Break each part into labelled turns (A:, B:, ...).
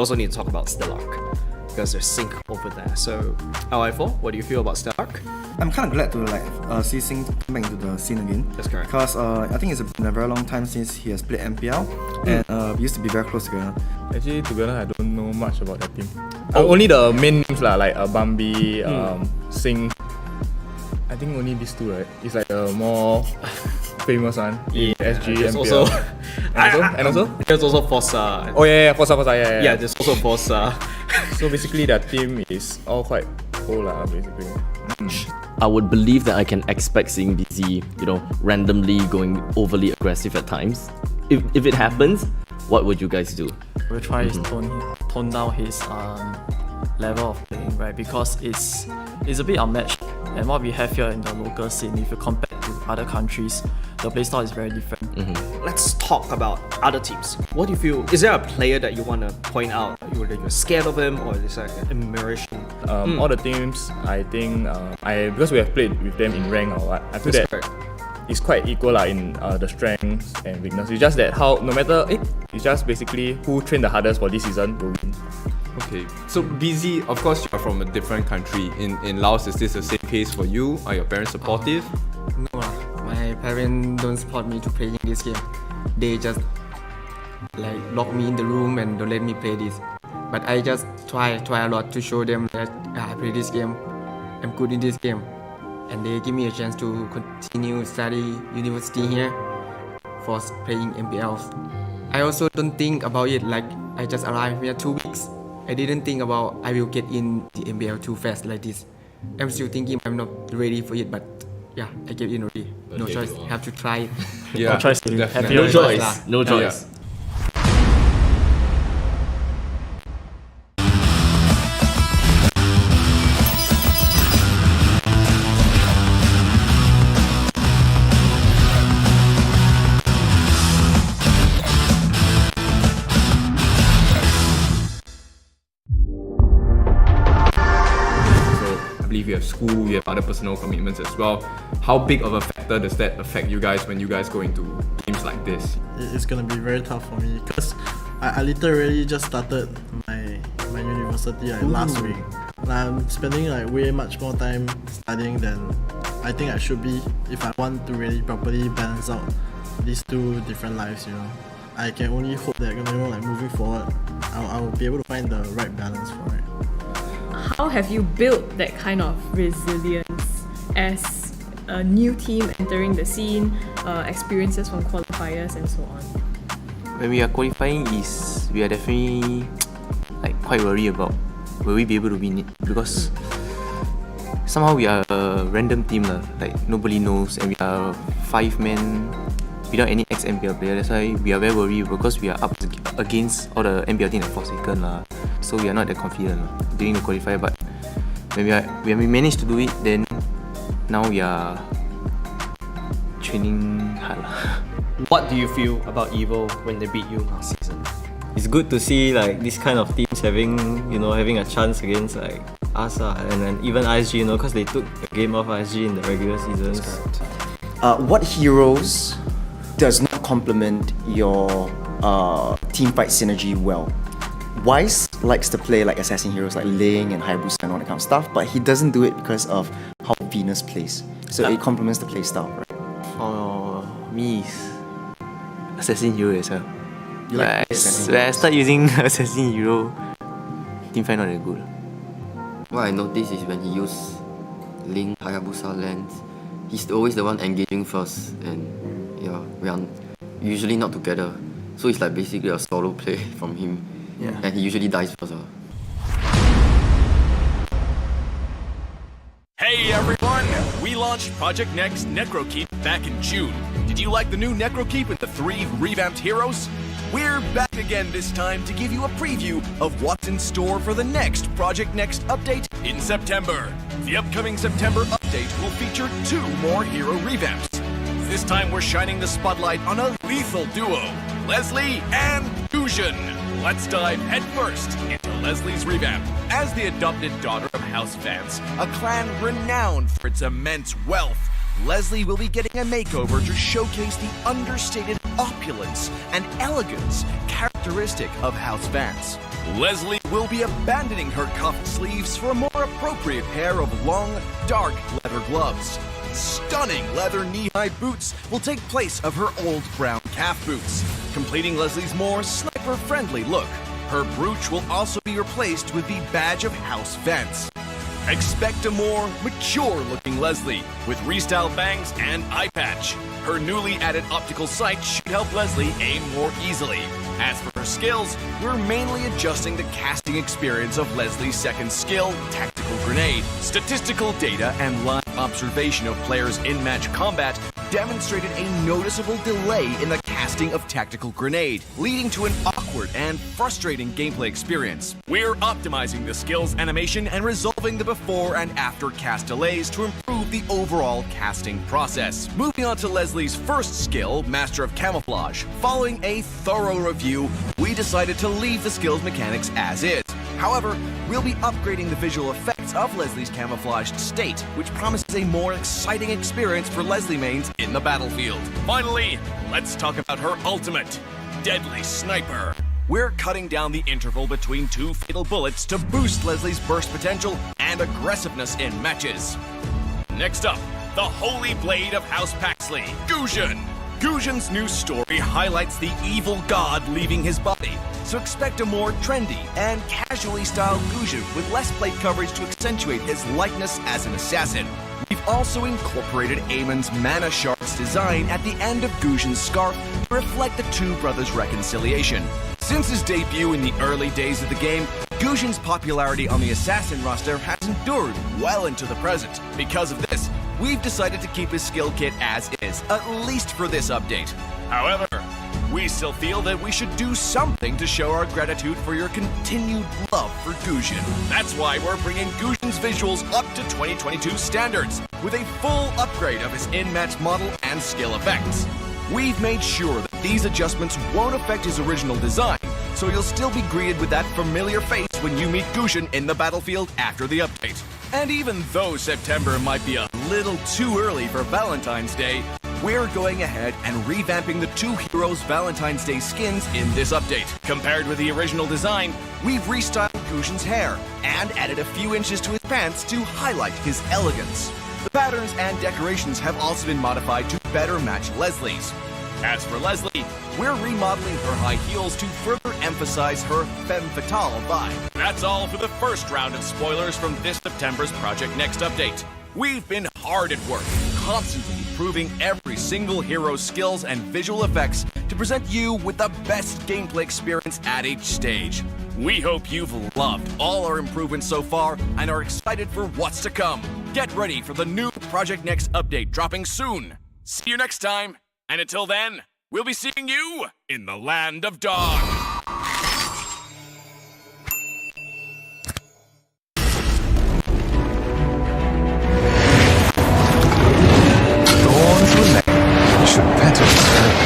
A: also need to talk about Stellark, because there's sync over there. So, LI4, what do you feel about Stellark?
B: I'm kind of glad to see Sing come back into the scene again.
A: That's correct.
B: Because I think it's been a very long time since he has played MPL, and we used to be very close together.
C: Actually, to be honest, I don't know much about that team. Only the main names like Bambi, Sing. I think only these two, right? It's like the more famous one.
A: Yeah,
C: SG,
A: there's
C: MPL.
A: also,
C: and also?
A: There's also Forza.
C: Oh yeah, Forza, yeah.
A: Yeah, there's also Forza.
C: So basically, that team is all quite old, basically.
D: I would believe that I can expect seeing BZ, randomly going overly aggressive at times. If it happens, what would you guys do?
E: We'll try to tone down his level of playing, right? Because it's a bit unmatched. And what we have here in the local scene, if you compare to other countries, the playstyle is very different.
A: Let's talk about other teams. What do you feel? Is there a player that you want to point out that you're scared of him, or is there like admiration?
C: All the teams, I think, because we have played with them in rank or what, I feel that it's quite equal in the strengths and weakness. It's just that it's just basically who trained the hardest for this season will win.
F: Okay, so BZ, of course you're from a different country. In Laos, is this the same case for you? Are your parents supportive?
G: No, my parents don't support me to play in this game. They just lock me in the room and don't let me play this. But I just try a lot to show them that I play this game, I'm good in this game. And they give me a chance to continue study university here for playing MPLs. I also don't think about it I just arrived here 2 weeks. I didn't think about I will get in the MPL too fast like this. I'm still thinking I'm not ready for it, but yeah, I get in already. No choice, have to try it.
F: Yeah,
E: no choice.
F: definitely.
D: No choice. No choice.
F: You have school, you have other personal commitments as well. How big of a factor does that affect you guys when you guys go into games like this?
H: It's gonna be very tough for me because I literally just started my university last week. I'm spending way much more time studying than I think I should be if I want to really properly balance out these two different lives. I can only hope that moving forward, I'll be able to find the right balance for it.
I: How have you built that kind of resilience as a new team entering the scene, experiences from qualifiers and so on?
J: When we are qualifying, we are definitely quite worried about will we be able to win it, because somehow we are a random team nobody knows, and we are 5 men without any ex-MPL player. That's why we are very worried, because we are up against all the MPL teams Forsaken so we are not that confident during the qualifier. But when we managed to do it, then now we are training hard.
A: What do you feel about EVO when they beat you last season?
K: It's good to see this kind of teams having a chance against us and then even RSG, because they took a game off RSG in the regular season.
A: That's correct.
L: What heroes does not complement your team fight synergy well? Wise likes to play assassin heroes like Ling and Hayabusa and all that kind of stuff, but he doesn't do it because of how Venus plays. So it complements the playstyle, right?
J: For me, it's assassin hero as well.
L: You like
J: when I start using assassin hero, team fight not that good.
M: What I noticed is when he use Ling, Hayabusa, Lance, he's always the one engaging first, and we are usually not together. So it's basically a solo play from him.
L: Yeah.
M: And he usually dies first.
N: Hey everyone! We launched Project Next Necrokeep back in June. Did you like the new Necrokeep and the 3 revamped heroes? We're back again this time to give you a preview of what's in store for the next Project Next update in September. The upcoming September update will feature 2 more hero revamps. This time we're shining the spotlight on a lethal duo, Leslie and Fusion. Let's dive headfirst into Leslie's revamp. As the adopted daughter of House Vance, a clan renowned for its immense wealth, Leslie will be getting a makeover to showcase the understated opulence and elegance characterized characteristic of House Vance. Leslie will be abandoning her cuffed sleeves for a more appropriate pair of long, dark leather gloves. Stunning leather knee-high boots will take place of her old brown calf boots, completing Leslie's more sniper-friendly look. Her brooch will also be replaced with the badge of House Vance. Expect a more mature-looking Leslie with restyled bangs and eye patch. Her newly added optical sight should help Leslie aim more easily. As for her skills, we're mainly adjusting the casting experience of Leslie's second skill, Tactical Grenade. Statistical data and live observation of players in match combat demonstrated a noticeable delay in the casting of Tactical Grenade, leading to an awkward and frustrating gameplay experience. We're optimizing the skill's animation and resolving the before and after cast delays to improve the overall casting process. Moving on to Leslie's first skill, Master of Camouflage. Following a thorough review, we decided to leave the skill's mechanics as is. However, we'll be upgrading the visual effects of Leslie's camouflaged state, which promises a more exciting experience for Leslie mains in the battlefield. Finally, let's talk about her ultimate, Deadly Sniper. We're cutting down the interval between two fatal bullets to boost Leslie's burst potential and aggressiveness in matches. Next up, the Holy Blade of House Paxley, Guzhan. Guzhan's new story highlights the evil god leaving his body, so expect a more trendy and casually styled Guzhan with less plate coverage to accentuate his likeness as an assassin. We've also incorporated Eamon's Mana Shards design at the end of Guzhan's scarf to reflect the two brothers' reconciliation. Since his debut in the early days of the game, Guzhan's popularity on the assassin roster has endured well into the present. Because of this, we've decided to keep his skill kit as is, at least for this update. However, we still feel that we should do something to show our gratitude for your continued love for Guzhan. That's why we're bringing Guzhan's visuals up to 2022 standards, with a full upgrade of his in-match model and skill effects. We've made sure that these adjustments won't affect his original design, so you'll still be greeted with that familiar face when you meet Guzhan in the battlefield after the update. And even though September might be a little too early for Valentine's Day, we're going ahead and revamping the two heroes' Valentine's Day skins in this update. Compared with the original design, we've restyled Guzhan's hair and added a few inches to his pants to highlight his elegance. The patterns and decorations have also been modified to better match Leslie's. As for Leslie, we're remodeling her high heels to further emphasize her femme fatale vibe. That's all for the first round of spoilers from this September's Project Next update. We've been hard at work, constantly improving every single hero's skills and visual effects to present you with the best gameplay experience at each stage. We hope you've loved all our improvements so far and are excited for what's to come. Get ready for the new Project Next update dropping soon. See you next time, and until then, we'll be seeing you in the Land of Dog.
O: Thorns remain. You should better observe.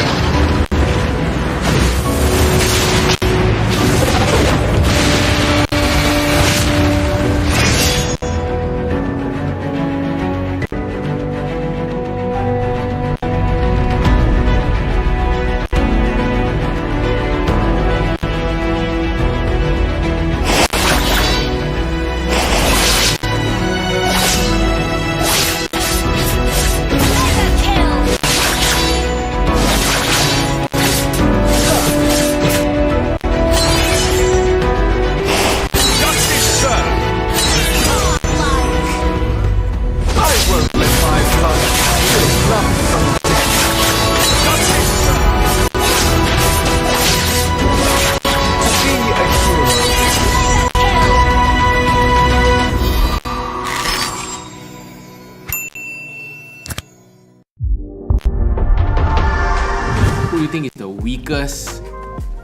P: think is the weakest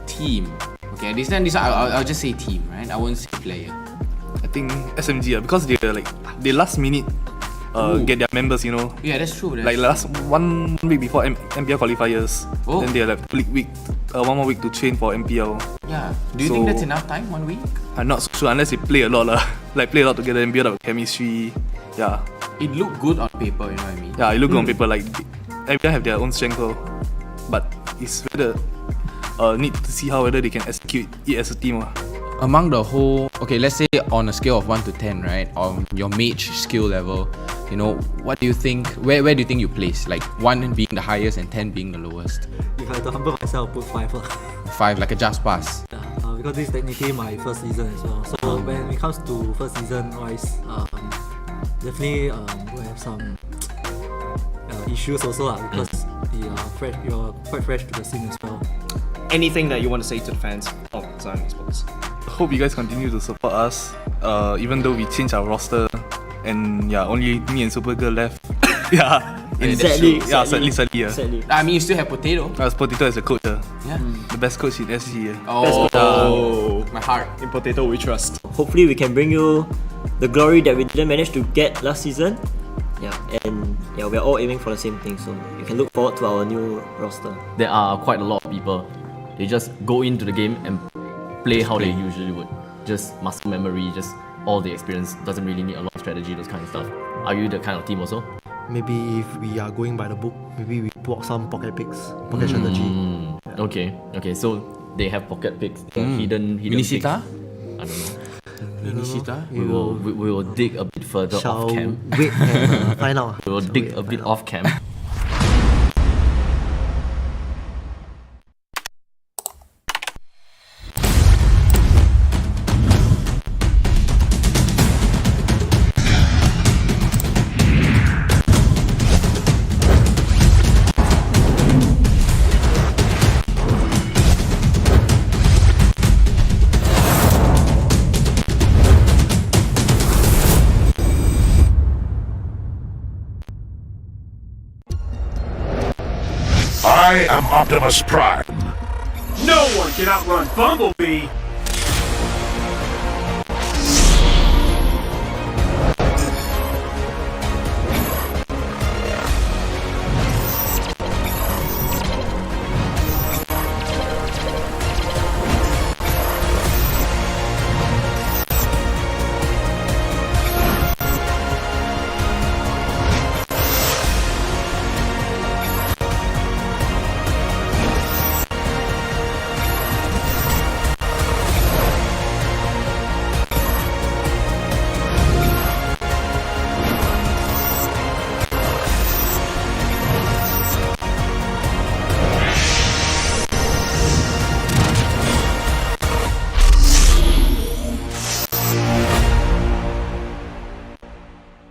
P: team? Okay, this one I'll just say team, right? I won't say player.
C: I think SMG because they last minute get their members, you know.
P: Yeah, that's true.
C: Like last 1 week before MPL qualifiers, then they're like one more week to train for MPL.
P: Yeah. Do you think that's enough time? 1 week?
C: I'm not so sure unless they play a lot play a lot together and build up chemistry. Yeah.
P: It looked good on paper, you know what I mean?
C: Yeah, it looked good on paper. Like everyone have their own strength, but it's whether
Q: need to see how whether they can execute it as a team.
R: Among the whole, okay, let's say on a scale of 1 to 10, right, on your mage skill level, you know, what do you think, where do you think you place? Like 1 being the highest and 10 being the lowest?
S: If I had to humble myself, I'll put 5.
R: 5, like a just pass.
S: Because this is technically my first season as well. So when it comes to first season wise, definitely we have some issues also because you're quite fresh to the scene as well.
A: Anything that you want to say to the fans of Zion Esports?
Q: Hope you guys continue to support us, even though we changed our roster and only me and Supergirl left. Sadly.
P: I mean, you still have Potato.
Q: Potato as a coach.
P: Yeah.
Q: The best coach in SG.
P: My heart.
A: In Potato we trust.
K: Hopefully we can bring you the glory that we didn't manage to get last season. We're all aiming for the same thing, so you can look forward to our new roster.
D: There are quite a lot of people. They just go into the game and play how they usually would. Just muscle memory, just all the experience. Doesn't really need a lot of strategy, those kind of stuff. Are you the kind of team also?
T: Maybe if we are going by the book, maybe we put some pocket picks, pocket strategy.
D: Okay, so they have pocket picks, hidden
R: Minisita?
D: picks. I don't know.
R: Minisita?
D: We will dig a bit further off cam.
T: Wait and find out.
D: We will dig a bit off cam.
O: I am Optimus Prime.
U: No one can outrun Bumblebee!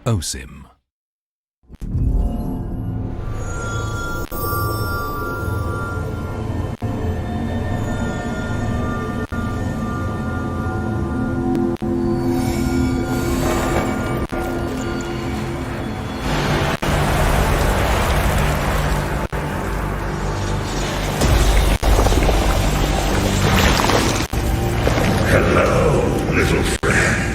O: OSIM. Hello, little friend.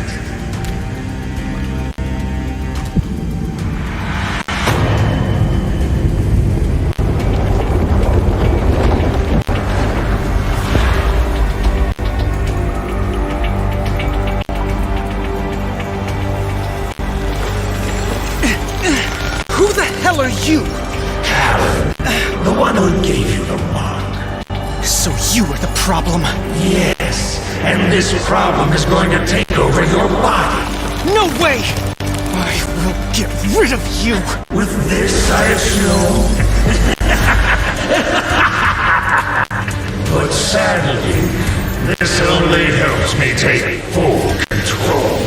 U: Who the hell are you?
O: The one who gave you the mark.
U: So you are the problem?
O: Yes, and this problem is going to take over your body.
U: No way! I will get rid of you!
O: With this, I assume. But sadly, this only helps me take full control.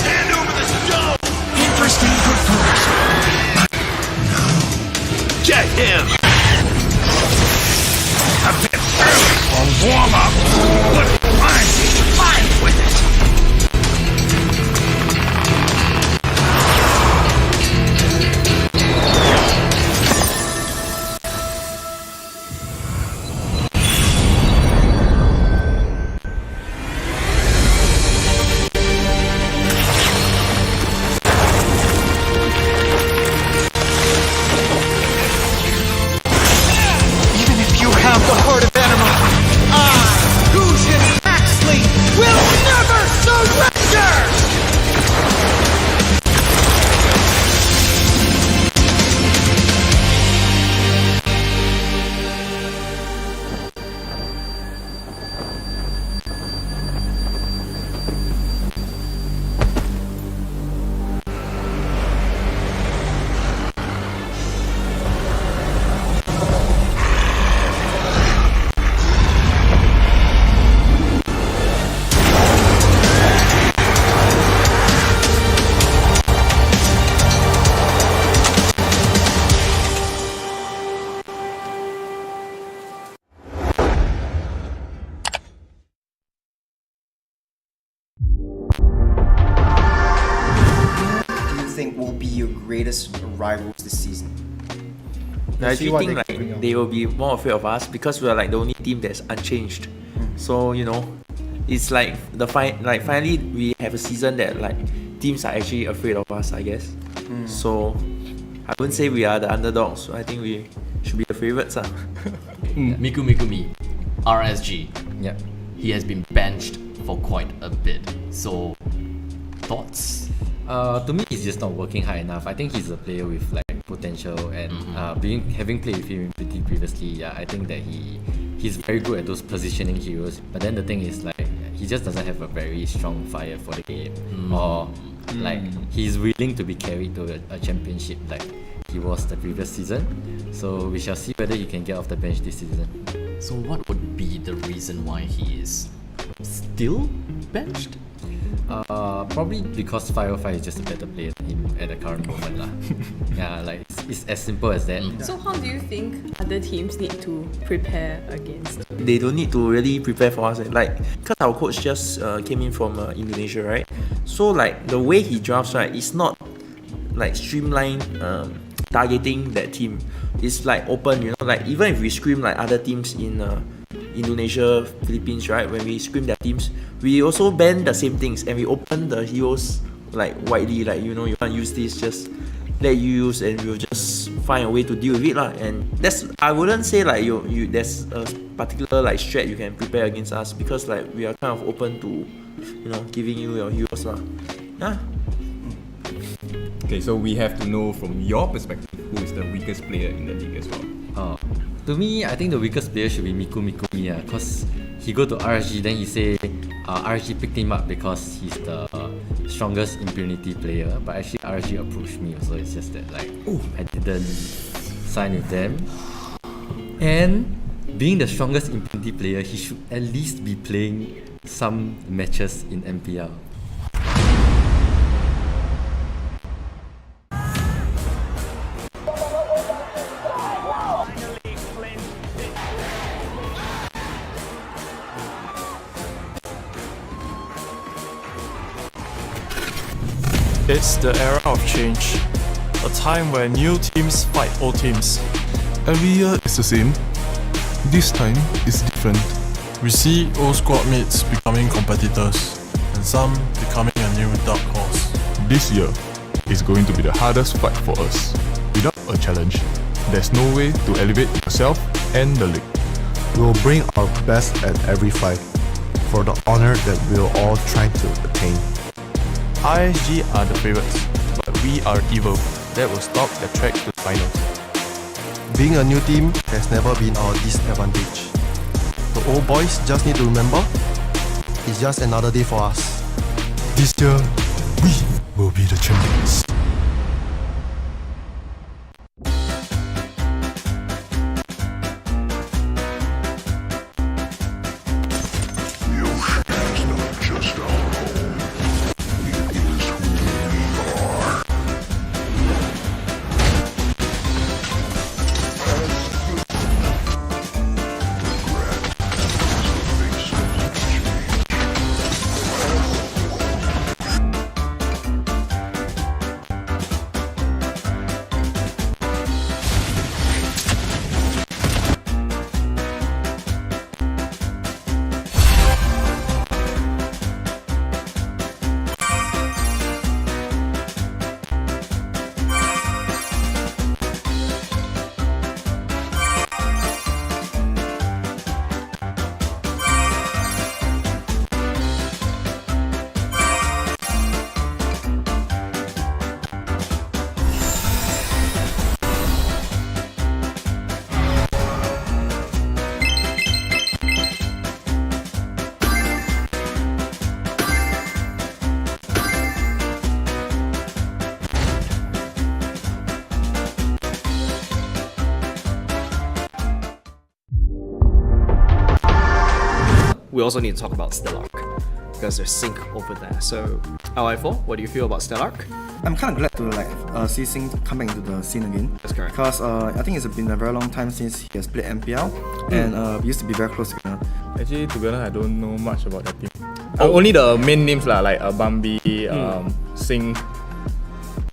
U: Hand over the stone! Interesting proposal. Get him!
O: A bit early for warm-up, but I'm fine with it.
L: your greatest rivals this season?
B: I actually think like they will be more afraid of us because we are like the only team that's unchanged. So it's like finally we have a season that like teams are actually afraid of us, I guess. So I wouldn't say we are the underdogs. So I think we should be the favorites.
D: Miku RSG.
B: Yeah.
D: He has been benched for quite a bit. So thoughts?
V: To me, he's just not working hard enough. I think he's a player with like potential, and having played with him in PT previously, I think that he's very good at those positioning heroes. But then the thing is like he just doesn't have a very strong fire for the game, or like he's willing to be carried to a championship like he was the previous season. So we shall see whether he can get off the bench this season.
D: So what would be the reason why he is still benched?
V: Probably because 505 is just a better player than him at the current moment lah. Yeah, like it's as simple as that.
I: So how do you think other teams need to prepare against?
B: They don't need to really prepare for us. Like, because our coach just came in from Indonesia, right? So like the way he drafts, right, it's not like streamlined targeting that team. It's like open, like even if we scream like other teams in Indonesia, Philippines, right? When we scream their teams, we also ban the same things and we open the heroes like widely, like you can't use this, just let you use and we'll just find a way to deal with it lah. And that's, I wouldn't say like you there's a particular like strat you can prepare against us, because like we are kind of open to giving you your heroes lah. Yeah.
F: Okay, so we have to know from your perspective who is the weakest player in the league as well.
V: To me, I think the weakest player should be Miku because he go to RSG, then he say RSG picked him up because he's the strongest impunity player, but actually RSG approached me, so it's just that like I didn't sign with them. And being the strongest impunity player, he should at least be playing some matches in MPL.
W: It's the era of change, a time where new teams fight old teams.
X: Every year is the same. This time is different.
W: We see old squad mates becoming competitors, and some becoming a new dark horse.
X: This year is going to be the hardest fight for us. Without a challenge, there's no way to elevate yourself and the league.
T: We'll bring our best at every fight, for the honor that we're all trying to attain.
W: RSG are the favorites, but we are evil. That will stop the track to the finals.
T: Being a new team has never been our disadvantage. The old boys just need to remember, it's just another day for us.
X: This year, we will be the champions.
A: We also need to talk about Stellark, because there's sync over there. So, LI4, what do you feel about Stellark?
Y: I'm kind of glad to see Sing come back into the scene again.
A: That's correct.
Y: Because I think it's been a very long time since he has played MPL, and we used to be very close together.
C: Actually, to be honest, I don't know much about that team. Only the main names lah, like Bambi, Sing.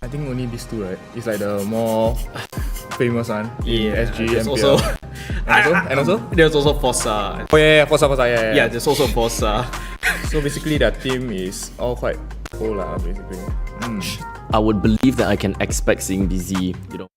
C: I think only these two, right? It's like the more famous one in SG,
A: there's
C: MPL.
A: also-
C: and also?
A: There's also Forza.
C: Oh yeah, Forza, yeah.
A: Yeah, there's also Forza.
C: So basically their team is all quite old lah, basically.
D: I would believe that I can expect seeing BZ, you know,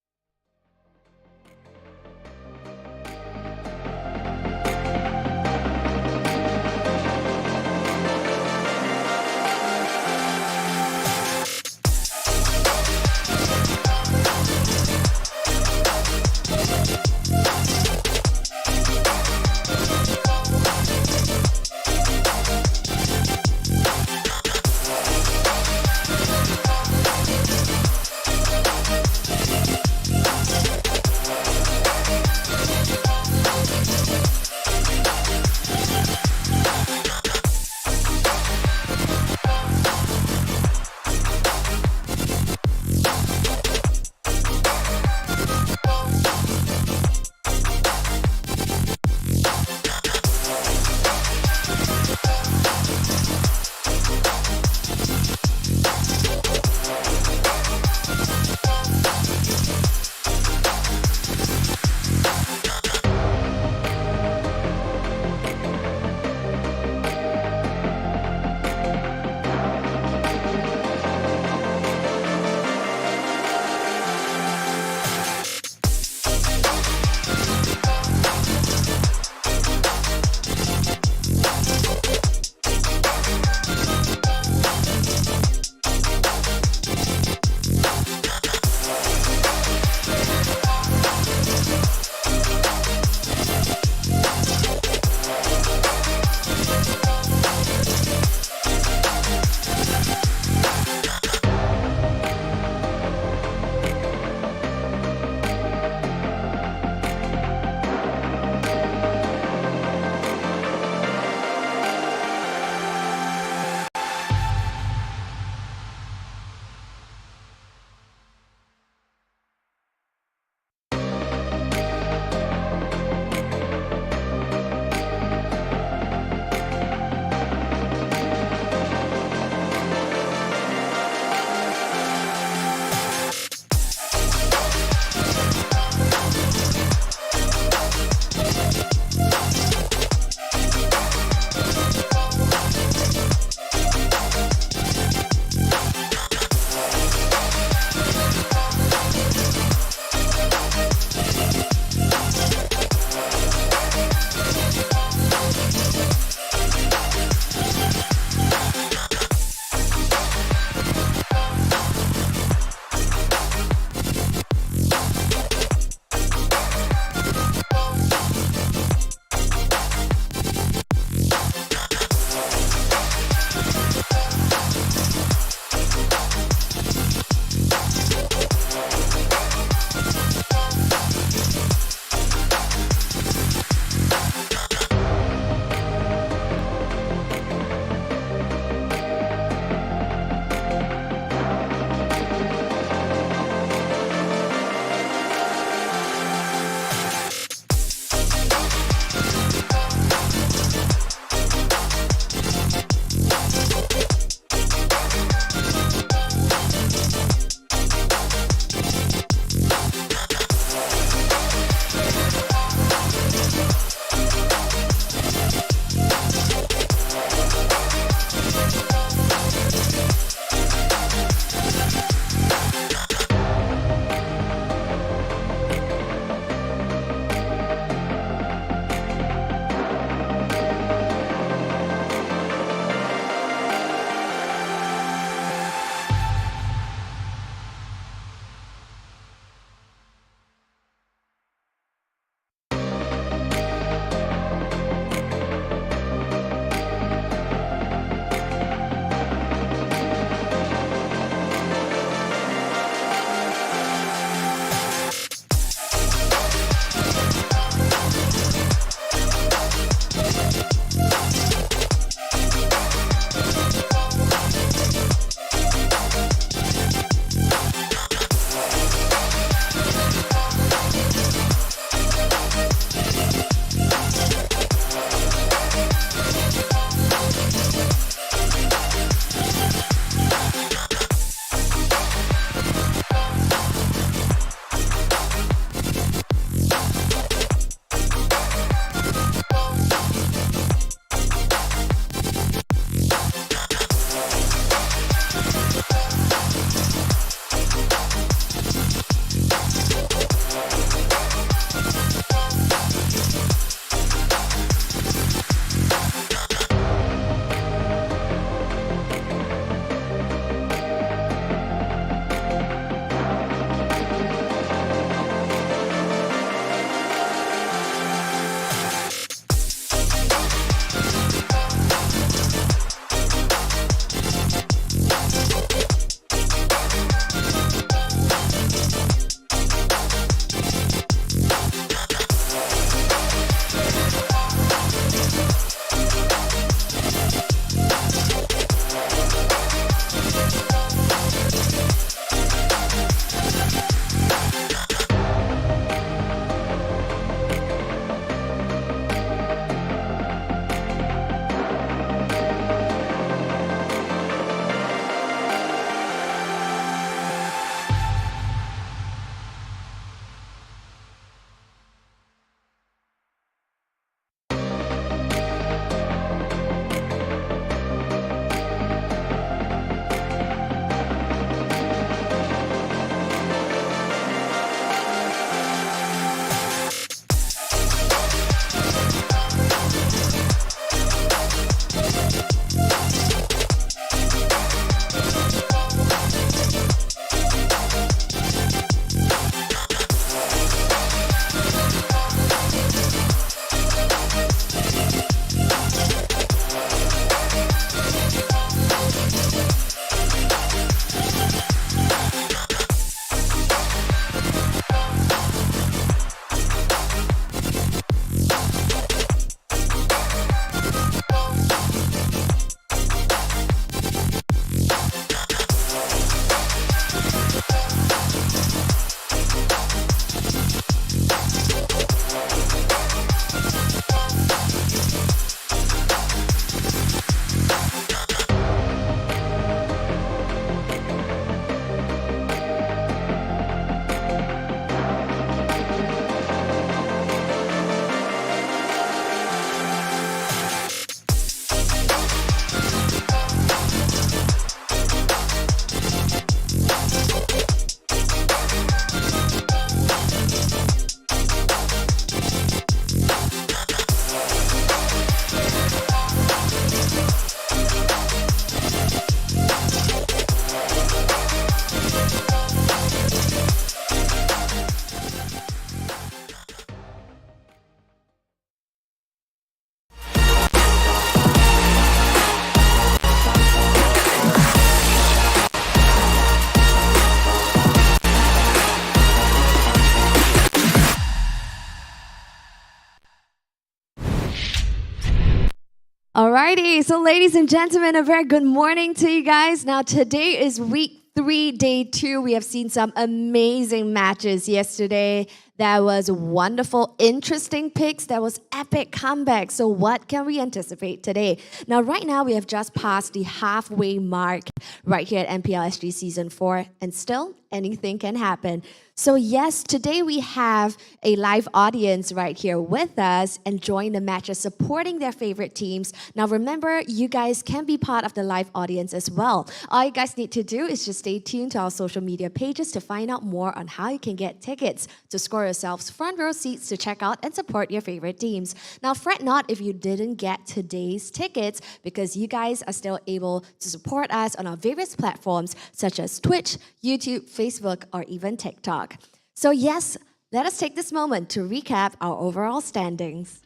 E: Alrighty, so ladies and gentlemen, a very good morning to you guys. Now today is week 3, day 2. We have seen some amazing matches yesterday. There was wonderful, interesting picks. There was epic comebacks. So what can we anticipate today? Now, right now, we have just passed the halfway mark right here at MPL SG Season 4, and still, anything can happen. So yes, today we have a live audience right here with us enjoying the matches, supporting their favorite teams. Now remember, you guys can be part of the live audience as well. All you guys need to do is just stay tuned to our social media pages to find out more on how you can get tickets to score yourselves front row seats to check out and support your favorite teams. Now fret not if you didn't get today's tickets, because you guys are still able to support us on our various platforms such as Twitch, YouTube, Facebook, or even TikTok. So yes, let us take this moment to recap our overall standings.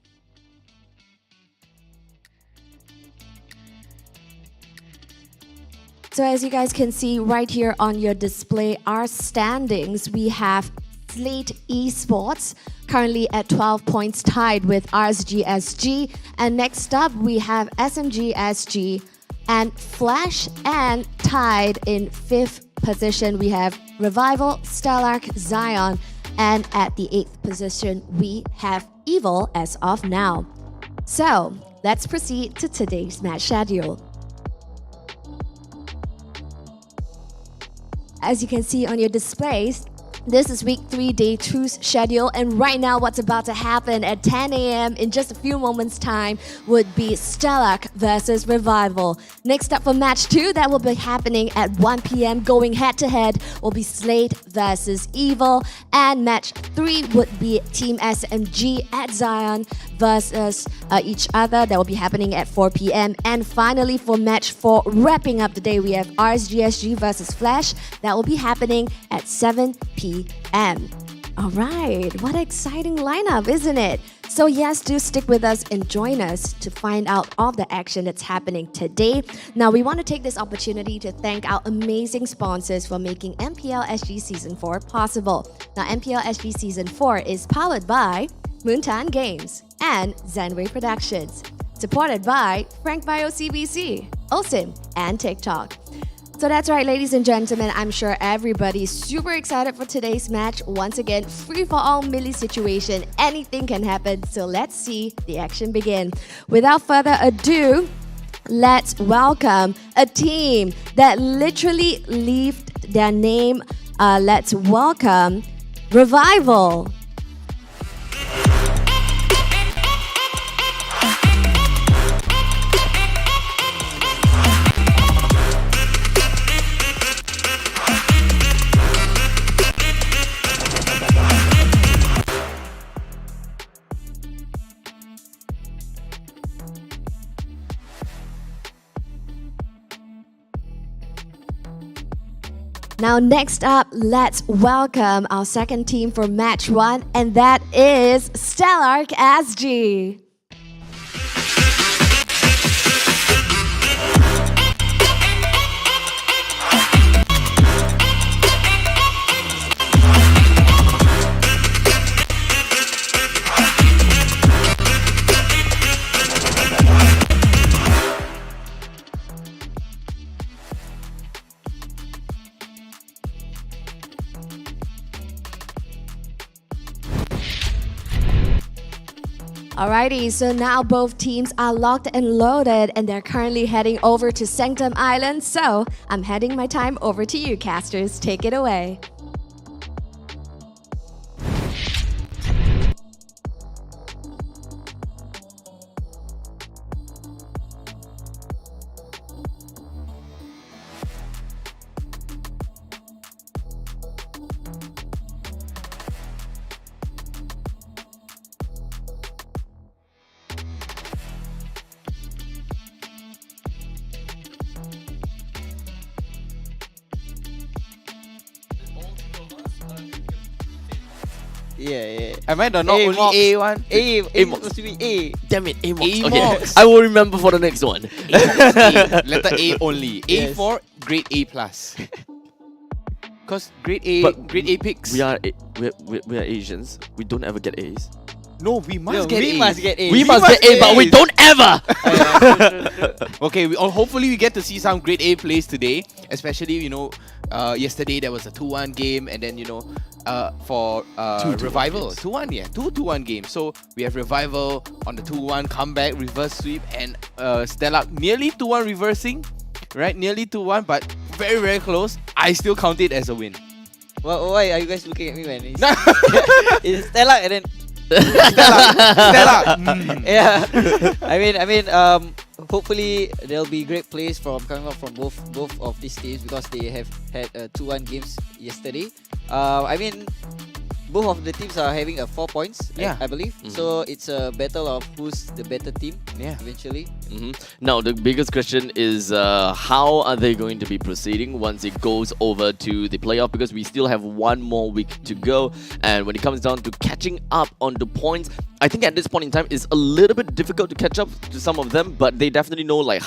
E: So as you guys can see right here on your display, our standings, we have Slate Esports currently at 12 points tied with RSG SG. And next up, we have SMG SG and Flash, and tied in 5th position, we have Revival, Stellark, Zion, and at the 8th position, we have Evil as of now. So, let's proceed to today's match schedule. As you can see on your displays, this is week 3, day 2's schedule, and right now what's about to happen at 10 a.m. in just a few moments time would be Stellark versus Revival. Next up for match 2, that will be happening at 1 p.m. going head to head will be Slate versus Evil, and match 3 would be Team SMG at Zion versus each other. That will be happening at 4 p.m. And finally for match 4, wrapping up the day, we have RSG SG versus Flash. That will be happening at 7 p.m. All right, what an exciting lineup, isn't it? So yes, do stick with us and join us to find out all the action that's happening today. Now, we want to take this opportunity to thank our amazing sponsors for making MPL SG Season 4 possible. Now, MPL SG Season 4 is powered by Moontan Games and Zenway Productions, supported by Frank Bio CBC, OSIM, and TikTok. So that's right, ladies and gentlemen, I'm sure everybody's super excited for today's match. Once again, free-for-all melee situation, anything can happen, so let's see the action begin. Without further ado, let's welcome a team that literally left their name. Let's welcome Revival. Now next up, let's welcome our second team for match 1, and that is Stellark SG. Alrighty, so now both teams are locked and loaded, and they're currently heading over to Sanctum Island. So I'm heading my time over to you, casters. Take it away.
G: Yeah.
R: Am I the not only A one?
G: A
R: supposed to be A.
G: Damn it, A-Mox.
R: A-Mox.
G: Okay, I will remember for the next one.
R: A. Letter A only. A
G: Yes.
R: for grade A plus. Cause grade A picks.
G: We are Asians. We don't ever get A's.
R: No, we must get A.
G: We must get A, but we don't ever.
H: Okay, hopefully we get to see some grade A plays today, especially, yesterday there was a 2-1 game, and then, for Revival, 2-1, yeah, 2-2-1 game. So we have Revival on the 2-1 comeback, reverse sweep, and Stellark nearly 2-1 reversing, right? Nearly 2-1, but very, very close. I still count it as a win.
J: Well, why are you guys looking at me, man? It's Stellark and then
H: Stellark.
J: Yeah. I mean, hopefully there'll be great plays coming up from both of these teams, because they have had 2-1 games yesterday. I mean, both of the teams are having 4 points, I believe. So it's a battle of who's the better team. Eventually.
G: Now the biggest question is how are they going to be proceeding once it goes over to the playoff, because we still have 1 more week to go, and when it comes down to catching up on the points, I think at this point in time it's a little bit difficult to catch up to some of them, but they definitely know like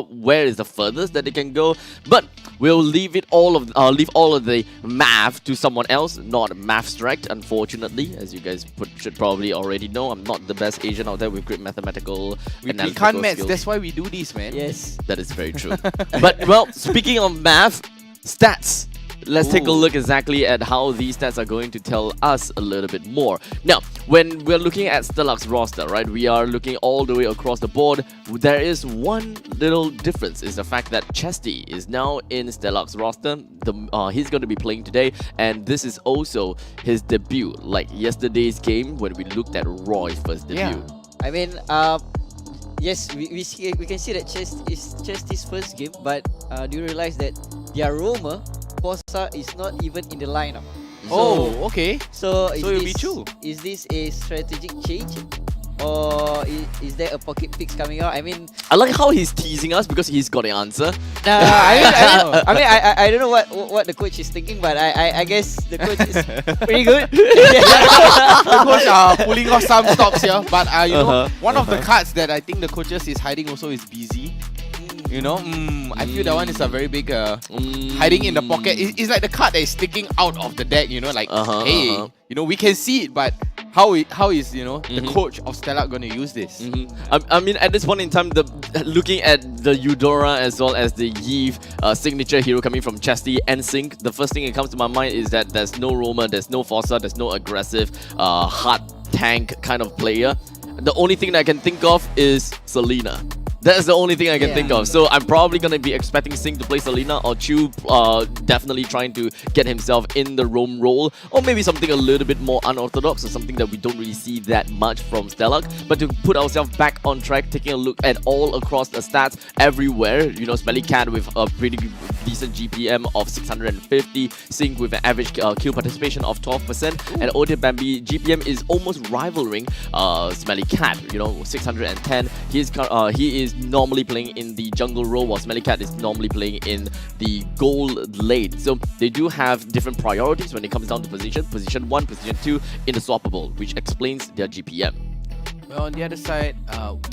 G: where is the furthest that they can go. But we'll leave all of the math to someone else, not Math Strike, unfortunately, as you guys should probably already know. I'm not the best Asian out there with great mathematical
H: we can't match. That's why we do this, man.
J: Yes,
G: that is very true. But well, speaking of math, stats. Let's take a look exactly at how these stats are going to tell us a little bit more. Now, when we're looking at Stellark's roster, right, we are looking all the way across the board. There is one little difference, is the fact that Chesty is now in Stellark's roster. He's going to be playing today, and this is also his debut, like yesterday's game when we looked at Roy's first debut.
J: I mean, yes, we can see that Chesty's first game, but do you realize that their roamer Posa is not even in the lineup?
H: Okay.
J: So
H: it'll be true.
J: Is this a strategic change, or is there a pocket fix coming out? I mean,
G: I like how he's teasing us because he's got the answer.
J: I don't know what the coach is thinking, but I guess the coach is pretty good.
H: The coach are pulling off some stops here, but one of the cards that I think the coaches is hiding also is busy. I feel that one is a very big hiding in the pocket. It's like the card that is sticking out of the deck, hey, we can see it, but how is the coach of Stellark going to use this?
G: I mean, at this point in time, looking at the Eudora as well as the Yves signature hero coming from Chesty and Sync, the first thing that comes to my mind is that there's no roamer, there's no Fossa, there's no aggressive hard tank kind of player. The only thing that I can think of is Selena. That's the only thing I can think of. So I'm probably going to be expecting Singh to play Selena, or Chu definitely trying to get himself in the roam role, or maybe something a little bit more unorthodox, or something that we don't really see that much from Stellark. But to put ourselves back on track, taking a look at all across the stats everywhere, Smelly Cat with a pretty decent GPM of 650, Singh with an average kill participation of 12%, and Odin Bambi GPM is almost rivaling Smelly Cat, 610. He is normally playing in the jungle role, while Smelly Cat is normally playing in the gold lane. So they do have different priorities when it comes down to position. Position 1, position 2 in the swappable, which explains their GPM.
H: Well, on the other side,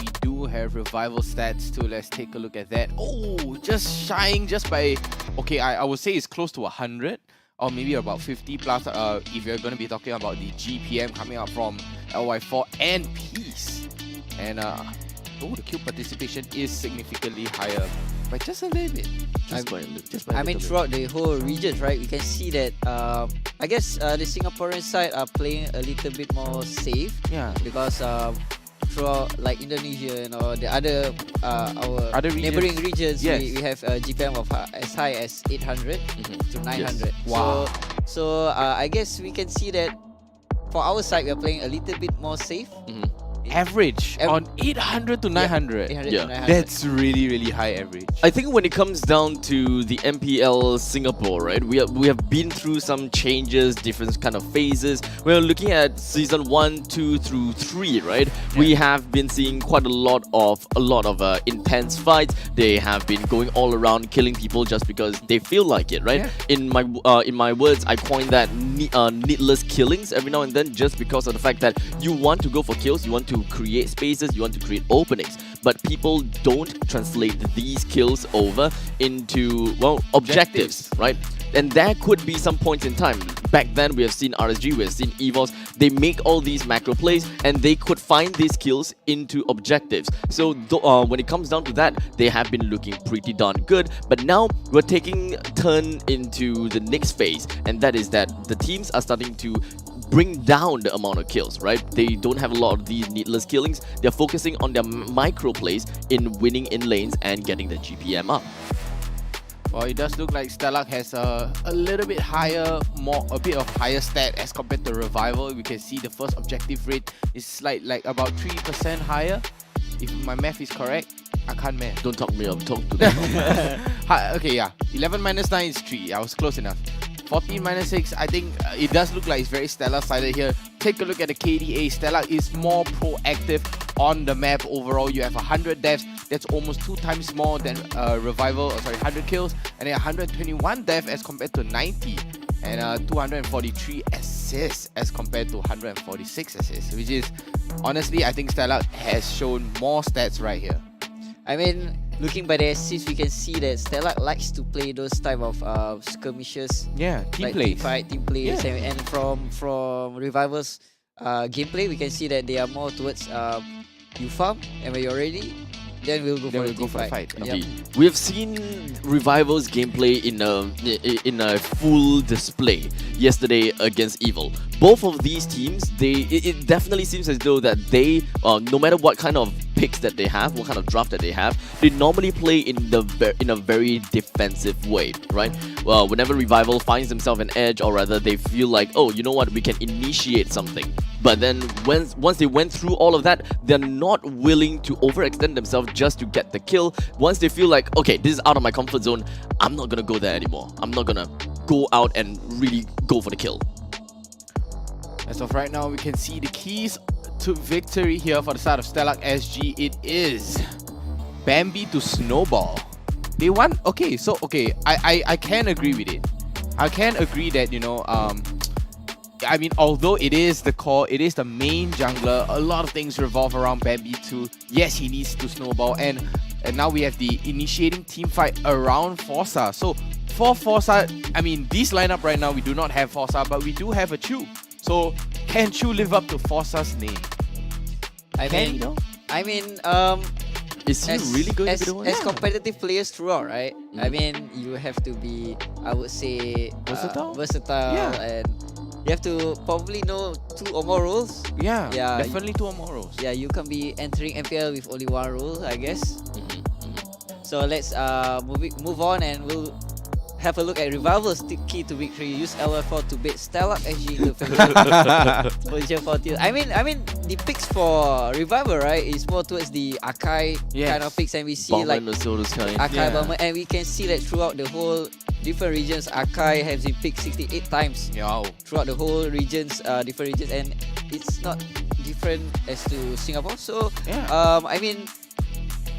H: we do have revival stats too. Let's take a look at that. Oh, just shying just by, okay, I would say it's close to 100, or maybe about 50 plus if you're going to be talking about the GPM coming up from LY4 and Peace. And the kill participation is significantly higher by just a little bit.
J: Throughout the whole region, right, we can see that I guess the Singaporean side are playing a little bit more safe. Because throughout like Indonesia and the other our
H: other regions.
J: neighboring regions,
H: yes.
J: we have a GPM of as high as 800 to 900.
H: Yes. Wow.
J: So I guess we can see that for our side we are playing a little bit more safe.
H: Average on 800 to 900.
J: 800 to 900.
H: That's really, really high average.
G: I think when it comes down to the MPL Singapore, right, we have been through some changes, different kind of phases. We're looking at season 1, 2 through 3, right? We have been seeing quite a lot of intense fights. They have been going all around killing people just because they feel like it, right? In my words, I coined that needless killings every now and then, just because of the fact that you want to go for kills, you want to create spaces, you want to create openings. but people don't translate these kills over into, well, objectives, right? And there could be some points in time. Back then, we have seen RSG, we have seen EVOS. They make all these macro plays, and they could find these kills into objectives. So when it comes down to that, they have been looking pretty darn good. But now we're taking a turn into the next phase, and that is that the teams are starting to bring down the amount of kills, right? They don't have a lot of these needless killings. They're focusing on their micro plays in winning in lanes and getting the GPM up.
H: Well, it does look like Stellark has a little bit higher, a bit of higher stat as compared to Revival. We can see the first objective rate is like about 3% higher, if my math is correct. I can't math.
G: Don't talk me up, talk to them.
H: Okay, yeah. 11 minus 9 is 3. I was close enough. 14 minus 6, I think it does look like it's very Stellar-sided here. Take a look at the KDA. Stellark is more proactive on the map overall. You have 100 deaths. That's almost 2 times more than Revival, 100 kills. And then 121 deaths as compared to 90. And 243 assists as compared to 146 assists. Which is, honestly, I think Stellark has shown more stats right here.
J: I mean, looking by the assists, we can see that Stellark likes to play those type of skirmishes.
H: Yeah, team
J: like
H: plays.
J: Team plays.
H: Yeah.
J: And from Revival's gameplay, we can see that they are more towards you farm, and when you're ready, then we'll go for a fight.
G: Indeed. We have seen Revival's gameplay in a full display yesterday against Evil. Both of these teams, it definitely seems as though that they, no matter what kind of picks that they have, what kind of draft that they have, they normally play in a very defensive way, right? Well, whenever Revival finds themselves an edge, or rather they feel like, oh, you know what, we can initiate something. But then once they went through all of that, they're not willing to overextend themselves just to get the kill. Once they feel like, okay, this is out of my comfort zone, I'm not gonna go there anymore. I'm not gonna go out and really go for the kill.
H: As of right now, we can see the keys to victory here for the side of Stellark SG. It is Bambi to Snowball. They won. Okay, so I can agree with it. I can agree that, you know, I mean, although it is the core, it is the main jungler, a lot of things revolve around Bambi too. Yes, he needs to snowball, and now we have the initiating team fight around Forza. So for Forza, I mean, this lineup right now, we do not have Forza, but we do have a Chu. So can Chu live up to Forza's name?
G: Is he really going to be the one?
J: As competitive players throughout, right? I mean, you have to be, I would say, versatile,
H: Yeah.
J: and you have to probably know 2 or more roles.
H: Yeah, definitely 2 or more roles.
J: Yeah, you can be entering MPL with only 1 role, I guess. So let's move on, and we'll have a look at Revival's key to victory. Use LF4 to bait Stellark SG into position 14. I mean, the picks for Revival, right, is more towards the Akai kind of picks, and we see
G: Bomber
J: like
G: Akai
J: Bomber, and we can see that throughout the whole different regions, Akai has been picked 68 times. Throughout the whole regions, different regions, and it's not different as to Singapore. So, I mean,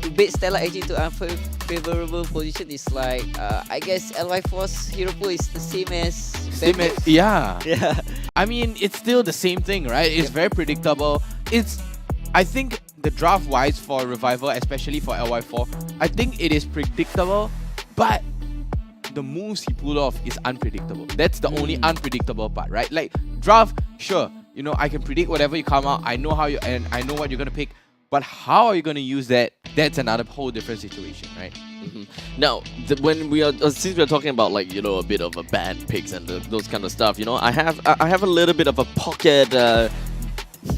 J: to bait Stellark SG into unfavorable position is like, I guess LY4's hero pool is the same as
H: Yeah. I mean, it's still the same thing, right? It's very predictable. I think the draft wise for Revival, especially for LY4, I think it is predictable, but the moves he pulled off is unpredictable. That's the only unpredictable part, right? Like draft, sure, you know, I can predict whatever you come out. I know how and I know what you're gonna pick. But how are you going to use that? That's another whole different situation, right?
G: Now, when we are, since we are talking about, like, you know, a bit of a bad picks and those kind of stuff, you know, I have a little bit of a pocket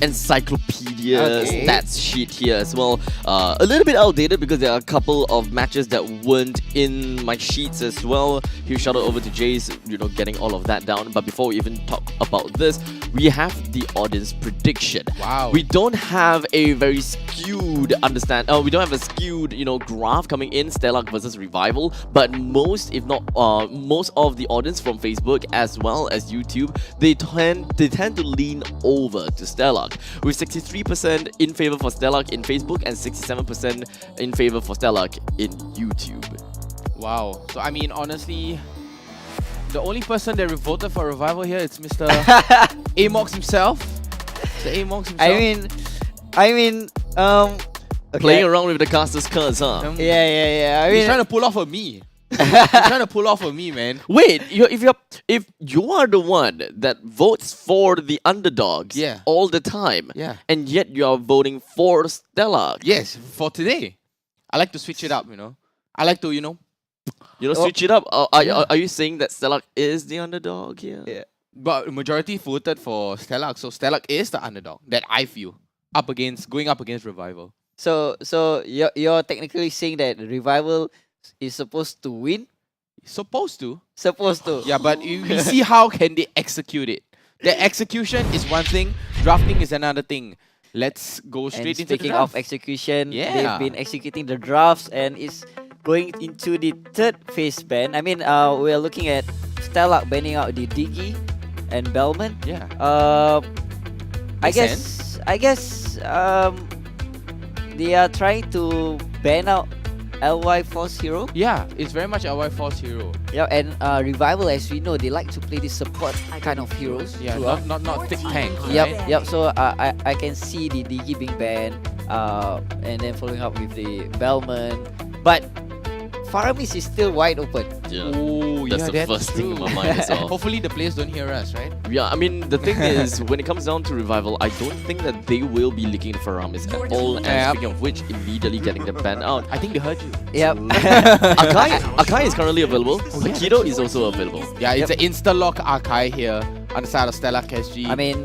G: encyclopedia stats sheet here as well. A little bit outdated because there are a couple of matches that weren't in my sheets as well. Huge shout out over to Jace, you know, getting all of that down. But before we even talk about this, we have the audience prediction.
H: Wow.
G: We don't have a very skewed we don't have a skewed, you know, graph coming in, Stellark versus Revival, but most, if not most of the audience from Facebook as well as YouTube, they tend to lean over to Stellark, with 63% in favor for Stellark in Facebook and 67% in favor for Stellark in YouTube.
H: Wow. So I mean, honestly, the only person that voted for Revival here is Mr. Amox himself. The Amox himself.
J: I mean,
G: Playing around with the caster's curse, huh?
J: Yeah. I mean,
H: he's trying to pull off of me. He's trying to pull off of me, man.
G: Wait, if you are the one that votes for the underdogs all the time, and yet you are voting for Stellark.
H: Yes, for today. I like to switch it up, I like to,
G: switch it up. Are you saying that Stellark is the underdog here?
H: Yeah. But majority voted for Stellark, so Stellark is the underdog that I feel going up against Revival.
J: So you're technically saying that Revival is supposed to win?
H: Supposed to.
J: Yeah,
H: but we see how can they execute it. The execution is one thing, drafting is another thing. Let's go straight into the
J: speaking
H: draft.
J: of execution, they've been executing the drafts and it's going into the third phase ban. I mean, we're looking at Stellark banning out the Diggy and Bellman.
H: Yeah.
J: I guess they are trying to ban out LY Force Hero.
H: Yeah, it's very much LY Force Hero.
J: Yeah, and Revival, as we know, they like to play this support kind of heroes.
H: Yeah, not thick tank.
J: Yep. So I can see the Diggy being banned, and then following up with the Bellman, but Faramis is still wide open.
G: Yeah.
H: Oh,
G: that's the first thing in my mind as well.
H: Hopefully the players don't hear us, right?
G: Yeah, I mean, the thing is, when it comes down to Revival, I don't think that they will be licking Faramis at all. And speaking of which, immediately getting the ban out.
H: I think they heard you.
J: Yep.
G: Akai is currently available. Kido is also available.
H: Yeah, it's an insta-lock Akai here on the side of Stellark SG.
J: I mean,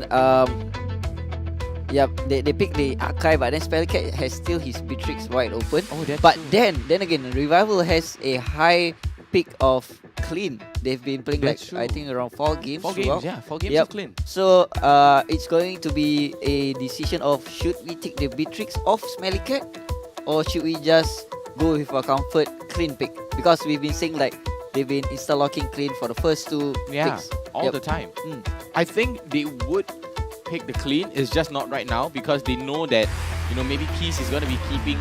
J: they picked the Archive, but then Spellcat has still his Beatrix wide open. But then again, Revival has a high pick of Clean. They've been playing I think around 4 games.
H: 4 games, yeah. 4 games of Clean.
J: So it's going to be a decision of should we take the Beatrix off Smelly Cat or should we just go with a comfort Clean pick? Because we've been saying they've been insta-locking Clean for the first 2 picks.
H: All the time. I think they would pick the Clean, is just not right now because they know that maybe Peace is going to be keeping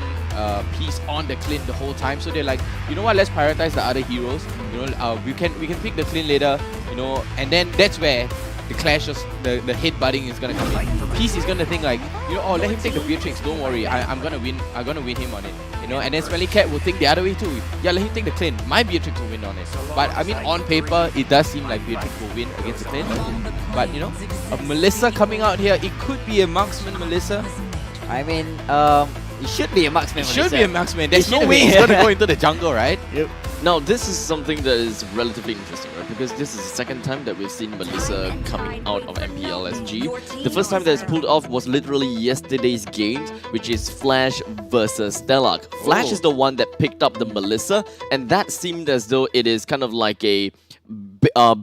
H: Peace on the Clean the whole time, so they're like, you know what, let's prioritize the other heroes. We can pick the Clean later, and then that's where the clash, the headbutting is gonna come in. Peace is gonna think like, let him take the Beatrix, don't worry, I'm gonna win him on it. And then Smelly Cat will think the other way too. Yeah, let him take the Clean. My Beatrix will win on it. But I mean, on paper, it does seem like Beatrix will win against the Clean. But a Melissa coming out here, it could be a marksman Melissa.
J: I mean, it should be a marksman.
H: It should be a marksman. There's no way he's gonna go into the jungle, right?
G: Yep. Now, this is something that is relatively interesting, right? Because this is the second time that we've seen Melissa coming out of MPL SG. The first time that it's pulled off was literally yesterday's games, which is Flash versus Stellark. Flash is the one that picked up the Melissa, and that seemed as though it is kind of like a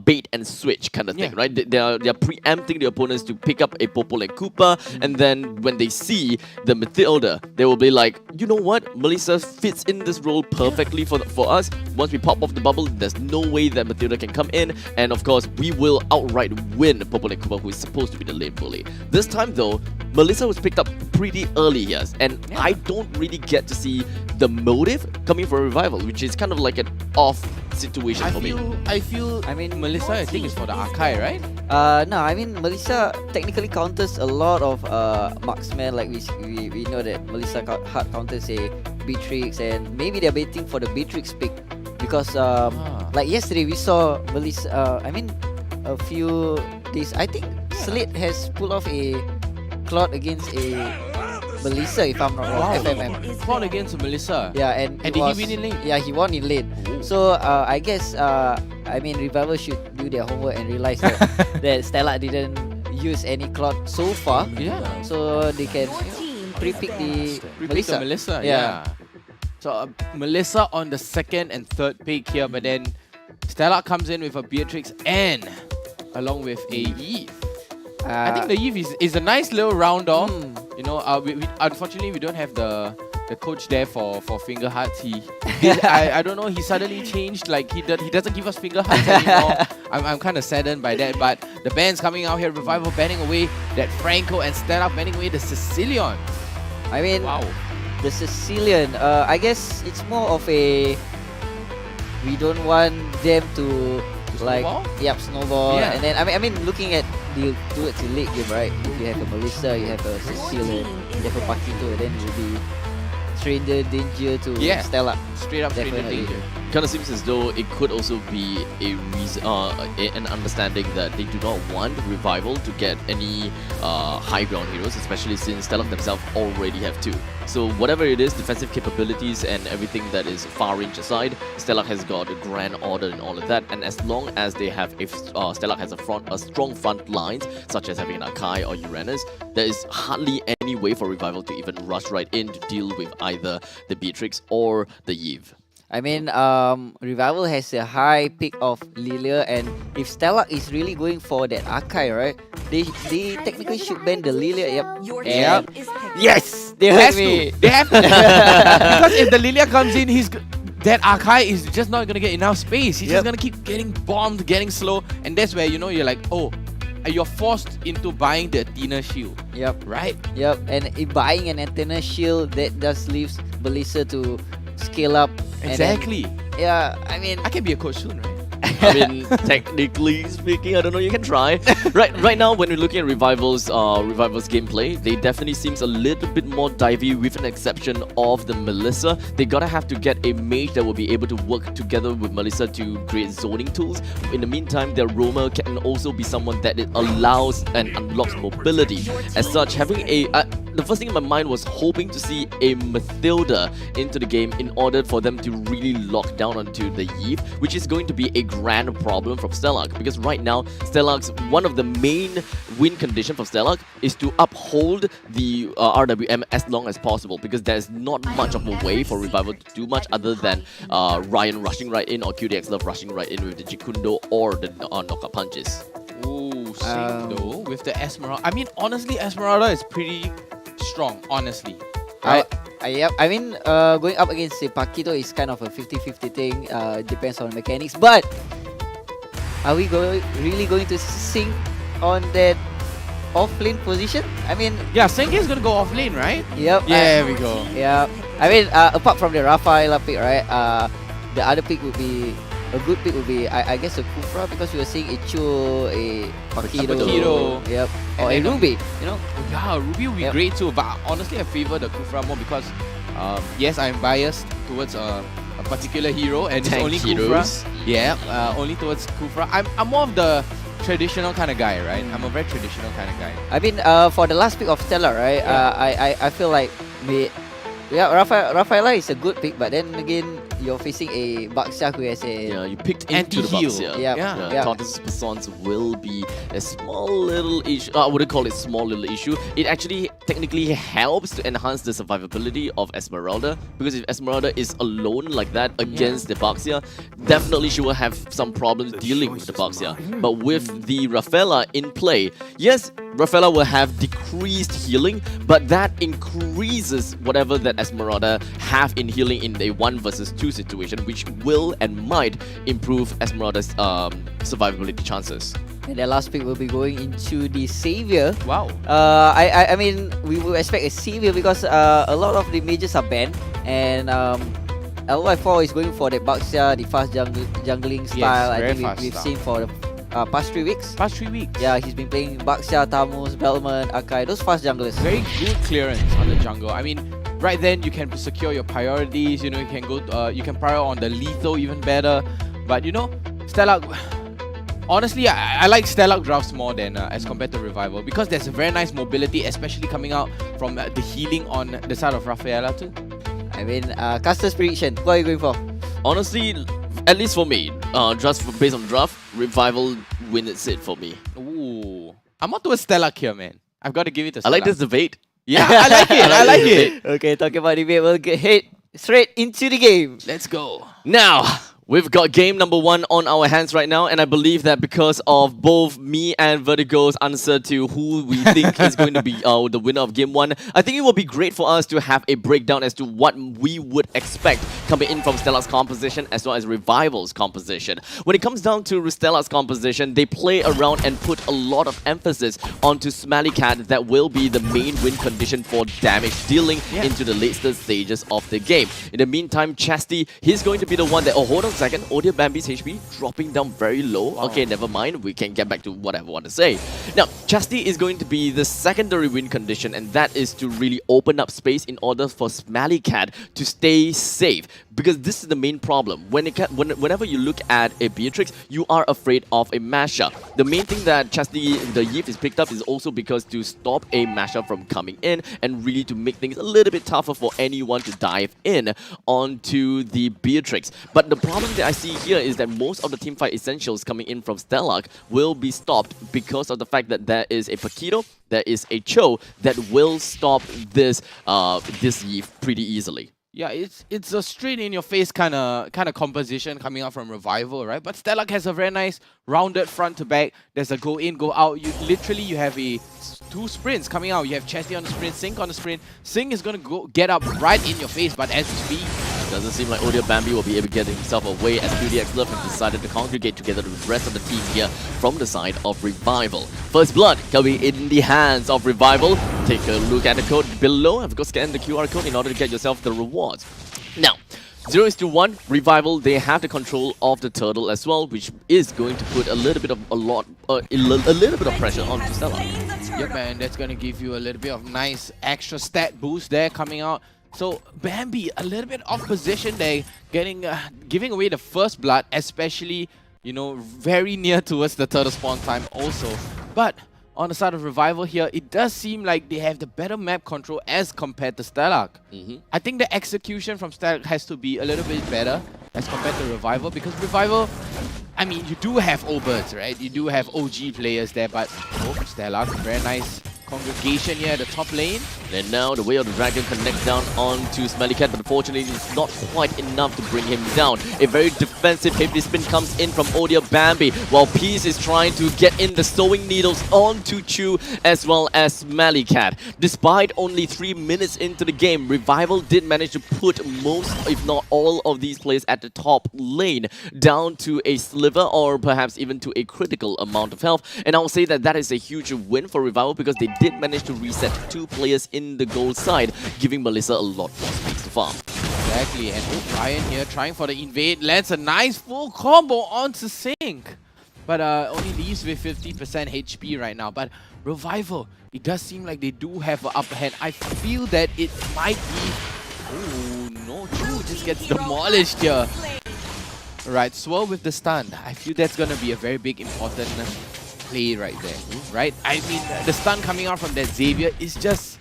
G: bait and switch kind of thing, right? They are preempting the opponents to pick up a Popol and Koopa, and then when they see the Matilda, they will be like, you know what? Melissa fits in this role perfectly for us. Once we pop off the bubble, there's no way that Matilda can come in, and of course, we will outright win Popol and Koopa, who is supposed to be the lane bully. This time though, Melissa was picked up pretty early, yes, and I don't really get to see the motive coming from Revival, which is kind of like an off situation for me.
H: I mean, Melissa, I think, is for the Archive, right?
J: No, I mean, Melissa technically counters a lot of marksmen. Like we know that Melissa hard counters a Beatrix, and maybe they're waiting for the Beatrix pick because like yesterday we saw Melissa. I mean, a few days. I think Slate has pulled off a Claude against a Melissa, if I'm not wrong. FMM.
H: Claude against Melissa.
J: Yeah, and
H: did he win in lane?
J: Yeah, he won in lane. Ooh. So I guess I mean, Revival should do their homework and realize that Stellark didn't use any Claude so far.
H: Yeah.
J: So they can pre-pick the
H: Melissa. Yeah. So Melissa on the second and third pick here, but then Stellark comes in with a Beatrix and along with a Eve. I think the Eve is a nice little round off. We unfortunately we don't have the coach there for finger hearts. I don't know. He suddenly changed. Like he doesn't give us finger hearts anymore. I'm kind of saddened by that. But the band's coming out here. Revival banning away that Franco and Stellark banning away the Sicilian.
J: I mean, the Sicilian. I guess it's more of a. We don't want them to. Snowball.
H: Yeah.
J: And then I mean looking at towards the late game, right? If you have a Melissa, you have a Cecilia, you have a Paquito, then it will be stranger danger to Stellark.
H: Straight up stranger
J: Definitely.
H: danger.
G: Kind of seems as though it could also be a reason, an understanding that they do not want Revival to get any high ground heroes, especially since Stellark themselves already have 2. So whatever it is, defensive capabilities and everything that is far range aside, Stellark has got a grand order and all of that. And as long as they have, if Stellark has a strong front lines, such as having an Akai or Uranus, there is hardly any way for Revival to even rush right in to deal with either the Beatrix or the Eve.
J: I mean, Revival has a high pick of Lilia, and if Stellark is really going for that Akai, right? They technically should ban the Lilia. Yep. Yes, they
H: has
J: heard me.
H: to. They have to. Because if the Lilia comes in, that Akai is just not gonna get enough space. He's just gonna keep getting bombed, getting slow, and that's where you're like, oh, you're forced into buying the Athena shield.
J: Yep.
H: Right.
J: Yep. And if buying an Athena shield, that just leaves Belisa to scale up.
H: Exactly.
J: Yeah, I mean,
H: I can be a coach soon, right?
G: I mean, technically speaking, I don't know, you can try. Right now, when we're looking at Revival's gameplay, they definitely seems a little bit more divey, with an exception of the Melissa. They gotta have to get a mage that will be able to work together with Melissa to create zoning tools. In the meantime, their roamer can also be someone that it allows and unlocks mobility. As such, having the first thing in my mind was hoping to see a Mathilda into the game in order for them to really lock down onto the Eve, which is going to be a grand problem from Stellark, because right now Stellark's one of the main win condition for Stellark is to uphold the RWM as long as possible, because there's not much of a way for Revival to do much other than Ryan rushing right in or QDX Love rushing right in with the Jikundo or the knockout punches.
H: Ooh, same though with the Esmeralda. I mean, honestly, Esmeralda is pretty strong, honestly.
J: Yep. I mean, going up against Pakito is kind of a 50-50 thing. Depends on mechanics. But are we really going to sink on that off-lane position? I mean,
H: yeah, Senke is gonna go off-lane, right?
J: Yep.
H: There we go.
J: Yeah. I mean, apart from the Rafaela pick, right? The other pick would be a good pick would be I guess a Kufra, because we were seeing Icho, a Pakito. Yep. Or a Ruby, you know?
H: Yeah, Ruby would be great too, but honestly I favor the Kufra more because yes, I'm biased towards a particular hero and it's only
G: heroes.
H: Kufra. Yeah, only towards Kufra. I'm more of the traditional kind of guy, right? I'm a very traditional kind of guy.
J: I mean, for the last pick of Stellar, right? I feel like Rafaela is a good pick, but then again, you're facing a Baxia who has a
G: you picked into the Baxia.
J: Yeah.
G: Tortoise Persons will be a small little issue. I wouldn't call it small little issue. It actually technically helps to enhance the survivability of Esmeralda, because if Esmeralda is alone like that against the Baxia, definitely she will have some problems dealing with the Baxia. But with the Rafaela in play, yes, Rafaela will have decreased healing, but that increases whatever that Esmeralda have in healing in a 1 versus 2 situation, which will and might improve Esmeralda's survivability chances.
J: And the last pick will be going into the Savior.
H: Wow.
J: I mean, we will expect a Savior because a lot of the mages are banned, and LY4 is going for the Baxia, the fast jungling style. I think we've seen for the past 3 weeks. Yeah, he's been playing Baxia, Tamus, Bellman, Akai, those fast junglers.
H: Very good clearance on the jungle. I mean, right then you can secure your priorities. You know, you can go. You can prior on the lethal even better. But you know, Stellark. Honestly, I like Stellark drafts more than as compared to Revival, because there's a very nice mobility, especially coming out from the healing on the side of Rafaela too.
J: I mean, Caster's prediction. What are you going for?
G: Honestly, at least for me, just based on draft, Revival wins it for me.
H: Ooh, I'm not towards Stellark here, man. I've got to give it to Stellark.
G: I like this debate.
H: Yeah, I like it. I like it.
J: Okay, talking about debate, we'll head straight into the game.
H: Let's go.
G: Now, we've got game number 1 on our hands right now, and I believe that because of both me and Vertigo's answer to who we think is going to be the winner of game 1, I think it will be great for us to have a breakdown as to what we would expect coming in from Stellark's composition as well as Revival's composition. When it comes down to Stellark's composition, they play around and put a lot of emphasis onto Smelly Cat that will be the main win condition for damage dealing into the later stages of the game. In the meantime, Chasty, he's going to be the one that... Oh, hold on. second, Audio Bambi's HP dropping down very low.
H: Wow.
G: Okay, never mind. We can get back to what I want to say. Now, Chastity is going to be the secondary win condition, and that is to really open up space in order for Smelly Cat to stay safe. Because this is the main problem. Whenever you look at a Beatrix, you are afraid of a mashup. The main thing that Chastity, the Yves, is picked up is also because to stop a mashup from coming in and really to make things a little bit tougher for anyone to dive in onto the Beatrix. But the problem that I see here is that most of the teamfight essentials coming in from Stellark will be stopped because of the fact that there is a Paquito, there is a Cho that will stop this Yves pretty easily.
H: Yeah, it's a straight in your face kind of composition coming out from Revival, right? But Stellark has a very nice rounded front to back. There's a go in, go out. You have a 2 sprints coming out. You have Chesty on the sprint, Sync on the sprint. Sync is gonna go get up right in your face, but as we speak,
G: doesn't seem like Audio Bambi will be able to get himself away as 2DX Love have decided to congregate together with the rest of the team here from the side of Revival. First blood coming in the hands of Revival. Take a look at the code below. Of course, scan the QR code in order to get yourself the rewards. Now, 0-1, Revival, they have the control of the turtle as well, which is going to put a little bit of pressure onto Stellark.
H: Yep, man, that's gonna give you a little bit of nice extra stat boost there coming out. So Bambi, a little bit off position there, giving away the first blood, especially, you know, very near towards the turtle spawn time also. But on the side of Revival here, it does seem like they have the better map control as compared to Stellark. I think the execution from Stellark has to be a little bit better as compared to Revival, because Revival, I mean, you do have old birds, right? You do have OG players there, but Stellark, very nice congregation here at the top lane.
G: And now the Way of the Dragon connects down onto Smelly Cat, but unfortunately it's not quite enough to bring him down. A very defensive heavy spin comes in from Audio Bambi, while Peace is trying to get in the sewing needles onto Chu as well as Smelly Cat. Despite only 3 minutes into the game, Revival did manage to put most, if not all, of these players at the top lane down to a sliver or perhaps even to a critical amount of health. And I will say that that is a huge win for Revival because they did manage to reset 2 players in the gold side, giving Melissa a lot more space to farm.
H: Exactly, and Ryan here trying for the invade, lands a nice full combo onto Sync. But only leaves with 50% HP right now. But Revival, it does seem like they do have an upper hand. I feel that it might be... Oh no, Chu just gets demolished here. Right, Swirl with the stun. I feel that's going to be a very big important play right there, right? I mean, the stun coming out from that Xavier is just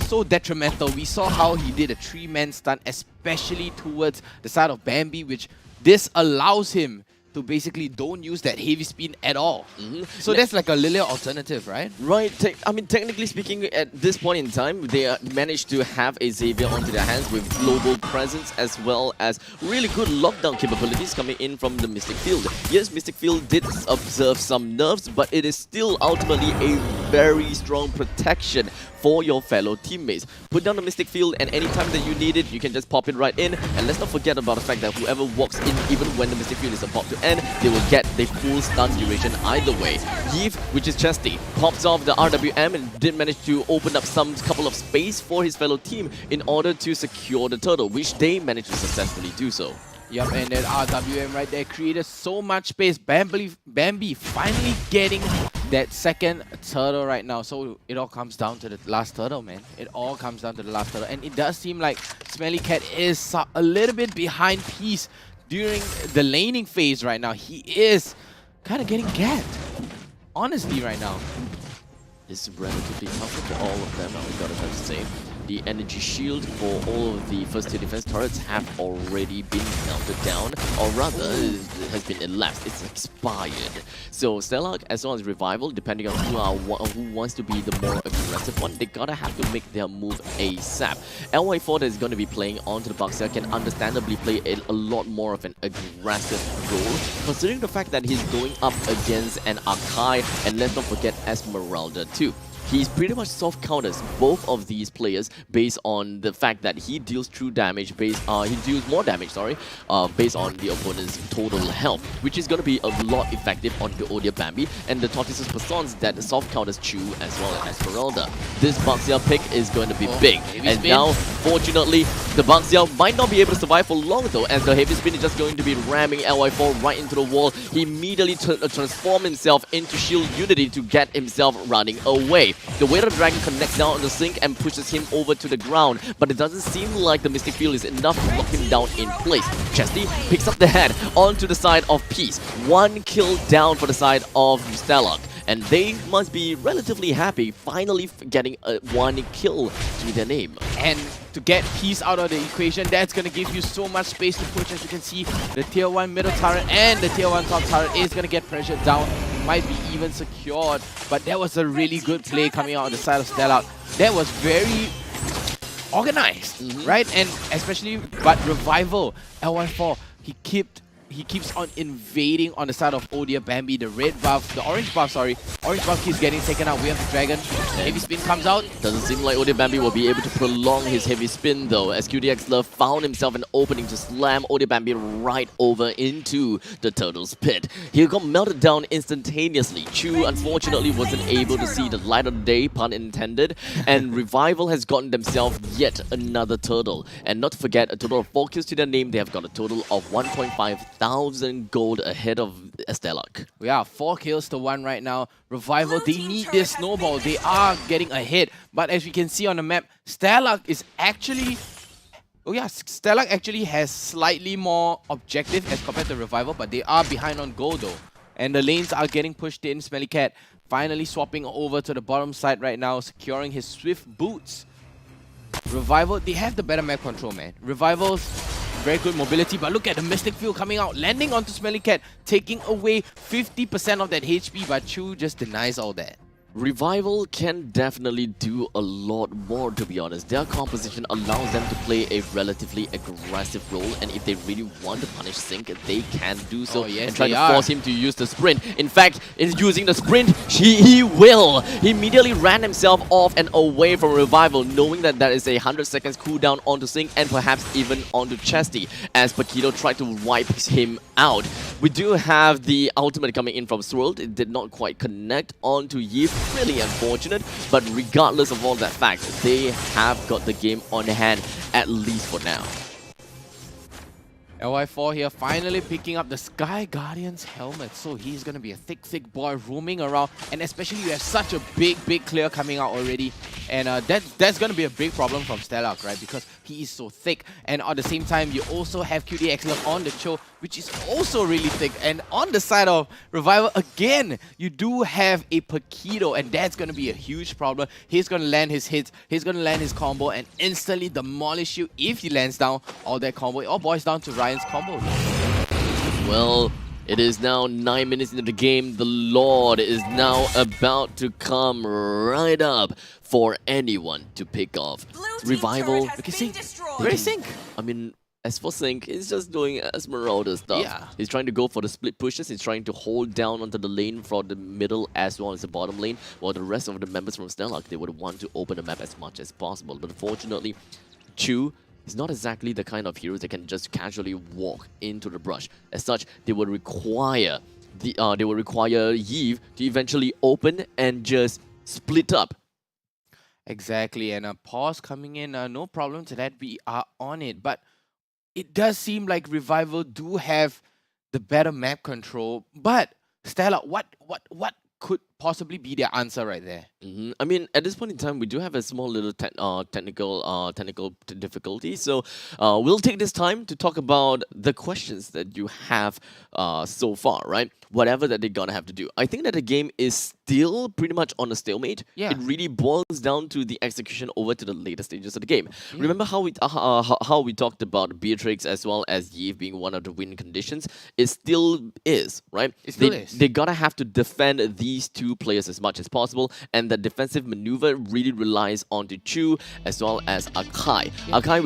H: so detrimental. We saw how he did a 3-man stun, especially towards the side of Bambi, which this allows him to basically don't use that heavy spin at all. So that's like a little alternative, right?
G: Right. I mean, technically speaking, at this point in time, they managed to have a Xavier onto their hands with global presence as well as really good lockdown capabilities coming in from the Mystic Field. Yes, Mystic Field did observe some nerfs, but it is still ultimately a very strong protection for your fellow teammates. Put down the Mystic Field, and anytime that you need it, you can just pop it right in. And let's not forget about the fact that whoever walks in, even when the Mystic Field is about to end, they will get the full stun duration either way. Yves, which is Chesty, pops off the RWM and did manage to open up some couple of space for his fellow team in order to secure the turtle, which they managed to successfully do so.
H: Yup, and that RWM right there created so much space. Bambi finally getting that second turtle right now. So it all comes down to the last turtle, man. It all comes down to the last turtle. And it does seem like Smelly Cat is a little bit behind Peace during the laning phase right now. He is kind of getting gapped, honestly, right now.
G: It's relatively tough for all of them, we gotta have to say. The energy shield for all of the first tier defense turrets have already been melted down, or rather, it has been elapsed. It's expired. So Stellark, as well as Revival, depending on who wants to be the more aggressive one, they gotta have to make their move ASAP. LY4 that is going to be playing onto the box here can understandably play a lot more of an aggressive role, considering the fact that he's going up against an Arkai, and let's not forget Esmeralda too. he's pretty much soft counters both of these players based on the fact that he deals true damage he deals more damage, based on the opponent's total health, which is going to be a lot effective on the Odia Bambi and the Tortoise's Persons that soft counters Chu as well as Esmeralda. This Baxia pick is going to be big, and now fortunately the Baxia might not be able to survive for long though, as the heavy spin is just going to be ramming LY4 right into the wall. He immediately transforms himself into Shield Unity to get himself running away. The Weight of the Dragon connects down on the sink and pushes him over to the ground, but it doesn't seem like the Mystic Field is enough to lock him down in place. Chesty picks up the head onto the side of Peace. One kill down for the side of Stellark, and they must be relatively happy finally getting one kill to their name.
H: And to get Peace out of the equation, that's going to give you so much space to push. As you can see, the tier 1 middle turret and the tier 1 top turret is going to get pressured down. Might be even secured, but that was a really good play coming out on the side of Stellark. That was very organized, right? And especially, but Revival, LY4, he keeps on invading on the side of Odia Bambi. The orange buff keeps getting taken out. We have the dragon. Heavy spin comes out.
G: Doesn't seem like Odia Bambi will be able to prolong his heavy spin though, as QDX Love found himself an opening to slam Odia Bambi right over into the Turtle's pit. He got melted down instantaneously. Chu unfortunately wasn't able to see the light of the day, pun intended, and Revival has gotten themselves yet another turtle. And not to forget, a total of 4 kills to their name. They have got a total of 1,500 gold ahead of Stellark.
H: We are 4 kills to 1 right now. Revival, they need this snowball. They are getting ahead. But as we can see on the map, Stellark is actually... Stellark actually has slightly more objective as compared to Revival, but they are behind on gold though. And the lanes are getting pushed in. Smelly Cat finally swapping over to the bottom side right now, securing his swift boots. Revival, they have the better map control, man. Revival's very good mobility, but look at the Mystic Field coming out, landing onto Smelly Cat, taking away 50% of that HP, but Chu just denies all that.
G: Revival can definitely do a lot more, to be honest. Their composition allows them to play a relatively aggressive role, and if they really want to punish Sync, they can do so and try to force him to use the sprint. In fact, in using the sprint, he will. He immediately ran himself off and away from Revival, knowing that that is a 100 seconds cooldown onto Sync and perhaps even onto Chesty, as Paquito tried to wipe him out. We do have the ultimate coming in from Swirl. It did not quite connect onto Yif. Really unfortunate, but regardless of all that fact, they have got the game on hand, at least for now.
H: LY4 here finally picking up the Sky Guardian's helmet, so he's going to be a thick boy roaming around, and especially you have such a big clear coming out already, and that's going to be a big problem from Stellark, right, because he is so thick, and at the same time you also have QDX Love on the Cho, which is also really thick, and on the side of Revival, again, you do have a Paquito, and that's going to be a huge problem. He's going to land his hits, he's going to land his combo, and instantly demolish you if he lands down all that combo. It all boils down to Ryan's combo.
G: Well, it is now 9 minutes into the game. The Lord is now about to come right up for anyone to pick off. Revival,
H: very Sync.
G: I mean, as for Sync, he's just doing Esmeralda stuff.
H: Yeah.
G: He's trying to go for the split pushes. He's trying to hold down onto the lane from the middle as well as the bottom lane, while the rest of the members from Stellark, they would want to open the map as much as possible. But unfortunately, Chu is not exactly the kind of hero that can just casually walk into the brush. As such, they would require Yves to eventually open and just split up.
H: Exactly, and a pause coming in, no problem to that. We are on it, but it does seem like Revival do have the better map control. But Stella, what could possibly be their answer right there?
G: I mean, at this point in time, we do have a small little technical difficulty. So we'll take this time to talk about the questions that you have so far, right? Whatever that they're gonna have to do. I think that the game is still pretty much on a stalemate.
H: Yeah.
G: It really boils down to the execution over to the later stages of the game. Yeah. Remember how we talked about Beatrix as well as Yves being one of the win conditions? It still is, right?
H: It still is.
G: They gotta have to defend these two players as much as possible, and the defensive maneuver really relies on the Chu as well as Akai. Yeah. Akai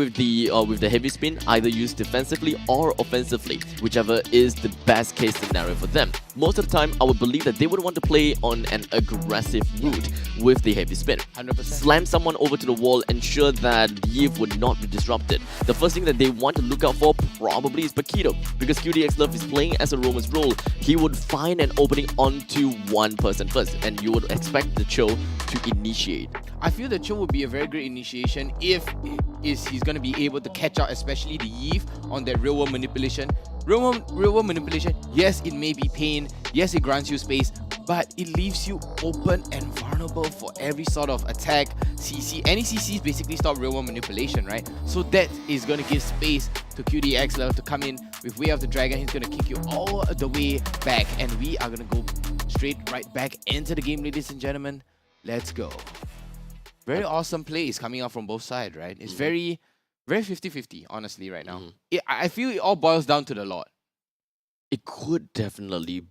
G: with the heavy spin, either used defensively or offensively, whichever is the best case scenario for them. most of the time, I would believe that they would want to play on an aggressive route with the heavy spin.
H: 100%.
G: Slam someone over to the wall, ensure that Yiv would not be disrupted. The first thing that they want to look out for probably is Paquito, because QDX Love is playing as a roamer's role. He would find an opening onto one person first, and you would expect the Cho to initiate.
H: I feel the Cho would be a very great initiation if he's going to be able to catch out, especially the Eve on that real world manipulation. Real world manipulation, yes, it may be pain, yes, it grants you space, but it leaves you open and vulnerable for every sort of attack, CC. Any CCs basically stop real world manipulation, right? So that is going to give space to QDX Love to come in with Way of the Dragon. He's going to kick you all the way back, and we are going to go straight right back into the game, ladies and gentlemen. Let's go. Very awesome plays coming out from both sides, right? It's very 50-50, honestly, right now. I feel it all boils down to the Lord.
G: It could definitely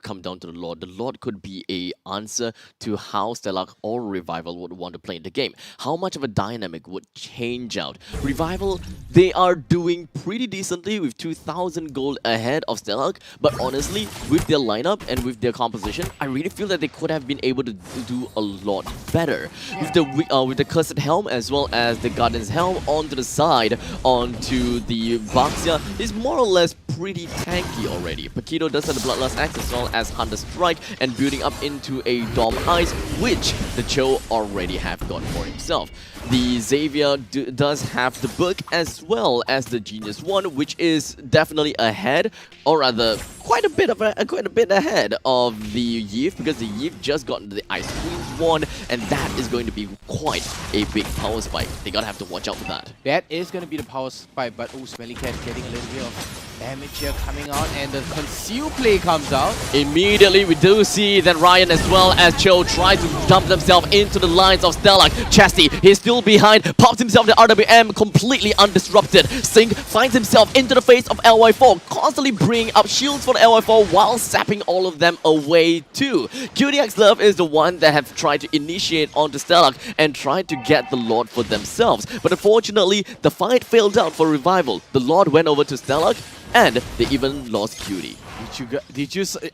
G: come down to the Lord. The Lord could be a answer to how Stellark or Revival would want to play the game. How much of a dynamic would change out? Revival, they are doing pretty decently with 2,000 gold ahead of Stellark, but honestly, with their lineup and with their composition, I really feel that they could have been able to do a lot better. With the Cursed Helm as well as the Guardian's Helm onto the side, onto the Baxia, is more or less pretty tanky already. Paquito does have the Bloodlust Axe as well as Hunter Strike, and building up into a Dom Ice, which the Cho already have got for himself. The Xavier does have the book as well as the Genius One, which is definitely ahead, or rather quite a bit ahead of the Yiv, because the Yiv just got the Ice Queen's Wand, and that is going to be quite a big power spike. They gotta have to watch out for that.
H: That is going to be the power spike, but Smelly Cat getting a little bit of damage here coming out, and the conceal play comes out.
G: Immediately, we do see that Ryan as well as Cho try to dump themselves into the lines of Stellark. Chasty, he's still behind, pops himself the RWM completely undisrupted. Sync finds himself into the face of LY4, constantly bringing up shields for the LY4 while sapping all of them away too. QDX Love is the one that have tried to initiate onto Stellark and tried to get the Lord for themselves. But unfortunately, the fight failed out for Revival. The Lord went over to Stellark, and they even lost Cutie.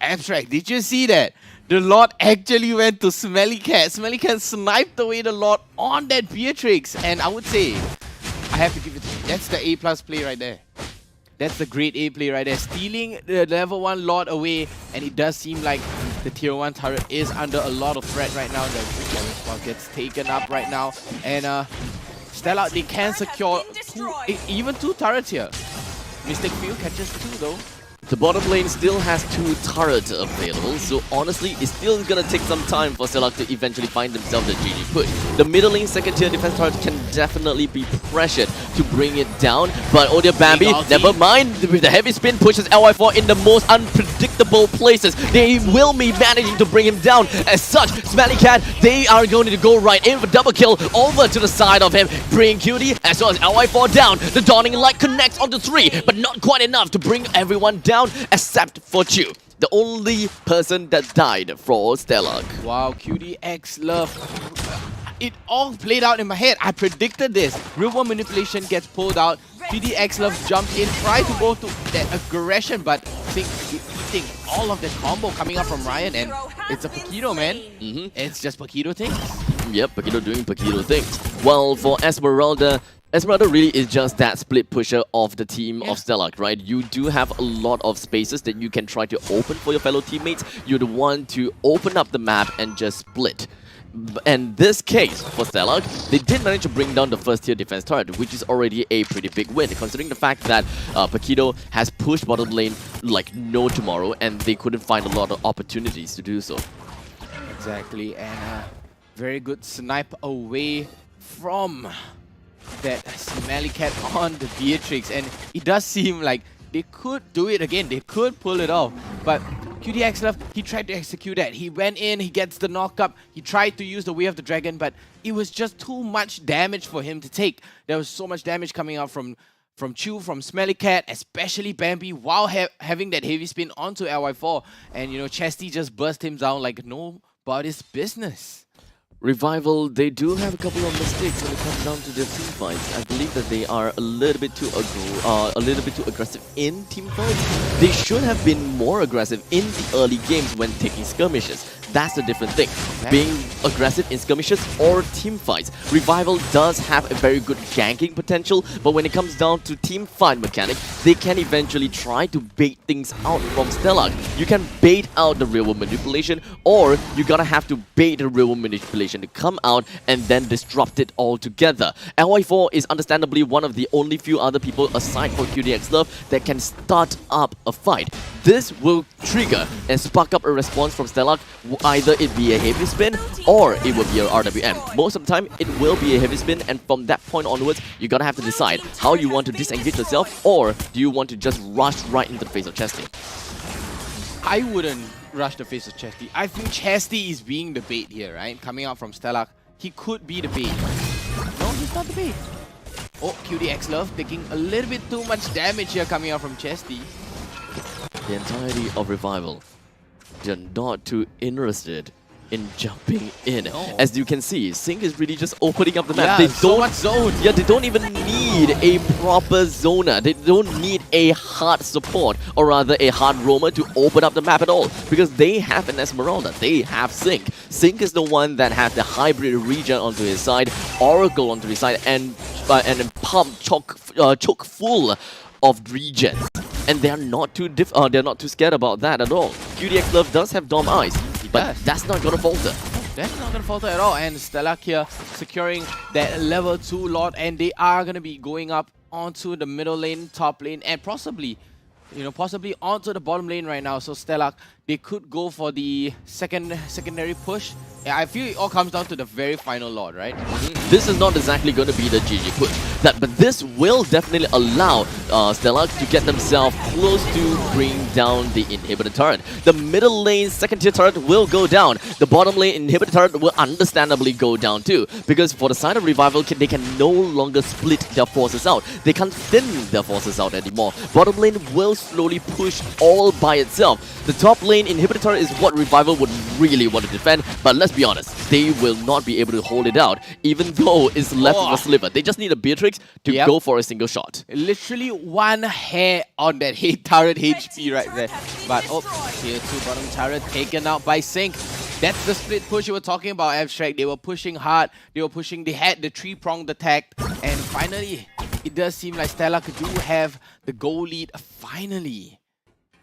H: Abstract, did you see that? The Lord actually went to Smelly Cat. Smelly Cat sniped away the Lord on that Beatrix. And I would say, I have to give it to you. That's the A+ play right there. That's the great A play right there. Stealing the level 1 Lord away. And it does seem like the tier 1 turret is under a lot of threat right now. The spot gets taken up right now. And Stellark, they can secure even 2 turrets here. Mystic Field catches 2 though.
G: The bottom lane still has 2 turrets available, so honestly, it's still gonna take some time for Stellark to eventually find themselves the GG push. The middle lane second tier defense turret can definitely be pressured to bring it down, but Odia Bambi, never mind, with the heavy spin pushes LY4 in the most unpredictable places. They will be managing to bring him down. As such, Smelly Cat, they are going to go right in for double kill over to the side of him, bring Cutie as well as LY4 down. The Dawning Light connects onto 3, but not quite enough to bring everyone down except for Chu, the only person that died for Stellark.
H: Wow, QDX Love. It all played out in my head. I predicted this. Real world manipulation gets pulled out. QDX Love jumped in, tried to go to that aggression, but eating all of the combo coming up from Ryan, and it's a Paquito, man. It's just Paquito things.
G: Yep, Paquito doing Paquito things. Well, for Esmeralda really is just that split pusher of the team of Stellark, right? You do have a lot of spaces that you can try to open for your fellow teammates. You're the one to open up the map and just split. And this case, for Stellark, they did manage to bring down the first tier defense turret, which is already a pretty big win, considering the fact that Paquito has pushed bottom lane like no tomorrow, and they couldn't find a lot of opportunities to do so.
H: Exactly, and very good snipe away from that Smelly Cat on the Beatrix, and it does seem like they could do it again, they could pull it off, but QDX Love, he tried to execute that. He went in, he gets the knock-up, he tried to use the Way of the Dragon, but it was just too much damage for him to take. There was so much damage coming out from Chu, from Smelly Cat, especially Bambi, while having that heavy spin onto LY4, and you know, Chesty just burst him down like nobody's business.
G: Revival, they do have a couple of mistakes when it comes down to their team fights. I believe that they are a little bit too aggressive in team fights. They should have been more aggressive in the early games when taking skirmishes. That's a different thing. Being aggressive in skirmishes or team fights. Revival does have a very good ganking potential, but when it comes down to team fight mechanic, they can eventually try to bait things out from Stellark. You can bait out the real world manipulation, or you gotta have to bait the real world manipulation to come out and then disrupt it altogether. LY4 is understandably one of the only few other people aside from QDX Love that can start up a fight. This will trigger and spark up a response from Stellark. Either it be a heavy spin or it will be a RWM. Most of the time, it will be a heavy spin, and from that point onwards, you're gonna have to decide how you want to disengage yourself, or do you want to just rush right into the face of Chesty.
H: I wouldn't rush the face of Chesty. I think Chesty is being the bait here, right? Coming out from Stellark, he could be the bait. No, he's not the bait. Oh, QDX Love taking a little bit too much damage here coming out from Chesty.
G: The entirety of Revival, they're not too interested in jumping in. As you can see, Sync is really just opening up the map.
H: Yeah,
G: they
H: so much zone.
G: Yeah, they don't even need a proper zoner. They don't need a hard support, or rather a hard roamer to open up the map at all, because they have an Esmeralda, they have Sync. Sync is the one that has the hybrid region onto his side, Oracle onto his side, and pump choke full of regions. And they're not too scared about that at all. QDX Love does have Dom Eyes, but that's not gonna falter.
H: That's not gonna falter at all. And Stellark here securing that level 2 Lord, and they are gonna be going up onto the middle lane, top lane, and possibly onto the bottom lane right now. So Stellark, they could go for the secondary push. Yeah, I feel it all comes down to the very final Lord, right?
G: This is not exactly going to be the GG push, but this will definitely allow Stellark to get themselves close to bring down the inhibitor turret. The middle lane second tier turret will go down. The bottom lane inhibitor turret will understandably go down too, because for the side of Revival, they can no longer split their forces out. They can't thin their forces out anymore. Bottom lane will slowly push all by itself. The top lane inhibitor turret is what Revival would really want to defend, but let's be honest, they will not be able to hold it out, even though it's left with a sliver. They just need a Beatrix to go for a single shot.
H: Literally one hair on that hit turret HP right there. But tier 2 bottom turret taken out by Sync. That's the split push you were talking about, Abstract. They were pushing hard. They had the 3-pronged attack. And finally, it does seem like Stellark do have the goal lead finally.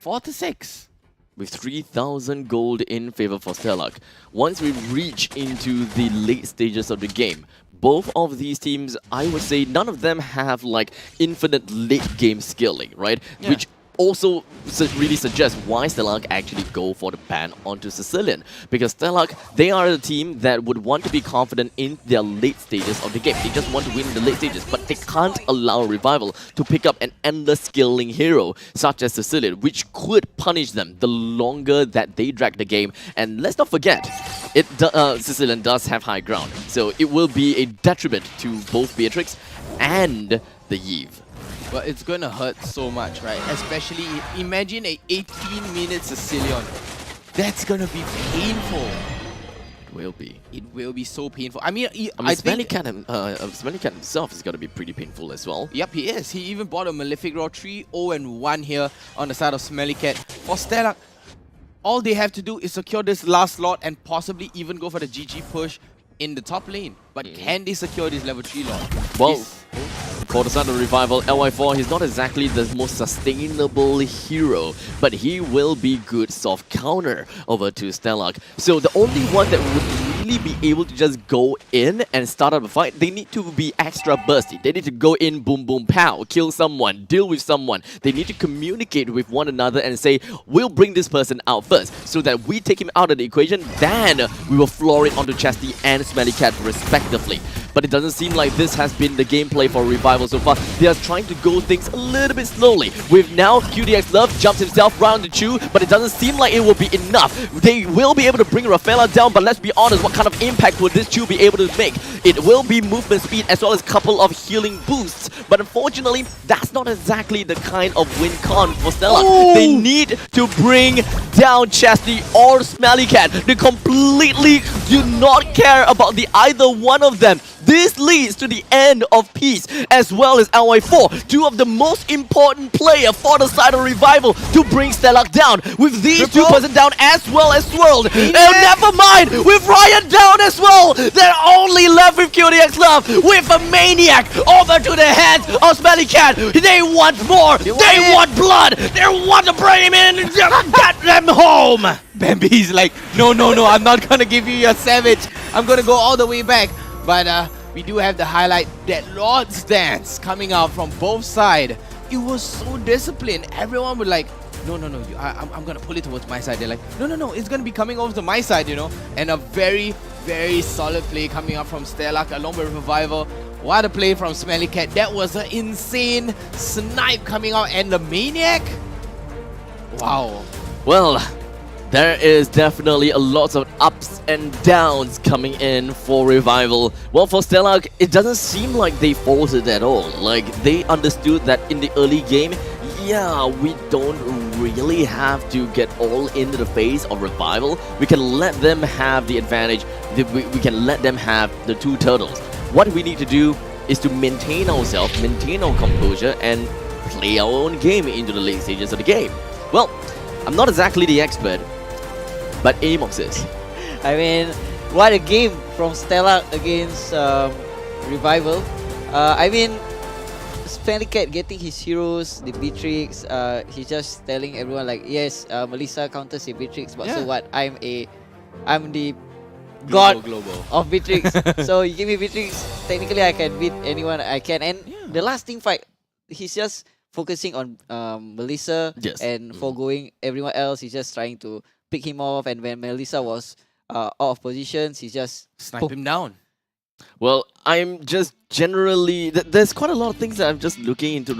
H: 4-6.
G: With 3,000 gold in favor for Stellark. Once we reach into the late stages of the game, both of these teams, I would say none of them have like infinite late game skilling, right? Yeah. Which also really suggests why Stellark actually go for the ban onto Sicilian. Because Stellark, they are a team that would want to be confident in their late stages of the game. They just want to win in the late stages, but they can't allow Revival to pick up an endless skilling hero such as Sicilian, which could punish them the longer that they drag the game. And let's not forget, Sicilian does have high ground, so it will be a detriment to both Beatrix and the Yves.
H: But it's gonna hurt so much, right? Especially, imagine a 18-minute Sicilian. That's gonna be painful.
G: It will be.
H: It will be so painful. I mean,
G: Smelly Cat himself is gonna be pretty painful as well.
H: Yep, he is. He even bought a Malefic Roar 3-0-1 here on the side of Smelly Cat. For Stellark, all they have to do is secure this last slot and possibly even go for the GG push in the top lane. But can they secure this level 3 Lord?
G: Well, for the side of Revival, LY4, he's not exactly the most sustainable hero, but he will be good soft counter over to Stellark. So the only one that would really be able to just go in and start up a fight, they need to be extra bursty. They need to go in, boom, boom, pow, kill someone, deal with someone. They need to communicate with one another and say, we'll bring this person out first, so that we take him out of the equation, then we will floor it onto Chesty and Smelly Cat respectively. But it doesn't seem like this has been the gameplay for Revival so far. They are trying to go things a little bit slowly. With now QDX Love jumps himself round the Chew, but it doesn't seem like it will be enough. They will be able to bring Rafaela down, but let's be honest, what kind of impact would this Chew be able to make? It will be movement speed as well as a couple of healing boosts, but unfortunately, that's not exactly the kind of win con for Stellark. They need to bring down Chesty or Smelly Cat. They completely do not care about the either one of them. This leads to the end of Peace as well as LY4, two of the most important player for the side of Revival to bring Stellark down. With these two person down as well as Swirled. And never mind, with Ryan down as well, they're only left with QDX love with a Maniac over to the hands of Smelly Cat. They want more, they want blood, they want to bring him in and just get them home.
H: Bambi's like, no, I'm not gonna give you your savage. I'm gonna go all the way back. But we do have the highlight, that Lord's Dance coming out from both sides. It was so disciplined. Everyone would like, no, I'm gonna pull it towards my side. They're like, no, it's gonna be coming over to my side, you know. And a very, very solid play coming up from Stellark along with Revival. What a play from Smelly Cat. That was an insane snipe coming out, and the Maniac. Wow.
G: Well, there is definitely a lot of ups and downs coming in for Revival. Well, for Stellark, it doesn't seem like they forced it at all. Like, they understood that in the early game, yeah, we don't really have to get all into the face of Revival. We can let them have the advantage. We can let them have the two turtles. What we need to do is to maintain ourselves, maintain our composure, and play our own game into the late stages of the game. Well, I'm not exactly the expert, but Amox is.
J: I mean, what a game from Stellark against Revival. I mean, Smelly Cat getting his heroes, the Beatrix. He's just telling everyone like, yes, Melissa counters a Beatrix, but so what? I'm the god of Beatrix. So you give me Beatrix, technically I can beat anyone I can. And the last team fight, he's just focusing on Melissa and foregoing everyone else. He's just trying to pick him off, and when Melissa was out of positions, he just
H: sniped him down.
G: Well, I'm just generally there's quite a lot of things that I'm just looking into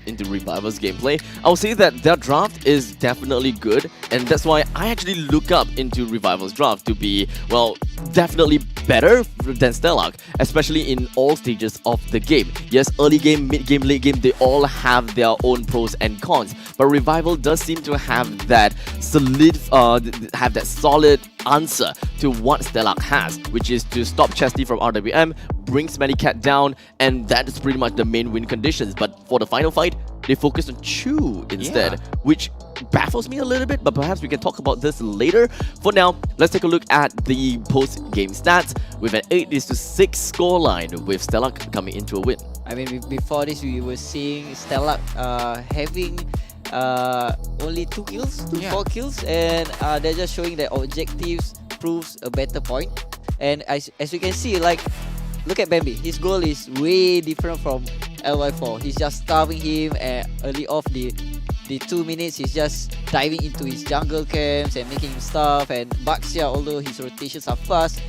G: into Revival's gameplay. I'll say that their draft is definitely good, and that's why I actually look up into Revival's draft to be, well, definitely better than Stellark, especially in all stages of the game. Yes, early game, mid game, late game, they all have their own pros and cons, but Revival does seem to have that solid answer to what Stellark has, which is to stop Chesty from RWM, bring Smelly Cat down, and that is pretty much the main win conditions. But for the final fight, they focused on Chu instead, which baffles me a little bit, but perhaps we can talk about this later. For now, let's take a look at the post-game stats with an 8-6 scoreline with Stellark coming into a win.
J: I mean, before this, we were seeing Stellark having only 2 kills, 4 kills, and they're just showing that objectives proves a better point. And as you can see, like, look at Bambi. His goal is way different from LY4. He's just starving him early off the 2 minutes. He's just diving into his jungle camps and making him stuff. And Baxia, although his rotations are fast,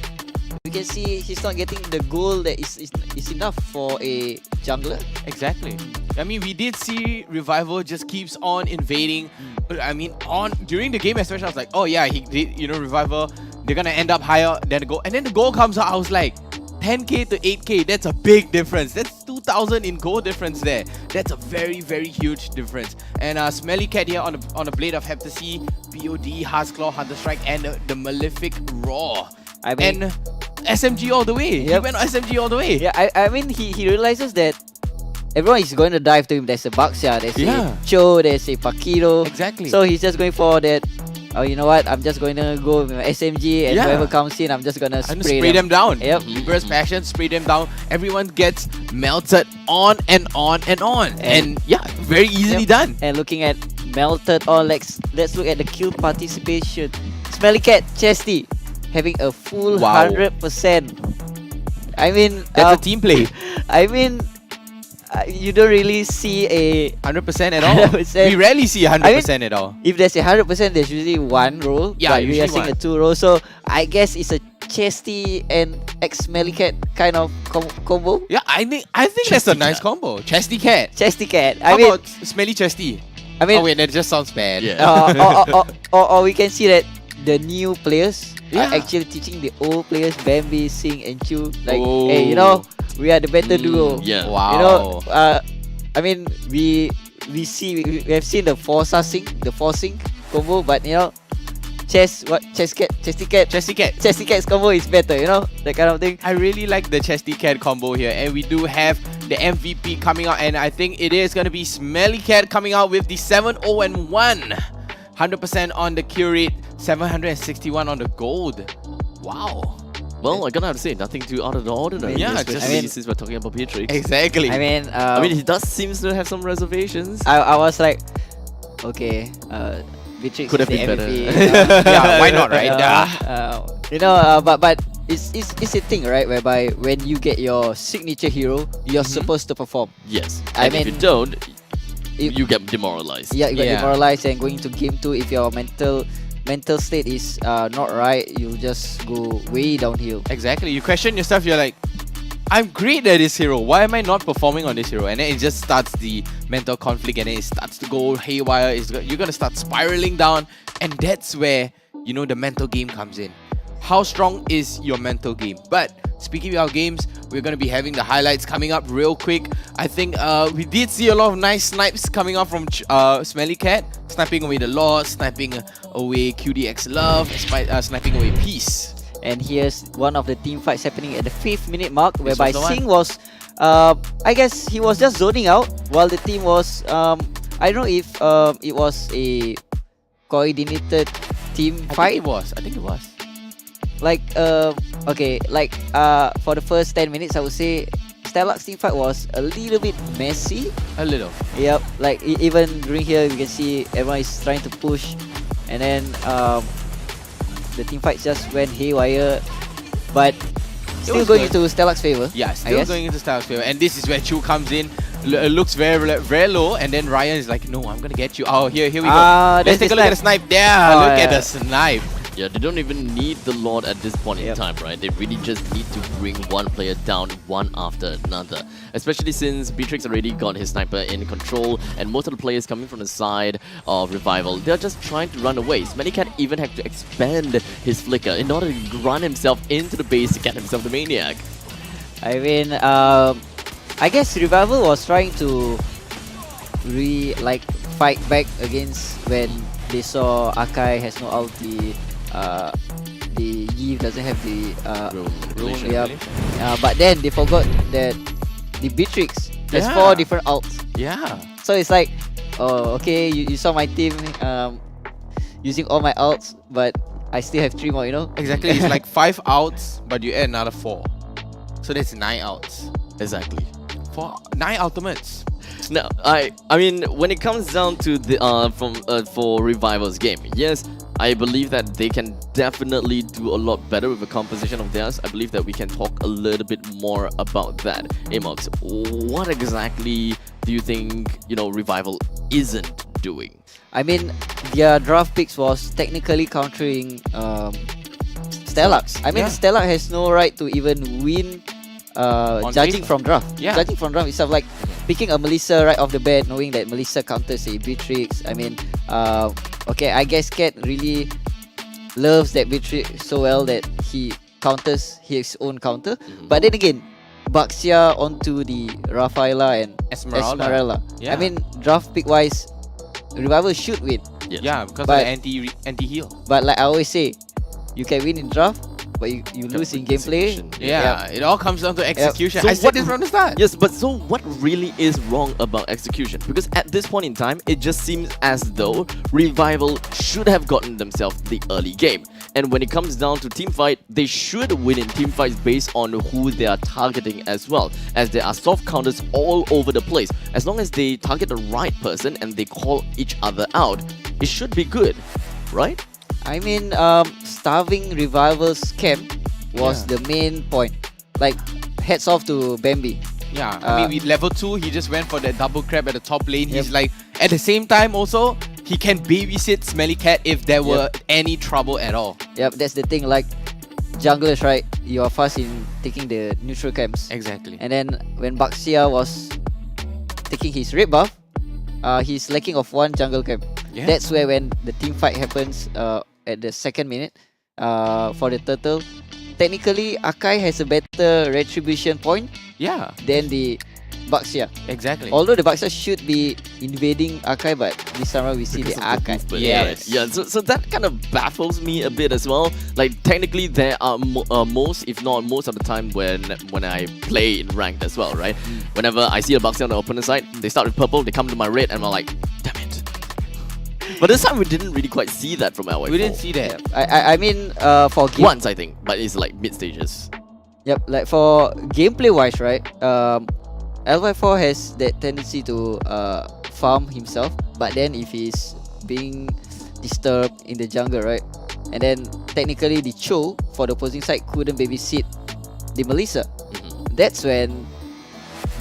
J: we can see he's not getting the goal that is enough for a jungler.
H: Exactly. I mean, we did see Revival just keeps on invading. I mean, during the game especially, I was like, oh yeah, he did, you know, Revival, they're gonna end up higher than the goal. And then the goal comes out, I was like, 10k to 8k, that's a big difference. That's 2,000 in goal difference there. That's a very, very huge difference. And Smelly Cat here on a Blade of Heptasy, BOD, Heartsclaw, Hunter Strike, and the Malefic Roar.
J: I mean,
H: and SMG all the way. He went SMG all the way.
J: Yeah, I mean, he realizes that everyone is going to dive to him. There's a Baxia, there's a Cho, there's a Paquito.
H: Exactly.
J: So he's just going for that. Oh, you know what? I'm just going to go with my SMG, and whoever comes in, I'm just going to spray
H: them down.
J: Yep.
H: Burst Passion, spray them down. Everyone gets melted on and on and on. And yeah, very easily done.
J: And looking at melted on, let's look at the kill participation. Smelly Cat, Chesty, having a full 100%. I mean,
H: that's a team play.
J: I mean, you don't really see a
H: 100% at all. 100%. We rarely see 100% at all.
J: If there's a 100%, there's usually 1 roll.
H: Yeah,
J: but we are seeing a 2 roll. So I guess it's a Chesty and Smelly Cat kind of combo.
H: Yeah, I think that's a nice combo. Chesty Cat.
J: Chesty Cat.
H: How about Smelly Chesty?
J: I mean,
H: oh wait, that just sounds bad.
J: Or we can see that the new players are actually teaching the old players, Bambi, Sing, and Chu, like, hey, you know, we are the better duo.
G: Yeah.
H: Wow.
J: You know, I mean, we have seen the Forza Sync, the 4 Sync combo, but you know, Chesty Cat's combo is better, you know, that kind of thing.
H: I really like the Chesty Cat combo here, and we do have the MVP coming out, and I think it is going to be Smelly Cat coming out with the 7-0-1. 100% on the kill rate, 761 on the gold. Wow.
G: Well, I gotta have to say, nothing too out of the ordinary.
H: Yeah,
G: especially since we're talking about Beatrix.
H: Exactly.
J: I mean,
G: he does seems to have some reservations.
J: I was like, okay, Beatrix
G: Could
J: is
G: have
J: the
G: been
J: MVP.
G: better.
H: Yeah, why not, right?
J: You know, but it's a thing, right? Whereby when you get your signature hero, you're supposed to perform.
G: Yes.
J: I
G: And
J: mean,
G: if you don't, you get demoralized.
J: Yeah, you get demoralized, and going to game 2, if your mental state is not right, you'll just go way downhill.
H: Exactly. You question yourself, you're like, I'm great at this hero. Why am I not performing on this hero? And then it just starts the mental conflict, and then it starts to go haywire. You're going to start spiraling down, and that's where, you know, the mental game comes in. How strong is your mental game? But speaking about games, we're going to be having the highlights coming up real quick. I think we did see a lot of nice snipes coming up from Smelly Cat. Sniping away the Lord, sniping away QDX Love, sniping away Peace.
J: And here's one of the team fights happening at the 5th minute mark, whereby Singh was, I guess he was just zoning out while the team was, I don't know if it was a coordinated team fight.
H: I think it was.
J: Like, okay, like for the first 10 minutes, I would say Stellark's team fight was a little bit messy.
H: A little.
J: Yep, like even during here, we can see everyone is trying to push, and then the team fight just went haywire, but still going into Stellark's favor.
H: Yeah, still going into Stellark's favor. And this is where Chu comes in. Looks very low, and then Ryan is like, no, I'm gonna get you. Oh, here we go. Let's take a look at the snipe. Yeah, look at the snipe.
G: Yeah, they don't even need the Lord at this point in time, right? They really just need to bring one player down one after another. Especially since Beatrix already got his sniper in control, and most of the players coming from the side of Revival, they're just trying to run away. Smelly Cat even had to expand his flicker in order to run himself into the base to get himself the Maniac.
J: I mean, I guess Revival was trying to fight back against when they saw Akai has no ulti. The Eve doesn't have the rune, but then they forgot that the Beatrix has 4 different ults.
H: Yeah.
J: So it's like, oh, okay, you saw my team using all my ults, but I still have 3 more, you know?
H: Exactly. It's like 5 outs, but you add another 4. So that's 9 outs.
G: Exactly.
H: 9 ultimates.
G: Now, I mean, when it comes down to the for Revival's game, yes, I believe that they can definitely do a lot better with the composition of theirs. I believe that we can talk a little bit more about that. Amox, what exactly do you think, you know, Revival isn't doing?
J: I mean, their draft picks was technically countering Stellark. I mean, Stellark has no right to even win judging from draft. Judging from draft itself, like picking a Melissa right off the bat, knowing that Melissa counters a Beatrix. I mean, okay, I guess Cat really loves that Beatrix so well that he counters his own counter. But then again, Baxia onto the Rafaela and Esmeralda.
H: Yeah.
J: I mean, draft pick wise, Revival should win.
H: Yeah, because of the anti-heal.
J: But like I always say, you can win in draft, but you lose in gameplay.
H: Yeah, it all comes down to execution.
G: So
H: I said this from the start.
G: Yes, but so what really is wrong about execution? Because at this point in time, it just seems as though Revival should have gotten themselves the early game. And when it comes down to teamfight, they should win in teamfights based on who they are targeting as well, as there are soft counters all over the place. As long as they target the right person and they call each other out, it should be good, right?
J: I mean, starving Revival's camp was the main point. Like, hats off to Bambi.
H: Yeah, I mean, with level 2, he just went for that double crab at the top lane. He's like, at the same time also, he can babysit Smelly Cat if there were any trouble at all.
J: Yep, that's the thing. Like, junglers, right? You are fast in taking the neutral camps.
H: Exactly.
J: And then when Baxia was taking his red buff, he's lacking of 1 jungle camp.
H: Yeah.
J: That's where when the team fight happens at the 2nd minute for the turtle. Technically, Akai has a better retribution point than the Baxia.
H: Exactly.
J: Although the Baxia should be invading Archive, but this time around we see the Archive.
G: Yeah, so that kind of baffles me a bit as well. Like technically there are most, if not most of the time when I play in ranked as well, right? Whenever I see a Baxia on the opponent side, they start with purple, they come to my red, and I'm like, damn it. But this time we didn't really quite see that from LY4.
H: We didn't see that.
J: I mean, for game
G: once I think, but it's like mid stages.
J: Yep, like for gameplay wise, right? LY4 has that tendency to farm himself, but then if he's being disturbed in the jungle, right? And then technically the Cho for the opposing side couldn't babysit the Melissa. That's when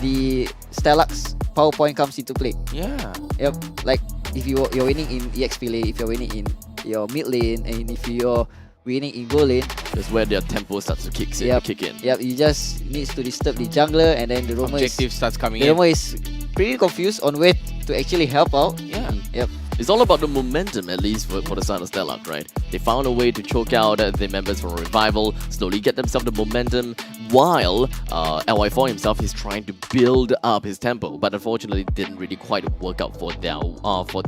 J: the Stellark's power point comes into play.
H: Yeah.
J: Yep. Like if you're winning in EXP lane, if you're winning in your mid lane, and if you're winning in goal lane,
G: that's where their tempo starts to kick in.
J: Yep, you just needs to disturb the jungler, and then the roamer
H: starts coming
J: in.
H: The
J: roamer is pretty confused on where to actually help out.
H: Yeah.
J: Yep.
G: It's all about the momentum, at least for the side of Stellark, right? They found a way to choke out the members from Revival, slowly get themselves the momentum, while LY4 himself is trying to build up his tempo, but unfortunately didn't really quite work out for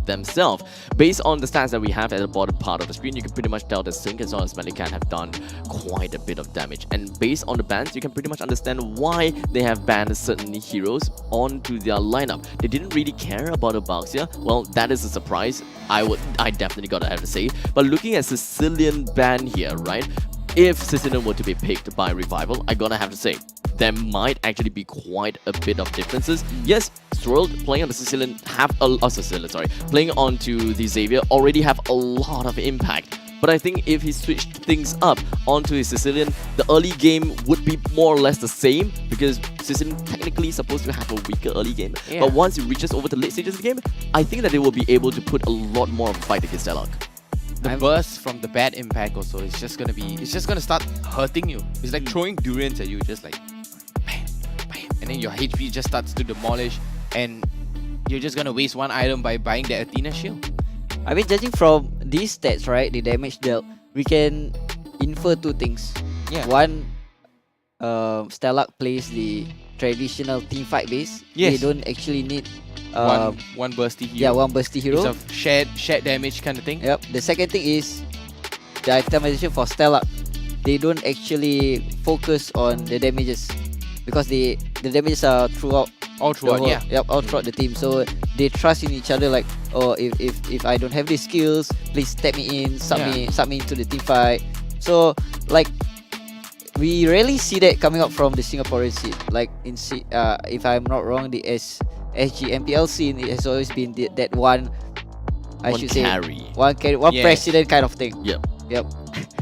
G: themselves. Based on the stats that we have at the bottom part of the screen, you can pretty much tell that Sync as well as Melican have done quite a bit of damage. And based on the bans, you can pretty much understand why they have banned certain heroes onto their lineup. They didn't really care about the Baxia. Well, that is a surprise. I definitely gotta have to say. But looking at Sicilian ban here, right? If Sicilian were to be picked by Revival, I gotta have to say, there might actually be quite a bit of differences. Yes, Swirl playing on the Sicilian playing onto the Xavier already have a lot of impact. But I think if he switched things up onto his Sicilian, the early game would be more or less the same, because Sicilian technically supposed to have a weaker early game.
H: Yeah.
G: But once it reaches over the late stages of the game, I think that they will be able to put a lot more of a fight against Stellark.
H: The burst from the bad impact also is just gonna start hurting you. It's like throwing durians at you, just like bam, bam, and then your HP just starts to demolish, and you're just gonna waste one item by buying the Athena shield.
J: I mean, judging from these stats, right, the damage dealt, we can infer two things.
H: Yeah.
J: One, Stellark plays the traditional team fight base.
H: Yes.
J: They don't actually need
H: one bursty hero.
J: Yeah, one bursty hero.
H: It's a shared damage kind of thing.
J: Yep. The second thing is the itemization for Stellark. They don't actually focus on the damages, because the damages are throughout.
H: All throughout, yeah.
J: Yep, all throughout the team. So they trust in each other, like, oh, if I don't have these skills, please step me in, sub me into the team fight. So like, we rarely see that coming up from the Singaporean scene. Like if I'm not wrong, the SG MPL scene, it has always been that one. One president kind of thing. Yep.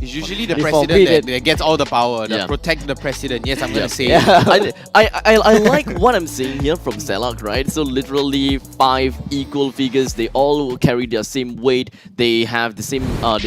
H: It's usually the president that gets all the power. Protect the president. Yes, I'm gonna say it.
G: I like what I'm seeing here from Stellark, right? So literally 5 equal figures. They all will carry their same weight. They have the same.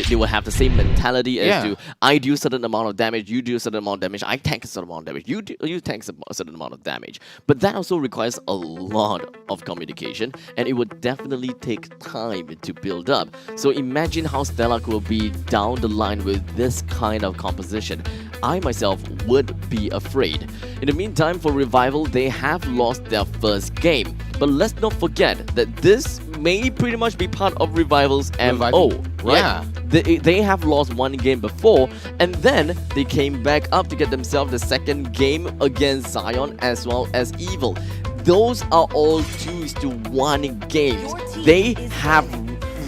G: They will have the same mentality as to I do a certain amount of damage. You do a certain amount of damage. I tank a certain amount of damage. You tank a certain amount of damage. But that also requires a lot of communication, and it would definitely take time to build up. So imagine how Stellark will be down the line with this kind of composition. I myself would be afraid. In the meantime, for Revival, they have lost their first game. But let's not forget that this may pretty much be part of Revival's MO, right?
H: Yeah.
G: They have lost one game before, and then they came back up to get themselves the second game against Zion as well as Evil. Those are all 2-1 games. They have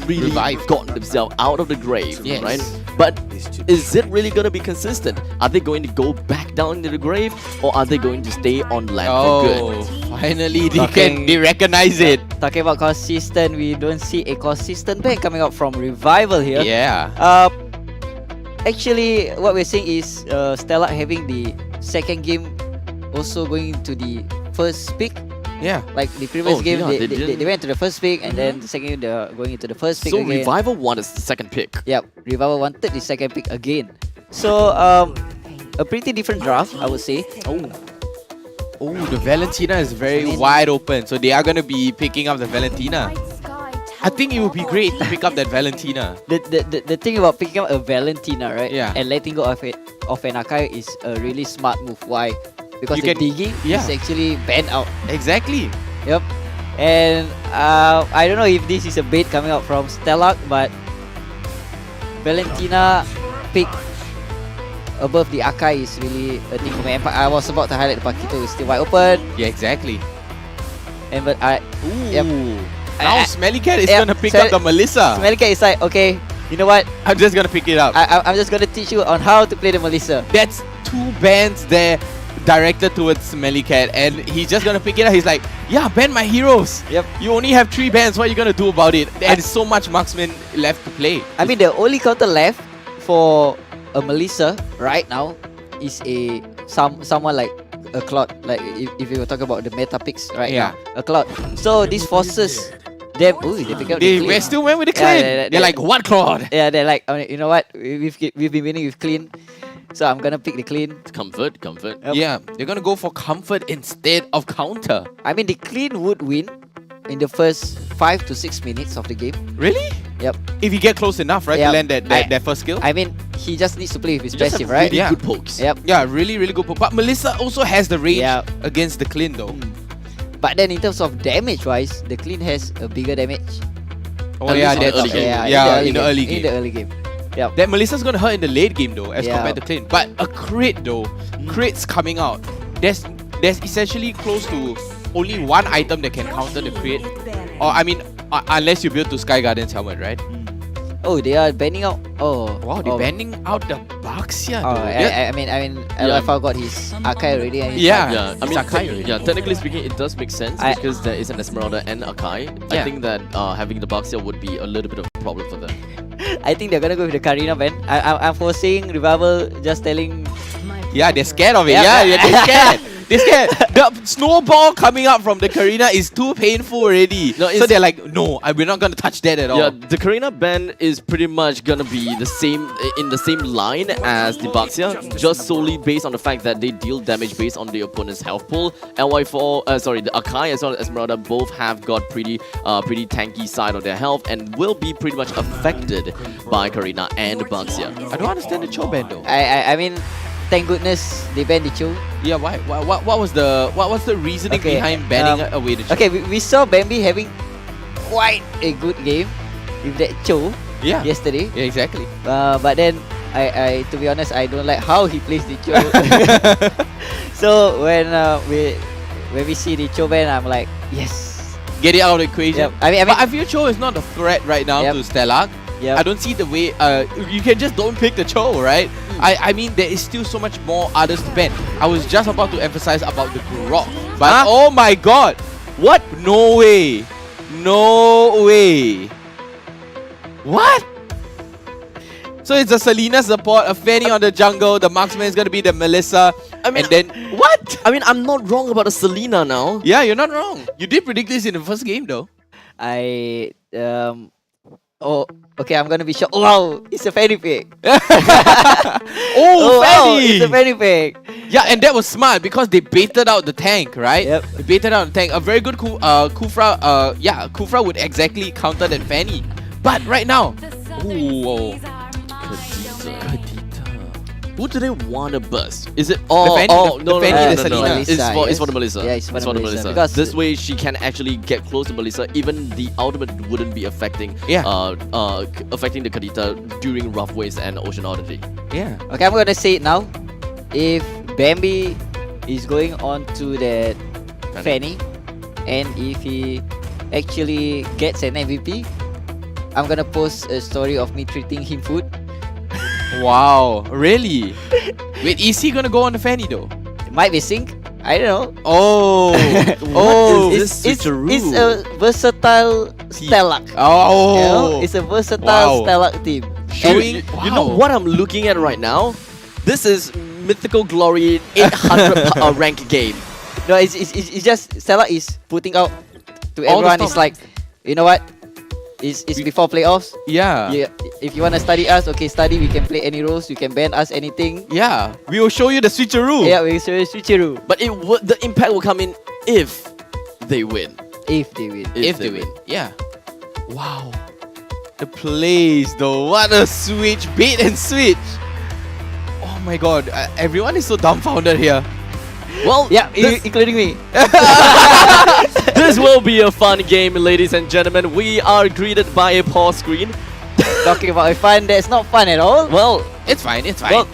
G: really gotten themselves out of the grave, right? But is it really going to be consistent? Are they going to go back down into the grave, or are they going to stay on land for good?
H: Finally they recognize it.
J: Talking about consistent, we don't see a consistent pick coming out from Revival here.
H: Yeah.
J: Actually, what we're saying is Stellark having the second game also going to the first pick.
H: Yeah.
J: Like the previous game, they went to the first pick, and then the second game they're going into the first pick again.
G: So Revival wanted the second pick.
J: Yep, Revival wanted the second pick again. So a pretty different draft, I would say.
H: Oh, the Valentina is very wide open, so they are going to be picking up the Valentina. I think it would be great to pick up that Valentina.
J: The thing about picking up a Valentina, right?
H: Yeah.
J: And letting go of an Archive is a really smart move. Why? because
H: You
J: the
H: can-
J: digging
H: yeah.
J: is actually banned out.
H: Exactly.
J: Yep. And I don't know if this is a bait coming out from Stellark, but Valentina pick above the Akai is really a thing for me. And I was about to highlight the Paquito is still wide open.
H: Yeah, exactly.
J: And but I yep.
H: Now Smelly Cat is
J: Yep,
H: gonna pick up the Melissa.
J: Smelly Cat is like, okay, you know what?
H: I'm just gonna pick it up.
J: I'm just gonna teach you on how to play the Melissa.
H: That's 2 bans there directed towards Smelly Cat, and he's just gonna pick it up. He's like, yeah, ban my heroes.
J: Yep.
H: You only have 3 bans. What are you gonna do about it? There's so much marksman left to play.
J: I mean, the only counter left for a Melissa right now is someone like a Cloud. Like if you were talking about the meta picks right now, a Cloud. So this forces them. Ooh, they pick up the clean.
H: They still went with the clean. They're like, what Cloud?
J: Yeah, they're like, you know what? We've been winning with clean, so I'm gonna pick the clean.
G: Comfort.
J: Yep.
H: Yeah, they're gonna go for comfort instead of counter.
J: I mean, the clean would win in the first 5 to 6 minutes of the game.
H: Really?
J: Yep.
H: If you get close enough, right, to land that first skill.
J: I mean, he just needs to play with his
H: You just
J: passive,
H: have
J: right?
H: really
G: good pokes.
J: Yep.
H: Yeah, really, really good poke. But Melissa also has the range against the clean though.
J: But then in terms of damage wise, the clean has a bigger damage.
H: Oh yeah, that's
G: early game.
H: in the early game.
J: In the early game. Yep.
H: That Melissa's gonna hurt in the late game though, as
J: Yeah.
H: compared to Clint. But a crit though, crits coming out. There's essentially close to only one item that can counter the crit. Or I mean, unless you build to Sky Guardian's helmet, right?
J: Oh, they are banning out. Oh,
H: Wow, they're banning out the Baxia
J: Oh,
H: though.
J: I mean,
G: Yeah.
J: LFR got his Akai already. And his
H: Yeah.
G: I mean,
H: Akai already.
G: yeah, technically speaking, it does make sense because there is an Esmeralda and Akai. I
H: Yeah.
G: think that having the Baxia would be a little bit of a problem for them.
J: I think they're gonna go with the Karina ban. I'm foreseeing Revival just telling.
H: Yeah, they're scared of it.
J: Yeah.
H: Yeah, they're scared. They're scared. The snowball coming out from the Karina is too painful already.
G: No,
H: so they're like, no, we're not gonna touch that at all.
G: Yeah, the Karina ban is pretty much gonna be the same in the same line as the Baxia, just solely based on the fact that they deal damage based on the opponent's health pool. The Akai as well as Esmeralda both have got pretty tanky side of their health and will be pretty much affected by Karina and Baxia.
H: I don't understand the Cho ban though.
J: I mean, thank goodness they banned the Cho.
H: Yeah, why? What was the reasoning behind banning away the Cho?
J: Okay, we saw Bambi having quite a good game with that Cho yesterday.
H: Yeah, exactly.
J: But then I to be honest, I don't like how he plays the Cho. So when we see the Cho ban, I'm like, yes,
H: Get it out of the equation.
J: Yep. I mean,
H: but I feel Cho is not a threat right now to Stellark.
J: Yep.
H: I don't see the way. You can just don't pick the Cho, right? I mean, there is still so much more others to ban. I was just about to emphasize about the Grok, but oh my god, what? No way, no way. What? So it's a Selena support, a Fanny on the jungle. The marksman is gonna be the Melissa.
G: I mean,
H: and then what?
G: I mean, I'm not wrong about the Selena now.
H: Yeah, you're not wrong. You did predict this in the first game, though.
J: Oh, okay, I'm gonna be shocked. Oh, wow, it's a Fanny pick.
H: Oh,
J: wow,
H: Fanny!
J: it's a Fanny pick.
H: Yeah, and that was smart because they baited out the tank, right?
J: Yep.
H: They baited out the tank. A very good Kufra. Kufra would exactly counter that Fanny. But right now,
G: Who do they want to burst? Is it
H: Fanny,
G: no,
H: the
G: no.
H: Selena.
G: It's for the Melissa.
J: Yeah, it's for the Melissa.
G: Because this way she can actually get close to Melissa. Even the ultimate wouldn't be affecting affecting the Kadita during Rough Waves and Ocean Oddity.
H: Yeah.
J: Okay, I'm gonna say it now. If Bambi is going on to that Fanny, and if he actually gets an MVP, I'm gonna post a story of me treating him food.
H: Wow, really? Wait, is he gonna go on the Fanny though?
J: It might be sync. I don't know.
H: Oh,
J: It's a versatile Stellark.
H: Oh,
J: You know, it's a versatile Stellark team.
G: You know what I'm looking at right now? This is Mythical Glory 800 rank game.
J: No, it's just Stellark is putting out to
H: All the
J: everyone.
H: stuff.
J: It's like, you know what? It's before playoffs.
H: Yeah.
J: If you wanna study us, okay, study. We can play any roles. You can ban us anything.
H: Yeah. We will show you the switcheroo.
J: Yeah, we will show you switcheroo.
G: But the impact will come in if they win.
J: If they win.
H: If they win. Yeah. Wow. The plays though. What a switch. Bait and switch. Oh my god. Everyone is so dumbfounded here.
G: Well,
J: yeah, including me.
G: This will be a fun game, ladies and gentlemen. We are greeted by a pause screen.
J: Talking about fun, that's not fun at all.
G: Well,
H: it's fine. It's fine.
G: Well,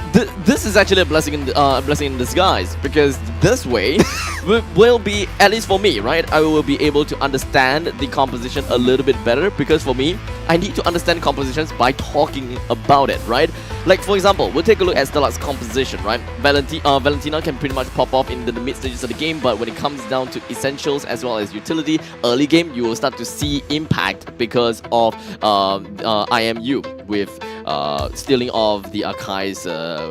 G: this is actually a blessing in disguise, because this way will be, at least for me, right? I will be able to understand the composition a little bit better, because for me, I need to understand compositions by talking about it, right? Like, for example, we'll take a look at Stellark's composition, right? Valentina can pretty much pop off in the mid stages of the game, but when it comes down to essentials as well as utility, early game, you will start to see impact because of IMU with stealing of the Akai's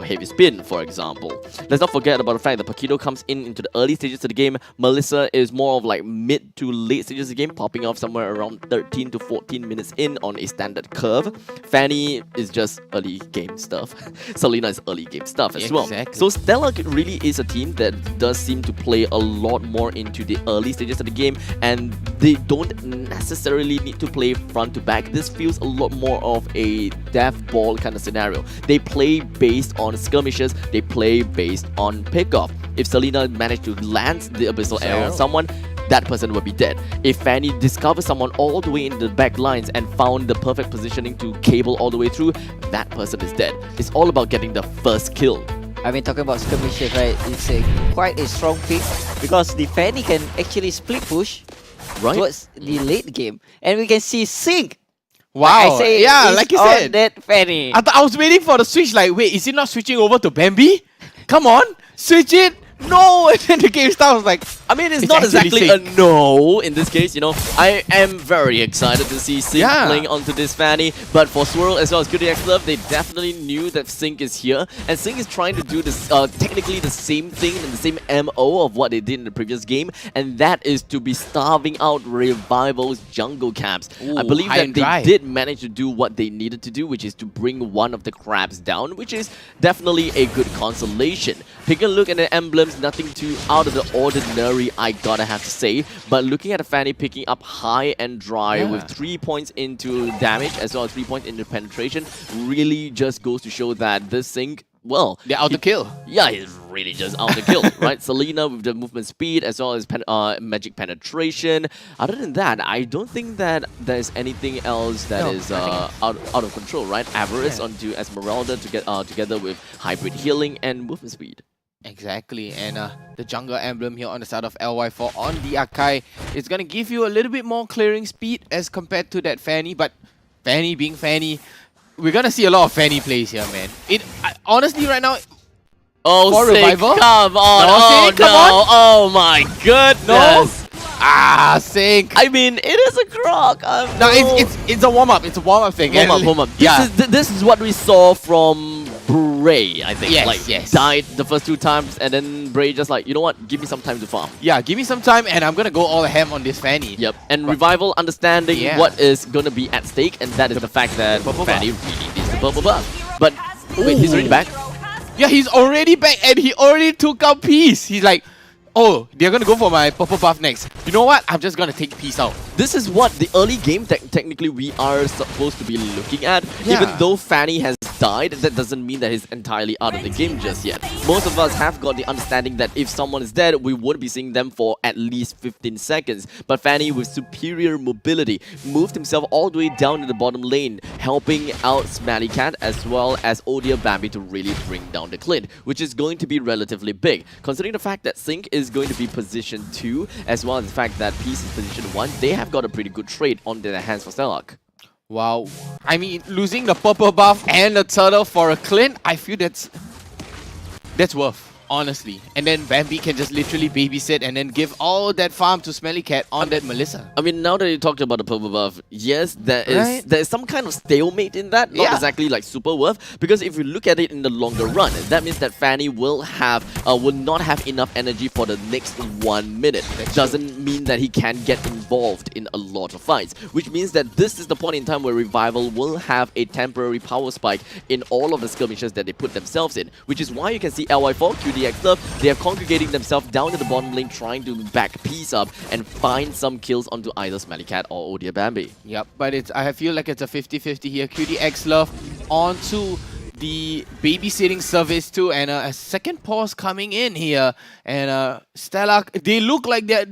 G: heavy spin, for example. Let's not forget about the fact that Paquito comes into the early stages of the game. Melissa is more of like mid to late stages of the game, popping off somewhere around 13 to 14 minutes in on a standard curve. Fanny is just early game stuff. Selena is early game stuff as well. So Stellark really is a team that does seem to play a lot more into the early stages of the game, and they don't necessarily need to play front to back. This feels a lot more of a death ball kind of scenario. They play based on skirmishes, they play based on pickoff. If Selena managed to land the abyssal arrow on someone, that person will be dead. If Fanny discovers someone all the way in the back lines and found the perfect positioning to cable all the way through, that person is dead. It's all about getting the first kill.
J: I mean, talking about skirmishes, right? It's quite a strong pick because the Fanny can actually split push towards the late game, and we can see Sync.
H: Wow. Like you said,
J: that Fanny.
H: I was waiting for the switch. Like, wait, is it not switching over to Bambi? Come on, switch it. No, and then the game starts like.
G: I mean, it's not exactly a no in this case, you know. I am very excited to see Sync playing onto this Fanny, but for Swirl as well as QDX Love, they definitely knew that Sync is here, and Sync is trying to do this technically the same thing and the same MO of what they did in the previous game, and that is to be starving out Revival's jungle caps. I believe that they did manage to do what they needed to do, which is to bring one of the crabs down, which is definitely a good consolation. Taking a look at the emblems, nothing too out of the ordinary, I gotta have to say, but looking at a Fanny picking up high and dry with 3 points into damage as well as 3 points into penetration really just goes to show that this Sync, well,
H: they're out to kill.
G: Yeah, he's really just out to kill, right? Selena with the movement speed as well as magic penetration. Other than that, I don't think that there's anything else that is out of control, right? Avarice onto Esmeralda to get together with hybrid healing and movement speed.
H: Exactly, and the jungle emblem here on the side of LY4 on the Akai is going to give you a little bit more clearing speed as compared to that Fanny, but Fanny being Fanny, we're going to see a lot of Fanny plays here, man. Honestly, right now, for Revival,
G: come on, oh my goodness.
H: No? Sync.
G: I mean, it is a croc.
H: No, it's a warm-up. It's a warm-up thing.
G: Warm up. This is what we saw from Bray, I think. Yes. Died the first 2 times, and then Bray just like, you know what, give me some time to farm.
H: Yeah, give me some time, and I'm gonna go all ham on this Fanny.
G: Yep, and Revival understanding what is gonna be at stake, and that is the fact that Fanny really needs the purple buff. But wait, he's already back?
H: Yeah, he's already back, and he already took out Peace. He's like, oh, they're gonna go for my purple buff next. You know what? I'm just gonna take Peace out.
G: This is what the early game technically we are supposed to be looking at. Even though Fanny has died, that doesn't mean that he's entirely out of the game just yet. Most of us have got the understanding that if someone is dead, we would be seeing them for at least 15 seconds. But Fanny, with superior mobility, moved himself all the way down to the bottom lane, helping out Smelly Cat as well as Odia Bambi to really bring down the Clint, which is going to be relatively big. Considering the fact that Sync is going to be position 2, as well as the fact that Peace is position 1, they have got a pretty good trade on their hands for Stellark.
H: Wow. I mean, losing the purple buff and the turtle for a Clint, I feel that's worth, honestly. And then Bambi can just literally babysit and then give all that farm to Smelly Cat on that Melissa.
G: I mean, now that you talked about the purple buff, yes, there is some kind of stalemate in that. Not exactly like super worth, because if you look at it in the longer run, that means that Fanny will not have enough energy for the next 1 minute. Doesn't mean that he can get involved in a lot of fights, which means that this is the point in time where Revival will have a temporary power spike in all of the skirmishes that they put themselves in, which is why you can see LY4, QDX Love, they are congregating themselves down to the bottom lane, trying to back Peace up and find some kills onto either Smelly Cat or Odia Bambi.
H: Yep, but I feel like it's a 50-50 here. QDX Love onto the babysitting service too, and a second pause coming in here, and Stellark, they look like they're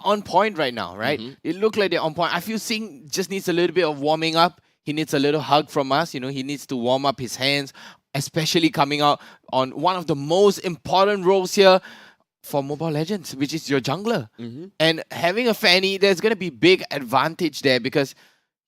H: on point right now, right? They look like they're on point. I feel Singh just needs a little bit of warming up. He needs a little hug from us, you know, he needs to warm up his hands, especially coming out on one of the most important roles here for Mobile Legends, which is your jungler. And having a Fanny, there's going to be big advantage there because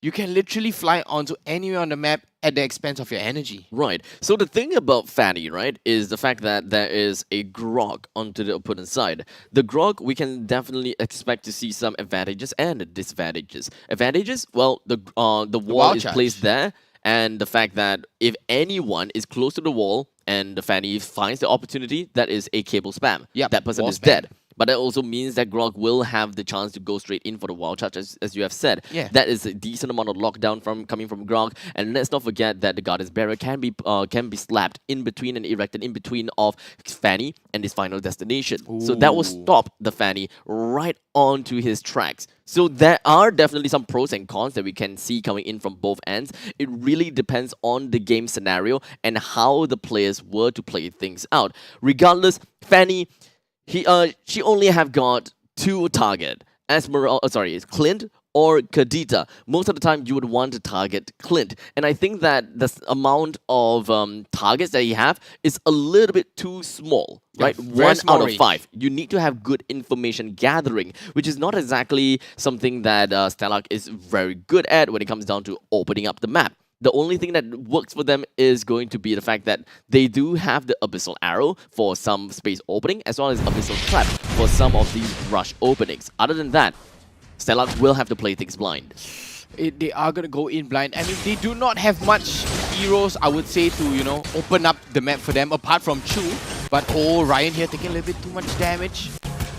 H: you can literally fly onto anywhere on the map at the expense of your energy.
G: Right. So the thing about Fanny, right, is the fact that there is a Grog onto the opponent's side. The Grog, we can definitely expect to see some advantages and disadvantages. Advantages, well, the wall is placed there, and the fact that if anyone is close to the wall and the Fanny finds the opportunity, that is a cable spam.
H: Yep,
G: that person
H: wall
G: is
H: spam.
G: dead. But that also means that Grog will have the chance to go straight in for the wild charge, as you have said.
H: Yeah.
G: That is a decent amount of lockdown coming from Grog. And let's not forget that the Guardian's Barrier can be slapped in between and erected in between of Fanny and his final destination. So that will stop the Fanny right onto his tracks. So there are definitely some pros and cons that we can see coming in from both ends. It really depends on the game scenario and how the players were to play things out. Regardless, Fanny, she only have got two target. It's Clint or Kadita. Most of the time, you would want to target Clint. And I think that the amount of targets that you have is a little bit too small, right?
H: very
G: 1
H: small
G: out of
H: range.
G: 5. You need to have good information gathering, which is not exactly something that Stellark is very good at when it comes down to opening up the map. The only thing that works for them is going to be the fact that they do have the Abyssal Arrow for some space opening, as well as Abyssal Trap for some of these rush openings. Other than that, Stellark will have to play things blind.
H: They are going to go in blind. I mean, they do not have much heroes, I would say, to, you know, open up the map for them, apart from Chu. But, Ryan here taking a little bit too much damage.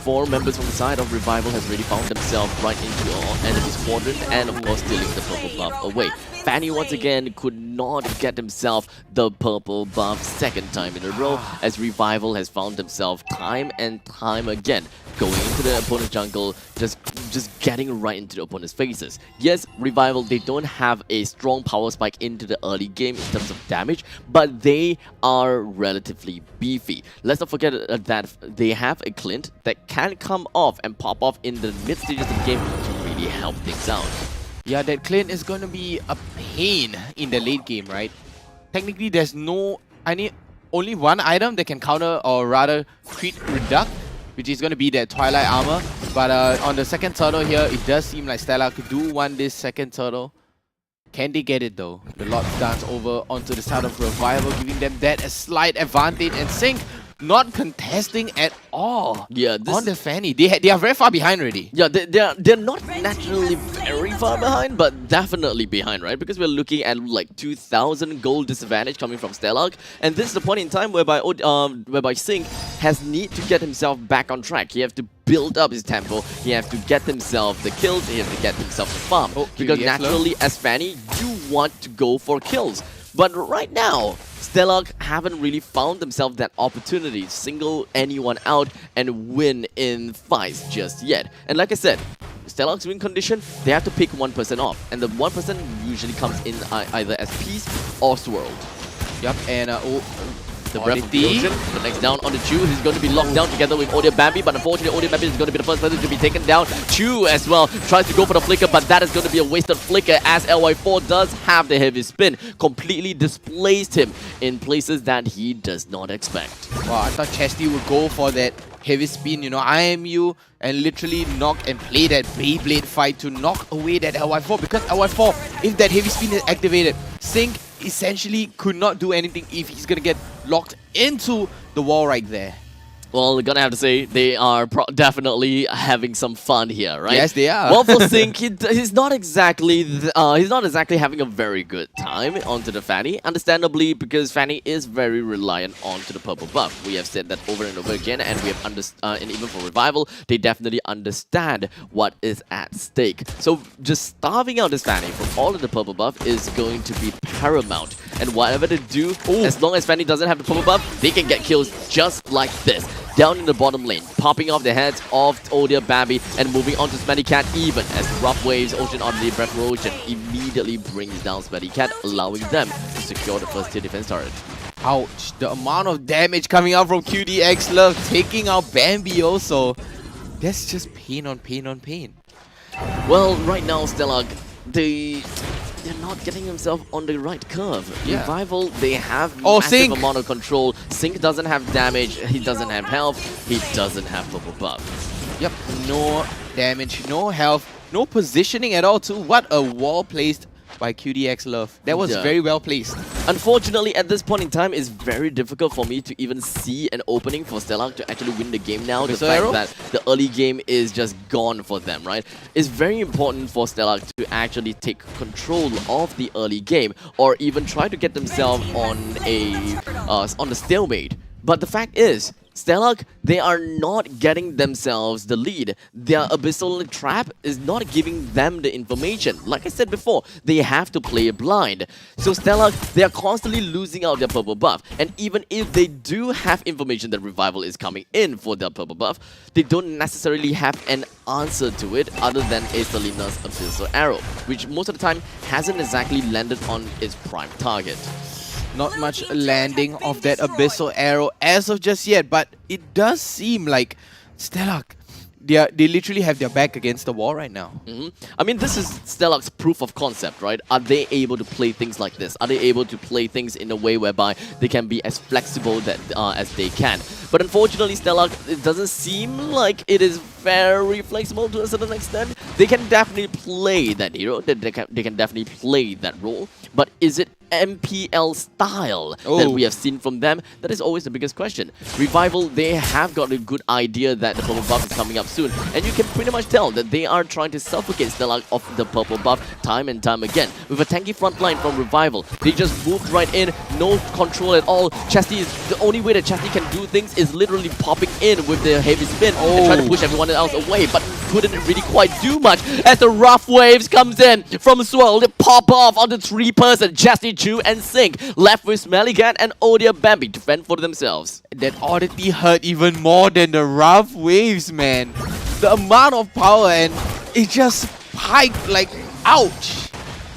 G: 4 members from the side of Revival has really found themselves right into enemy's quadrant, and of course stealing the purple buff away. Fanny once again could not get himself the purple buff second time in a row, as Revival has found himself time and time again going into the opponent's jungle, just getting right into the opponent's faces. Yes, Revival, they don't have a strong power spike into the early game in terms of damage, but they are relatively beefy. Let's not forget that they have a Clint that can come off and pop off in the mid stages of the game to really help things out.
H: Yeah, that Clint is going to be a pain in the late game, right? Technically, there's only one item that can counter, or rather crit reduct, which is going to be that Twilight Armor. But on the second turtle here, it does seem like Stellark do want this second turtle. Can they get it though? The Lord's Dance over onto the side of Revival, giving them that a slight advantage, and Sync not contesting at all.
G: Yeah,
H: on the Fanny. They are very far behind already.
G: Yeah, they're not naturally very far behind, but definitely behind, right? Because we're looking at like 2,000 gold disadvantage coming from Stellark, and this is the point in time whereby Sync has need to get himself back on track. He has to build up his tempo. He has to get himself the kills. He has to get himself the farm. Because naturally, as Fanny, you want to go for kills. But right now, Stellark haven't really found themselves that opportunity to single anyone out and win in fights just yet. And like I said, Stellark's win condition, they have to pick one person off. And the one person usually comes in either as Peace or Swirled.
H: Yup, and
G: the Breath of the Ocean, but next down on the Chu, who's going to be locked down together with Odia Bambi, but unfortunately Odia Bambi is going to be the first person to be taken down. Chu as well tries to go for the flicker, but that is going to be a wasted flicker, as LY4 does have the heavy spin, completely displaced him in places that he does not expect.
H: Wow, I thought Chesty would go for that heavy spin, you know, IMU, and literally knock and play that Beyblade fight to knock away that LY4, because LY4, if that heavy spin is activated, Sync essentially could not do anything if he's gonna get locked into the wall right there.
G: Well, gonna have to say, they are definitely having some fun here, right?
H: Yes, they are.
G: Well, for Sync, he's not exactly having a very good time onto the Fanny. Understandably, because Fanny is very reliant onto the purple buff. We have said that over and over again, and we have and even for Revival, they definitely understand what is at stake. So just starving out this Fanny from all of the purple buff is going to be paramount. And whatever they do, as long as Fanny doesn't have the purple buff, they can get kills just like this. down in the bottom lane, popping off the heads of Odia Bambi and moving on to Smellycat even as Rough Waves, Ocean Oddity, Breath Erosion immediately brings down Smellycat, allowing them to secure the first tier defense turret.
H: Ouch, the amount of damage coming out from QDX Love, taking out Bambi also. That's just pain on pain on pain.
G: Well, right now, Stellark, they're not getting themselves on the right curve.
H: Yeah.
G: Revival, they have massive
H: Sync.
G: amount of control. Sync doesn't have damage, he doesn't have health, he doesn't have purple buff.
H: Yep, no damage, no health, no positioning at all too. What a wall placed by QDX Love. That was
G: Yeah.
H: very well placed.
G: Unfortunately, at this point in time, it's very difficult for me to even see an opening for Stellark to actually win the game now. The
H: Missile
G: fact
H: arrow?
G: that the early game is just gone for them, right? It's very important for Stellark to actually take control of the early game or even try to get themselves on the stalemate. But the fact is, Stellark, they are not getting themselves the lead. Their Abyssal Trap is not giving them the information. Like I said before, they have to play blind. So Stellark, they are constantly losing out their purple buff. And even if they do have information that Revival is coming in for their purple buff, they don't necessarily have an answer to it other than Acelina's Abyssal Arrow, which most of the time hasn't exactly landed on its prime target.
H: Not much landing of that Abyssal Arrow as of just yet, but it does seem like Stellark, they literally have their back against the wall right now.
G: I mean, this is Stellark's proof of concept, right? Are they able to play things like this? Are they able to play things in a way whereby they can be as flexible that as they can? But unfortunately, Stellark, it doesn't seem like it is very flexible to a certain extent. They can definitely play that hero, they can definitely play that role, but is it MPL style that we have seen from them? That is always the biggest question. Revival, they have got a good idea that the purple buff is coming up soon, and you can pretty much tell that they are trying to suffocate Stellark of the purple buff time and time again. With a tanky front line from Revival, they just moved right in, no control at all. Chesty is the only way that Chesty can do things is literally popping in with the heavy spin and trying to push everyone else away, but couldn't really quite do much as the Rough Waves comes in from Swirl. They pop off on the 3-person Chesty, Chu and Sync, left with Smellycat and Odia Bambi to fend for themselves.
H: That oddity hurt even more than the Rough Waves, man. The amount of power, and it just spiked like, ouch.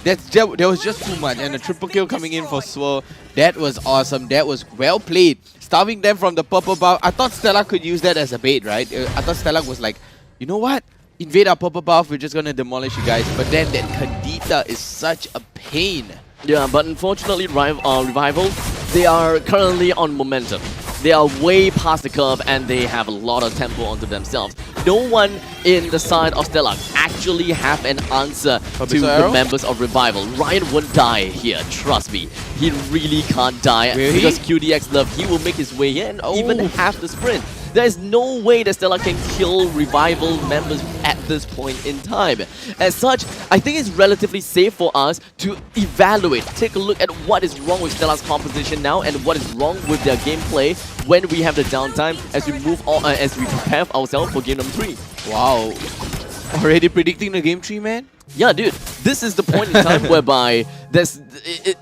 H: That was just too much, and a triple kill coming in for Swirl. That was awesome. That was well played. Starving them from the purple buff. I thought Stellark could use that as a bait, right? I thought Stellark was like, you know what? Invade our purple buff, we're just gonna demolish you guys. But then that Kadita is such a pain.
G: Yeah, but unfortunately, Revival, they are currently on momentum. They are way past the curve and they have a lot of tempo onto themselves. No one in the side of Stellark actually have an answer to the members of Revival. Ryan won't die here, trust me. He really can't die because QDX Love, he will make his way in, even half the sprint. There is no way that Stellark can kill Revival members at this point in time. As such, I think it's relatively safe for us to evaluate, take a look at what is wrong with Stellark's composition now and what is wrong with their gameplay when we have the downtime as we move on, as we prepare ourselves for game number 3.
H: Wow. Already predicting the game 3, man?
G: Yeah, dude. This is the point in time whereby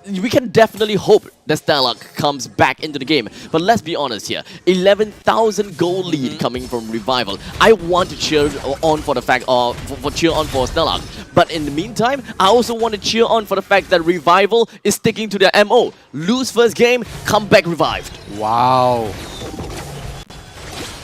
G: we can definitely hope that Stellark comes back into the game. But let's be honest here. 11,000 goal lead coming from Revival. I want to cheer on for the fact cheer on for Stellark. But in the meantime, I also want to cheer on for the fact that Revival is sticking to their MO. Lose first game, come back revived.
H: Wow.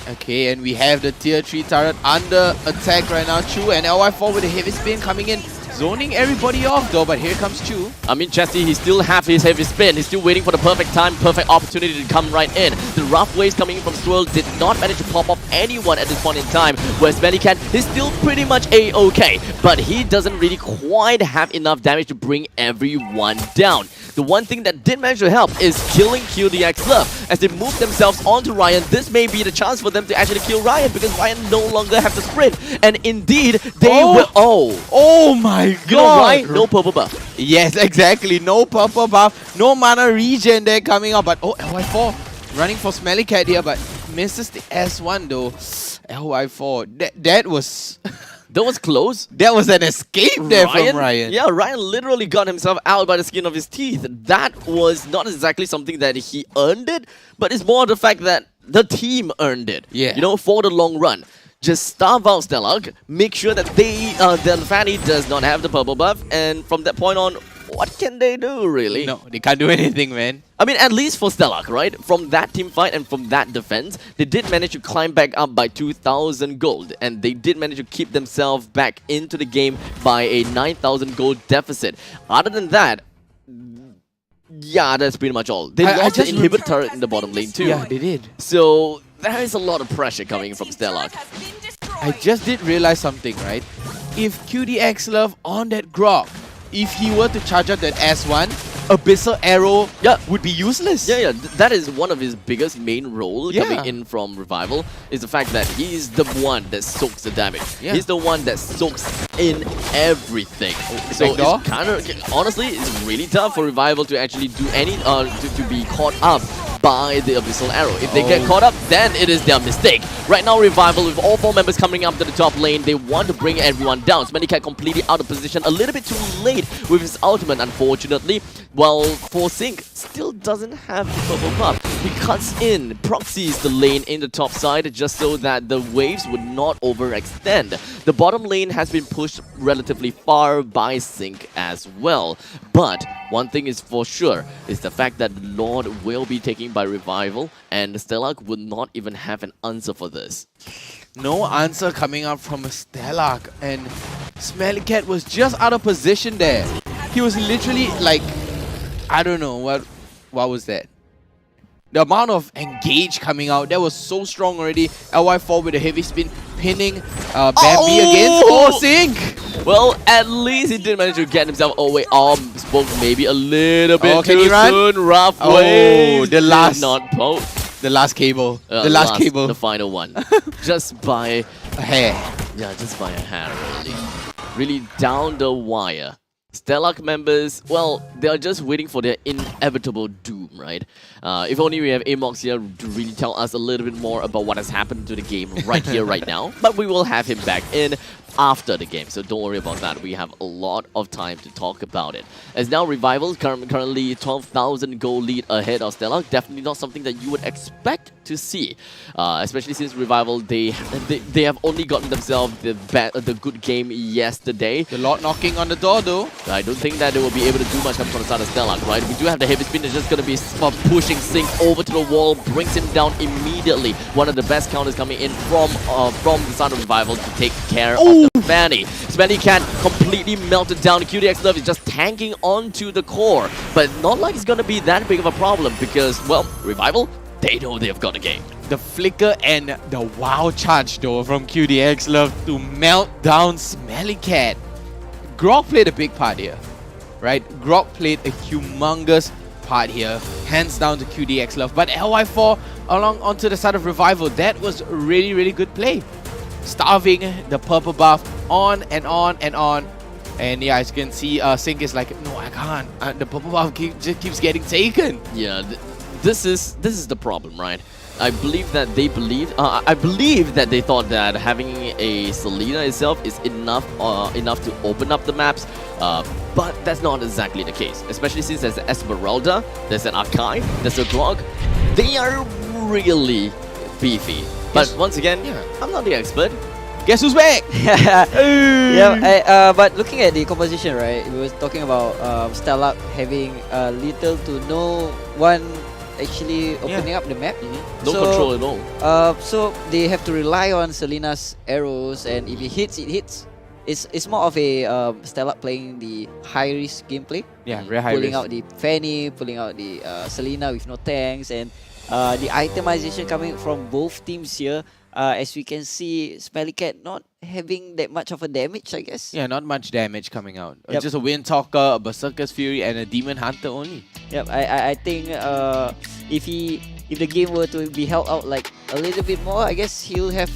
H: Okay, and we have the tier 3 turret under attack right now. Chu and LY4 with a heavy spin coming in, zoning everybody off though, but here comes Chu.
G: I mean, Chesty, he still has his heavy spin. He's still waiting for the perfect time, perfect opportunity to come right in. The Rough Waves coming in from Swirl did not manage to pop off anyone at this point in time, whereas Smellycat is still pretty much A-okay, but he doesn't really quite have enough damage to bring everyone down. The one thing that did manage to help is killing QDX Love. As they move themselves onto Ryan, this may be the chance for them to actually kill Ryan because Ryan no longer have the sprint. And indeed, they will...
H: Oh my god!
G: You know why? No purple buff.
H: Yes, exactly. No purple buff. No mana regen there coming up. But LY4 running for Smellycat here, but misses the S1 though. LY4. That was...
G: That was close.
H: That was an escape there from Ryan.
G: Yeah, Ryan literally got himself out by the skin of his teeth. That was not exactly something that he earned it, but it's more the fact that the team earned it.
H: Yeah.
G: You know, for the long run. Just starve out Stellark, make sure that the Fanny does not have the purple buff, and from that point on, what can they do, really?
H: No, they can't do anything, man.
G: I mean, at least for Stellark, right? From that team fight and from that defense, they did manage to climb back up by 2,000 gold. And they did manage to keep themselves back into the game by a 9,000 gold deficit. Other than that, yeah, that's pretty much all. They lost the inhibitor turret in the bottom lane too.
H: Yeah, they did.
G: So there is a lot of pressure coming from Stellark.
H: I just did realize something, right? If QDX Love on that Grok, if he were to charge up that S1, Abyssal Arrow would be useless.
G: Yeah, that is one of his biggest main role coming in from Revival, is the fact that he's the one that soaks the damage.
H: Yeah.
G: He's the one that soaks in everything. So it's kind of, honestly, it's really tough for Revival to actually do any, to be caught up by the Abyssal Arrow. If they get caught up, then it is their mistake. Right now, Revival, with all 4 members coming up to the top lane, they want to bring everyone down. SmellyCat completely out of position, a little bit too late with his ultimate, unfortunately. While 4Sync still doesn't have the purple buff. He cuts in, proxies the lane in the top side just so that the waves would not overextend. The bottom lane has been pushed relatively far by Sync as well. But one thing is for sure, is the fact that Lord will be taken by Revival, and Stellark would not even have an answer for this.
H: No answer coming up from a Stellark, and SmellyCat was just out of position there. He was literally like, I don't know, what was that? The amount of engage coming out, that was so strong already. LY4 with a heavy spin, pinning Bambi against 4Sync.
G: Well, at least he did manage to get himself away. Spoke maybe a little bit
H: can
G: too
H: he run?
G: soon. Rough
H: Oh,
G: waves.
H: the last-
G: Did not poke.
H: The last cable. The last cable.
G: The final one. Just by
H: a hair.
G: Yeah, just by a hair, really. Really down the wire. Stellark members, well, they are just waiting for their inevitable doom, right? If only we have Amox here to really tell us a little bit more about what has happened to the game right here, right now. But we will have him back in after the game, so don't worry about that. We have a lot of time to talk about it. As now Revival currently 12,000 gold lead ahead of Stellark. Definitely not something that you would expect to see, especially since Revival they have only gotten themselves the good game yesterday.
H: The Lord knocking on the door though.
G: I don't think that they will be able to do much coming from the side of Stellark, right? We do have the heavy spin that's just going to be pushing Sync over to the wall, brings him down immediately. One of the best counters coming in from the side of Revival to take care of the Fanny. SmellyCat completely melted down. QDX Love is just tanking onto the core, but not like it's going to be that big of a problem because, well, Revival, they know they've got the game.
H: The flicker and the wow charge though from QDX Love to melt down SmellyCat. Grok played a big part here, right? Grok played a humongous part here, hands down to QDX Love. But LY4 along onto the side of Revival, that was a really, really good play. Starving the purple buff on and on and on. And yeah, as you can see, Sync is like, no, I can't. The purple buff just keeps getting taken.
G: Yeah, this is the problem, right? I believe that they believed. I believe that they thought that having a Selena itself is enough to open up the maps. But that's not exactly the case. Especially since there's an Esmeralda, there's an Archive, there's a Grog. They are really beefy. But once again, I'm not the expert.
H: Guess who's back?
J: But looking at the composition, right? We were talking about Stellark having little to no one actually opening up the map.
G: No control at all.
J: So they have to rely on Selena's arrows, and if it hits, it hits. It's more of a Stellark playing the high risk gameplay.
H: Yeah, very high
J: pulling
H: risk.
J: out the Fanny, pulling out the Selena with no tanks, and the itemization coming from both teams here. As we can see, SmellyCat not having that much of a damage, I guess.
H: Yeah, not much damage coming out.
J: Yep.
H: Just a Windtalker, a Berserker's Fury, and a Demon Hunter only.
J: Yep, I think if the game were to be held out like a little bit more, I guess he'll have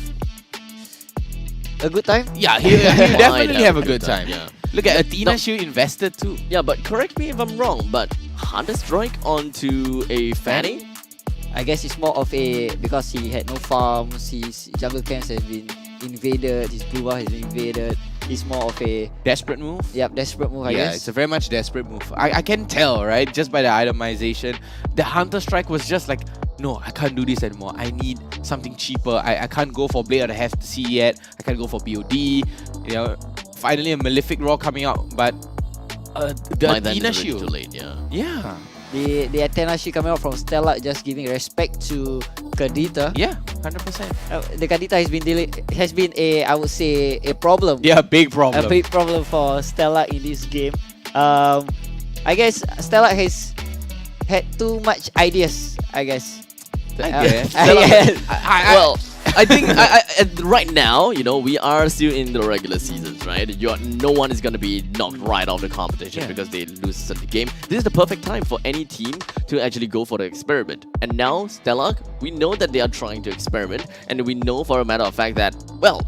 J: a good time.
H: Yeah, he'll definitely have a good time.
G: Yeah.
H: Look at Athena, she invested too.
G: Yeah, but correct me if I'm wrong, but Hunter Strike onto a Fanny?
J: I guess it's more of a, because he had no farms, his jungle camps has been invaded, his blue bar has been invaded. It's more of a
H: desperate move.
J: Yep, desperate move, I guess.
H: Yeah, it's a very much desperate move. I can tell, right? Just by the itemization. The Hunter Strike was just like no, I can't do this anymore. I need something cheaper. I can't go for Blade of the Hefty yet. I can't go for BOD. You know, finally a Malefic Raw coming out, but the
G: By then
H: Athena
G: it's already
H: Shield.
G: too late, yeah.
H: Yeah.
J: The Athena Shield coming out from Stellark, just giving respect to Kadita.
H: Yeah, 100%.
J: The Kadita has been a, I would say, a problem.
H: Yeah, big problem.
J: A big problem for Stellark in this game. I guess Stellark has had too much ideas, I guess.
H: I guess.
G: Well, I think right now, you know, we are still in the regular seasons, right? No one is going to be knocked right off the competition because they lose the game. This is the perfect time for any team to actually go for the experiment. And now, Stellark, we know that they are trying to experiment, and we know for a matter of fact that, well,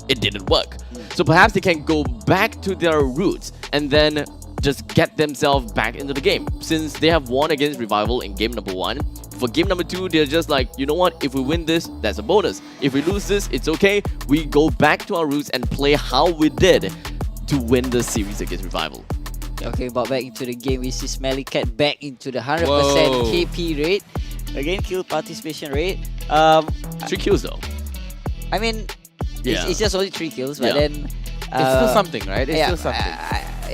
G: it didn't work. So perhaps they can go back to their roots and then just get themselves back into the game. Since they have won against Revival in game number 1, for game number 2, they're just like, you know what, if we win this, that's a bonus. If we lose this, it's okay. We go back to our roots and play how we did to win the series against Revival.
J: Okay, but back into the game, we see Smelly Cat back into the 100%
G: Whoa.
J: KP rate. Again, kill participation rate.
G: 3 kills though.
J: I mean,
G: Yeah.
J: it's just only 3 kills, but
G: Yeah.
J: then...
H: It's still something, right? It's still something.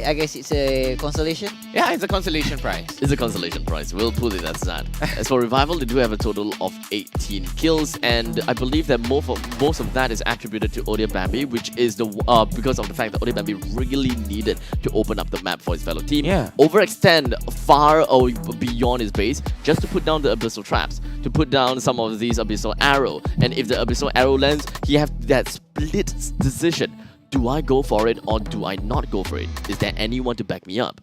J: I guess it's a consolation.
H: Yeah, it's a consolation prize.
G: It's a consolation prize. We'll put it as that. As for Revival, they do have a total of 18 kills, and I believe that most of that is attributed to Odia Bambi, which is the because of the fact that Odia Bambi really needed to open up the map for his fellow team.
H: Yeah.
G: Overextend far beyond his base just to put down the abyssal traps, to put down some of these abyssal arrow. And if the abyssal arrow lands, he has that split decision. Do I go for it or do I not go for it? Is there anyone to back me up?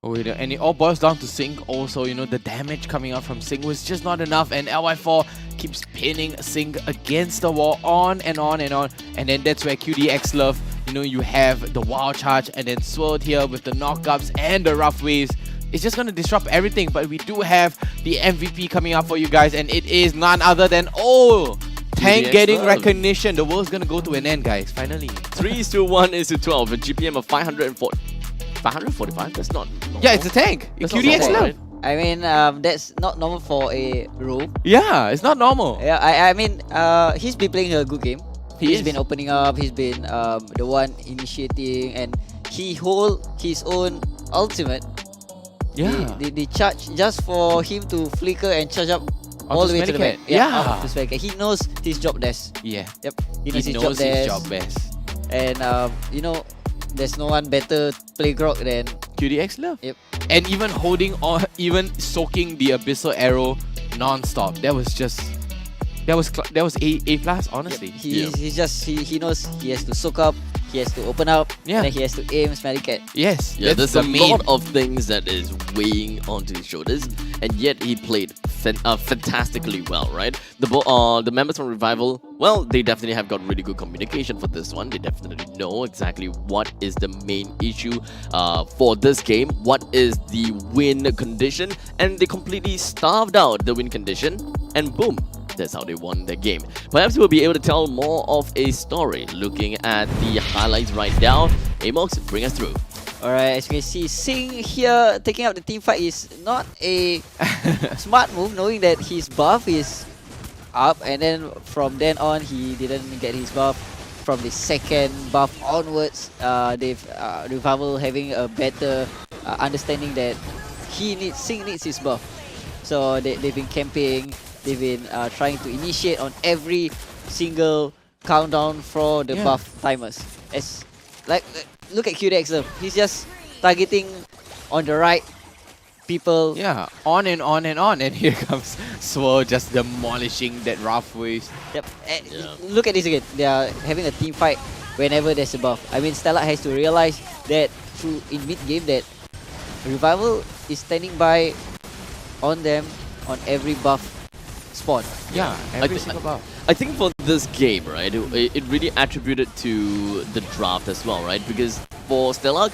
H: Oh, and it all boils down to Sync also. You know, the damage coming out from Sync was just not enough, and LY4 keeps pinning Sync against the wall on and on and on. And then that's where QDX Love, you know, you have the Wild Charge and then Sword here with the knockups and the Rough Waves. It's just going to disrupt everything, but we do have the MVP coming up for you guys, and it is none other than, Tank getting recognition. The world's gonna go to an end, guys. Finally.
G: 3:1:12. A GPM of 545? That's not normal.
H: Yeah, it's a tank.
G: That's
H: QDX
G: not normal,
H: Love.
G: right?
J: I mean, that's not normal for a role.
H: Yeah, it's not normal.
J: Yeah, I mean, he's been playing a good game. He's been opening up. He's been the one initiating, and he hold his own ultimate.
H: Yeah.
J: The charge just for him to flicker and charge up all the way to the back.
H: Yeah.
J: To Smelly Cat. He knows his job best.
H: Yeah.
J: Yep.
H: He knows his job best.
J: And you know, there's no one better to play Grog than
H: QDX Love.
J: Yep.
H: And even holding on, even soaking the abyssal arrow non-stop. That was A plus, honestly.
J: Yep. He knows he has to soak up, he has to open up, and then he has to aim Smelly Cat.
H: Yes.
G: Yeah, there's a lot of things that is weighing onto his shoulders, and yet he played fantastically well, right? The members from Revival, well, they definitely have got really good communication for this one. They definitely know exactly what is the main issue for this game, what is the win condition, and they completely starved out the win condition, and boom, that's how they won the game. Perhaps we'll be able to tell more of a story looking at the highlights right now. Amox, bring us through.
J: Alright, as you can see, Sing here taking up the team fight is not a smart move, knowing that his buff is up, and then from then on he didn't get his buff. From the second buff onwards, Revival having a better understanding that Sing needs his buff. So they've been camping, they've been trying to initiate on every single countdown for the buff timers. Look at QDX. He's just targeting on the right people.
H: Yeah, on and on and on. And here comes Sword just demolishing that Rough Waves.
J: Yep. Look at this again. They are having a team fight whenever there's a buff. I mean, Stellark has to realize that in mid-game that Revival is standing by on them on every buff spawn.
H: Yeah, every single buff.
G: I think for this game, right, it really attributed to the draft as well, right? Because for Stellark,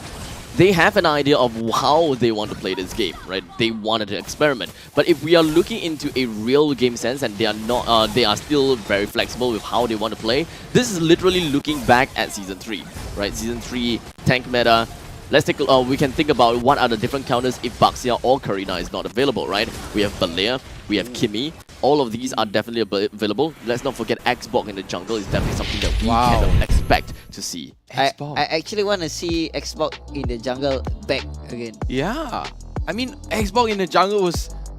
G: they have an idea of how they want to play this game, right? They wanted to experiment. But if we are looking into a real game sense and they are not, they are still very flexible with how they want to play, this is literally looking back at Season 3, right? Season 3, tank meta, let's take we can think about what are the different counters if Baxia or Karina is not available, right? We have Balea, we have Kimmy. All of these are definitely available. Let's not forget Xbox in the jungle is definitely something that we can expect to see.
J: I actually want to see Xbox in the jungle back again.
H: Yeah. I mean, Xbox in the jungle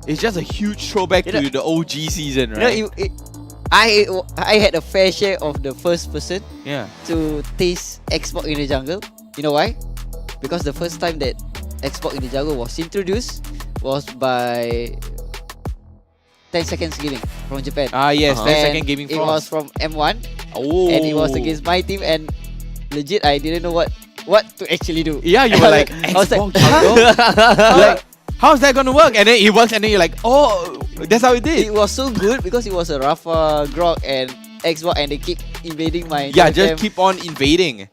H: it's just a huge throwback to the OG season, right?
J: I had a fair share of the first person
H: Yeah.
J: to taste Xbox in the jungle. You know why? Because the first time that Xbox in the jungle was introduced was by 10 Seconds Gaming from Japan.
H: Yes, 10 Second Gaming
J: It was from M1.
H: Oh.
J: And it was against my team, and legit I didn't know what to actually do.
H: Yeah, you were like,
J: I was like,
H: Xbox jungle? Like, how's that gonna work? And then it works, and then you're like, oh, that's how it did.
J: It was so good because it was a Rafa, Grok, and Xbox, and they keep invading my
H: Yeah, just keep on invading.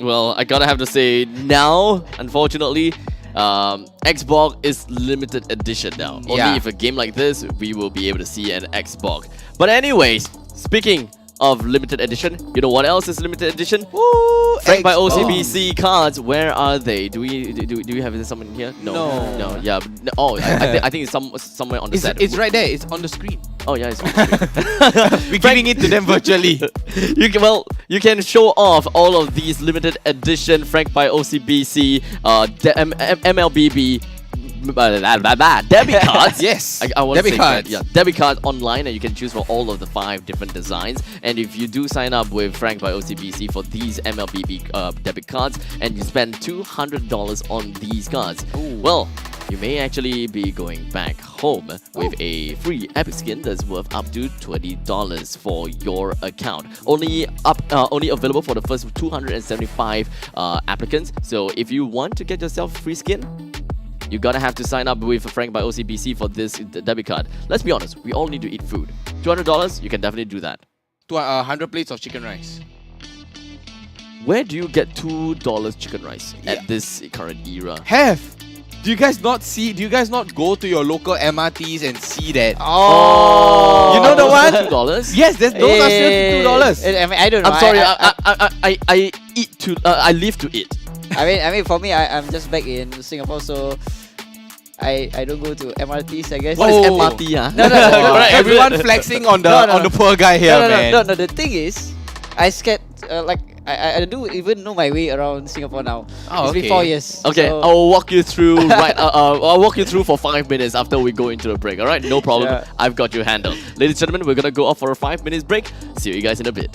G: Well, I gotta have to say now, unfortunately, Xbox is limited edition now. Only if a game like this, we will be able to see an Xbox. But anyways, speaking of limited edition, you know what else is limited edition?
H: Ooh,
G: Frank by OCBC cards. Where are they? Do we have someone in here? No. Yeah. Oh, I think it's somewhere on the set.
H: It's right there. It's on the screen.
G: Oh yeah, it's on the screen.
H: We're giving it to them virtually.
G: You can show off all of these limited edition Frank by OCBC, MLBB. Debit cards.
H: Yes.
G: I want to
H: debit
G: say
H: cards.
G: that. Yeah, debit cards online, and you can choose for all of the 5 different designs. And if you do sign up with Frank by OCBC for these MLBB debit cards, and you spend $200 on these cards, well, you may actually be going back home with a free epic skin that's worth up to $20 for your account. Only available for the first 275 applicants. So if you want to get yourself free skin, you gotta have to sign up with Frank by OCBC for this debit card. Let's be honest, we all need to eat food. $200, you can definitely do that.
H: 100 plates of chicken rice.
G: Where do you get $2 chicken rice at this current era?
H: Do you guys not see? Do you guys not go to your local MRTs and see that?
J: Oh,
H: you know the one?
G: $2?
H: Yes, those are still $2.
J: I mean, I don't know.
G: I'm sorry, I eat to. I live to eat.
J: I mean, for me, I'm just back in Singapore, so I don't go to MRTs, I guess.
G: What is MRT?
J: No.
H: Everyone flexing on the poor guy here, man.
J: No. The thing is, I scared. I don't even know my way around Singapore now. It's been 4 years.
G: Okay,
J: so
G: I'll walk you through. I'll walk you through for 5 minutes after we go into the break. All right, no problem.
J: Yeah.
G: I've got you handled. Ladies and gentlemen, we're gonna go off for a 5 minutes break. See you guys in a bit.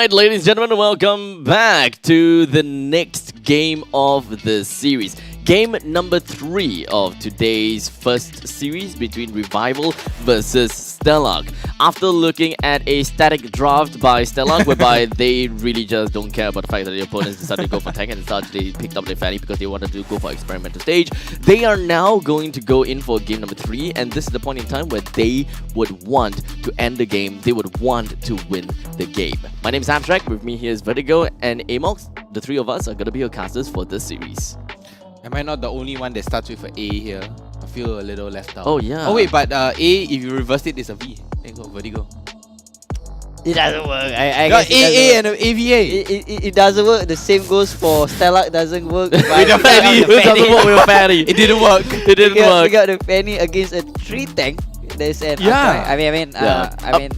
G: Alright, ladies and gentlemen, welcome back to the next game of the series. Game number 3 of today's first series between Revival versus Stellark. After looking at a static draft by Stellark, whereby they really just don't care about the fact that the opponents decided to go for tank and instead they picked up their fanny because they wanted to go for experimental stage, they are now going to go in for game number 3, and this is the point in time where they would want to end the game, they would want to win the game. My name is Abstract, with me here is Vertigo and Amox. The three of us are going to be your casters for this series.
H: Am I not the only one that starts with an A here? I feel a little left out.
G: Oh, yeah.
H: Oh, wait, but A, if you reverse it, is a V. There you go, Vertigo.
J: It doesn't work. I guess
H: AA and an AVA.
J: It doesn't work. The same goes for Stellark. Doesn't work with
G: a fanny. It doesn't work with a fanny.
H: It didn't work.
G: It didn't work.
J: We got the fanny against a 3 tank. There's an
G: yeah.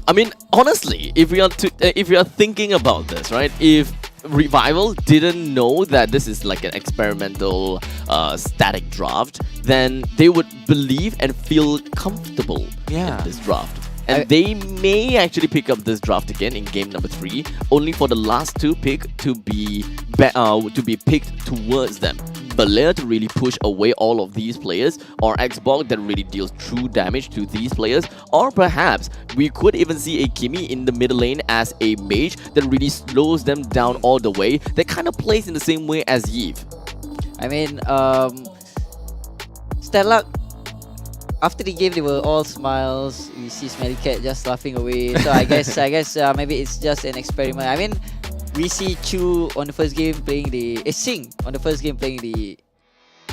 J: I mean,
G: honestly, if we are thinking about this, right? If Revival didn't know that this is like an experimental static draft, then they would believe and feel comfortable in this draft. And they may actually pick up this draft again in game number 3, only for the last 2 pick to be picked towards them. Belair to really push away all of these players, or Xbox that really deals true damage to these players, or perhaps we could even see a Kimi in the middle lane as a mage that really slows them down all the way, that kind of plays in the same way as Yves.
J: I mean, Stellark, after the game they were all smiles. We see Smelly Cat just laughing away. So I guess maybe it's just an experiment. I mean, we see Chu on the first game playing the Sing on the first game playing the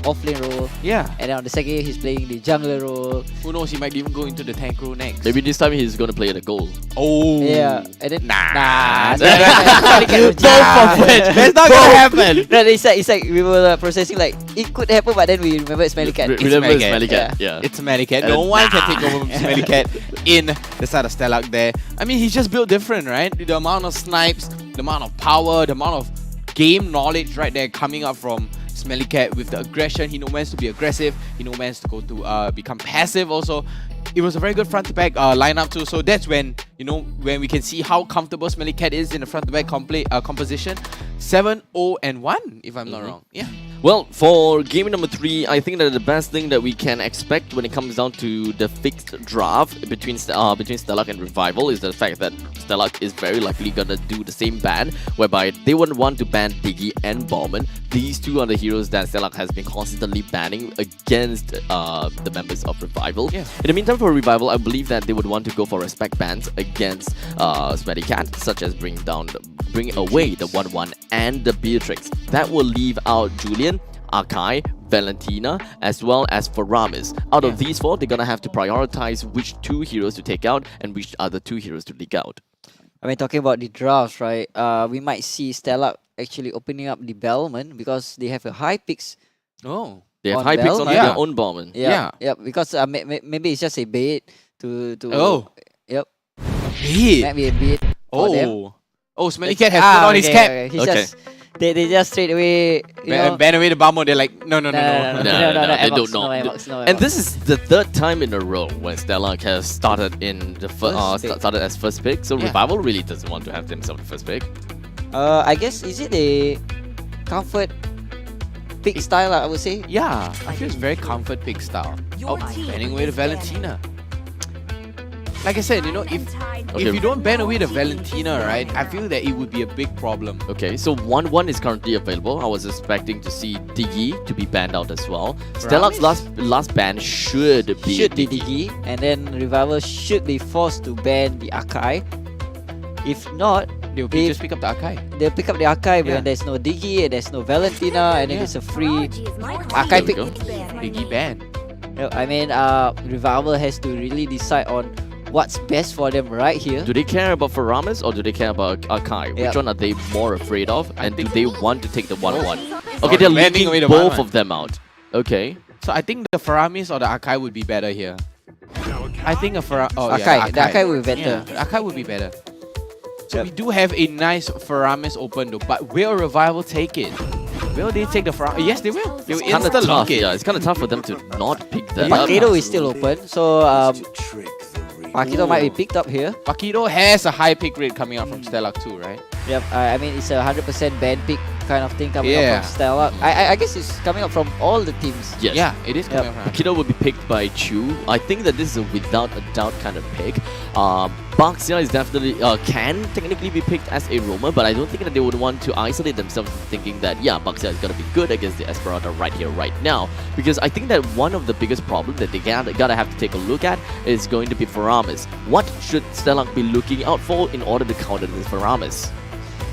J: offlane role.
H: Yeah.
J: And then on the second game he's playing the jungler role.
H: Who knows, he might even go into the tank role next.
G: Maybe this time he's gonna play the goal.
H: Oh.
J: Yeah. And then
H: Nah.
J: Both
H: of which. That's not gonna happen.
J: No, it's like we were processing like it could happen, but then we remember Smelly Cat.
G: It's Smelly Cat. Yeah.
H: It's Smelly Cat. No one can take over Smelly Cat in the side of Stellark there. I mean, he's just built different, right? The amount of snipes, the amount of power, the amount of game knowledge right there coming up from Smelly Cat with the aggression. He knows when to be aggressive. He knows when to go to become passive also. It was a very good front to back lineup too. So that's when, you know, when we can see how comfortable Smelly Cat is in the front to back composition. 7-0-1 if I'm not wrong. Yeah.
G: Well, for game number 3, I think that the best thing that we can expect when it comes down to the fixed draft between Stellark and Revival is the fact that Stellark is very likely gonna do the same ban, whereby they wouldn't want to ban Diggy and Bauman. These two are the heroes that Stellark has been constantly banning against the members of Revival.
H: Yeah.
G: In the meantime, for Revival, I believe that they would want to go for respect bans against Smelly Cat, such as bring away the 1-1 and the Beatrix. That will leave out Julian, Akai, Valentina, as well as Faramis. Out of these 4, they're gonna have to prioritize which 2 heroes to take out and which other 2 heroes to leak out.
J: I mean, talking about the drafts, right? We might see Stellark actually opening up the Bellman because they have a high picks.
H: Oh.
G: They have high picks on their own Bellman.
J: Yeah. Because maybe it's just a bait to.
H: Oh.
J: Yep.
H: Bait.
J: Might be a bait. For them.
H: Oh, Smelly Cat has put on his cap.
J: Okay. They just straight away
H: ban away the Bamo. They're like, no,
G: they don't know. And this is the 3rd time in a row when Stellark has started in the started as first pick. So Revival really doesn't want to have themselves the first pick.
J: I guess is it a comfort pick style? I would say.
H: Yeah, I feel it's very comfort pick style. Oh, banning away the Valentina. Like I said, you know, if you don't ban away the Valentina, right, I feel that it would be a big problem.
G: Okay, so 1-1 is currently available. I was expecting to see Diggy to be banned out as well. Stellark's last ban should be
J: Diggy, and then Revival should be forced to ban the Akai. If not,
H: they'll just pick up the Akai.
J: They'll pick up the Akai when there's no Diggy and there's no Valentina, and then it's a free Akai pick.
H: Diggy ban.
J: I mean, Revival has to really decide on what's best for them right here.
G: Do they care about Faramis or do they care about Akai? Which one are they more afraid of? And do they want to take the 1-1? Okay, they're leaving both of them out. Okay.
H: So I think the Faramis or the Akai would be better here. I think a
J: Akai. The Akai would be better.
H: Yeah, Akai would be better. So we do have a nice Faramis open though, but will Revival take it? Will they take the Faramis? Yes, they will. They will insta-lock it.
G: Yeah, it's kind of tough for them to not pick that up.
J: Pakido is still open, so Pakido might be picked up here.
H: Pakido has a high pick rate coming out from Stellark too, right?
J: Yep. I mean, it's a 100% band pick kind of thing coming
H: Yeah.
J: up from Stellark. I guess it's coming up from all the teams.
G: Yes.
H: Yeah, it is coming from.
G: Pakito will be picked by Chu. I think that this is a without a doubt kind of pick. Baxia is definitely can technically be picked as a roamer, but I don't think that they would want to isolate themselves thinking that Baxia is gonna be good against the Esperanto right here, right now. Because I think that one of the biggest problems that they gotta have to take a look at is going to be Faramis. What should Stellark be looking out for in order to counter this Faramis?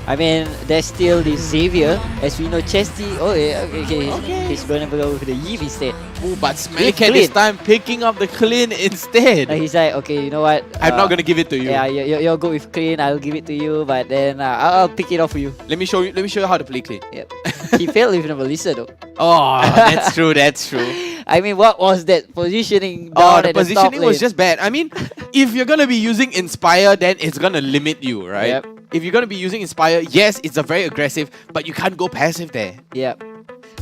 J: I mean, there's still the Xavier. As we know, Chesty. Oh, yeah, okay. He's going to go with the Yves instead.
H: Ooh, but Smellycat this time picking up the clean instead.
J: He's like, okay, you know what?
H: I'm not gonna give it to you.
J: Yeah, you're good with clean. I'll give it to you, but then I'll pick it off for you.
H: Let me show you how to play clean.
J: Yep. He failed with the Melissa though.
H: Oh, that's true. That's true.
J: I mean, what was that positioning?
H: Oh,
J: Down
H: the
J: at
H: positioning
J: the
H: was just bad. I mean, if you're gonna be using Inspire, then it's gonna limit you, right?
J: Yep.
H: If you're gonna be using Inspire, yes, it's a very aggressive, but you can't go passive there.
J: Yeah.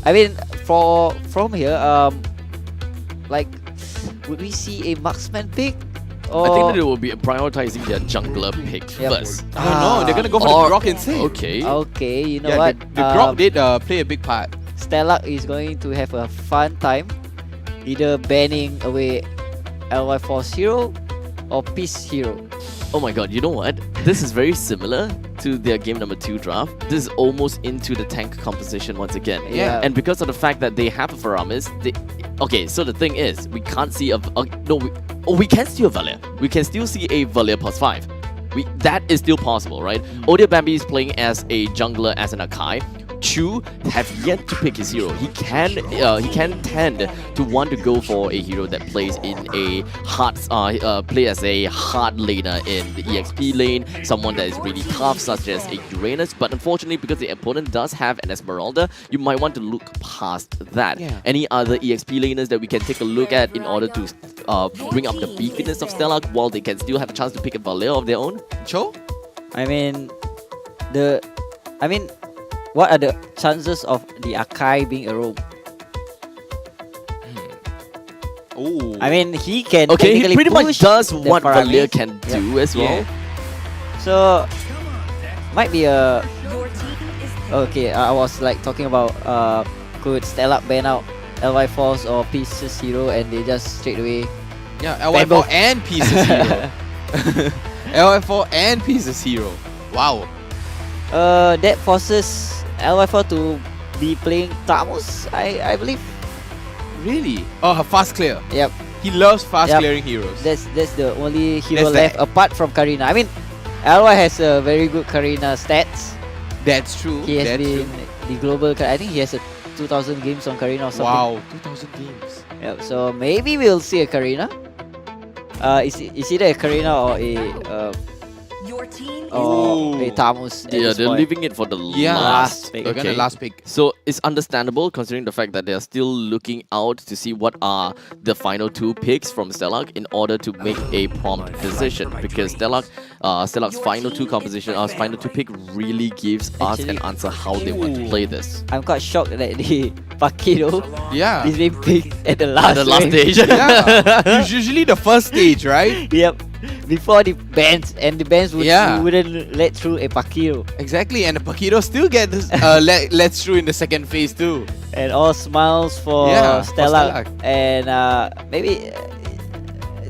J: I mean, from here, like, would we see a marksman pick? Or
G: I think that it will be prioritizing their jungler pick first.
H: I don't know. They're gonna go for the Grok instead.
G: Okay.
J: Okay, you know
H: Yeah,
J: what?
H: The Grok did play a big part.
J: Stellark is going to have a fun time, either banning away LY Force Hero or Peace Hero.
G: Oh my god, you know what? This is very similar to their game number 2 draft. This is almost into the tank composition once again.
J: Yeah.
G: And because of the fact that they have a Faramis, okay, so the thing is, we can't see we can see a Valia. We can still see a Valia +5. That is still possible, right? Odia Bambi is playing as a jungler, as an Akai. Chu have yet to pick his hero. He can tend to want to go for a hero that plays in a hard play as a hard laner in the EXP lane, someone that is really tough, such as a Uranus. But unfortunately, because the opponent does have an Esmeralda, you might want to look past that.
H: Yeah.
G: Any other EXP laners that we can take a look at in order to bring up the beefiness of Stellark while they can still have a chance to pick a Valia of their own?
H: Cho?
J: I mean, what are the chances of the Akai being a roam?
H: Oh.
J: I mean, he can
G: Okay, he
J: technically
G: pretty much
J: push
G: does
J: the
G: what
J: Faramis.
G: Valia can do as well.
J: Yeah. So, might be a... Okay, I was like talking about could Stellark ban out LY Force or Pieces Hero and they just straight away...
H: Yeah, LY4 and Pieces Hero. LY4 and Pieces Hero. Wow.
J: That forces LY4 to be playing Tamus, I believe.
H: Really? Oh, her fast clear.
J: Yep.
H: He loves fast clearing heroes.
J: That's the only hero
H: That's
J: left
H: that.
J: apart from Karina. I mean, LY has a very good Karina stats.
H: That's true.
J: He has
H: That's
J: been
H: true.
J: the global. I think he has a 2,000 games on Karina or something.
H: Wow, 2,000 games.
J: Yep. So maybe we'll see a Karina. Is either a Karina or a Tamus.
G: Yeah, they're leaving it for the last pick.
H: They're gonna last pick.
G: So it's understandable considering the fact that they're still looking out to see what are the final 2 picks from Stellark in order to make a prompt decision, because Stellark's final 2 composition, final 2 pick really gives us an answer how they want to play this.
J: I'm quite shocked that the Pakido is being picked at the last
G: stage.
H: Yeah. It's usually the first stage, right?
J: Yep. Before the bans, and the bans wouldn't let through a Pakido.
H: Exactly, and the Pakido still gets let through in the second phase too.
J: And all smiles for Stellark. And maybe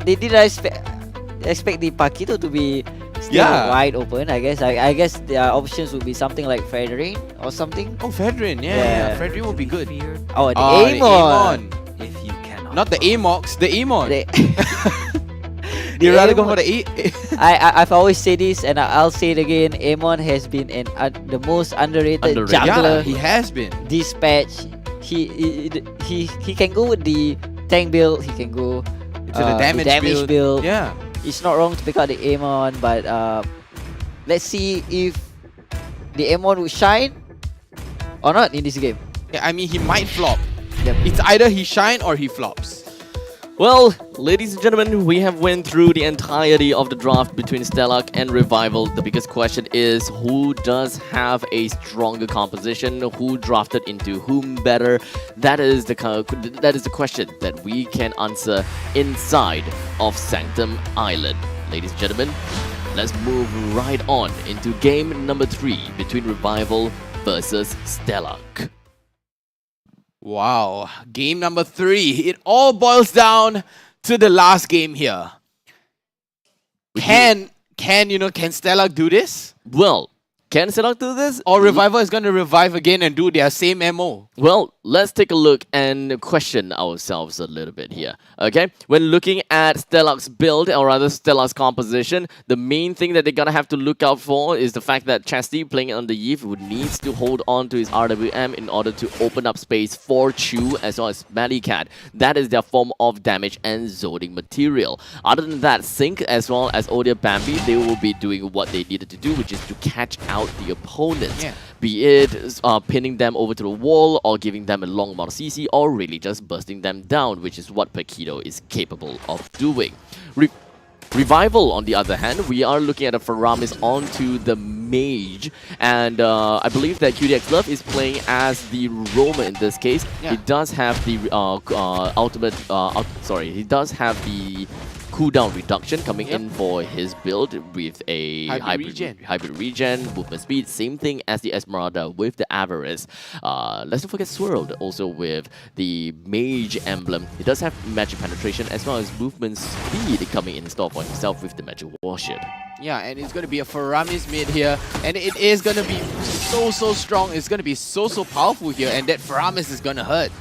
J: they didn't expect the Pakido to be still wide open. I guess their options would be something like Fredrin or something.
H: Oh, Fredrin, yeah. Fredrin would be good.
J: Oh, the Amon.
H: If you cannot. Not the Amox, the Amon.
J: You
H: rather go for the
J: I've always said this, and I'll say it again. Amon has been the most underrated jungler.
H: Yeah, he has been.
J: This patch, he can go with the tank build. He can go
H: to the damage
J: build.
H: Yeah,
J: it's not wrong to pick out the Amon, but let's see if the Amon would shine or not in this game.
H: Yeah, I mean, he might flop. Yep. It's either he shine or he flops.
G: Well, ladies and gentlemen, we have went through the entirety of the draft between Stellark and Revival. The biggest question is, who does have a stronger composition? Who drafted into whom better? That is the question that we can answer inside of Sanctum Island. Ladies and gentlemen, let's move right on into game number 3 between Revival versus Stellark.
H: Wow, game number 3. It all boils down to the last game here. Can Stellark do this?
G: Well, can Stellark do this?
H: Or Revival is going to revive again and do their same MO?
G: Well, let's take a look and question ourselves a little bit here. Okay, when looking at Stellark's build, or rather Stellark's composition, the main thing that they're gonna have to look out for is the fact that Chastity playing on the Eve would needs to hold on to his RWM in order to open up space for Chu as well as Smellycat. That is their form of damage and zoning material. Other than that, Sync as well as Odia Bambi, they will be doing what they needed to do, which is to catch out the opponents.
H: Yeah.
G: Be it pinning them over to the wall, or giving them a long amount of CC, or really just bursting them down, which is what Paquito is capable of doing. Revival, on the other hand, we are looking at a Faramis onto the Mage, and I believe that QDX Love is playing as the Roamer in this case.
H: Yeah.
G: He does have the he does have the cooldown reduction coming in for his build with a hybrid regen, movement speed, same thing as the Esmeralda with the Avarice. Let's not forget Swirled also with the Mage emblem. He does have magic penetration as well as movement speed coming in store for himself with the Magic Warship.
H: Yeah, and it's going to be a Faramis mid here, and it is going to be so strong. It's going to be so powerful here, and that Faramis is going to hurt.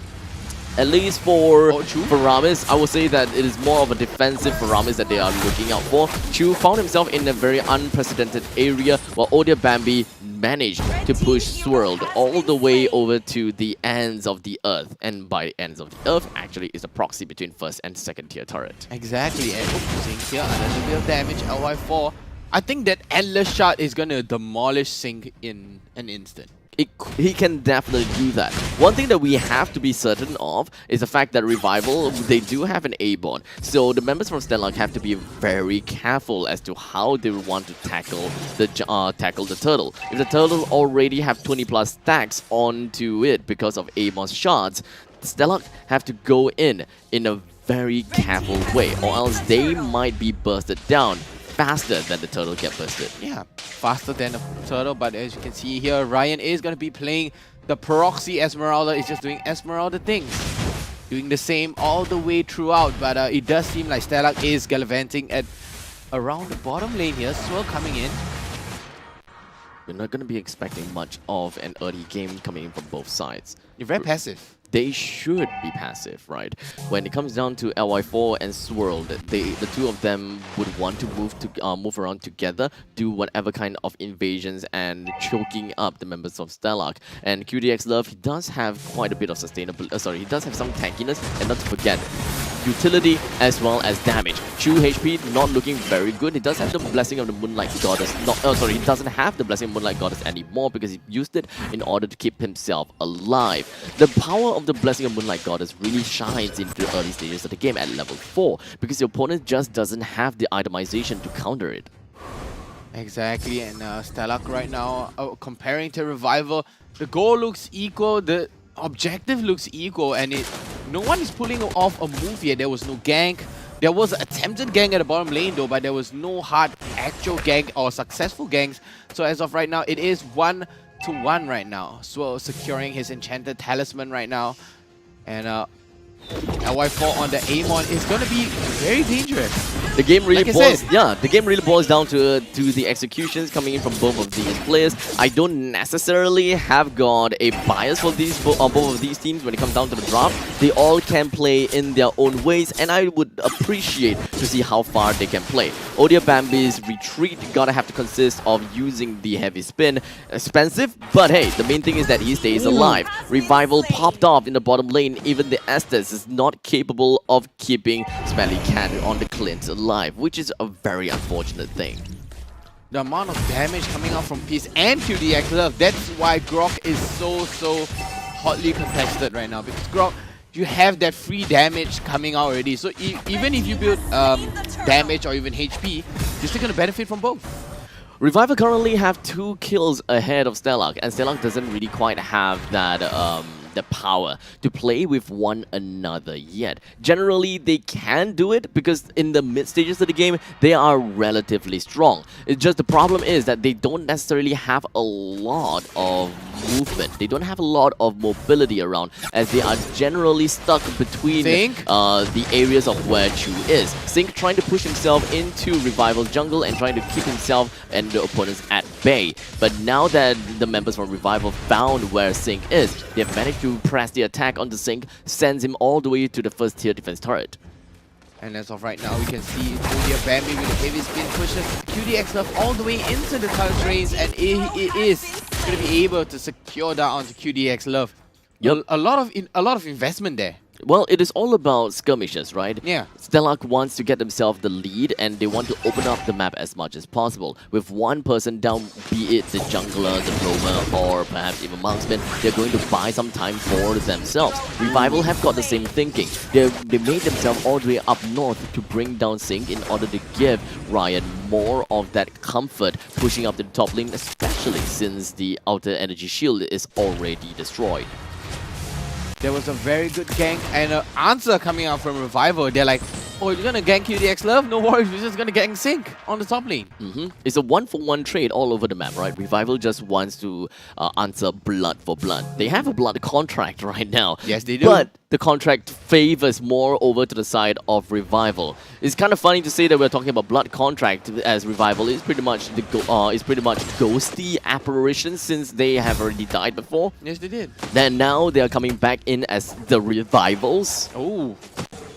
G: At least for Faramis, I would say that it is more of a defensive Faramis that they are looking out for. Chu found himself in a very unprecedented area, while Odia Bambi managed to push Swirled all the way over to the ends of the earth. And by the ends of the earth, actually is a proxy between first and second tier turret.
H: Exactly, and Sync here, another bit of damage, LY4. I think that Endless Shot is going to demolish Sync in an instant.
G: He can definitely do that. One thing that we have to be certain of is the fact that Revival, they do have an A-Bond. So the members from Stellark have to be very careful as to how they want to tackle the turtle. If the turtle already have 20 plus stacks onto it because of A-Bond shots, Stellark have to go in a very careful way, or else they might be bursted down faster than the turtle get bursted.
H: Yeah, faster than the turtle, but as you can see here, Ryan is going to be playing the proxy Esmeralda. Is just doing Esmeralda things. Doing the same all the way throughout, but it does seem like Stellark is gallivanting at around the bottom lane here. Swirl coming in.
G: We're not going to be expecting much of an early game coming in from both sides.
H: You're very passive.
G: They should be passive, right? When it comes down to LY4 and Swirl, the two of them would want to move around together, do whatever kind of invasions and choking up the members of Stellark. And QDX Love, he does have quite a bit of sustainability. He does have some tankiness, and not to forget, utility as well as damage. Chu HP not looking very good. He does have the Blessing of the Moonlight Goddess. He doesn't have the Blessing of the Moonlight Goddess anymore because he used it in order to keep himself alive. The power of the Blessing of Moonlight Goddess really shines into the early stages of the game at level 4 because your opponent just doesn't have the itemization to counter it.
H: Exactly, and Stellark right now, comparing to Revival, the goal looks equal, the objective looks equal, and no one is pulling off a move yet. There was no gank. There was an attempted gank at the bottom lane though, but there was no hard actual gank or successful ganks. So as of right now, it is 1-1 right now. Swirl securing his enchanted talisman right now. And LY4 on the Amon is going to be very dangerous.
G: The game really
H: the
G: game really boils down to the executions coming in from both of these players. I don't necessarily have got a bias for both of these teams when it comes down to the draft. They all can play in their own ways, and I would appreciate to see how far they can play. Odia Bambi's retreat gotta have to consist of using the heavy spin. Expensive, but hey, the main thing is that he stays alive. Revival popped off in the bottom lane. Even the Estes is not capable of keeping Smellycat on the Clint alive, which is a very unfortunate thing.
H: The amount of damage coming out from Peace and QDX Love, that's why Grok is so hotly contested right now, because Grok, you have that free damage coming out already, so even if you build damage or even HP, you're still going to benefit from both.
G: Revival currently have 2 kills ahead of Stellark, and Stellark doesn't really quite have that have the power to play with one another yet. Generally, they can do it because in the mid stages of the game, they are relatively strong. It's just the problem is that they don't necessarily have a lot of movement. They don't have a lot of mobility around, as they are generally stuck between the areas of where Chu is. Sync trying to push himself into Revival's jungle and trying to keep himself and the opponents at bay. But now that the members from Revival found where Sync is, they've managed to press the attack onto Sync, sends him all the way to the first tier defense turret.
H: And as of right now, we can see Julia Bambi with the heavy spin pushes QDX Love all the way into the turret range, and it is going to be able to secure that onto QDX Love.
G: Yep.
H: A lot of investment there.
G: Well, it is all about skirmishes, right?
H: Yeah.
G: Stellark wants to get themselves the lead, and they want to open up the map as much as possible. With one person down, be it the jungler, the roamer, or perhaps even marksman, they're going to buy some time for themselves. Revival have got the same thinking. They made themselves all the way up north to bring down Sync in order to give Ryan more of that comfort pushing up to the top lane, especially since the outer energy shield is already destroyed.
H: There was a very good gank and an answer coming out from Revival. They're like, oh, you're going to gank QDX Love? No worries, we're just going to gank Sync on the top lane.
G: It's a 1-for-1 trade all over the map, right? Revival just wants to answer blood for blood. They have a blood contract right now.
H: Yes, they do.
G: But the contract favors more over to the side of Revival. It's kind of funny to say that we're talking about blood contract, as Revival is pretty much ghosty apparition since they have already died before.
H: Yes, they did.
G: Then now they are coming back in as the Revivals.
H: Oh,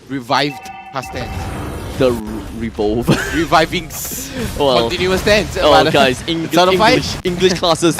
H: revived past tense.
G: The revolve.
H: Reviving.
G: Well,
H: continuous tense.
G: Oh, guys, English classes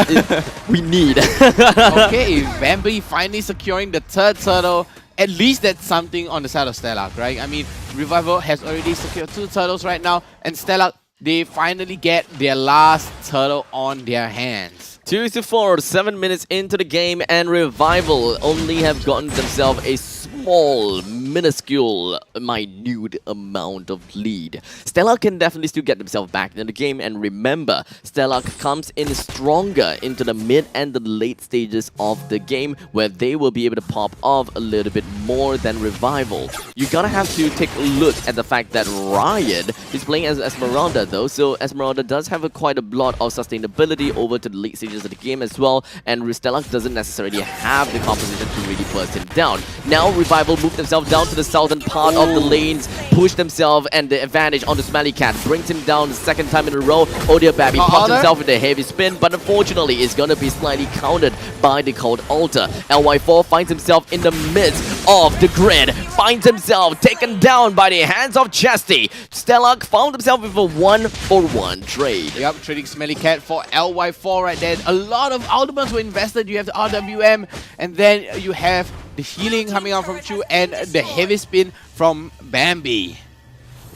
G: we need.
H: Okay, Bambi finally securing the third turtle. At least that's something on the side of Stellark, right? I mean, Revival has already secured 2 turtles right now, and Stellark, they finally get their last turtle on their hands.
G: 2-4, 7 minutes into the game, and Revival only have gotten themselves a small, minuscule, minute amount of lead. Stellark can definitely still get themselves back in the game, and remember, Stellark comes in stronger into the mid and the late stages of the game, where they will be able to pop off a little bit more than Revival. You gotta have to take a look at the fact that Ryan is playing as Esmeralda though, so Esmeralda does have quite a lot of sustainability over to the late stages of the game as well, and Stellark doesn't necessarily have the composition to really burst him down. Now Revival move themselves down to the southern part of the lanes, push themselves and the advantage onto Smelly Cat, brings him down the second time in a row. Odia Babby pops himself with a heavy spin, but unfortunately it's gonna be slightly countered by the cold altar. LY4 finds himself in the midst of the grid, finds himself taken down by the hands of Chesty. Stellark found himself with a 1-for-1 trade.
H: Yep, trading Smelly Cat for LY4 right there. A lot of ultimates were invested. You have the RWM, and then you have the healing coming out from Chu and the heavy spin from Bambi.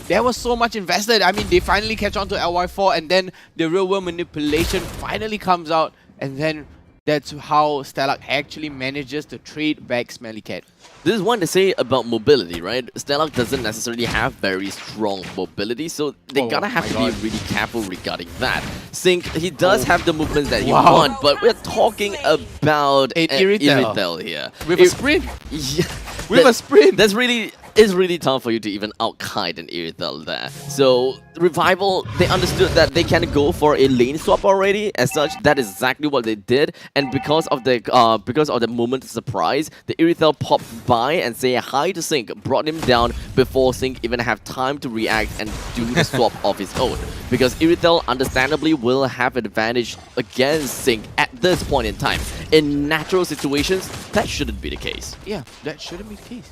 H: There was so much invested. I mean, they finally catch on to LY4, and then the real world manipulation finally comes out, and then that's how Stellark actually manages to trade back Smelly Cat.
G: This is one to say about mobility, right? Stellark doesn't necessarily have very strong mobility, so they gotta have to be really careful regarding that. Sync, he does have the movements that you want, but we're talking about an Irithel here.
H: With a sprint!
G: Yeah.
H: With a sprint!
G: That's really... It's really tough for you to even out-kite an Irithel there. So, Revival, they understood that they can go for a lane swap already. As such, that is exactly what they did. And because of the moment of surprise, the Irithel popped by and say hi to Sync, brought him down before Sync even have time to react and do the swap of his own. Because Irithel, understandably, will have an advantage against Sync at this point in time. In natural situations, that shouldn't be the case.
H: Yeah, that shouldn't be the case.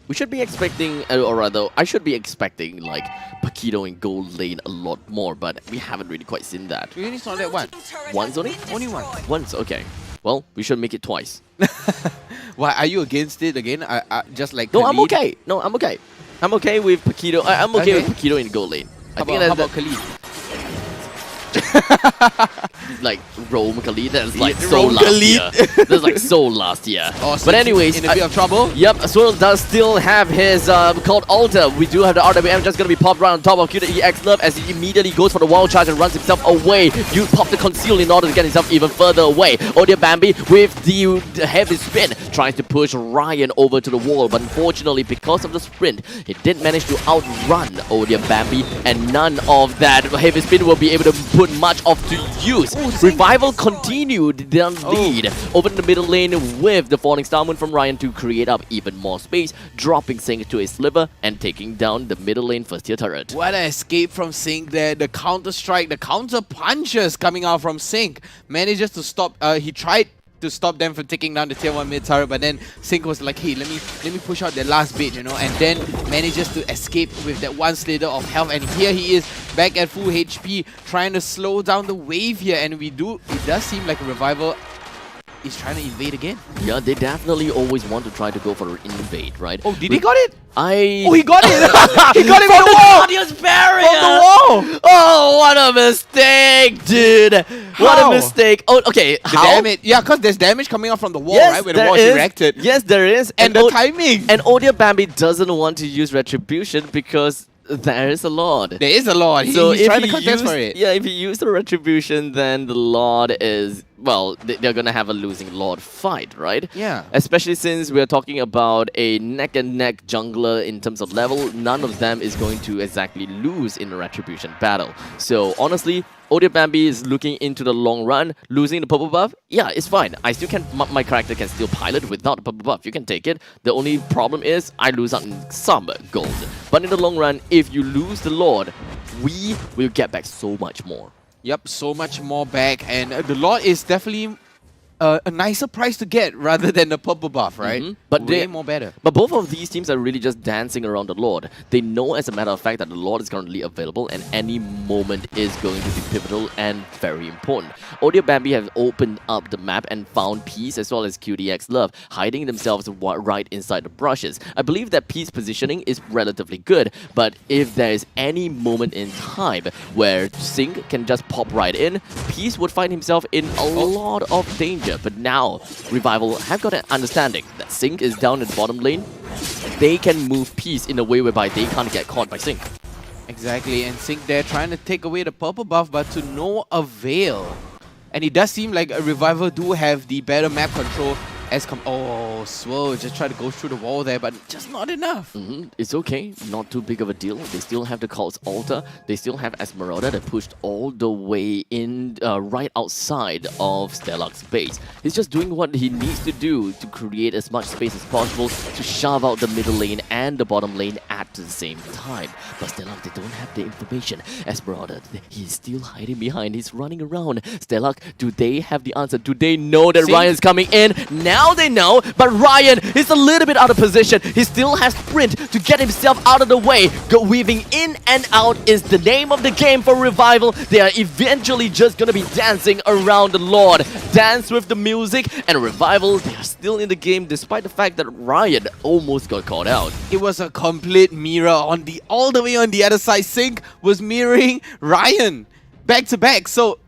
G: We should be expecting, or rather, I should be expecting like Paquito in gold lane a lot more, but we haven't really quite seen that.
H: We only saw that once.
G: Once only?
H: Only once.
G: Once, okay. Well, we should make it twice.
H: Why, are you against it again? Just like
G: No,
H: Khalid?
G: I'm okay. No, I'm okay. I'm okay with Paquito. I'm okay with Paquito in gold lane.
H: How about Khalid?
G: like Rome Khalid. That's like
H: Yeah,
G: so
H: Rome
G: last
H: Khalid.
G: year. That's like so last year.
H: Oh, so
G: But anyways,
H: in a bit of trouble.
G: Yep, Swirl does still have his called Alter. We do have the RWM just gonna be popped right on top of QTEX Love as he immediately goes for the wall charge and runs himself away. You pop the conceal in order to get himself even further away. Odia Bambi with the heavy spin tries to push Ryan over to the wall, but unfortunately because of the sprint, he did manage to outrun Odia Bambi, and none of that heavy spin will be able to put much of to use. Revival continued their lead over in the middle lane with the falling star moon from Ryan to create up even more space, dropping Sync to a sliver and taking down the middle lane first tier turret.
H: What an escape from Sync there. The counter strike, the counter punches coming out from Sync. Manages to stop, he tried to stop them from taking down the tier 1 mid turret, but then Sync was like, hey, let me push out that last bit, you know, and then manages to escape with that one slither of health, and here he is back at full HP trying to slow down the wave here, and it does seem like a Revival is trying to invade again.
G: Yeah, they definitely always want to try to go for an invade, right?
H: Oh, did he got it?
G: Oh,
H: he got it! He got it from the wall!
G: Audience barrier!
H: From the wall!
G: Oh, what a mistake, dude! What a mistake! Oh, okay,
H: The damage, yeah, because there's damage coming out from the wall, right? When the
G: there
H: wall is
G: is.
H: erected.
G: Yes, there is.
H: And the timing!
G: And Odia Bambi doesn't want to use Retribution because there is a Lord.
H: There is a Lord.
G: So
H: He's
G: if
H: trying to
G: he
H: contest
G: use-
H: for it.
G: Yeah, if you use the Retribution, then the Lord is... Well, they're gonna have a losing Lord fight, right?
H: Yeah.
G: Especially since we're talking about a neck-and-neck jungler in terms of level, none of them is going to exactly lose in a Retribution battle. So honestly, Odia Bambi is looking into the long run, losing the purple buff. Yeah, it's fine. I still can. My character can still pilot without the purple buff. You can take it. The only problem is I lose out in some gold. But in the long run, if you lose the Lord, we will get back so much more.
H: Yep, so much more back, and the Lord is definitely a nicer price to get rather than the purple buff, right?
G: But
H: way
G: they
H: more better.
G: But both of these teams are really just dancing around the Lord. They know, as a matter of fact, that the Lord is currently available, and any moment is going to be pivotal and very important. Odia Bambi have opened up the map and found Peace as well as QDX Love, hiding themselves right inside the brushes. I believe that Peace positioning is relatively good, but if there is any moment in time where Sync can just pop right in, Peace would find himself in a lot of danger. But now, Revival have got an understanding that Sync is down in the bottom lane. They can move Peace in a way whereby they can't get caught by Sync.
H: Exactly, and Sync there trying to take away the purple buff, but to no avail. And it does seem like a Revival do have the better map control as oh, Swirl just try to go through the wall there, but just not enough.
G: It's okay, not too big of a deal. They still have the Cult's Altar. They still have Esmeralda that pushed all the way in right outside of Stellark's base. He's just doing what he needs to do to create as much space as possible to shove out the middle lane and the bottom lane at the same time. But Stellark, they don't have the information. Esmeralda, he's still hiding behind. He's running around. Stellark, do they have the answer? Do they know that Ryan's coming in? Now they know, but Ryan is a little bit out of position. He still has sprint to get himself out of the way. Weaving in and out is the name of the game for Revival. They are eventually just gonna be dancing around the Lord. Dance with the music, and Revival, they are still in the game despite the fact that Ryan almost got caught out.
H: It was a complete mirror on all the way on the other side. Sync was mirroring Ryan back to back. So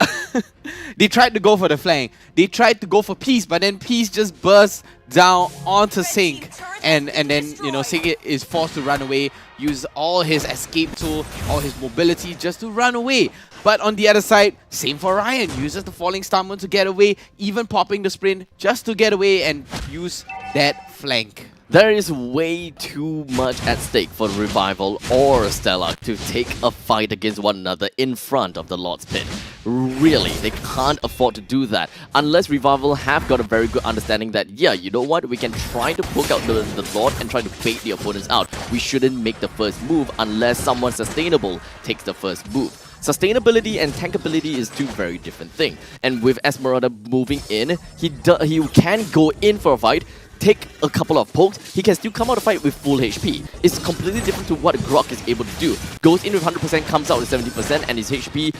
H: they tried to go for the flank. They tried to go for Peace, but then Peace just burst down onto Sync. And then, you know, Sync is forced to run away, use all his escape tool, all his mobility just to run away. But on the other side, same for Ryan. Uses the Falling Star Moon to get away, even popping the sprint just to get away and use that flank.
G: There is way too much at stake for Revival or Stellark to take a fight against one another in front of the Lord's Pit. Really, they can't afford to do that unless Revival have got a very good understanding that, yeah, you know what, we can try to poke out the Lord and try to bait the opponents out. We shouldn't make the first move unless someone sustainable takes the first move. Sustainability and tankability is two very different things. And with Esmeralda moving in, he can go in for a fight, take a couple of pokes, he can still come out of the fight with full HP. It's completely different to what Grok is able to do. Goes in with 100%, comes out with 70%, and his HP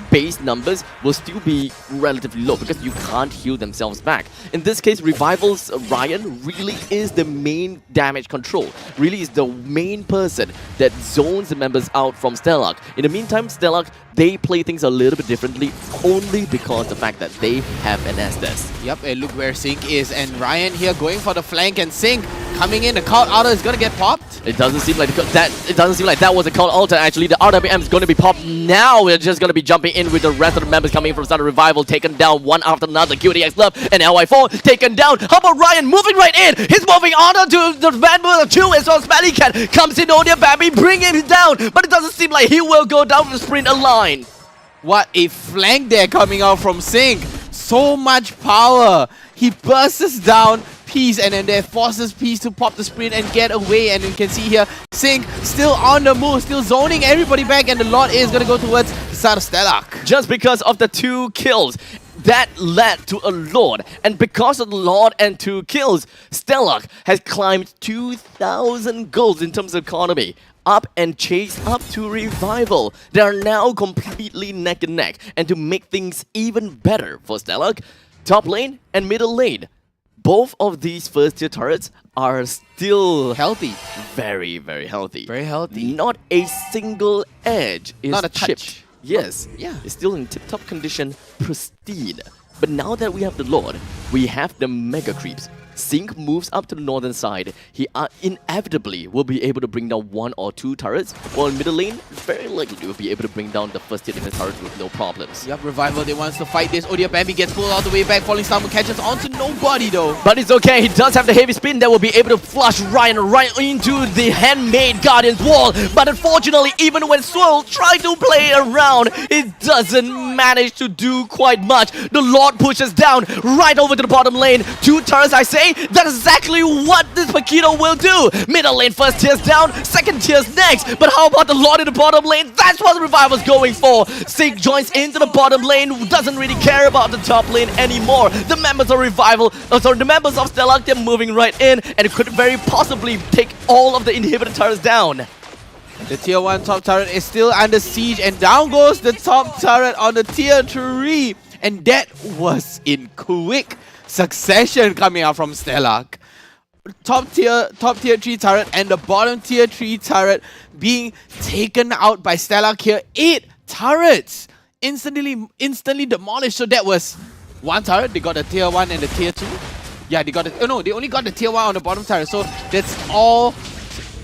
G: base numbers will still be relatively low because you can't heal themselves back. In this case, Revival's Ryan really is the main damage control, really is the main person that zones the members out from Stellark. In the meantime, Stellark, they play things a little bit differently only because the fact that they have an Estes.
H: Yep, and look where Sync is, and Ryan here going for the flank, and Sync coming in. The Cult Alta is gonna get popped.
G: It doesn't seem like that was a Cult Alta. Actually, the RWM is gonna be popped now. We're just gonna be jumping in with the rest of the members coming from Southern Revival, taken down one after another. QDX Love and LY4 taken down. How about Ryan moving right in? He's moving on to the member 2 as well. Smelly Cat comes in on your baby, bring him down, but it doesn't seem like he will go down the sprint line.
H: What a flank there coming out from Sync. So much power. He bursts down Peace, and then there forces Peace to pop the sprint and get away. And you can see here, Sync still on the move, still zoning everybody back, and the Lord is going to go towards the side of Stellark.
G: Just because of the 2 kills, that led to a Lord. And because of the Lord and 2 kills, Stellark has climbed 2,000 goals in terms of economy. Up and chased up to Revival. They are now completely neck and neck. And to make things even better for Stellark, top lane and middle lane, both of these first tier turrets are still
H: healthy.
G: Very, very healthy.
H: Very healthy.
G: Not a single edge is
H: Not a
G: chipped.
H: touch.
G: Yes,
H: yeah.
G: It's still in tip-top condition, pristine. But now that we have the Lord, we have the Mega Creeps. Sync moves up to the northern side. He inevitably will be able to bring down 1 or 2 turrets, while in middle lane, very likely will be able to bring down the first tier defense turret with no problems.
H: Yep, Revival, they wants to fight this. Odia Bambi gets pulled all the way back. Falling Star catches onto nobody though.
G: But it's okay, he does have the heavy spin that will be able to flush Ryan right into the handmade Guardian's wall. But unfortunately, even when Swirl tried to play around, it doesn't manage to do quite much. The Lord pushes down right over to the bottom lane. 2 turrets, I say. That's exactly what this Paquito will do. Middle lane first tier's down, second tier's next. But how about the Lord in the bottom lane? That's what the Revival's going for. Sync joins into the bottom lane, doesn't really care about the top lane anymore. The members of the members of Stellark, they're moving right in, and it could very possibly take all of the inhibitor turrets down.
H: The tier 1 top turret is still under siege, and down goes the top turret on the tier 3. And that was in quick succession coming out from Stellark. Top tier 3 turret and the bottom tier 3 turret being taken out by Stellark here. 8 turrets instantly demolished. So that was 1 turret. They got the tier 1 and the tier 2. Yeah, they got the, they only got the tier 1 on the bottom turret. So that's all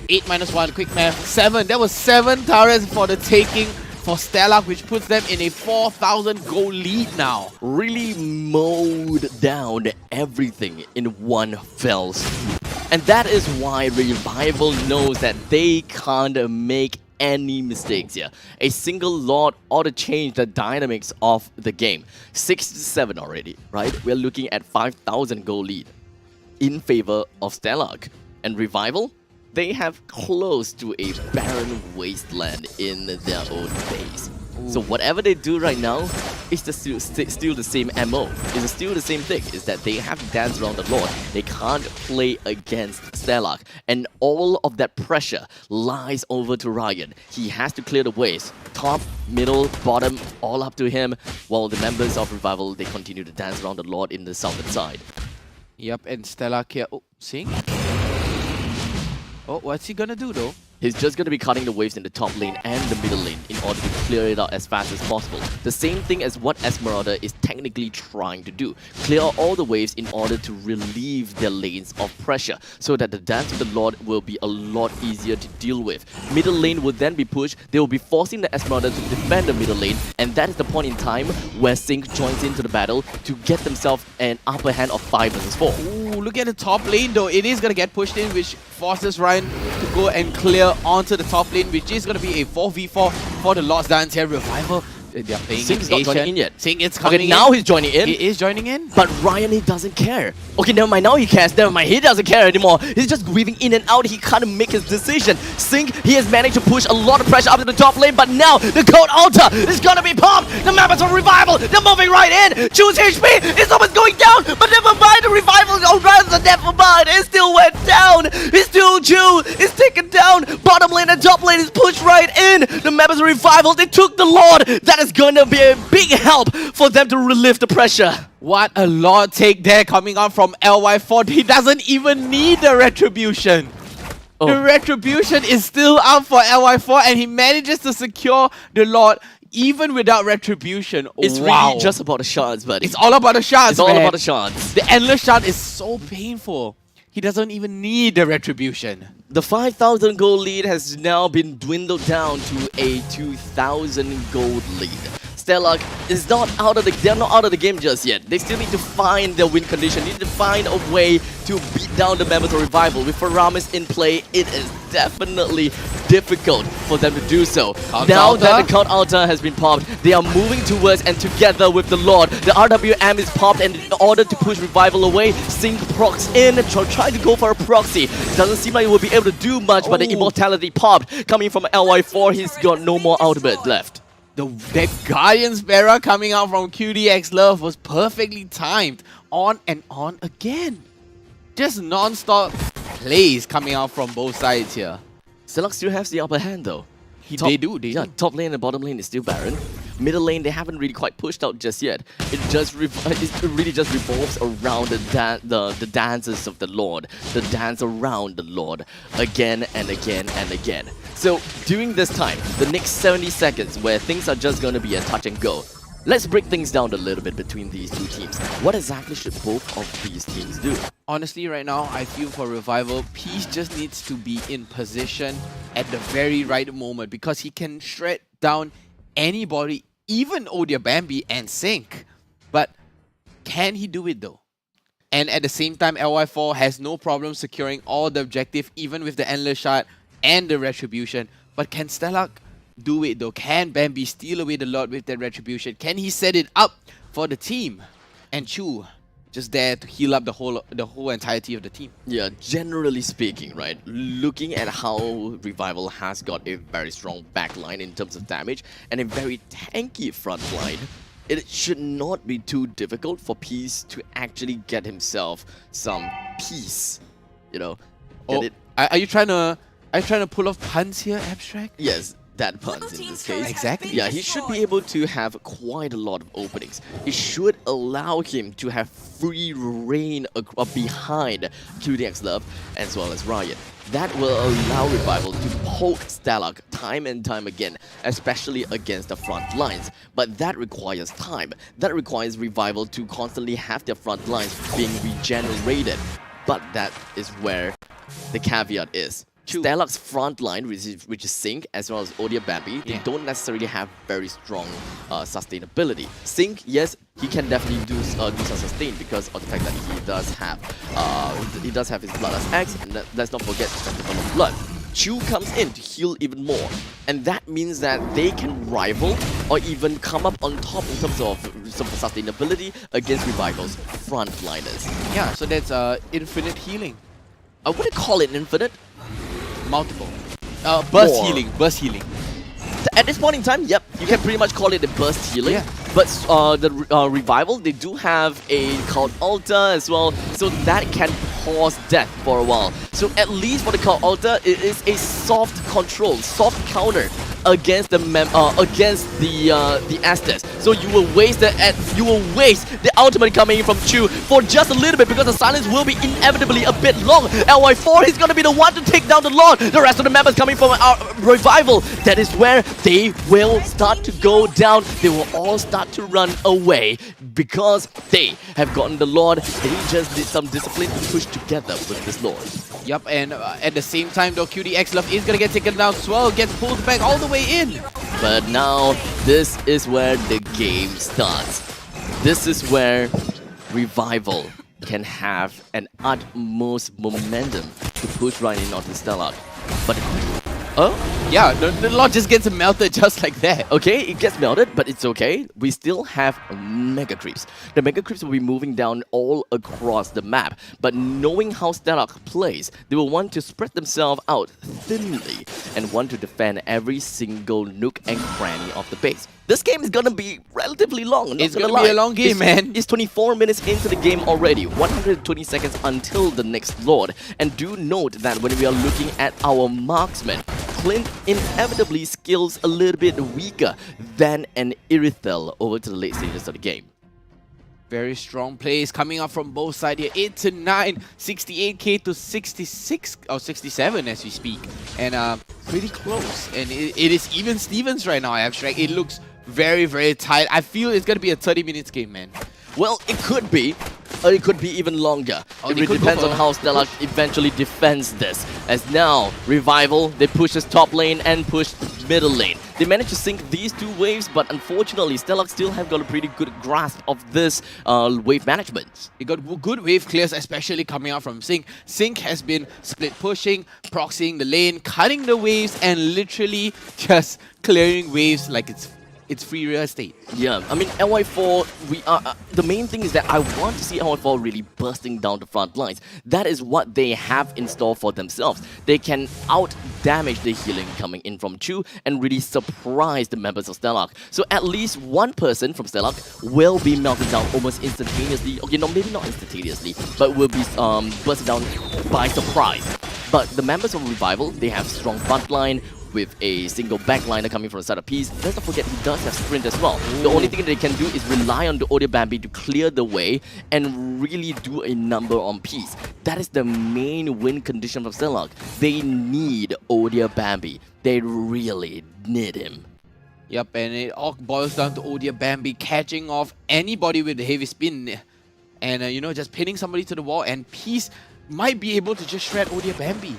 H: 8 minus 1, quick math, 7. That was 7 turrets for the taking for Stellark, which puts them in a 4,000 goal lead now.
G: Really mowed down everything in one fell swoop. And that is why Revival knows that they can't make any mistakes here. A single Lord ought to change the dynamics of the game. 6-7 already, right? We're looking at 5,000 goal lead in favor of Stellark. And Revival, they have close to a barren wasteland in their own base. So whatever they do right now is still the same MO. It's still the same thing. Is that they have to dance around the Lord. They can't play against Stellark. And all of that pressure lies over to Ryan. He has to clear the waves. Top, middle, bottom, all up to him. While the members of Revival, they continue to dance around the Lord in the southern side.
H: Yep, and Stellark here. Oh, Sync? Oh, what's he gonna do though?
G: He's just going to be cutting the waves in the top lane and the middle lane in order to clear it out as fast as possible. The same thing as what Esmeralda is technically trying to do. Clear out all the waves in order to relieve their lanes of pressure so that the dance of the Lord will be a lot easier to deal with. Middle lane will then be pushed. They will be forcing the Esmeralda to defend the middle lane, and that is the point in time where Sync joins into the battle to get themselves an upper hand of 5 versus 4.
H: Ooh, look at the top lane though. It is going to get pushed in, which forces Ryan to go and clear onto the top lane, which is going to be a 4v4 for the Lord's Dance here. Revival, they are playing
G: Sync's not joining in yet.
H: Sync is coming in.
G: Now he's joining in.
H: He is joining in.
G: But Ryan, he doesn't care. Okay, never mind, now he cares. Never mind, he doesn't care anymore. He's just weaving in and out. He can't make his decision. Sync, he has managed to push a lot of pressure up to the top lane, but now the Code Altar is gonna be popped. The members of Revival, they're moving right in. Choose HP, it's almost going going down, but never mind, the revival, oh rather never mind, it still went down. It's still Ju, it's taken down. Bottom lane and top lane is pushed right in. The members of revival, they took the Lord. That is gonna be a big help for them to relieve the pressure.
H: What a Lord take there coming out from LY4. He doesn't even need the retribution. The retribution is still up for LY4 and he manages to secure the Lord even without retribution.
G: It's really just about the shards, buddy.
H: It's all about the shards,
G: It's all
H: man.
G: about the shards.
H: The endless shard is so painful. He doesn't even need the retribution.
G: The 5,000 gold lead has now been dwindled down to a 2,000 gold lead. Stellark is not out of they're not out of the game just yet. They still need to find their win condition, need to find a way to beat down the members of Revival. With Faramis in play, it is definitely difficult for them to do so. Now that the Count Altar has been popped, they are moving towards and together with the Lord. The RWM is popped, and in order to push Revival away, Sync procs in, trying to go for a proxy. Doesn't seem like he will be able to do much, but the Immortality popped. Coming from LY4, he's got no more ultimate left.
H: That Guardian Sparrow coming out from QDX Love was perfectly timed. On and on again. Just non-stop plays coming out from both sides here.
G: Stellark still has the upper hand though.
H: They do.
G: Top lane and bottom lane is still barren. Middle lane, they haven't really quite pushed out just yet. It really just revolves around the dances of the Lord. The dance around the Lord. Again and again and again. So during this time, the next 70 seconds where things are just going to be a touch and go, let's break things down a little bit between these two teams. What exactly should both of these teams do?
H: Honestly, right now, I feel for Revival, Peace just needs to be in position at the very right moment because he can shred down anybody, even Odia Bambi and Sync. But can he do it though? And at the same time, LY4 has no problem securing all the objective, even with the Endless Shard and the Retribution. But can Stellark do it though? Can Bambi steal away the Lord with that Retribution? Can he set it up for the team? And Chu just there to heal up the whole entirety of the team.
G: Yeah, generally speaking, right, looking at how Revival has got a very strong backline in terms of damage and a very tanky front line, it should not be too difficult for Peace to actually get himself some peace, you know.
H: Are you trying to pull off puns here, Abstract?
G: Yes, that puns in this case.
H: Exactly.
G: Yeah, he should be able to have quite a lot of openings. It should allow him to have free reign behind QDX Love as well as Riot. That will allow Revival to poke Stellark time and time again, especially against the front lines. But that requires time. That requires Revival to constantly have their front lines being regenerated. But that is where the caveat is. Stellark's front line, which is Sync as well as Odia Bambi, they don't necessarily have very strong sustainability. Sync, yes, he can definitely do some sustain because of the fact that he does have his Blood as X, and let's not forget the Festival of Blood. Chu comes in to heal even more, and that means that they can rival or even come up on top in terms of some sustainability against Revival's frontliners.
H: Yeah, so that's infinite healing.
G: I wouldn't call it infinite.
H: Multiple. Burst healing.
G: At this point in time, yep, you can pretty much call it a burst healing. Yeah. But the Revival, they do have a Cult Altar as well, so that can pause death for a while. So at least for the Cult Altar, it is a soft control, soft counter against the Estes. So you will waste the ultimate coming in from Chu for just a little bit because the silence will be inevitably a bit long. LY4 is gonna be the one to take down the Lord. The rest of the members coming from our Revival. That is where they will start to go down. They will all start to run away because they have gotten the Lord. They just did some discipline to push together with this Lord.
H: Yup, and at the same time though, QDX Love is gonna get taken down as well, gets pulled back all the way in.
G: But now, this is where the game starts. This is where Revival can have an utmost momentum to push right in onto Stellark. But
H: yeah, the Lord just gets melted just like that.
G: Okay, it gets melted, but it's okay. We still have Mega Creeps. The Mega Creeps will be moving down all across the map. But knowing how Stellark plays, they will want to spread themselves out thinly and want to defend every single nook and cranny of the base. This game is gonna be relatively long.
H: It's gonna be a long game, man.
G: It's 24 minutes into the game already. 120 seconds until the next Lord. And do note that when we are looking at our marksman, Clint inevitably skills a little bit weaker than an Irithel over to the late stages of the game.
H: Very strong plays coming up from both sides here. 8 to 9, 68k to 66 or 67 as we speak, and pretty close. And it is even Stevens right now. Abstract. It looks very, very tight. I feel it's gonna be a 30 minutes game, man.
G: Well, it could be. Or it could be even longer.
H: Oh,
G: It really depends on how Stellark eventually defends this. As now, Revival, they push this top lane and push middle lane. They managed to sync these two waves, but unfortunately, Stellark still have got a pretty good grasp of this wave management.
H: They got good wave clears, especially coming out from Sync. Sync has been split pushing, proxying the lane, cutting the waves, and literally just clearing waves like it's free real estate.
G: Yeah, I mean, LY4, we are. The main thing is that I want to see LY4 really bursting down the front lines. That is what they have in store for themselves. They can out-damage the healing coming in from Chu and really surprise the members of Stellark. So at least one person from Stellark will be melted down almost instantaneously. Okay, no, maybe not instantaneously, but will be bursted down by surprise. But the members of Revival, they have strong front line, with a single backliner coming from the side of piece. Let's not forget he does have sprint as well. The only thing they can do is rely on the Audio Bambi to clear the way and really do a number on piece. That is the main win condition for Stellark. They need Audio Bambi. They really need him.
H: Yep, and it all boils down to Audio Bambi catching off anybody with the heavy spin. And, you know, just pinning somebody to the wall, and Peace might be able to just shred Audio Bambi.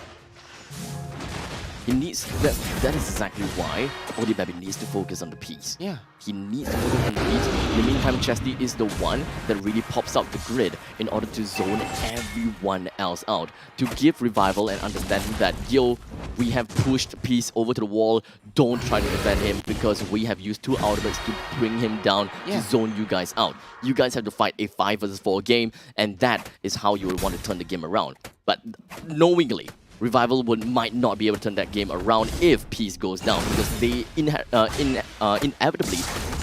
G: He needs that is exactly why Audio Bambi needs to focus on the piece.
H: Yeah.
G: He needs to focus on the piece. In the meantime, Chesty is the one that really pops out the grid in order to zone everyone else out. To give Revival an understanding that, yo, we have pushed Peace over to the wall, don't try to defend him because we have used 2 ultimates to bring him down to zone you guys out. You guys have to fight a 5 versus 4 game, and that is how you would want to turn the game around. But knowingly, Revival might not be able to turn that game around if Peace goes down, because they inevitably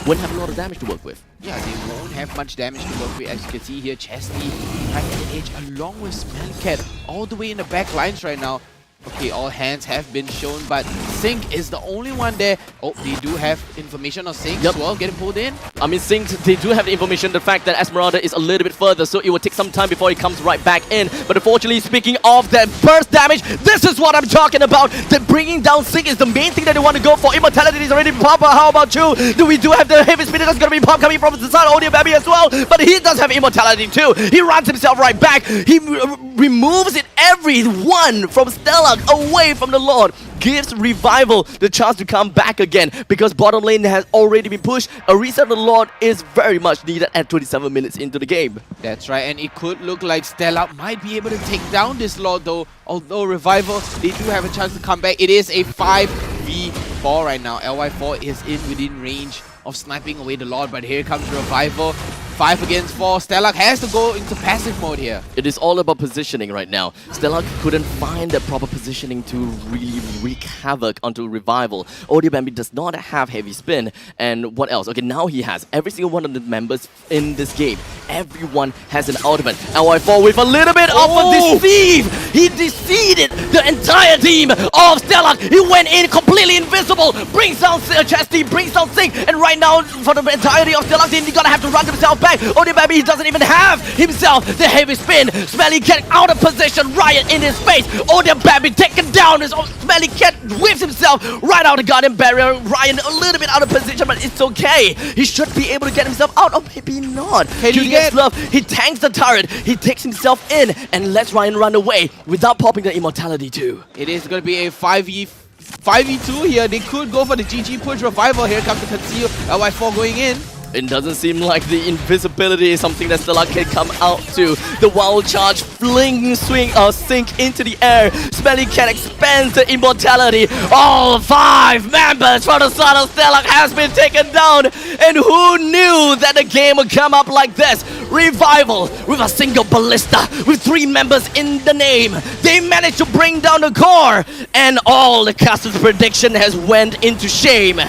G: won't have a lot of damage to work with.
H: Yeah, they won't have much damage to work with. As you can see here, Chesty right at the edge along with Smelly Cat all the way in the back lines right now. Okay, all hands have been shown, but Sync is the only one there. Oh, they do have information on Sync as well, getting pulled in.
G: I mean, Sync, they do have the information, the fact that Esmeralda is a little bit further, so it will take some time before he comes right back in. But unfortunately, speaking of that burst damage, this is what I'm talking about. That bringing down Sync is the main thing that they want to go for. Immortality is already popped, but how about you? We do have the heavy spinner that's going to be popped coming from the side of Audio Bambi as well, but he does have immortality too. He runs himself right back. He removes everyone from Stellark away from the Lord. Gives Revival the chance to come back again, because bottom lane has already been pushed. A reset of the Lord is very much needed at 27 minutes into the game.
H: That's right, and it could look like Stellark might be able to take down this Lord though. Although Revival, they do have a chance to come back. It is a 5v4 right now. LY4 is within range of sniping away the Lord, but here comes Revival. 5 against 4. Stellark has to go into passive mode here.
G: It is all about positioning right now. Stellark couldn't find the proper positioning to really wreak havoc onto Revival. Audio Bambi does not have heavy spin. And what else? Okay, now he has. Every single one of the members in this game, everyone has an ultimate. LY4 with a little bit of a deceive. He deceived the entire team of Stellark. He went in completely invisible. Brings down Chesty, brings down Sync. And right now, for the entirety of Stellark, they're gonna have to run themselves back. Audio Bambi, he doesn't even have himself the heavy spin. Smelly Cat out of position, Riot in his face. Audio Bambi taken down. His Smelly Cat whips himself right out of the Guardian Barrier. Ryan a little bit out of position, but it's okay. He should be able to get himself out, or maybe not. He gets love. He tanks the turret. He takes himself in and lets Ryan run away without popping the immortality too.
H: It is going to be a 5v2 here. They could go for the GG push. Revival. Here comes the conceal. LY4 going in.
G: It doesn't seem like the invisibility is something that Stellark can come out to. The wild charge, Sync into the air. Smelly Cat expands the immortality. All 5 members from the side of Stellark has been taken down. And who knew that the game would come up like this? Revival with a single ballista with 3 members in the name. They managed to bring down the core, and all the casters' prediction has went into shame.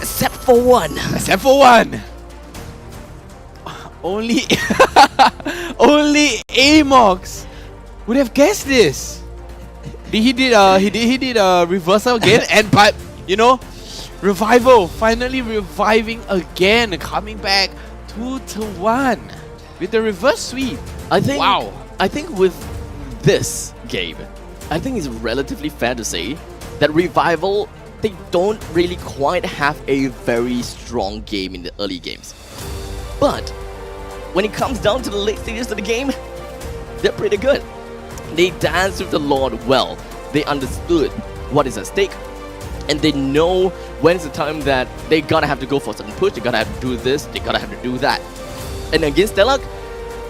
G: Except for one.
H: Except for one. Only Amox would have guessed this. He did a reversal again, and but you know, Revival finally reviving again, coming back 2-1 with the reverse sweep.
G: I think.
H: Wow.
G: I think with this game, I think it's relatively fair to say that Revival, they don't really quite have a very strong game in the early games, but when it comes down to the late stages of the game, they're pretty good. They danced with the Lord well. They understood what is at stake, and they know when is the time that they gotta have to go for a certain push, they gotta have to do this, they gotta have to do that. And against Stellark,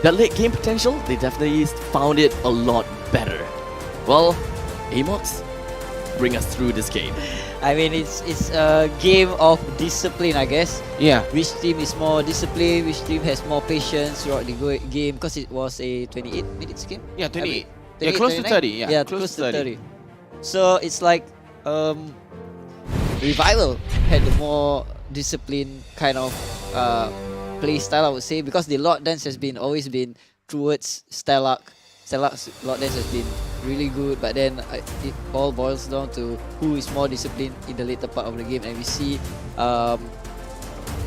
G: the late game potential, they definitely found it a lot better. Well, Amox, bring us through this game.
J: I mean, it's a game of discipline, I guess.
H: Yeah.
J: Which team is more disciplined, which team has more patience throughout the game, because it was a 28 minutes game.
H: Yeah, 28.
J: I mean,
H: Yeah, close to
J: 29?
H: 30. Yeah,
J: close to 30. So it's like Revival had the more disciplined kind of play style, I would say, because the Lord Dance has always been towards Stellark. Stellark's Lord Dance has been really good, but then it all boils down to who is more disciplined in the later part of the game, and we see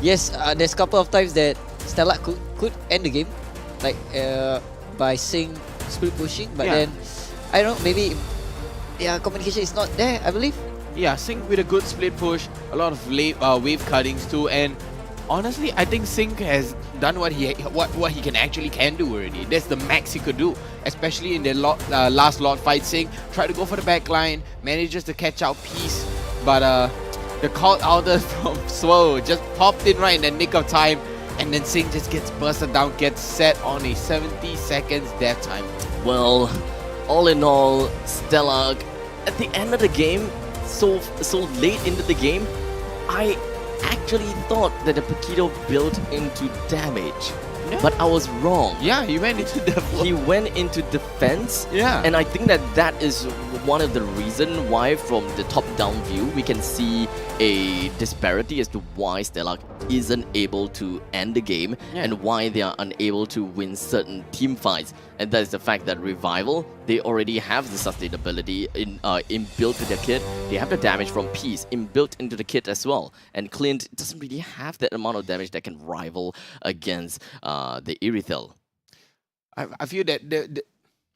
J: there's a couple of times that Stellark could end the game, like by Sing split pushing, but then I don't know, maybe communication is not there, I believe.
H: Yeah, Sing with a good split push, a lot of late wave cuttings too, and honestly, I think Sing has done what he can do already. That's the max he could do, especially in the last lot fight. Sing tried to go for the back line, manages to catch out piece, but the call outer from Swirl just popped in right in the nick of time, and then Sing just gets bursted down, gets set on a 70 seconds death time.
G: Well, all in all, Stellark, at the end of the game, so late into the game, I actually thought that the Paquito built into damage, but I was wrong.
H: Yeah, he went into
G: defense.
H: Yeah,
G: and I think that is one of the reason why, from the top-down view, we can see a disparity as to why Stellark isn't able to end the game and why they are unable to win certain team fights. And that is the fact that Revival, they already have the sustainability inbuilt to their kit. They have the damage from Peace inbuilt into the kit as well. And Clint doesn't really have that amount of damage that can rival against the Irithel.
H: I feel that the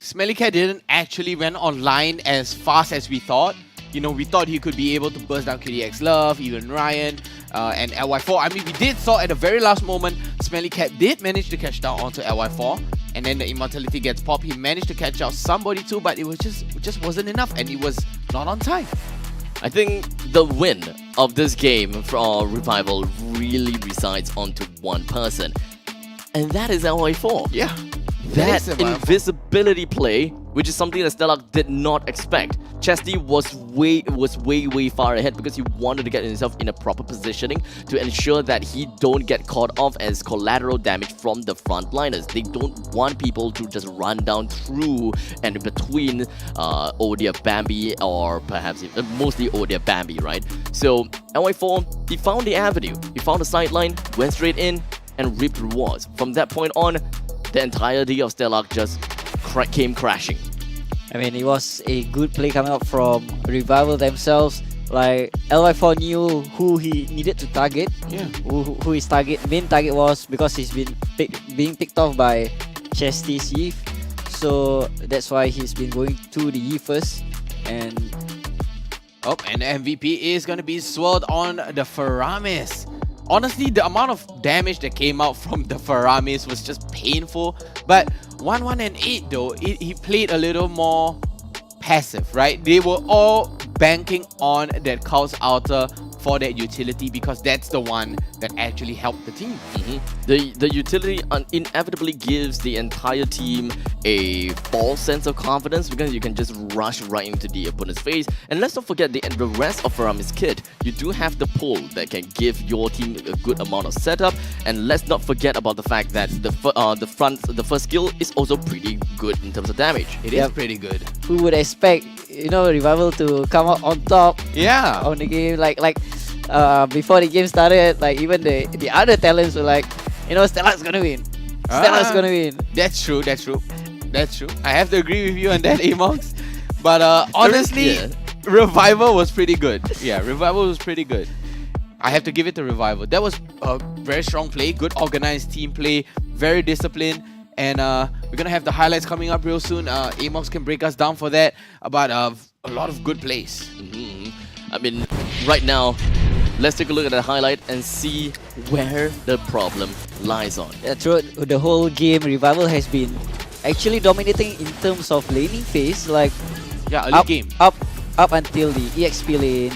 H: Smelly Cat didn't actually went online as fast as we thought. You know, we thought he could be able to burst down KDX Love, even Ryan, and LY4. I mean, we did saw at the very last moment, Smelly Cat did manage to catch down onto LY4, and then the Immortality gets popped. He managed to catch out somebody too, but it just wasn't enough, and it was not on time.
G: I think the win of this game for Revival really resides onto one person, and that is LY4.
H: Yeah.
G: That invisibility play, which is something that Stellark did not expect. Chesty was way far ahead because he wanted to get himself in a proper positioning to ensure that he don't get caught off as collateral damage from the frontliners. They don't want people to just run down through and between Odia Bambi, or perhaps mostly Odia Bambi, right? So LY4, he found the avenue, he found the sideline, went straight in and reaped rewards. From that point on, the entirety of Stellark just came crashing.
J: I mean, it was a good play coming up from Revival themselves. Like, LY4 knew who he needed to target, who his main target was, because he's been being picked off by Chesty's Eve. So that's why he's been going to the Eve first. And
H: and the MVP is going to be swirled on the Faramis. Honestly, the amount of damage that came out from the Faramis was just painful. But 1-1 and 8 though, he played a little more passive, right? They were all banking on that Chaos Outer for that utility, because that's the one that actually helped the team.
G: The utility inevitably gives the entire team a false sense of confidence, because you can just rush right into the opponent's face. And let's not forget the rest of Faramis' kit. You do have the pull that can give your team a good amount of setup. And let's not forget about the fact that the first skill is also pretty good in terms of damage.
H: It is pretty good.
J: Who would expect, you know, Revival to come out on top on the game? Like before the game started, like even the other talents were like, Stellark's gonna win. Stellark's gonna win.
H: That's true. I have to agree with you on that, Amox. But honestly, Revival was pretty good. Yeah, Revival was pretty good. I have to give it to Revival. That was a very strong play, good organized team play, very disciplined. And we're gonna have the highlights coming up real soon. Amox can break us down for that. About a lot of good plays.
G: I mean, right now, let's take a look at the highlight and see where the problem lies on.
J: Throughout the whole game, Revival has been actually dominating in terms of laning phase. Like,
H: early game.
J: Up until the EXP lane,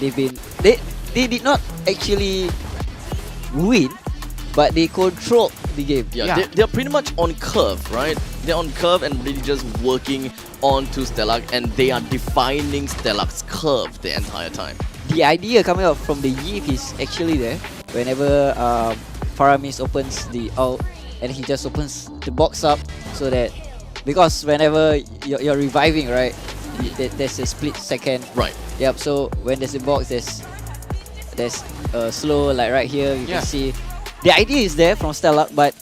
J: they did not actually win, but they controlled the game.
G: They're pretty much on curve, right? They're on curve and really just working onto Stellark, and they are defining Stellark's curve the entire time.
J: The idea coming out from the Yip is actually there. Whenever Faramis opens the ult, and he just opens the box up so that, because whenever you're reviving, right, there's a split second.
G: Right.
J: Yep. So when there's a box, there's a slow, like right here. You can see the idea is there from Stellark, but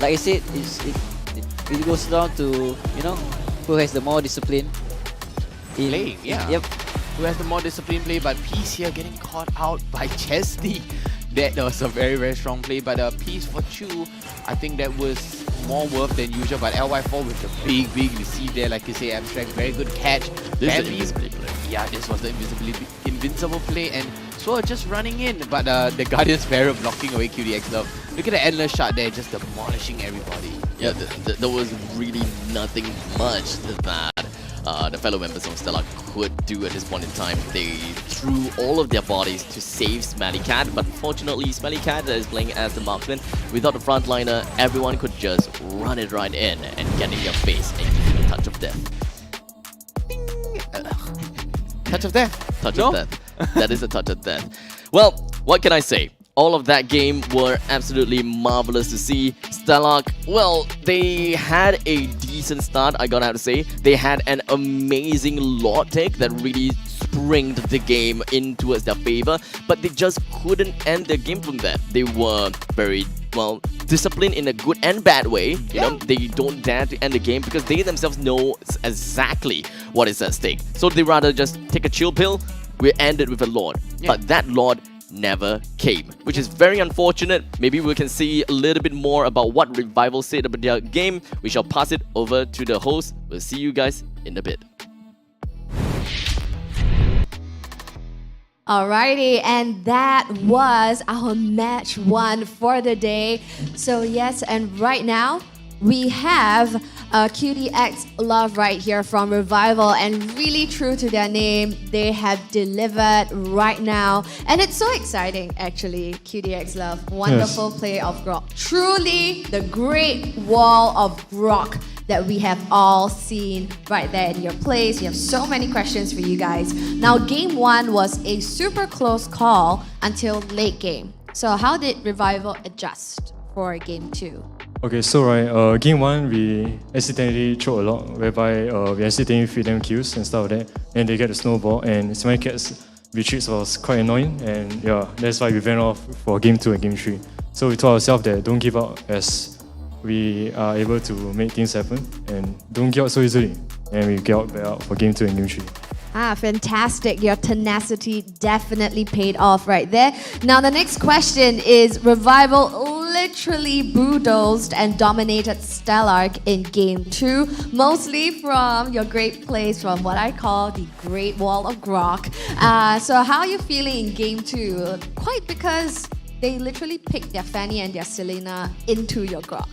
J: like I said, it goes down to who has the more discipline in
H: playing.
J: Yep.
H: Who has the more disciplined play, but Peace here getting caught out by Chesty. That was a very, very strong play, but Peace for Chu, I think that was more worth than usual, but LY4 with the big receive there, like you say, Abstract, very good catch.
G: This is the invisibility play.
H: Yeah, this was the invincible play, and Sword just running in, but the Guardian's Barrier blocking away QDX Love. Look at the endless shot there, just demolishing everybody.
G: Yeah, there was really nothing much that the fellow members of Stellark could do at this point in time. They threw all of their bodies to save Smelly Cat, but unfortunately Smelly Cat is playing as the marksman. Without the frontliner, everyone could just run it right in and get in your face and give you a touch of death.
H: Touch of death?
G: Touch of death. That is a touch of death. Well, what can I say? All of that game were absolutely marvelous to see. Stellark, well, they had a decent start, I gotta have to say. They had an amazing Lord take that really springed the game in towards their favor, but they just couldn't end their game from there. They were very, well, disciplined in a good and bad way. You know, they don't dare to end the game because they themselves know exactly what is at stake. So they rather just take a chill pill. We ended with a Lord, but that Lord never came, which is very unfortunate. Maybe we can see a little bit more about what Revival said about their game. We shall pass it over to the host. We'll see you guys in a bit.
E: Alrighty, and that was our match 1 for the day. So yes, and right now we have QDX Love right here from Revival, and really true to their name, they have delivered right now, and it's so exciting actually. QDX Love, wonderful play of Grok, truly the great wall of Grok that we have all seen right there in your plays. We have so many questions for you guys. Now, game 1 was a super close call until late game. So how did Revival adjust for game 2?
W: Okay, so game 1 we accidentally throw a lot, whereby we accidentally feed them kills and stuff like that, and they get the snowball, and Smelly Cat's retreats was quite annoying, and yeah, that's why we went off for game 2 and game 3. So we told ourselves that don't give up, as we are able to make things happen, and don't give up so easily, and we get out for game 2 and game 3.
E: Fantastic. Your tenacity definitely paid off right there. Now, the next question is, Revival literally bulldozed and dominated Stellark in game 2, mostly from your great plays from what I call the Great Wall of Grok. So how are you feeling in game 2? Quite because they literally picked their Fanny and their Selena into your Grok.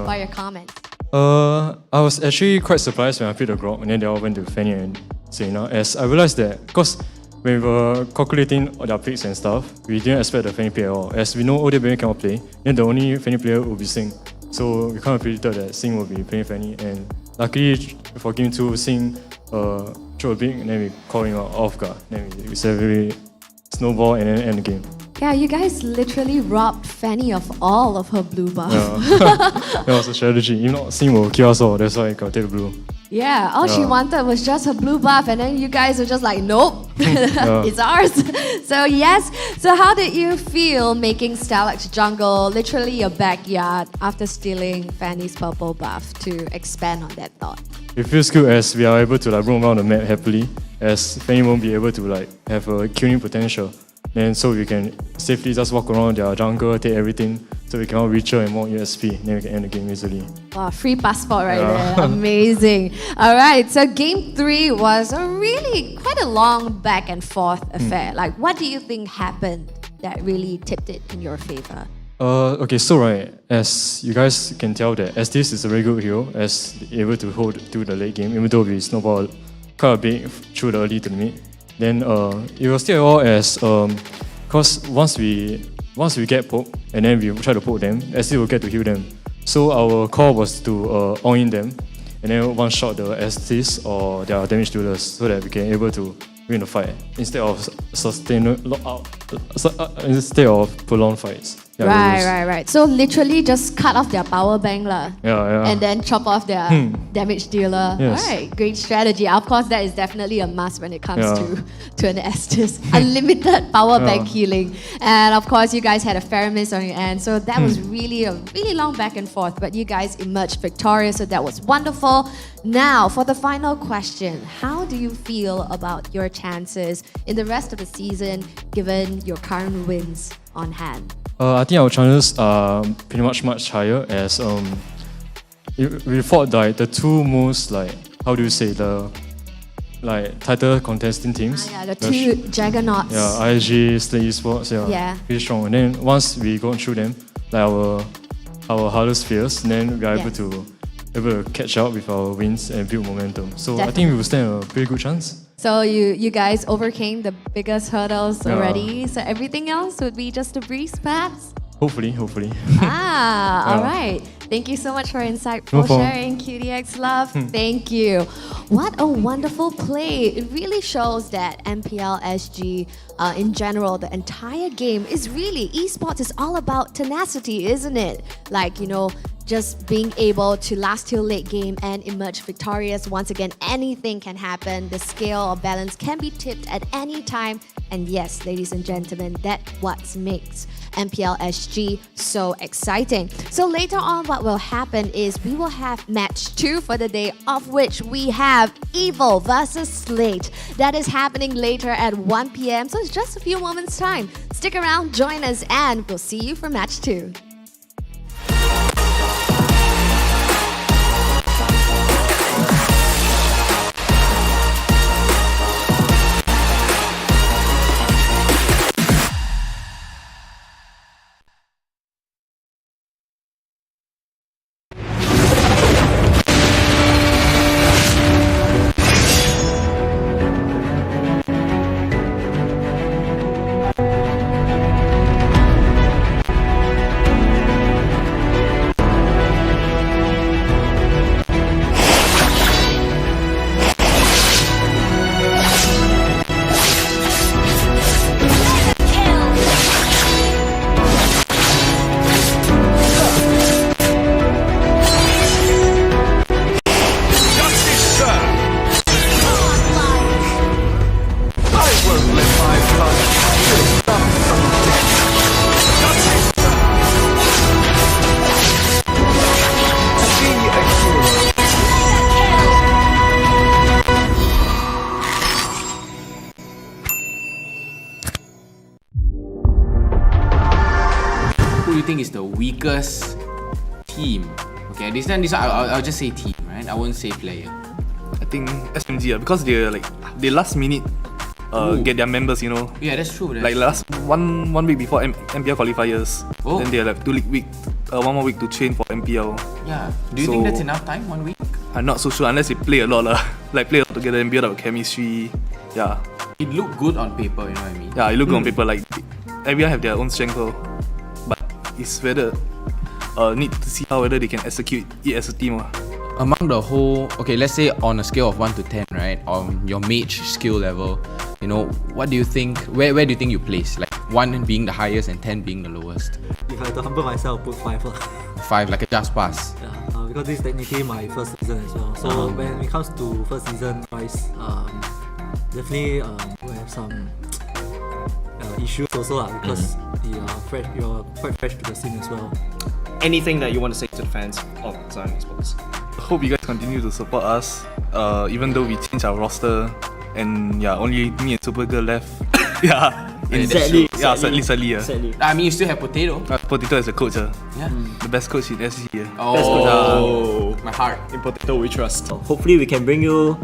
E: By your comment.
W: I was actually quite surprised when I picked the Grok, and then they all went to Fanny and Selena, as I realized that, because when we were calculating all their picks and stuff, we didn't expect the Fanny player at all. As we know OD Baby cannot play, then the only Fanny player will be Sing. So we kind of predicted that Sing will be playing Fanny, and luckily for game 2, Sing threw a big, and then we call him off guard. Then we said very snowball and then end the game.
E: Yeah, you guys literally robbed Fanny of all of her blue buff.
W: That was a strategy. If not, Sim will kill us all. That's why I got take the blue.
E: Yeah, all she wanted was just her blue buff, and then you guys were just like, nope, it's ours. So yes, so how did you feel making Stellark's jungle literally your backyard after stealing Fanny's purple buff? To expand on that thought.
W: It feels good as we are able to like roam around the map happily, as Fanny won't be able to like have a killing potential. And so we can safely just walk around their jungle, take everything, so we can all reach her and more USP, then we can end the game easily.
E: Wow, free passport right there. Amazing. All right, so game 3 was a really quite a long back and forth affair. Like, what do you think happened that really tipped it in your favor?
W: Okay, so right, as you guys can tell that Estes is a very good hero, as able to hold through the late game, even though we snowball quite a bit through the early to the mid. Then it was still all as cause once we get poked and then we try to poke them, Estes will get to heal them. So our call was to all-in them and then one-shot the Estes or their damage dealers so that we can able to win the fight instead of instead of prolonged fights. Yeah,
E: Right. So literally just cut off their power bank
W: and
E: then chop off their damage dealer.
W: Yes.
E: Alright, great strategy. Of course, that is definitely a must when it comes to an Estes. Unlimited power bank healing. And of course, you guys had a fair miss on your end. So that was really a really long back and forth, but you guys emerged victorious, so that was wonderful. Now, for the final question, how do you feel about your chances in the rest of the season given your current wins on hand?
W: I think our chances are pretty much higher as we fought like the two most the title contesting teams.
E: The two juggernauts.
W: RSG, Slate Esports, pretty strong. And then once we go through them, like our hardest fears, then we are able to catch up with our wins and build momentum. So I think we will stand a pretty good chance.
E: So you guys overcame the biggest hurdles already. So everything else would be just a breeze, perhaps?
W: Hopefully.
E: All right. Thank you so much for insightful sharing, QDX Love. Thank you. What a wonderful play. It really shows that MPL SG, in general, the entire game is really, esports is all about tenacity, isn't it? Like, just being able to last till late game and emerge victorious. Once again, anything can happen. The scale or balance can be tipped at any time. And yes, ladies and gentlemen, that's what makes MPL SG so exciting. So later on, what will happen is we will have match 2 for the day, of which we have Evil versus Slate. That is happening later at 1 p.m. So it's just a few moments time. Stick around, join us, and we'll see you for match 2.
R: Weakest team. Okay, this one I'll just say team, right? I won't say player.
M: I think SMG because they last minute get their members,
R: Yeah, that's true.
M: Like last one week before MPL qualifiers. Then they have 1 more week to train for MPL.
R: Yeah. Do you think that's enough time? 1 week?
M: I'm not so sure unless they play a lot like play a lot together and build up chemistry. Yeah.
R: It looked good on paper, you know what I mean?
M: Yeah, it looked good on paper. Like everyone have their own strength, but it's whether need to see whether they can execute it as a team.
R: Among the whole, okay, let's say on a scale of 1 to 10, right, on your mage skill level, what do you think, where do you think you place? Like 1 being the highest and 10 being the lowest.
K: If I had to humble myself, I'll put 5 lah.
R: 5, like a just pass.
K: Yeah, because this is technically my first season as well. So when it comes to first season wise, definitely we have some issues also lah, because you're quite fresh to the scene as well.
A: Anything that you want to say to the fans of Zion Esports?
M: Hope you guys continue to support us, even though we changed our roster, and only me and Supergirl left. Sadly.
R: I mean, you still have Potato.
M: Potato as a coach.
R: Yeah.
M: The best coach in SG.
R: My heart.
A: In Potato we trust.
N: Hopefully we can bring you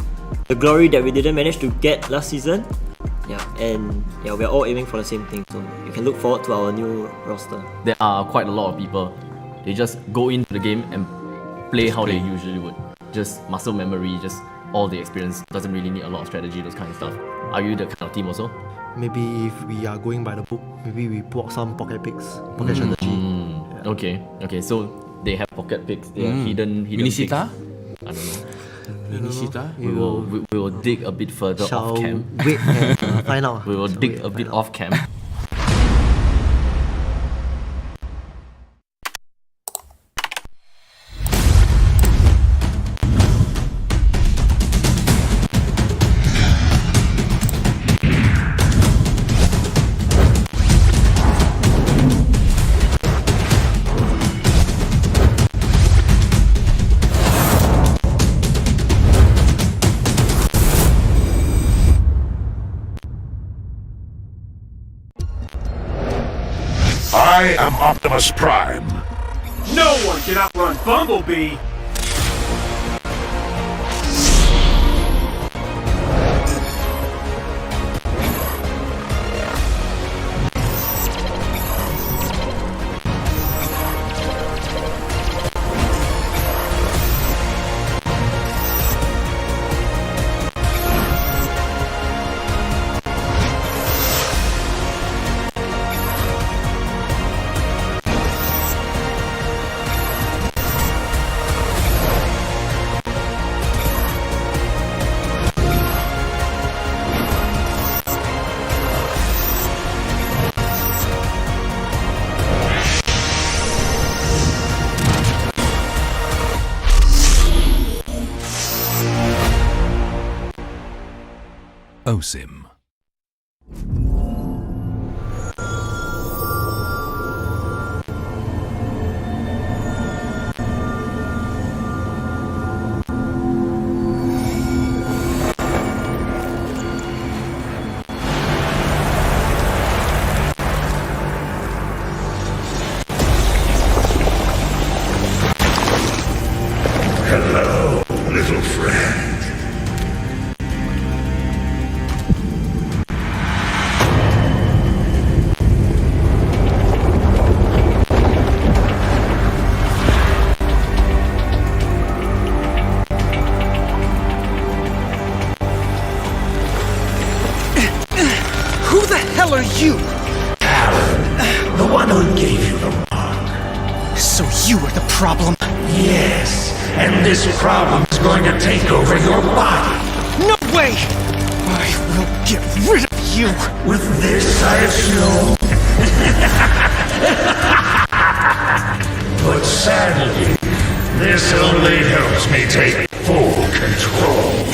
N: the glory that we didn't manage to get last season. We're all aiming for the same thing, so you can look forward to our new roster.
D: There are quite a lot of people. They just go into the game and play how they usually would. Just muscle memory, just all the experience. Doesn't really need a lot of strategy, those kind of stuff. Are you the kind of team also?
T: Maybe if we are going by the book, maybe we put some pocket picks, pocket strategy.
D: Okay. So they have pocket picks. They have hidden
R: Minisita?
D: picks. I don't know.
R: Minisita?
D: We will dig a bit further off cam.
T: Wait and find out.
D: We will dig a bit off cam.
O: I am Optimus Prime.
P: No one can outrun Bumblebee!
O: OSIM. Hello, little friend.
U: Who the hell are you?
O: Alan, the one who gave you the mark.
U: So you are the problem?
O: Yes, and this problem is going to take over your body.
U: No way! I will get rid of you!
O: With this, I assume. But sadly, this only helps me take full control.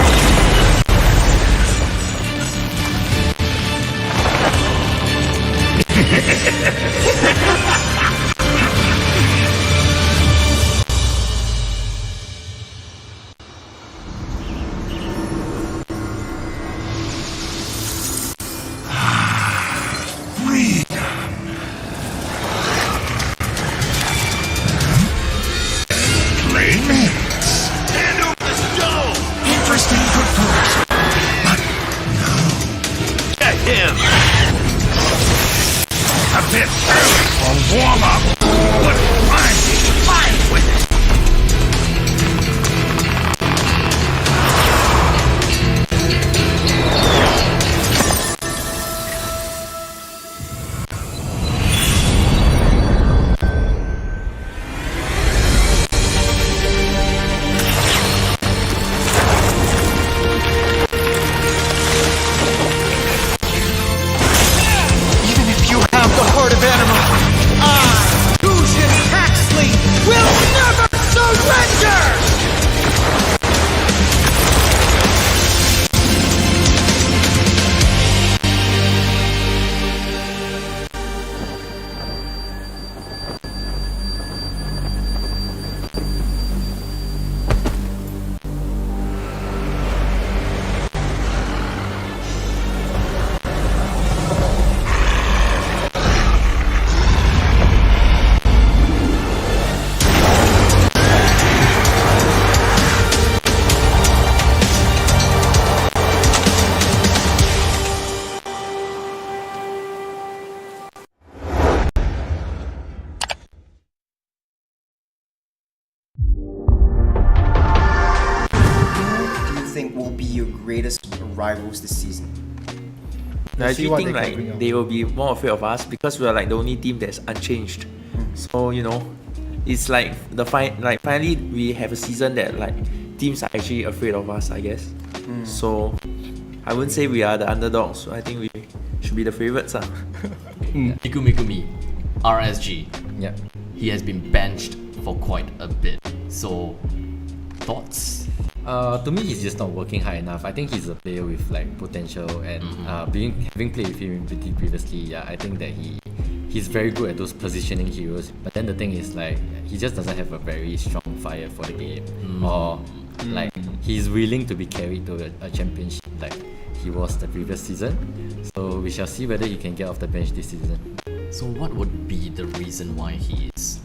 O: Playmates and
B: will be your greatest rivals this season?
I: I actually think like they will be more afraid of us because we are like the only team that's unchanged. So you know, it's like finally we have a season that like teams are actually afraid of us, I guess. So I wouldn't say we are the underdogs. So I think we should be the favorites.
D: Mikumi, RSG.
V: Yeah.
D: He has been benched for quite a bit. So, thoughts?
V: To me, he's just not working hard enough. I think he's a player with like potential, and having played with him in PT previously, yeah, I think that he's very good at those positioning heroes. But then the thing is like he just doesn't have a very strong fire for the game, or like he's willing to be carried to a championship like he was the previous season. So we shall see whether he can get off the bench this season.
D: So what would be the reason why he is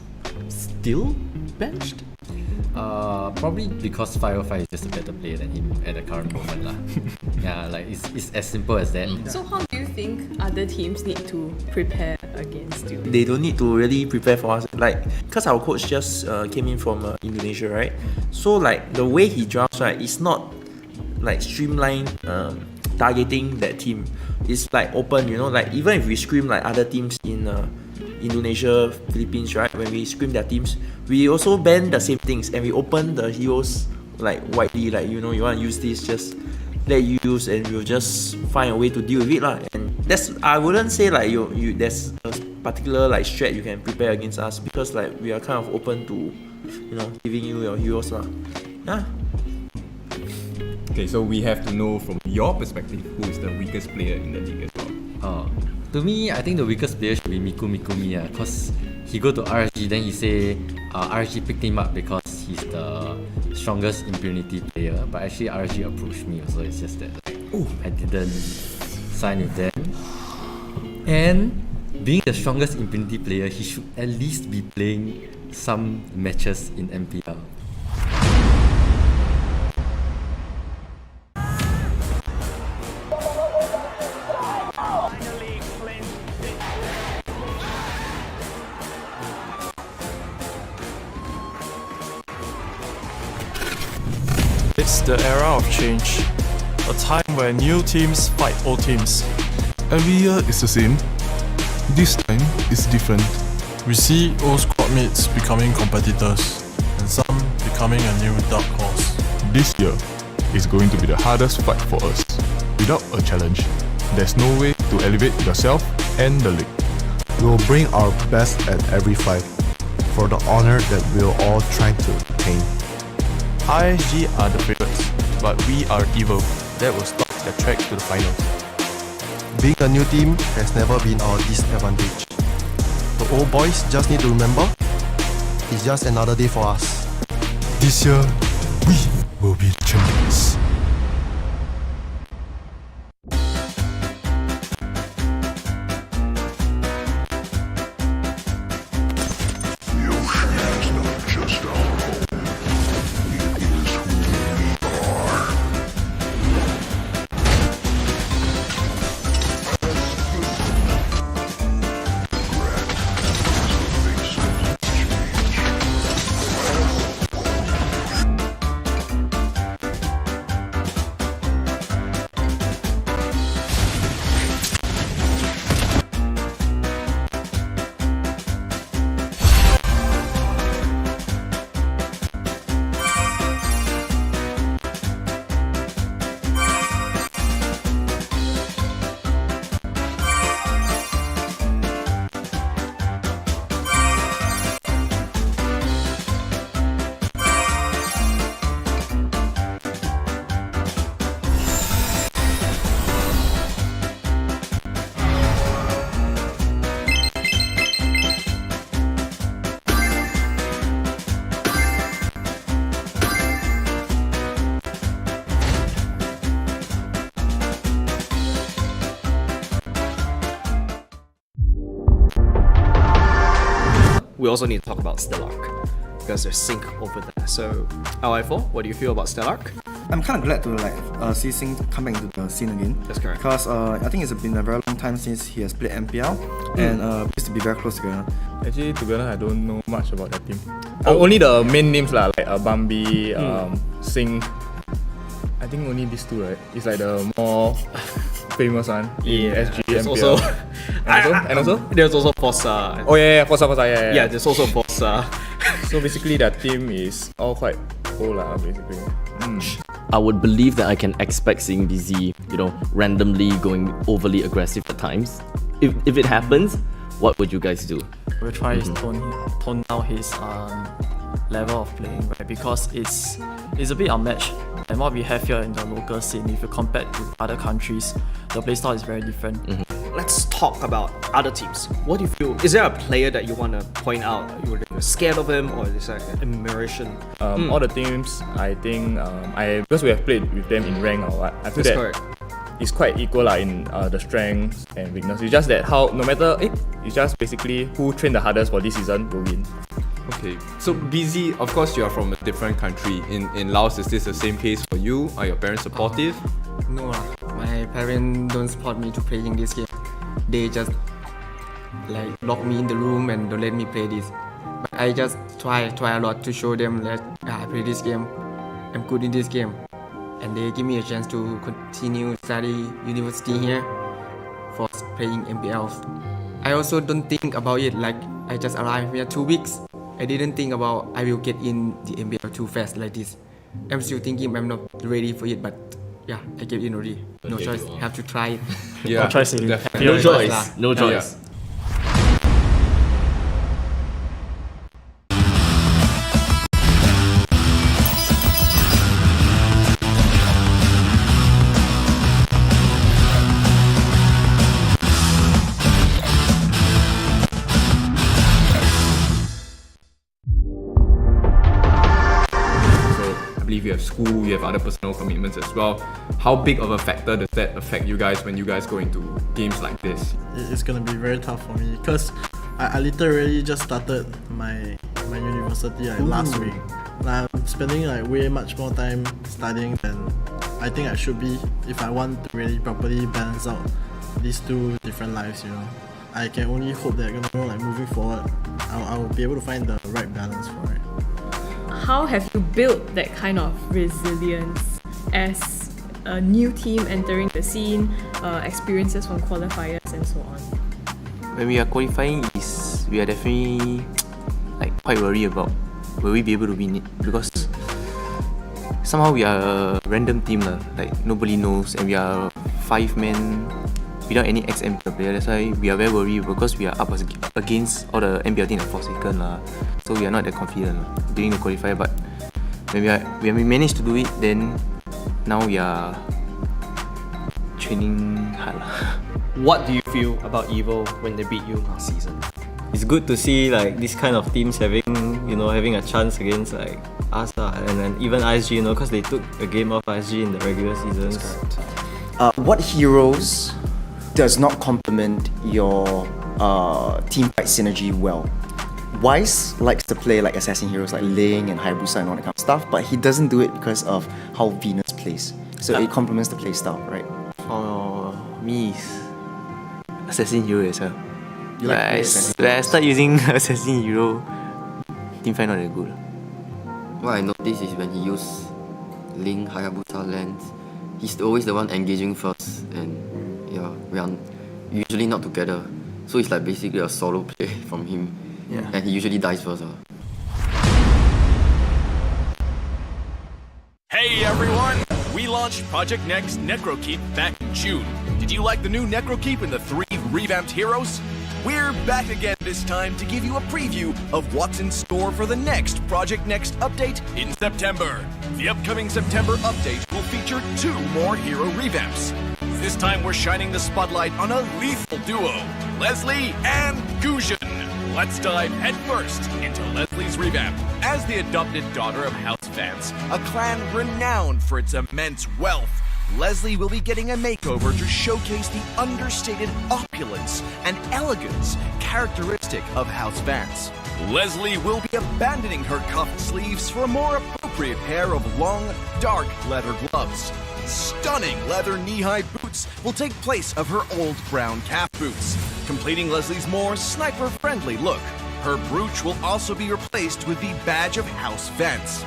D: still benched?
V: Probably because 505 is just a better player than him at the current moment lah. Yeah, like it's as simple as that.
L: So how do you think other teams need to prepare against you?
I: They don't need to really prepare for us, like because our coach just came in from Indonesia, right? So like the way he drafts, right, it's not like streamlined targeting that team. It's like open, you know, like even if we scream like other teams in Indonesia, Philippines, right? When we scream their teams, we also ban the same things and we open the heroes like widely, like you know, you want to use this, just let you use and we'll just find a way to deal with it lah. And that's, I wouldn't say like you there's a particular like strat you can prepare against us, because like we are kind of open to, you know, giving you your heroes lah. Yeah.
F: Okay, so we have to know from your perspective who is the weakest player in the league as well.
V: To me, I think the weakest player should be Mikumi, cause he go to RSG, then he say RSG picked him up because he's the strongest impunity player. But actually RSG approached me also. It's just that like, I didn't sign with them. And being the strongest impunity player, he should at least be playing some matches in MPL.
Q: It's the era of change, a time where new teams fight old teams.
X: Every year is the same. This time is different.
Q: We see old squad mates becoming competitors, and some becoming a new dark horse.
X: This year is going to be the hardest fight for us. Without a challenge, there's no way to elevate yourself and the league.
T: We will bring our best at every fight for the honor that we're all trying to attain.
Q: RSG are the favorites, but we are evil. That will stop their track to the finals.
T: Being a new team has never been our disadvantage. The old boys just need to remember, it's just another day for us.
Q: This year, we will be champions.
A: We also need to talk about Stellark, because there's sync over there. So, LI4, what do you feel about Stellark?
Y: I'm kind of glad to see Sing come back into the scene again.
A: That's correct.
Y: Because I think it's been a very long time since he has played MPL, and we used to be very close together.
C: Actually, to be honest, I don't know much about that team. Only the main names like Bambi, Sing. I think only these two, right? It's like the more famous one in SG,
A: there's
C: MPL.
A: also,
C: and also?
A: There's also Forza.
C: Oh yeah, Forza, yeah.
A: Yeah, there's also Forza.
C: So basically that team is all quite old basically.
D: I would believe that I can expect seeing BZ, randomly going overly aggressive at times. If it happens, what would you guys do?
G: We'll try to tone down his level of playing, right? Because it's a bit unmatched. And what we have here in the local scene, if you compare to other countries, the playstyle is very different.
A: Let's talk about other teams. What do you feel? Is there a player that you want to point out? You're scared of him, or is that an admiration?
C: All the teams, I think, because we have played with them in rank or what, I feel that it's quite equal in the strengths and weakness. It's just that it's just basically who trained the hardest for this season will win.
F: Okay, so BZ, of course you are from a different country. In Laos, is this the same case for you? Are your parents supportive?
H: No, my parents don't support me to playing this game. They just lock me in the room and don't let me play this. But I just try a lot to show them that I play this game. I'm good in this game. And they give me a chance to continue study university here for playing MPLs. I also don't think about it I just arrived here 2 weeks. I didn't think about I will get in the MPL too fast like this. I'm still thinking I'm not ready for it, but yeah, I get in already. No choice, have to try it.
F: Yeah,
G: no choice.
D: No choice. No choice.
F: You have school, you have other personal commitments as well. How big of a factor does that affect you guys when you guys go into games like this?
J: It's gonna be very tough for me because I literally just started my university last week. I'm spending way much more time studying than I think I should be if I want to really properly balance out these two different lives. I can only hope that moving forward, I'll be able to find the right balance for it.
L: How have you built that kind of resilience as a new team entering the scene, experiences from qualifiers and so on?
I: When we are qualifying, we are definitely quite worried about will we be able to win it, because somehow we are a random team nobody knows, and we are 5 men without any ex-MPL player. That's why we are very worried, because we are up against all the MPL team for second so we are not that confident during the qualifier. But when we managed to do it, then now we are training hard.
A: What do you feel about EVO when they beat you last season?
N: It's good to see this kind of teams having a chance against us and then even RSG, because they took a game off RSG in the regular seasons.
B: What heroes does not complement your team fight synergy well? Wise likes to play assassin heroes like Ling and Hayabusa and all that kind of stuff, but he doesn't do it because of how Venus plays. So it complements the playstyle, right?
I: For me, it's assassin hero as well.
B: You like
I: when I start using assassin hero, team fight not that good.
S: What I noticed is when he use Ling, Hayabusa, Lance, he's always the one engaging first, and we are usually not together. So it's basically a solo play from him.
I: Yeah.
S: And he usually dies first.
P: Hey everyone! We launched Project Next Necrokeep back in June. Did you like the new Necrokeep and the 3 revamped heroes? We're back again this time to give you a preview of what's in store for the next Project Next update in September. The upcoming September update will feature 2 more hero revamps. This time we're shining the spotlight on a lethal duo, Leslie and Gusion. Let's dive headfirst into Leslie's revamp. As the adopted daughter of House Vance, a clan renowned for its immense wealth, Leslie will be getting a makeover to showcase the understated opulence and elegance characteristic of House Vance. Leslie will be abandoning her cuffed sleeves for a more appropriate pair of long, dark leather gloves. Stunning leather knee-high boots will take place of her old brown calf boots, completing Leslie's more sniper-friendly look. Her brooch will also be replaced with the badge of House Vance.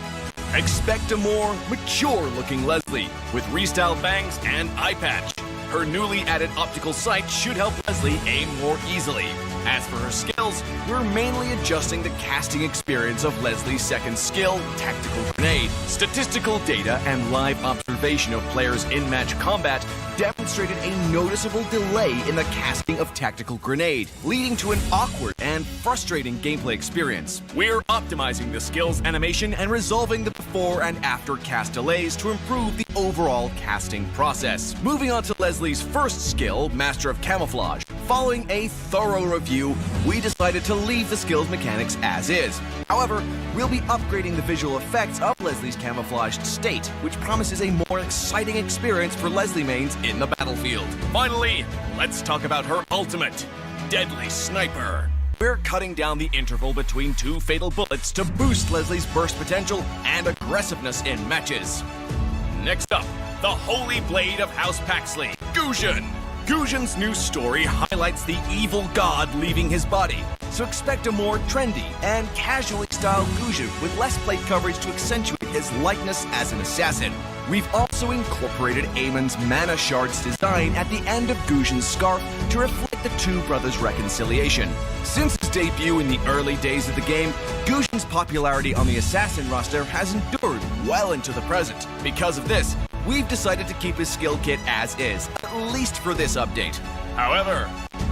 P: Expect a more mature-looking Leslie with restyled bangs and eye patch. Her newly added optical sight should help Leslie aim more easily. As for her skills, we're mainly adjusting the casting experience of Leslie's second skill, Tactical Grenade. Statistical data and live observation of players in match combat demonstrated a noticeable delay in the casting of Tactical Grenade, leading to an awkward and frustrating gameplay experience. We're optimizing the skill's animation and resolving the before and after cast delays to improve the overall casting process. Moving on to Leslie's first skill, Master of Camouflage. Following a thorough review, we decided to leave the skill's mechanics as is. However, we'll be upgrading the visual effects of Leslie's camouflaged state, which promises a more exciting experience for Leslie mains in the battlefield. Finally, let's talk about her ultimate, Deadly Sniper. We're cutting down the interval between two fatal bullets to boost Leslie's burst potential and aggressiveness in matches. Next up, the Holy Blade of House Paxley, Guzhan. Guzhan's new story highlights the evil god leaving his body, so expect a more trendy and casually styled Guzhan with less plate coverage to accentuate his likeness as an assassin. We've also incorporated Eamon's mana shards design at the end of Guzhan's scarf to reflect the two brothers' reconciliation. Since his debut in the early days of the game, Guzhan's popularity on the assassin roster has endured well into the present. Because of this, we've decided to keep his skill kit as is, at least for this update. However,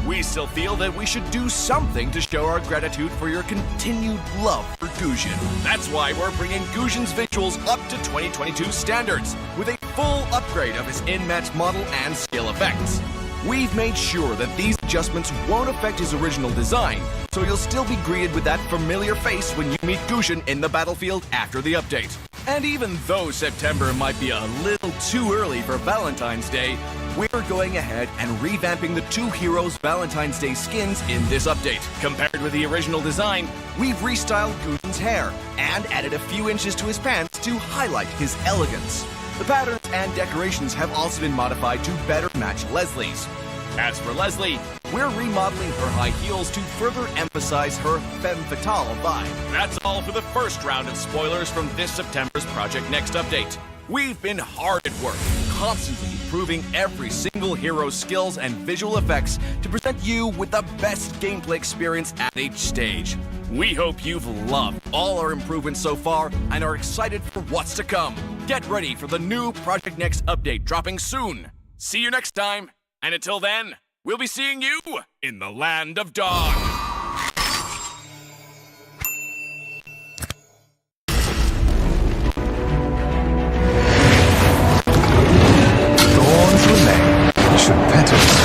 P: we still feel that we should do something to show our gratitude for your continued love for Guzhan. That's why we're bringing Guzhan's visuals up to 2022 standards, with a full upgrade of his in-match model and skill effects. We've made sure that these adjustments won't affect his original design, so you'll still be greeted with that familiar face when you meet Guzhan in the battlefield after the update. And even though September might be a little too early for Valentine's Day, we're going ahead and revamping the two heroes' Valentine's Day skins in this update. Compared with the original design, we've restyled Guzhan's hair and added a few inches to his pants to highlight his elegance. The patterns and decorations have also been modified to better match Leslie's. As for Leslie, we're remodeling her high heels to further emphasize her femme fatale vibe. That's all for the first round of spoilers from this September's Project Next update. We've been hard at work, constantly improving every single hero's skills and visual effects to present you with the best gameplay experience at each stage. We hope you've loved all our improvements so far and are excited for what's to come. Get ready for the new Project Next update dropping soon. See you next time, and until then, we'll be seeing you in the Land of Dawn.
O: Thorns remain, should petals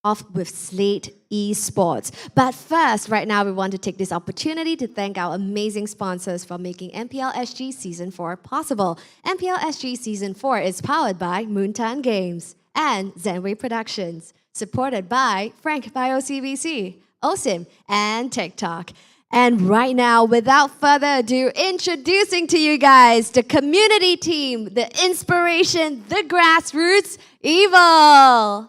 E: off with Slate Esports. But first, right now, we want to take this opportunity to thank our amazing sponsors for making MPL SG Season 4 possible. MPL SG Season 4 is powered by Moontan Games and Zenway Productions, supported by Frank by OCBC, OSIM, and TikTok. And right now, without further ado, introducing to you guys the community team, the inspiration, the grassroots, Evil.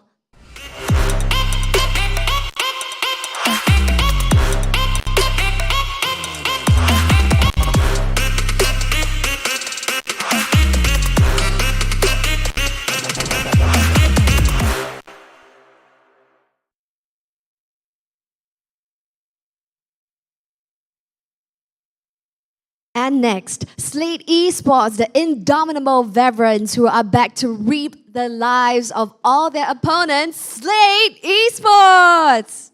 E: And next, Slate Esports, the indomitable veterans who are back to reap the lives of all their opponents. Slate Esports!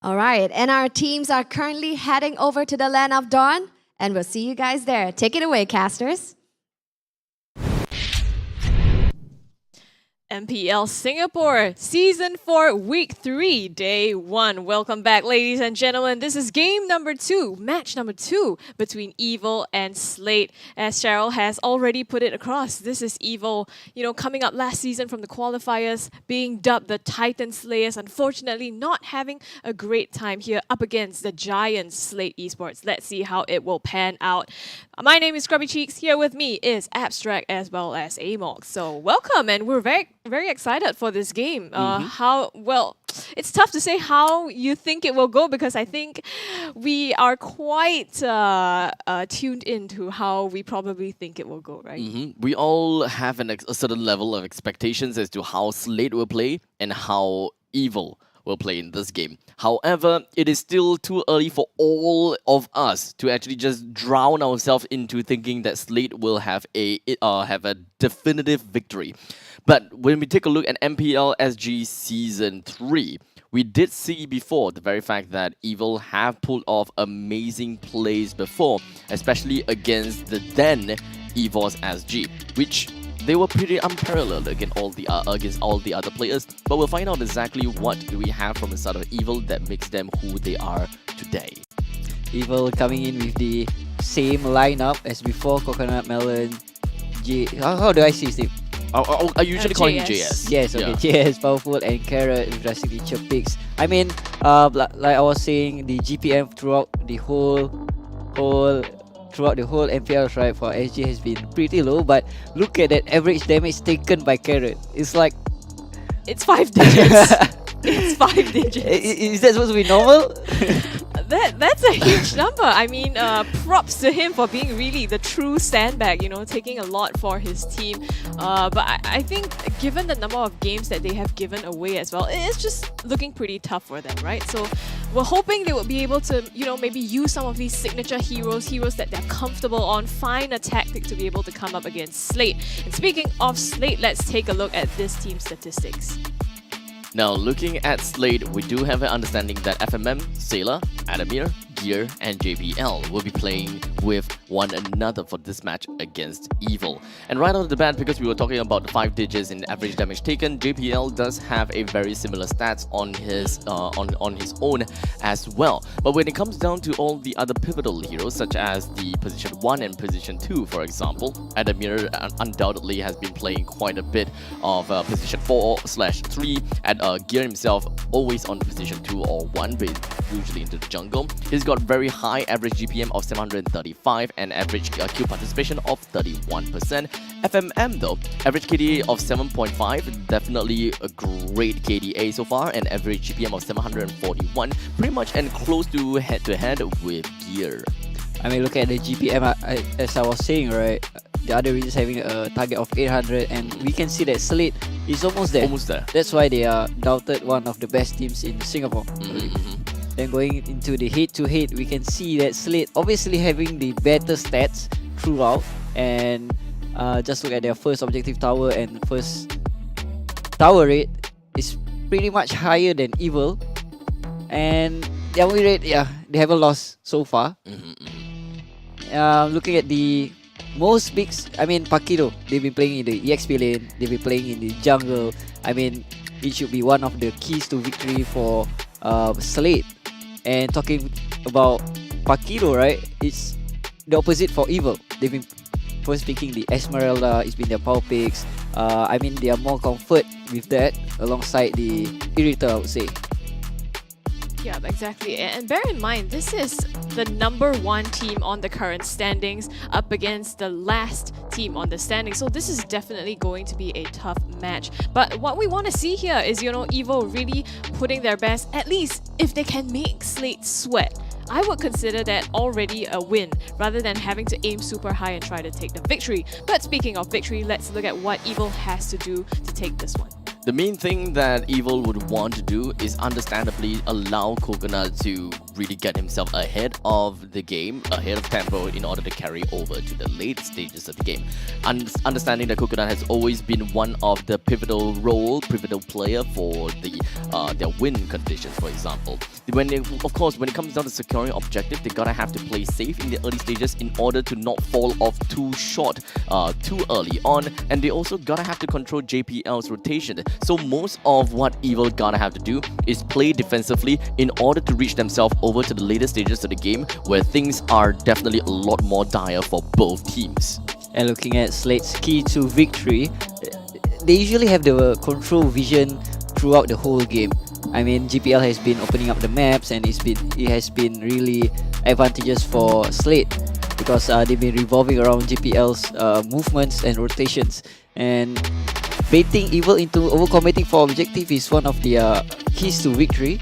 E: All right, and our teams are currently heading over to the Land of Dawn, and we'll see you guys there. Take it away, casters.
L: MPL Singapore, Season 4, Week 3, Day 1. Welcome back, ladies and gentlemen. This is game number 2, match number 2 between Evil and Slate. As Cheryl has already put it across, this is Evil, coming up last season from the qualifiers, being dubbed the Titan Slayers. Unfortunately, not having a great time here up against the giant Slate Esports. Let's see how it will pan out. My name is Scrubby Cheeks. Here with me is Abstract as well as Amok. So welcome, and we're very excited for this game. It's tough to say how you think it will go because I think we are quite tuned into how we probably think it will go, right?
D: We all have a certain level of expectations as to how Slate will play and how Evil will play in this game. However, it is still too early for all of us to actually just drown ourselves into thinking that Slate will have a definitive victory. But when we take a look at MPL SG Season 3, we did see before the very fact that Evil have pulled off amazing plays before, especially against the then EVOS SG, which they were pretty unparalleled against all the other players. But we'll find out exactly what do we have from the side of Evil that makes them who they are today.
K: Evil coming in with the same lineup as before: Coconut Melon, how do I see Steve?
D: I usually call him JS.
K: Yes, okay. Yeah. JS, Powerful, and Carrot with drastically chip picks. I mean, like I was saying, the GPM throughout the whole MPL, right, for SG has been pretty low, but look at that average damage taken by Carrot. It's like...
L: It's 5 digits. It's 5 digits.
K: Is that supposed to be normal?
L: That's a huge number. I mean, props to him for being really the true sandbag, taking a lot for his team. But I think given the number of games that they have given away as well, it's just looking pretty tough for them, right? So we're hoping they will be able to, maybe use some of these signature heroes that they're comfortable on, find a tactic to be able to come up against Slate. And speaking of Slate, let's take a look at this team's statistics.
D: Now, looking at Slate, we do have an understanding that FMM, Sailor, Adamir, Gear, and JBL will be playing with one another for this match against Evil. And right off the bat, because we were talking about the 5 digits in average damage taken, JBL does have a very similar stats on his own as well. But when it comes down to all the other pivotal heroes, such as the position 1 and position 2, for example, Adamir undoubtedly has been playing quite a bit of position 4/3, and Gear himself always on position 2 or 1, but usually into the jungle. He's got very high average GPM of 735 and average kill participation of 31%. FMM though, average KDA of 7.5, definitely a great KDA so far, and average GPM of 741, pretty much and close to head-to-head with Gear.
K: I mean, look at the GPM, as I was saying, right? The other regions having a target of 800, and we can see that Slate is almost there. That's why they are doubted one of the best teams in Singapore. Then going into the head-to-head, we can see that Slate obviously having the better stats throughout, and just look at their first objective tower and first tower rate is pretty much higher than Evil, and their win rate, they haven't lost so far. Looking at the most picks, I mean Pakido, they've been playing in the EXP lane, they've been playing in the jungle. I mean, it should be one of the keys to victory for Slate. And talking about Pakido, right, it's the opposite for Evil. They've been first picking the Esmeralda, it's been their power picks. I mean, they are more comfort with that alongside the Irrita, I would say.
L: Yeah, exactly. And bear in mind, this is the #1 team on the current standings up against the last team on the standings. So this is definitely going to be a tough match. But what we want to see here is, Evo really putting their best, at least if they can make Slate sweat. I would consider that already a win, rather than having to aim super high and try to take the victory. But speaking of victory, let's look at what Evil has to do to take this one.
D: The main thing that Evil would want to do is understandably allow Coconut to really get himself ahead of the game, ahead of tempo, in order to carry over to the late stages of the game. Understanding that Coconut has always been one of the pivotal player for their win conditions, for example. Of course, when it comes down to securing objective, they gotta have to play safe in the early stages in order to not fall off too short, too early on, and they also gotta have to control JPL's rotation. So most of what Evil gotta have to do is play defensively in order to reach themselves over to the later stages of the game, where things are definitely a lot more dire for both teams.
K: And looking at Slate's key to victory, they usually have the control vision throughout the whole game. I mean, GPL has been opening up the maps, and it has been really advantageous for Slate because they've been revolving around GPL's movements and rotations, and baiting Evil into overcommitting for objective is one of the keys to victory.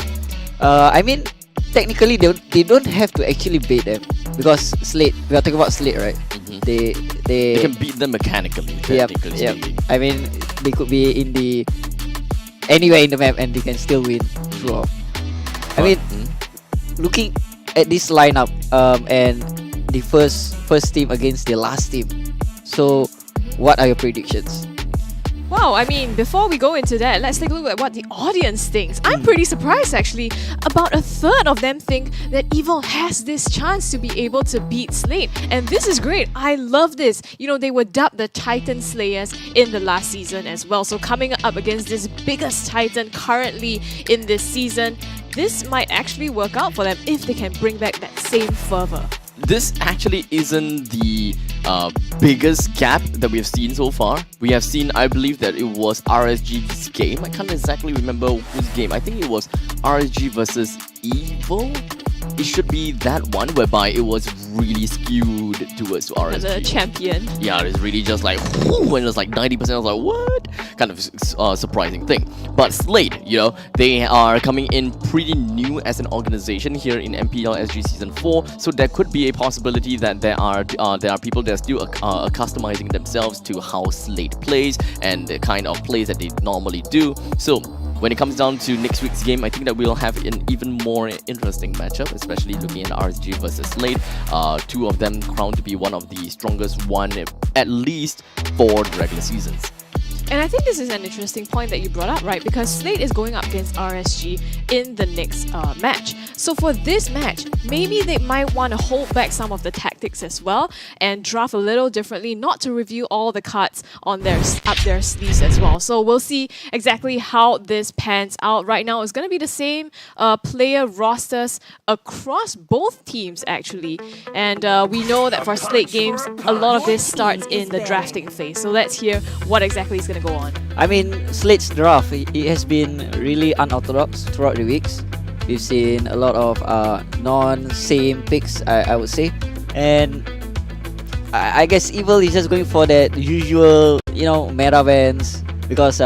K: I mean, technically they don't have to actually bait them, because Slate, we are talking about Slate, right? They
D: can beat them mechanically.
K: Yep. I mean, they could be in the anywhere in the map and they can still win throughout. I mean, looking at this lineup and the first team against the last team. So, what are your predictions?
L: Wow, I mean, before we go into that, let's take a look at what the audience thinks. I'm pretty surprised, actually. About a third of them think that Evil has this chance to be able to beat Slate. And this is great. I love this. They were dubbed the Titan Slayers in the last season as well. So coming up against this biggest Titan currently in this season, this might actually work out for them if they can bring back that same fervor.
D: This actually isn't the biggest gap that we have seen so far. We have seen, I believe that it was RSG's game. I can't exactly remember whose game. I think it was RSG versus Evil. It should be that one whereby it was really skewed towards RSG.
L: The champion.
D: Yeah, it's really just like, when it was like 90%, I was like, what? Kind of surprising thing. But Slate, they are coming in pretty new as an organization here in MPL SG Season 4, so there could be a possibility that there are people that are still customizing themselves to how Slate plays and the kind of plays that they normally do. So when it comes down to next week's game, I think that we'll have an even more interesting matchup, especially looking at RSG versus Slate. Two of them crowned to be one of the strongest one, at least for the regular seasons.
L: And I think this is an interesting point that you brought up, right? Because Slate is going up against RSG in the next match. So for this match, maybe they might want to hold back some of the tactics as well and draft a little differently, not to review all the cards on up their sleeves as well. So we'll see exactly how this pans out. Right now, it's going to be the same player rosters across both teams, actually. And we know that for Slate games, a lot of this starts in the drafting phase. So let's hear what exactly is going to go on.
K: I mean, Slate's draft, it has been really unorthodox throughout the weeks. We've seen a lot of non-same picks, I would say. And I guess Evil is just going for that usual, meta bans, because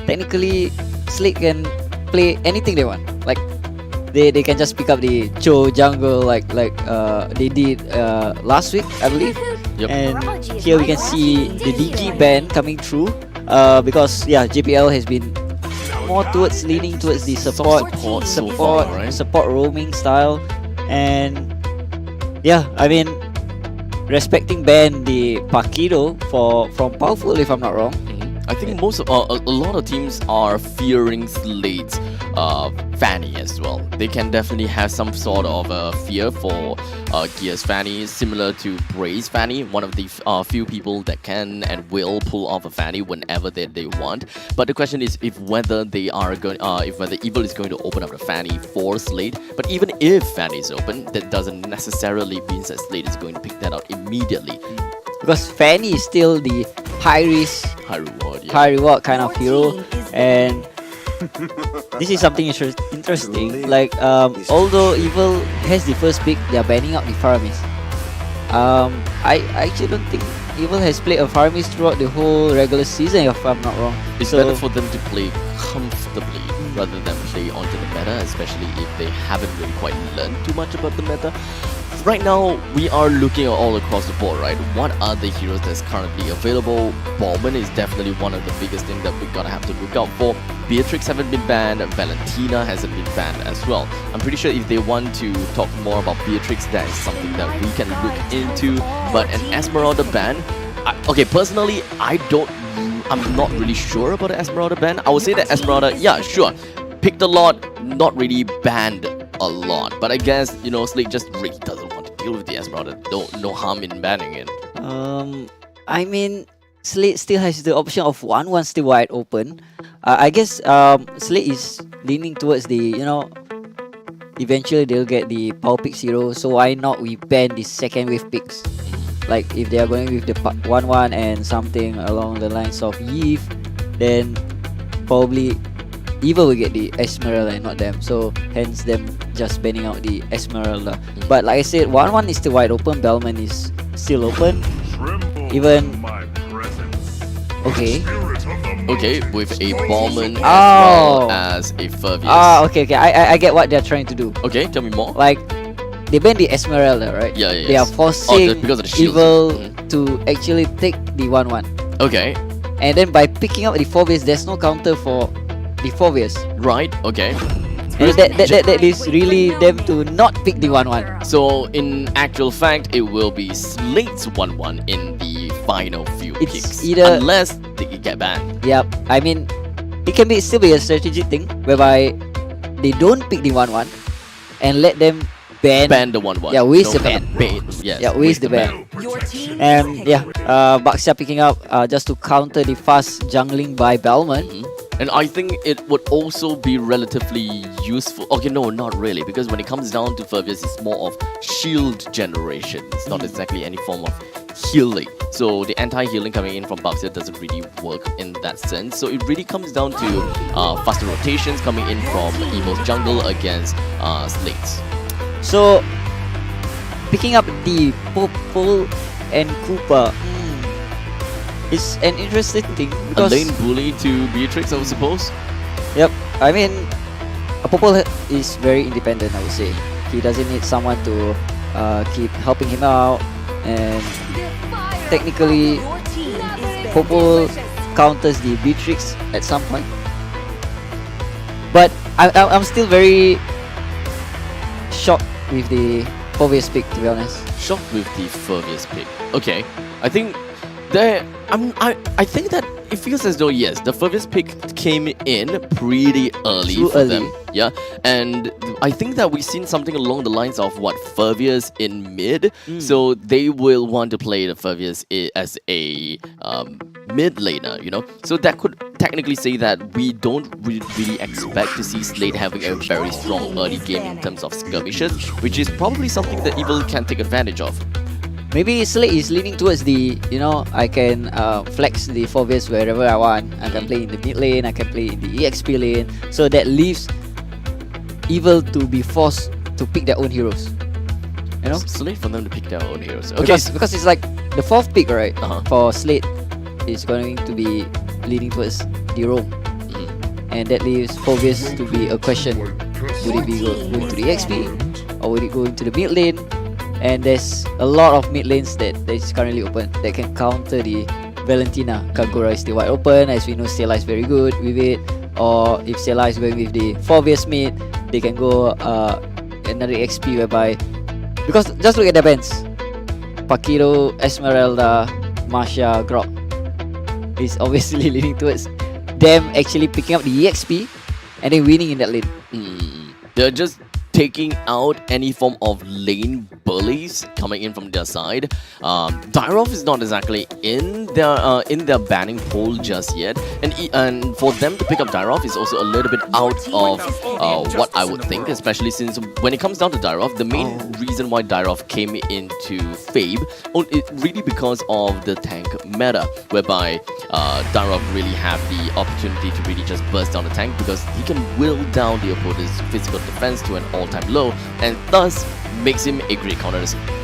K: technically Slate can play anything they want. Like, they can just pick up the Cho jungle like they did last week, I believe.
D: Yep.
K: And here we can see the DG ban coming through because JPL has been more leaning towards the support roaming style, and I mean, respecting ban the Paquido from Powerful, if I'm not wrong.
D: I think most of a lot of teams are fearing Slate's Fanny as well. They can definitely have some sort of fear for Gear's Fanny, similar to Bray's Fanny, one of the few people that can and will pull off a Fanny whenever they want. But the question is if whether they are going, if whether Evil is going to open up the Fanny for Slate. But even if Fanny is open, that doesn't necessarily mean that Slate is going to pick that out immediately.
K: Because Fanny is still the high risk,
D: high
K: reward kind of hero, and this is something interesting. Like, although Evil has the first pick, they are banning out the Faramis. I actually don't think Evil has played a Faramis throughout the whole regular season, if I'm not wrong.
D: It's better for them to play comfortably rather than play onto the meta, especially if they haven't really quite learned too much about the meta. Right now, we are looking all across the board, right? What are the heroes that's currently available? Ballman is definitely one of the biggest things that we're gonna have to look out for. Beatrix haven't been banned, Valentina hasn't been banned as well. I'm pretty sure if they want to talk more about Beatrix, that is something that we can look into. But an Esmeralda ban, okay, personally, I'm not really sure about the Esmeralda ban. I would say that Esmeralda, yeah, sure, picked a lot, not really banned a lot. But I guess, you know, Slate just really doesn't want to deal with the Esmeralda. No harm in banning it.
K: I mean, Slate still has the option of 1-1 still wide open. I guess Slate is leaning towards the, you know, eventually they'll get the power pick 0. So why not we ban the second wave picks? Like if they are going with the 1-1 and something along the lines of Yves, then probably Evil will get the Esmeralda and not them. So hence them just banning out the Esmeralda. But like I said, 1-1 is still wide open. Bellman is still open. Even
D: okay, with a Ballman as well as a Furvius.
K: Okay. I get what they're trying to do.
D: Okay, tell me more.
K: Like they ban the Esmeralda, right?
D: Yeah.
K: They are forcing
D: because of the shield.
K: Evil to actually take the 1-1.
D: Okay.
K: And then by picking up the Furvius, there's no counter for the Furvius.
D: Right, okay.
K: And that is really them to not pick the 1-1.
D: So in actual fact, it will be Slate's 1-1 in the final few picks.
K: Either
D: unless they get banned.
K: Yep. I mean, it can still be a strategic thing whereby they don't pick the 1-1 and let them ban
D: the 1-1.
K: Yeah, waste the ban.
D: Yes,
K: yeah, waste the ban. And yeah, Baxia picking up just to counter the fast jungling by Bellman.
D: And I think it would also be relatively useful. Okay, no, not really, because when it comes down to Furvius, it's more of shield generation. It's not exactly any form of healing. So the anti-healing coming in from Baxia doesn't really work in that sense. So it really comes down to faster rotations coming in from Evil's jungle against Slate's.
K: So picking up the Popol and Koopa, it's an interesting thing because
D: a lane bully to Beatrix, I would suppose.
K: Yep. I mean, Popol is very independent, I would say. He doesn't need someone to keep helping him out, and technically Popol counters the Beatrix at some point. But I'm still very shocked with the Furvius pick, to be honest.
D: Shocked with the Furvius pick. Okay, I think I think that it feels as though yes, the Furvius pick came in pretty early for them. Yeah, and I think that we've seen something along the lines of what Furvius in mid. So they will want to play the Furvius as a mid laner, you know. So that could technically say that we don't really expect to see Slate having a very strong early game in terms of skirmishes, which is probably something that Evil can take advantage of.
K: Maybe Slate is leaning towards the, you know, I can flex the Furvius wherever I want. I can play in the mid lane, I can play in the EXP lane. So that leaves Evil to be forced to pick their own heroes. You know?
D: Slate for them to pick their own heroes. Okay.
K: Because it's like the 4th pick, right? For Slate is going to be leaning towards the roam. And that leaves Furvius to be a question. Would it be going to the EXP? Or would it go into the mid lane? And there's a lot of mid lanes that is currently open that can counter the Valentina. Kagura is still wide open. As we know, Stellark is very good with it. Or if Stellark is going with the Furvius mid, they can go another XP whereby... Because just look at the bans. Paquito, Esmeralda, Masha, Grok. It's obviously leaning towards them actually picking up the EXP and then winning in that lane.
D: They're just taking out any form of lane bullies coming in from their side. Dyrov is not exactly in their banning pool just yet, and for them to pick up Dyrov is also a little bit out of what I would think, especially since when it comes down to Dyrov, the main reason why Dyrov came into Fabe is really because of the tank meta, whereby Dyrov really have the opportunity to really just burst down the tank because he can whittle down the opponent's physical defense to an all-time low, and thus makes him a great counter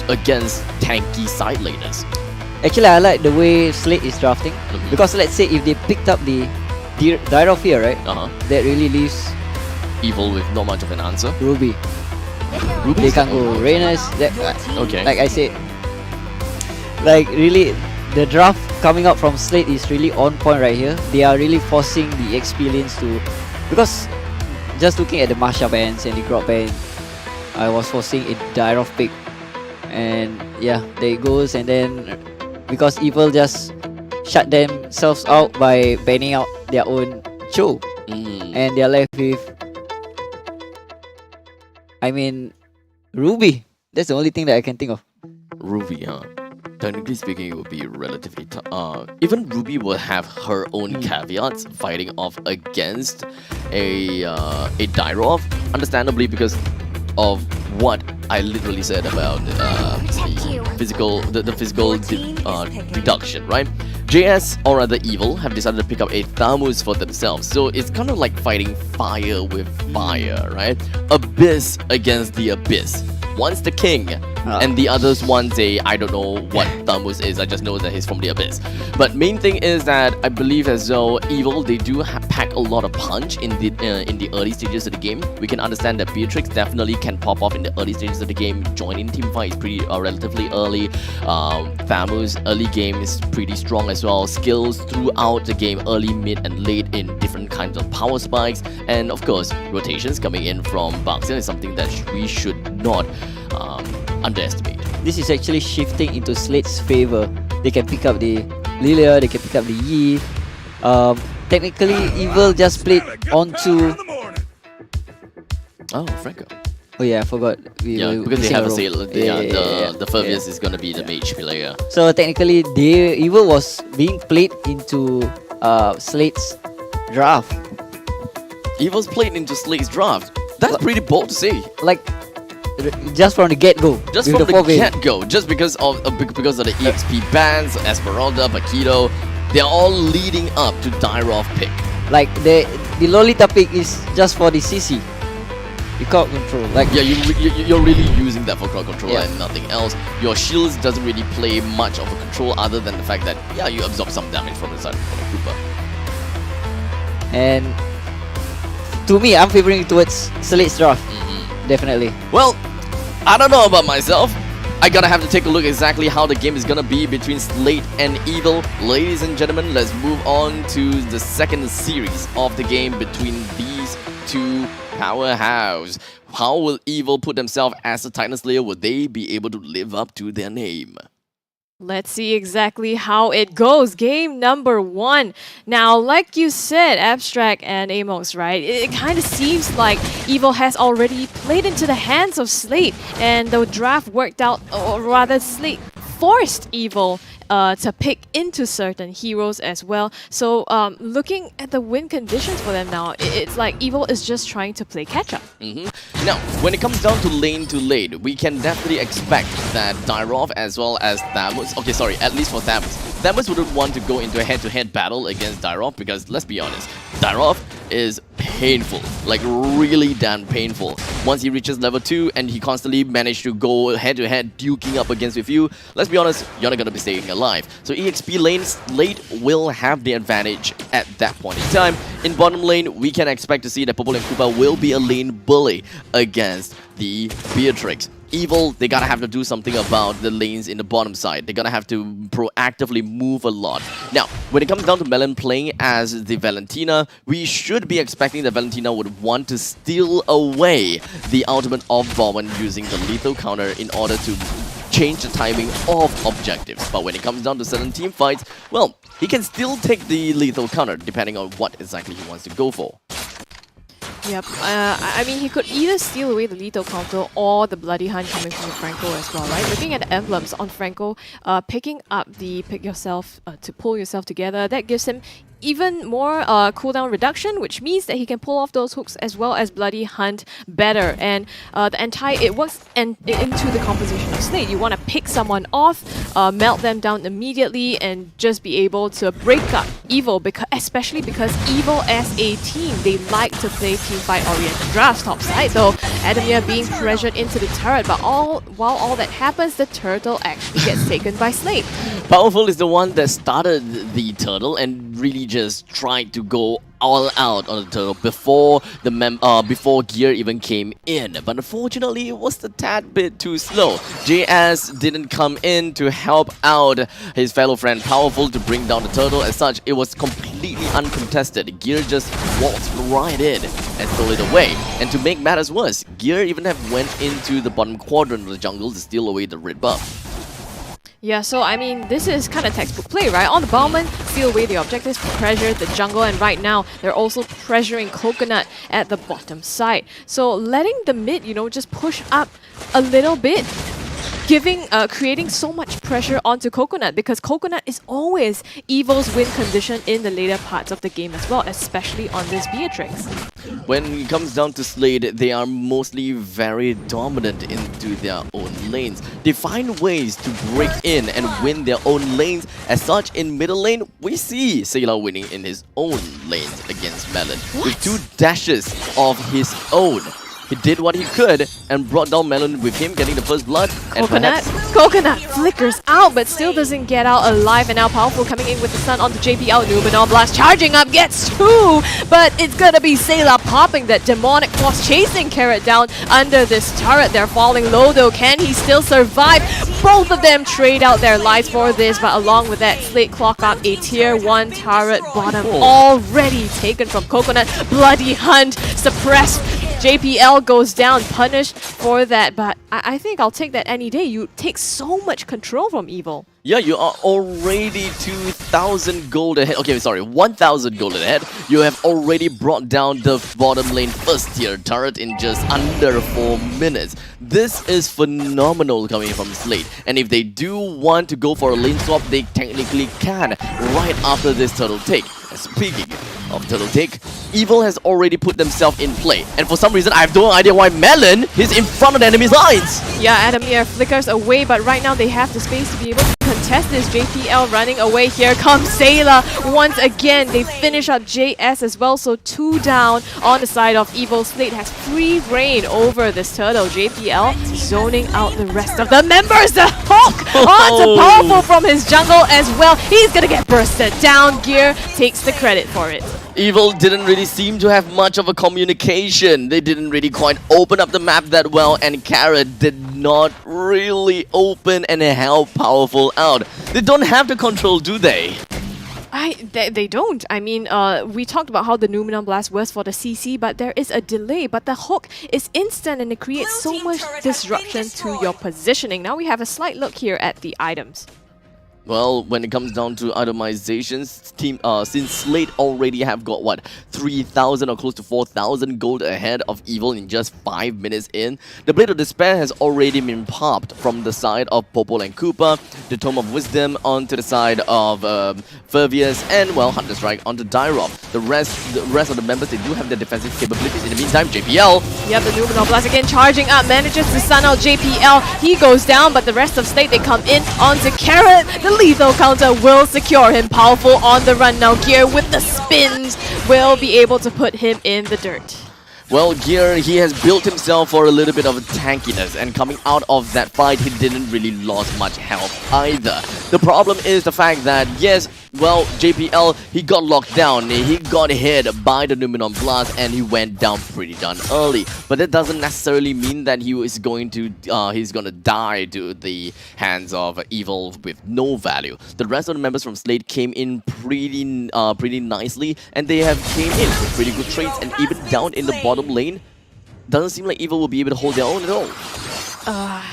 D: against tanky side laners.
K: Actually, I like the way Slate is drafting, because let's say if they picked up the Dyrov here, right? That really leaves
D: Evil with not much of an answer.
K: Ruby. They can go Reynas.
D: Okay.
K: Like I said, like really, the draft coming out from Slate is really on point right here. They are really forcing the XP lanes to, because just looking at the Masha bans and the Grok ban, I was forcing a Dyrov pick, and yeah, there it goes. And then because Evil just shut themselves out by banning out their own Cho, and they're left with, I mean, Ruby. That's the only thing that I can think of.
D: Ruby, huh? Technically speaking, it would be relatively even Ruby will have her own caveats fighting off against a Dyrov, understandably because of what I literally said about the physical deduction, right? JS, or rather Evil, have decided to pick up a Thamus for themselves, so it's kind of like fighting fire with fire, right? Abyss against the Abyss. One's the king, and the others wants I don't know what Thamus is, I just know that he's from the Abyss. But main thing is that I believe as though Evil, they do pack a lot of punch in the early stages of the game. We can understand that Beatrix definitely can pop off in the early stages of the game. Joining team fight is pretty relatively early. Thamus early game is pretty strong as well. Skills throughout the game, early, mid, and late in different kinds of power spikes, and of course rotations coming in from Baxter is something that we should not underestimate.
K: This is actually shifting into Slate's favor. They can pick up the Lilia, they can pick up the Yi. Technically, Evil just played onto...
D: Oh, Franco.
K: Oh yeah, I forgot.
D: Because they have a sale. The Furbius is going to be the mage player.
K: So technically, Evil was being played into Slate's draft.
D: Evil's played into Slate's draft? That's pretty bold to say.
K: Like, just from the get-go.
D: Just from the get-go. Just because of the EXP bans, Esmeralda, Paquito, they're all leading up to Dyrov pick.
K: Like, the Lolita pick is just for the CC. The crowd control. Like,
D: yeah, you're really using that for crowd control and nothing else. Your shields doesn't really play much of a control other than the fact that, yeah, you absorb some damage from the side of the Cooper.
K: And to me, I'm favoring towards Slate's draft. Definitely.
D: Well, I don't know about myself. I gotta have to take a look exactly how the game is gonna be between Slate and Evil. Ladies and gentlemen, let's move on to the second series of the game between these two powerhouses. How will Evil put themselves as a Titan Slayer? Will they be able to live up to their name?
L: Let's see exactly how it goes. Game number 1. Now, like you said, Abstract and Amos, right? It kind of seems like Evil has already played into the hands of Slate, and the draft worked out, or rather Slate forced Evil to pick into certain heroes as well. So looking at the win conditions for them now, it's like Evil is just trying to play catch up.
D: Now, when it comes down to lane, we can definitely expect that Dyrov as well as Thamus, okay, sorry, at least for Thamus wouldn't want to go into a head-to-head battle against Dyrov because, let's be honest, Dyrov is painful, like really damn painful. Once he reaches level 2 and he constantly managed to go head-to-head duking up against with you, let's be honest, you're not going to be staying alive. So EXP lane, Slate will have the advantage at that point in time. In bottom lane, we can expect to see that Purple and Koopa will be a lane bully against the Beatrix. Evil, they gotta have to do something about the lanes in the bottom side. They're gonna have to proactively move a lot. Now, when it comes down to Melon playing as the Valentina, we should be expecting that Valentina would want to steal away the ultimate off Bowman using the lethal counter in order to change the timing of objectives. But when it comes down to certain team fights, well, he can still take the lethal counter depending on what exactly he wants to go for.
L: Yep. I mean, he could either steal away the lethal counter or the bloody hunt coming from Franco as well, right? Looking at the emblems on Franco, picking up the pick yourself to pull yourself together, that gives him even more cooldown reduction, which means that he can pull off those hooks as well as bloody hunt better. And it works into the composition of Slate. You want to pick someone off, melt them down immediately, and just be able to break up Evil, especially because Evil as a team, they like to play teamfight oriented drafts top side, though Adamir being pressured into the turret, but while all that happens, the turtle actually gets taken by Slate.
D: Powerful is the one that started the turtle and really just tried to go all out on the turtle before before gear even came in. But unfortunately, it was a tad bit too slow. JS didn't come in to help out his fellow friend Powerful to bring down the turtle. As such, it was completely uncontested. Gear just waltzed right in and stole it away. And to make matters worse, Gear even went into the bottom quadrant of the jungle to steal away the red buff.
L: Yeah, so I mean, this is kind of textbook play, right? On the Bowman, steal away the objectives, pressure the jungle, and right now, they're also pressuring Coconut at the bottom side. So letting the mid, just push up a little bit, creating so much pressure onto Coconut, because Coconut is always Evil's win condition in the later parts of the game as well, especially on this Beatrix.
D: When it comes down to Slate, they are mostly very dominant into their own lanes. They find ways to break in and win their own lanes. As such, in middle lane, we see Sailor winning in his own lanes against Melon with 2 dashes of his own. He did what he could and brought down Melon with him getting the first blood. And
L: Coconut flickers out but still doesn't get out alive, and now Powerful coming in with the stun onto JPL. Numenor Blast charging up, gets 2, but it's gonna be Sailor popping that demonic cross, chasing Carrot down under this turret. They're falling low though. Can he still survive? Both of them trade out their lives for this, but along with that, Slate clock out a tier 1 turret bottom already taken from Coconut. Bloody hunt suppressed. JPL goes down, punished for that, but I think I'll take that any day. You take so much control from Evil.
D: Yeah, you are already 2,000 gold ahead. Okay, sorry, 1,000 gold ahead. You have already brought down the bottom lane first tier turret in just under 4 minutes. This is phenomenal coming from Slate. And if they do want to go for a lane swap, they technically can right after this turtle take. And speaking of turtle take, Evil has already put themselves in play. And for some reason, I have no idea why Melon is in front of the enemy's lines.
L: Yeah, Adamir flickers away, but right now they have the space to be able to contest this. JPL running away. Here comes Sailor once again. They finish up JS as well, so 2 down on the side of Evil. Slate has free reign over this turtle. JPL zoning out the rest of the members. The hook onto Powerful from his jungle as well. He's gonna get bursted down. Gear takes the credit for it.
D: Evil didn't really seem to have much of a communication. They didn't really quite open up the map that well, and Carrot did not really open and help Powerful out. They don't have the control, do they?
L: They don't. I mean, we talked about how the Numenor Blast was for the CC, but there is a delay. But the hook is instant and it creates so much disruption to your positioning. Now we have a slight look here at the items.
D: Well, when it comes down to itemizations, since Slate already have got, what, 3,000 or close to 4,000 gold ahead of Evil in just 5 minutes in, the Blade of Despair has already been popped from the side of Popol and Koopa, the Tome of Wisdom onto the side of Fervius, and, well, Hunter Strike onto Dyrop. The rest of the members, they do have their defensive capabilities. In the meantime, JPL...
L: Yep, the Numenor Blast again charging up, manages to stun out JPL. He goes down, but the rest of Slate, they come in onto Carrot. The lethal counter will secure him. Powerful on the run now. Gear with the spins will be able to put him in the dirt.
D: Well, Gear, he has built himself for a little bit of a tankiness, and coming out of that fight, he didn't really lose much health either. The problem is the fact that, yes, well, JPL, he got locked down, he got hit by the Numenor Blast, and he went down pretty darn early. But that doesn't necessarily mean that he is going to, he's gonna die to the hands of Evil with no value. The rest of the members from Slate came in pretty nicely, and they have came in with pretty good trades, and even down in the bottom lane, doesn't seem like Evil will be able to hold their own at all.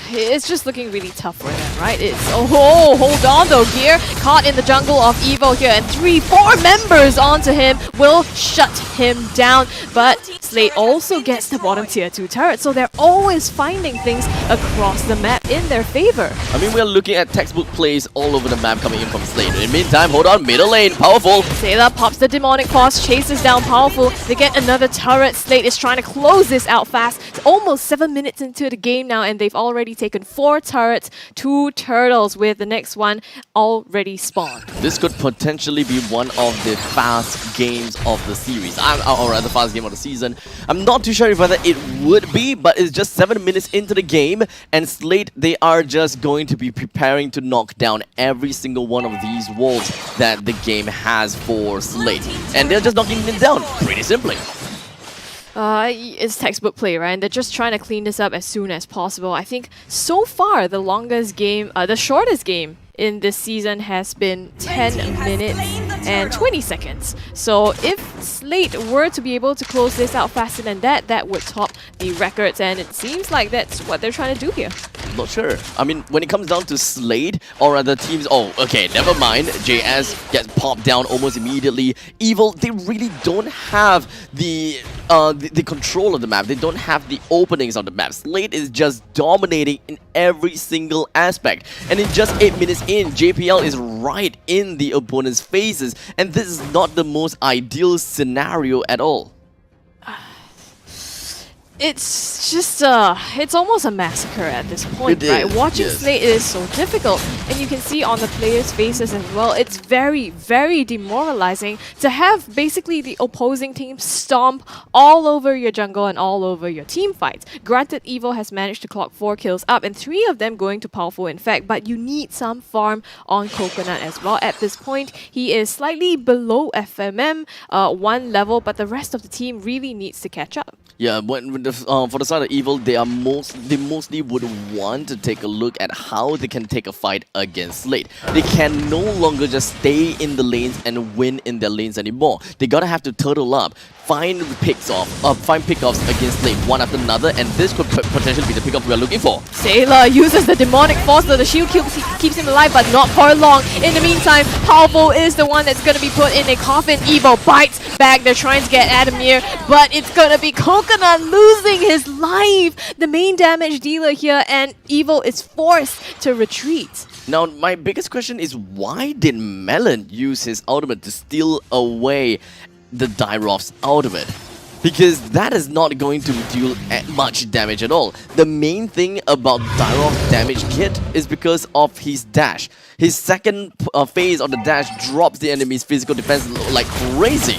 L: It's just looking really tough for them, right? It's hold on though, Gear caught in the jungle of Evo here, and 3-4 members onto him will shut him down. But Slate also gets the bottom tier 2 turret, so they're always finding things across the map in their favor.
D: I mean, we're looking at textbook plays all over the map coming in from Slate. In the meantime, hold on, middle lane, Powerful.
L: Sayla pops the demonic force, chases down Powerful. They get another turret. Slate is trying to close this out fast. It's almost 7 minutes into the game now, and they've already taken 4 turrets, 2 turtles, with the next one already spawned.
D: This could potentially be one of the fast games of the series, or rather fast game of the season. I'm not too sure whether it would be, but it's just 7 minutes into the game, and Slate, they are just going to be preparing to knock down every single one of these walls that the game has for Slate. And they're just knocking it down, pretty simply.
L: It's textbook play, right? And they're just trying to clean this up as soon as possible. I think so far the shortest game in this season has been 10 minutes and 20 seconds. So if Slate were to be able to close this out faster than that, that would top the records, and it seems like that's what they're trying to do here.
D: Not sure. I mean, when it comes down to Slate or other teams, oh, okay, never mind. JS gets popped down almost immediately. Evil, they really don't have the control of the map. They don't have the openings on the map. Slate is just dominating in every single aspect. And in just 8 minutes in, JPL is right in the opponent's faces. And this is not the most ideal scenario at all.
L: It's just, it's almost a massacre at this point, right? Watching Slate is so difficult, and you can see on the players' faces as well, it's very, very demoralizing to have basically the opposing team stomp all over your jungle and all over your team fights. Granted, Evo has managed to clock 4 kills up, and 3 of them going to Powerful, in fact, but you need some farm on Coconut as well. At this point, he is slightly below FMM, 1 level, but the rest of the team really needs to catch up.
D: Yeah, for the side of Evil, they mostly would want to take a look at how they can take a fight against Slate. They can no longer just stay in the lanes and win in their lanes anymore. They gotta have to turtle up, find pickoffs against Slate one after another, and this could potentially be the pickup we are looking for.
L: Sailor uses the demonic force, so the shield keeps him alive, but not for long. In the meantime, Powerful is the one that's gonna be put in a coffin. Evo bites back. They're trying to get Adamir, but it's gonna be Coconut losing his life, the main damage dealer here, and Evo is forced to retreat.
D: Now, my biggest question is, why did Melon use his ultimate to steal away the Dyrofs out of it? Because that is not going to deal much damage at all. The main thing about Dyrof's damage kit is because of his dash. His second phase of the dash drops the enemy's physical defense like crazy.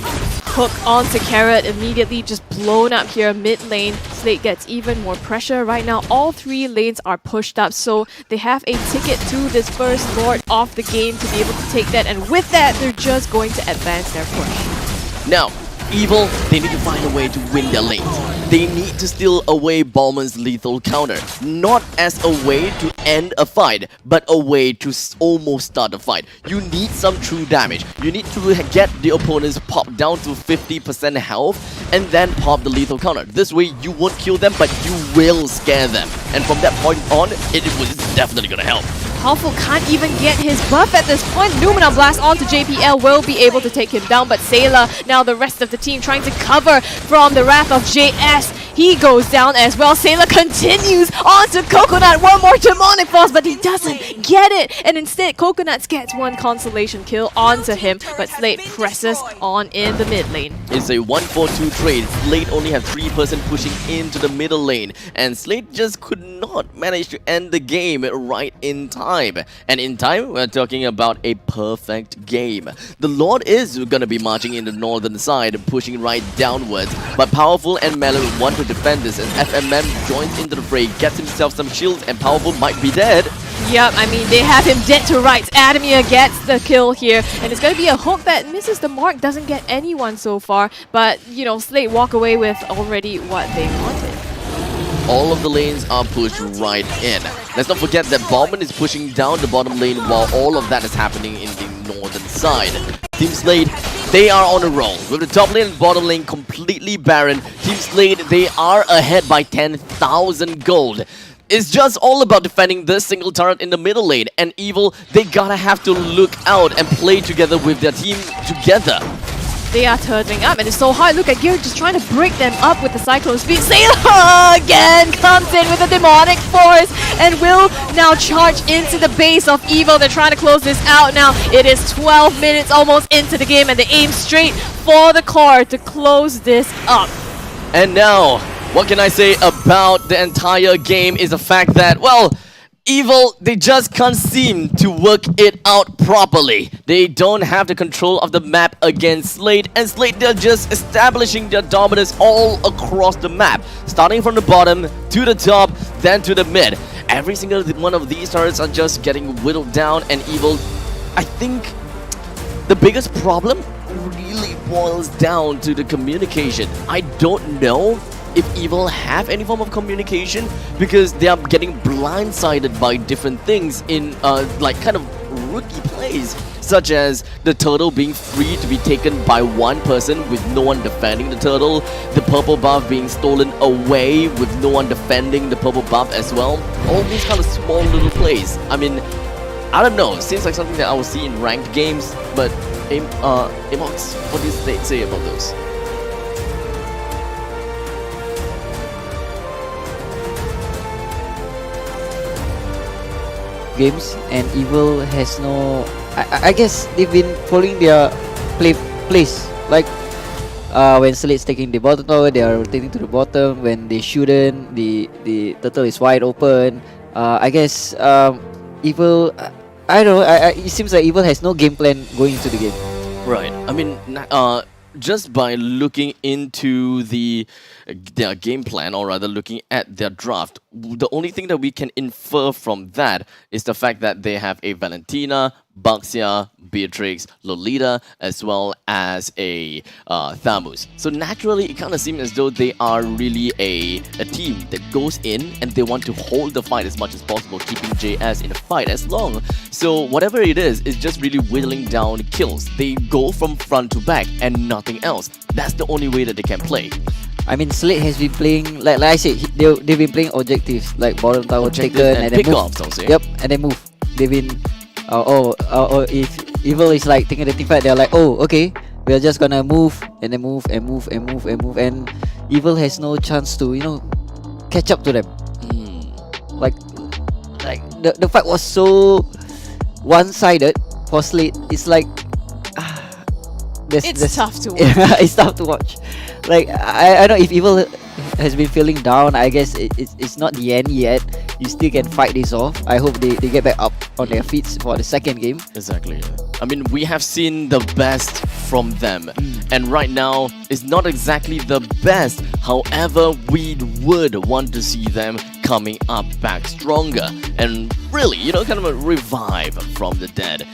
L: Hook onto Carrot, immediately just blown up here mid lane. Slate gets even more pressure. Right now, all 3 lanes are pushed up, so they have a ticket to this first Lord of the game to be able to take that, and with that, they're just going to advance their push.
D: Now, Evil, they need to find a way to win their lanes. They need to steal away Ballman's lethal counter, not as a way to end a fight, but a way to almost start a fight. You need some true damage. You need to get the opponents popped down to 50% health and then pop the lethal counter. This way, you won't kill them, but you will scare them. And from that point on, it was definitely gonna help.
L: Powerful can't even get his buff at this point. Lumina Blast onto JPL will be able to take him down, but Sailor, now the rest of the team trying to cover from the wrath of JS. He goes down as well. Sailor continues onto Coconut. One more demonic force, but he doesn't get it. And instead, Coconut gets 1 consolation kill onto him, but Slate presses on in the mid lane.
D: It's a 1-4-2 trade. Slate only have 3 person pushing into the middle lane, and Slate just could not manage to end the game right in time. And in time, we're talking about a perfect game. The Lord is gonna be marching in the northern side, pushing right downwards, but Powerful and Melon want to defend this, and FMM joins into the fray, gets himself some shields, and Powerful might be dead.
L: Yep, I mean, they have him dead to rights. Adamir gets the kill here, and it's going to be a hook that misses the mark, doesn't get anyone so far, but, you know, Slate walk away with already what they wanted.
D: All of the lanes are pushed right in. Let's not forget that Ballman is pushing down the bottom lane while all of that is happening in the northern side. Team Slate, they are on a roll. With the top lane and bottom lane completely barren, Team Slate, they are ahead by 10,000 gold. it's just all about defending this single turret in the middle lane. And Evil, they gotta have to look out and play together with their team together.
L: They are turning up, and it's so hard. Look at Gear just trying to break them up with the Cyclone Speed. Sailor again comes in with a demonic force and will now charge into the base of Evil. They're trying to close this out now. It is 12 minutes almost into the game, and they aim straight for the core to close this up.
D: And now, what can I say about the entire game is the fact that, well, Evil, they just can't seem to work it out properly. They don't have the control of the map against Slate, and Slate, they're just establishing their dominance all across the map, starting from the bottom to the top, then to the mid. Every single one of these turrets are just getting whittled down, and Evil, I think the biggest problem really boils down to the communication. I don't know if Evil have any form of communication, because they are getting blindsided by different things in like kind of rookie plays, such as the turtle being free to be taken by one person with no one defending the turtle, the purple buff being stolen away with no one defending the purple buff as well. All these kind of small little plays. I mean, I don't know, it seems like something that I will see in ranked games, but Emox, what do you say about those?
K: Games, and Evil has no. I guess they've been following their place. Like when Slate's taking the bottom tower, they are rotating to the bottom. When they shouldn't, the turtle is wide open. I guess Evil. I don't know. It seems like Evil has no game plan going into the game.
D: Right. I mean, just by looking into their game plan, or rather looking at their draft, the only thing that we can infer from that is the fact that they have a Valentina, Baxia, Beatrix, Lolita, as well as a Thamus. So naturally, it kind of seems as though they are really a team that goes in and they want to hold the fight as much as possible, keeping JS in the fight as long. So whatever it is, it's just really whittling down kills. They go from front to back and nothing else. That's the only way that they can play.
K: I mean, Slate has been playing, like I said, they've been playing objectives, like bottom tower taken and then move. Yep, and then move. They've been, if Evil is like taking the team fight, they're like, oh, okay, we're just gonna move and then move and move and move and move, and Evil has no chance to, catch up to them. Like the fight was so one-sided for Slate. It's like
L: it's tough to watch.
K: It's tough to watch. Like I know if Evil has been feeling down, I guess it's not the end yet. You still can fight this off. I hope they get back up on their feet for the second game.
D: Exactly. I mean, we have seen the best from them, and right now it's not exactly the best. However, we would want to see them coming up back stronger and really, kind of a revive from the dead.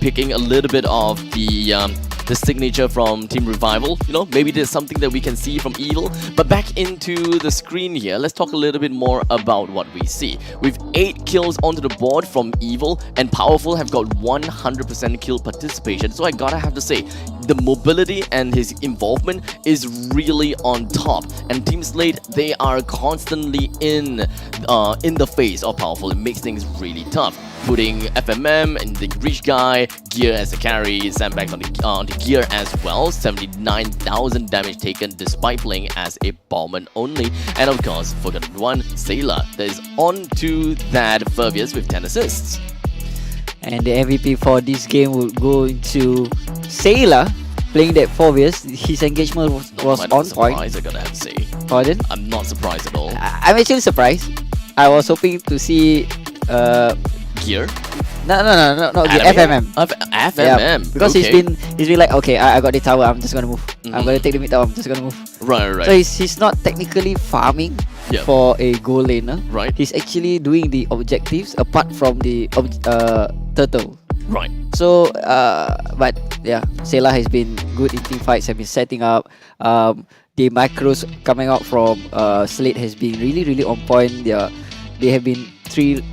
D: Picking a little bit of the signature from Team Revival. Maybe there's something that we can see from Evil. But back into the screen here, let's talk a little bit more about what we see. With 8 kills onto the board from Evil, and Powerful have got 100% kill participation. So I gotta have to say, the mobility and his involvement is really on top. And Team Slate, they are constantly in the face of Powerful. It makes things really tough. Putting FMM and the Reach Guy, Gear as a carry, Sandbags on the Gear as well. 79,000 damage taken despite playing as a Bowman only. And of course, forgotten one, Sailor, that is on to that Furbius with 10 assists.
K: And the MVP for this game would go into Sailor, playing that Furbius. His engagement was on point.
D: Surprised, I gotta have to say.
K: Pardon?
D: I'm not surprised at all.
K: I'm actually surprised. I was hoping to see
D: Gear?
K: No, Gear. FMM.
D: FMM.
K: Yeah, because
D: okay.
K: he's been like, okay, I got the tower, I'm just gonna move. I'm gonna take the mid tower, I'm just gonna move.
D: Right.
K: So he's not technically farming for a goal laner.
D: Right.
K: He's actually doing the objectives apart from the turtle.
D: Right.
K: So, but yeah, Sailor has been good in team fights, have been setting up. The macros coming out from Slate has been really, really on point. They have been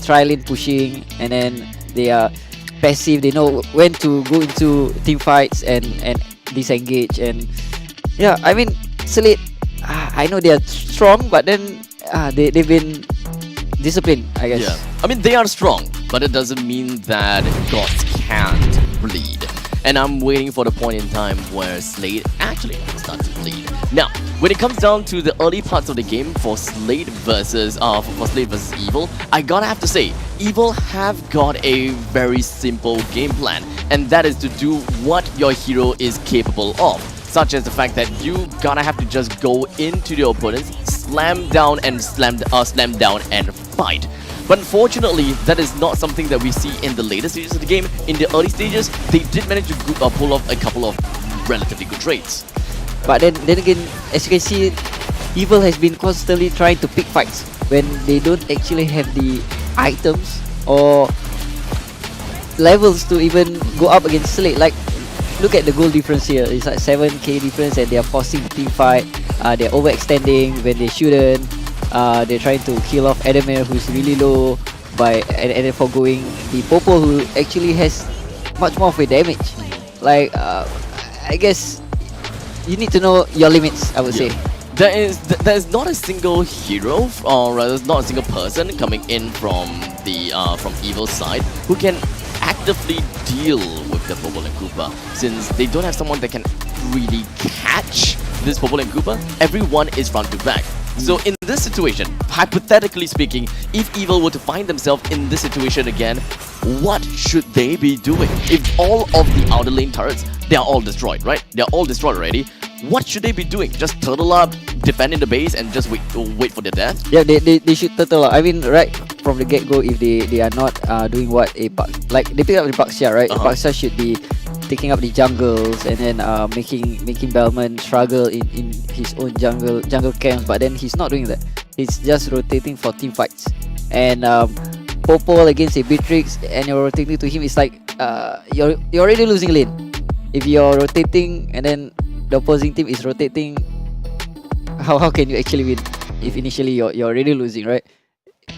K: tri-lane pushing, and then they are passive. They know when to go into team fights and disengage. And yeah, I mean, Slate, I know they are strong, but then they've been discipline, I guess.
D: Yeah. I mean, they are strong, but it doesn't mean that gods can't bleed. And I'm waiting for the point in time where Slate actually starts to bleed. Now, when it comes down to the early parts of the game for Slate versus Evil, I gotta have to say, Evil have got a very simple game plan, and that is to do what your hero is capable of. Such as the fact that you gotta have to just go into the opponents, slam down and slam down and fight. But unfortunately, that is not something that we see in the later stages of the game. In the early stages, they did manage to pull off a couple of relatively good trades.
K: But then again, as you can see, Evil has been constantly trying to pick fights when they don't actually have the items or levels to even go up against Slate. Like, look at the goal difference here. It's like 7k difference, and they are forcing the team fight. They're overextending when they shouldn't. They're trying to kill off Adamir, who's really low, and then foregoing the Popo, who actually has much more of a damage. Like, I guess you need to know your limits, I would say.
D: There is not a single hero, or rather not a single person coming in from the from Evil's side who can actively deal with the Popo and Koopa, since they don't have someone that can really catch this Popo and Koopa. Everyone is front to back. So in this situation, hypothetically speaking, if Evil were to find themselves in this situation again, what should they be doing? If all of the outer lane turrets, they are all destroyed, right? They are all destroyed already. What should they be doing? Just turtle up, defending the base, and just wait for their death?
K: Yeah, they should turtle up. I mean, right from the get-go, if they are not doing what a like they pick up the Baxia, right? Baxia should be taking up the jungles and then making Bellman struggle in his own jungle camps, but then he's not doing that. He's just rotating for team fights. And Popo against a Beatrix and you're rotating to him, it's like you're already losing lane. If you're rotating and then the opposing team is rotating, how can you actually win if initially you're already losing, right?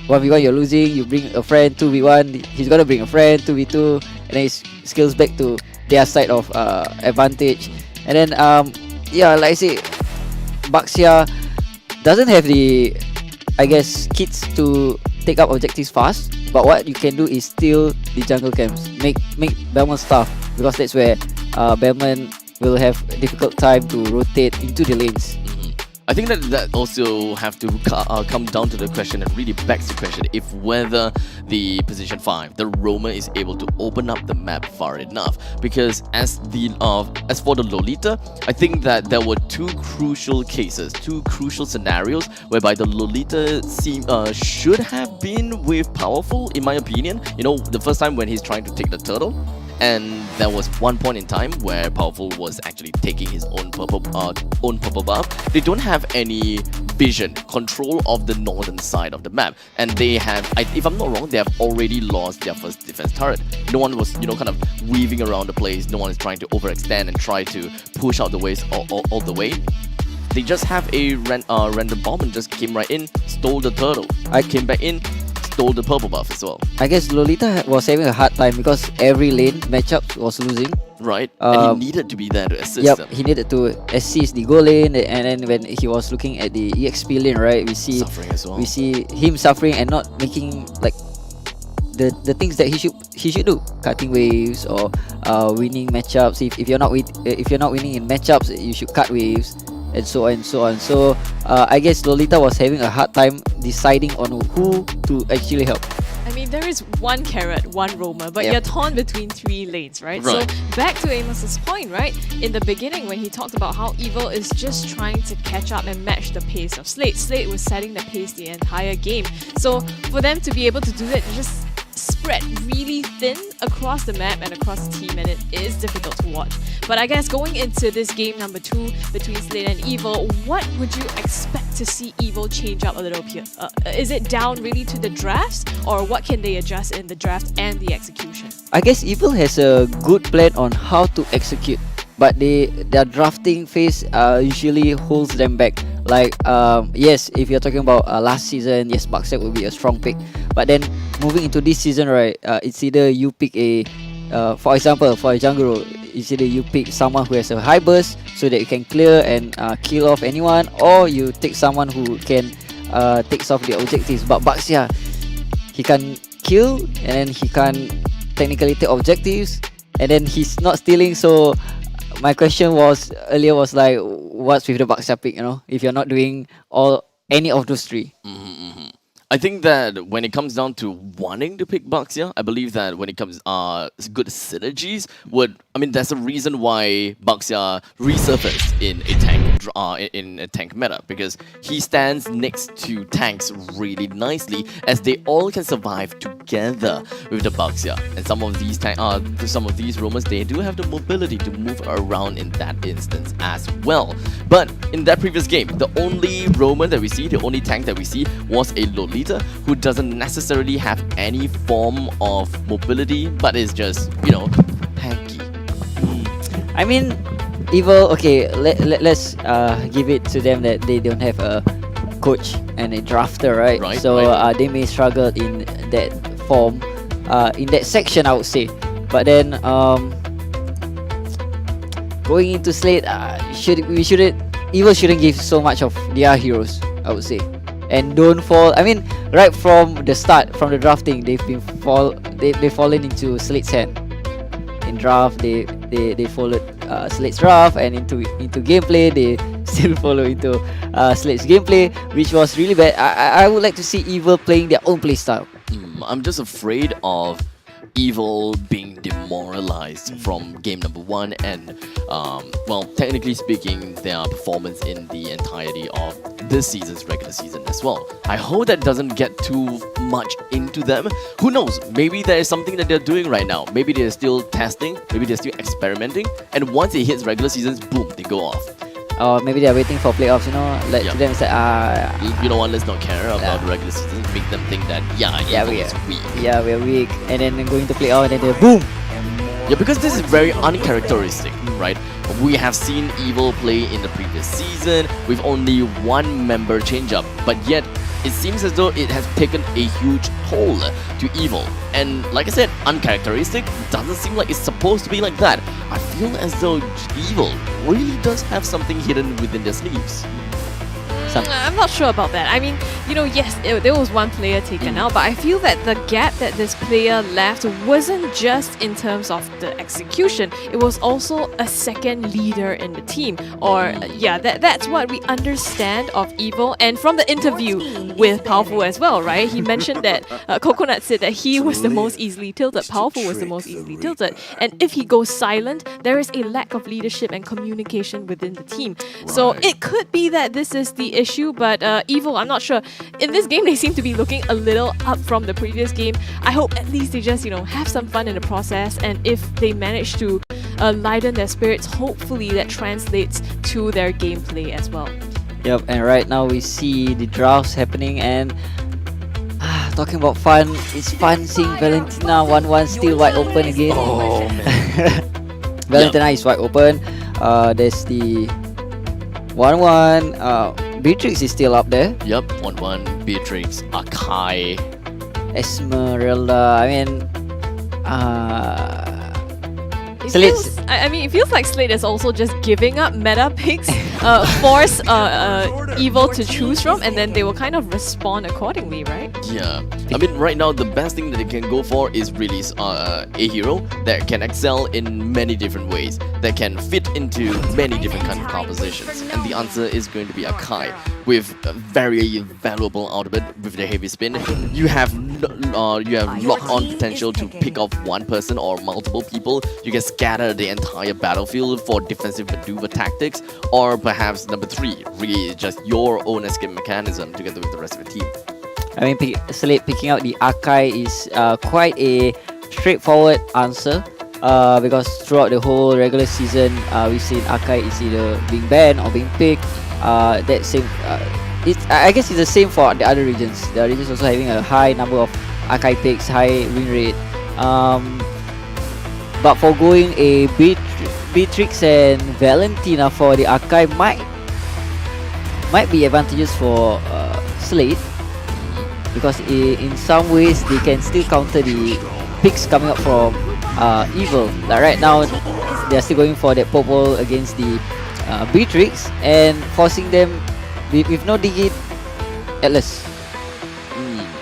K: 1v1 you're losing, you bring a friend, 2v1 he's gonna bring a friend, 2v2, and then he scales back to their side of advantage. And then yeah, like I say, Baxia doesn't have the, I guess, kits to take up objectives fast, but what you can do is steal the jungle camps, make Bellman starve, because that's where Bellman will have a difficult time to rotate into the lanes.
D: I think that also have to come down to the question, and really begs the question if whether the position 5, the roamer, is able to open up the map far enough. Because as for the Lolita, I think that there were two crucial cases, two crucial scenarios whereby the Lolita should have been with Powerful, in my opinion. You know, the first time when he's trying to take the turtle, and there was one point in time where Powerful was actually taking his own purple buff. They don't have any vision, control of the northern side of the map, and they have, if I'm not wrong, they have already lost their first defense turret. No one was, kind of weaving around the place. No one is trying to overextend and try to push out the waves all the way. They just have a random bomb and just came right in, stole the turtle. I came back in, stole the purple buff as well.
K: I guess Lolita was having a hard time because every lane matchup was losing.
D: Right, and he needed to be there to assist them.
K: He needed to assist the goal lane, and then when he was looking at the EXP lane, right, we see
D: suffering as well.
K: We see him suffering and not making like the things that he should do, cutting waves or winning matchups. If you're not winning in matchups, you should cut waves, and so on and so on. So I guess Lolita was having a hard time deciding on who to actually help.
L: I mean, there is one carrot, one roamer, but you're torn between 3 lanes, right?
D: Right.
L: So back to Amos's point, right? In the beginning, when he talked about how Evil is just trying to catch up and match the pace of Slate. Slate was setting the pace the entire game. So for them to be able to do that, they just spread really thin across the map and across the team, and it is difficult to watch. But I guess going into this game number 2 between Slate and Evil, what would you expect to see Evil change up a little bit? Is it down really to the drafts, or what can they adjust in the draft and the execution?
K: I guess Evil has a good plan on how to execute, but their drafting phase usually holds them back. Like yes, if you're talking about last season, yes, Baxia will be a strong pick, but then moving into this season, right, it's either you pick for example, for a jungle role, it's either you pick someone who has a high burst so that you can clear and kill off anyone, or you take someone who can takes off the objectives. But Baxia, he can kill, and then he can technically take objectives, and then he's not stealing. So my question was earlier was like, what's with the Baxia pick? If you're not doing any of those three.
D: I think that when it comes down to wanting to pick Baxia, I believe that when it comes good synergies there's a reason why Baxia resurfaced in a tank meta, because he stands next to tanks really nicely, as they all can survive together with the Baxia. And some of these roamers, they do have the mobility to move around in that instance as well. But in that previous game, the only roamer that we see, the only tank that we see was a Lolita, who doesn't necessarily have any form of mobility, but is just, tanky.
K: I mean, Evil, okay, let's give it to them that they don't have a coach and a drafter, right? They may struggle in that form, in that section, I would say. But then, going into Slate, Evil shouldn't give so much of their heroes, I would say. And don't fall. I mean, right from the start, from the drafting, they've fallen into Slate's hand. In draft, they followed Slate's draft, and into gameplay, they still follow into Slate's gameplay, which was really bad. I would like to see Evil playing their own playstyle.
D: I'm just afraid of Evil being demoralized from game number 1, and technically speaking, their performance in the entirety of this season's regular season as well. I hope that doesn't get too much into them. Who knows? Maybe there is something that they're doing right now. Maybe they're still testing. Maybe they're still experimenting. And once it hits regular seasons, boom, they go off.
K: Or maybe they're waiting for playoffs. To them it's like,
D: you know what? Let's not care about the regular season. Make them think that we're weak.
K: Yeah, we're weak, and then going to playoff, and then they're boom.
D: Yeah, because this is very uncharacteristic, right? We have seen Evil play in the previous season with only one member change up, but yet it seems as though it has taken a huge toll to Evil. And like I said, uncharacteristic, doesn't seem like it's supposed to be like that. I feel as though Evil really does have something hidden within their sleeves.
L: I'm not sure about that. I mean, yes, there was one player taken out, but I feel that the gap that this player left wasn't just in terms of the execution. It was also a second leader in the team. Or, that's what we understand of Evil. And from the interview with Powerful as well, right? He mentioned that Coconut said that he was the most easily tilted. Powerful was the most easily tilted. And if he goes silent, there is a lack of leadership and communication within the team. So it could be that this is the issue, but Evil, I'm not sure. In this game, they seem to be looking a little up from the previous game. I hope at least they just, have some fun in the process, and if they manage to lighten their spirits, hopefully that translates to their gameplay as well.
K: Yep, and right now we see the drafts happening, and talking about fun, it's fun seeing Valentina 1-1 still wide open again.
D: Oh man.
K: Valentina is wide open. There's the 1-1. Beatrix is still up there.
D: Yep, 1-1. Beatrix, Akai,
K: Esmeralda. I mean,
L: it feels like Slate is also just giving up meta picks, force Evil to choose from, and then they will kind of respond accordingly, right?
D: Yeah. I mean, right now, the best thing that they can go for is release a hero that can excel in many different ways, that can fit into many different kind of compositions. And the answer is going to be Akai, with a very valuable ultimate with the heavy spin. You have lock-on potential to pick off one person or multiple people. You can scatter the entire battlefield for defensive maneuver tactics, or perhaps number 3, really just your own escape mechanism together with the rest of the team.
K: I mean, Slate picking out the Akai is quite a straightforward answer, because throughout the whole regular season, we've seen Akai is either being banned or being picked. I guess it's the same for the other regions. The regions also having a high number of Akai picks, high win rate. But for going a Beatrix and Valentina for the Akai might be advantageous for Slate, because in some ways they can still counter the picks coming up from Evil. Like right now, they're still going for that purple against the Beatrix and forcing them with no digit Atlas.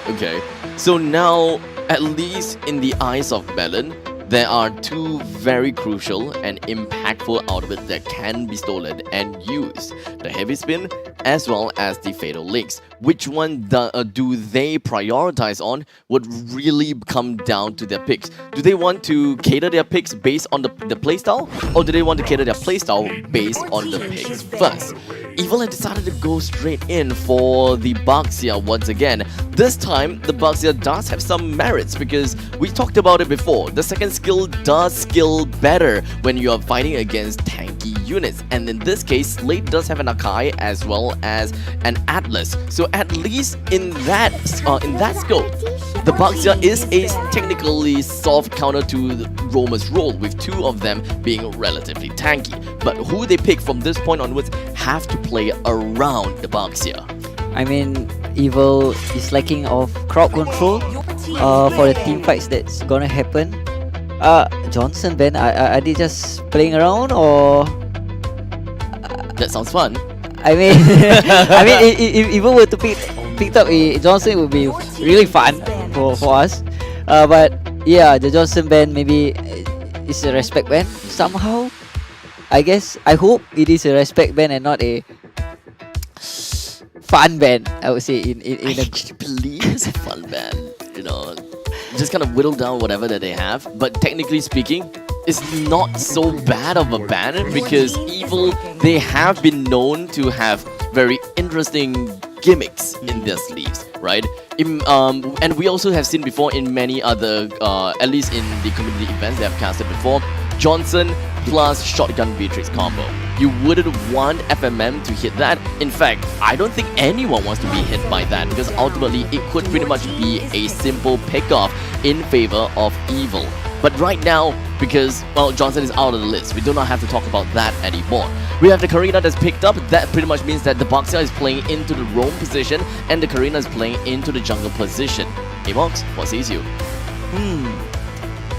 D: Okay. So now, at least in the eyes of Melon, there are two very crucial and impactful outfits that can be stolen and used. The Heavy Spin as well as the Fatal Links. Which one do they prioritize on would really come down to their picks. Do they want to cater their picks based on the playstyle, or do they want to cater their playstyle based on the picks first? Evil had decided to go straight in for the Baxia once again. This time, the Baxia does have some merits because we talked about it before. The second skill does skill better when you are fighting against tanky units. And in this case, Slate does have an Akai as well as an Atlas. So at least in that scope, the Baxia is a technically soft counter to Roma's role, with two of them being relatively tanky. But who they pick from this point onwards have to play around the Baxia.
K: I mean, Evil is lacking of crowd control for the team fights that's gonna happen. Johnson, Ben, are they just playing around, or?
D: That sounds fun.
K: I mean, if Evil were to pick up a Johnson, it would be really fun for us. But yeah, the Johnson ban maybe is a respect ban somehow. I guess, I hope it is a respect ban and not a fun ban, I would say. I
D: actually believe it's a fun ban, you know. Just kind of whittle down whatever that they have. But technically speaking, it's not so bad of a ban because Evil, they have been known to have very interesting gimmicks in their sleeves, right? And we also have seen before in many other, at least in the community events they have casted before, Johnson plus Shotgun Beatrix combo. You wouldn't want FMM to hit that. In fact, I don't think anyone wants to be hit by that because ultimately it could pretty much be a simple pick-off in favor of Evil. But right now, because, well, Johnson is out of the list, we do not have to talk about that anymore. We have the Karina that's picked up. That pretty much means that the Baxia is playing into the roam position and the Karina is playing into the jungle position. Amox, what says you?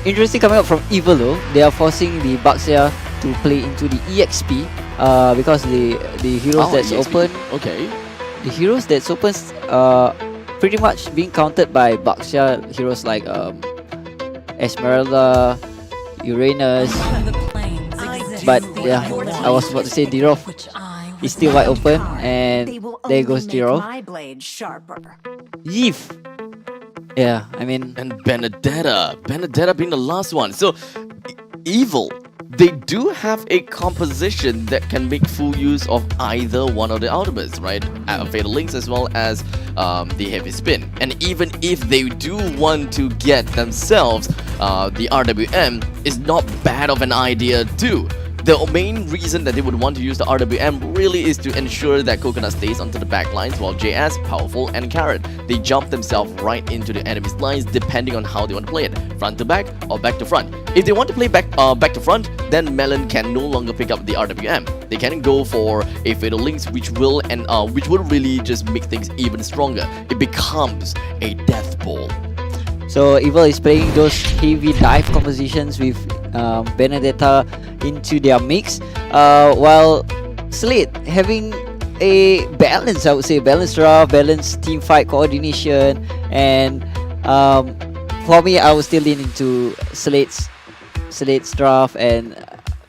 K: Interesting coming up from Evil though. They are forcing the Baxia to play into the EXP because the heroes that's
D: EXP.
K: open.
D: Okay.
K: The heroes that's open pretty much being countered by Baxia heroes like Esmeralda, Uranus. But yeah, I was about to say D-Roth is still wide open, and there goes D-Roth. Yves. Yeah, I mean...
D: And Benedetta being the last one. So, Evil, they do have a composition that can make full use of either one of the ultimates, right? Fatal Links as well as the Heavy Spin. And even if they do want to get themselves the RWM, is not bad of an idea too. The main reason that they would want to use the RWM really is to ensure that Coconut stays onto the back lines while JS, Powerful and Carrot, they jump themselves right into the enemy's lines depending on how they want to play it, front to back or back to front. If they want to play back to front, then Melon can no longer pick up the RWM. They can go for a Fatal Links which will really just make things even stronger. It becomes a death ball.
K: So Evil is playing those heavy dive compositions with Benedetta into their mix, while Slate having a balance, I would say, balanced draft, balanced team fight coordination, and for me, I was still leaning to Slate's draft, and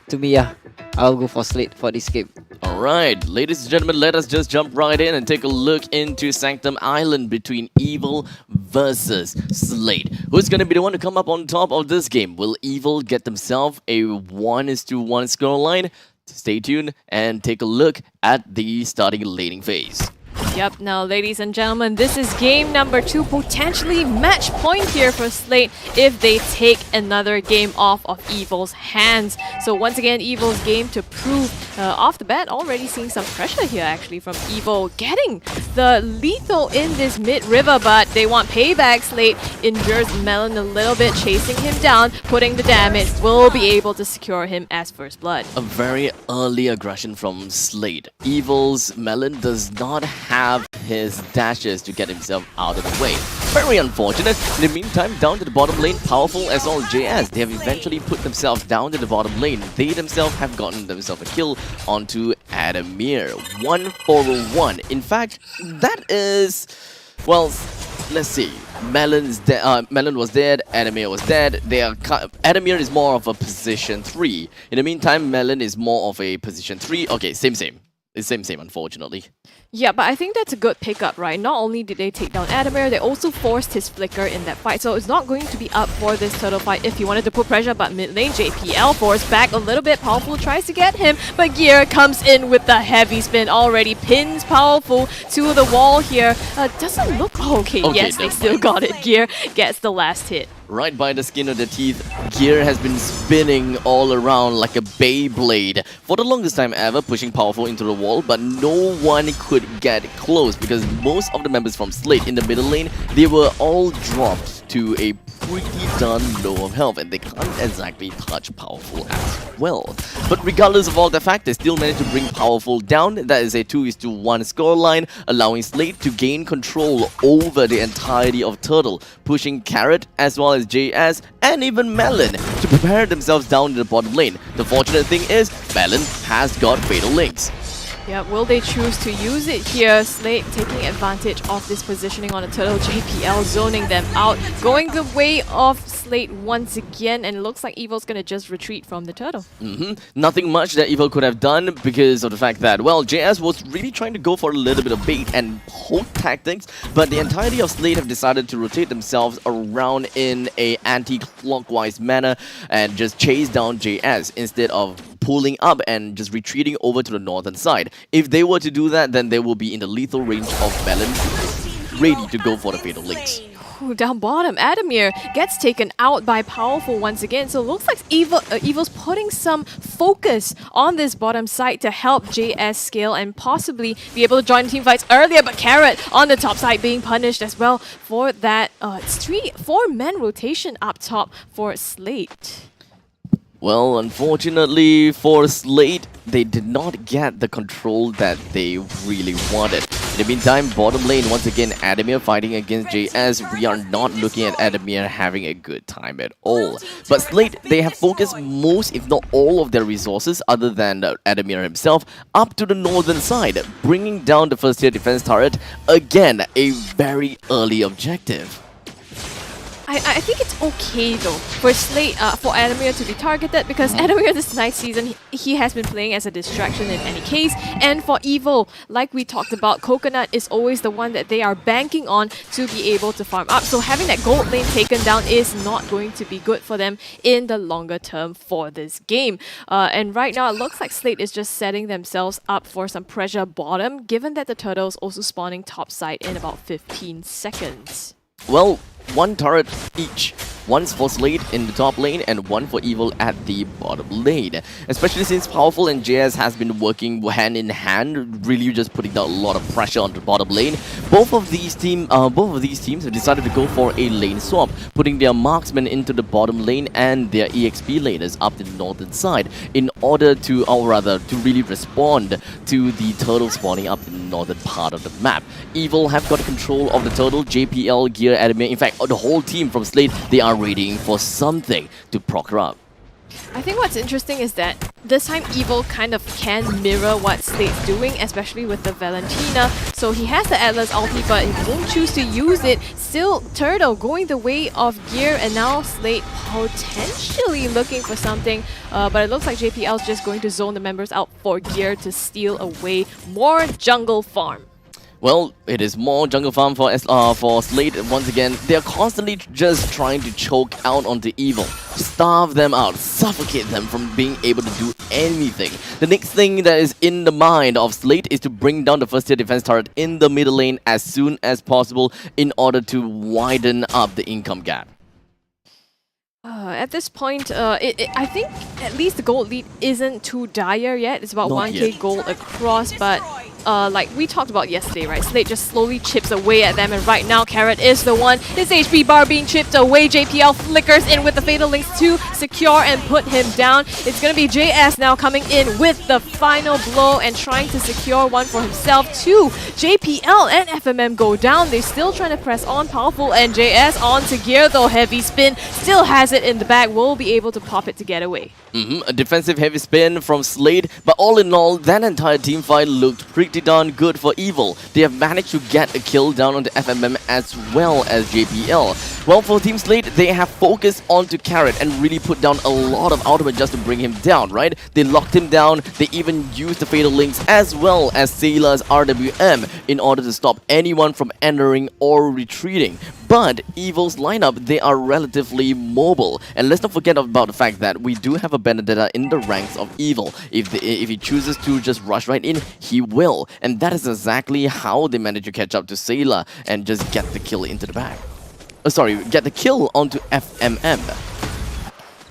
K: to me, yeah, I'll go for Slate for this game.
D: Alright, ladies and gentlemen, let us just jump right in and take a look into Sanctum Island between Evil versus Slate. Who's going to be the one to come up on top of this game? Will Evil get themselves a 1:1 scoreline? Stay tuned and take a look at the starting laning phase.
L: Yep, now ladies and gentlemen, this is game number 2, potentially match point here for Slate if they take another game off of Evil's hands. So once again, Evil's game to prove off the bat, already seeing some pressure here actually from Evil, getting the lethal in this mid-river, but they want payback. Slate endures Melon a little bit, chasing him down, putting the damage, will be able to secure him as first blood.
D: A very early aggression from Slate. Evil's Melon does not have his dashes to get himself out of the way. Very unfortunate. In the meantime, down to the bottom lane, Powerful as well as JS, they have eventually put themselves down to the bottom lane. They themselves have gotten themselves a kill onto Adamir. 1-for-1. In fact, that is... well, let's see. Melon was dead, Adamir was dead. Adamir is more of a position 3. In the meantime, Melon is more of a position 3. Okay, same. It's same, unfortunately.
L: Yeah, but I think that's a good pickup, right? Not only did they take down Adamir, they also forced his flicker in that fight. So it's not going to be up for this turtle fight if he wanted to put pressure, but mid lane, JPL forced back a little bit. Powerful tries to get him, but Gear comes in with the heavy spin already. Pins Powerful to the wall here. Doesn't look... okay, yes, they still got it. Gear gets the last hit.
D: Right by the skin of the teeth, Gear has been spinning all around like a Beyblade for the longest time ever, pushing Powerful into the wall, but no one could get close because most of the members from Slate in the middle lane, they were all dropped to a pretty darn low of health and they can't exactly touch Powerful as well. But regardless of all the fact, they still managed to bring Powerful down. That is a 2-1 scoreline, allowing Slate to gain control over the entirety of Turtle, pushing Carrot as well as JS and even Melon to prepare themselves down in the bottom lane. The fortunate thing is, Melon has got Fatal Links.
L: Yeah, will they choose to use it here? Slate taking advantage of this positioning on the turtle. JPL zoning them out, going the way of Slate once again, and it looks like Evil's gonna just retreat from the turtle.
D: Nothing much that Evil could have done because of the fact that, well, JS was really trying to go for a little bit of bait and poke tactics, but the entirety of Slate have decided to rotate themselves around in a anti-clockwise manner and just chase down JS instead of pulling up and just retreating over to the northern side. If they were to do that, then they will be in the lethal range of Melon, ready to go for the Fatal Links.
L: Ooh, down bottom, Adamir gets taken out by Powerful once again. So it looks like Evil's putting some focus on this bottom side to help JS scale and possibly be able to join team fights earlier. But Carrot on the top side being punished as well for that 4-man rotation up top for Slate.
D: Well, unfortunately for Slate, they did not get the control that they really wanted. In the meantime, bottom lane, once again, Adamir fighting against JS. We are not looking at Adamir having a good time at all. But Slate, they have focused most, if not all, of their resources, other than Adamir himself, up to the northern side, bringing down the first tier defense turret. Again, a very early objective.
L: I think it's okay though for Slate, for Adamir to be targeted because Adamir this nice season, he has been playing as a distraction in any case. And for Evil, like we talked about, Coconut is always the one that they are banking on to be able to farm up. So having that gold lane taken down is not going to be good for them in the longer term for this game. And right now it looks like Slate is just setting themselves up for some pressure bottom, given that the Turtle's also spawning top side in about 15 seconds.
D: Well, one turret each. One's for Slate in the top lane and one for Evil at the bottom lane. Especially since Powerful and JS has been working hand in hand, really just putting down a lot of pressure on the bottom lane. Both of these teams have decided to go for a lane swap, putting their marksmen into the bottom lane and their EXP laners up the northern side in order to, or rather, to really respond to the turtle spawning up in the northern part of the map. Evil have got control of the turtle, JPL, Gear, Adamir, in fact, the whole team from Slate, they are waiting for something to proc her up.
L: I think what's interesting is that this time Evil kind of can mirror what Slate's doing, especially with the Valentina. So he has the Atlas ulti, but he won't choose to use it. Still, Turtle going the way of Gear, and now Slate potentially looking for something. But it looks like JPL is just going to zone the members out for Gear to steal away more jungle farm.
D: Well, it is more jungle farm for Slate. Once again, they're constantly just trying to choke out onto Evil, starve them out, suffocate them from being able to do anything. The next thing that is in the mind of Slate is to bring down the first tier defense turret in the middle lane as soon as possible in order to widen up the income gap.
L: At this point, I think at least the gold lead isn't too dire yet. It's about
D: Not
L: 1k
D: yet.
L: gold across, but like we talked about yesterday, right? Slate just slowly chips away at them, and right now Carrot is the one. His HP bar being chipped away. JPL flickers in with the Fatal Links to secure and put him down. It's gonna be JS now coming in with the final blow and trying to secure one for himself too. JPL and FMM go down. They're still trying to press on. Powerful and JS on to Gear though. Heavy spin still has it in the bag. Will be able to pop it to get away.
D: A defensive heavy spin from Slate, but all in all, that entire team fight looked pretty darn good for Evil. They have managed to get a kill down on the FMM as well as JPL. Well, for Team Slate, they have focused onto Carrot and really put down a lot of ultimate just to bring him down, right? They locked him down, they even used the Fatal Links as well as Sailor's RWM in order to stop anyone from entering or retreating. But Evil's lineup, they are relatively mobile. And let's not forget about the fact that we do have a Benedetta in the ranks of Evil. If he chooses to just rush right in, he will. And that is exactly how they managed to catch up to Sailor and just get the kill into the bag. Get the kill onto FMM.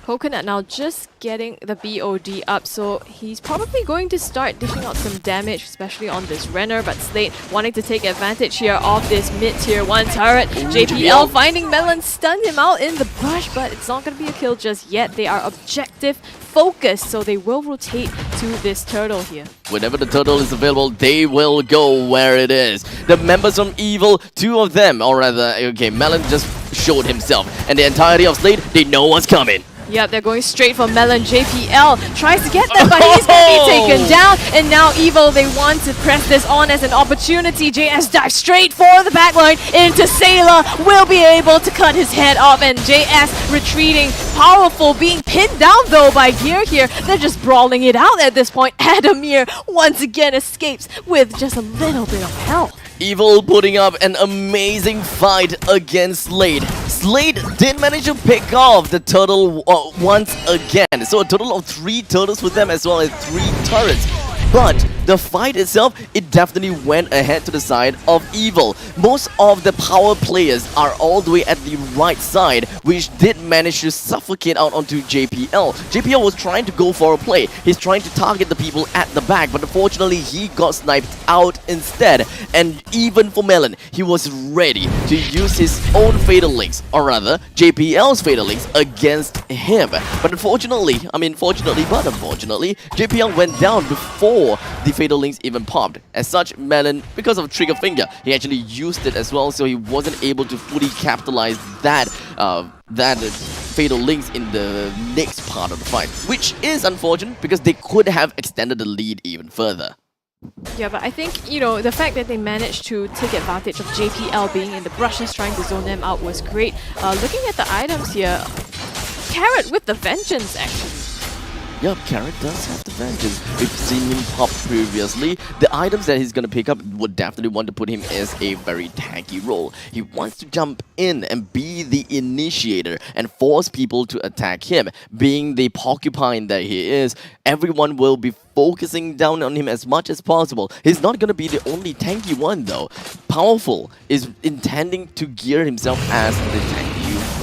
L: Coconut now just getting the BOD up, so he's probably going to start dishing out some damage, especially on this Renner, but Slate wanting to take advantage here of this mid-tier 1 turret. JPL finding Melon, stun him out in the brush, but it's not going to be a kill just yet. They are objective focused, so they will rotate to this turtle here.
D: Whenever the turtle is available, they will go where it is. The members from Evil, 2 of them, or rather, okay, Melon just showed himself, and the entirety of Slate, they know what's coming.
L: Yep, they're going straight for Melon. JPL tries to get them, but he's going to be taken down. And now Evil, they want to press this on as an opportunity. JS dives straight for the backline into Sailor. Will be able to cut his head off. And JS retreating. Powerful, being pinned down though by Gear here. They're just brawling it out at this point. Adamir once again escapes with just a little bit of health.
D: Evil putting up an amazing fight against Slate. Slate did manage to pick off the turtle once again. So a total of 3 turtles with them as well as 3 turrets. But the fight itself, it definitely went ahead to the side of Evil. Most of the power players are all the way at the right side, which did manage to suffocate out onto JPL. JPL was trying to go for a play. He's trying to target the people at the back, but unfortunately he got sniped out instead. And even for Melon, he was ready to use his own Fatal Links, or rather, JPL's Fatal Links against him. But unfortunately, JPL went down before the Fatal Links even popped. As such, Melon, because of Trigger Finger, he actually used it as well, so he wasn't able to fully capitalize that Fatal Links in the next part of the fight, which is unfortunate because they could have extended the lead even further.
L: Yeah, but I think, you know, the fact that they managed to take advantage of JPL being in the brushes, trying to zone them out was great. Looking at the items here, Carrot with the Vengeance actually.
D: Yep, Carrot does have the Vengeance. We've seen him pop previously. The items that he's going to pick up would definitely want to put him as a very tanky role. He wants to jump in and be the initiator and force people to attack him. Being the porcupine that he is, everyone will be focusing down on him as much as possible. He's not going to be the only tanky one though. Powerful is intending to gear himself as the tanky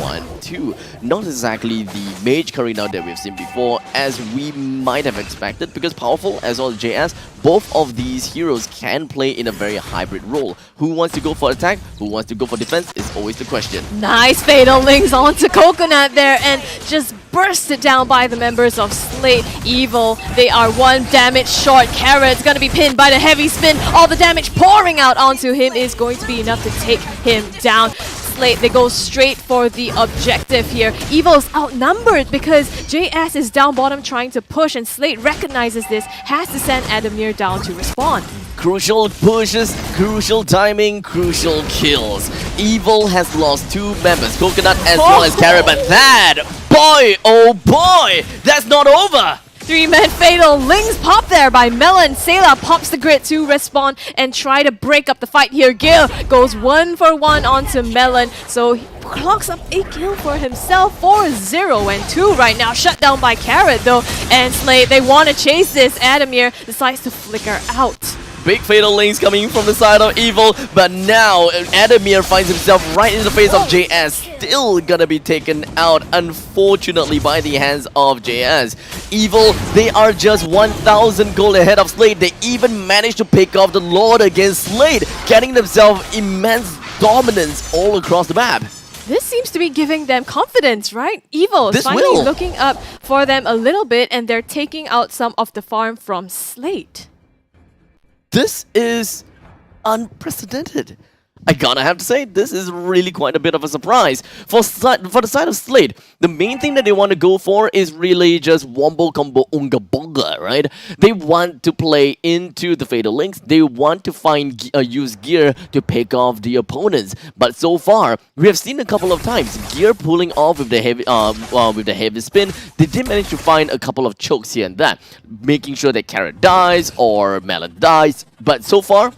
D: one too. Not exactly the mage Karina that we've seen before as we might have expected, because Powerful as well as JS, both of these heroes can play in a very hybrid role. Who wants to go for attack, who wants to go for defense is always the question.
L: Nice Fatal Links onto Coconut there and just bursted down by the members of Slate. Evil, they are 1 damage short. Carrot's gonna be pinned by the heavy spin. All the damage pouring out onto him is going to be enough to take him down. Slate, they go straight for the objective here. Evil's outnumbered because JS is down bottom trying to push, and Slate recognizes this, has to send Adamir down to respond.
D: Crucial pushes, crucial timing, crucial kills. Evil has lost 2 members, Coconut as well as Carrot, but that, boy, oh boy, that's not over!
L: 3-man Fatal Links pop there by Melon. Sailor pops the grid to respawn and try to break up the fight here. Gil goes 1 for 1 onto Melon, so he clocks up a kill for himself. 4-0 and 2 right now. Shut down by Carrot though. And Slate, they want to chase this. Adamir decides to flicker out.
D: Big Fatal Links coming from the side of Evil, but now Adamir finds himself right in the face of JS. Still gonna be taken out, unfortunately, by the hands of JS. Evil, they are just 1,000 gold ahead of Slate. They even managed to pick off the Lord against Slate, getting themselves immense dominance all across the map.
L: This seems to be giving them confidence, right? Evil is finally looking up for them a little bit, and they're taking out some of the farm from Slate.
D: This is unprecedented. I gotta have to say, this is really quite a bit of a surprise. For the side of Slate, the main thing that they want to go for is really just wombo combo unga bonga, right? They want to play into the Fatal Links. They want to use gear to pick off the opponents. But so far, we have seen a couple of times gear pulling off with the heavy spin. They did manage to find a couple of chokes here and there, making sure that Carrot dies or Melon dies. But so far,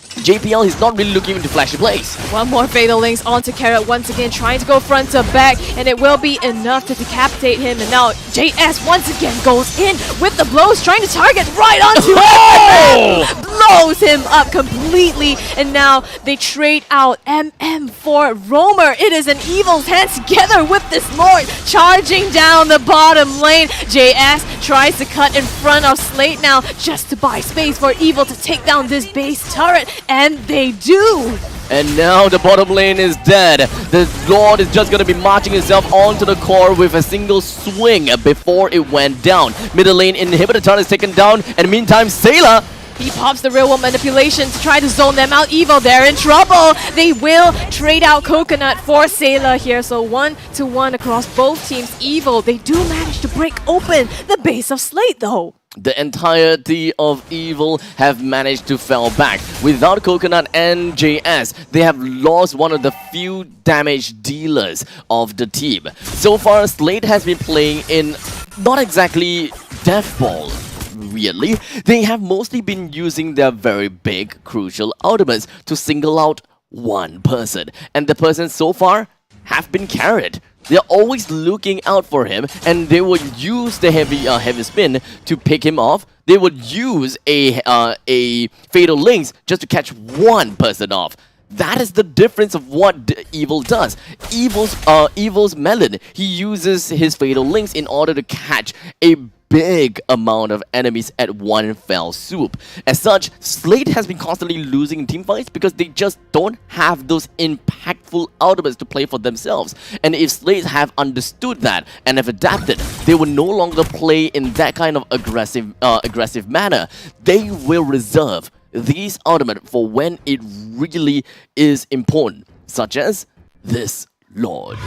D: JPL is not really looking into flashy plays.
L: One more Fatal Links onto Carrot once again, trying to go front to back, and it will be enough to decapitate him. And now JS once again goes in with the blows, trying to target right onto him. Blows him up completely, and now they trade out MM for Roamer. It is an Evil's hands together with this Lord charging down the bottom lane. JS tries to cut in front of Slate now just to buy space for Evil to take down this base turret. And they do!
D: And now the bottom lane is dead. The Lord is just going to be marching himself onto the core with a single swing before it went down. Middle lane inhibitor turret is taken down, and meantime, Sailor,
L: he pops the real world manipulation to try to zone them out. Evil, they're in trouble. They will trade out Coconut for Sailor here. So 1-1 across both teams. Evil, they do manage to break open the base of Slate though.
D: the entirety of Evil have managed to fall back. Without Coconut and JS, they have lost one of the few damage dealers of the team. So far, Slate has been playing in not exactly Death Ball. Weirdly, they have mostly been using their very big, crucial ultimates to single out one person. And the person so far have been carried. They're always looking out for him, and they would use the heavy spin to pick him off. They would use a Fatal Links just to catch one person off. That is the difference of what Evil does. Evil's Melon, he uses his Fatal Links in order to catch a big amount of enemies at one fell swoop. As such, Slate has been constantly losing in teamfights because they just don't have those impactful ultimates to play for themselves. And if Slate have understood that and have adapted, they will no longer play in that kind of aggressive manner. They will reserve these ultimates for when it really is important, such as this Lord.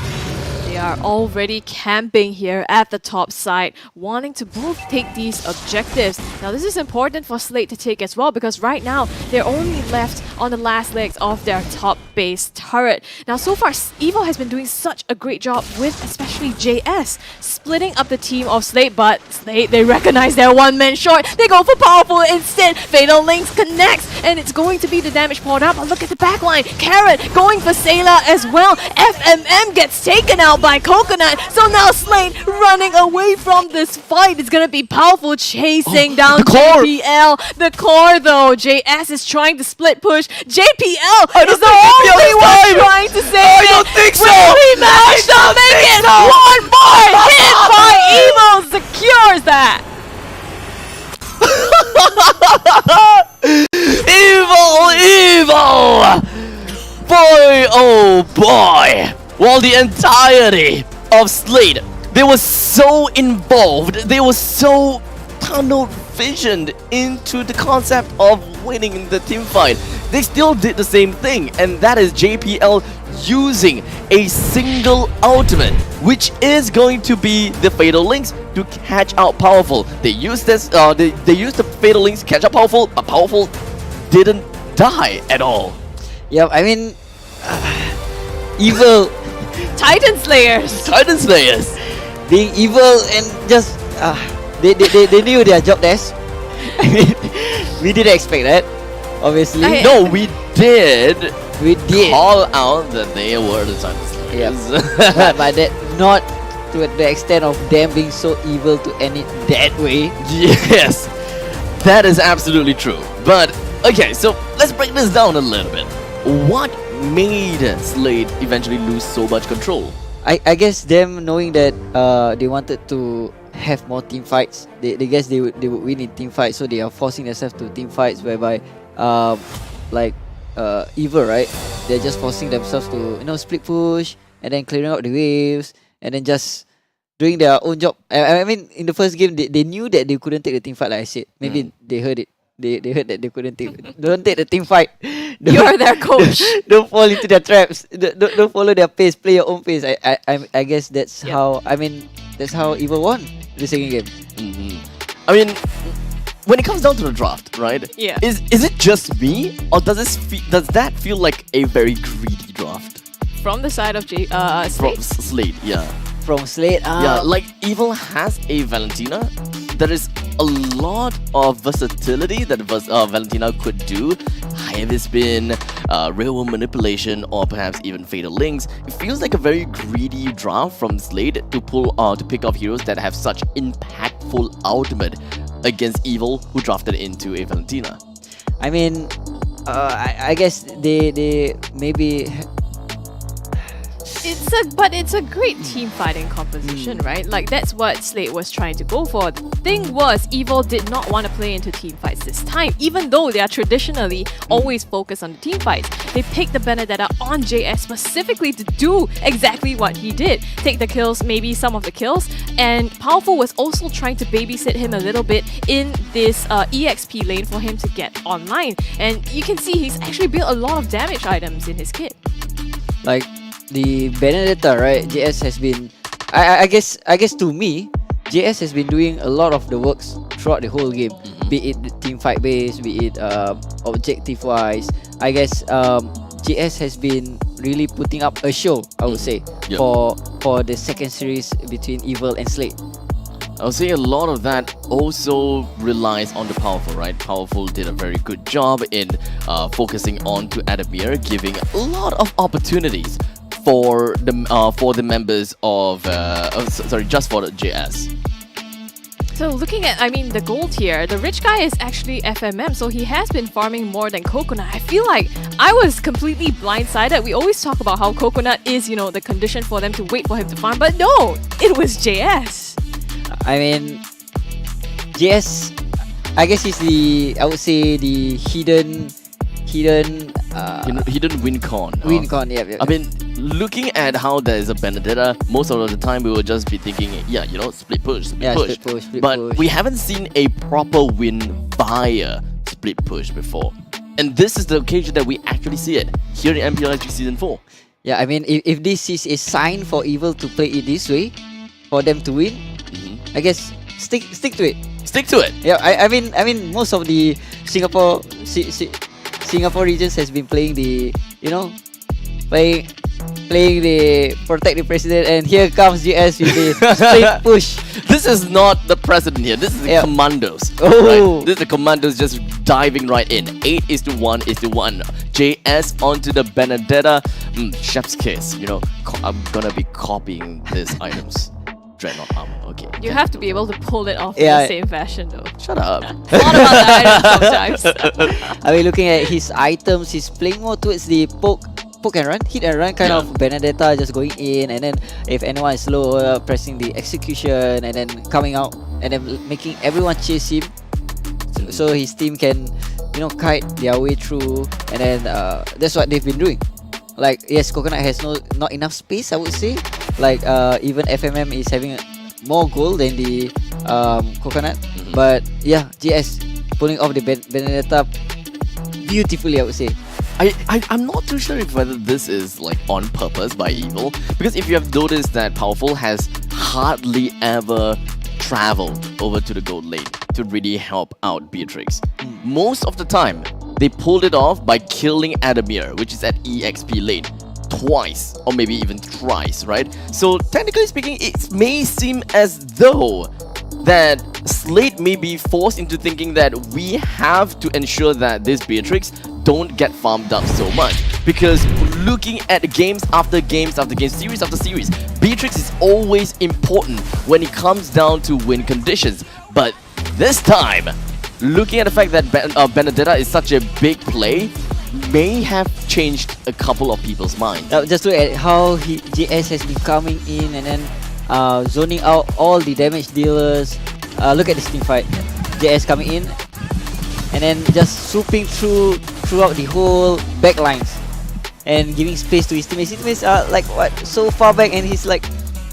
L: They are already camping here at the top side, wanting to both take these objectives. Now this is important for Slate to take as well, because right now they're only left on the last legs of their top base turret. Now so far Evil has been doing such a great job with especially JS, splitting up the team of Slate, but Slate, they recognize they're one man short. They go for powerful instead. Fatal Links connects, and it's going to be the damage poured out. But look at the backline. Carrot going for Sailor as well. FMM gets taken out by Coconut, so now Slate running away from this fight. It's gonna be powerful, chasing down JPL. The core though, JS is trying to split push. JPL is the only one trying to save it.
D: I don't think so.
L: Rematch to make it. One more hit by Evil secures that.
D: Evil! Boy, oh boy! While the entirety of Slate, they were so involved, they were so tunnel visioned into the concept of winning the team fight, they still did the same thing, and that is JPL using a single ultimate, which is going to be the Fatal Links to catch out Powerful. They used this, they used the Fatal Links to catch out Powerful, but Powerful didn't die at all.
K: Yeah, I mean, Evil.
L: Titan Slayers.
D: Titan Slayers.
K: Being evil and just they knew their job desk. I mean, we didn't expect that, obviously.
D: No, we did.
K: We did
D: call out that they were the Titan Slayers.
K: Yeah. but that not to the extent of them being so evil to end it that way.
D: Yes, that is absolutely true. But okay, so let's break this down a little bit. What made Slate eventually lose so much control?
K: I guess them knowing that they wanted to have more team fights. They guess they would win in team fights, so they are forcing themselves to team fights whereby Evil, right? They're just forcing themselves to split push and then clearing out the waves and then just doing their own job. I mean, in the first game they knew that they couldn't take the team fight, like I said. Maybe they heard it They heard that they couldn't don't take the team fight.
L: You're their coach.
K: Don't fall into their traps. Don't follow their pace. Play your own pace. I guess that's how. I mean, that's how Evil won the second game.
D: I mean, when it comes down to the draft, right?
L: Yeah.
D: Is it just me, or does that feel like a very greedy draft?
L: From the side of
D: From
L: Slate.
D: Slate, yeah.
K: From Slate,
D: Yeah, like Evil has a Valentina. There is a lot of versatility that Valentina could do. High spin, real world manipulation, or perhaps even fatal links. It feels like a very greedy draft from Slate to pick up heroes that have such impactful ultimate against Evil, who drafted into a Valentina.
K: I mean, I guess they maybe.
L: It's a great team fighting composition, right? Like that's what Slate was trying to go for. The thing was, Evil did not want to play into team fights this time, even though they are traditionally always focused on the team fights. They picked the Benedetta on JS specifically to do exactly what he did. Take the kills, maybe some of the kills, and Powerful was also trying to babysit him a little bit in this EXP lane for him to get online. And you can see he's actually built a lot of damage items in his kit.
K: Like the Benedetta, right? JS has been, I guess to me, JS has been doing a lot of the works throughout the whole game. Be it the team fight base, be it objective wise. I guess JS has been really putting up a show, I would say, for the second series between Evil and Slate.
D: I would say a lot of that also relies on the Powerful, right? Powerful did a very good job in focusing on to Adamir, giving a lot of opportunities for the members of just for the JS.
L: So looking at, the gold here, the rich guy is actually FMM, so he has been farming more than Coconut. I feel like I was completely blindsided. We always talk about how Coconut is, the condition for them to wait for him to farm, but no, it was JS.
K: I mean, JS, I guess he's the hidden
D: win con.
K: Win con, yeah.
D: I mean, looking at how there is a Benedetta, most of the time we will just be thinking, split push. But we haven't seen a proper win via split push before. And this is the occasion that we actually see it here in MPL SG Season 4.
K: Yeah, I mean, if this is a sign for Evil to play it this way, for them to win, I guess stick to it.
D: Stick to it.
K: Yeah, I mean, most of the Singapore regions has been playing the, playing the protect the president, and here comes GS with the split push.
D: This is not the president here. This is the commandos.
K: Oh.
D: Right? This is the commandos just diving right in. 8:1:1. JS onto the Benedetta. Chef's kiss. I'm gonna be copying these items. Dreadnought armor. Okay.
L: You have to be able to pull it off in the same fashion, though.
D: Shut up.
L: Thought about the items sometimes.
K: I mean, looking at his items, he's playing more towards the poke and run, hit and run kind of Benedetta, just going in, and then if anyone is slow, pressing the execution, and then coming out, and then making everyone chase him, so his team can, kite their way through, and then that's what they've been doing. Like, yes, Coconut has not enough space, I would say. Like, even FMM is having more goal than the Coconut, but yeah, GS pulling off the Benedetta beautifully, I would say.
D: I'm not too sure if whether this is like on purpose by Evil, because if you have noticed that Powerful has hardly ever traveled over to the gold lane to really help out Beatrix. Most of the time, they pulled it off by killing Adamir, which is at EXP lane, twice or maybe even thrice, right? So technically speaking, it may seem as though that Slate may be forced into thinking that we have to ensure that this Beatrix don't get farmed up so much, because looking at games after games after games, series after series, Beatrix is always important when it comes down to win conditions. But this time, looking at the fact that Benedetta is such a big play, may have changed a couple of people's minds.
K: Just look at how JS has been coming in and then zoning out all the damage dealers. Look at this team fight. JS coming in and then just swooping throughout the whole backlines and giving space to his teammates. His teammates are like so far back, and he's like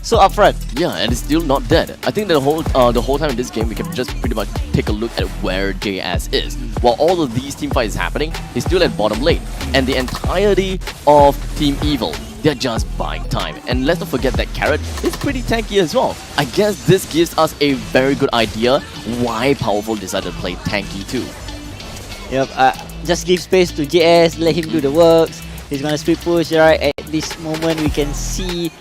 K: so upfront.
D: Yeah, and it's still not dead. I think the whole time in this game, we can just pretty much take a look at where JS is. While all of these team fights is happening, he's still at bottom lane, and the entirety of Team Evil, they're just buying time. And let's not forget that Carrot is pretty tanky as well. I guess this gives us a very good idea why Powerful decided to play tanky too.
K: Yep, just give space to JS, let him do the works. He's gonna split push, right? At this moment, we can see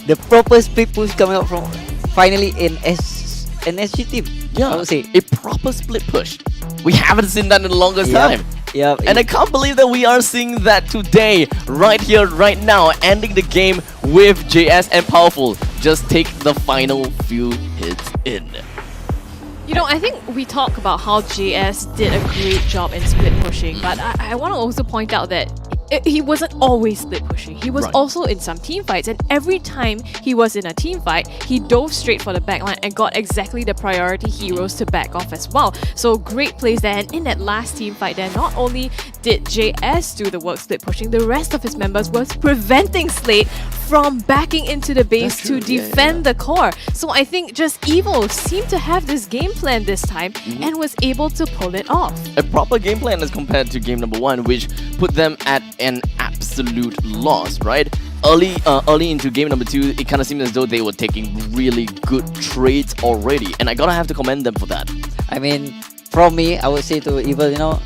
K: the proper split push coming out from finally an SG team.
D: Yeah,
K: I would say.
D: a proper split push. We haven't seen that in the longest time.
K: Yep.
D: And I can't believe that we are seeing that today, right here, right now, ending the game with JS and Powerful just take the final few hits in.
L: You know, I think we talk about how JS did a great job in split pushing, but I want to also point out that he wasn't always split pushing. He was also in some team fights, and every time he was in a team fight, he dove straight for the backline and got exactly the priority heroes to back off as well. So great plays there, and in that last team fight there, not only did JS do the work split pushing, the rest of his members was preventing Slate from backing into the base to defend the core. So I think just Evil seemed to have this game plan this time and was able to pull it off.
D: A proper game plan as compared to game number 1, which put them at an absolute loss, right? Early into game number 2, it kind of seemed as though they were taking really good trades already, and I gotta have to commend them for that.
K: I mean, from me, I would say to Evil, you know,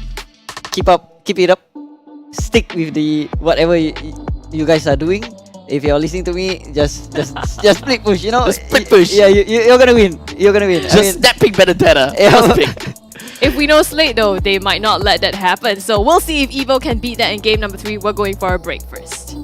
K: keep it up, stick with the whatever you guys are doing. If you're listening to me, just split push, you know.
D: Just split push.
K: Yeah, you're gonna win. You're gonna win.
D: Just that pick better. Just pick.
L: If we know Slate though, they might not let that happen. So we'll see if Evo can beat that in game number 3. We're going for a break first.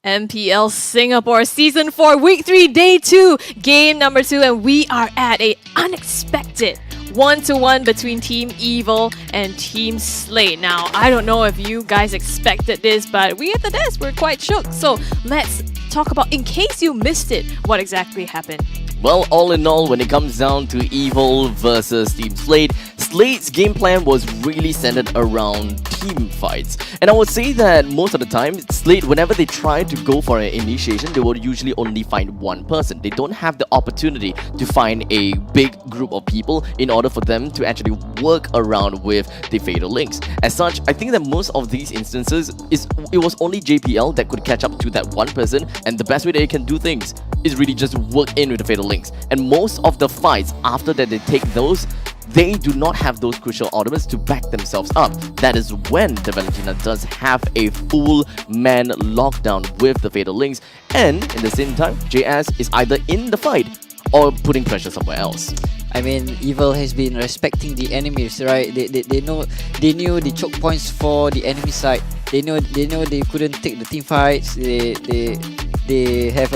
L: MPL Singapore Season 4 Week 3 Day 2 Game number 2, and we are at a unexpected 1-1 between Team Evil and Team Slate. Now, I don't know if you guys expected this, but we at the desk were quite shook. So let's talk about, in case you missed it, what exactly happened.
D: Well, all in all, when it comes down to Evil versus Team Slate, Slate's game plan was really centered around team fights. And I would say that most of the time, Slate, whenever they try to go for an initiation, they will usually only find one person. They don't have the opportunity to find a big group of people in order for them to actually work around with the Fatal Links. As such, I think that most of these instances, it was only JPL that could catch up to that one person, and the best way they can do things is really just work in with the Fatal Links. And most of the fights, after that they take those, they do not have those crucial ultimates to back themselves up. That is when the Valentina does have a full man lockdown with the Fatal Links, and in the same time, JS is either in the fight or putting pressure somewhere else.
K: I mean, Evil has been respecting the enemies, right? They knew the choke points for the enemy side. They know they couldn't take the team fights. They have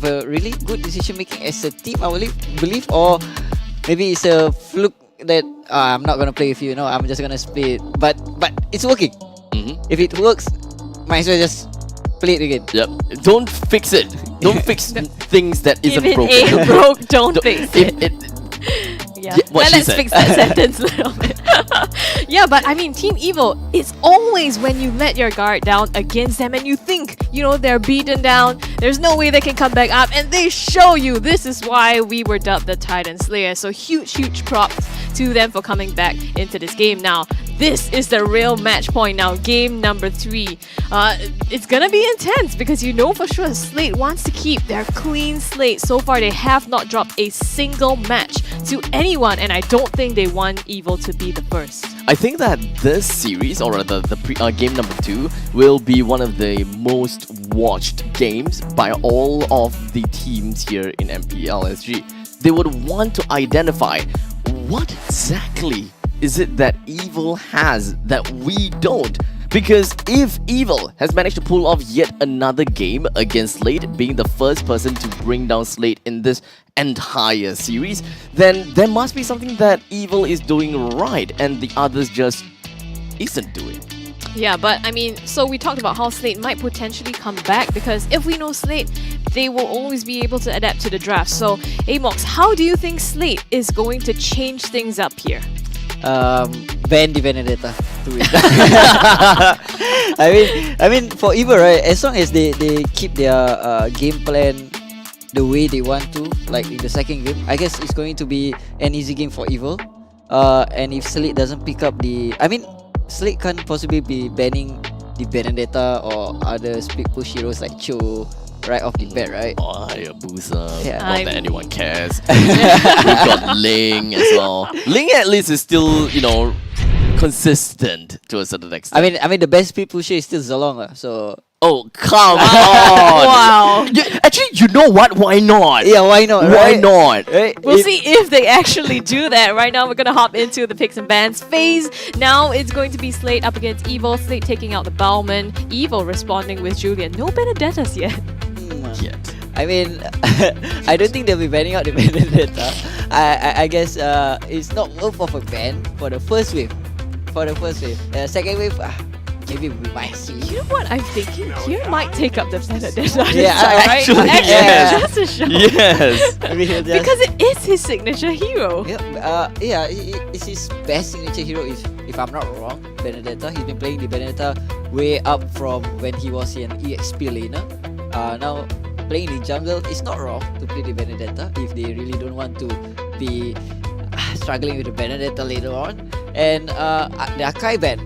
K: a really good decision making as a team, I believe, or maybe it's a fluke that I'm not gonna play with you. I'm just gonna split. But it's working. If it works, might as well just play it again.
D: Yep. Don't fix it. Don't fix things that isn't
L: if it
D: broken.
L: ain't broke, don't fix it. Yeah, let's fix that sentence a little bit. Yeah, but I mean, Team Evil, it's always when you let your guard down against them and you think, they're beaten down, there's no way they can come back up, and they show you. This is why we were dubbed the Titan Slayer. So huge props to them for coming back into this game. Now, this is the real match point now, game number 3. It's gonna be intense because for sure Slate wants to keep their clean slate. So far, they have not dropped a single match to anyone, and I don't think they want Evil to be the first.
D: I think that this series, or rather the game number 2, will be one of the most watched games by all of the teams here in MPL SG. They would want to identify what exactly is it that Evil has that we don't. Because if Evil has managed to pull off yet another game against Slate, being the first person to bring down Slate in this entire series, then there must be something that Evil is doing right and the others just isn't doing.
L: Yeah, but I mean, so we talked about how Slate might potentially come back, because if we know Slate, they will always be able to adapt to the draft. So, Amox, how do you think Slate is going to change things up here?
K: Ban the Benedetta to win. I mean, for Evil, right? As long as they keep their game plan the way they want to, like in the second game, I guess it's going to be an easy game for Evil. And if Slate doesn't pick up Slate can't possibly be banning the Benedetta or other split push heroes like Cho right off the bat, right?
D: Oh, Hayabusa.
K: Yeah.
D: Not that anyone cares. We've got Ling as well. Ling at least is still, consistent to a certain extent.
K: I mean the best split pusher is still Zolong, so.
D: Oh, come on!
L: Wow.
D: Actually, you know what? Why not?
K: Yeah, why not?
D: Why
K: right?
D: not?
K: Right?
L: We'll see if they actually do that. Right now, we're going to hop into the picks and bans phase. Now, it's going to be Slate up against Evil. Slate taking out the Bowman. Evil responding with Julian. No Benedettas yet.
D: Yet.
K: I mean, I don't think they'll be banning out the Benedetta. I guess it's not worth of a ban for the first wave. Second wave, maybe we might see.
L: You know what I'm thinking? Here might take up the Benedetta.
K: Actually,
L: right? Just to show.
D: Yes.
L: Because it is his signature hero.
K: It's his best signature hero, if I'm not wrong. Benedetta. He's been playing the Benedetta way up from when he was an EXP laner. Now playing in jungle, it's not wrong to play the Benedetta if they really don't want to be struggling with the Benedetta later on. And the Akai ban,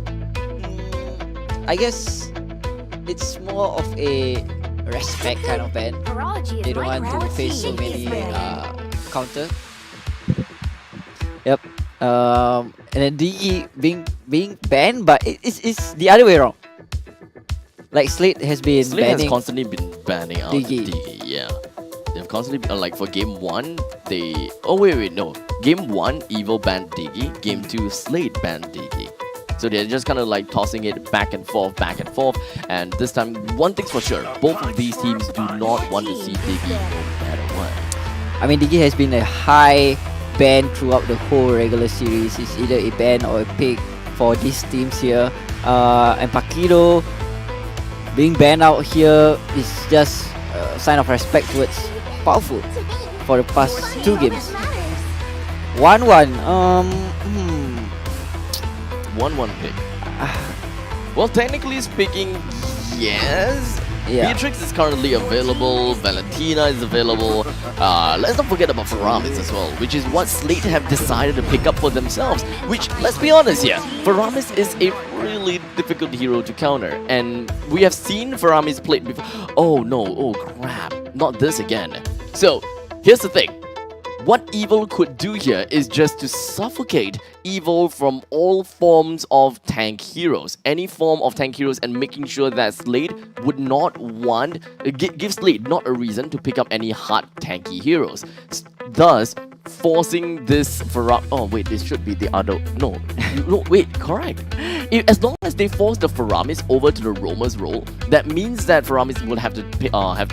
K: I guess it's more of a respect kind of ban. They don't want to face so many counter. Yep. And then DE being banned, but it's the other way around. Like Slate has
D: constantly been banning out DE. Yeah. They've constantly like for game 1 they... Oh wait, no. Game 1 Evil banned Diggy. Game 2 Slate banned Diggy. So they're just kind of like tossing it back and forth. And this time, one thing's for sure, both of these teams do not want to see Diggy no matter what.
K: I mean, Diggy has been a high ban throughout the whole regular series. It's either a ban or a pick for these teams here. And Paquito being banned out here is just a sign of respect towards Powerful for the past 2 games. 1-1.
D: 1-1 pick. Well, technically speaking, yes.
K: Yeah.
D: Beatrix is currently available, Valentina is available. Let's not forget about Faramis as well, which is what Slate have decided to pick up for themselves. Which, let's be honest here, Faramis is a really difficult hero to counter. And we have seen Faramis played before. Oh no, oh crap, not this again. So, here's the thing. What Evil could do here is just to suffocate Evil from all forms of tank heroes. Any form of tank heroes, and making sure that Slate would not want... give Slate not a reason to pick up any hard tanky heroes. Thus, forcing this Faramis... Oh wait, this should be the other... No, wait, correct. As long as they force the Faramis over to the Roamer's role, that means that Faramis will have to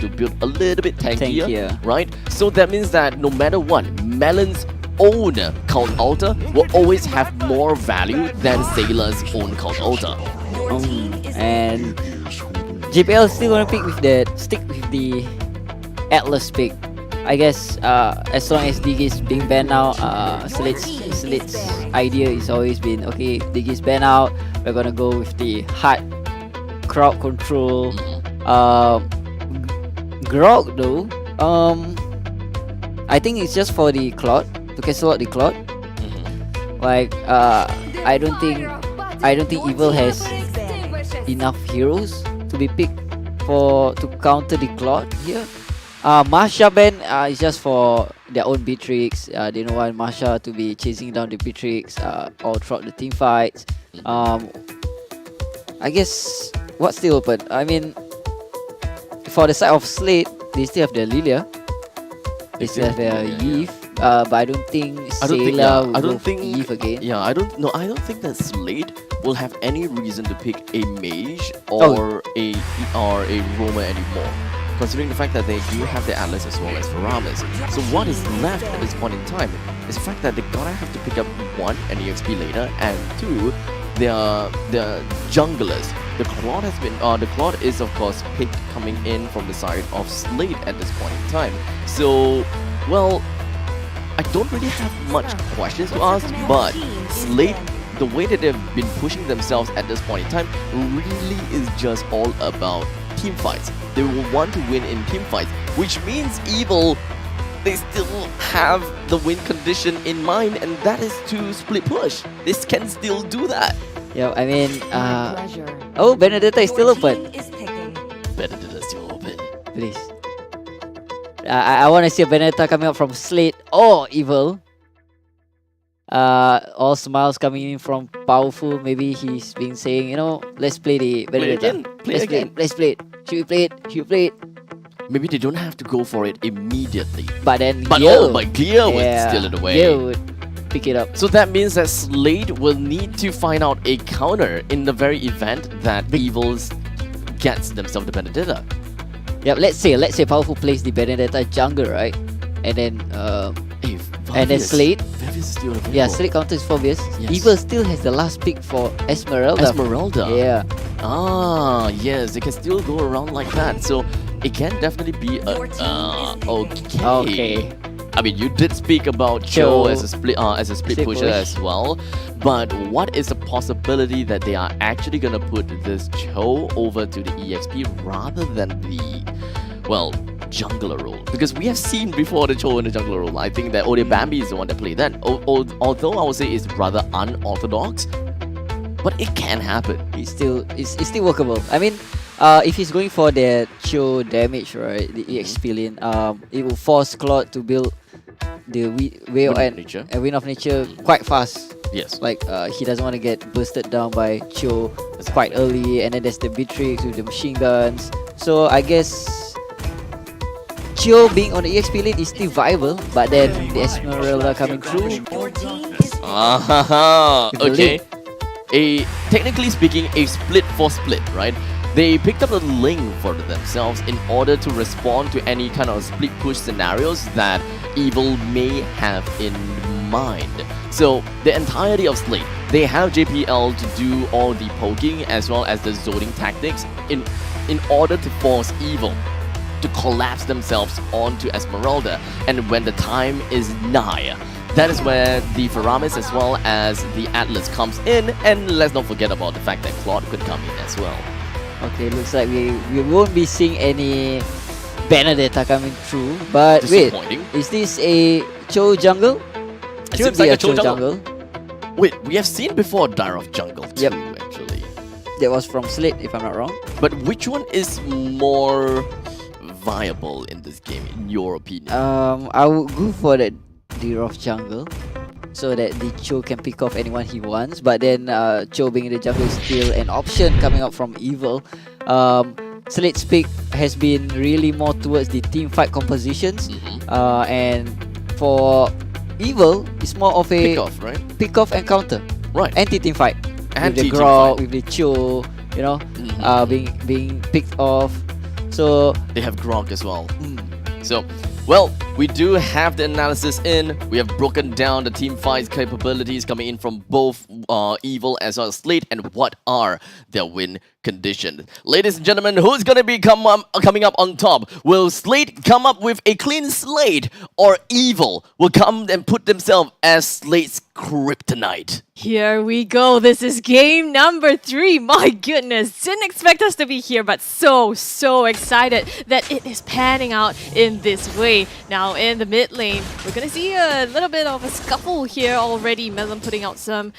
D: build a little bit tankier, right? So that means that no matter what, Melon's own Count Alter will always have more value than Sailor's own Count Alter.
K: And JPL still gonna stick with the Atlas pick. I guess as long as Diggy is being banned now, Slate's idea is always been, okay, Diggy's banned out, we're gonna go with the hard crowd control. Grog though, I think it's just for the Cloud, to cancel out the Cloud. Like I don't think Evil has enough heroes to be picked to counter the Cloud here. Marsha ban is just for their own Beatrix. They don't want Marsha to be chasing down the Beatrix all throughout the team fights. I guess what's still open? I mean, for the side of Slate, they still have their Lilia. They still have their Eve. But I don't think Sailor will go for Eve again.
D: Yeah, I don't think that Slate will have any reason to pick a mage or a roamer anymore, considering the fact that they do have the Atlas as well as Faramis. So what is left at this point in time is the fact that they're gonna have to pick up 1, an EXP later, and 2, their junglers. The Claude is of course picked coming in from the side of Slate at this point in time. So, well, I don't really have much questions to ask, but Slate, the way that they've been pushing themselves at this point in time, really is just all about team fights. They will want to win in team fights, which means Evil, they still have the win condition in mind, and that is to split push. This can still do that.
K: Yeah, I mean, oh, Benedetta is still open.
D: Benedetta is still open.
K: Please. I want to see a Benedetta coming up from Slate or Evil. All smiles coming in from Powerful. Maybe he's been saying, you know, let's play the Benedetta. Let's play it. Should we play it? Should we play it?
D: Maybe they don't have to go for it immediately.
K: But then
D: Gear would steal it away.
K: Gear would pick it up.
D: So that means that Slate will need to find out a counter in the very event that Evils gets themselves the Benedetta.
K: Yep, let's say Powerful plays the Benedetta jungle, right? And then Slate. Yeah, Slate counters Phobius.
D: Yes.
K: Evil still has the last pick for Esmeralda. Yeah.
D: Ah, yes, they can still go around like that. So it can definitely be a okay. I mean, you did speak about Cho as a split pusher as well, but what is the possibility that they are actually gonna put this Cho over to the EXP rather than the, well, jungler role? Because we have seen before the Cho in the jungler role. I think that Ode Bambi is the one that played that. Although I would say it's rather unorthodox, but it can happen.
K: It's still workable. I mean, if he's going for the Cho damage, right, the EXP lane, it will force Claude to build the Wind of Nature quite fast.
D: Yes.
K: Like he doesn't want to get bursted down by Cho quite early, and then there's the Beatrix with the machine guns. So I guess Cho being on the EXP lane is still viable, but then the Esmeralda coming through.
D: Okay. technically speaking, a split for split, right? They picked up a lane for themselves in order to respond to any kind of split push scenarios that Evil may have in mind. So the entirety of Slate, they have JPL to do all the poking as well as the zoning tactics in order to force Evil to collapse themselves onto Esmeralda, and when the time is nigh, that is where the Faramis as well as the Atlas comes in, and let's not forget about the fact that Claude could come in as well.
K: Okay, looks like we won't be seeing any Benedetta coming through, but wait, is this a Cho jungle?
D: It seems like a Cho jungle. Wait, we have seen before Dirov jungle too, actually.
K: That was from Slate, if I'm not wrong.
D: But which one is more viable in this game, in your opinion?
K: I would go for the Dirov jungle, so that the Cho can pick off anyone he wants. But then Cho being in the jungle is still an option coming up from Evil. Slate's pick has been really more towards the team fight compositions, and for Evil, it's more of a pick off and counter,
D: right?
K: Anti-team fight with the Grog, with the Cho, you know, being picked off. So
D: they have Grog as well. So, well, we do have the analysis in. We have broken down the team fight capabilities coming in from both Evil as well as Slate, and what are their win conditions. Ladies and gentlemen, who's going to be coming up on top? Will Slate come up with a clean slate, or Evil will come and put themselves as Slate's kryptonite?
L: Here we go. This is game number 3. My goodness. Didn't expect us to be here, but so excited that it is panning out in this way. Now in the mid lane, we're going to see a little bit of a scuffle here already. Melon putting out some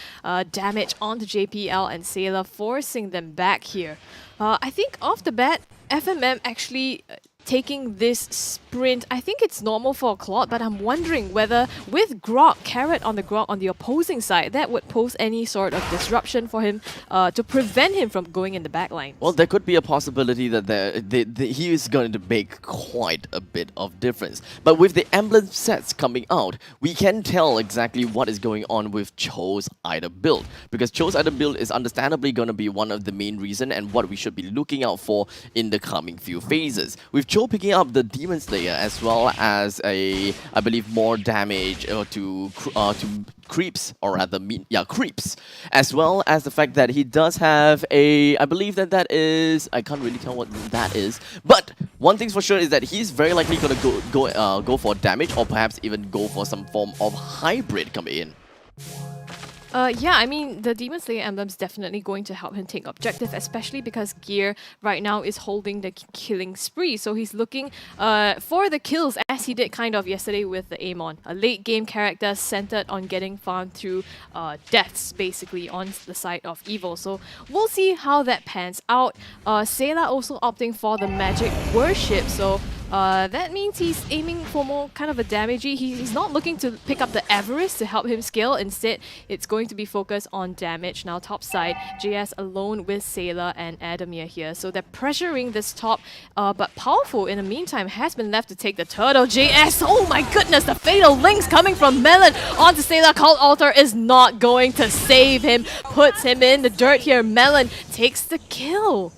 L: damage onto JPL and Sailor, forcing them back here. I think off the bat, FMM actually taking this sprint, I think it's normal for a Claude, but I'm wondering whether with Grog, Carrot on the opposing side, that would pose any sort of disruption for him to prevent him from going in the back line.
D: Well, there could be a possibility that he is going to make quite a bit of difference. But with the emblem sets coming out, we can tell exactly what is going on with Cho's item build. Because Cho's item build is understandably going to be one of the main reasons and what we should be looking out for in the coming few phases. With Cho picking up the Demon Slayer as well as I believe more damage to creeps, or rather, creeps, as well as the fact that he does have I believe that is, I can't really tell what that is, but one thing's for sure is that he's very likely gonna go for damage, or perhaps even go for some form of hybrid coming in.
L: Yeah, I mean, the Demon Slayer emblem's definitely going to help him take objective, especially because Gear right now is holding the killing spree. So he's looking for the kills, as he did kind of yesterday with the Amon. A late game character centered on getting farmed through deaths, basically, on the side of Evil. So we'll see how that pans out. Sailor also opting for the Magic Worship, so that means he's aiming for more kind of a damagey. He's not looking to pick up the Avarice to help him scale. Instead, it's going to be focused on damage. Now top side, JS alone with Sailor and Adamir here. So they're pressuring this top, but Powerful in the meantime has been left to take the turtle. JS, oh my goodness, the fatal links coming from Melon onto Sailor. Cult Altar is not going to save him. Puts him in the dirt here. Melon takes the kill.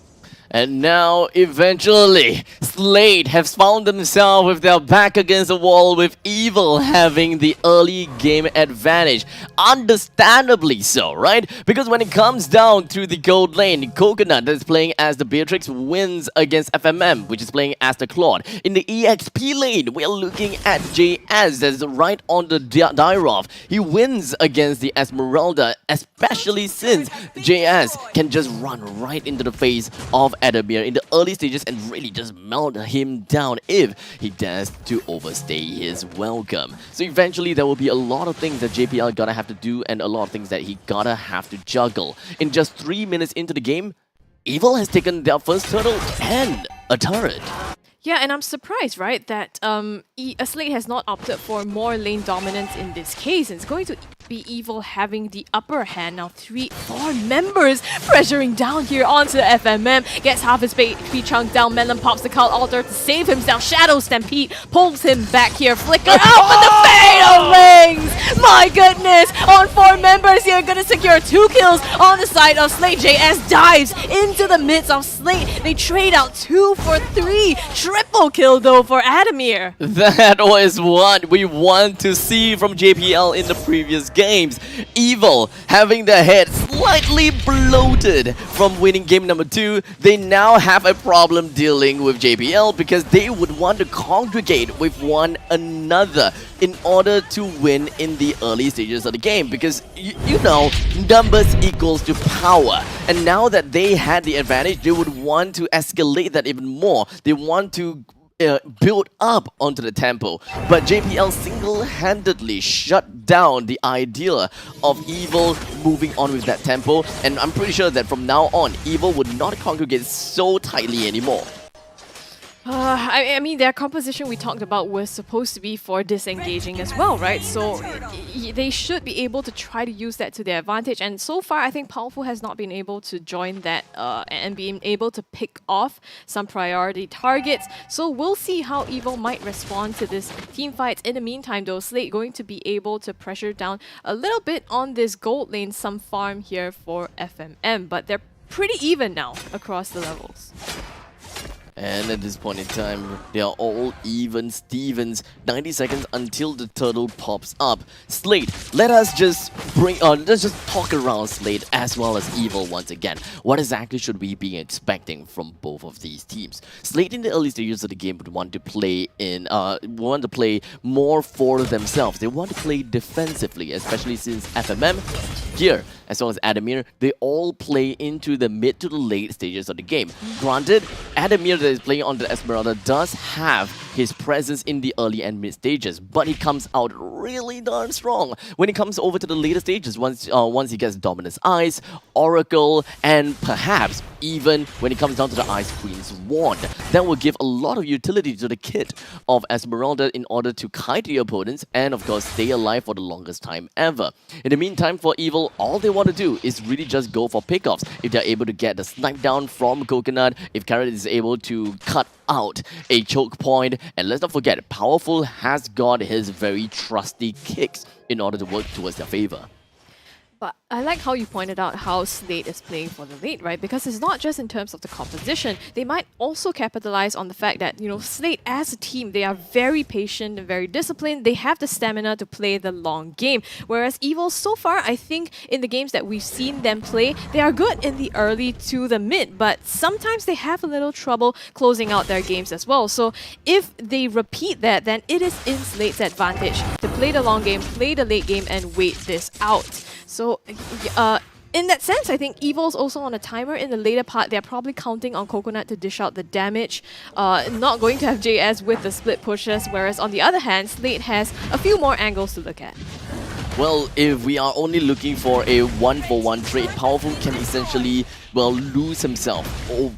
D: And now, eventually, Slate has found themselves with their back against the wall, with Evil having the early game advantage. Understandably so, right? Because when it comes down to the gold lane, Coconut, that's playing as the Beatrix, wins against FMM, which is playing as the Claude. In the EXP lane, we're looking at JS, that's right on the Dirov. He wins against the Esmeralda, especially since JS can just run right into the face of Adamir in the early stages and really just melt him down if he dares to overstay his welcome. So eventually there will be a lot of things that JPL gotta have to do and a lot of things that he gotta have to juggle. In just 3 minutes into the game, Evil has taken their first turtle and a turret.
L: Yeah, and I'm surprised, right, that Slate has not opted for more lane dominance in this case. It's going to be Evil having the upper hand. Now 4 members pressuring down here onto FMM. Gets half his HP chunk down. Melon pops the Cult Altar to save himself. Shadow Stampede pulls him back here. Flicker out with the Fatal Wings! My goodness! On 4 members here, gonna secure 2 kills on the side of Slate. JS dives into the midst of Slate. They trade out 2 for 3. Triple kill though for Adamir.
D: That was what we want to see from JPL in the previous games. Evil having their head slightly bloated from winning game number 2. They now have a problem dealing with JPL because they would want to congregate with one another in order to win in the early stages of the game, because you know, numbers equals to power, and now that they had the advantage, they would want to escalate that even more. They want to build up onto the tempo, but JPL single-handedly shut down the idea of Evil moving on with that tempo, and I'm pretty sure that from now on, Evil would not congregate so tightly anymore.
L: I mean, their composition we talked about was supposed to be for disengaging as well, right? So they should be able to try to use that to their advantage. And so far, I think Powerful has not been able to join that and being able to pick off some priority targets. So we'll see how Evil might respond to this team fight. In the meantime, though, Slate going to be able to pressure down a little bit on this gold lane, some farm here for FMM, but they're pretty even now across the levels.
D: And at this point in time, they are all even Stevens. 90 seconds until the turtle pops up. Slate, let's just talk around Slate as well as Evil once again. What exactly should we be expecting from both of these teams? Slate in the early stages of the game would want to play more for themselves. They want to play defensively, especially since FMM, Gear, as well as Adamir, they all play into the mid to the late stages of the game. Granted, Adamir that is playing on the Esmeralda does have his presence in the early and mid stages, but he comes out really darn strong when he comes over to the later stages once he gets Dominus Eyes, Oracle, and perhaps even when it comes down to the Ice Queen's Wand. That will give a lot of utility to the kit of Esmeralda in order to kite the opponents and of course stay alive for the longest time ever. In the meantime, for Evil, all they want to do is really just go for pickoffs. If they're able to get the snipe down from Coconut, if Carrot is able to cut out a choke point, and let's not forget, Powerful has got his very trusty kicks in order to work towards their favor.
L: But I like how you pointed out how Slate is playing for the late, right? Because it's not just in terms of the composition. They might also capitalize on the fact that, you know, Slate as a team, they are very patient and very disciplined. They have the stamina to play the long game. Whereas Evil, so far, I think in the games that we've seen them play, they are good in the early to the mid, but sometimes they have a little trouble closing out their games as well. So if they repeat that, then it is in Slate's advantage to play the long game, play the late game, and wait this out. So, in that sense, I think Evil's also on a timer in the later part. They're probably counting on Coconut to dish out the damage. Not going to have JS with the split pushes, whereas on the other hand, Slate has a few more angles to look at.
D: Well, if we are only looking for a 1-for-1 trade, Powerful can essentially, well, lose himself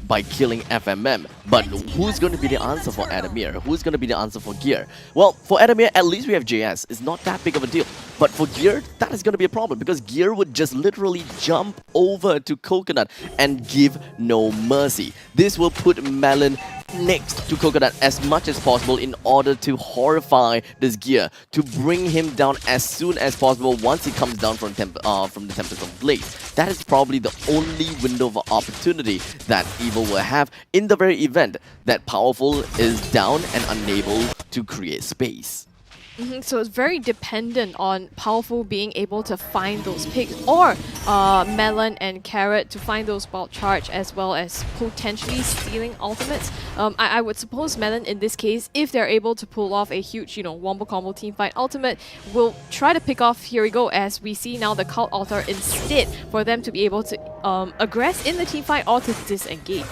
D: by killing FMM. But who's going to be the answer for Adamir? Who's going to be the answer for Gear? Well, for Adamir, at least we have JS. It's not that big of a deal. But for Gear, that is going to be a problem because Gear would just literally jump over to Coconut and give no mercy. This will put Melon next to Coconut as much as possible in order to horrify this Gear, to bring him down as soon as possible once he comes down from the Tempest of Blaze. That is probably the only window of opportunity that Evil will have in the very event that Powerful is down and unable to create space.
L: So it's very dependent on Powerful being able to find those picks, or Melon and Carrot to find those bulk charge, as well as potentially stealing ultimates. I would suppose Melon in this case, if they're able to pull off a huge, wombo combo teamfight ultimate, will try to pick off Here We Go, as we see now the Cult Altar instead for them to be able to aggress in the teamfight or to disengage.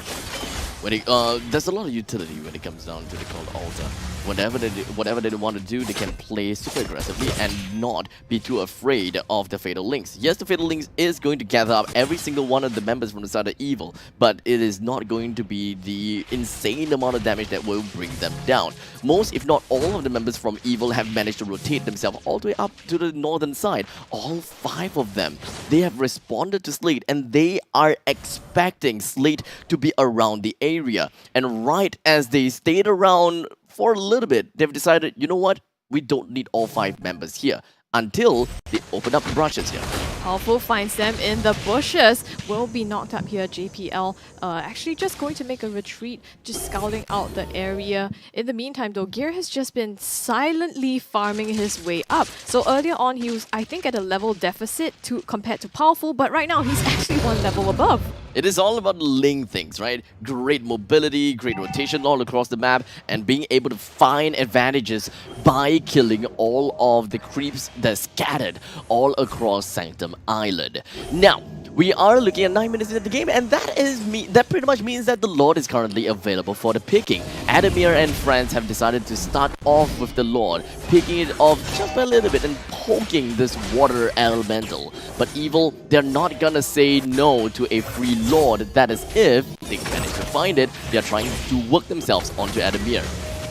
D: there's a lot of utility when it comes down to the cold altar. Whatever they want to do, they can play super aggressively and not be too afraid of the Fatal Links. Yes, the Fatal Links is going to gather up every single one of the members from the side of Evil, but it is not going to be the insane amount of damage that will bring them down. Most, if not all, of the members from Evil have managed to rotate themselves all the way up to the northern side. All 5 of them, they have responded to Slate, and they are expecting Slate to be around the area. And right as they stayed around for a little bit, they've decided, you know what, we don't need all 5 members here, until they open up the brushes here.
L: Powerful finds them in the bushes. Will be knocked up here. JPL actually just going to make a retreat, just scouting out the area. In the meantime though, Gear has just been silently farming his way up. So earlier on he was, I think, at a level deficit compared to Powerful, but right now he's actually 1 level above.
D: It is all about ling things, right? Great mobility, great rotation all across the map, and being able to find advantages by killing all of the creeps that are scattered all across Sanctum Island. Now, we are looking at 9 minutes into the game, and that pretty much means that the Lord is currently available for the picking. Adamir and friends have decided to start off with the Lord, picking it off just by a little bit and poking this water elemental. But Evil, they're not gonna say no to a free Lord. That is, if they manage to find it, they're trying to work themselves onto Adamir.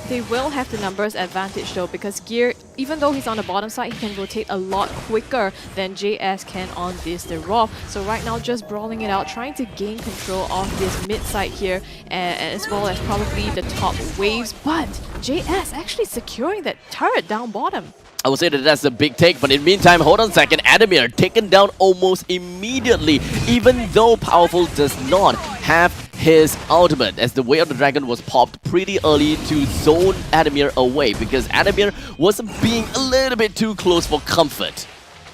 L: They will have the numbers advantage though, because Gear, even though he's on the bottom side, he can rotate a lot quicker than JS can on this the Roth. So right now just brawling it out, trying to gain control of this mid side here, as well as probably the top waves. But JS actually securing that turret down bottom.
D: I would say that that's a big take, but in the meantime, hold on a second, Adamir taken down almost immediately, even though Powerful does not have his ultimate, as the Way of the Dragon was popped pretty early to zone Adamir away, because Adamir was being a little bit too close for comfort.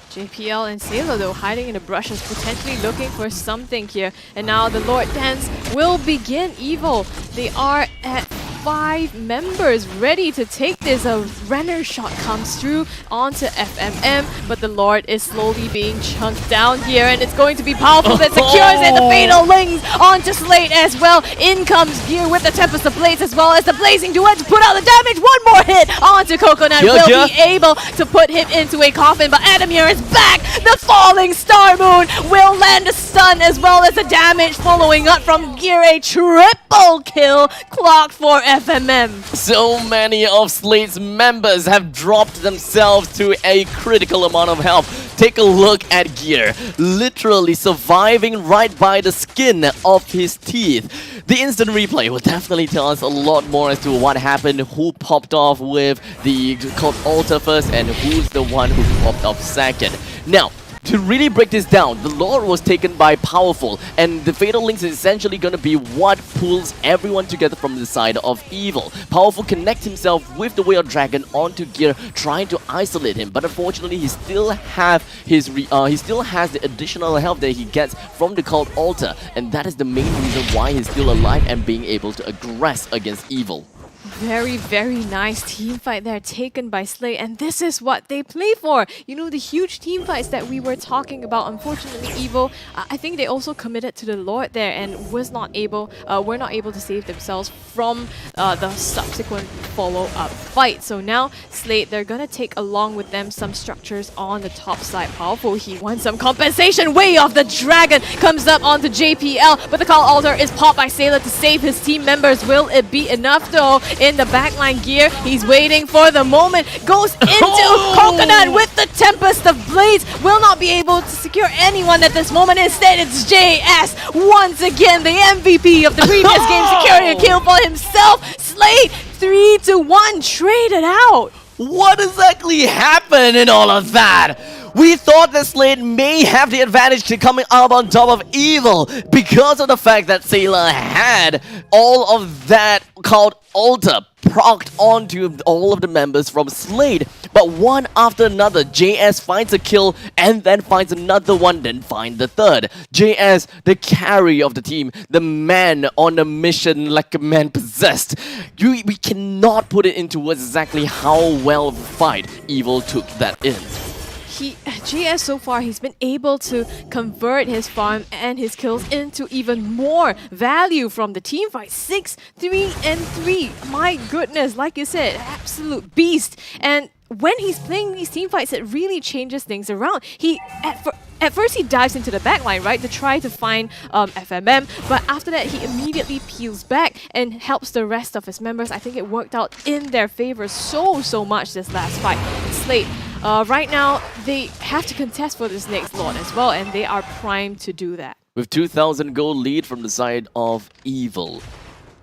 L: JPL and Sailor though hiding in the bushes, potentially looking for something here. And now the Lord Dance will begin. Evil, they are at 5 members ready to take this. A Renner shot comes through onto FMM, but the Lord is slowly being chunked down here, and it's going to be Powerful that secures it. The Fatal Lings onto Slate as well. In comes Gear with the Tempest of Blades as well as the Blazing Duet to put out the damage. 1 more hit onto Coconut. Will be able to put him into a coffin, but Adamir is back. The Falling Star Moon will land a stun as well as the damage following up from Gear. A triple kill clocked for FMM.
D: So many of Slate's members have dropped themselves to a critical amount of health. Take a look at Gear, literally surviving right by the skin of his teeth. The instant replay will definitely tell us a lot more as to what happened, who popped off with the cult altar first, and who's the one who popped off second. Now, to really break this down, the Lord was taken by Powerful, and the Fatal Links is essentially going to be what pulls everyone together from the side of Evil. Powerful connects himself with the Way of Dragon onto Gear, trying to isolate him, but unfortunately he still has the additional health that he gets from the Cult Altar, and that is the main reason why he's still alive and being able to aggress against Evil.
L: Very, very nice team fight there taken by Slate, and this is what they play for. You know, the huge team fights that we were talking about. Unfortunately, Evil, I think they also committed to the Lord there and were not able to save themselves from the subsequent follow-up fight. So now Slate, they're gonna take along with them some structures on the top side. Powerful, he wants some compensation. Way of the Dragon comes up onto JPL, but the Call Altar is popped by Sailor to save his team members. Will it be enough though? In the backline, Gear, he's waiting for the moment, goes into Coconut with the Tempest of Blades, will not be able to secure anyone at this moment. Instead, it's JS once again, the MVP of the previous game, securing a kill for himself. Slate 3-1 traded out.
D: What exactly happened in all of that? We thought that Slate may have the advantage to coming up on top of Evil because of the fact that Sailor had all of that called Altar procced onto all of the members from Slate. But one after another, JS finds a kill and then finds another one, then finds the third. JS, the carry of the team, the man on a mission like a man possessed. We cannot put it into words exactly how well of a fight Evil took that in.
L: JS so far, he's been able to convert his farm and his kills into even more value from the team fight. 6, 3, and 3. My goodness, like you said, absolute beast. And when he's playing these team fights, it really changes things around. At first he dives into the backline, right, to try to find FMM, but after that he immediately peels back and helps the rest of his members. I think it worked out in their favor so much this last fight. Slate, right now they have to contest for this next lot as well, and they are primed to do that.
D: With 2,000 gold lead from the side of Evil,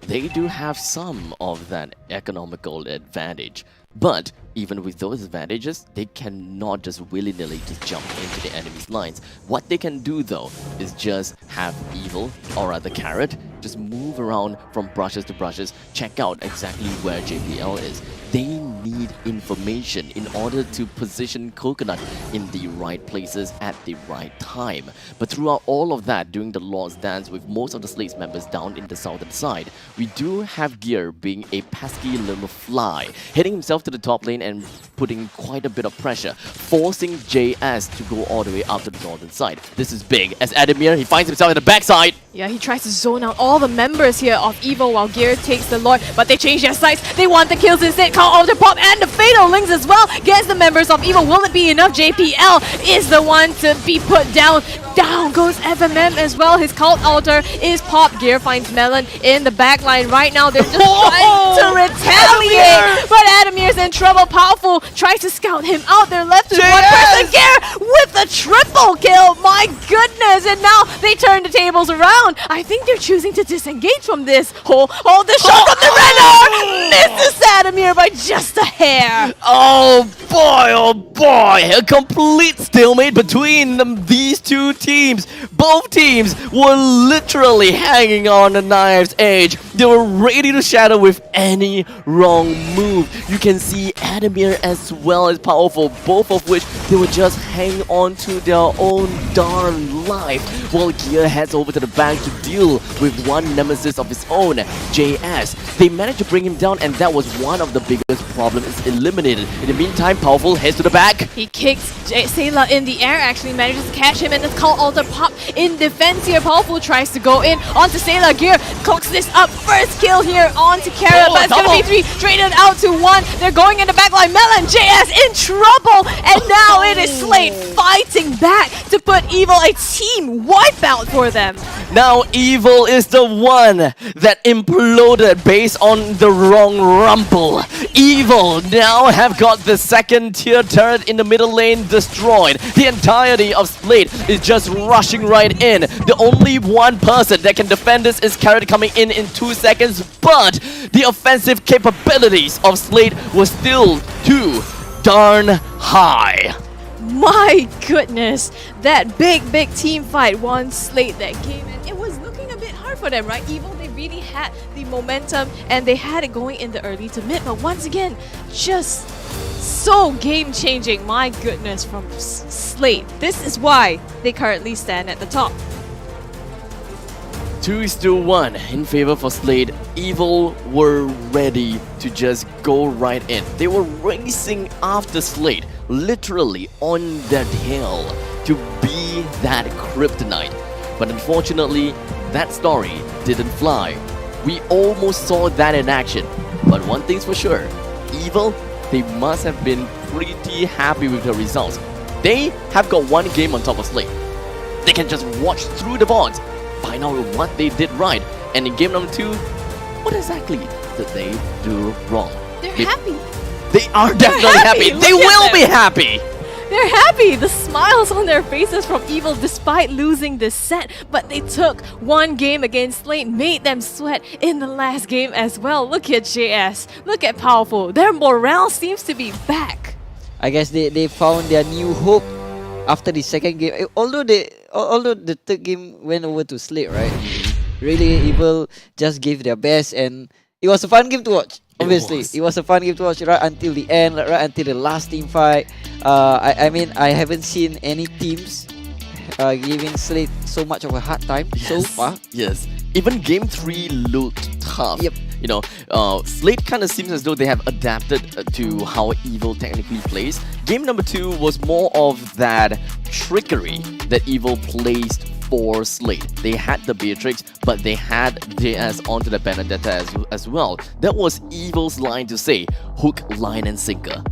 D: they do have some of that economical advantage. But even with those advantages, they cannot just willy-nilly just jump into the enemy's lines. What they can do though is just have Evil, or rather Carrot, just move around from brushes to brushes, check out exactly where JBL is. They need information in order to position Coconut in the right places at the right time. But throughout all of that, during the Lord's Dance with most of the Slate's members down in the southern side, we do have Gear being a pesky little fly, hitting himself to the top lane and putting quite a bit of pressure, forcing JS to go all the way up to the northern side. This is big, as Adamir, he finds himself at the backside.
L: Yeah, he tries to zone out all the members here of Evil while Gear takes the Lord, but they change their sights. They want the kills instead. Call off the pop and the Fatal Links as well. Gets the members of Evil. Will it be enough? JPL is the one to be put down. Down goes FMM as well. His cult altar is pop. Gear finds Melon in the backline right now. They're just trying to retaliate, but Adamir's in trouble. Powerful tries to scout him out. They're left with one person. Gear with the triple kill. My goodness! And now they turn the tables around. I think they're choosing to disengage from this. Oh, the shot from the Renner misses Adamir by just a hair.
D: Oh boy, a complete stalemate between these two teams. Both teams were literally hanging on the knife's edge. They were ready to shatter with any wrong move. You can see Adamir as well as Powerful, both of which they would just hang on to their own darn life, while Gear heads over to the back to deal with one nemesis of his own, JS. They managed to bring him down, and that was one of the biggest problems eliminated. In the meantime, Powerful heads to the back.
L: He kicks Sayla in the air, actually manages to catch him, and the call altar pop in defense here. Powerful tries to go in onto Sayla. Gear cooks this up. First kill here onto Carrot, but it's going to be 3, traded out to 1. They're going in the back line. Melon, JS in trouble, and now it is Slate fighting back to put Evil a team wipeout for them.
D: Now Evil is the one that imploded based on the wrong rumble. Evil now have got the second tier turret in the middle lane destroyed. The entirety of Slate is just rushing right in. The only one person that can defend this is Carrot coming in 2 seconds, but the offensive capabilities of Slate was still too darn high.
L: My goodness, that big team fight won Slate that game, and it was looking a bit hard for them, right? Evil, they really had the momentum and they had it going in the early to mid, but once again, just so game-changing. My goodness, from Slate. This is why they currently stand at the top.
D: 2-1 in favor for Slate. Evil were ready to just go right in. They were racing after Slate, literally on their tail, to be that kryptonite. But unfortunately, that story didn't fly. We almost saw that in action. But one thing's for sure, Evil, they must have been pretty happy with the results. They have got one game on top of Slate. They can just watch through the boards, find out what they did right, and in game number 2, what exactly did they do wrong?
L: They're happy.
D: They are definitely happy. They will be happy.
L: They're happy. The smiles on their faces from Evil despite losing this set, but they took one game against Slate, made them sweat in the last game as well. Look at JS. Look at Powerful. Their morale seems to be back.
K: I guess they found their new hope after the second game. Although the third game went over to Slate, right? Really, Evil just gave their best, and it was a fun game to watch. Obviously, it was a fun game to watch right until the end, right until the last team fight. I mean, I haven't seen any teams giving Slate so much of a hard time so far.
D: Yes, even game 3 looked tough.
K: Yep.
D: Slate kind of seems as though they have adapted to how Evil technically plays. Game number 2 was more of that trickery that Evil placed for Slate. They had the Beatrix, but they had JS onto the Benedetta as well. That was Evil's line to say, hook, line and sinker.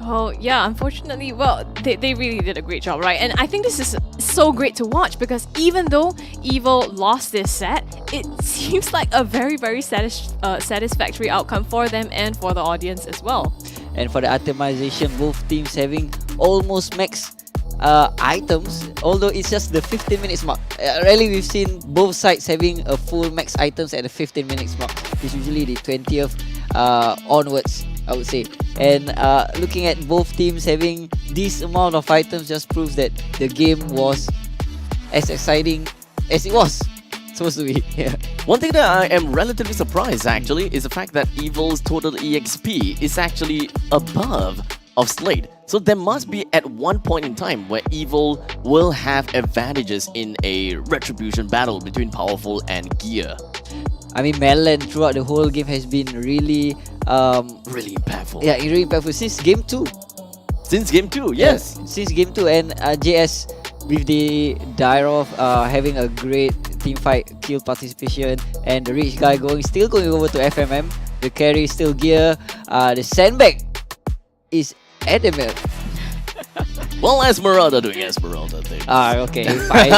L: Oh, yeah, unfortunately, well, they really did a great job, right? And I think this is so great to watch because even though Evil lost this set, it seems like a very, very satisfactory outcome for them and for the audience as well.
K: And for the itemization, both teams having almost max items, although it's just the 15 minutes mark. Really, we've seen both sides having a full max items at the 15 minutes mark. It's usually the 20th onwards, I would say. And looking at both teams having this amount of items just proves that the game was as exciting as it was supposed to be. Yeah.
D: One thing that I am relatively surprised actually is the fact that Evil's total EXP is actually above of Slate. So there must be at one point in time where Evil will have advantages in a retribution battle between Powerful and Gear.
K: I mean, Melon throughout the whole game has been really
D: impactful.
K: Yeah, really impactful since game 2.
D: Since game 2, yes.
K: Since game 2, and JS with the Dyrov having a great team fight kill participation, and the rich guy still going over to FMM. The carry is still Gear. The sandbag is Adamir.
D: Well, Esmeralda doing Esmeralda things.
K: Okay, fine.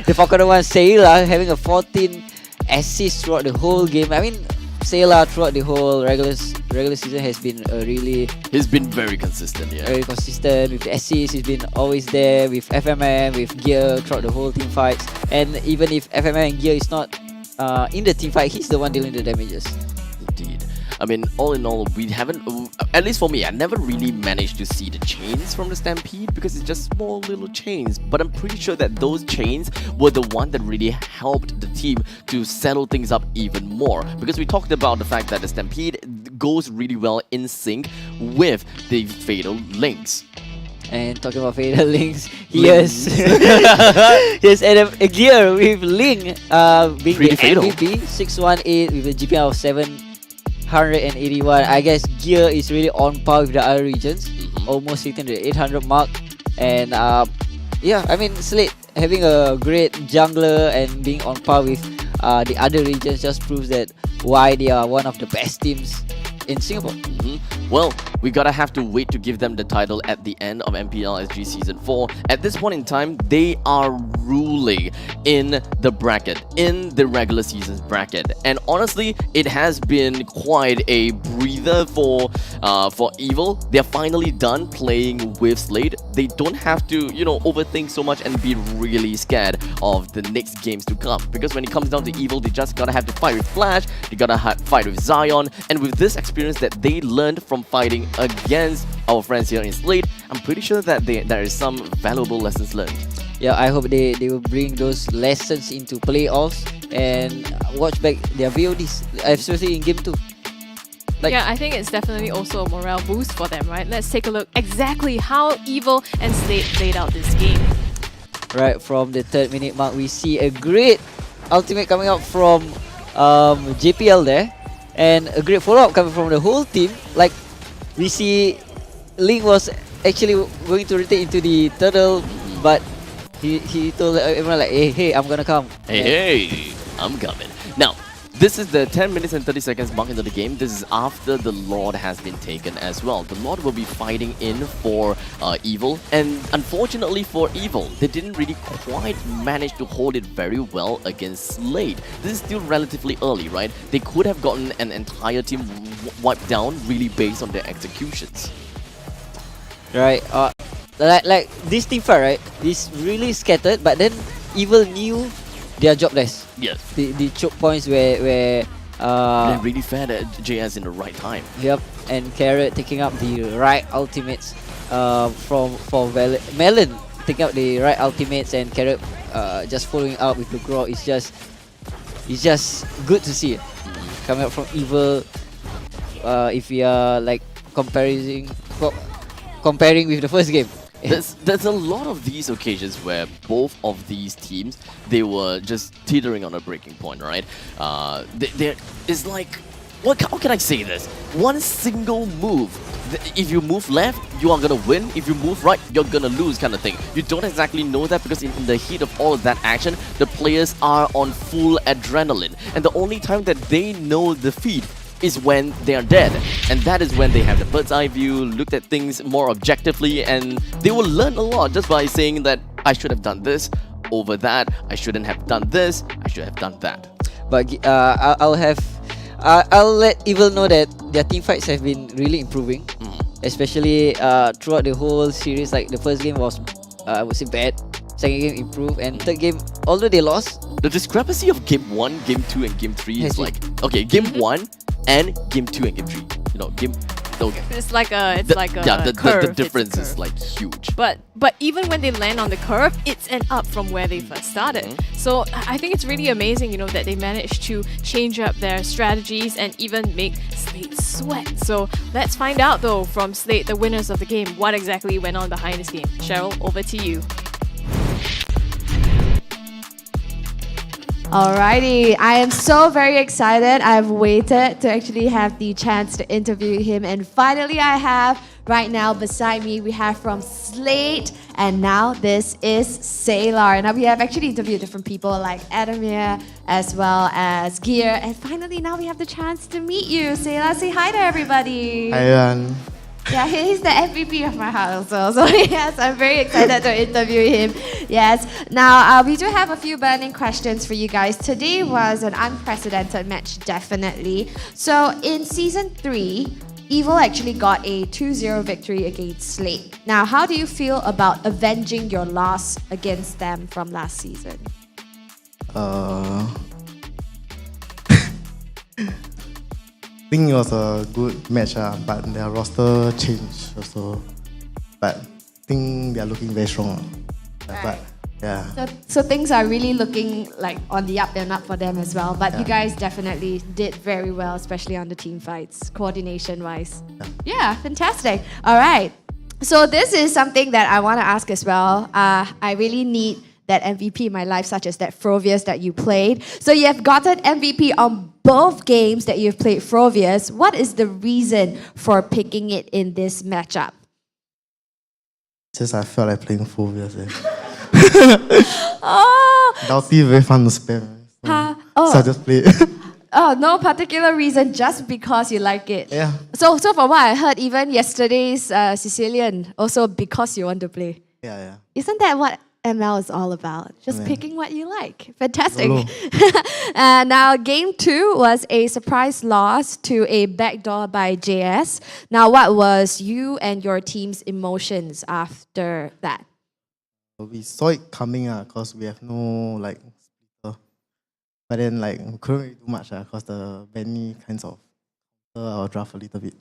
K: The Falconer one, Sayla having a 14 assists throughout the whole game. I mean, Sayla throughout the whole regular season has been
D: He's been very consistent, yeah.
K: Very consistent with the assists. He's been always there with FMM, with Gear throughout the whole team fights. And even if FMM and Gear is not in the team fight, he's the one dealing the damages.
D: Indeed. I mean, all in all, we haven't, at least for me, I never really managed to see the chains from the Stampede because it's just small little chains. But I'm pretty sure that those chains were the one that really helped the team to settle things up even more. Because we talked about the fact that the Stampede goes really well in sync with the Fatal Links.
K: And talking about Fatal Links, yes, yes, and a Gear with Ling being
D: pretty
K: the
D: fatal.
K: MVP, 618 with a GPM of 781. I guess Gear is really on par with the other regions, almost hitting the 800 mark. And yeah, I mean, Slate having a great jungler and being on par with the other regions just proves that why they are one of the best teams in Singapore.
D: Well, we gotta have to wait to give them the title at the end of MPL SG Season 4. At this point in time, they are ruling in the bracket, in the regular season's bracket. And honestly, it has been quite a breather for Evil. They're finally done playing with Slate. They don't have to, overthink so much and be really scared of the next games to come. Because when it comes down to Evil, they just gotta have to fight with Flash, they gotta fight with Zion, and with this experience that they learned from fighting against our friends here in Slate, I'm pretty sure that there is some valuable lessons learned.
K: Yeah, I hope they will bring those lessons into playoffs and watch back their VODs, especially in game 2.
L: Yeah, I think it's definitely also a morale boost for them, right? Let's take a look exactly how Evil and Slate played out this game.
K: Right from the 3rd minute mark, we see a great ultimate coming out from JPL there. And a great follow-up coming from the whole team. Like, we see Ling was actually going to rotate into the turtle, but he told everyone like, hey, I'm gonna come.
D: Hey, I'm coming. Now, this is the 10 minutes and 30 seconds mark into the game. This is after the Lord has been taken as well. The Lord will be fighting in for Evil. And unfortunately for Evil, they didn't really quite manage to hold it very well against Slate. This is still relatively early, right? They could have gotten an entire team wiped down really based on their executions.
K: Right. Like this team fight, right? This really scattered, but then Evil knew their job less.
D: Yes.
K: The choke points where
D: they really fed at JS in the right time.
K: Yep. And Carrot taking up the right ultimates for Melon taking up the right ultimates, and Carrot just following up with the Grog. It's just good to see it coming up from Evil. If we are like comparing with the first game.
D: There's a lot of these occasions where both of these teams, they were just teetering on a breaking point, right? It's like, how can I say this? One single move. If you move left, you are gonna win. If you move right, you're gonna lose, kind of thing. You don't exactly know that because in the heat of all of that action, the players are on full adrenaline. And the only time that they know defeat is when they are dead. And that is when they have the bird's eye view, looked at things more objectively, and they will learn a lot just by saying that I should have done this over that, I shouldn't have done this, I should have done that.
K: But I'll let Evil know that their team fights have been really improving, especially throughout the whole series. Like the first game was, I would say, bad. Second game improved, and third game, although they lost,
D: the discrepancy of game 1, game 2, and game 3 is like, okay, game 1 and game 2 and game 3. You know,
L: it's like a curve.
D: The difference is like huge.
L: But even when they land on the curve, it's an up from where they first started. So I think it's really amazing, you know, that they managed to change up their strategies and even make Slate sweat. So let's find out though from Slate, the winners of the game, what exactly went on behind this game. Cheryl, over to you.
E: Alrighty, I am so very excited. I've waited to actually have the chance to interview him, and finally I have. Right now beside me we have from Slate, and now this is Stellark. Now we have actually interviewed different people like Adamir as well as Gear, and finally now we have the chance to meet you. Stellark, say hi to everybody.
M: Hi everyone.
E: Yeah, he's the MVP of my heart also. So yes, I'm very excited to interview him. Yes. Now, we do have a few burning questions for you guys. Today was an unprecedented match, definitely. So in Season 3, Evil actually got a 2-0 victory against Slate. Now, how do you feel about avenging your loss against them from last season?
M: I think it was a good match, but their roster changed also. But I think they are looking very strong. But yeah.
E: So things are really looking like on the up and up for them as well. But you guys definitely did very well, especially on the team fights, coordination-wise. Yeah, fantastic. All right. So this is something that I want to ask as well. I really need that MVP in my life, such as that Frovius that you played. So you have gotten MVP on both games that you've played Frovius. What is the reason for picking it in this matchup?
M: Just I felt like playing Frovius.
E: Oh!
M: Doughty very fun to spam. So I just played.
E: Oh, no particular reason, just because you like it.
M: Yeah.
E: So from what I heard, even yesterday's Sicilian, also because you want to play.
M: Yeah.
E: Isn't that what ML is all about? Just picking what you like. Fantastic. Now, game 2 was a surprise loss to a backdoor by JS. Now, what was you and your team's emotions after that?
M: We saw it coming because we have no splitter. But then we couldn't really do much because the Benny kinds of our draft a little bit.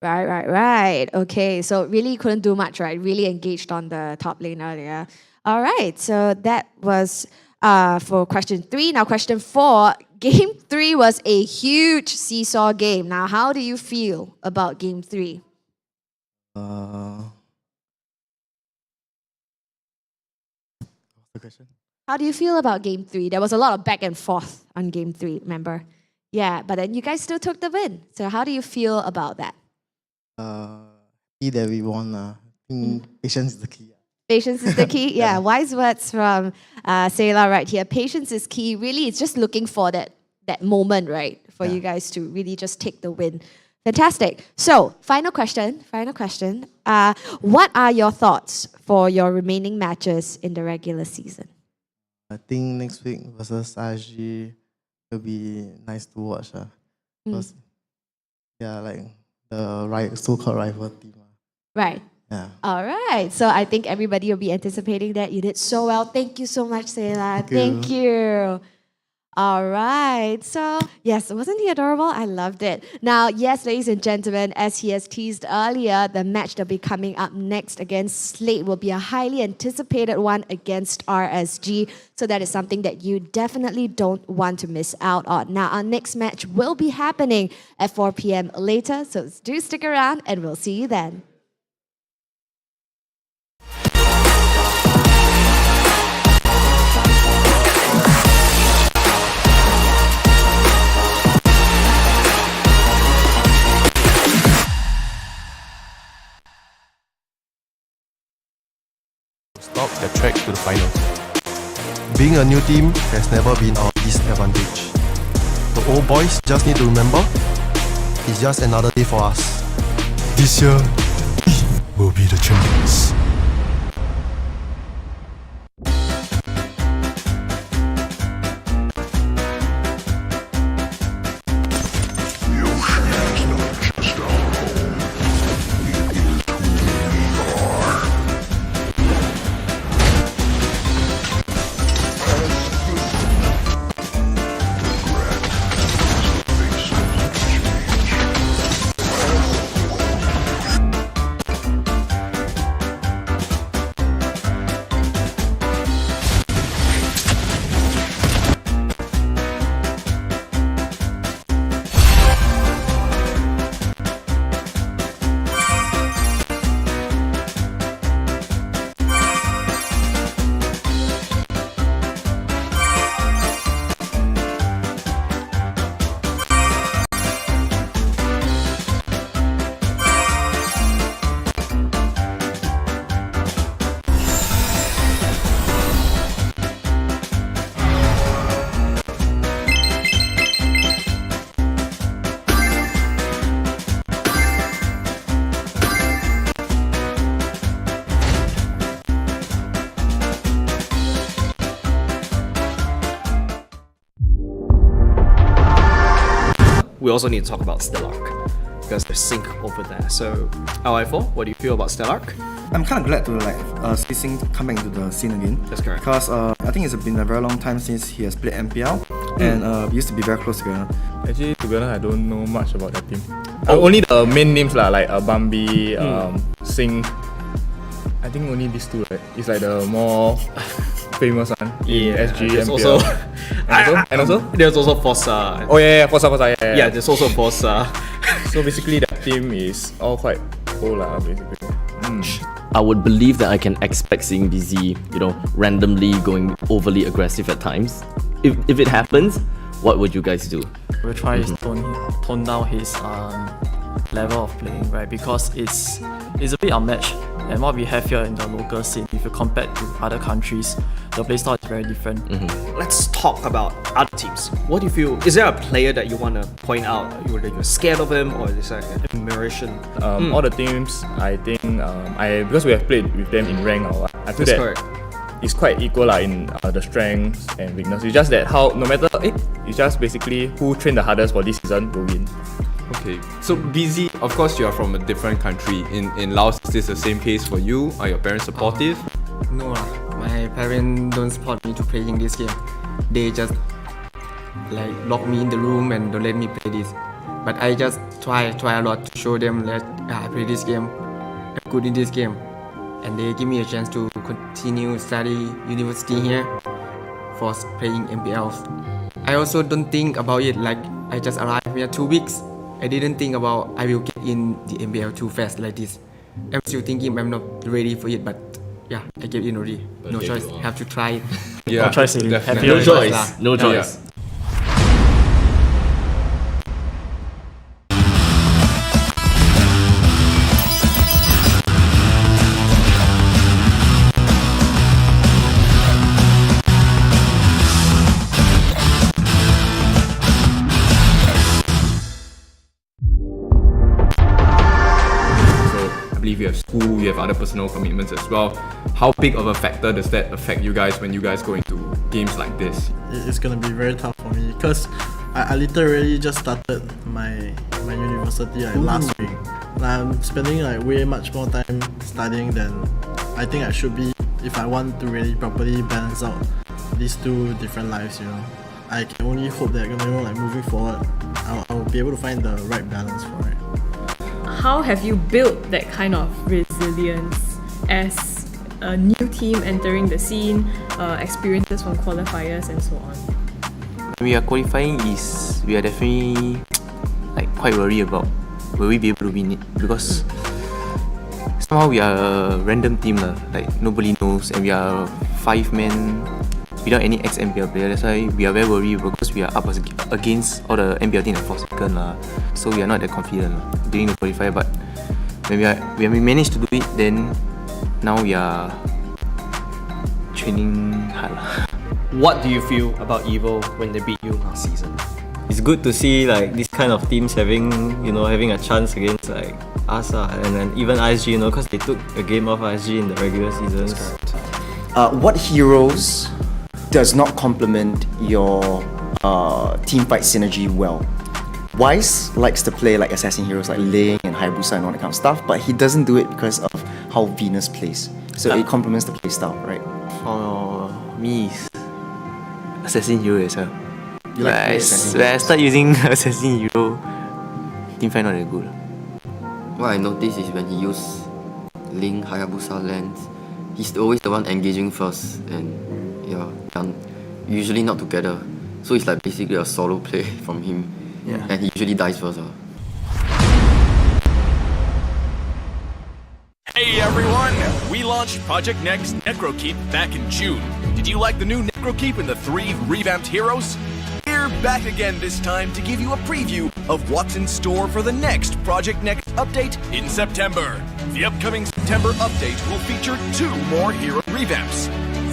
E: Right. Okay, so really couldn't do much, right? Really engaged on the top lane earlier. All right, so that was for question 3. Now question 4, game 3 was a huge seesaw game. Now how do you feel about game 3?
M: What's the question?
E: How do you feel about game 3? There was a lot of back and forth on game 3, remember? Yeah, but then you guys still took the win. So how do you feel about that?
M: Happy that we won. I think patience is the key.
E: Patience is the key. Yeah, wise words from Stellark right here. Patience is key. Really, it's just looking for that moment, right? For you guys to really just take the win. Fantastic. So, final question. What are your thoughts for your remaining matches in the regular season?
M: I think next week versus RSG will be nice to watch. Because, the so-called rival team.
E: Right.
M: Yeah.
E: All right. So I think everybody will be anticipating that. You did so well. Thank you so much, Stellark. Thank you. All right. So, yes, wasn't he adorable? I loved it. Now, yes, ladies and gentlemen, as he has teased earlier, the match that will be coming up next against Slate will be a highly anticipated one against RSG. So that is something that you definitely don't want to miss out on. Now, our next match will be happening at 4 p.m. later. So do stick around and we'll see you then.
T: their track to the finals. Being a new team has never been our disadvantage. The old boys just need to remember, it's just another day for us. This year, we will be the champions.
A: We also need to talk about Stellark because there's sync over there. So, LI4, what do you feel about Stellark?
Y: I'm kind of glad to see Sing come back into the scene again.
A: That's correct.
Y: Because I think it's been a very long time since he has played MPL, and we used to be very close together.
C: Actually, to be honest, I don't know much about that team. Only the main names like Bambi, Sing. I think only these two, right? It's like the more famous one in SG, MPL. And also?
A: There's also Fossa.
C: Oh yeah, Fossa.
A: Yeah, there's also Fossa.
C: So basically that team is all quite old basically.
D: I would believe that I can expect seeing BZ, randomly going overly aggressive at times. If it happens, what would you guys do?
G: We'll try to tone down his level of playing, right? Because it's a bit unmatched. And what we have here in the local scene, if you compare to other countries, the playstyle is very different.
A: Let's talk about other teams. What do you feel? Is there a player that you want to point out? You're scared of him, or is that an admiration?
C: All the teams, I think, because we have played with them in rank, I feel that it's quite equal in the strengths and weakness. It's just that it's just basically who trained the hardest for this season will win.
F: Okay, so BZ, of course you are from a different country. In Laos, is this the same case for you? Are your parents supportive?
H: No, my parents don't support me to playing this game. They just lock me in the room and don't let me play this. But I just try a lot to show them that I play this game, I'm good in this game. And they give me a chance to continue study university here for playing MPLs. I also don't think about it I just arrived here 2 weeks. I didn't think about I will get in the MPL too fast like this. I'm still thinking I'm not ready for it, but yeah, I get in already. No choice, have to try it.
C: Yeah,
G: no choice.
D: No choice.
F: You have school, you have other personal commitments as well. How big of a factor does that affect you guys when you guys go into games like this?
J: It's gonna be very tough for me because I literally just started my university last week. I'm spending way much more time studying than I think I should be if I want to really properly balance out these two different lives. I can only hope that moving forward, I'll be able to find the right balance for it.
L: How have you built that kind of resilience as a new team entering the scene, experiences from qualifiers and so on?
R: When we are qualifying, we are definitely quite worried about will we be able to win it, because somehow we are a random team nobody knows, and we are 5 men without any ex-MPL player. That's why we are very worried because we are up against all the MPL team for second so we are not that confident during the qualifier. But when we managed to do it, then now we are training hard.
A: What do you feel about Evil when they beat you last season?
N: It's good to see like this kind of teams having a chance against like us and then even RSG, because they took a game off RSG in the regular season.
B: What heroes does not complement your team fight synergy well? Wise likes to play like assassin heroes like Ling and Hayabusa and all that kind of stuff, but he doesn't do it because of how Venus plays. So it complements the playstyle, right?
R: For me, it's assassin hero as well.
B: You like to play assassin
R: When I start using assassin hero, team fight not that good.
S: What I noticed is when he use Ling, Hayabusa lands, he's always the one engaging first, and usually not together. So it's like basically a solo play from him, and he usually dies first.
P: Hey everyone! We launched Project Next Necrokeep back in June. Did you like the new Necrokeep and the 3 revamped heroes? We're back again this time to give you a preview of what's in store for the next Project Next update in September. The upcoming September update will feature 2 more hero revamps.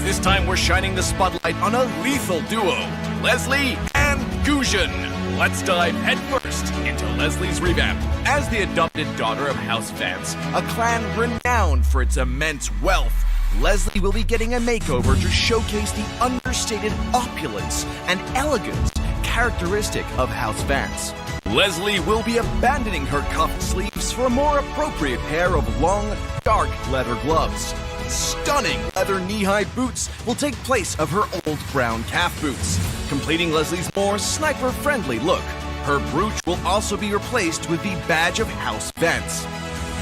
P: This time we're shining the spotlight on a lethal duo, Leslie and Guzhan. Let's dive headfirst into Leslie's revamp. As the adopted daughter of House Vance, a clan renowned for its immense wealth, Leslie will be getting a makeover to showcase the understated opulence and elegance characteristic of House Vance. Leslie will be abandoning her cuffed sleeves for a more appropriate pair of long, dark leather gloves. Stunning leather knee-high boots will take place of her old brown calf boots, completing Leslie's more sniper-friendly look. Her brooch will also be replaced with the badge of House Vance.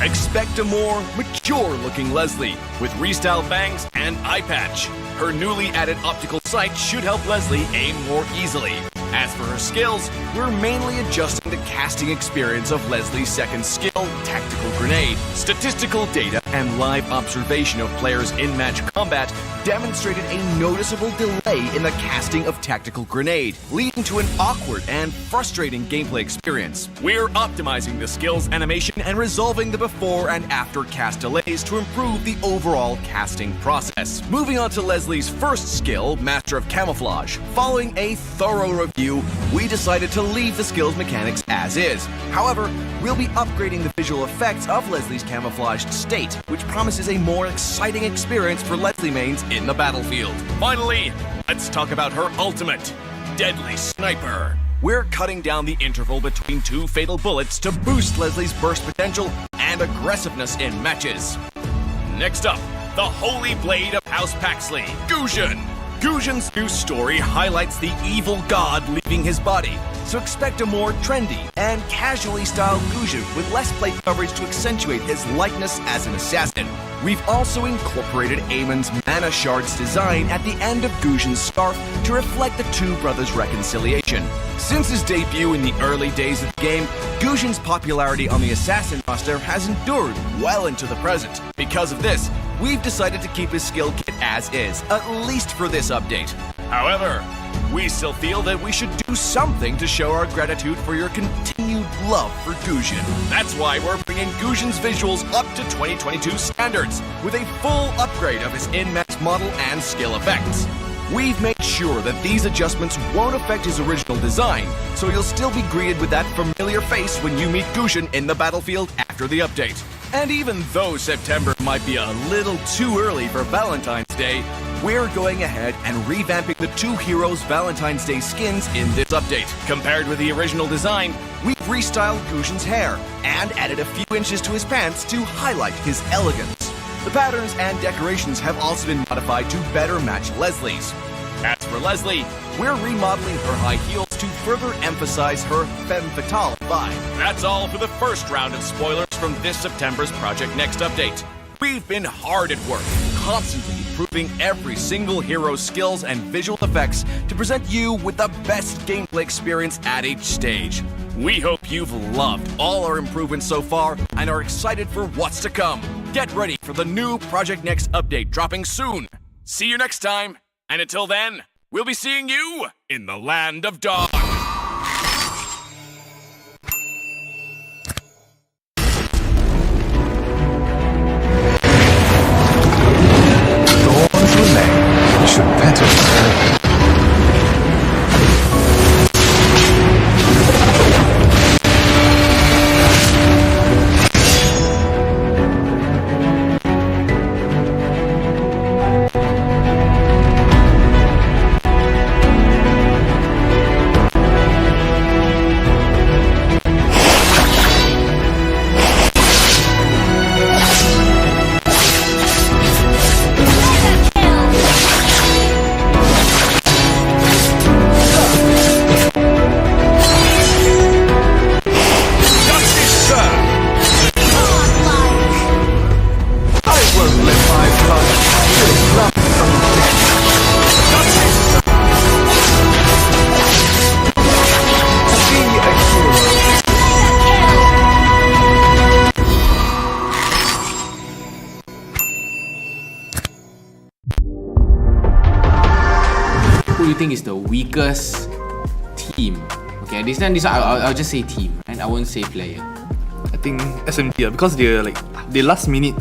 P: Expect a more mature-looking Leslie with restyled bangs and eye patch. Her newly added optical sight should help Leslie aim more easily. As for her skills, we're mainly adjusting the casting experience of Leslie's second skill, Tactical Grenade. Statistical data and live observation of players in match combat demonstrated a noticeable delay in the casting of Tactical Grenade, leading to an awkward and frustrating gameplay experience. We're optimizing the skills animation and resolving the before and after cast delays to improve the overall casting process. Moving on to Leslie's first skill, Master of Camouflage. Following a thorough review, we decided to leave the skills mechanics as is. However, we'll be upgrading the visual effects of Leslie's camouflaged state, which promises a more exciting experience for Leslie mains in the battlefield. Finally, let's talk about her ultimate, Deadly Sniper. We're cutting down the interval between 2 fatal bullets to boost Leslie's burst potential and aggressiveness in matches. Next up, the Holy Blade of House Paxley, Guzhan. Guzhan's new story highlights the evil god leaving his body, so expect a more trendy and casually styled Guzhan with less plate coverage to accentuate his likeness as an assassin. We've also incorporated Eamon's Mana Shards design at the end of Guzhan's scarf to reflect the 2 brothers' reconciliation. Since his debut in the early days of the game, Guzhan's popularity on the assassin roster has endured well into the present. Because of this, we've decided to keep his skill kit as is, at least for this update. However, we still feel that we should do something to show our gratitude for your continued love for Guzhan. That's why we're bringing Guzhan's visuals up to 2022 standards, with a full upgrade of his in-match model and skill effects. We've made sure that these adjustments won't affect his original design, so you'll still be greeted with that familiar face when you meet Guzhan in the battlefield after the update. And even though September might be a little too early for Valentine's Day, we're going ahead and revamping the 2 heroes' Valentine's Day skins in this update. Compared with the original design, we've restyled Guzhan's hair and added a few inches to his pants to highlight his elegance. The patterns and decorations have also been modified to better match Leslie's. As for Leslie, we're remodeling her high heels to further emphasize her femme fatale vibe. That's all for the first round of spoilers from this September's Project Next update. We've been hard at work, constantly improving every single hero's skills and visual effects to present you with the best gameplay experience at each stage. We hope you've loved all our improvements so far and are excited for what's to come. Get ready for the new Project Next update dropping soon. See you next time, and until then, we'll be seeing you in the Land of Dog.
O: Dawn to Land.
Q: think is the weakest team? Okay, this one I'll just say team, and I won't say player.
C: I think SMG because they last minute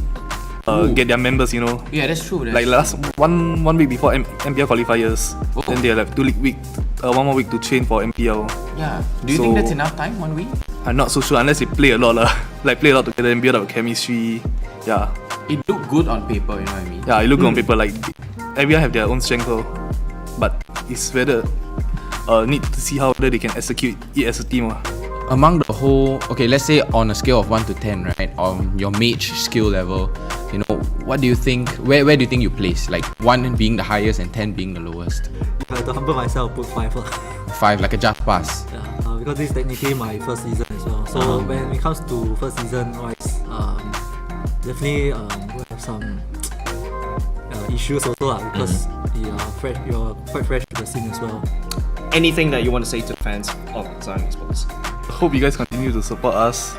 C: get their members, you know.
Q: Yeah, that's true.
C: Last one week before MPL qualifiers, then they have 1 more week to train for MPL.
Q: Yeah. Do you think that's enough time? 1 week?
C: I'm not so sure unless they play a lot play a lot together and build up chemistry. Yeah.
Q: It looked good on paper, you know what I mean?
C: Yeah, it looked good on paper. Everyone have their own strength, but it's whether need to see how they can execute it as a team.
Q: Among the whole, okay, let's say on a scale of 1 to 10, right, on your mage skill level, you know, what do you think, where do you think you place? 1 being the highest and 10 being the lowest?
U: If I have to humble myself, put 5.
Q: 5, like a just pass.
U: Yeah, because this is technically my first season as well. So when it comes to first season wise, definitely we have some issues also because you're quite fresh to the scene as well.
A: Anything that you want to say to the fans of Zion Esports?
C: I hope you guys continue to support us,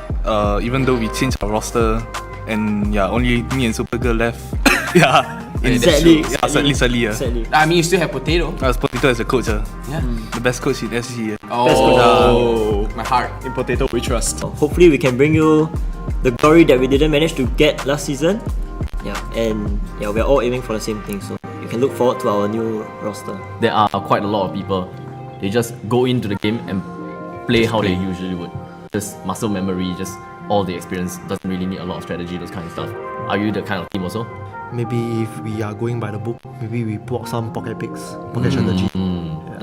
C: even though we changed our roster and only me and Supergirl left. Sadly.
Q: I mean, you still have Potato.
C: I was Potato as a coach.
Q: Yeah.
C: The best coach in SG.
Q: My heart.
A: In Potato we trust.
N: Hopefully we can bring you the glory that we didn't manage to get last season. We're all aiming for the same thing, so you can look forward to our new roster.
D: There are quite a lot of people. They just go into the game and play how they usually would. Just muscle memory, just all the experience. Doesn't really need a lot of strategy, those kind of stuff. Are you the kind of team also?
M: Maybe if we are going by the book, maybe we put some pocket picks, pocket strategy.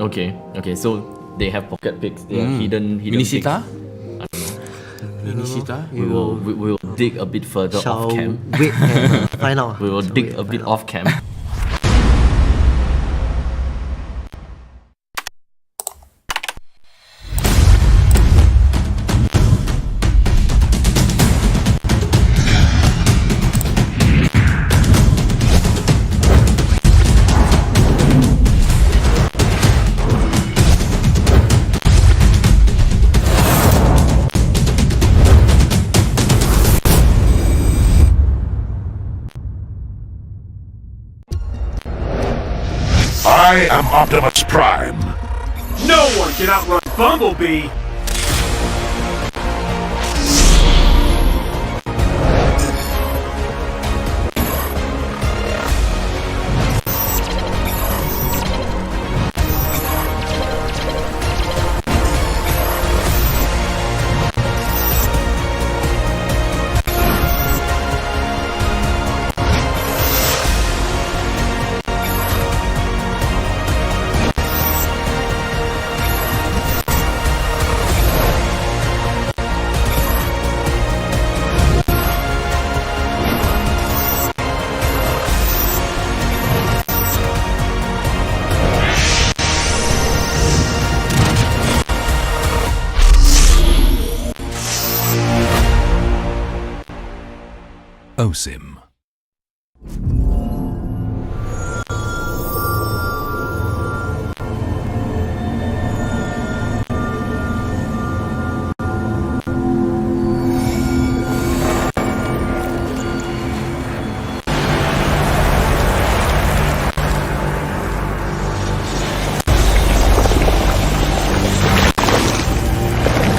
D: Okay, so they have pocket picks, they have hidden
Q: Minisita?
D: picks. I don't know.
Q: Minisita?
D: We will dig a bit further off cam.
M: Wait and find out.
D: We will dig a bit off cam.
O: I am Optimus Prime.
V: No one can outrun Bumblebee!
W: OSIM.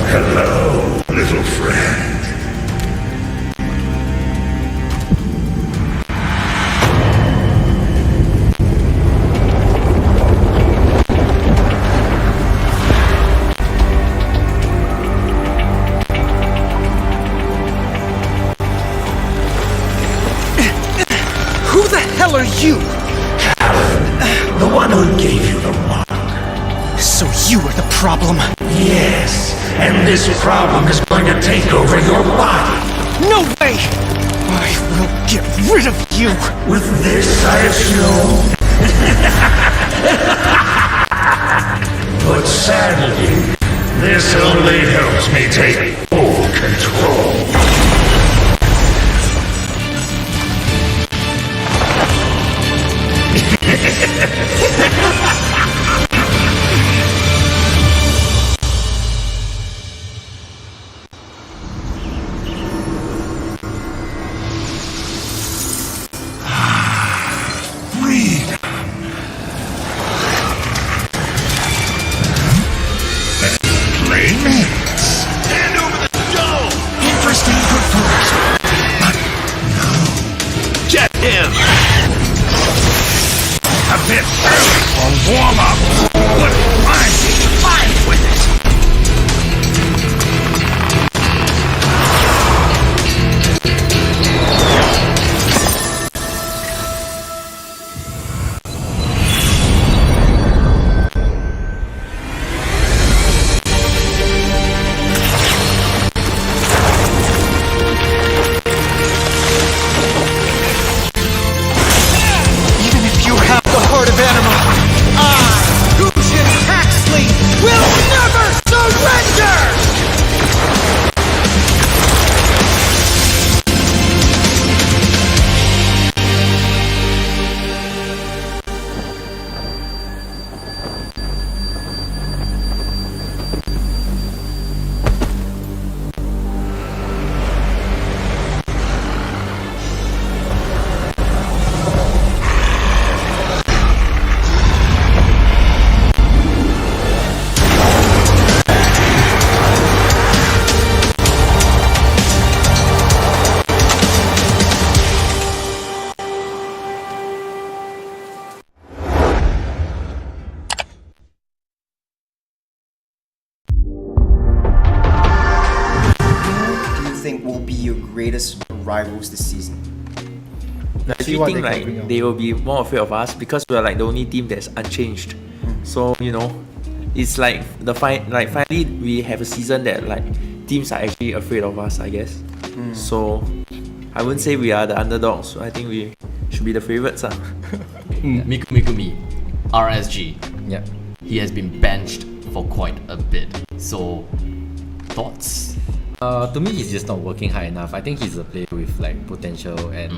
O: Hello, little friend.
V: Who the hell are you?
O: The one who gave you the mark.
V: So you are the problem?
O: Yes, and this problem is going to take over your body.
V: No way! I will get rid of you!
O: With this, I assume. But sadly, this only helps me take full control.
B: think will be your greatest rivals this season?
R: I actually think like they will be more afraid of us because we are like the only team that's unchanged. So it's like finally we have a season that like teams are actually afraid of us, I guess. So I wouldn't say we are the underdogs. So I think we should be the favorites.
D: Mikumi, RSG.
R: Yeah.
D: He has been benched for quite a bit. So, thoughts?
E: To me, he's just not working hard enough. I think he's a player with like potential, and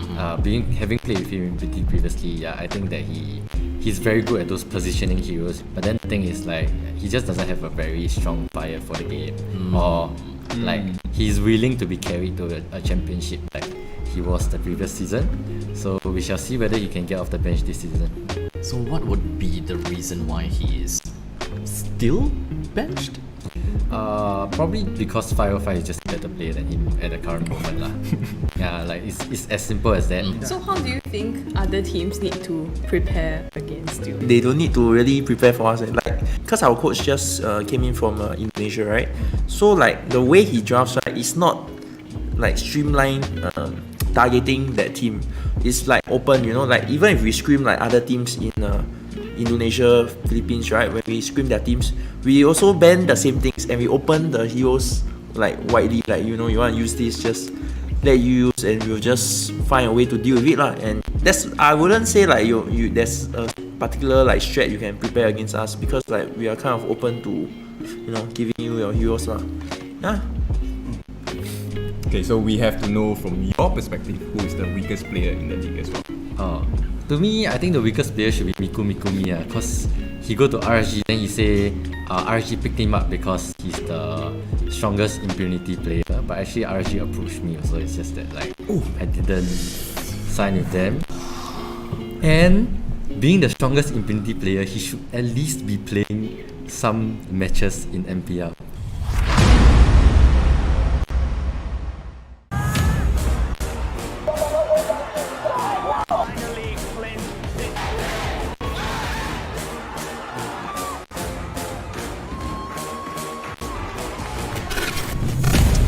E: having played with him in PT previously, I think that he's very good at those positioning heroes. But then the thing is like he just doesn't have a very strong fire for the game, or like he's willing to be carried to a championship like he was the previous season. So we shall see whether he can get off the bench this season.
D: So what would be the reason why he is still benched?
E: Probably because 505 is just a better player than him at the current moment lah. Yeah, like it's as simple as that.
I: So how do you think other teams need to prepare against you?
R: They don't need to really prepare for us. Like, because our coach just came in from Indonesia, right? So like the way he drafts, right, it's not like streamlined targeting that team. It's like open, like even if we scream like other teams in Indonesia, Philippines, right? When we scream their teams, we also ban the same things and we open the heroes like widely. Like you want to use this, just let you use, and we'll just find a way to deal with it lah. And that's, I wouldn't say like there's a particular like strat you can prepare against us, because like we are kind of open to giving you your heroes lah. Yeah.
F: Okay, so we have to know from your perspective who is the weakest player in the league as well.
E: To me, I think the weakest player should be Mikumi, because he go to RSG, then he say RSG picked him up because he's the strongest impunity player. But actually RSG approached me, so it's just that like I didn't sign with them. And being the strongest impunity player, he should at least be playing some matches in MPL.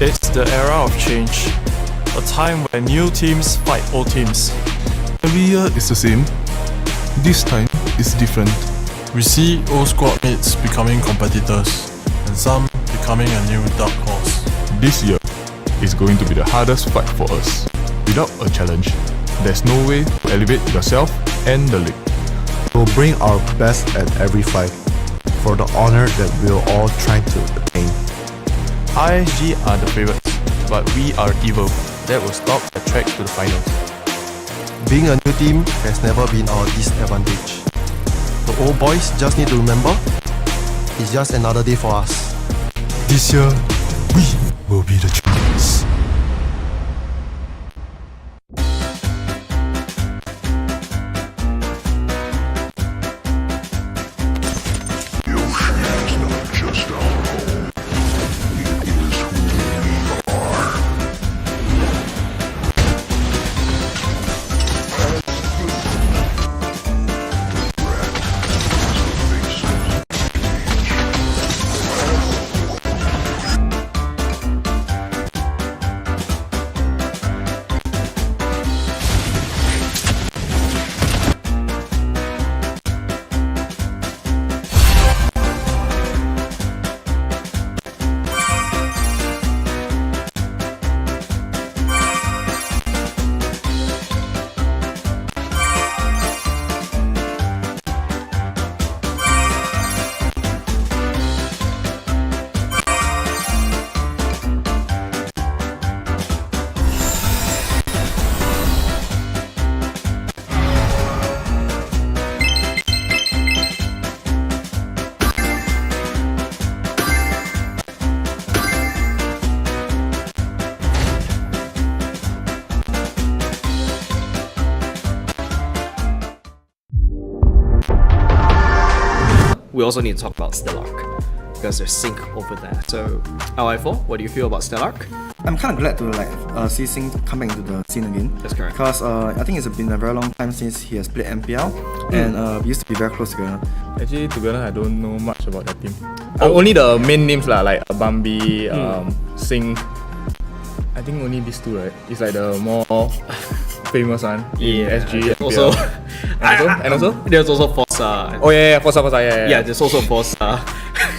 K: It's the era of change, a time where new teams fight old teams.
T: Every year is the same. This time is different.
K: We see old squad mates becoming competitors, and some becoming a new dark horse.
T: This year is going to be the hardest fight for us. Without a challenge, there's no way to elevate yourself and the league.
M: We'll bring our best at every fight for the honor that we're all trying to attain.
K: RSG are the favorites, but we are evil. That will stop the track to the finals.
T: Being a new team has never been our disadvantage. The old boys just need to remember, it's just another day for us. This year, we will be the champions.
A: We also need to talk about Stellark, because there's sync over there. So, LI4, what do you feel about Stellark?
Y: I'm kind of glad to see Sing come back into the scene again.
A: That's correct.
Y: Because I think it's been a very long time since he has played MPL, and we used to be very close together.
C: Actually, to be honest, I don't know much about that team. Only the main names lah, like Bambi, Sing. I think only these two, right? It's like the more famous one in SG.
A: Also,
C: and also
A: there's also Forza.
C: Oh yeah, Forza, yeah.
A: Yeah, there's also Forza.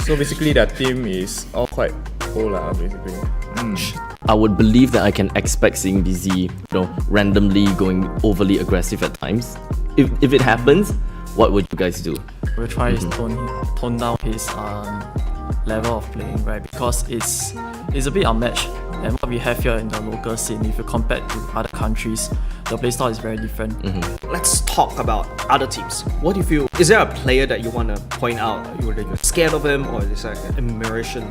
C: So basically, that team is all quite old, basically.
D: I would believe that I can expect seeing BZ, randomly going overly aggressive at times. If it happens, what would you guys do?
G: We'll try to tone down his level of playing, right? Because it's a bit unmatched. And what we have here in the local scene, if you compare to other countries, the playstyle is very different.
A: Let's talk about other teams. What do you feel? Is there a player that you want to point out? You're scared of him, or is it like an admiration?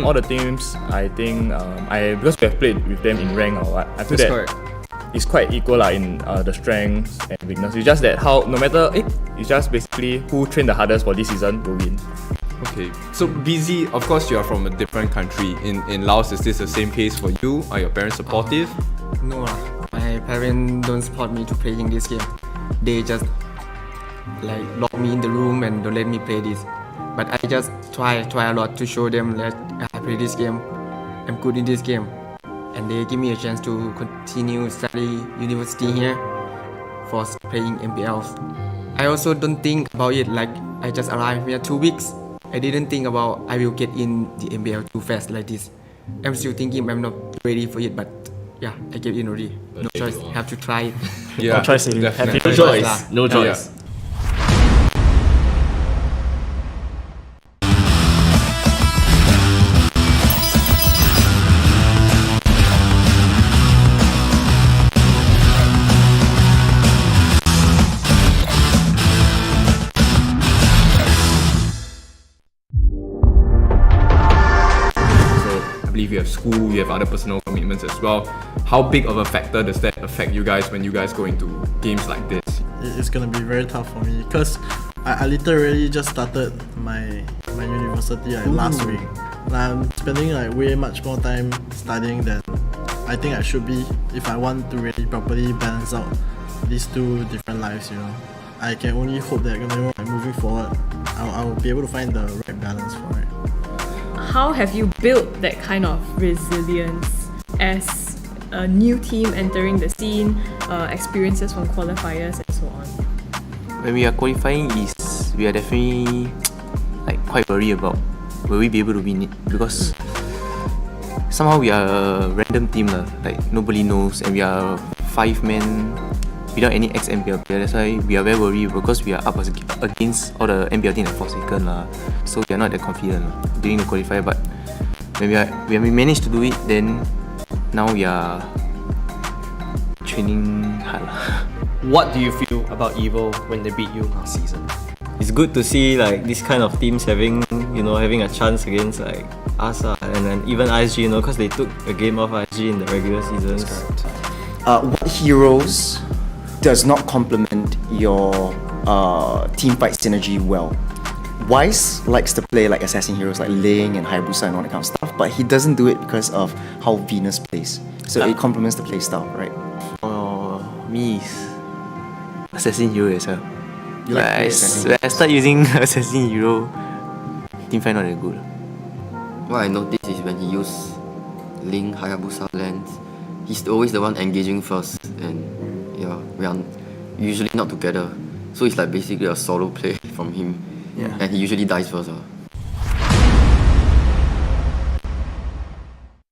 C: All the teams, I think, because we have played with them in rank or what, I feel that it's quite equal in the strengths and weakness. It's just that it's just basically who trained the hardest for this season will win.
F: Okay, so BZ, of course you are from a different country. In Laos, is this the same case for you? Are your parents supportive?
H: No, my parents don't support me to playing this game. They just lock me in the room and don't let me play this. But I just try a lot to show them that I play this game. I'm good in this game. And they give me a chance to continue study university here for playing MPLs. I also don't think about it like I just arrived here 2 weeks. I didn't think about I will get in the MPL too fast like this. I'm still thinking I'm not ready for it, but yeah, I get in already. No choice, have to try it.
N: Yeah, no choice,
D: definitely. No choice.
F: You have school, you have other personal commitments as well. How big of a factor does that affect you guys when you guys go into games like this?
K: It's gonna be very tough for me because I literally just started my university last week. And I'm spending way much more time studying than I think I should be if I want to really properly balance out these two different lives. I can only hope that moving forward, I'll be able to find the right balance for it.
I: How have you built that kind of resilience as a new team entering the scene, experiences from qualifiers and so on?
R: When we are qualifying, we are definitely quite worried about will we be able to win it, because somehow we are a random team nobody knows, and we are 5 men without any ex-MPL player. That's why we are very worried, because we are up against all the MPL team at 4th so we are not that confident during the qualifier. But when we managed to do it, then now we are training hard.
A: What do you feel about Evil when they beat you last season?
N: It's good to see this kind of teams having a chance against us and then even RSG, because they took a game off RSG in the regular seasons.
B: What heroes does not complement your team fight synergy well? Wise likes to play assassin heroes like Ling and Hayabusa and all that kind of stuff, but he doesn't do it because of how Venus plays. So it complements the playstyle, right?
R: Me is assassin hero as well.
B: You like
R: when I start using assassin hero, team fight not that good.
S: What I noticed is when he use Ling, Hayabusa lands, he's always the one engaging first, and we are usually not together. So it's basically a solo play from him. Yeah. And he usually dies first.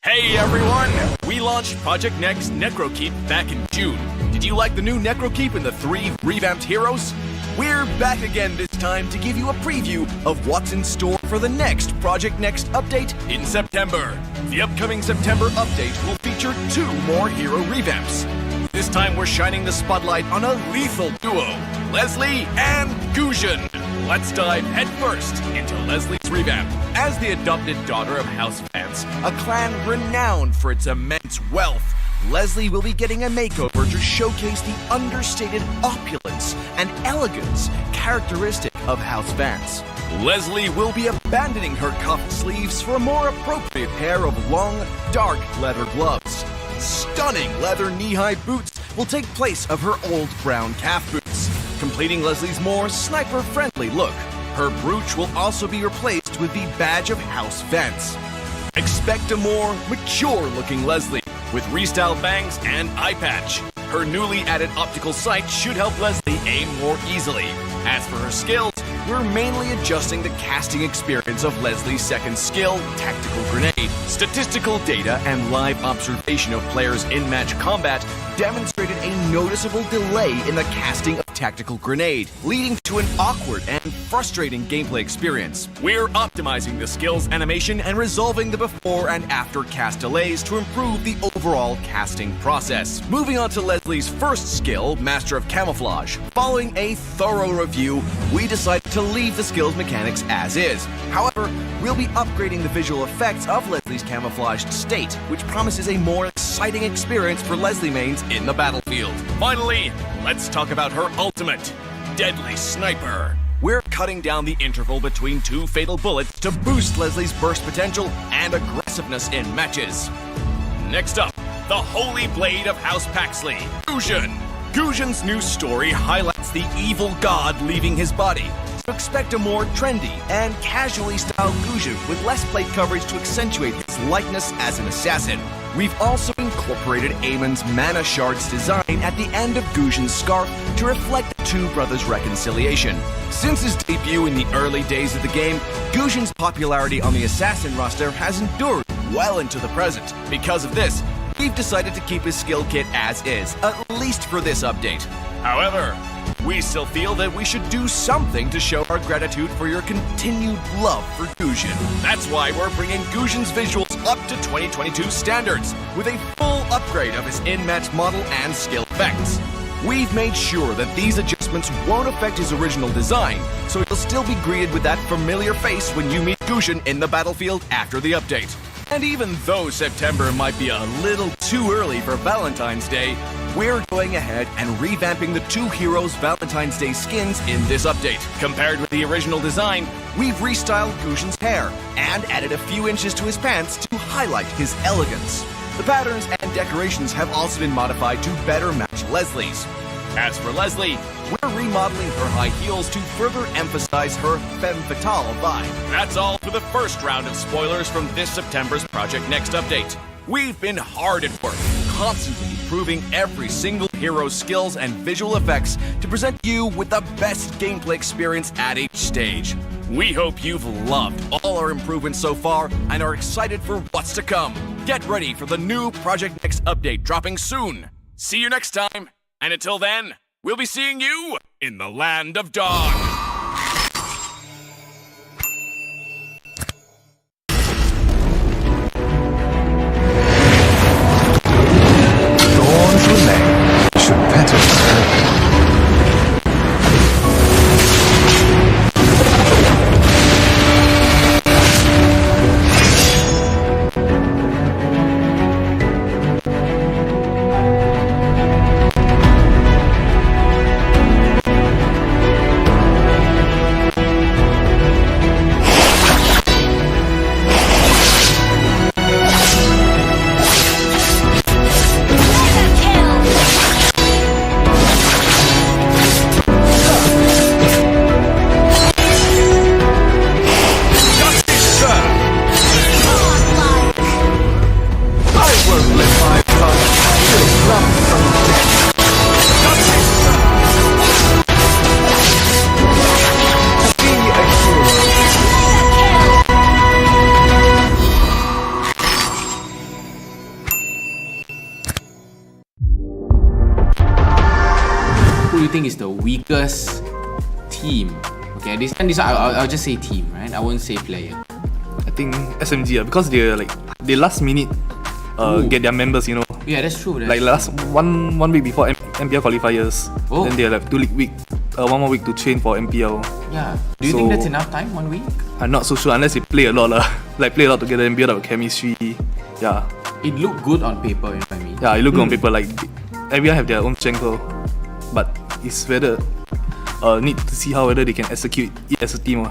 P: Hey everyone! We launched Project Next Necrokeep back in June. Did you like the new Necrokeep and the 3 revamped heroes? We're back again this time to give you a preview of what's in store for the next Project Next update in September. The upcoming September update will feature 2 more hero revamps. This time we're shining the spotlight on a lethal duo, Leslie and Gusion. Let's dive headfirst into Leslie's revamp. As the adopted daughter of House Vance, a clan renowned for its immense wealth, Leslie will be getting a makeover to showcase the understated opulence and elegance characteristic of House Vance. Leslie will be abandoning her cuffed sleeves for a more appropriate pair of long, dark leather gloves. Stunning leather knee-high boots will take place of her old brown calf boots, completing Leslie's more sniper-friendly look. Her brooch will also be replaced with the badge of House Vance. Expect a more mature-looking Leslie, with restyled bangs and eye patch. Her newly added optical sight should help Leslie aim more easily. As for her skills, we're mainly adjusting the casting experience of Leslie's second skill, Tactical Grenade. Statistical data and live observation of players in match combat demonstrated a noticeable delay in the casting of Tactical Grenade, leading to an awkward and frustrating gameplay experience. We're optimizing the skill's animation and resolving the before and after cast delays to improve the overall casting process. Moving on to Leslie's first skill, Master of Camouflage. Following a thorough review, we decided to leave the skill's mechanics as is. However, we'll be upgrading the visual effects of Leslie's camouflaged state, which promises a more exciting experience for Leslie mains in the battlefield. Finally, let's talk about her ultimate, Deadly Sniper. We're cutting down the interval between two fatal bullets to boost Leslie's burst potential and aggressiveness in matches. Next up, the Holy Blade of House Paxley, Guzhan. Guzhan's new story highlights the evil god leaving his body. So expect a more trendy and casually styled Guzhan with less plate coverage to accentuate his likeness as an assassin. We've also incorporated Eamon's Mana Shards design at the end of Guzhan's scarf to reflect the two brothers' reconciliation. Since his debut in the early days of the game, Guzhan's popularity on the assassin roster has endured well into the present. Because of this, we've decided to keep his skill kit as is, at least for this update. However, we still feel that we should do something to show our gratitude for your continued love for Guzhan. That's why we're bringing Guzhan's visuals up to 2022 standards, with a full upgrade of his in-match model and skill effects. We've made sure that these adjustments won't affect his original design, so he'll still be greeted with that familiar face when you meet Guzhan in the battlefield after the update. And even though September might be a little too early for Valentine's Day, we're going ahead and revamping the two heroes' Valentine's Day skins in this update. Compared with the original design, we've restyled Guzhan's hair and added a few inches to his pants to highlight his elegance. The patterns and decorations have also been modified to better match Leslie's. As for Leslie, we're remodeling her high heels to further emphasize her femme fatale vibe. That's all for the first round of spoilers from this September's Project Next update. We've been hard at work, constantly improving every single hero's skills and visual effects to present you with the best gameplay experience at each stage. We hope you've loved all our improvements so far and are excited for what's to come. Get ready for the new Project Next update dropping soon. See you next time, and until then, we'll be seeing you in the Land of Dawn.
O: Dawn's relay should penetrate.
Q: Who do you think is the weakest team? Okay, this one I'll just say team, right? I won't say player.
C: I think SMG because they last minute get their members, you know.
Q: Yeah, that's true.
C: Like last one week before MPL qualifiers, then they have 2 week, 1 more week to train for MPL.
Q: Yeah. Do you think that's enough time? 1 week?
C: I'm not so sure unless they play a lot play a lot together and build up chemistry. Yeah.
Q: It looked good on paper, you know what I mean?
C: Yeah, it looked good on paper. Like everyone have their own strength, but it's whether need to see whether they can execute it as a team.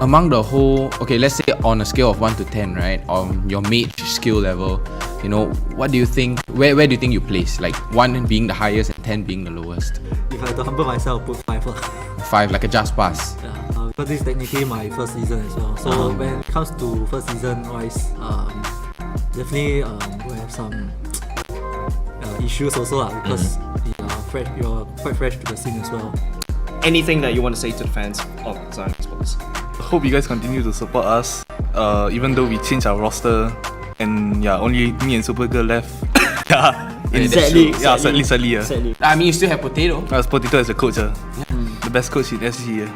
Q: Among the whole, okay, let's say on a scale of 1 to 10, right? On your mage skill level, you know, what do you think? Where do you think you place? Like 1 being the highest and 10 being the lowest.
N: If I had to humble myself, I'll put 5.
Q: 5, like a just pass.
N: Yeah, because this is technically my first season as well. So when it comes to first season wise, definitely we have some
J: his shoes also because you're quite fresh to the scene as well.
A: Anything that you want to say to the fans of Zion Esports?
L: Hope you guys continue to support us, even though we changed our roster and only me and Supergirl left.
J: Sadly.
Q: I mean, you still have Potato.
L: Potato as a coach. The best coach in SG.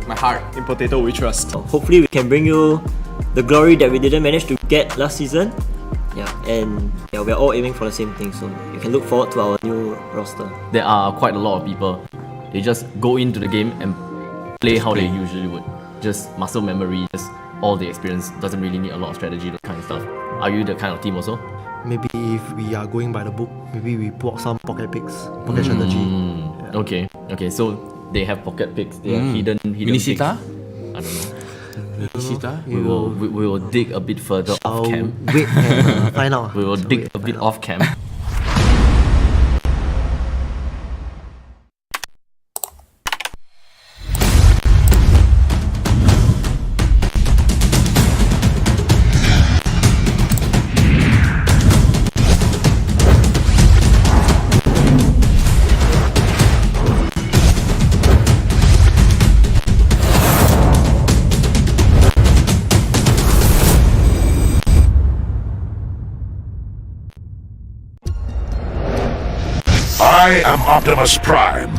A: My heart. In Potato we trust.
N: Hopefully we can bring you the glory that we didn't manage to get last season. We're all aiming for the same thing, so you can look forward to our new roster.
U: There are quite a lot of people. They just go into the game and play how they usually would. Just muscle memory, just all the experience. Doesn't really need a lot of strategy, that kind of stuff. Are you the kind of team also?
W: Maybe if we are going by the book, maybe we put some pocket picks, pocket strategy.
U: Okay, so they have pocket picks, they have hidden
Q: Minisita?
U: picks. I don't know.
Q: Minisita?
U: We will dig a bit further off cam.
W: Wait and find out.
U: We will dig a bit off cam.
O: I am Optimus Prime.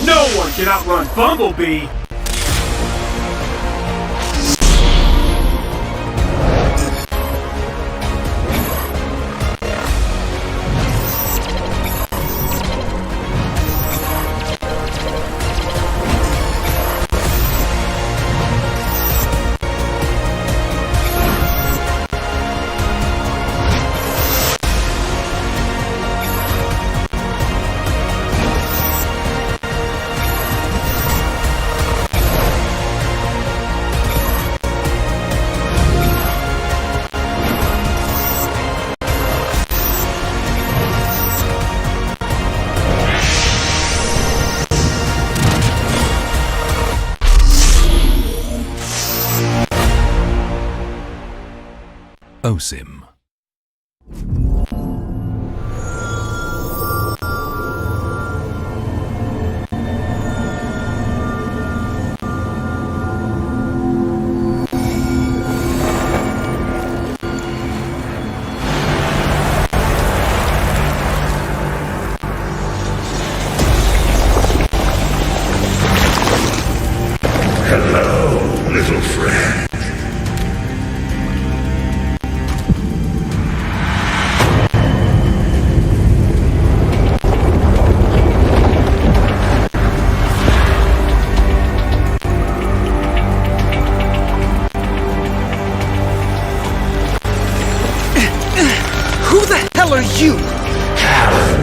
X: No one can outrun Bumblebee!
Z: OSIM.
O: Hello, little friend.
V: Who the hell are you?
O: Coward.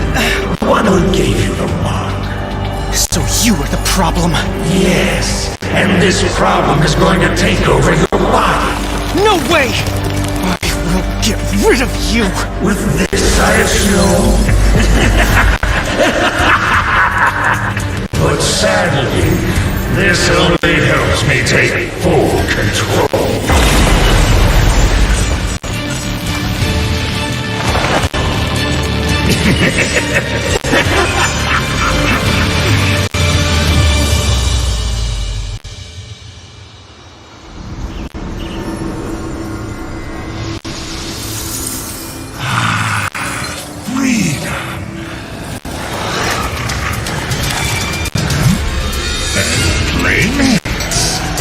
O: One who gave you the mark.
V: So you are the problem?
O: Yes. And this problem is going to take over your body.
V: No way! I will get rid of you!
O: With this, I assume. But sadly, this only helps me take full control.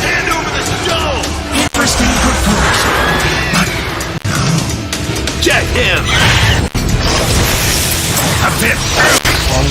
V: Hand over the stone! Interesting proposal, but no. Get him!
O: A bit early for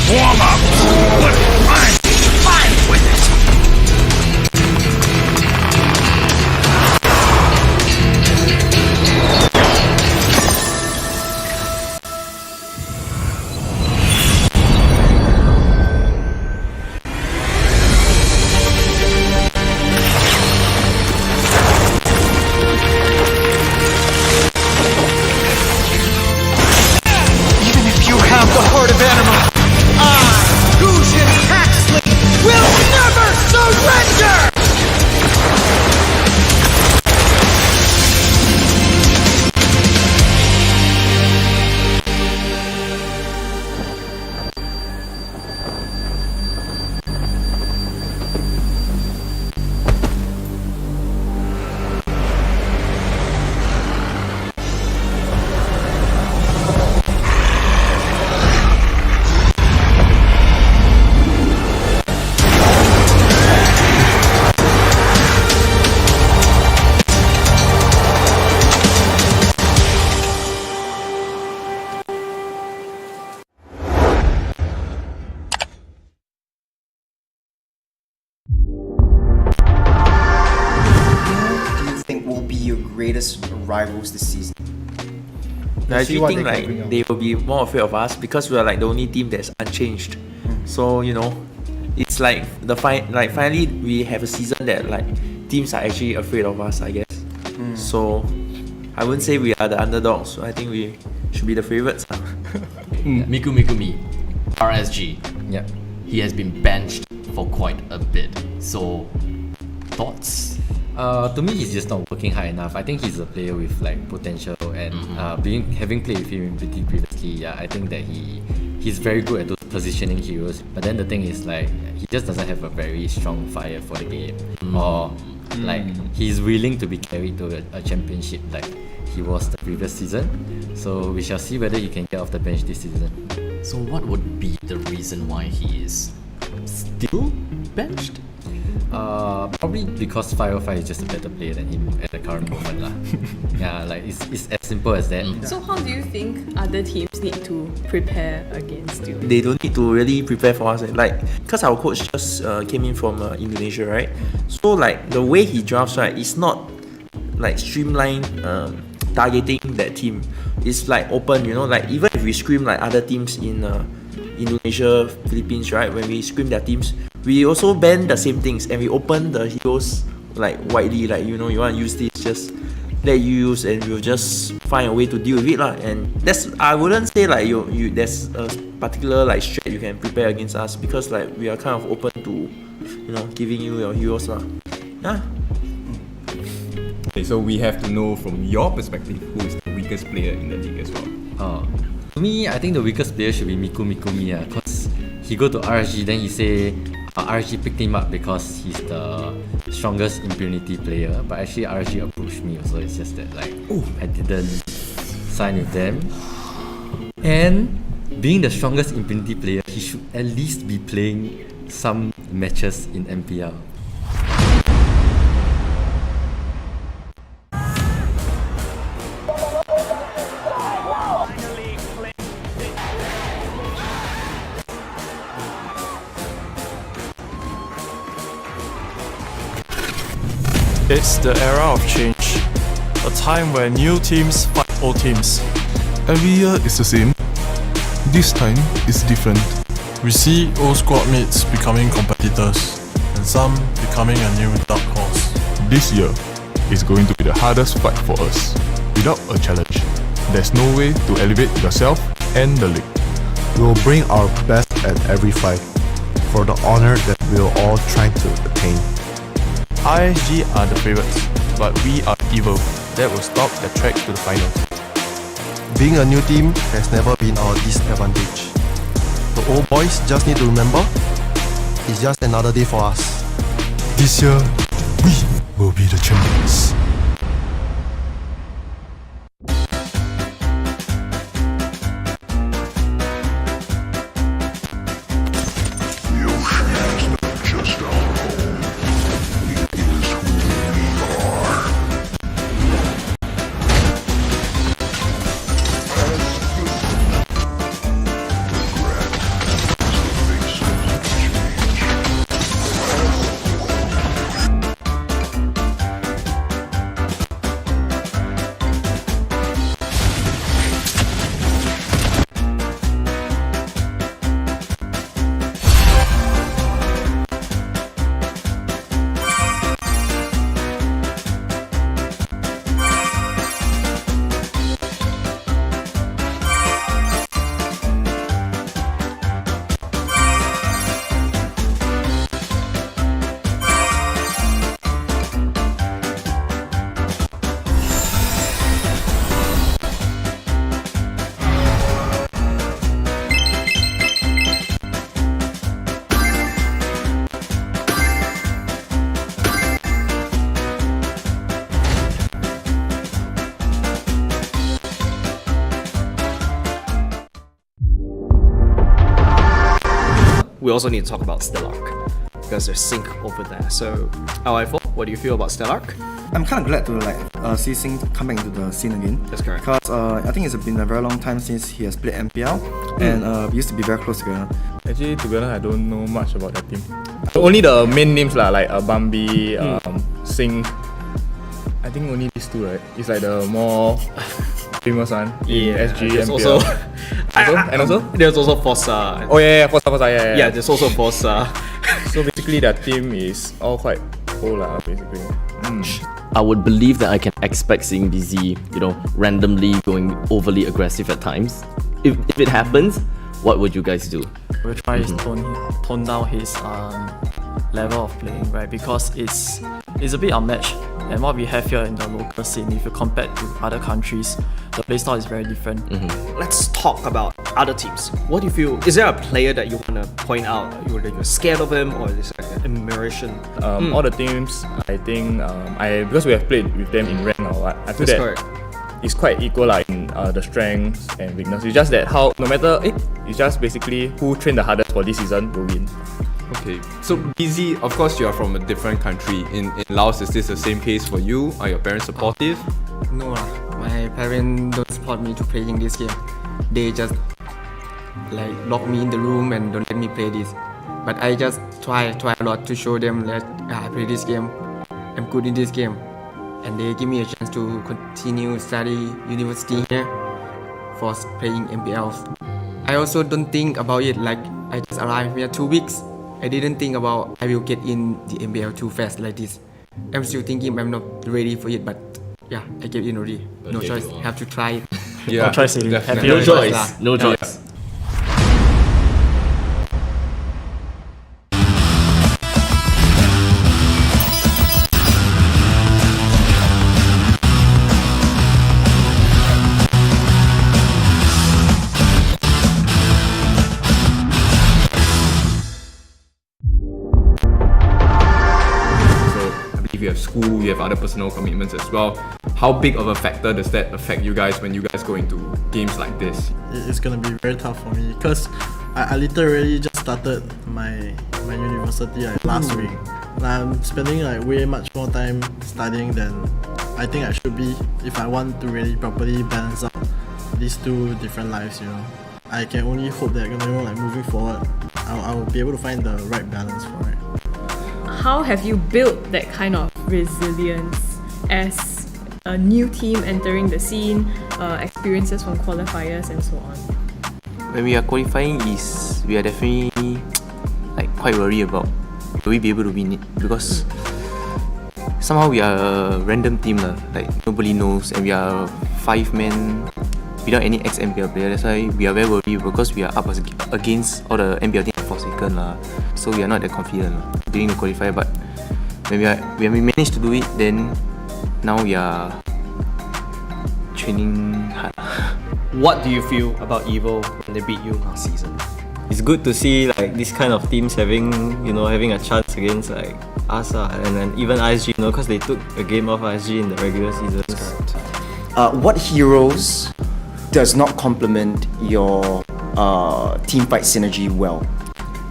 B: biggest rivals this season?
E: I actually think like they will be more afraid of us because we are like the only team that's unchanged. So it's like finally we have a season that like teams are actually afraid of us, I guess. So I wouldn't say we are the underdogs. So I think we should be the favorites.
U: Miku Mikumi, RSG.
E: Yeah.
U: He has been benched for quite a bit. So, thoughts?
J: To me, he's just not working hard enough. I think he's a player with like potential, and having played with him in BT previously, I think that he's very good at those positioning heroes. But then the thing is like he just doesn't have a very strong fire for the game, or like he's willing to be carried to a championship like he was the previous season. So we shall see whether he can get off the bench this season.
U: So what would be the reason why he is still benched?
J: Probably because 505 is just a better player than him at the current moment lah. Yeah, like it's as simple as that.
I: So how do you think other teams need to prepare against you?
E: They don't need to really prepare for us. Like, because our coach just came in from Indonesia, right? So like the way he drafts, right, it's not like streamlined targeting that team. It's like open, like even if we scream like other teams in Indonesia, Philippines, right? When we scream their teams, we also ban the same things and we open the heroes like widely, like you want to use this, just let you use and we'll just find a way to deal with it lah. And that's, I wouldn't say like you there's a particular like strat you can prepare against us, because like we are kind of open to giving you your heroes lah. Yeah.
F: Okay, so we have to know from your perspective who is the weakest player in the league as well.
J: To me, I think the weakest player should be Miku Mikumi, because he go to RSG, then he say RSG picked him up because he's the strongest impunity player. But actually RSG approached me also. It's just that like I didn't sign with them. And being the strongest impunity player, he should at least be playing some matches in MPL.
G: It's the era of change, a time where new teams fight old teams.
L: Every year is the same. This time is different.
G: We see old squad mates becoming competitors, and some becoming a new dark horse.
L: This year is going to be the hardest fight for us. Without a challenge, there's no way to elevate yourself and the league.
W: We will bring our best at every fight for the honor that we are all trying to attain.
G: RSG are the favorites, but we are evil. That will stop the track to the final.
W: Being a new team has never been our disadvantage. The old boys just need to remember, it's just another day for us.
L: This year, we will be the champions.
A: We also need to talk about Stellark, because there's sync over there. So, LI4, what do you feel about Stellark?
B: I'm kind of glad to see Sing come back into the scene again.
A: That's correct.
B: Because I think it's been a very long time since he has played MPL, and we used to be very close together.
C: Actually, to be honest, I don't know much about that team. Only the main names lah, like Bambi, Sing. I think only these two, right? It's like the more famous one. SG,
A: there's
C: MPL.
A: also there's also Forza.
C: Oh yeah, Forza, yeah.
A: Yeah, there's also Forza.
C: So basically, that team is all quite old, basically.
U: I would believe that I can expect seeing BZ, randomly going overly aggressive at times. If it happens, what would you guys do?
D: We'll try to tone down his level of playing, right? Because it's a bit unmatched. And what we have here in the local scene, if you compare to other countries, the playstyle is very different.
A: Let's talk about other teams. What do you feel? Is there a player that you want to point out? You're scared of him, or is it like an admiration?
C: All the teams, I think, because we have played with them in rank or what, I feel that it's quite equal in the strengths and weakness. It's just that it's just basically who trained the hardest for this season will win.
F: Okay, so BZ, of course you are from a different country. In Laos, is this the same case for you? Are your parents supportive?
H: No, my parents don't support me to playing this game. They just lock me in the room and don't let me play this. But I just try a lot to show them that I play this game. I'm good in this game, and they give me a chance to continue study university here for playing MPLs. I also don't think about it I just arrived here 2 weeks. I didn't think about I will get in the MPL too fast like this. I'm still thinking I'm not ready for it, but yeah, I get in already. No choice, have to try it.
C: Yeah,
D: no choice.
U: No choice. No choice.
F: You have school, you have other personal commitments as well. How big of a factor does that affect you guys when you guys go into games like this?
K: It's gonna be very tough for me because I literally just started my university last week. I'm spending way much more time studying than I think I should be if I want to really properly balance out these two different lives. I can only hope that moving forward, I'll be able to find the right balance for it.
I: How have you built that kind of resilience as a new team entering the scene, experiences from qualifiers and so on?
R: When we are qualifying, we are definitely quite worried about will we be able to win it, because somehow we are a random team nobody knows, and we are 5 men without any ex-MPL player. That's why we are very worried, because we are up against all the MPL teams for second so we are not that confident during the qualifier. But when we managed to do it, then now we are training hard.
A: What do you feel about EVO when they beat you last season?
N: It's good to see this kind of teams having a chance against us and then even RSG, because they took a game off RSG in the regular season.
B: What heroes does not complement your team fight synergy well?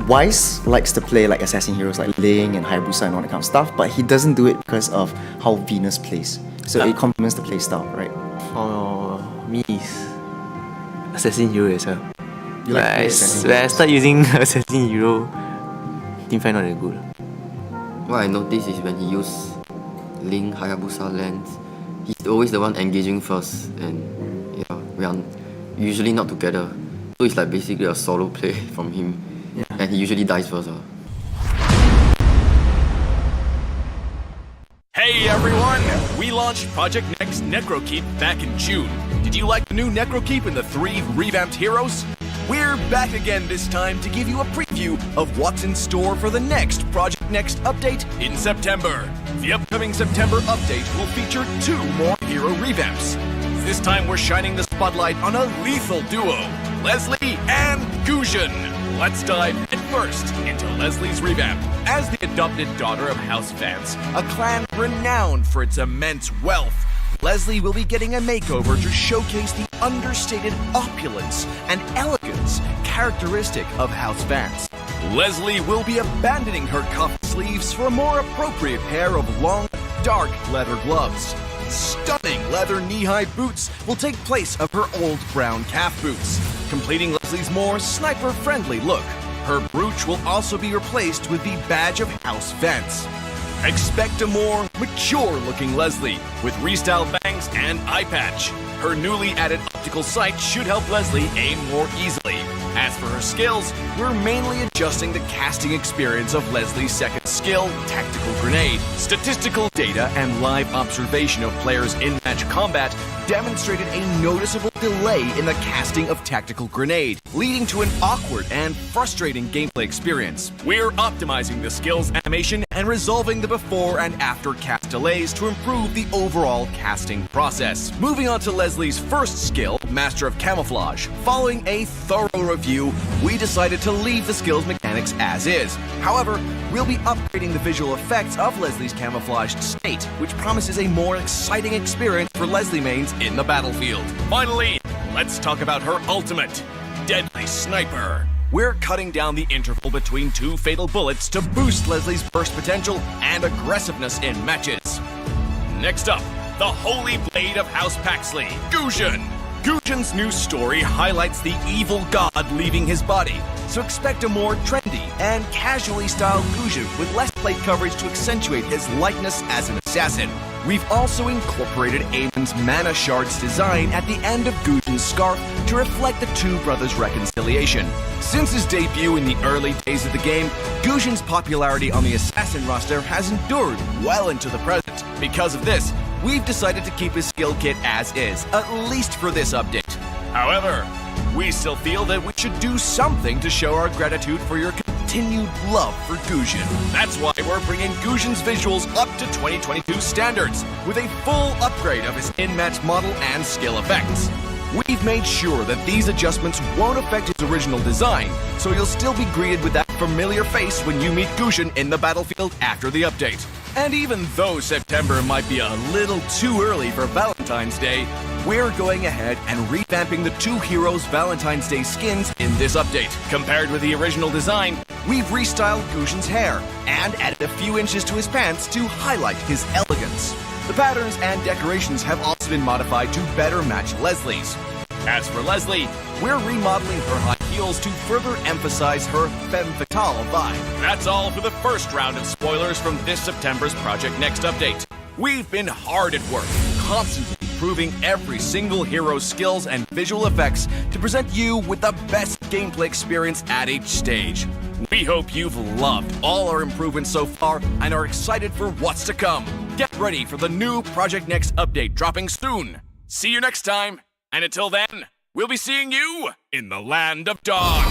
B: Wise likes to play assassin heroes like Ling and Hayabusa and all that kind of stuff, but he doesn't do it because of how Venus plays. So it complements the playstyle, right?
R: For me, is assassin hero as well.
B: You like
R: when I start using assassin hero, team fight not that good.
S: What I noticed is when he use Ling, Hayabusa lands, he's always the one engaging first, and we are usually not together. So it's basically a solo play from him, and he usually dies first.
P: Hey everyone! We launched Project Next Necrokeep back in June. Did you like the new Necrokeep and the 3 revamped heroes? We're back again this time to give you a preview of what's in store for the next Project Next update in September. The upcoming September update will feature 2 more hero revamps. This time we're shining the spotlight on a lethal duo, Leslie and Gusion. Let's dive headfirst into Leslie's revamp. As the adopted daughter of House Vance, a clan renowned for its immense wealth, Leslie will be getting a makeover to showcase the understated opulence and elegance characteristic of House Vance. Leslie will be abandoning her cuffed sleeves for a more appropriate pair of long, dark leather gloves. Stunning leather knee-high boots will take place of her old brown calf boots, completing Leslie's more sniper-friendly look. Her brooch will also be replaced with the badge of House Vance. Expect a more mature-looking Leslie with restyled bangs and eye patch. Her newly added optical sight should help Leslie aim more easily. As for her skills, we're mainly adjusting the casting experience of Leslie's second skill, Tactical Grenade. Statistical data and live observation of players in match combat demonstrated a noticeable delay in the casting of Tactical Grenade, leading to an awkward and frustrating gameplay experience. We're optimizing the skills animation and resolving the before and after cast delays to improve the overall casting process. Moving on to Leslie's first skill, Master of Camouflage. Following a thorough review, we decided to leave the skill's mechanics as is. However, we'll be upgrading the visual effects of Leslie's camouflaged state, which promises a more exciting experience for Leslie mains in the battlefield. Finally, let's talk about her ultimate, Deadly Sniper. We're cutting down the interval between 2 fatal bullets to boost Leslie's burst potential and aggressiveness in matches. Next up, the Holy Blade of House Paxley, Guzhan. Guzhan's new story highlights the evil god leaving his body, so expect a more trendy and casually styled Guzhan with less plate coverage to accentuate his likeness as an assassin. We've also incorporated Eamon's Mana Shards design at the end of Guzhan's scarf to reflect the two brothers' reconciliation. Since his debut in the early days of the game, Guzhan's popularity on the assassin roster has endured well into the present. Because of this, we've decided to keep his skill kit as is, at least for this update. However, we still feel that we should do something to show our gratitude for your continued love for Guzhan. That's why we're bringing Guzhan's visuals up to 2022 standards, with a full upgrade of his in-match model and skill effects. We've made sure that these adjustments won't affect his original design, so you'll still be greeted with that familiar face when you meet Guzhan in the battlefield after the update. And even though September might be a little too early for Valentine's Day, we're going ahead and revamping the two heroes' Valentine's Day skins in this update. Compared with the original design, we've restyled Guzhan's hair and added a few inches to his pants to highlight his elegance. The patterns and decorations have also been modified to better match Leslie's. As for Leslie, we're remodeling her high heels to further emphasize her femme fatale vibe. That's all for the first round of spoilers from this September's Project Next update. We've been hard at work, constantly improving every single hero's skills and visual effects to present you with the best gameplay experience at each stage. We hope you've loved all our improvements so far and are excited for what's to come. Get ready for the new Project Next update dropping soon. See you next time, and until then, we'll be seeing you in the Land of Dawn.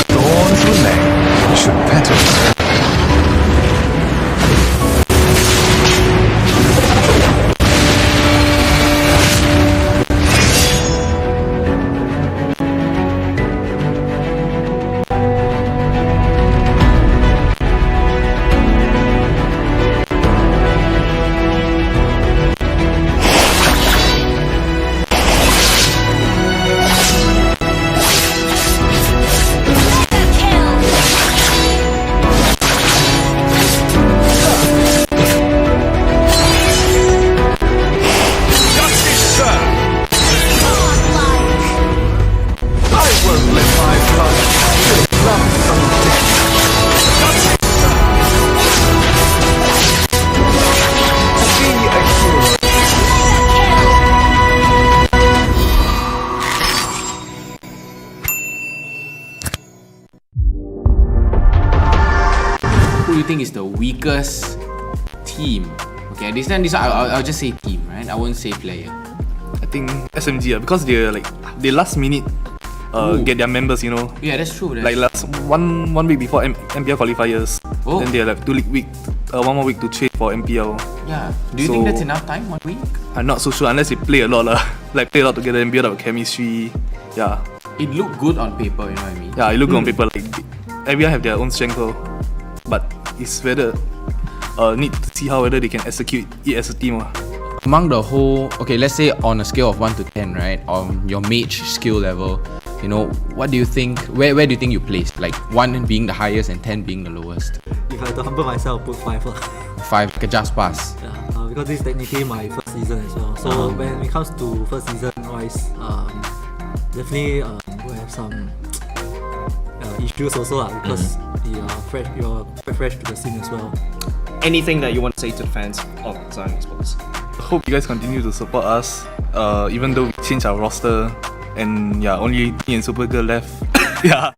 O: Thorns remain, should petals.
M: Think is the weakest team? Okay, this one I'll just say team, right? I won't say player.
C: I think SMG because they last minute get their members, you know.
M: Yeah, that's true.
C: Like last one week before MPL qualifiers, then they have 2 week, 1 more week to trade for MPL.
M: Yeah. Do you think that's enough time? 1 week?
C: I'm not so sure unless they play a lot like play a lot together and build up chemistry. Yeah.
M: It looked good on paper, you know what I mean?
C: Yeah, it looked good on paper. Like everyone have their own strength, but it's whether need to see how whether they can execute it as a team.
M: Among the whole, okay, let's say on a scale of 1 to 10, right? On your mage skill level, you know, what do you think? Where do you think you place? Like 1 being the highest and 10 being the lowest.
Q: If I had to humble myself, I'll put 5 lah.
M: 5, like a just pass.
Q: Yeah, because this is technically my first season as well. So when it comes to first season, I wise, definitely will have some issues also because you're quite fresh to the scene as well.
A: Anything that you want to say to the fans of Zion Esports?
E: Hope you guys continue to support us, even though we changed our roster and yeah, only me and Supergirl left. Yeah.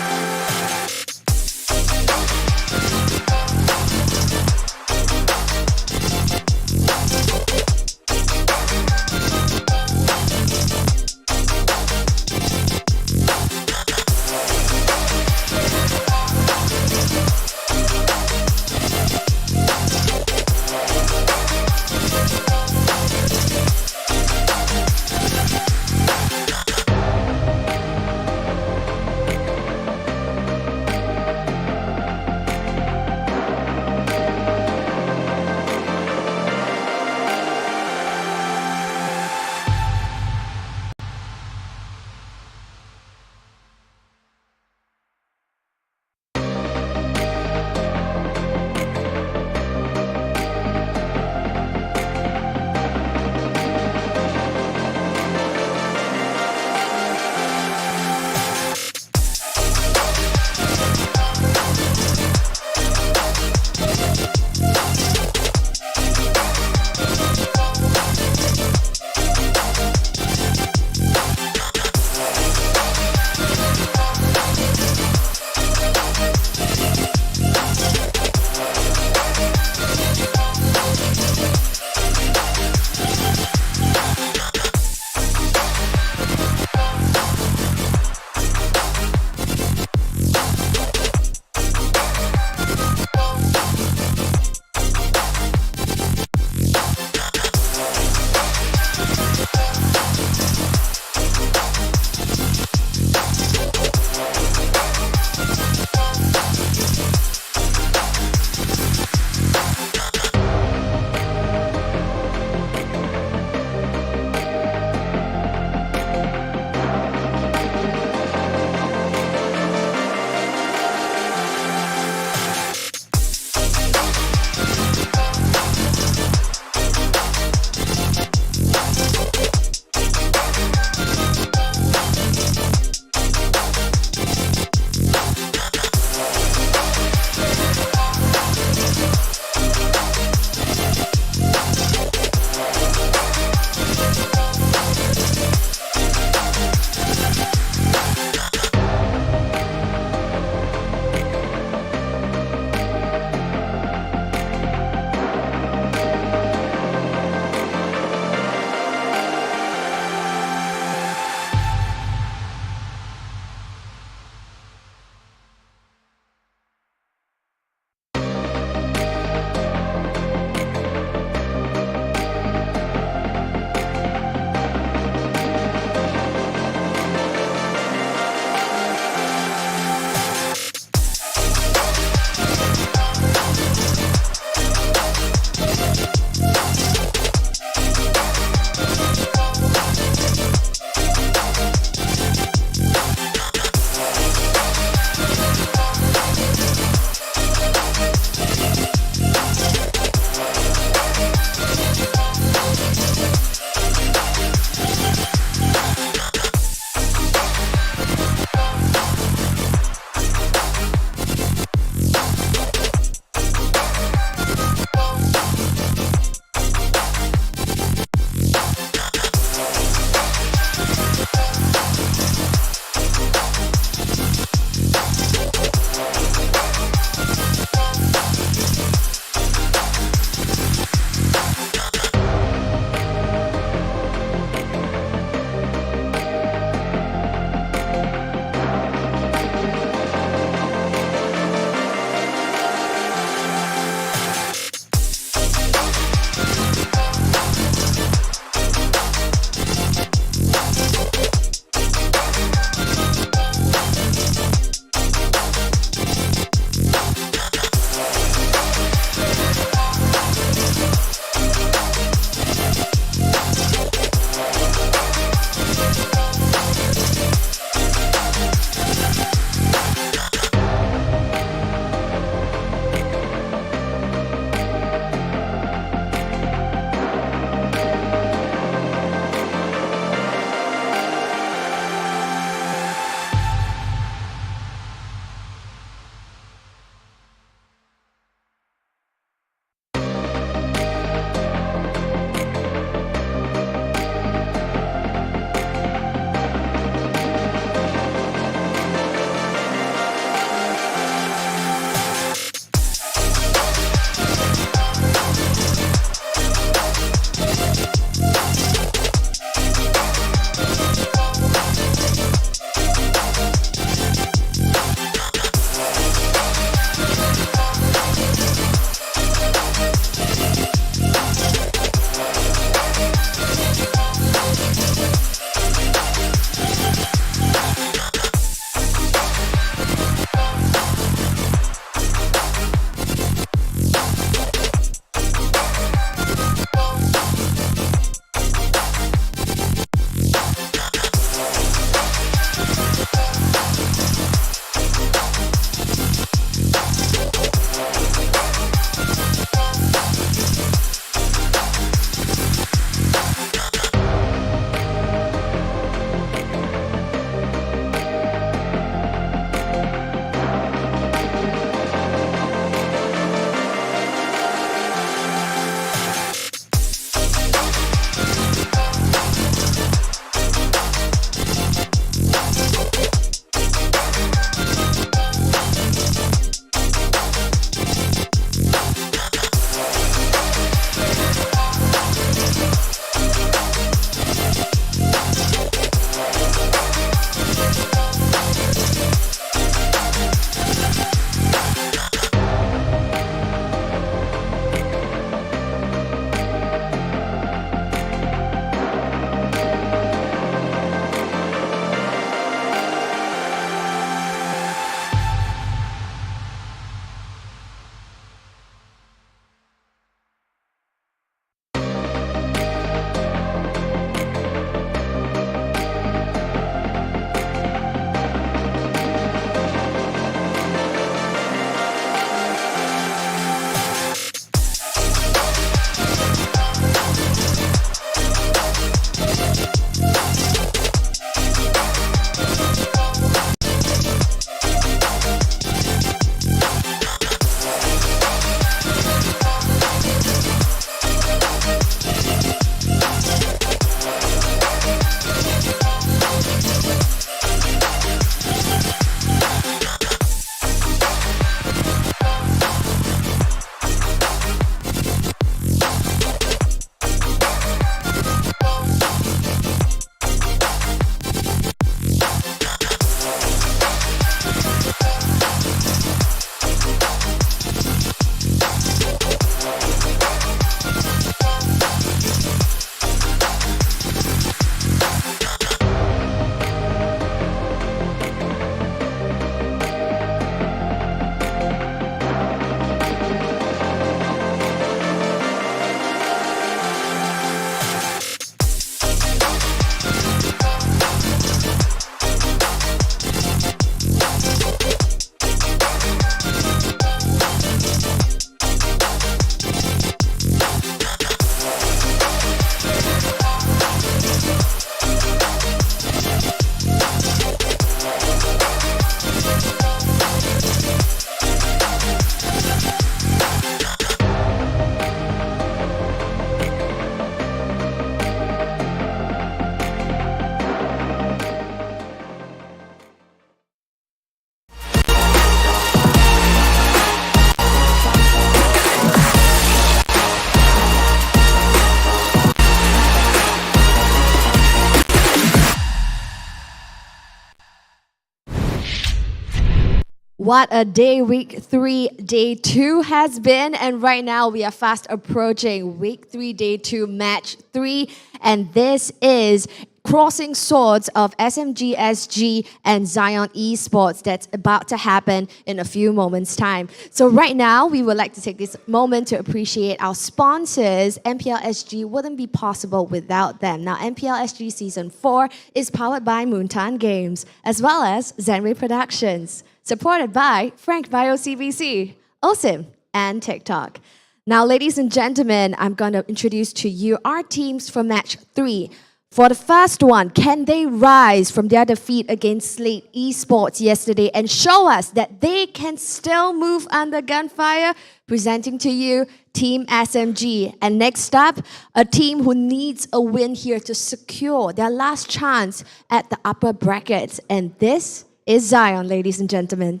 J: what a day week 3, day 2 has been. And right now we are fast approaching week 3, day 2, match 3. And this is Crossing Swords of SMG SG and Zion Esports that's about to happen in a few moments' time. So right now, we would like to take this moment to appreciate our sponsors. MPL SG wouldn't be possible without them. Now, MPL SG Season 4 is powered by Moontan Games, as well as Zenway Productions, supported by Frank Bio CBC, OSIM, and TikTok. Now, ladies and gentlemen, I'm going to introduce to you our teams for match 3. For the first one, can they rise from their defeat against Slate Esports yesterday and show us that they can still move under gunfire? Presenting to you Team SMG. And next up, a team who needs a win here to secure their last chance at the upper brackets. And this is Zion, ladies and gentlemen.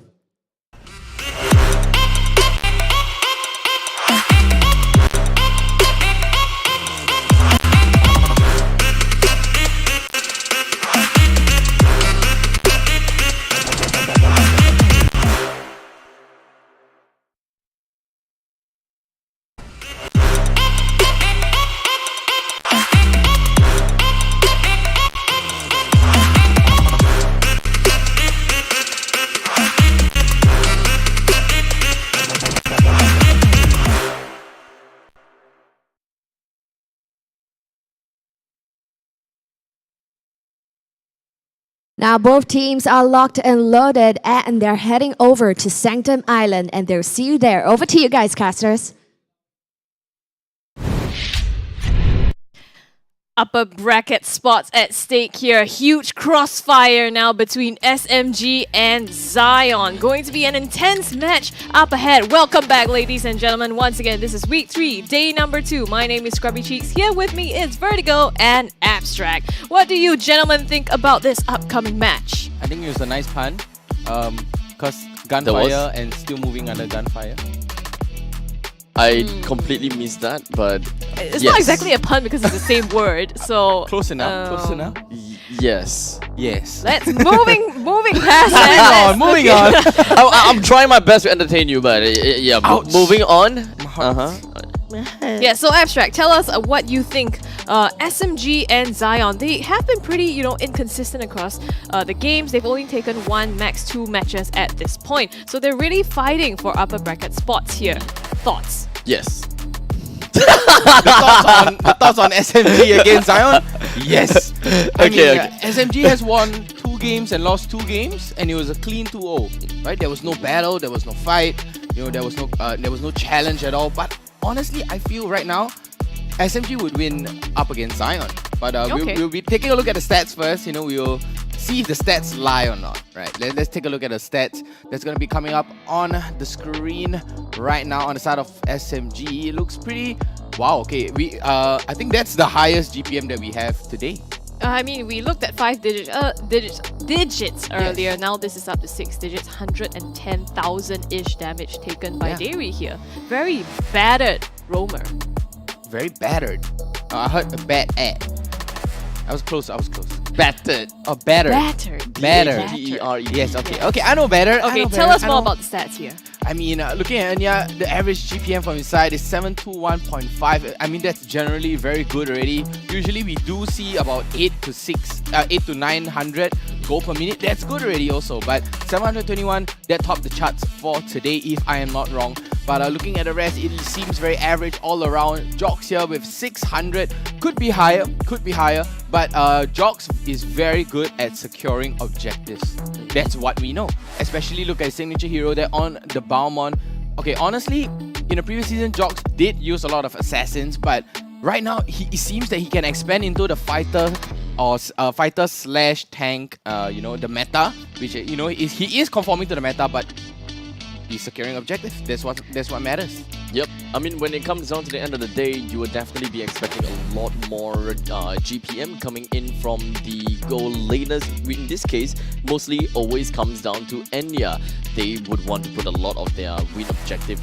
J: Now both teams are locked and loaded and they're heading over to Sanctum Island and they'll see you there. Over to you guys, casters.
I: Upper bracket spots at stake here. Huge crossfire now between SMG and Zion. Going to be an intense match up ahead. Welcome back, ladies and gentlemen. Once again, this is week 3, day number 2. My name is Scrubby Cheeks. Here with me is Vertigo and Abstract. What do you gentlemen think about this upcoming match?
M: I think it was a nice pun. Because gunfire and still moving under gunfire.
T: I completely missed that, but
I: it's not exactly a pun because it's the same word. So
M: close enough. Close enough.
T: Yes.
I: Let's moving past that.
T: Moving on. I'm trying my best to entertain you, but yeah, moving on.
I: Yeah, so Abstract, tell us what you think. SMG and Zion, they have been pretty, inconsistent across the games. They've only taken 1, max 2 matches at this point. So they're really fighting for upper bracket spots here. Thoughts?
T: Yes.
M: the thoughts on SMG against Zion? Yes.
T: Okay.
M: SMG has won 2 games and lost 2 games, and it was a clean 2-0. Right? There was no battle, there was no fight, there was no challenge at all. But honestly, I feel right now SMG would win up against Zion. But we'll be taking a look at the stats first. We'll see if the stats lie or not. Right? Let's take a look at the stats that's going to be coming up on the screen right now on the side of SMG. It looks pretty wow. Okay, I think that's the highest GPM that we have today.
I: I mean, we looked at 5 digits earlier. Yes. Now this is up to 6 digits, 110,000-ish damage taken by Dairy here. Very battered roamer.
M: Very battered. I heard a bad ad. I was close. Battered. Or battered. Battered.
T: B-A-T-E-R-E.
M: Yes, okay. Okay, I know better.
I: Okay, tell us more about the stats here.
M: I mean, looking at Enya, the average GPM from his side is 721.5. I mean, that's generally very good already. Usually we do see about 8 to 900 gold per minute. That's good already also. But 721, that topped the charts for today, if I am not wrong. But looking at the rest, it seems very average all around. Jox here with 600. Could be higher. But Jox is very good at securing objectives. That's what we know. Especially look at signature hero there on the Balmond. Okay, honestly, in the previous season, Jox did use a lot of assassins, but right now, it seems that he can expand into the fighter or fighter/tank, the meta, which, he is conforming to the meta, but he's securing objectives. That's what matters.
T: Yep. I mean, when it comes down to the end of the day, you would definitely be expecting a lot more GPM coming in from the goal laners. In this case, mostly always comes down to Enya. They would want to put a lot of their win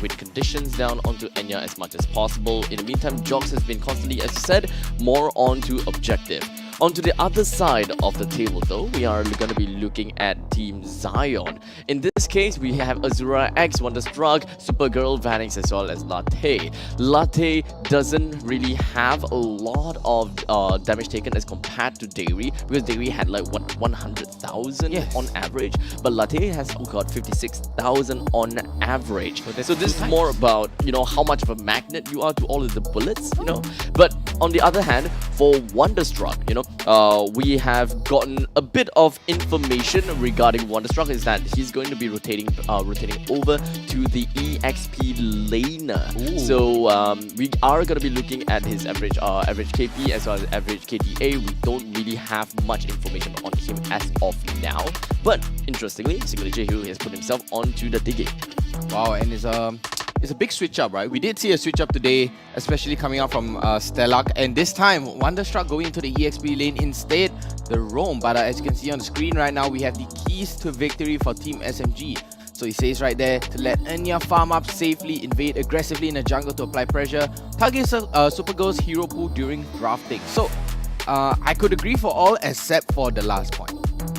T: conditions down onto Enya as much as possible. In the meantime, Jox has been constantly, as I said, more onto objective. Onto the other side of the table though, we are going to be looking at Team Zion. In this case, we have Azura X, Wonderstruck, Supergirl, Vanix, as well as Latte. Latte doesn't really have a lot of damage taken as compared to Dairy, because Dairy had like 100,000 on average, but Latte has got 56,000 on average. So this is more about, you know, how much of a magnet you are to all of the bullets, you know. But on the other hand, for Wonderstruck, you know, we have gotten a bit of information regarding Wonderstruck, is that he's going to be rotating over to the EXP laner. So we are going to be looking at his average KP as well as average KDA. We don't really have much information on him as of now, but interestingly, Signature Hero has put himself onto the digging.
M: Wow, and it's a big switch up, right? We did see a switch up today, especially coming out from Stellark, and this time Wonderstruck going into the EXP lane instead the roam. But as you can see on the screen right now, we have the keys to victory for Team SMG. So he says right there to let Enya farm up safely, invade aggressively in the jungle to apply pressure, target Supergirl's hero pool during drafting. So I could agree for all except for the last point.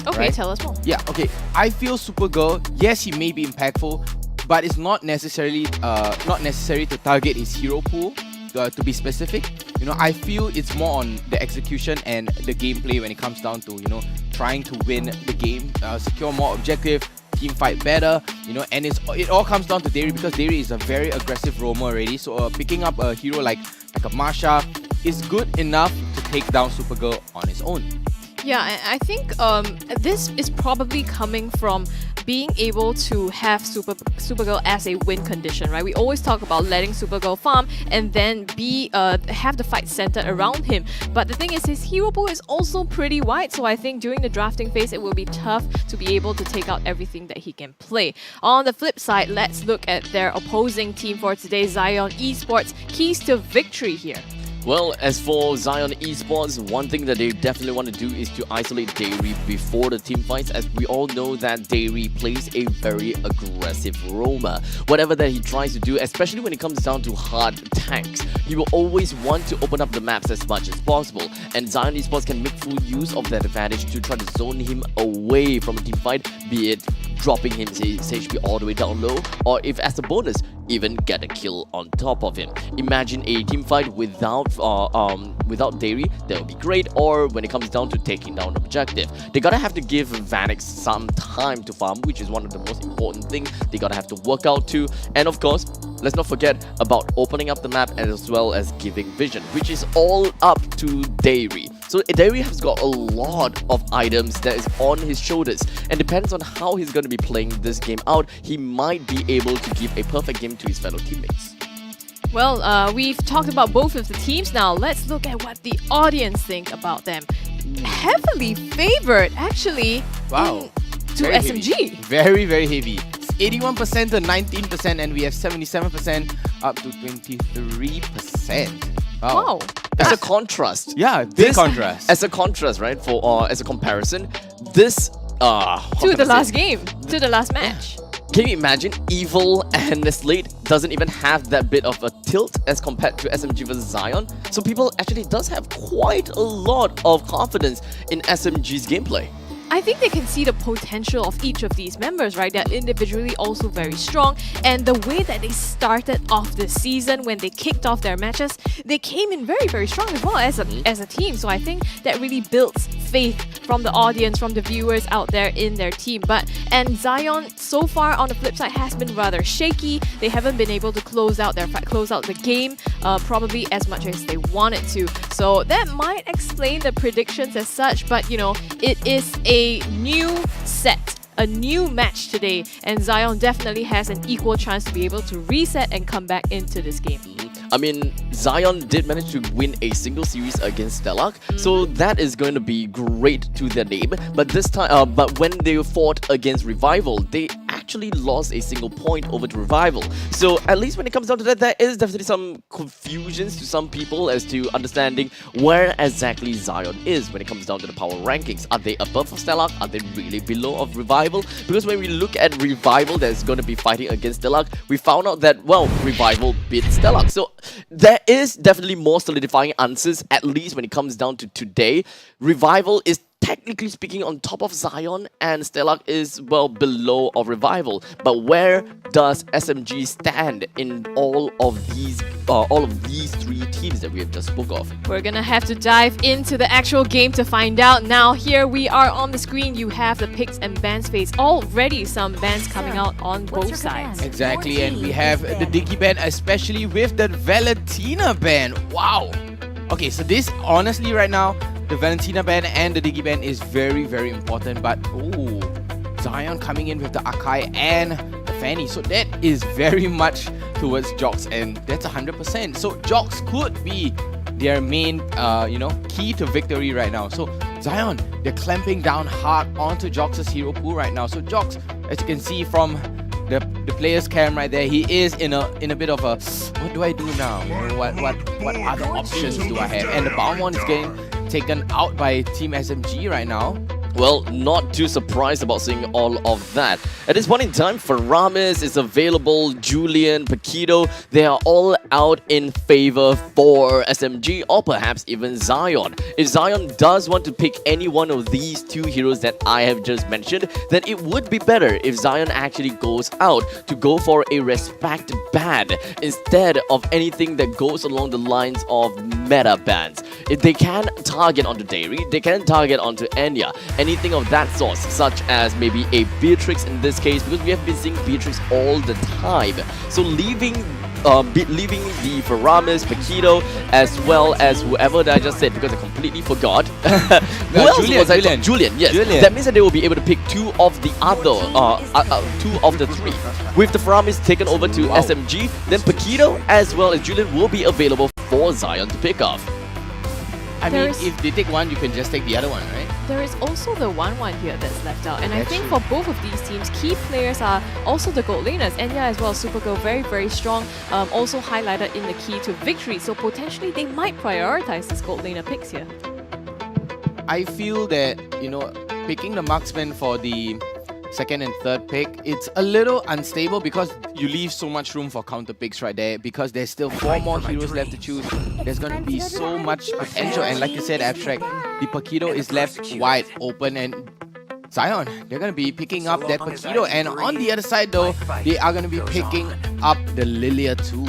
I: Okay,
M: right?
I: tell us more.
M: Yeah, okay. I feel Supergirl, yes, he may be impactful, but it's not necessary to target his hero pool. To be specific, you know, I feel it's more on the execution and the gameplay when it comes down to, you know, trying to win the game, secure more objective, team fight better, you know, and it all comes down to Dairy, because Dairy is a very aggressive roamer already. So picking up a hero like a Marsha is good enough to take down Supergirl on his own.
I: Yeah, I think this is probably coming from being able to have Supergirl as a win condition, right? We always talk about letting Supergirl farm and then have the fight centered around him. But the thing is, his hero pool is also pretty wide, so I think during the drafting phase, it will be tough to be able to take out everything that he can play. On the flip side, let's look at their opposing team for today, Zion Esports. Keys to victory here.
T: Well, as for Zion Esports, one thing that they definitely want to do is to isolate Dairy before the team fights, as we all know that Dairy plays a very aggressive roamer. Whatever that he tries to do, especially when it comes down to hard tanks, he will always want to open up the maps as much as possible, and Zion Esports can make full use of that advantage to try to zone him away from a team fight, be it dropping his HP all the way down low, or if as a bonus, even get a kill on top of him. Imagine a team fight without Dairy, that would be great, or when it comes down to taking down the objective. They gotta have to give Vanix some time to farm, which is one of the most important things they gotta have to work out to. And of course, let's not forget about opening up the map as well as giving vision, which is all up to Dairy. So Dairy has got a lot of items that is on his shoulders, and depends on how he's going to be playing this game out, he might be able to give a perfect game to his fellow teammates.
I: Well, we've talked about both of the teams now. Let's look at what the audience think about them. Heavily favored, actually, to
M: Very
I: SMG.
M: Heavy. Very, very heavy. It's 81% to 19%, and we have 77% up to 23%.
I: Wow.
T: As a contrast.
M: Yeah, big contrast.
T: As a contrast, right? For as a comparison, this
I: To the last game, to the last match.
T: Can you imagine Evil and Slate doesn't even have that bit of a tilt as compared to SMG vs Zion? So people actually does have quite a lot of confidence in SMG's gameplay.
I: I think they can see the potential of each of these members, right? They're individually also very strong, and the way that they started off the season when they kicked off their matches, they came in very, very strong as well as a team. So I think that really builds faith from the audience, from the viewers out there in their team. And Zion, so far on the flip side, has been rather shaky. They haven't been able to close out the game probably as much as they wanted to. So that might explain the predictions as such, but you know, it is a new set, a new match today, and Zion definitely has an equal chance to be able to reset and come back into this game.
T: I mean, Zion did manage to win a single series against Stellark, so that is going to be great to their name. But this time, but when they fought against Revival, they actually actually lost a single point over to Revival. So at least when it comes down to that, there is definitely some confusions to some people as to understanding where exactly Zion is when it comes down to the power rankings. Are they above of Stellark? Are they really below of Revival? Because when we look at Revival that's going to be fighting against Stellark, we found out that, well, Revival beat Stellark. So there is definitely more solidifying answers, at least when it comes down to today. Revival is technically speaking on top of Zion, and Stellark is, well, below of Revival. But where does SMG stand in all of these three teams that we have just spoke of?
I: We're gonna have to dive into the actual game to find out. Now, here we are on the screen. You have the picks and bans phase. Already some bans coming out on both sides.
M: Exactly, and we have the Diggy ban, especially with the Valentina ban. Wow. Okay, so this, honestly, right now, the Valentina ban and the Diggy ban is very, very important. But, oh, Zion coming in with the Akai and the Fanny. So that is very much towards Jox, and that's 100%. So Jox could be their main, key to victory right now. So Zion, they're clamping down hard onto Jox's hero pool right now. So Jox, as you can see from the player's cam right there, he is in a bit of a, what do I do now? What other options do I have? And the Balmon is getting taken out by Team SMG right now.
T: Well, not too surprised about seeing all of that. At this point in time, Faramis is available, Julian, Paquito, they are all out in favor for SMG or perhaps even Zion. If Zion does want to pick any one of these two heroes that I have just mentioned, then it would be better if Zion actually goes out to go for a respect ban instead of anything that goes along the lines of meta bans. If they can target onto Dairy, they can target onto Enya, anything of that sort, such as maybe a Beatrix in this case, because we have been seeing Beatrix all the time. So leaving the Faramis, Paquito, as well as whoever that I just said, because I completely forgot. Who else was I talking? Julian, yes. Julian. That means that they will be able to pick two of the three. With the Faramis taken over to SMG, then Paquito as well as Julian will be available for Zion to pick up.
M: I mean, if they take one, you can just take the other one, right?
I: There is also the 1-1 here that's left out. And I think for both of these teams, key players are also the gold laners. Enya as well as Supergirl, very, very strong. Also highlighted in the key to victory. So potentially they might prioritize these gold laner picks here.
M: I feel that, picking the marksman for the second and third pick, it's a little unstable because you leave so much room for counter picks right there, because there's still 4 more heroes left to choose. There's going to be so much potential, and like you said, Abstract, the Paquito is left wide open, and Zion, they're going to be picking up that Paquito, and on the other side though, they are going to be picking up the Lilia too.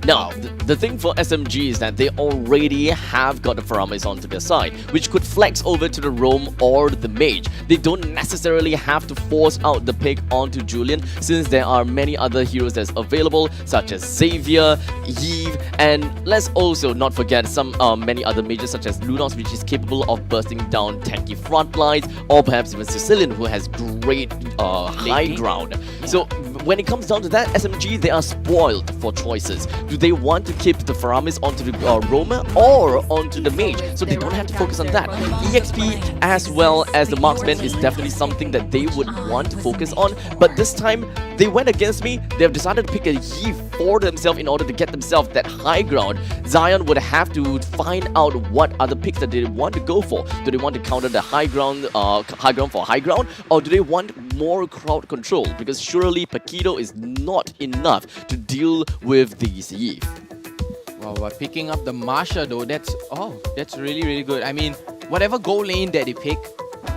T: Now, the thing for SMG is that they already have got the Faramis onto their side, which could flex over to the Roam or the Mage. They don't necessarily have to force out the pick onto Julian, since there are many other heroes that's available, such as Xavier, Yves, and let's also not forget some many other mages such as Lunox, which is capable of bursting down tanky front lines, or perhaps even Sicilian, who has great high ground. So when it comes down to that, SMG, they are spoiled for choices. Do they want to keep the Faramis onto the Roamer or onto the Mage? So they don't have to focus on that. EXP as well as the Marksman is definitely something that they would want to focus on. But this time, they went against me. They have decided to pick a Yves for themselves in order to get themselves that high ground. Zion would have to find out what other picks that they want to go for. Do they want to counter the high ground for high ground? Or do they want more crowd control? Because surely Paquito is not enough to deal with these Yves.
M: Wow, but picking up the Marsha though, that's really, really good. I mean, whatever goal lane that they pick,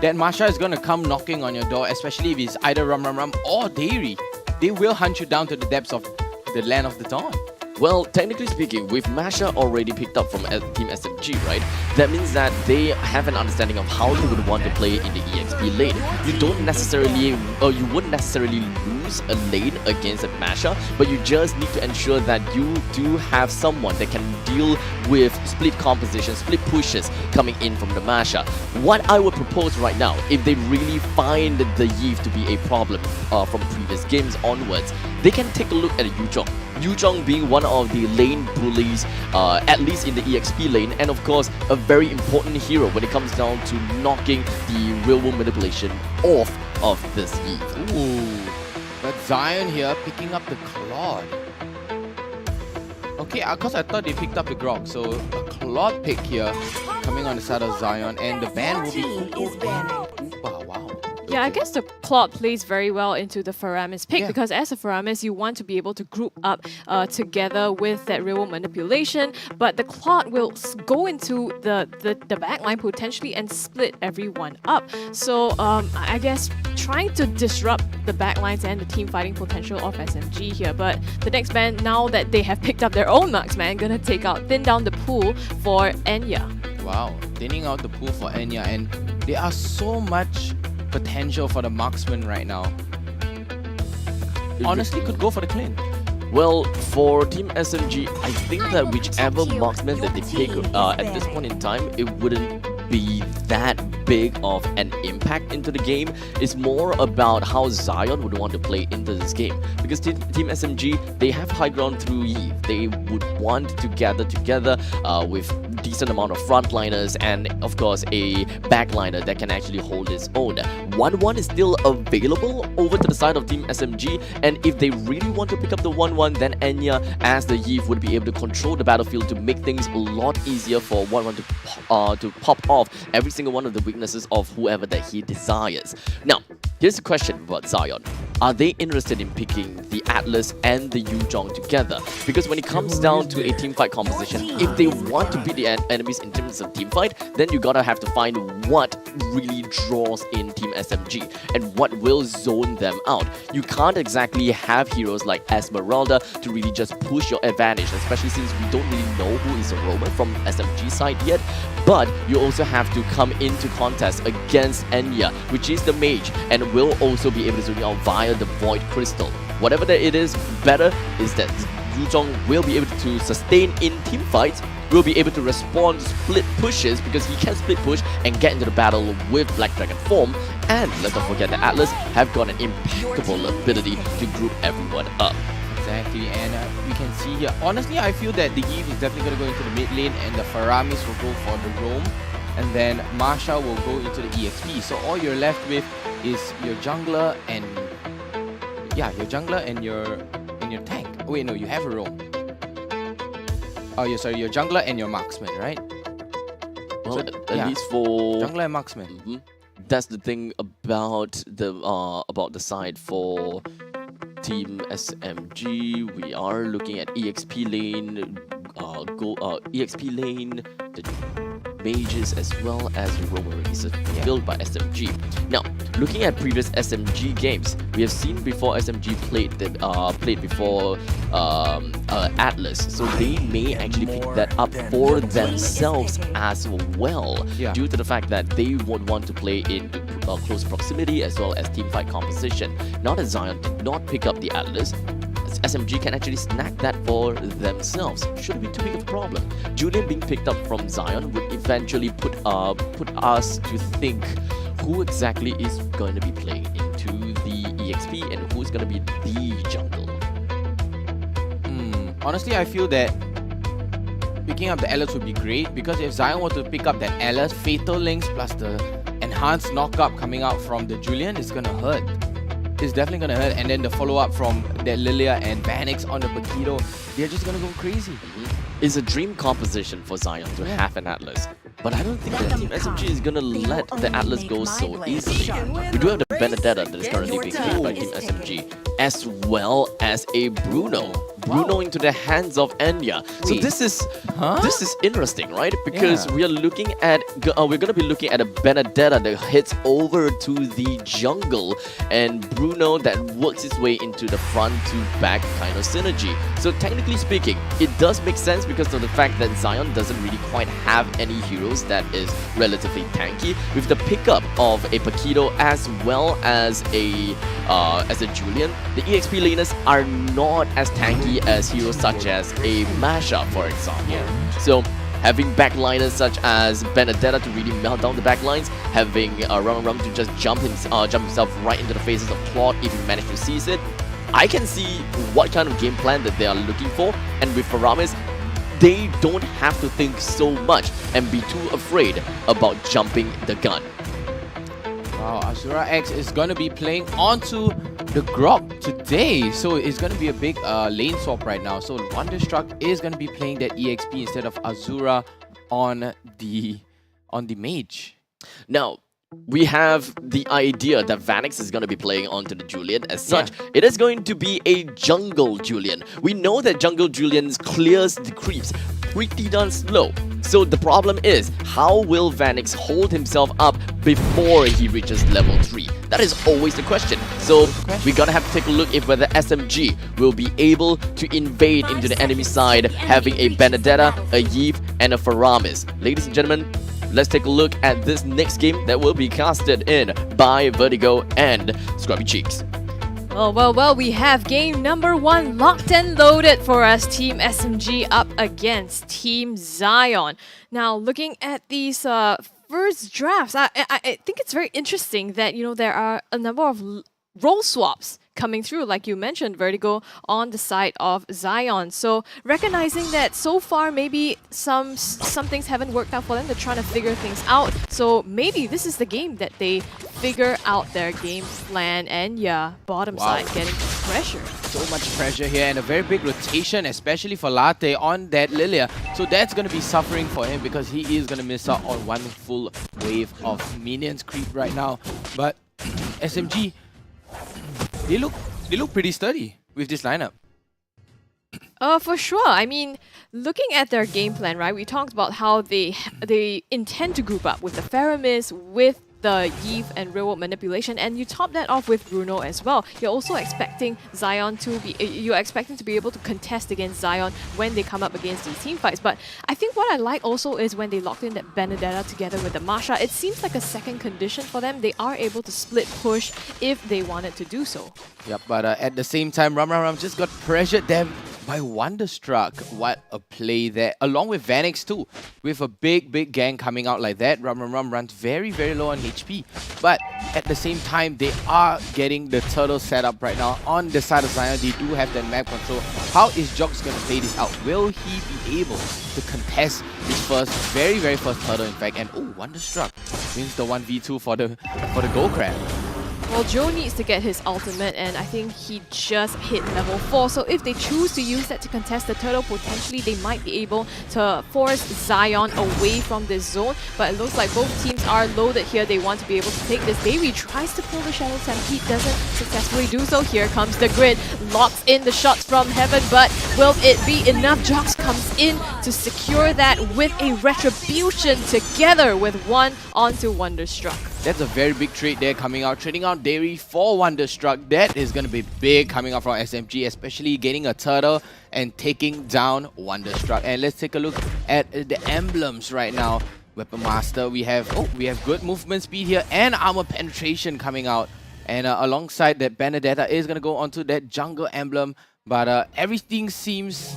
M: that Marsha is gonna come knocking on your door, especially if it's either Rum or Dairy. They will hunt you down to the depths of the Land of the Dawn.
T: Well, technically speaking, with Masha already picked up from Team SMG, right? That means that they have an understanding of how they would want to play in the EXP lane. You wouldn't necessarily lose a lane against a Masha, but you just need to ensure that you do have someone that can deal with split composition, split pushes coming in from the Masha. What I would propose right now, if they really find the Yves to be a problem from previous games onwards, they can take a look at Yuzhong. Yuzhong being one of the lane bullies, at least in the EXP lane, and of course a very important hero when it comes down to knocking the real world manipulation off of this Yves.
M: Ooh. But Zion here picking up the Claude. Okay, because I thought they picked up the Grog. So a Claude pick here coming on the side of Zion, and the ban will be Upa. Wow.
I: Yeah, I guess the Claude plays very well into the Faramis pick because as a Faramis, you want to be able to group up together with that real world manipulation, but the Claude will go into the backline potentially and split everyone up. So I guess trying to disrupt the backlines and the team fighting potential of SMG here, but the next ban, now that they have picked up their own marksman, gonna thin down the pool for Enya.
M: Wow, thinning out the pool for Enya, and there are so much potential for the marksman right now. Honestly, could go for the clean.
T: Well, for Team SMG, I think that whichever marksman that they pick at this point in time, it wouldn't be that big of an impact into the game. It's more about how Zion would want to play into this game. Because Team SMG, they have high ground through Eve. They would want to gather together with decent amount of frontliners and of course a backliner that can actually hold its own. 1-1 is still available over to the side of Team SMG, and if they really want to pick up the 1-1, then Enya as the Eve would be able to control the battlefield to make things a lot easier for 1-1 to pop off every single one of the weaknesses of whoever that he desires. Now, here's the question about Zion. Are they interested in picking the Atlas and the Yuzhong together? Because when it comes down to a teamfight composition, if they want to beat the enemies in terms of teamfight, then you gotta have to find what really draws in Team SMG and what will zone them out. You can't exactly have heroes like Esmeralda to really just push your advantage, especially since we don't really know who is a roamer from SMG side yet. But you also have to come into contest against Enya, which is the mage, and will also be able to zone out via the Void Crystal. Whatever that it is, better is that Yuzhong will be able to sustain in team fights, will be able to respond to split pushes because he can split push and get into the battle with Black Dragon form. And let's not forget that Atlas have got an impeccable ability to group everyone up.
M: Exactly, and we can see here, honestly, I feel that the Eve is definitely going to go into the mid lane and the Faramis will go for the roam, and then Marsha will go into the EXP. So all you're left with is your jungler and your tank. Oh, wait, no, you have a roam. Oh, yeah, sorry, your jungler and your marksman, right?
T: Well, so, at least for
M: jungler and marksman.
T: That's the thing about the side for Team SMG. We are looking at EXP lane, EXP lane, the mages as well as roamer races filled by SMG. Now, looking at previous SMG games, we have seen before SMG played before Atlas, so they may actually pick that up for themselves as well, due to the fact that they would want to play in close proximity as well as teamfight composition. Now that Zion did not pick up the Atlas, SMG can actually snag that for themselves. Shouldn't be too big of a problem. Julian being picked up from Zion would eventually put us to think who exactly is going to be playing into the EXP and who's going to be the jungle.
M: Honestly, I feel that picking up the Atlas would be great, because if Zion were to pick up that Atlas, Fatal Links plus the enhanced knockup coming out from the Julian is going to hurt. It's definitely going to hurt, and then the follow-up from that Lilia and Vanix on the Paquito, they're just going to go crazy.
T: It's a dream composition for Zion to have an Atlas, but I don't think that Team SMG is going to let the Atlas go so easily. We do have the Benedetta that is currently being played by Team SMG, as well as a Bruno into the hands of Enya. So this is interesting, right? Because we are looking at we're gonna be looking at a Benedetta that hits over to the jungle, and Bruno that works its way into the front to back kind of synergy. So technically speaking, it does make sense because of the fact that Zion doesn't really quite have any heroes that is relatively tanky. With the pickup of a Paquito as well as a Julian, the EXP laners are not as tanky as heroes such as a Masha, for example. So having backliners such as Benedetta to really melt down the backlines, having Rum to just jump himself right into the faces of Claude if he managed to seize it, I can see what kind of game plan that they are looking for. And with Faramis, they don't have to think so much and be too afraid about jumping the gun.
M: Wow, Azura X is going to be playing onto the Grok today. So it's going to be a big lane swap right now. So Wonderstruck is going to be playing that EXP instead of Azura on the Mage.
T: Now, we have the idea that Vanix is going to be playing onto the Julian. As such, it is going to be a jungle Julian. We know that jungle Julian clears the creeps pretty darn slow. So the problem is, how will Vanix hold himself up before he reaches level 3? That is always the question. So we're gonna have to take a look if whether SMG will be able to invade into the enemy side, having a Benedetta, a Yves, and a Faramis. Ladies and gentlemen, let's take a look at this next game that will be casted in by Vertigo and Scrubby Cheeks.
I: Well, we have game number 1 locked and loaded for us. Team SMG up against Team Zion. Now, looking at these first drafts, I think it's very interesting that, you know, there are a number of role swaps coming through, like you mentioned, Vertigo, on the side of Zion. So recognizing that so far maybe some things haven't worked out for them, they're trying to figure things out. So maybe this is the game that they figure out their game plan, and bottom side getting pressure.
M: So much pressure here and a very big rotation, especially for Latte on that Lilia. So that's going to be suffering for him because he is going to miss out on one full wave of minions creep right now. But SMG, they look pretty sturdy with this lineup.
I: For sure. I mean, looking at their game plan, right? We talked about how they intend to group up with the Faramis, with the Yves and real-world manipulation, and you top that off with Bruno as well. You're also expecting Zion to be able to contest against Zion when they come up against these team fights. But I think what I like also is when they locked in that Benedetta together with the Masha. It seems like a second condition for them. They are able to split push if they wanted to do so.
M: Yep, but at the same time, Ram just got pressured them by Wonderstruck. What a play there. Along with Vanix too. With a big gang coming out like that, Ram runs very low on HP. But at the same time, they are getting the turtle set up right now on the side of Zion. They do have that map control. How is Jox going to play this out? Will he be able to contest his very first turtle in fact? And Wonderstruck wins the 1v2 for the Gold Crab.
I: Well, Joe needs to get his ultimate, and I think he just hit level 4. So if they choose to use that to contest the turtle, potentially they might be able to force Zion away from this zone. But it looks like both teams are loaded here. They want to be able to take this. Davey tries to pull the Shadow Stampede, doesn't successfully do so. Here comes the grid, locks in the shots from heaven, but will it be enough? Jox comes in to secure that with a retribution together with one onto Wonderstruck.
M: That's a very big trade there coming out. Trading out Dairy for Wonderstruck. That is going to be big coming out from SMG, especially getting a turtle and taking down Wonderstruck. And let's take a look at the emblems right now. Weapon Master, we have good movement speed here and armor penetration coming out. And alongside that, Benedetta is going to go onto that jungle emblem. But everything seems,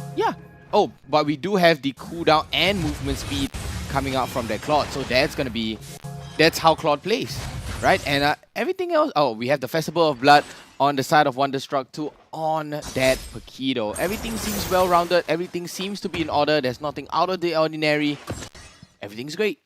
M: Oh, but we do have the cooldown and movement speed coming out from that Claude. So that's how Claude plays, right? And everything else, we have the Festival of Blood on the side of Wonderstruck too, on that Paquito. Everything seems well-rounded, everything seems to be in order, there's nothing out of the ordinary. Everything's great.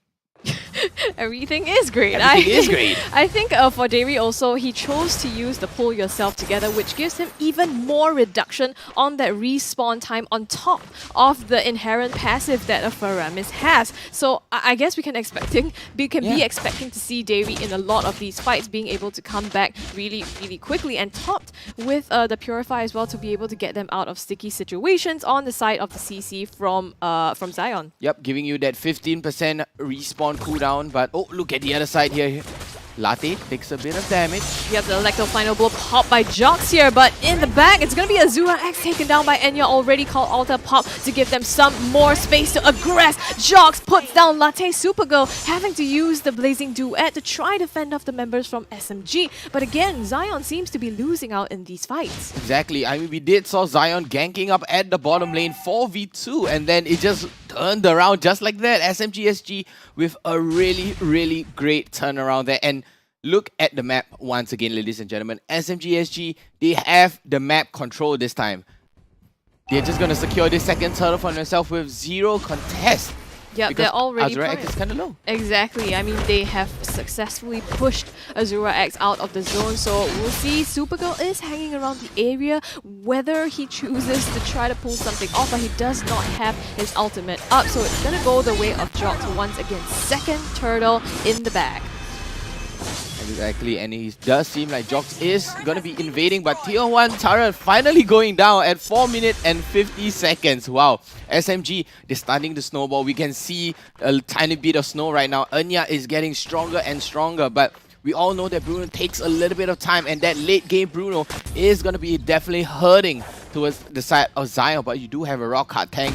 I: Everything is great.
M: Everything is great.
I: I think for Davey also, he chose to use the pull yourself together, which gives him even more reduction on that respawn time on top of the inherent passive that a Faramis has. So I guess we can be expecting to see Davey in a lot of these fights being able to come back really quickly, and topped with the Purify as well to be able to get them out of sticky situations on the side of the CC from Zion.
M: Yep, giving you that 15% respawn cooldown. But look at the other side here. Latte takes a bit of damage.
I: We have the Electro Final Blow popped by Jox here, but in the back, it's going to be Azura X taken down by Enya, already called Alta Pop to give them some more space to aggress. Jox puts down Latte Supergirl, having to use the Blazing Duet to try to fend off the members from SMG. But again, Zion seems to be losing out in these fights.
M: Exactly. I mean, we did saw Zion ganking up at the bottom lane 4v2, and then it just turned around just like that. SMG SG with a really great turnaround there. And look at the map once again, ladies and gentlemen. SMG SG, they have the map control this time. They're just going to secure this second turtle for themselves with 0 contest.
I: Yeah,
M: because
I: they're already
M: Azura X
I: primed.
M: is kind of low.
I: Exactly. I mean, they have successfully pushed Azura X out of the zone, so we'll see. Supergirl is hanging around the area. Whether he chooses to try to pull something off, but he does not have his ultimate up, so it's gonna go the way of Jox once again. Second turtle in the bag.
M: Exactly, and it does seem like Jox is gonna be invading, but Tier 1 turret finally going down at 4 minutes and 50 seconds. Wow, SMG, they're starting to snowball. We can see a tiny bit of snow right now. Enya is getting stronger and stronger, but we all know that Bruno takes a little bit of time, and that late game Bruno is gonna be definitely hurting towards the side of Zion, but you do have a rock hard tank.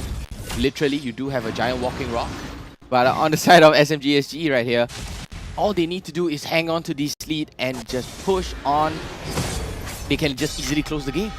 M: Literally, you do have a giant walking rock. But on the side of SMG SG right here, all they need to do is hang on to this lead and just push on. They can just easily close the game.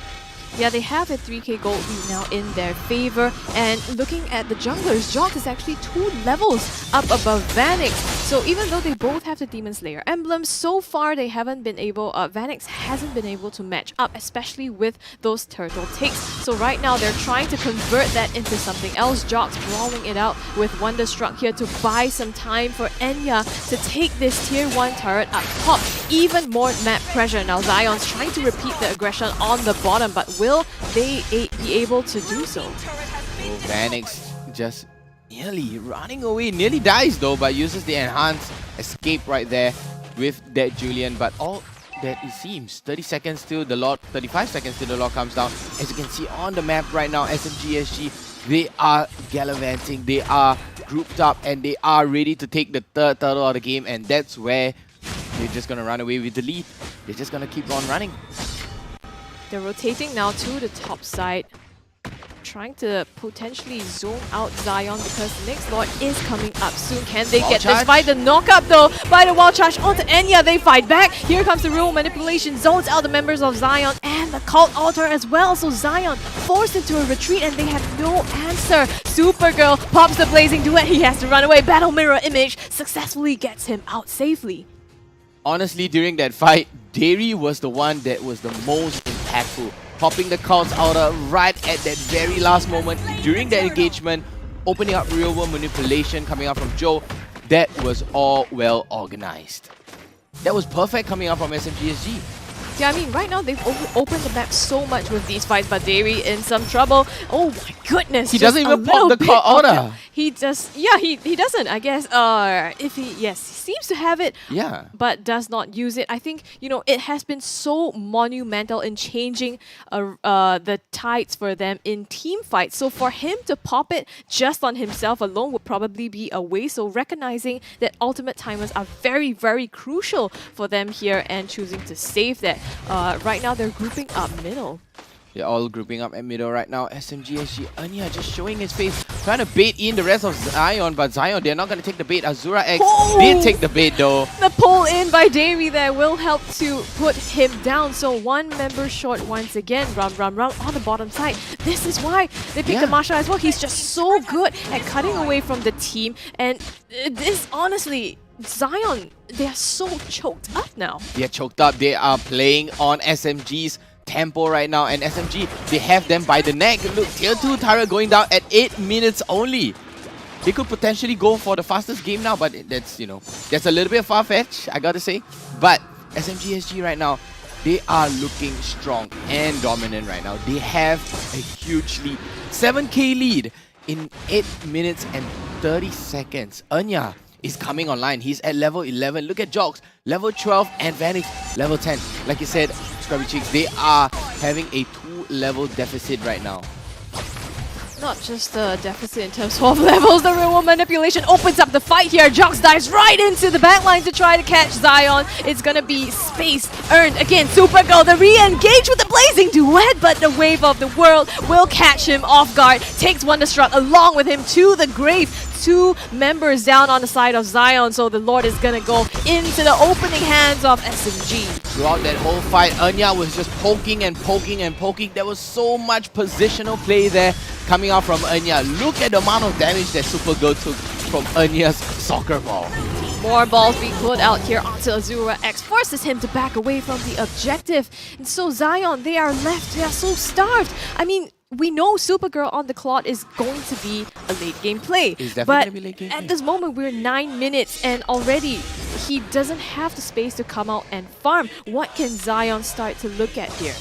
I: Yeah, they have a 3k gold lead now in their favor. And looking at the junglers, Jox is actually 2 levels up above Vanix. So even though they both have the Demon Slayer emblems, so far they haven't been able, Vanix hasn't been able to match up, especially with those turtle takes. So right now they're trying to convert that into something else. Jox brawling it out with Wonderstruck here to buy some time for Enya to take this tier 1 turret up top. Even more map pressure. Now Zion's trying to repeat the aggression on the bottom, but will they be able to do so?
M: Oh, Vanix just nearly running away, nearly dies though, but uses the enhanced escape right there with that Julian. But all that it seems, 30 seconds till the Lord, 35 seconds till the Lord comes down. As you can see on the map right now, SMG SG, they are gallivanting, they are grouped up, and they are ready to take the third turtle of the game, and that's where they're just gonna run away with the lead. They're just gonna keep on running.
I: They're rotating now to the top side, trying to potentially zone out Zion because the next Lord is coming up soon. Can they get this fight? The knockup though by the wall charge onto Enya. They fight back. Here comes the real manipulation. Zones out the members of Zion and the cult altar as well. So Zion forced into a retreat and they have no answer. Supergirl pops the blazing duet. He has to run away. Battle mirror image successfully gets him out safely.
M: Honestly, during that fight, Derry was the one that was the most impactful. Popping the cults out right at that very last moment during that engagement, opening up real world manipulation coming out from Joe. That was all well organized. That was perfect coming out from SMG SG.
I: Yeah, I mean, right now they've opened the map so much with these fights, but Derry in some trouble. Oh my goodness.
M: He doesn't even pop the call order.
I: He just, yeah, he doesn't, I guess. If he, yes, he seems to have it,
M: yeah,
I: but does not use it. I think, you know, it has been so monumental in changing the tides for them in team fights. So for him to pop it just on himself alone would probably be a waste. So recognizing that ultimate timers are very, very crucial for them here and choosing to save that. Right now they're grouping up middle.
M: They're all grouping up at middle right now. SMG SG, Enya just showing his face, trying to bait in the rest of Zion, but Zion, they're not going to take the bait. Azura X did take the bait though.
I: The pull in by Derry there will help to put him down. So one member short once again. Run on the bottom side. This is why they picked the Masha as well. He's just so good at cutting away from the team. And this, honestly, Zion, they are so choked up now.
M: They are choked up. They are playing on SMG's tempo right now, and SMG, they have them by the neck. Look, tier 2 turret going down at 8 minutes only. They could potentially go for the fastest game now, but that's, you know, that's a little bit far-fetched, I gotta say. But SMG SG right now, they are looking strong and dominant right now. They have a huge lead. 7k lead in 8 minutes and 30 seconds. Enya is coming online. He's at level 11. Look at Jox, level 12, and Vanix, level 10. Like you said, Scrubby Cheeks, they are having a 2-level deficit right now.
I: Not just the deficit in terms of levels, the real world manipulation opens up the fight here. Jox dives right into the backline to try to catch Zion. It's gonna be space earned again. Supergirl, the re-engage with the blazing duet, but the wave of the world will catch him off guard. Takes Wonderstruck along with him to the grave. 2 members down on the side of Zion, so the Lord is gonna go into the opening hands of SMG.
M: Throughout that whole fight, Enya was just poking and poking and poking. There was so much positional play there coming out from Enya. Look at the amount of damage that Supergirl took from Enya's soccer ball.
I: More balls being put out here onto Azura X, forces him to back away from the objective. And so Zion, they are left, they are so starved. I mean, we know Supergirl on the clock is going to be a late game play.
M: It's definitely
I: But
M: gonna be late game
I: at
M: play.
I: this moment, we're 9 minutes and already he doesn't have the space to come out and farm. What can Zion start to look at here?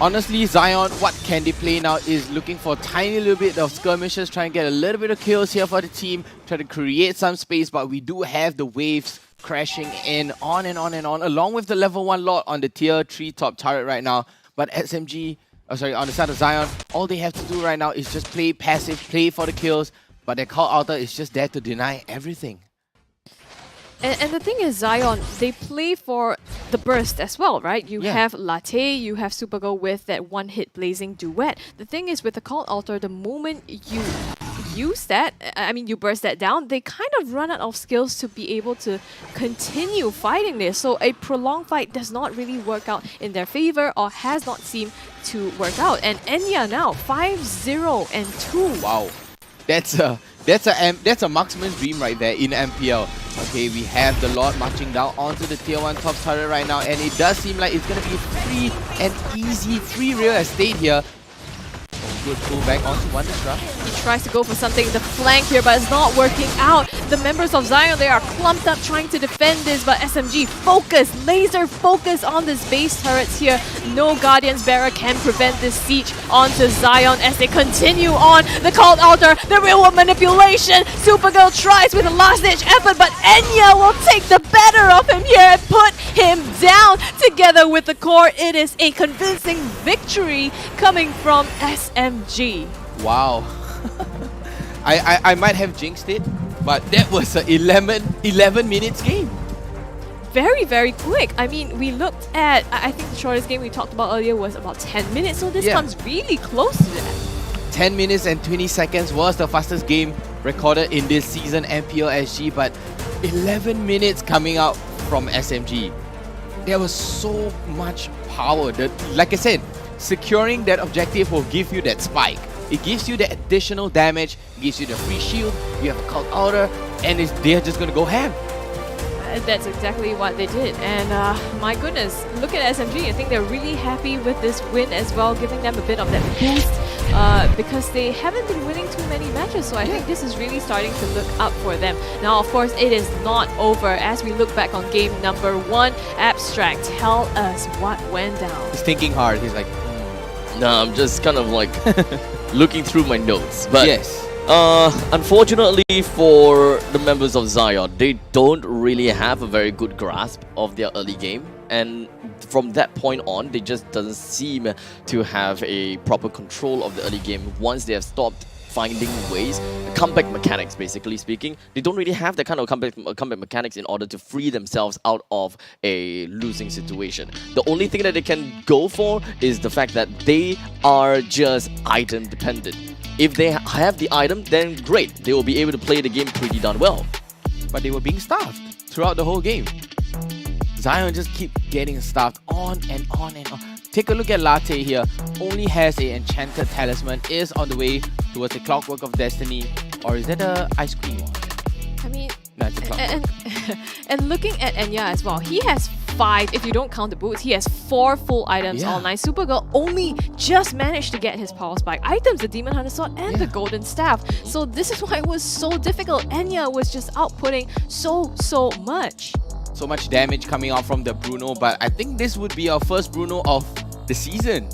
M: Honestly, Zion, what can they play now is looking for a tiny little bit of skirmishes, trying to get a little bit of kills here for the team, try to create some space, but we do have the waves crashing in on and on and on, along with the level 1 lot on the tier 3 top turret right now. But SMG, on the side of Zion, all they have to do right now is just play passive, play for the kills, but their call outer is just there to deny everything.
I: And the thing is, Zion, they play for the burst as well, right? You have Latte, you have Supergirl with that one-hit blazing duet. The thing is, with the call altar, the moment you use that, you burst that down, they kind of run out of skills to be able to continue fighting this. So a prolonged fight does not really work out in their favor or has not seemed to work out. And Enya now, 5-0-2.
M: Wow. That's a marksman's dream right there in MPL. Okay, we have the Lord marching down onto the tier 1 top turret right now, and it does seem like it's gonna be free and easy, free real estate here. Good pullback onto one disrupt.
I: He tries to go for something in the flank here, but it's not working out. The members of Zion, they are clumped up trying to defend this, but SMG focus, laser focus on this base turrets here. No Guardian's Bearer can prevent this siege onto Zion as they continue on. The called altar, the real world manipulation. Supergirl tries with a last-ditch effort, but Enya will take the better of him here and put him down. Together with the core, it is a convincing victory coming from SMG.
M: Wow. I might have jinxed it, but that was an 11 minutes game.
I: Very, very quick. I mean, we looked at, I think the shortest game we talked about earlier was about 10 minutes, so this comes really close to that.
M: 10 minutes and 20 seconds was the fastest game recorded in this season, MPL SG, but 11 minutes coming out from SMG. There was so much power. Like I said, securing that objective will give you that spike. It gives you the additional damage, gives you the free shield, you have a cult outer, and they're just gonna go ham.
I: That's exactly what they did. And my goodness, look at SMG. I think they're really happy with this win as well, giving them a bit of that boost because they haven't been winning too many matches. So I think this is really starting to look up for them. Now, of course, it is not over. As we look back on game number 1, Abstract, tell us what went down.
M: He's thinking hard. He's like,
T: Nah, I'm just kind of like looking through my notes. But
M: yes.
T: Unfortunately for the members of Zion, they don't really have a very good grasp of their early game, and from that point on, they just doesn't seem to have a proper control of the early game once they have stopped finding ways, comeback mechanics basically speaking. They don't really have that kind of comeback mechanics in order to free themselves out of a losing situation. The only thing that they can go for is the fact that they are just item dependent. If they have the item, then great, they will be able to play the game pretty darn well.
M: But they were being starved throughout the whole game. Zion just keep getting starved on and on and on. Take a look at Latte here. Only has a enchanted talisman, is on the way towards the Clockwork of Destiny. Or is that a ice cream one?
I: I mean,
M: no, it's a clockwork.
I: and looking at Enya as well, he has 5, if you don't count the boots, he has 4 full items all night. Supergirl only just managed to get his power spike items, the Demon Hunter Sword and the Golden Staff. So this is why it was so difficult. Enya was just outputting so much.
M: So much damage coming out from the Bruno, but I think this would be our first Bruno of the season.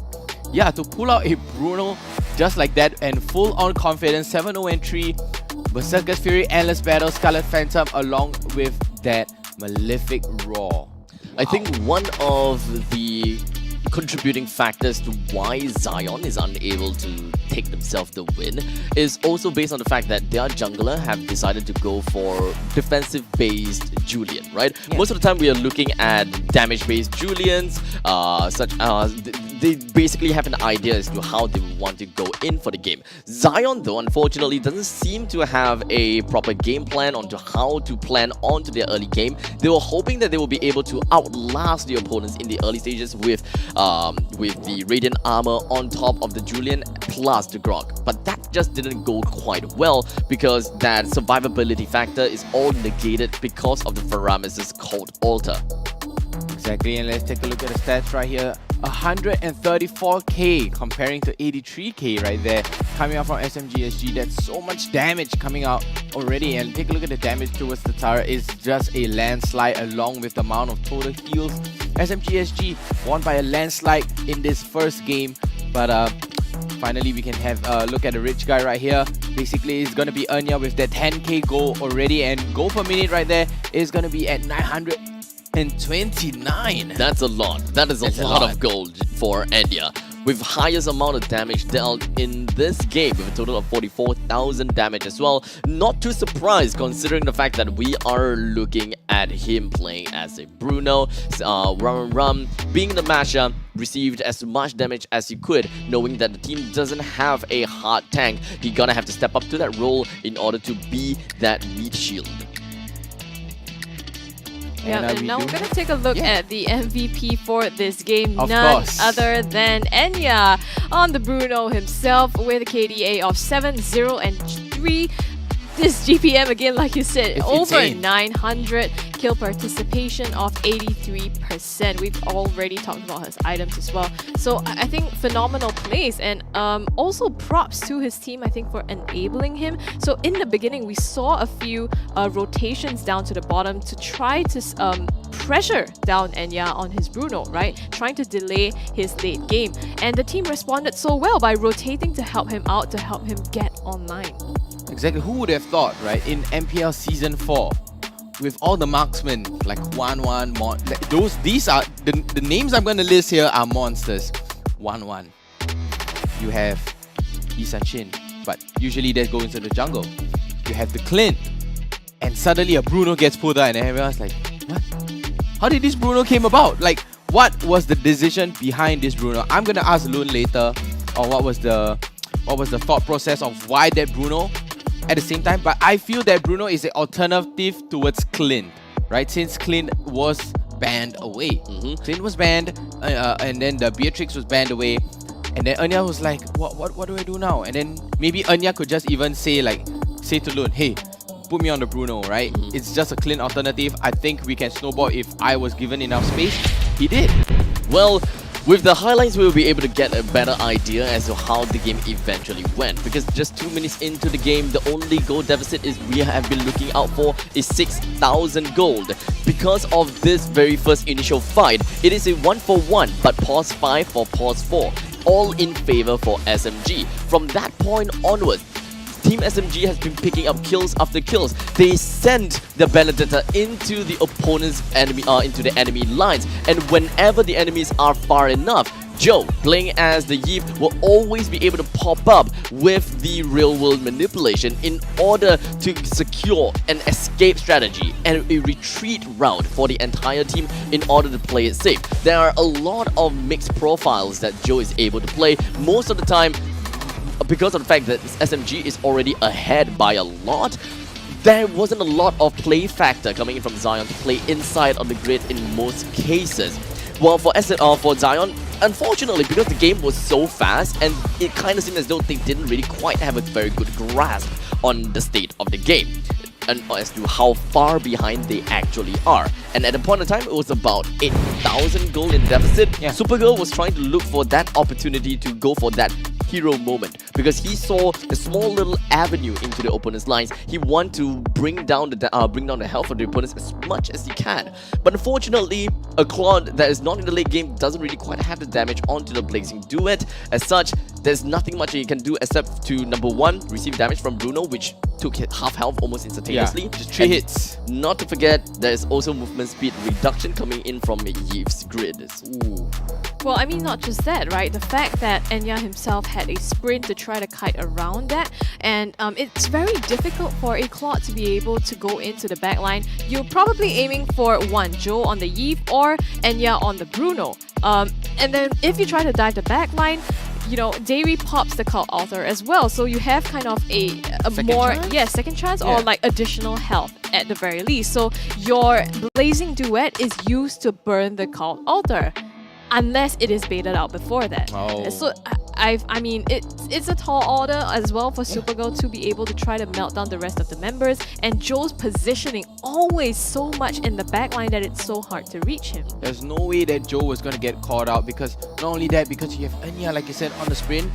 M: Yeah, to pull out a Bruno just like that and full on confidence, 7-0-3, Berserker's Fury, Endless Battle, Scarlet Phantom along with that Malefic Roar.
T: I think one of the contributing factors to why Zion is unable to take themselves the win is also based on the fact that their jungler have decided to go for defensive-based Julian, right? Yeah. Most of the time we are looking at damage-based Julians, they basically have an idea as to how they want to go in for the game. Zion, though, unfortunately, doesn't seem to have a proper game plan onto how to plan onto their early game. They were hoping that they will be able to outlast the opponents in the early stages with the Radiant Armor on top of the Julian plus the Grog. But that just didn't go quite well because that survivability factor is all negated because of the Faramis' Cold Altar.
M: Exactly, and let's take a look at the stats right here. 134k comparing to 83k right there coming out from SMG SG. That's so much damage coming out already, and take a look at the damage towards the turret. It's just a landslide along with the amount of total heals. SMG SG won by a landslide in this first game, but finally we can have a look at the rich guy right here. Basically it's gonna be Enya with that 10k goal already, and goal per minute right there is gonna be at 929.
T: That's a lot. That is a lot of gold for Enya, with highest amount of damage dealt in this game, with a total of 44,000 damage as well. Not too surprised considering the fact that we are looking at him playing as a Bruno. Rum being the masher, received as much damage as he could, knowing that the team doesn't have a hard tank. He's gonna have to step up to that role in order to be that meat shield.
I: Yeah, and now we're going to take a look at the MVP for this game.
M: Of
I: None
M: course.
I: other than Enya on the Bruno himself with a KDA of 7-0 and 3. This GPM, again, like you said,
M: It's
I: over
M: insane.
I: 900, kill participation of 83%. We've already talked about his items as well. So I think phenomenal plays, and also props to his team, I think, for enabling him. So in the beginning, we saw a few rotations down to the bottom to try to pressure down Enya on his Bruno, right? Trying to delay his late game. And the team responded so well by rotating to help him out, to help him get online.
M: Exactly, who would have thought, right? In MPL Season 4, with all the marksmen, like 1-1, these are, the names I'm going to list here are monsters. 1-1. You have Isan Shin, but usually they go into the jungle. You have the Clint, and suddenly a Bruno gets pulled out, and everyone's like, what? How did this Bruno came about? Like, what was the decision behind this Bruno? I'm going to ask Loon later on what was the thought process of why that Bruno at the same time, but I feel that Bruno is an alternative towards Clint, right? Since Clint was banned away. Clint was banned, and then the Beatrix was banned away, and then Enya was like, what do I do now? And then maybe Enya could just even say to Loon, hey, put me on the Bruno, right? It's just a Clint alternative. I think we can snowball if I was given enough space. He did.
T: Well, with the highlights, we'll be able to get a better idea as to how the game eventually went. Because just 2 minutes into the game, the only gold deficit we have been looking out for is 6,000 gold. Because of this very first initial fight, it is a 1-for-1, but pause 5 for pause 4. All in favor for SMG. From that point onwards, Team SMG has been picking up kills after kills. They send the Benedetta into the opponent's enemy, into the enemy lines, and whenever the enemies are far enough, Joe, playing as the Yeef, will always be able to pop up with the real-world manipulation in order to secure an escape strategy and a retreat route for the entire team in order to play it safe. There are a lot of mixed profiles that Joe is able to play. Most of the time, because of the fact that SMG is already ahead by a lot, there wasn't a lot of play factor coming in from Zion to play inside of the grid in most cases. Well, for Zion, unfortunately, because the game was so fast, and it kind of seemed as though they didn't really quite have a very good grasp on the state of the game and as to how far behind they actually are. And at the point of time, it was about 8,000 gold in deficit. Supergirl was trying to look for that opportunity to go for that hero moment, because he saw a small little avenue into the opponent's lines. He wanted to bring down the health of the opponents as much as he can. But unfortunately, a Claude that is not in the late game doesn't really quite have the damage onto the Blazing Duet. As such, there's nothing much he can do except to, number one, receive damage from Bruno, which took half health almost instantaneously.
M: Just 3 hits.
T: Not to forget, there's also movement speed reduction coming in from Yeef's grid. Ooh.
I: Well, I mean, not just that, right? The fact that Enya himself had a sprint to try to kite around that, and it's very difficult for a Claude to be able to go into the backline. You're probably aiming for one, Joe on the Yeef or Enya on the Bruno. And then if you try to dive the backline, you know, Dairy pops the Cult Altar as well, so you have kind of a more second chance or like additional health at the very least. So your Blazing Duet is used to burn the Cult Altar, unless it is baited out before that. So I mean, it's a tall order as well for Supergirl to be able to try to melt down the rest of the members. And Joe's positioning always so much in the backline that it's so hard to reach him.
M: There's no way that Joe was going to get caught out, because not only that, because you have Anya, like you said, on the sprint,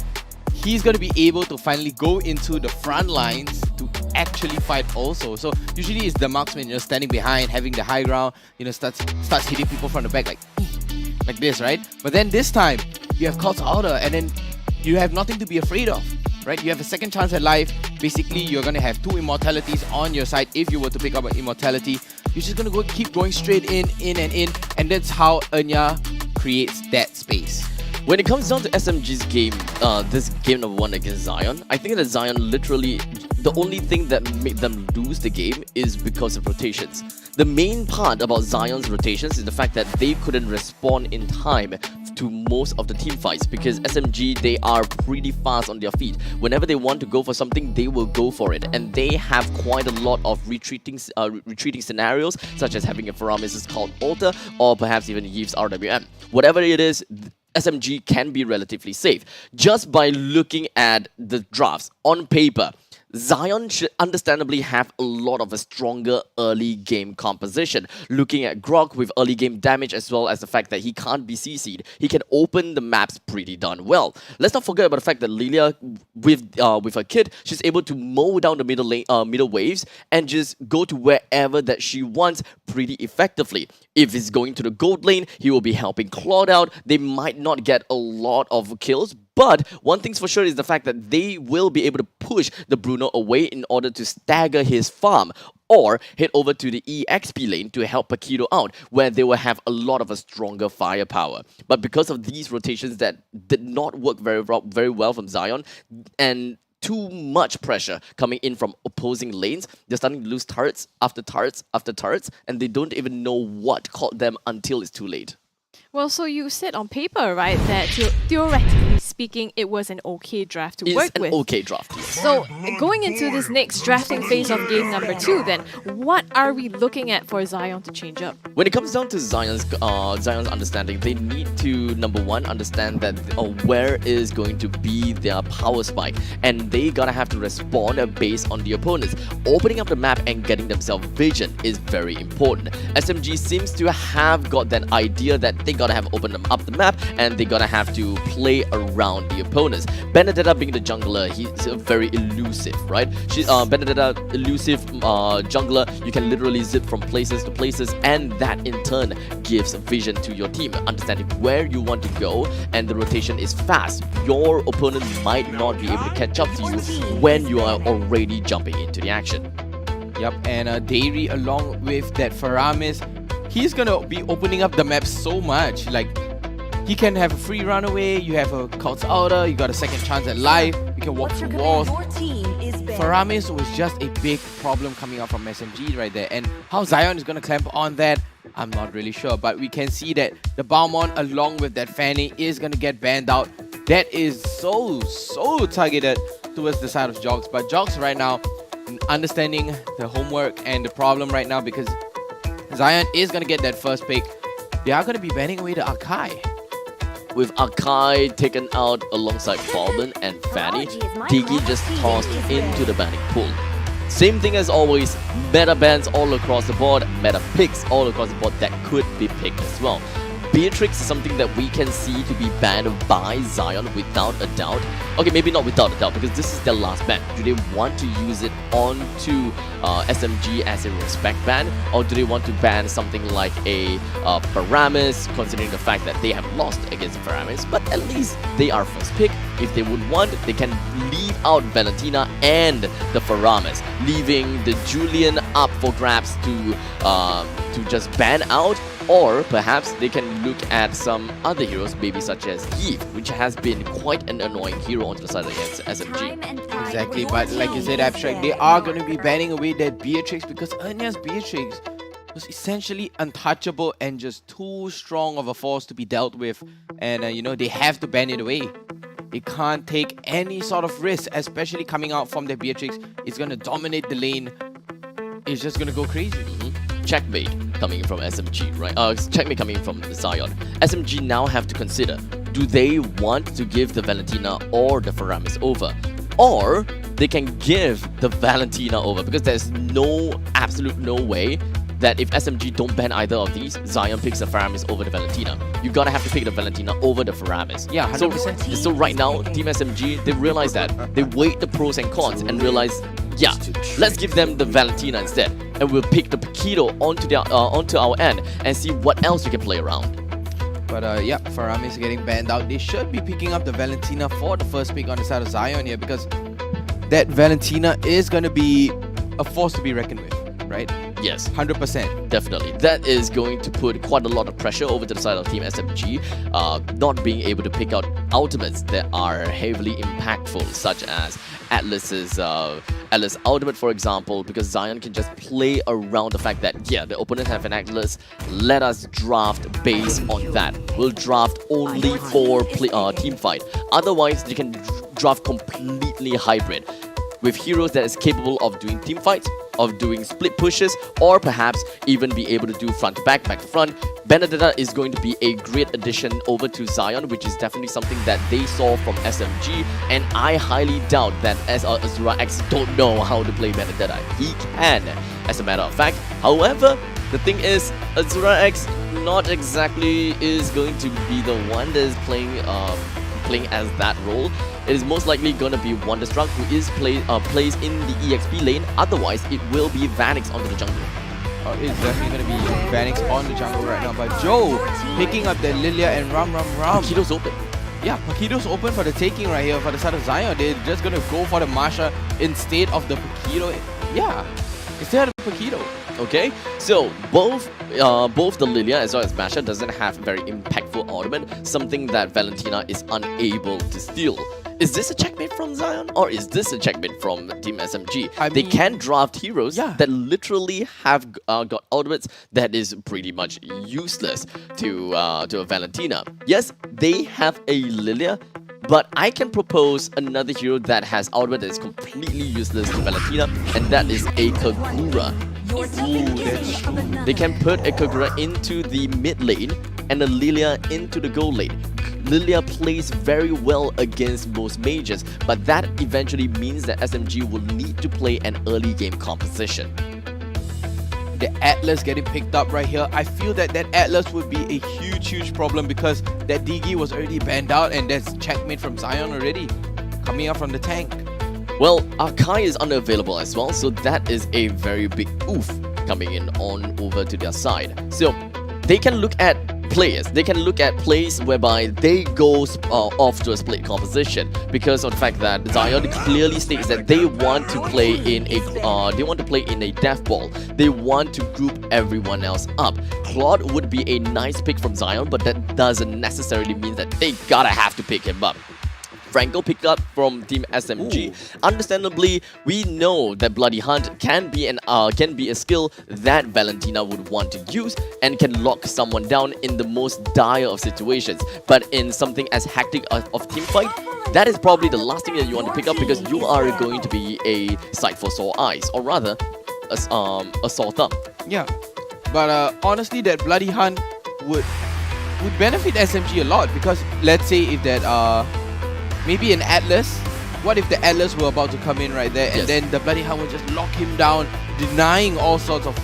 M: he's going to be able to finally go into the front lines to actually fight also. So usually it's the marksman, standing behind, having the high ground, starts hitting people from the back like this, right? But then this time, you have Cult's Outer, and then you have nothing to be afraid of, right? You have a second chance at life. Basically, you're going to have 2 immortalities on your side. If you were to pick up an immortality, you're just going to keep going straight in, and that's how Anya creates that space.
T: When it comes down to SMG's game, this game number 1 against Zion, I think that Zion literally, the only thing that made them lose the game is because of rotations. The main part about Zion's rotations is the fact that they couldn't respond in time to most of the team fights, because SMG, they are pretty fast on their feet. Whenever they want to go for something, they will go for it, and they have quite a lot of retreating scenarios, such as having a Faramis' called Alter, or perhaps even Yve's RWM. Whatever it is, SMG can be relatively safe. Just by looking at the drafts on paper, Zion should understandably have a lot of a stronger early game composition. Looking at Grog with early game damage, as well as the fact that he can't be CC'd, he can open the maps pretty darn well. Let's not forget about the fact that Lilia, with her kit, she's able to mow down the middle waves and just go to wherever that she wants pretty effectively. If it's going to the gold lane, he will be helping Claude out. They might not get a lot of kills, but one thing's for sure is the fact that they will be able to push the Bruno away in order to stagger his farm, or head over to the EXP lane to help Paquito out, where they will have a lot of a stronger firepower. But because of these rotations that did not work very well from Zion, and too much pressure coming in from opposing lanes, they're starting to lose turrets after turrets after turrets, and they don't even know what caught them until it's too late.
I: Well, so you said on paper, right, that theoretically speaking, it was an okay draft to work with.
T: It's an okay draft.
I: So, going into this next drafting phase of game number 2, then, what are we looking at for Zion to change up?
T: When it comes down to Zion's understanding, they need to, number 1, understand that where is going to be their power spike, and they gotta have to respond based on the opponents. Opening up the map and getting themselves vision is very important. SMG seems to have got that idea that they gotta have opened up the map, and they gotta have to play around the opponents. Benedetta being the jungler, he's very elusive, right? Benedetta, elusive jungler, you can literally zip from places to places, and that in turn gives vision to your team, understanding where you want to go, and the rotation is fast. Your opponent might not be able to catch up to you when you are already jumping into the action.
M: Yep, and Dairy along with that Faramis, he's gonna be opening up the map so much. Like, he can have a free runaway, you have a Cult's Outer, you got a second chance at life, you can walk through walls. Faramis was just a big problem coming out from SMG right there, and how Zion is gonna clamp on that, I'm not really sure, but we can see that the Balmond along with that Fanny is gonna get banned out. That is so targeted towards the side of Jogs, but Jogs right now, understanding the homework and the problem right now, because Zion is going to get that first pick, they are going to be banning away the Akai.
T: With Akai taken out alongside Falben and Fanny, Diggy just tossed into the banning pool. Same thing as always, meta bans all across the board, meta picks all across the board that could be picked as well. Beatrix is something that we can see to be banned by Zion without a doubt. Okay, maybe not without a doubt, because this is their last ban. Do they want to use it onto SMG as a respect ban, or do they want to ban something like a Paramis, considering the fact that they have lost against Paramis, but at least they are first pick. If they would want, they can leave out Valentina and the Faramis, leaving the Julian up for grabs to just ban out. Or perhaps they can look at some other heroes, maybe such as Eve, which has been quite an annoying hero onto the side against SMG.
M: Exactly, but like you said, Abstract, they are going to be banning away that Beatrix, because Anya's Beatrix was essentially untouchable and just too strong of a force to be dealt with. And, they have to ban it away. They can't take any sort of risk, especially coming out from the Beatrix. It's going to dominate the lane. It's just going to go crazy.
T: Checkmate coming from SMG, right? Checkmate coming from Zion. SMG now have to consider, Do they want to give the Valentina or the Faramis over? Or they can give the Valentina over, because there's absolute no way that if SMG don't ban either of these, Zion picks the Faramis over the Valentina. You gotta have to pick the Valentina over the Faramis.
M: Yeah, 100%.
T: So right now, Team SMG, they realize that. They weigh the pros and cons and realize, yeah, let's give them the Valentina instead. And we'll pick the Paquito onto our end and see what else we can play around.
M: But yeah, Faramis getting banned out. They should be picking up the Valentina for the first pick on the side of Zion here, because that Valentina is going to be a force to be reckoned with, right?
T: Yes.
M: 100%.
T: Definitely. That is going to put quite a lot of pressure over to the side of Team SMG, not being able to pick out ultimates that are heavily impactful, such as Atlas's Atlas ultimate, for example, because Zion can just play around the fact that, yeah, the opponent have an Atlas, let us draft based on that. We'll draft only for team fight. Otherwise, they can draft completely hybrid, with heroes that is capable of doing team fights, of doing split pushes, or perhaps even be able to do front to back, back to front. Benedetta is going to be a great addition over to Zion, which is definitely something that they saw from SMG, and I highly doubt that Azura X don't know how to play Benedetta. He can, as a matter of fact. However, the thing is, Azura X not exactly is going to be the one that is playing as that role. It is most likely gonna be Wonderstruck, who is plays in the EXP lane. Otherwise, it will be Vanix onto the jungle.
M: It's definitely gonna be Vanix on the jungle right now. But Joe picking up the Lilia and Ram.
T: Paquito's open.
M: Yeah, Paquito's open for the taking right here for the side of Zion. They're just gonna go for the Masha instead of the Paquito. Yeah, instead of the Paquito.
T: Okay, so both the Lilia as well as Masha doesn't have very impactful ultimate, something that Valentina is unable to steal. Is this a checkmate from Zion, or is this a checkmate from Team SMG? They can draft heroes that literally have got ultimates that is pretty much useless to a Valentina. Yes, they have a Lilia, but I can propose another hero that has ultimate that is completely useless to Valentina, and that is a Kagura. They can put a Kagura into the mid lane and a Lilia into the gold lane. Lilia plays very well against most mages, but that eventually means that SMG will need to play an early game composition.
M: The Atlas getting picked up right here. I feel that Atlas would be a huge problem, because that Digi was already banned out, and that's checkmate from Zion already, coming out from the tank.
T: Well, Akai is unavailable as well, so that is a very big oof coming in on over to their side. So they can look at players. They can look at plays whereby they go off to a split composition, because of the fact that Zion clearly states that they want to play in a death ball. They want to group everyone else up. Claude would be a nice pick from Zion, but that doesn't necessarily mean that they gotta have to pick him up. Franco picked up from Team SMG. Understandably, we know that Bloody Hunt can be a skill that Valentina would want to use and can lock someone down in the most dire of situations. But in something as hectic of team fight, that is probably the last thing that you want to pick up, because you are going to be a sight for sore eyes, or rather, a sore thumb.
M: Yeah, but honestly, that Bloody Hunt would benefit SMG a lot, because let's say if that maybe an Atlas. What if the Atlas were about to come in right there, and then the Bloody Hunt will just lock him down, denying all sorts of,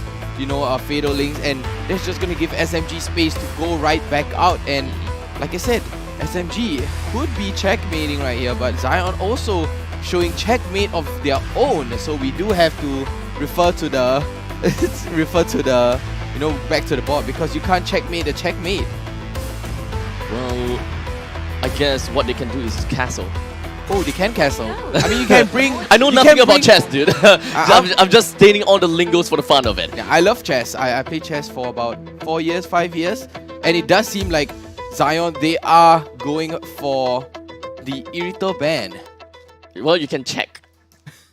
M: fatal links, and that's just gonna give SMG space to go right back out. And like I said, SMG could be checkmating right here, but Zion also showing checkmate of their own. So we do have to refer to the back to the board, because you can't checkmate the checkmate.
T: Well, I guess what they can do is castle.
M: Oh, they can castle. I mean, you can bring...
T: I know nothing about chess, dude. I'm just stating all the lingos for the fun of it.
M: Yeah, I love chess. I played chess for about 4 years, 5 years. And it does seem like Zion, they are going for the Irito ban.
T: Well, you can check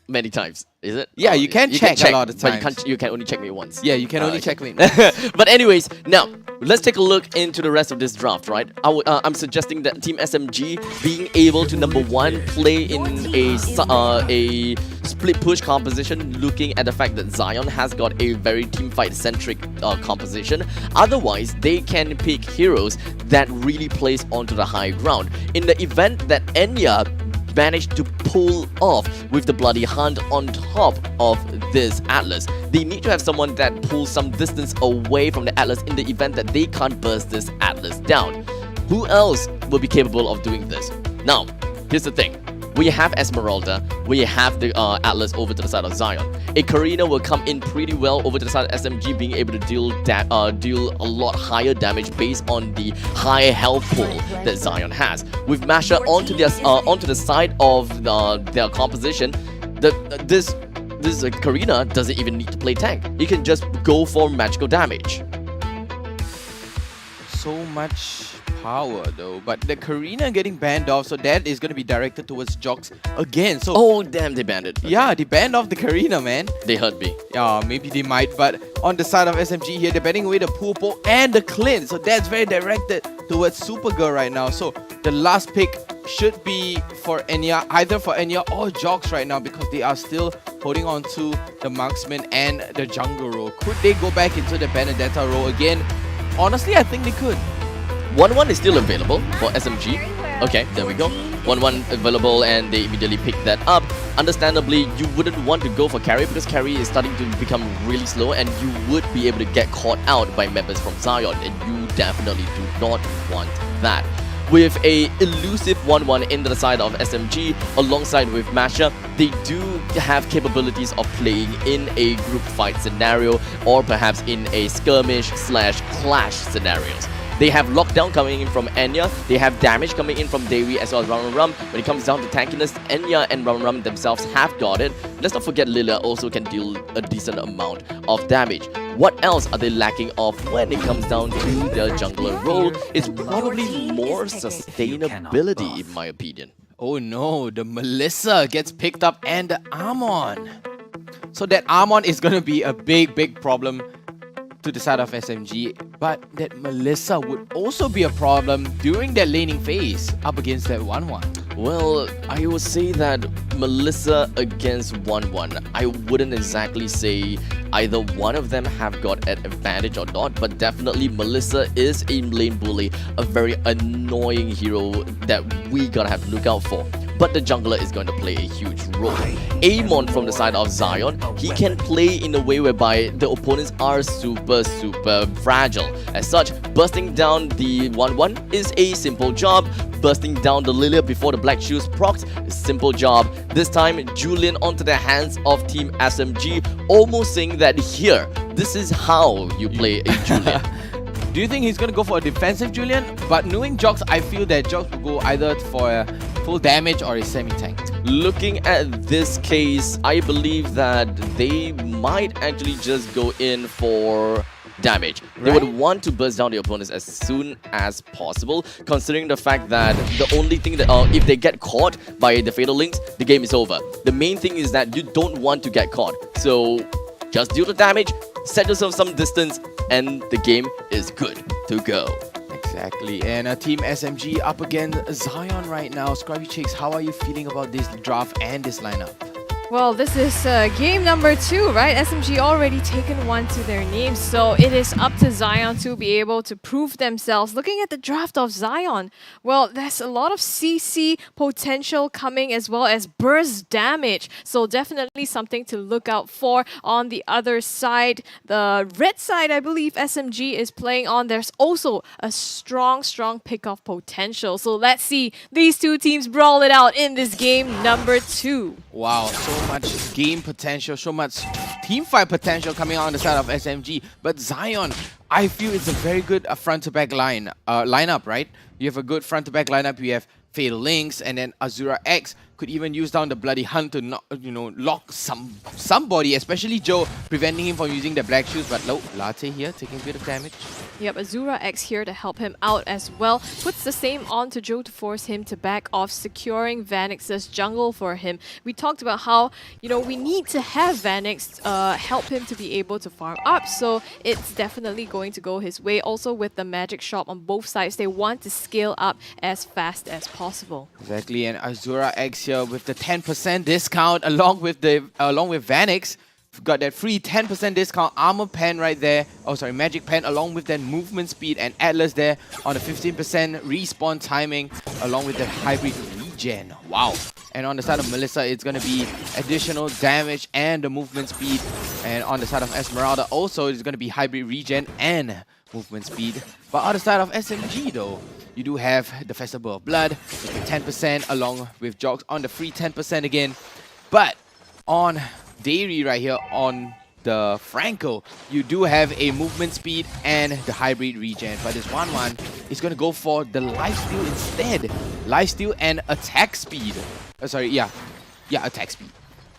T: many times. Is it?
M: Yeah, you can check a lot of
T: but
M: times.
T: you can only checkmate once.
M: Yeah, you can only
T: Okay.
M: checkmate once.
T: But anyways, now let's take a look into the rest of this draft, right? I'm suggesting that Team SMG being able to number one play in a split push composition, looking at the fact that Zion has got a very team fight centric composition. Otherwise, they can pick heroes that really plays onto the high ground. In the event that Enya managed to pull off with the Bloody Hunt on top of this Atlas, they need to have someone that pulls some distance away from the Atlas in the event that they can't burst this Atlas down. Who else will be capable of doing this? Now, here's the thing. We have Esmeralda, we have the Atlas over to the side of Zion. A Karina will come in pretty well over to the side of SMG, being able to deal a lot higher damage based on the high health pool that Zion has. With Masha onto the side of their composition, this Karina doesn't even need to play tank. He can just go for magical damage.
M: So much power though, but the Karina getting banned off, so that is going to be directed towards Jox again. So
T: oh damn, they banned it.
M: Yeah, they banned off the Karina, man.
T: They hurt me.
M: Yeah, maybe they might, but on the side of SMG here, they're banning away the Poopo and the Clint, so that's very directed towards Supergirl right now. So the last pick should be for Enya, either for Enya or Jox right now, because they are still holding on to the Marksman and the Jungle role. Could they go back into the Benedetta role again? Honestly, I think they could.
T: 1-1 is still available for SMG. Okay, there we go. 1-1 available, and they immediately pick that up. Understandably, you wouldn't want to go for carry because carry is starting to become really slow, and you would be able to get caught out by members from Zion, and you definitely do not want that. With a elusive 1-1 into the side of SMG alongside with Masha, they do have capabilities of playing in a group fight scenario or perhaps in a skirmish/clash scenarios. They have lockdown coming in from Enya, they have damage coming in from Dewi as well as Ram. When it comes down to tankiness, Enya and Ram themselves have got it. Let's not forget Lilia also can deal a decent amount of damage. What else are they lacking of when it comes down to their jungler role? It's probably more sustainability in my opinion.
M: Oh no, the Melissa gets picked up and the Amon. So that Amon is going to be a big problem to the side of SMG, but that Melissa would also be a problem during that laning phase up against that 1-1.
T: Well, I would say that Melissa against 1-1, I wouldn't exactly say either one of them have got an advantage or not, but definitely Melissa is a lane bully, a very annoying hero that we gotta have to look out for. But the jungler is going to play a huge role. Amon from the side of Zion, he can play in a way whereby the opponents are super fragile. As such, bursting down the 1-1 is a simple job. Bursting down the Lilia before the Black Shoes procs, a simple job. This time, Julian onto the hands of Team SMG, almost saying that here, this is how you play a Julian.
M: Do you think he's going to go for a defensive Julian? But knowing Jox, I feel that Jox will go either for a full damage or a semi-tank.
T: Looking at this case, I believe that they might actually just go in for damage. They would want to burst down the opponents as soon as possible, considering the fact that the only thing that if they get caught by the Fatal Links, the game is over. The main thing is that you don't want to get caught. So just deal the damage, set yourself some distance, and the game is good to go.
M: Exactly, and Team SMG up against Zion right now. Scrubby Chicks, how are you feeling about this draft and this lineup?
I: Well, this is game number 2, right? SMG already taken one to their name, so it is up to Zion to be able to prove themselves. Looking at the draft of Zion, well, there's a lot of CC potential coming as well as burst damage, so definitely something to look out for. On the other side, the red side, I believe SMG is playing on, there's also a strong pick-off potential. So let's see these two teams brawl it out in this game number 2.
M: Wow, so much game potential, so much team fight potential coming out on the side of SMG. But Zion, I feel it's a very good front-to-back lineup, right? You have a good front-to-back lineup. You have Fatal Links and then Azura X. Could even use down the bloody hunt to not, lock somebody, especially Joe, preventing him from using the black shoes. But no, Latte here taking a bit of damage.
I: Yep, Azura X here to help him out as well. Puts the same on to Joe to force him to back off, securing Vanix's jungle for him. We talked about how, we need to have Vanix help him to be able to farm up. So it's definitely going to go his way. Also with the magic shop on both sides, they want to scale up as fast as possible.
M: Exactly, and Azura X here with the 10% discount along with Vanix. Got that free 10% discount armor pen right there. Oh, sorry, magic pen along with that movement speed, and Atlas there on the 15% respawn timing along with the hybrid regen. Wow. And on the side of Melissa, it's going to be additional damage and the movement speed. And on the side of Esmeralda also, it's going to be hybrid regen and movement speed. But on the side of SMG though, you do have the Festival of Blood with the 10% along with Jogs on the free 10% again. But on Dairy right here on the Franco, you do have a movement speed and the hybrid regen. But this 1-1 is going to go for the lifesteal instead. Lifesteal and attack speed. Attack speed.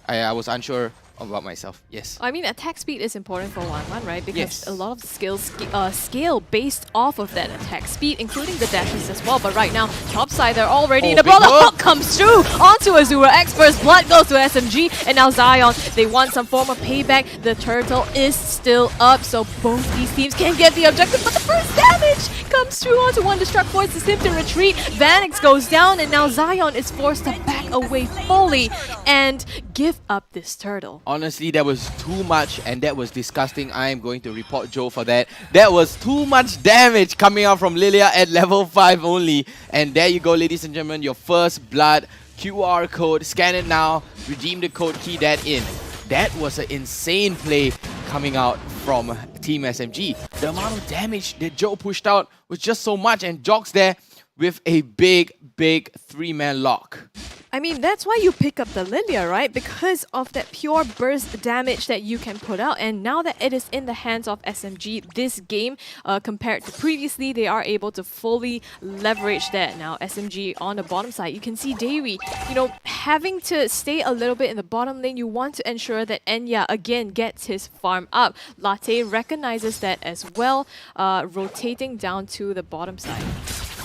M: I was unsure about myself. Yes.
I: I mean, attack speed is important for 1-1, right? Because
M: yes,
I: a lot of skills scale based off of that attack speed, including the dashes as well. But right now, top side, they're all ready. The brother hook comes through onto Azura X. First blood goes to SMG, and now Zion, they want some form of payback. The turtle is still up, so both these teams can get the objective. But the first damage comes through onto one destruct, forces him to retreat. Vanix goes down, and now Zion is forced to back away fully and give up this turtle.
M: Honestly, that was too much and that was disgusting. I am going to report Joe for that. That was too much damage coming out from Lilia at level 5 only. And there you go, ladies and gentlemen, your first blood QR code. Scan it now, redeem the code, key that in. That was an insane play coming out from Team SMG. The amount of damage that Joe pushed out was just so much, and Jogs there with a big 3-man lock.
I: I mean, that's why you pick up the Lilia, right? Because of that pure burst damage that you can put out. And now that it is in the hands of SMG, this game, compared to previously, they are able to fully leverage that. Now, SMG on the bottom side, you can see Dairy, having to stay a little bit in the bottom lane. You want to ensure that Enya, again, gets his farm up. Latte recognizes that as well, rotating down to the bottom side.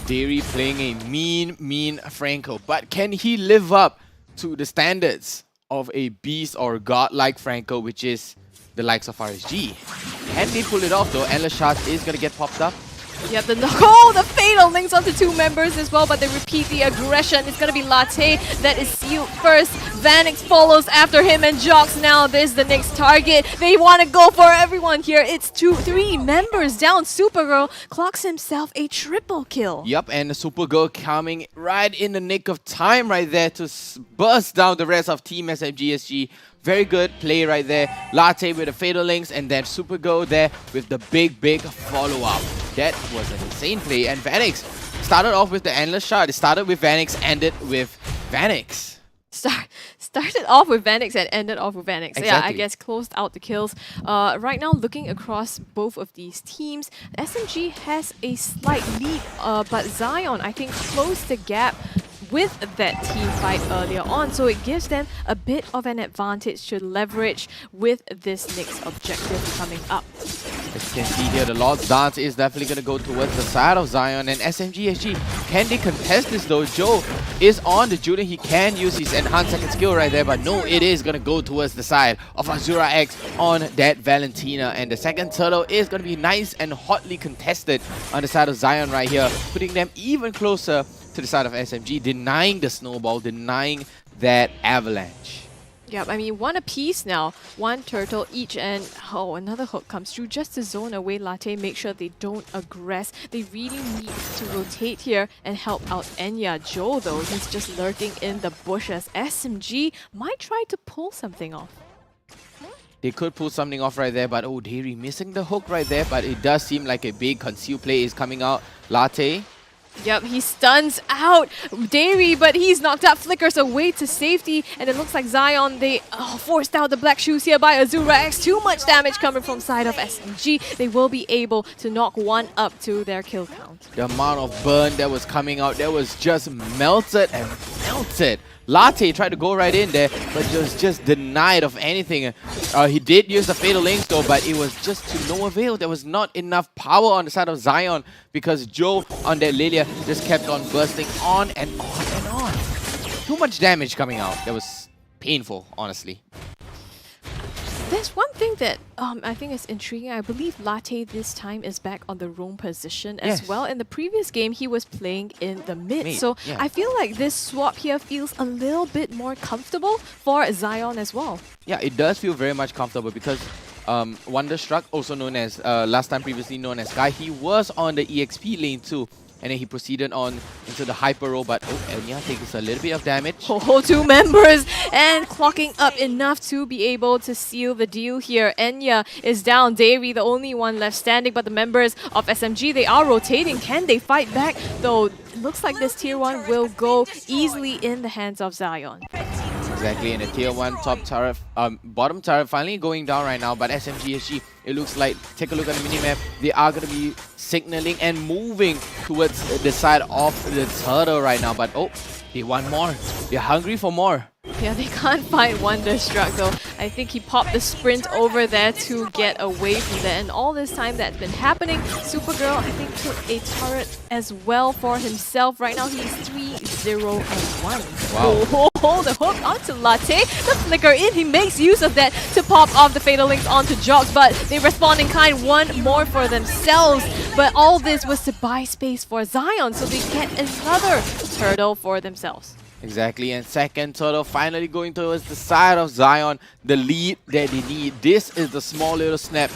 M: Dairy playing a mean Franco, but can he live up to the standards of a beast or god-like Franco, which is the likes of RSG? And they pull it off though. Endless Shard is gonna get popped up.
I: Yeah, the fatal links onto 2 members as well, but they repeat the aggression. It's gonna be Latte that is sealed first. Vanix follows after him, and Jox now is the next target. They want to go for everyone here. It's 3 members down. Supergirl clocks himself a triple kill.
M: Yep, and the Supergirl coming right in the nick of time right there to burst down the rest of Team SMG SG. Very good play right there. Latte with the fatal links, and then Supergirl there with the big follow-up. That was an insane play, and Vanix started off with the Endless Shard. It started with Vanix, ended with Vanix.
I: Started off with Vanix and ended off with Vanix.
M: Exactly.
I: Yeah, I guess closed out the kills. Right now, looking across both of these teams, SMG has a slight lead, but Zion, I think, closed the gap with that team fight earlier on, so it gives them a bit of an advantage to leverage with this next objective coming up.
M: As you can see here, the Lord's Dance is definitely going to go towards the side of Zion, and SMG SG, can they contest this though? Joe is on the Julian. He can use his enhanced second skill right there, but no, it is going to go towards the side of Azura X on that Valentina, and the second turtle is going to be nice and hotly contested on the side of Zion right here, putting them even closer to the side of SMG, denying the snowball, denying that avalanche.
I: Yeah, I mean, 1 apiece now, 1 turtle each, and another hook comes through just to zone away Latte, make sure they don't aggress. They really need to rotate here and help out Enya. Joe, though, he's just lurking in the bushes. SMG might try to pull something off.
M: They could pull something off right there, but Dairy missing the hook right there, but it does seem like a big conceal play is coming out. Latte.
I: Yep, he stuns out Dairy, but he's knocked out, flickers away to safety, and it looks like Zion, they forced out the black shoes here by Azura X. Too much damage coming from side of SMG. They will be able to knock 1 up to their kill count.
M: The amount of burn that was coming out, that was just melted and melted. Latte tried to go right in there, but just denied of anything. He did use the Fatal Links though, but it was just to no avail. There was not enough power on the side of Zion because Joe on that Lilia just kept on bursting on and on and on. Too much damage coming out. That was painful, honestly.
I: There's one thing that I think is intriguing. I believe Latte this time is back on the roam position as well. In the previous game, he was playing in the mid. So
M: yeah.
I: I feel like this swap here feels a little bit more comfortable for Zion as well.
M: Yeah, it does feel very much comfortable because Wonderstruck, also known as, previously known as Sky, he was on the EXP lane too. And then he proceeded on into the hyper roll, but Enya takes a little bit of damage.
I: Oh, 2 members and clocking up enough to be able to seal the deal here. Enya is down, Dairy the only one left standing, but the members of SMG, they are rotating. Can they fight back? Though it looks like this tier 1 will go easily in the hands of Zion.
M: Exactly, and the tier 1 top turret, bottom turret finally going down right now, but SMG SG, it looks like, take a look at the minimap, they are going to be signaling and moving towards the side of the turtle right now, but they want more. They're hungry for more.
I: Yeah, they can't fight Wonderstruck though. I think he popped the sprint over there to get away from that. And all this time that's been happening, Supergirl, I think, took a turret as well for himself. Right now, he's 3-0-1.
M: Wow.
I: Oh, the hook onto Latte. The flicker in, he makes use of that to pop off the Fatal Links onto Jogs, but they respond in kind, one more for themselves. But all this was to buy space for Zion, so they get another turtle for themselves.
M: Exactly, and second turtle finally going towards the side of Zion, the lead that they need. This is the small little step,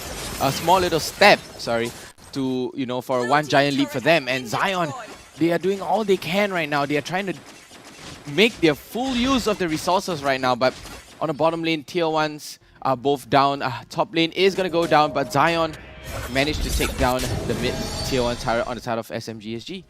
M: to, you know, for one giant leap for them. And Zion, they are doing all they can right now. They are trying to make their full use of the resources right now, but on the bottom lane, tier 1s are both down. Top lane is going to go down, but Zion managed to take down the mid tier 1 turret on the side of SMG SG.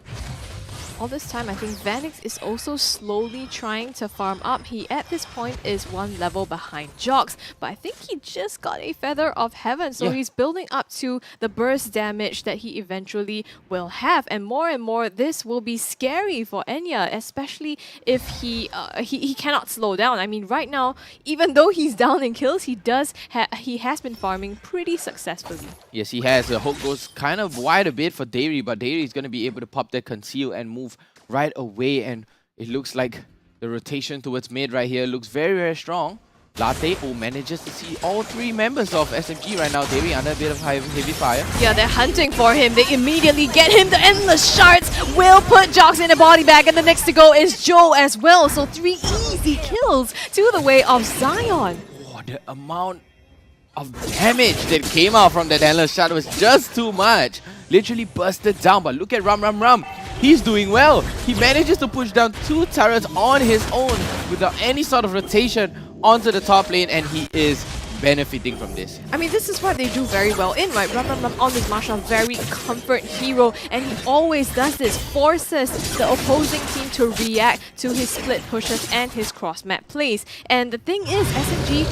I: All this time, I think Vanix is also slowly trying to farm up. He, at this point, is 1 level behind Jogs, but I think he just got a Feather of Heaven, so he's building up to the burst damage that he eventually will have. And more, this will be scary for Enya, especially if he cannot slow down. I mean, right now, even though he's down in kills, he has been farming pretty successfully.
M: Yes, he has. The hook goes kind of wide a bit for Dairy, but Dairy is going to be able to pop that conceal and move right away, and it looks like the rotation towards mid right here looks very, very strong. Latte manages to see all 3 members of SMG right now. Dairy under a bit of heavy fire.
I: Yeah, they're hunting for him. They immediately get him. The endless shards will put Jogs in a body bag, and the next to go is Joe as well. So 3 easy kills to the way of Zion.
M: Oh, the amount of damage that came out from that endless shard was just too much. Literally busted down, but look at Ram. He's doing well. He manages to push down 2 turrets on his own without any sort of rotation onto the top lane, and he is benefiting from this.
I: I mean, this is what they do very well in, right? Ram on this Marshall, very comfort hero, and he always does this, forces the opposing team to react to his split pushes and his cross-map plays. And the thing is, SMG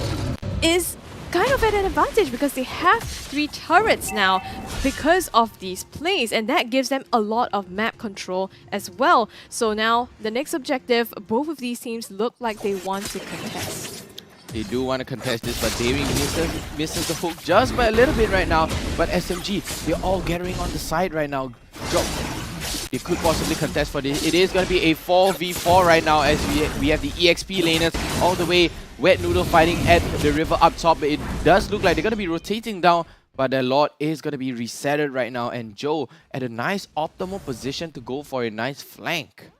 I: is kind of at an advantage because they have 3 turrets now because of these plays, and that gives them a lot of map control as well. So now the next objective, both of these teams look like they want to contest.
M: They do want to contest this, but Dairy misses the hook just by a little bit right now. But SMG, they're all gathering on the side right now. They could possibly contest for this. It is going to be a 4v4 right now as we have the EXP laners all the way. Wet Noodle fighting at the river up top. It does look like they're going to be rotating down, but the Lord is going to be resetted right now. And Joe at a nice optimal position to go for a nice flank.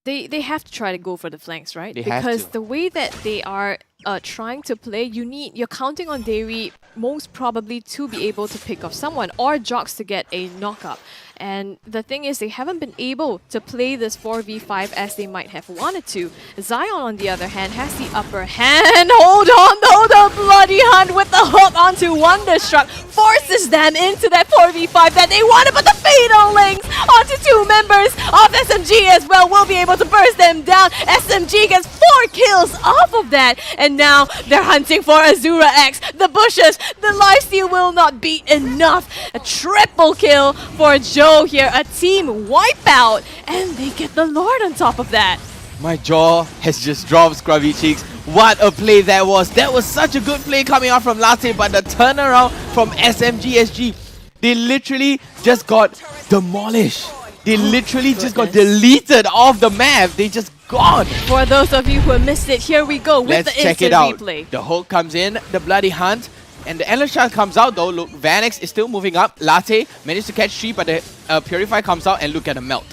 I: They have to try to go for the flanks, right?
M: They
I: because
M: have to.
I: The way that they are trying to play, you're counting on Dairy most probably to be able to pick off someone or Jogs to get a knockup. And the thing is, they haven't been able to play this 4v5 as they might have wanted to. Zion, on the other hand, has the upper hand. Hold on, though, the bloody hunt with the hook onto Wonderstruck forces them into that 4v5 that they wanted, but the Fatal Links onto 2 members of SMG as well will be able to burst them down. SMG gets 4 kills off of that, and and now they're hunting for Azura X. The bushes, the lifesteal will not be enough. A triple kill for Joe here, a team wipeout, and they get the Lord on top of that.
M: My jaw has just dropped, Scrubby Cheeks. What a play that was. That was such a good play coming out from Latte, but the turnaround from SMG SG, they literally just got demolished. They literally just got deleted off the map. They just gone.
I: For those of you who missed it, here we go with
M: Let's
I: the
M: check
I: instant
M: it out.
I: replay.
M: The hook comes in, the bloody hunt, and the endless shot comes out though. Look, Vanex is still moving up. Latte managed to catch 3, but the Purify comes out, and look at the melt.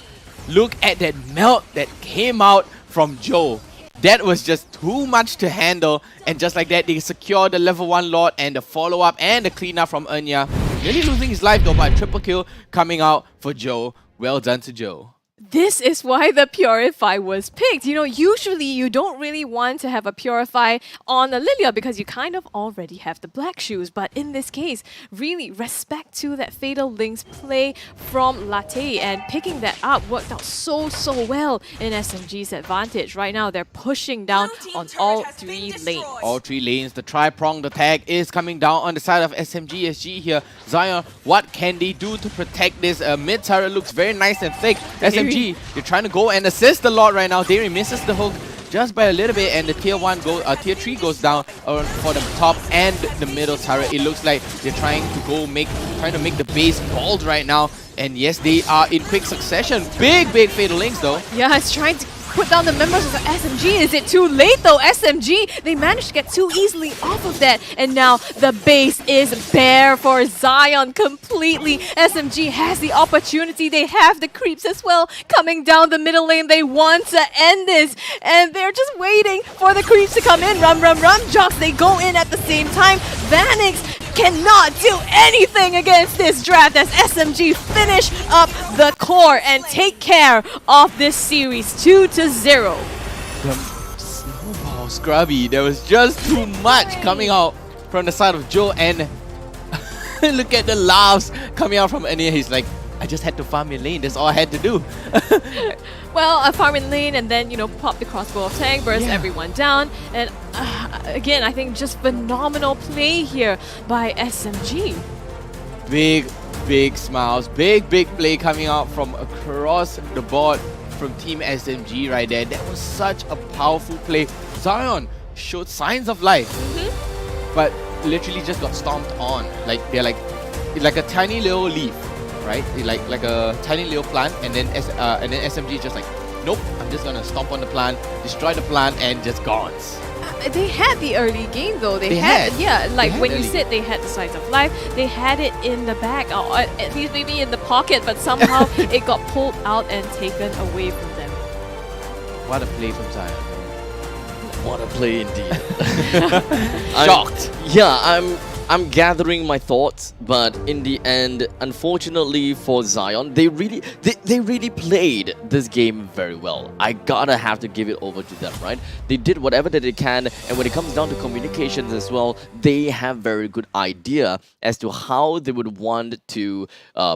M: Look at that melt that came out from Joe. That was just too much to handle, and just like that, they secure the level 1 Lord and the follow-up and the cleanup from Enya. Nearly losing his life though, but a triple kill coming out for Joe. Well done to Joe.
I: This is why the Purify was picked. You know, usually you don't really want to have a Purify on a Lilia because you kind of already have the black shoes. But in this case, really respect to that Fatal Links play from Latte, and picking that up worked out so well in SMG's advantage. Right now, they're pushing down on all 3 lanes.
M: All 3 lanes, the tri-pronged attack is coming down on the side of SMG SG here. Zion, what can they do to protect this? Mid turret looks very nice and thick. SMG, they're trying to go and assist the Lord right now. Dairy misses the hook just by a little bit, and the tier 3 goes down for the top and the middle turret. It looks like they're trying to make the base bald right now. And yes, they are in quick succession. Big Fatal Links though.
I: Yeah, it's trying to put down the members of the SMG. Is it too late though? SMG, they managed to get too easily off of that. And now the base is bare for Zion completely. SMG has the opportunity. They have the creeps as well coming down the middle lane. They want to end this, and they're just waiting for the creeps to come in. Rum, Jocks, they go in at the same time. Vanix cannot do anything against this draft as SMG finish up the core and take care of this series 2-0.
M: The snowball, Scrubby, there was just too much coming out from the side of Joe, and look at the laughs coming out from Anya. He's like, I just had to farm in lane, that's all I had to do.
I: Well, a farm in lane and then, you know, pop the crossbow of tank, burst everyone down. And again, I think just phenomenal play here by SMG. Big
M: smiles, big play coming out from across the board from Team SMG right there. That was such a powerful play. Zion showed signs of life, but literally just got stomped on. Like they're like a tiny little leaf, right? Like a tiny little plant, and then SMG is just like, nope, I'm just gonna stomp on the plant, destroy the plant, and just gone.
I: They had the early game though. They had when you said they had the signs of life, they had it in the back, or at least maybe in the pocket, but somehow it got pulled out and taken away from them.
M: What a play from Zion.
T: What a play indeed.
M: Shocked.
T: I'm gathering my thoughts, but in the end, unfortunately for Zion, they really played this game very well. I gotta have to give it over to them, right? They did whatever that they can, and when it comes down to communications as well, they have very good idea as to how they would want to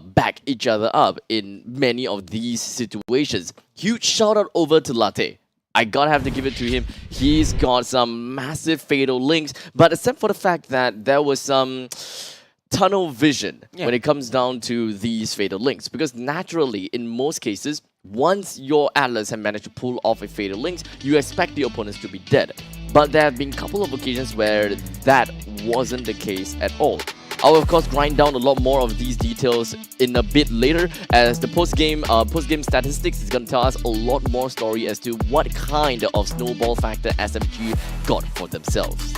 T: back each other up in many of these situations. Huge shout out over to Latte. I gotta have to give it to him. He's got some massive Fatal Links, but except for the fact that there was some tunnel vision when it comes down to these Fatal Links, because naturally, in most cases, once your Atlas have managed to pull off a Fatal Links, you expect the opponents to be dead. But there have been a couple of occasions where that wasn't the case at all. I'll of course grind down a lot more of these details in a bit later, as the post-game statistics is going to tell us a lot more story as to what kind of snowball factor SMG got for themselves.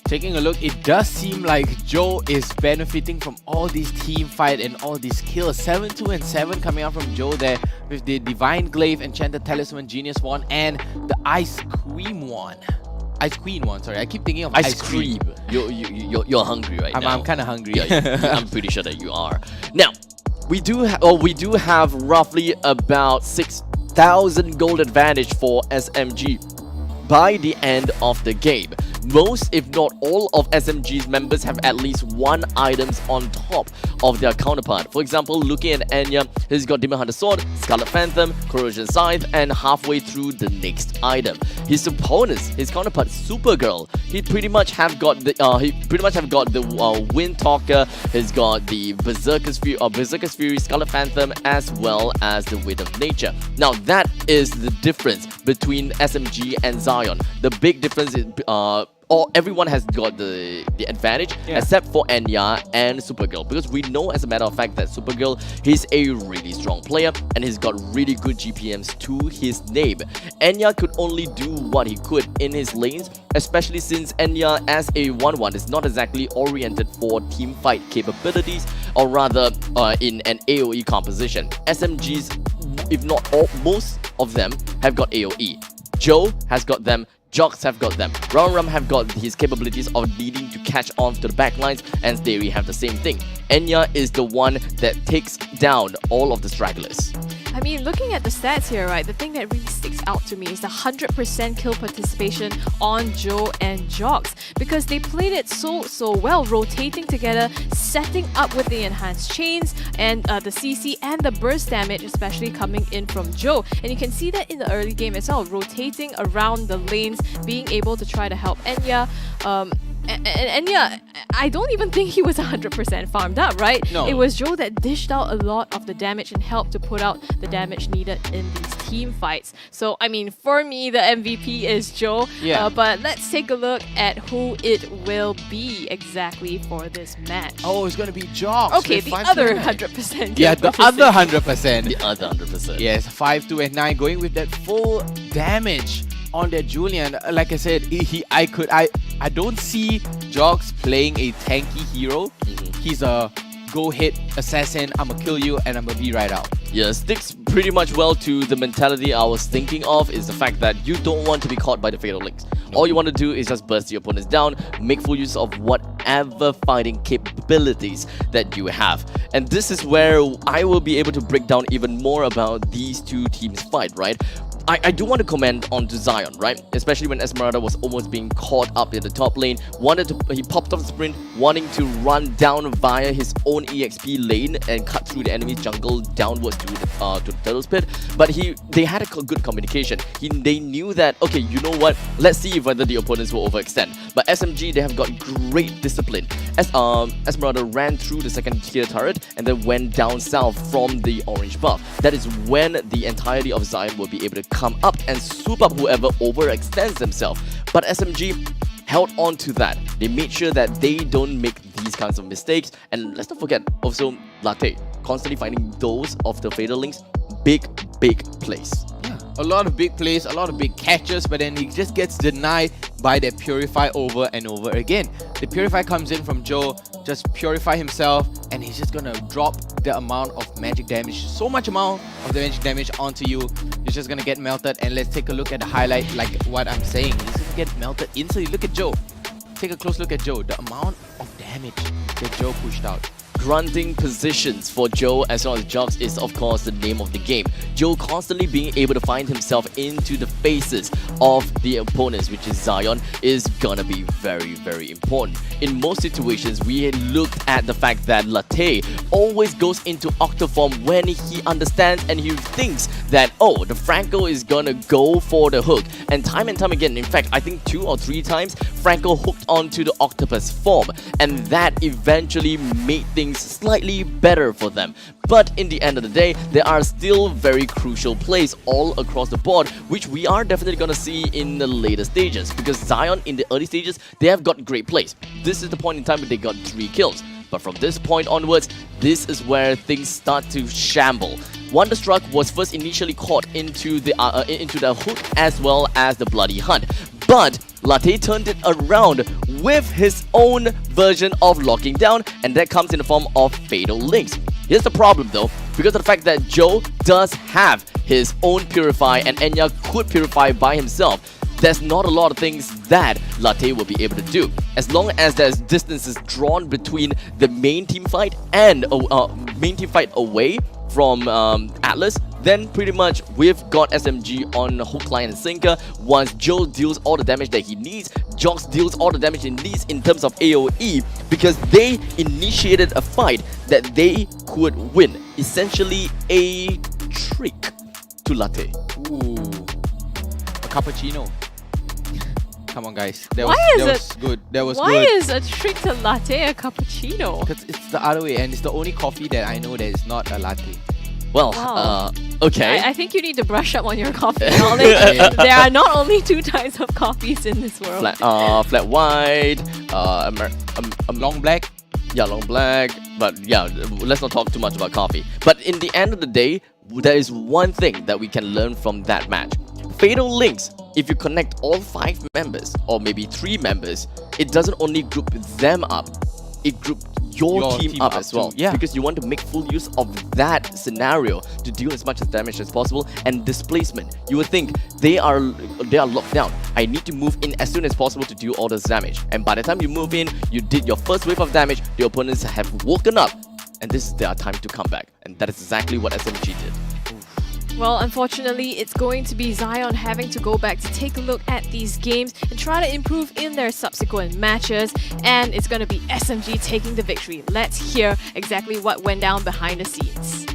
M: Taking a look, it does seem like Joe is benefiting from all these team fight and all these kills. 7-2 and 7 coming out from Joe there with the Divine Glaive, Enchanted Talisman, Genius Wand, and the Ice Queen Wand. Ice Queen one, sorry. I keep thinking of Ice Cream.
T: You're hungry right now.
M: I'm kind of hungry.
T: Yeah, I'm pretty sure that you are. Now, we do have roughly about 6,000 gold advantage for SMG by the end of the game. most, if not all, of SMG's members have at least one items on top of their counterpart. For example, looking at Enya, he's got Demon Hunter Sword, Scarlet Phantom, Corrosion Scythe, and halfway through the next item. His opponents, his counterpart Supergirl, he pretty much have got the Wind Talker. He's got the Berserker's Fury, Scarlet Phantom, as well as the Wind of Nature. Now that is the difference between SMG and Zion. The big difference is everyone has got the advantage except for Enya and Supergirl, because we know as a matter of fact that Supergirl, he's a really strong player and he's got really good GPMs to his name. Enya could only do what he could in his lanes, especially since Enya as a 1-1 is not exactly oriented for team fight capabilities, or rather in an AoE composition. SMGs, if not all, most of them have got AoE. Joe has got them, Jocks have got them, Ram have got his capabilities of needing to catch on to the backlines, and Stary have the same thing. Enya is the one that takes down all of the stragglers.
I: I mean, looking at the stats here, right, the thing that really sticks out to me is the 100% kill participation on Joe and Jocks, because they played it so well, rotating together, setting up with the enhanced chains and the CC and the burst damage, especially coming in from Joe. And you can see that in the early game as well, rotating around the lanes, being able to try to help Enya. And Enya, I don't even think he was 100% farmed up, right?
T: No.
I: It was Joe that dished out a lot of the damage and helped to put out the damage needed in these team fights. So, I mean, for me, the MVP is Joe.
M: Yeah.
I: But let's take a look at who it will be exactly for this match.
M: Oh, it's going to be Jocks.
I: Okay, the other 100%.
M: Yeah, the other 100%.
T: The other 100%.
M: Yes, 5, 2, and 9 going with that full damage on that Julian. Like I said, I don't see Jocks playing a tanky hero. He's a go hit assassin, I'ma kill you and I'ma be right out.
T: Yeah, sticks pretty much well to the mentality I was thinking of, is the fact that you don't want to be caught by the Fatal Links. All you want to do is just burst your opponents down, make full use of whatever fighting capabilities that you have. And this is where I will be able to break down even more about these two teams fight, right? I do want to comment on to Zion, right? Especially when Esmeralda was almost being caught up in the top lane. He popped off the sprint, wanting to run down via his own EXP lane and cut through the enemy's jungle downwards to the Turtle's Pit. But they had a good communication. They knew that, okay, you know what? Let's see whether the opponents will overextend. But SMG, they have got great discipline. Esmeralda ran through the second tier turret and then went down south from the orange buff. That is when the entirety of Zion will be able to come up and swoop up whoever overextends themselves. But SMG held on to that. They made sure that they don't make these kinds of mistakes. And let's not forget, also Latte, constantly finding those of the Fatal Links. Big plays.
M: Yeah, a lot of big plays, a lot of big catches, but then he just gets denied by that Purify over and over again. The Purify comes in from Joe, just purify himself, and he's just gonna drop the amount of magic damage, so much amount of the magic damage onto you. You're just gonna get melted. And let's take a look at the highlight, like what I'm saying. He's gonna get melted instantly. Look at Joe. Take a close look at Joe. The amount of damage that Joe pushed out.
T: Grunting positions for Joe as well as Jocks is of course the name of the game. Joe constantly being able to find himself into the faces of the opponents, which is Zion, is gonna be very important. In most situations, we looked at the fact that Latte always goes into Octoform when he understands and he thinks that, oh, the Franco is gonna go for the hook. And time again, in fact, I think 2 or 3 times, Franco hooked onto the Octopus form, and that eventually made things slightly better for them. But in the end of the day, there are still very crucial plays all across the board, which we are definitely going to see in the later stages, because Zion in the early stages, they have got great plays. This is the point in time where they got 3 kills. But from this point onwards, this is where things start to shamble. Wonderstruck was first initially caught into the hook as well as the Bloody Hunt. But Latte turned it around with his own version of locking down, and that comes in the form of Fatal Links. Here's the problem though, because of the fact that Joe does have his own Purify and Enya could Purify by himself, there's not a lot of things that Latte will be able to do. As long as there's distances drawn between the main team fight and main team fight away from Atlas, then pretty much we've got SMG on hook, line, and sinker. Once Joe deals all the damage that he needs, Jox deals all the damage he needs in terms of AoE, because they initiated a fight that they could win. Essentially a trick to Latte.
M: Ooh, a cappuccino. Come on, guys. That
I: Why is
M: was good. That was
I: Why
M: good.
I: is a trick to latte a cappuccino?
M: Because it's the other way, and it's the only coffee that I know that is not a latte.
T: Well,
I: Wow.
T: okay.
I: I think you need to brush up on your coffee knowledge. There are not only two types of coffees in this world.
T: Flat white,
M: long black.
T: Yeah, long black. But yeah, let's not talk too much about coffee. But in the end of the day, there is one thing that we can learn from that match. Fatal Links, if you connect all 5 members, or maybe 3 members, it doesn't only group them up, it groups your team up as well.
M: too, yeah.
T: Because you want to make full use of that scenario to deal as much as damage as possible. And displacement, you would think they are locked down. I need to move in as soon as possible to do all this damage. And by the time you move in, you did your first wave of damage, the opponents have woken up, and this is their time to come back. And that is exactly what SMG did.
I: Well, unfortunately, it's going to be Zion having to go back to take a look at these games and try to improve in their subsequent matches. And it's going to be SMG taking the victory. Let's hear exactly what went down behind the scenes.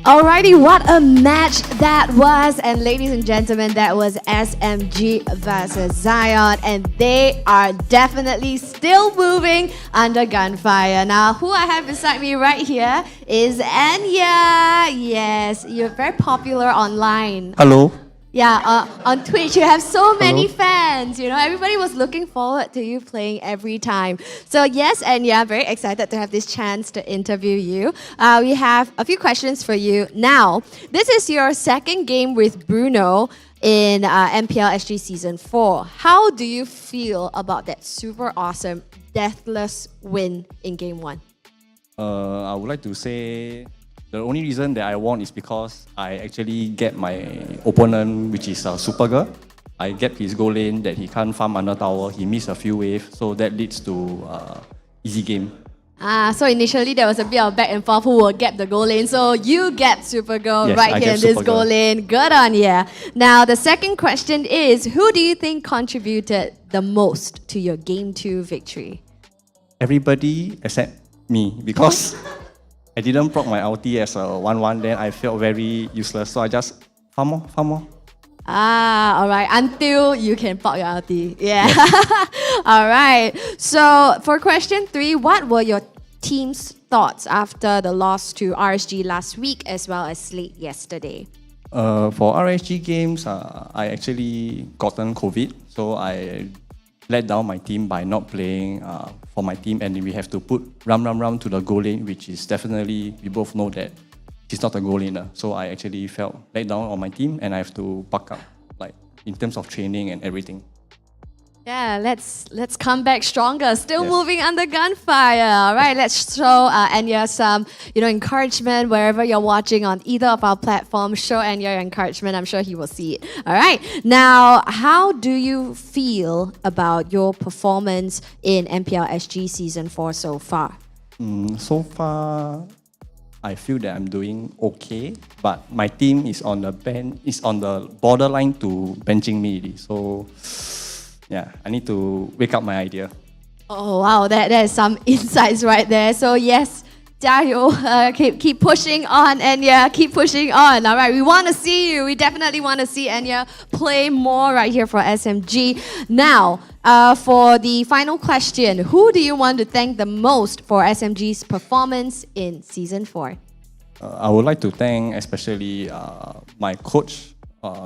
J: Alrighty, what a match that was. And ladies and gentlemen, that was SMG versus Zion. And they are definitely still moving under gunfire. Now, who I have beside me right here is Anya. Yes, you're very popular online.
B: Hello.
J: Yeah, on Twitch, you have so many
B: Hello.
J: fans. You know, everybody was looking forward to you playing every time. So yes, and yeah, I'm very excited to have this chance to interview you. We have a few questions for you. Now, this is your second game with Bruno in MPL SG Season 4. How do you feel about that super awesome, deathless win in Game 1?
G: I would like to say the only reason that I won is because I actually get my opponent, which is Supergirl. I get his goal lane that he can't farm under tower. He missed a few waves, so that leads to easy game.
J: So initially there was a bit of back and forth who will get the goal lane. So you get Supergirl
G: Yes,
J: right
G: I
J: here
G: get
J: in this
G: Supergirl.
J: goal lane. Good on ya. Now the second question is, who do you think contributed the most to your Game 2 victory?
G: Everybody except me, because I didn't proc my ulti as a 1-1, then I felt very useless. So I just farm more.
J: Alright, until you can pop your ulti. Yeah. Alright. So for question 3, what were your team's thoughts after the loss to RSG last week as well as Slate yesterday?
G: For RSG games, I actually gotten COVID, so I let down my team by not playing for my team, and then we have to put Ram to the goal lane, which is definitely, we both know that he's not a goal laner. So I actually felt let down on my team, and I have to buck up, like in terms of training and everything.
J: Yeah, let's come back stronger. Still
G: Yes.
J: moving under gunfire. All right, let's show Anya some, encouragement wherever you're watching on either of our platforms. Show Anya your encouragement. I'm sure he will see it. All right. Now, how do you feel about your performance in MPL SG Season 4 so far?
G: So far, I feel that I'm doing okay, but my team is on the borderline to benching me already. So yeah, I need to wake up my idea.
J: Oh wow, that is some insights right there. So yes, 加油, keep pushing on, Anya, keep pushing on. All right, we want to see you. We definitely want to see Anya play more right here for SMG. Now, for the final question, who do you want to thank the most for SMG's performance in Season 4?
G: I would like to thank especially my coach,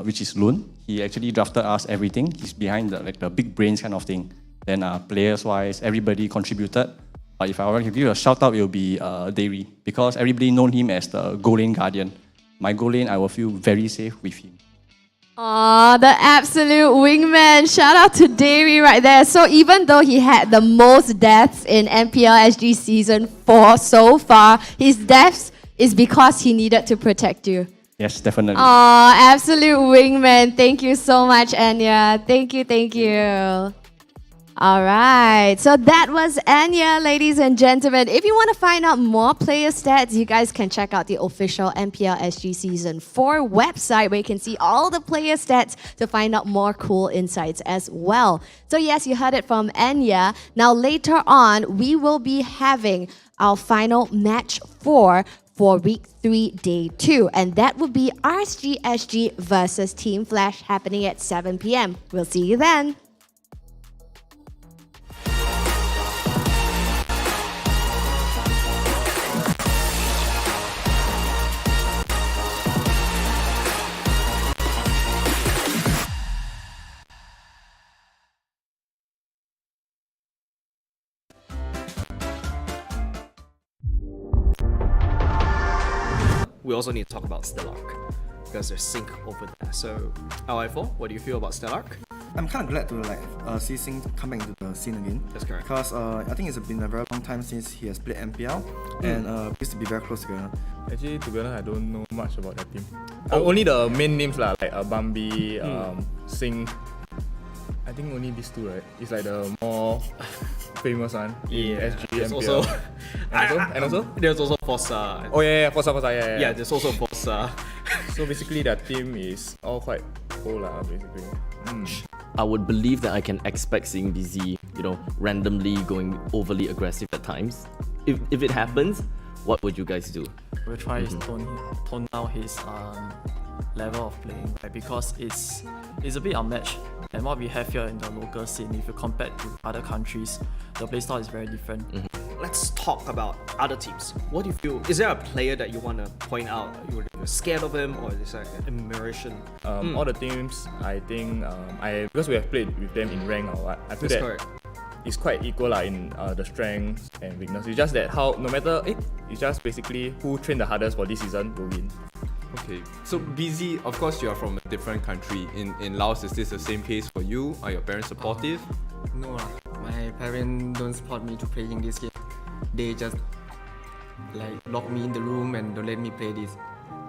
G: which is Loon. He actually drafted us everything. He's behind the big brains kind of thing. Then players-wise, everybody contributed. But if I were to give a shout-out, it will be Dairy, because everybody known him as the goal lane guardian. My goal lane, I will feel very safe with him.
J: Aw, the absolute wingman. Shout out to Davey right there. So even though he had the most deaths in MPL SG Season 4 so far, his deaths is because he needed to protect you.
G: Yes, definitely.
J: Aw, absolute wingman. Thank you so much, Anya. Thank you. All right, so that was Anya, ladies and gentlemen. If you want to find out more player stats, you guys can check out the official MPL SG Season 4 website where you can see all the player stats to find out more cool insights as well. So yes, you heard it from Anya. Now later on, we will be having our final match for week 3, day 2. And that will be RSG SG versus Team Flash happening at 7 p.m. We'll see you then.
A: We also need to talk about Stellark because there's sync over there. So, LI4, what do you feel about Stellark?
B: I'm kind of glad to see Sing come back into the scene again.
A: That's correct.
B: Because I think it's been a very long time since he has played MPL, and we used to be very close together.
C: Actually, to be honest, I don't know much about that team. Only the main names like Bambi, Sing. I think only these two, right? It's like the more famous one in SG
A: there's
C: MPL.
A: Also,
C: and also
A: there's also Fossa.
C: Oh yeah, Fossa, yeah.
A: Yeah, there's also Fossa.
C: So basically, that team is all quite old, basically.
U: I would believe that I can expect seeing BZ, randomly going overly aggressive at times. If it happens, what would you guys do?
D: We'll try to tone down his level of playing, right? Because it's a bit unmatched. And what we have here in the local scene, if you compare to other countries, the playstyle is very different.
A: Let's talk about other teams. What do you feel? Is there a player that you want to point out? You're scared of him, or is that an admiration?
C: All the teams, I think, because we have played with them in rank or what, I feel
A: That's
C: that
A: correct.
C: it's quite equal in the strengths and weakness. It's just that it's just basically who trained the hardest for this season will win.
F: Okay, so BZ, of course you are from a different country. In Laos, is this the same case for you? Are your parents supportive?
H: No, my parents don't support me to playing this game. They just lock me in the room and don't let me play this.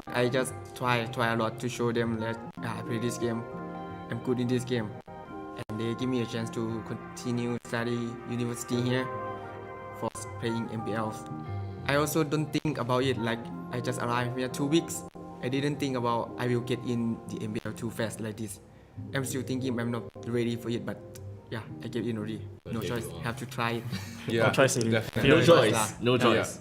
H: I just try a lot to show them that I play this game. I'm good in this game, and they give me a chance to continue study university here for playing MPLs. I also don't think about it like I just arrived here 2 weeks. I didn't think about I will get in the MPL too fast like this. I'm still thinking I'm not ready for it, but yeah, I get in already. No choice, have to try it.
U: Yeah,
D: no choice.
U: Definitely. No choice. No choice.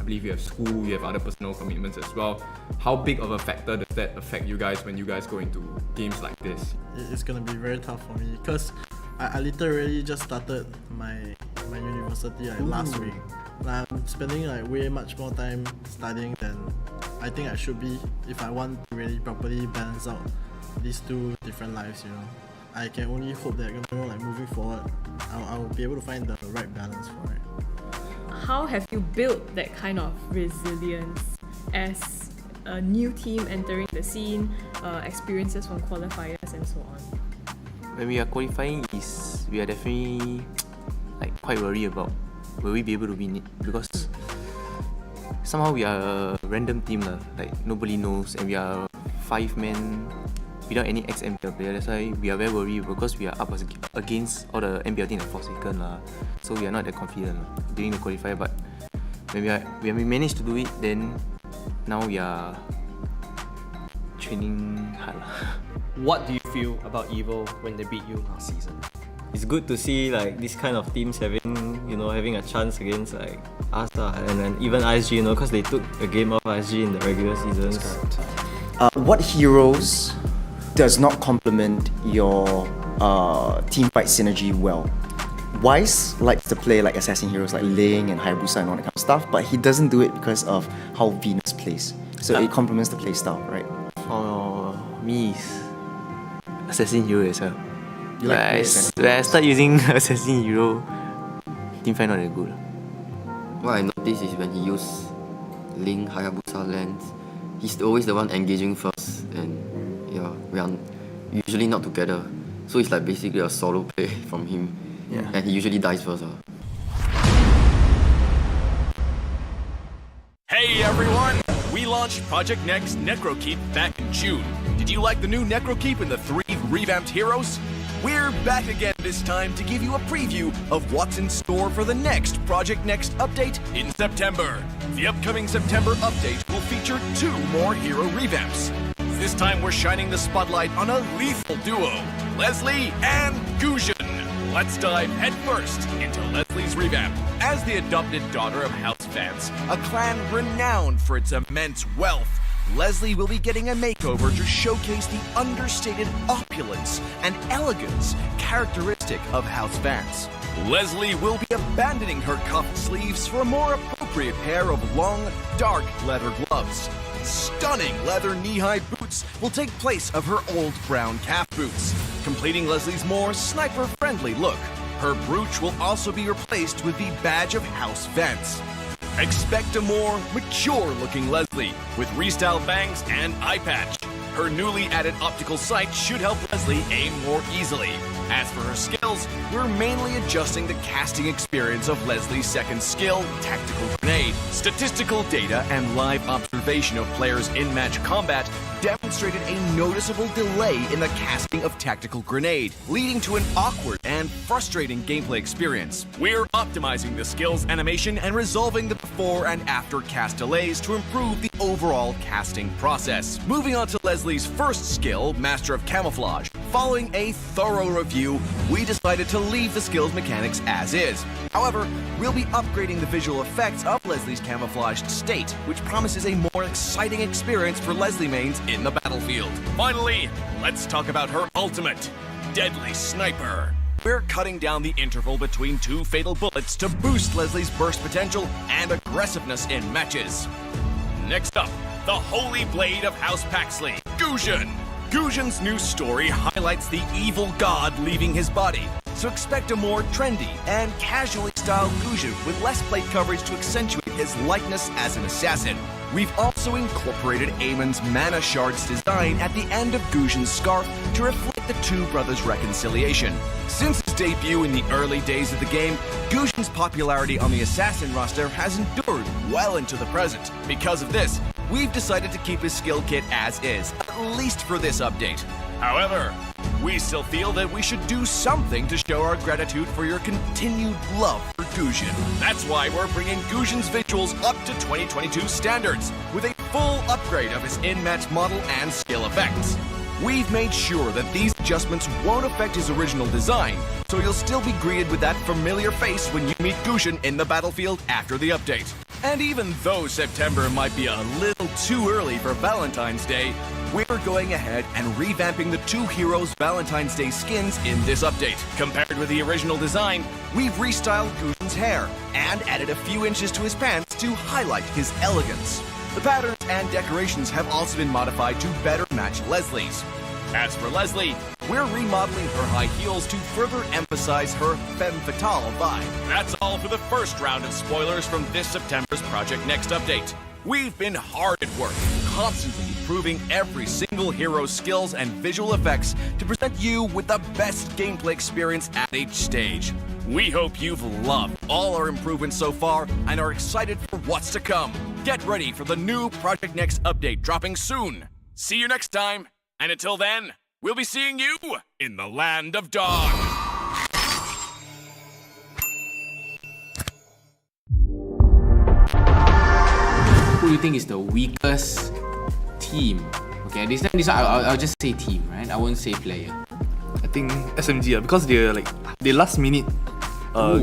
F: You have school, you have other personal commitments as well. How big of a factor does that affect you guys when you guys go into games like this?
K: It's gonna be very tough for me because I literally just started my university last week. I'm spending way much more time studying than I think I should be if I want to really properly balance out these two different lives. I can only hope that moving forward, I'll be able to find the right balance for it.
L: How have you built that kind of resilience as a new team entering the scene, experiences from qualifiers and so on?
R: When we are qualifying, we are definitely quite worried about will we be able to win it, because somehow we are a random team nobody knows, and we are 5 men without any ex-MPL player. That's why we are very worried, because we are up against all the MPL team at Forsaken so we are not that confident during the qualifier. But when we managed to do it, then now we are training hard.
A: What do you feel about Evo when they beat you last season?
N: It's good to see this kind of teams having a chance against us and then even RSG, because they took a game off RSG in the regular season.
B: What heroes does not complement your team fight synergy well? Wise likes to play assassin heroes like Ling and Hayabusa and all that kind of stuff, but he doesn't do it because of how Venus plays. So it complements the playstyle, right?
R: For me, it's assassin hero as well.
B: You like
R: when I start using assassin hero, team fight not that good.
S: What I noticed is when he use Ling Hayabusa lands, he's always the one engaging first, and yeah, we are usually not together. So it's like basically a solo play from him, and he usually dies first.
P: Hey everyone! We launched Project Next Necrokeep back in June. Did you like the new Necrokeep and the 3 revamped heroes? We're back again this time to give you a preview of what's in store for the next Project Next update in September. The upcoming September update will feature 2 more hero revamps. This time we're shining the spotlight on a lethal duo, Leslie and Gusion. Let's dive headfirst into Leslie's revamp. As the adopted daughter of House Vance, a clan renowned for its immense wealth, Leslie will be getting a makeover to showcase the understated opulence and elegance characteristic of House Vance. Leslie will be abandoning her cuffed sleeves for a more appropriate pair of long, dark leather gloves. Stunning leather knee-high boots will take place of her old brown calf boots, completing Leslie's more sniper-friendly look. Her brooch will also be replaced with the badge of House Vance. Expect a more mature-looking Leslie, with restyled bangs and eye patch. Her newly added optical sight should help Leslie aim more easily. As for her skills, we're mainly adjusting the casting experience of Leslie's second skill, Tactical Grenade. Statistical data and live observation of players in match combat demonstrated a noticeable delay in the casting of Tactical Grenade, leading to an awkward and frustrating gameplay experience. We're optimizing the skill's animation and resolving the before and after cast delays to improve the overall casting process. Moving on to Leslie's first skill, Master of Camouflage. Following a thorough review, we decided to leave the skill's mechanics as is. However, we'll be upgrading the visual effects of Leslie's camouflaged state, which promises a more exciting experience for Leslie mains in the battlefield. Finally, let's talk about her ultimate, Deadly Sniper. We're cutting down the interval between 2 fatal bullets to boost Leslie's burst potential and aggressiveness in matches. Next up, the Holy Blade of House Paxley, Gusion. Gusion's new story highlights the evil god leaving his body, so expect a more trendy and casually styled Gusion with less plate coverage to accentuate his likeness as an assassin. We've also incorporated Eamon's Mana Shards design at the end of Gusion's scarf to reflect the 2 brothers' reconciliation. Since his debut in the early days of the game, Gusion's popularity on the assassin roster has endured well into the present. Because of this, we've decided to keep his skill kit as is, at least for this update. However, we still feel that we should do something to show our gratitude for your continued love for Gusion. That's why we're bringing Gusion's visuals up to 2022 standards, with a full upgrade of his in-match model and skill effects. We've made sure that these adjustments won't affect his original design, so you'll still be greeted with that familiar face when you meet Gusion in the battlefield after the update. And even though September might be a little too early for Valentine's Day, we're going ahead and revamping the 2 heroes' Valentine's Day skins in this update. Compared with the original design, we've restyled Gusion's hair and added a few inches to his pants to highlight his elegance. The patterns and decorations have also been modified to better match Leslie's. As for Leslie, we're remodeling her high heels to further emphasize her femme fatale vibe. That's all for the first round of spoilers from this September's Project Next update. We've been hard at work, constantly improving every single hero's skills and visual effects to present you with the best gameplay experience at each stage. We hope you've loved all our improvements so far and are excited for what's to come. Get ready for the new Project Next update dropping soon. See you next time, and until then, we'll be seeing you in the land of dogs.
M: Who do you think is the weakest team? Okay, this one I'll just say team, right? I won't say player.
E: I think SMG because they last minute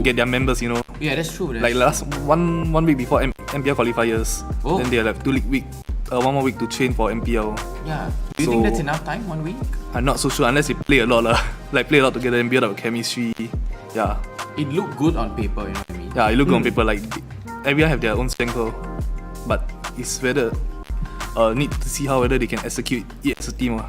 E: get their members, you know.
M: Yeah, that's true.
E: Like last one week before MPL qualifiers, then they have 2 week, 1 more week to train for MPL.
M: Yeah. Do you think that's enough time? 1 week?
E: I'm not so sure unless they play a lot play a lot together and build up chemistry. Yeah.
M: It looked good on paper, you know what I mean?
E: Yeah, it looked good on paper. Like everyone have their own strength, but it's whether need to see whether they can execute it as a team.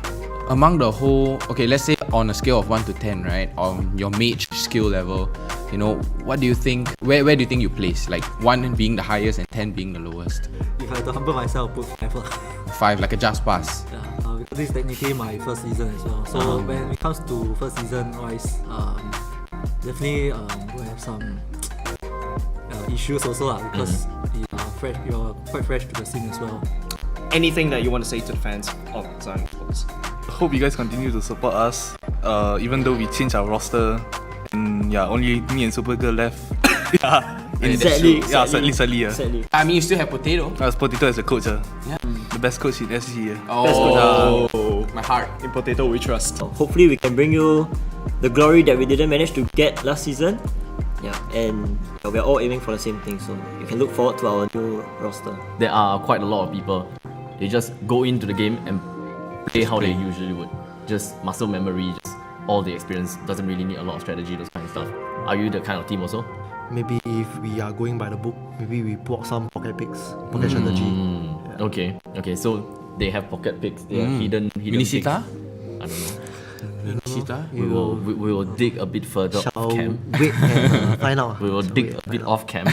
M: Among the whole, okay, let's say on a scale of 1 to 10, right? On your mage skill level, you know, what do you think? Where do you think you place? Like 1 being the highest and 10 being the lowest?
Q: If I had to humble myself, put 5.
M: 5, like a just pass?
Q: Yeah, because this is technically my first season as well. So when it comes to first season wise, definitely we have some issues also because you're quite fresh to the scene as well.
A: Anything that you want to say to the fans of Zion Esports?
E: Hope you guys continue to support us, even though we changed our roster, and yeah, only me and Supergirl left.
U: Sadly.
M: I mean, you still have Potato.
E: Potato as a coach.
M: Yeah.
E: The best coach in SG.
M: My heart.
A: In Potato we trust.
N: Hopefully we can bring you the glory that we didn't manage to get last season. Yeah, and we're all aiming for the same thing, so you can look forward to our new roster.
U: There are quite a lot of people. They just go into the game and play how they usually would. Just muscle memory, just all the experience. Doesn't really need a lot of strategy, those kind of stuff. Are you the kind of team also?
O: Maybe if we are going by the book, maybe we put out some pocket picks, pocket strategy.
U: Yeah. Okay, so they have pocket picks, they are hidden
M: Minisita?
U: picks. I don't know.
O: We
U: will dig a bit further off cam.
O: Wait and find out.
U: We will dig a bit off cam.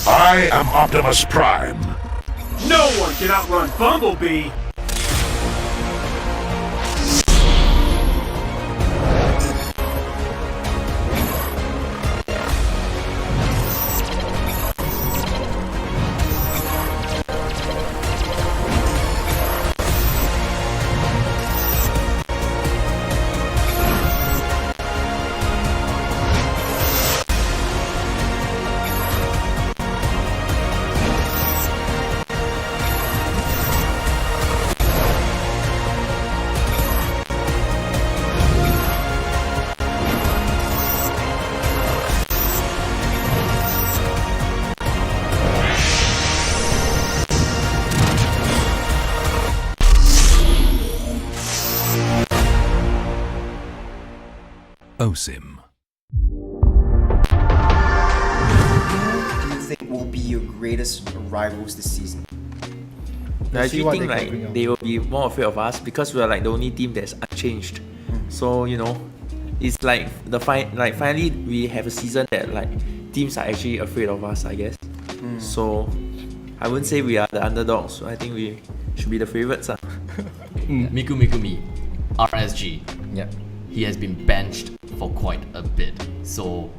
V: I am Optimus Prime.
W: No one can outrun Bumblebee!
V: OSIM.
B: Who do you think will be your greatest rivals this season?
X: I actually think like they will be more afraid of us because we are like the only team that's unchanged. So you know, it's like finally we have a season that like teams are actually afraid of us, I guess. So I wouldn't say we are the underdogs. So I think we should be the favorites.
U: Miku Mikumi, RSG.
X: Yeah.
U: He has been benched for quite a bit. So,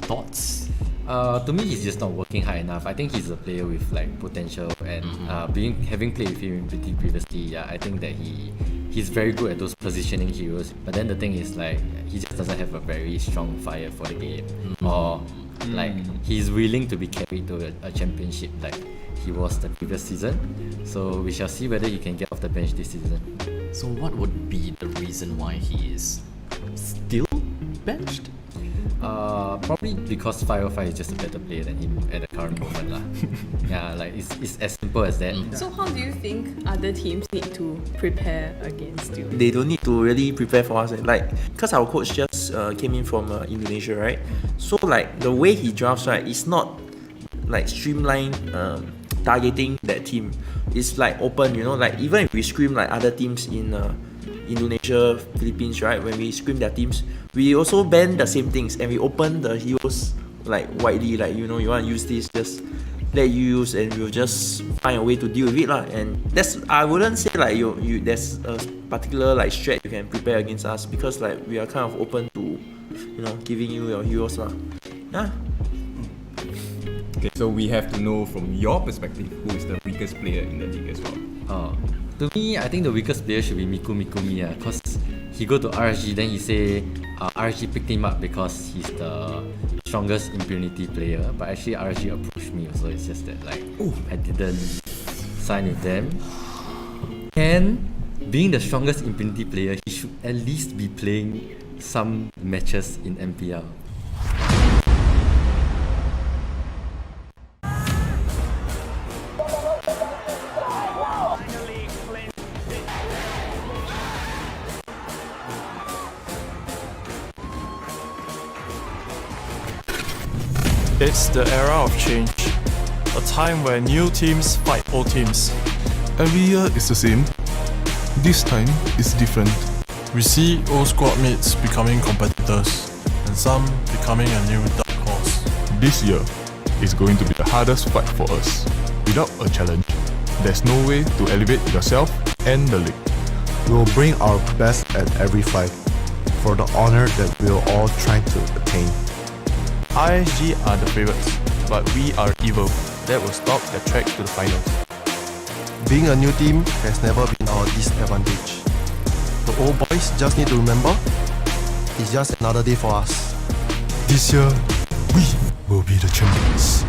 U: thoughts?
Y: To me, he's just not working hard enough. I think he's a player with like potential, and having played with him previously, yeah, I think that he's very good at those positioning heroes. But then the thing is like he just doesn't have a very strong fire for the game, or like he's willing to be carried to a championship like he was the previous season. So we shall see whether he can get off the bench this season.
U: So what would be the reason why he is still benched?
Y: Probably because 505 is just a better player than him at the current moment lah. Yeah, like it's as simple as that.
L: So how do you think other teams need to prepare against you?
X: They don't need to really prepare for us. Like, because our coach just came in from Indonesia, right? So like the way he drafts, right, it's not like streamlined targeting that team. It's like open, you know, like even if we scream like other teams in Indonesia, Philippines, right? When we scream their teams, we also ban the same things and we open the heroes like widely, like, you know, you want to use this, just let you use, and we'll just find a way to deal with it lah. And that's, I wouldn't say like you there's a particular like strat you can prepare against us, because like we are kind of open to, you know, giving you your heroes lah. Yeah.
F: Okay, so we have to know from your perspective who is the weakest player in the league as well.
Y: To me, I think the weakest player should be Miku Mikumi, because he go to RSG, then he say RSG picked him up because he's the strongest impunity player, but actually RSG approached me, so it's just that like I didn't sign with them. And being the strongest impunity player, he should at least be playing some matches in MPL.
D: It's the era of change, a time where new teams fight old teams.
E: Every year is the same. This time is different.
K: We see old squad mates becoming competitors, and some becoming a new dark horse.
E: This year is going to be the hardest fight for us. Without a challenge, there's no way to elevate yourself and the league.
O: We will bring our best at every fight for the honor that we are all trying to attain.
D: RSG are the favorites, but we are evil. That will stop the track to the finals.
O: Being a new team has never been our disadvantage. The old boys just need to remember, it's just another day for us.
E: This year, we will be the champions.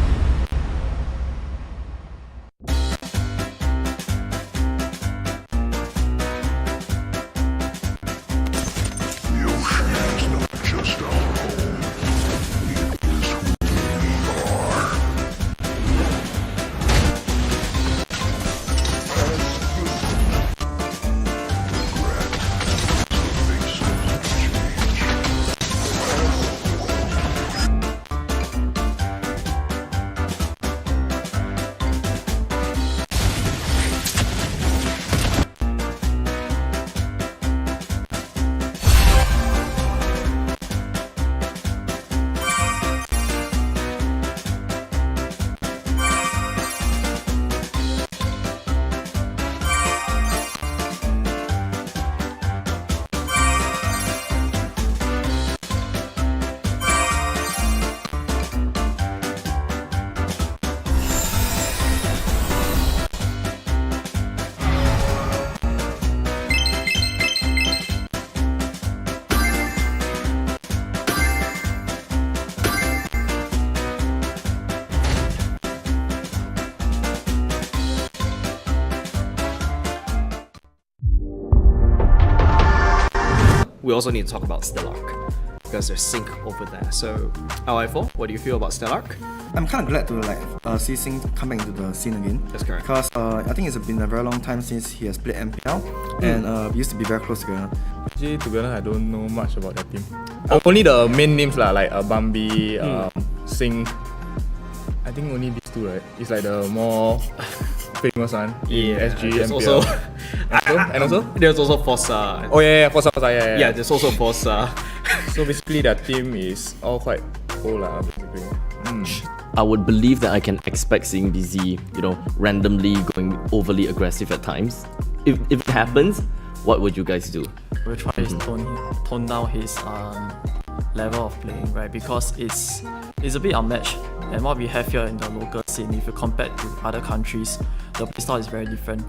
A: We also need to talk about Stellark because there's sync over there. So, LI4, what do you feel about Stellark?
B: I'm kind of glad to see Sing come back into the scene again.
A: That's correct.
B: Because I think it's been a very long time since he has played MPL, and we used to be very close together.
E: Actually, to be honest, I don't know much about that team. Only the main names like Bambi, Sing. I think only these two, right? It's like the more famous one in SG,
A: there's
E: MPL.
A: also
E: and also
A: there's also Fossa.
E: Oh yeah, Fossa, yeah.
A: Yeah, there's also Fossa.
E: So basically, that team is all quite old, basically.
U: I would believe that I can expect seeing BZ, randomly going overly aggressive at times. If it happens, what would you guys do?
D: We'll try to tone down his level of playing, right? Because it's a bit unmatched. And what we have here in the local scene, if you compare to other countries, the playstyle is very different.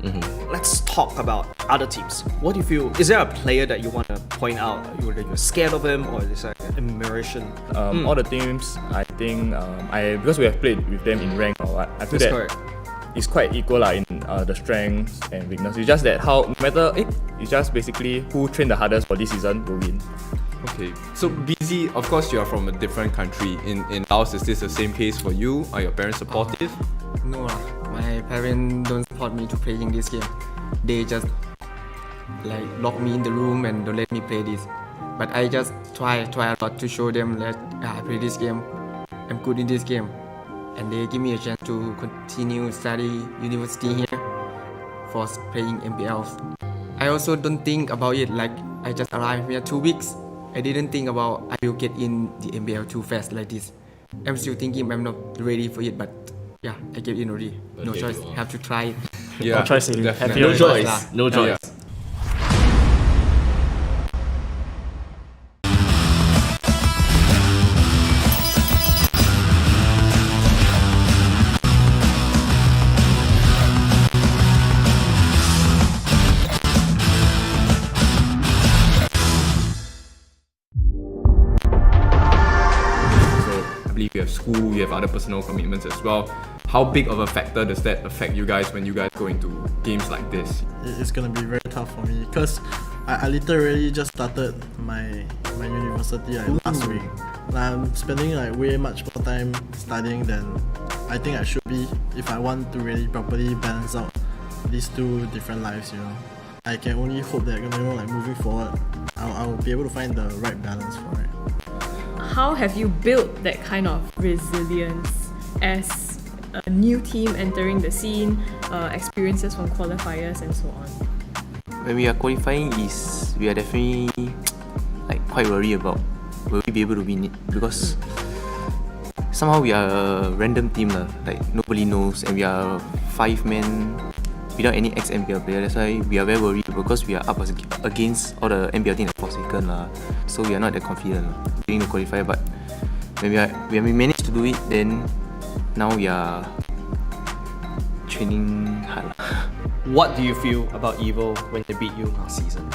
A: Let's talk about other teams. What do you feel? Is there a player that you want to point out? You're scared of him, or is that an admiration?
E: All the teams, I think, because we have played with them in rank or what, I feel it's quite equal in the strengths and weakness. It's just that it's just basically who trained the hardest for this season will win.
F: Okay, so BZ, of course you are from a different country. In Laos, is this the same case for you? Are your parents supportive?
H: No, my parents don't support me to playing this game. They just lock me in the room and don't let me play this. But I just try a lot to show them that I play this game. I'm good in this game, and they give me a chance to continue study university here for playing MPLs. I also don't think about it I just arrived here 2 weeks. I didn't think about I will get in the MPL too fast like this. I'm still thinking I'm not ready for it, but yeah, I get in already. No choice, have to try it.
U: Yeah,
D: no choice.
U: No choice. No choice.
F: You have school, you have other personal commitments as well. How big of a factor does that affect you guys when you guys go into games like this?
K: It's gonna be very tough for me because I literally just started my university last week. I'm spending way much more time studying than I think I should be if I want to really properly balance out these two different lives. I can only hope that moving forward, I'll be able to find the right balance for it.
L: how have you built that kind of resilience as a new team entering the scene, experiences from qualifiers and so on?
R: When we are qualifying, we are definitely like quite worried about will we be able to win it, because somehow we are a random team like nobody knows, and we are 5 men without any ex-MPL player. That's why we are very worried, because we are up against all the MPL teams like Forsaken so we are not that confident during the qualifier. But when we managed to do it, then now we are training hard.
A: What do you feel about Evo when they beat you last season?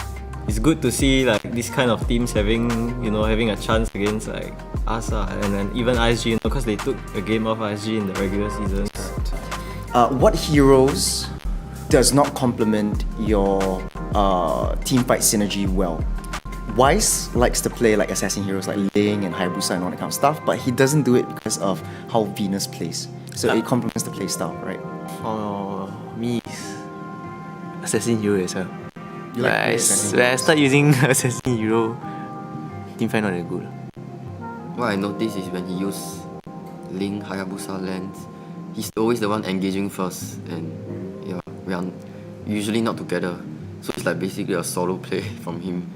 N: It's good to see like this kind of teams having a chance against like us and then even RSG, because they took a game off RSG in the regular season.
B: What heroes does not complement your team fight synergy well? Wise likes to play like assassin heroes like Ling and Hayabusa and all that kind of stuff, but he doesn't do it because of how Venus plays. So it complements the playstyle, right?
R: For me, assassin hero as well.
B: You like
R: when I start using assassin hero, team fight not that good.
S: What I noticed is when he use Ling, Hayabusa, Lens, he's always the one engaging first, and yeah, we are usually not together. So it's like basically a solo play from him,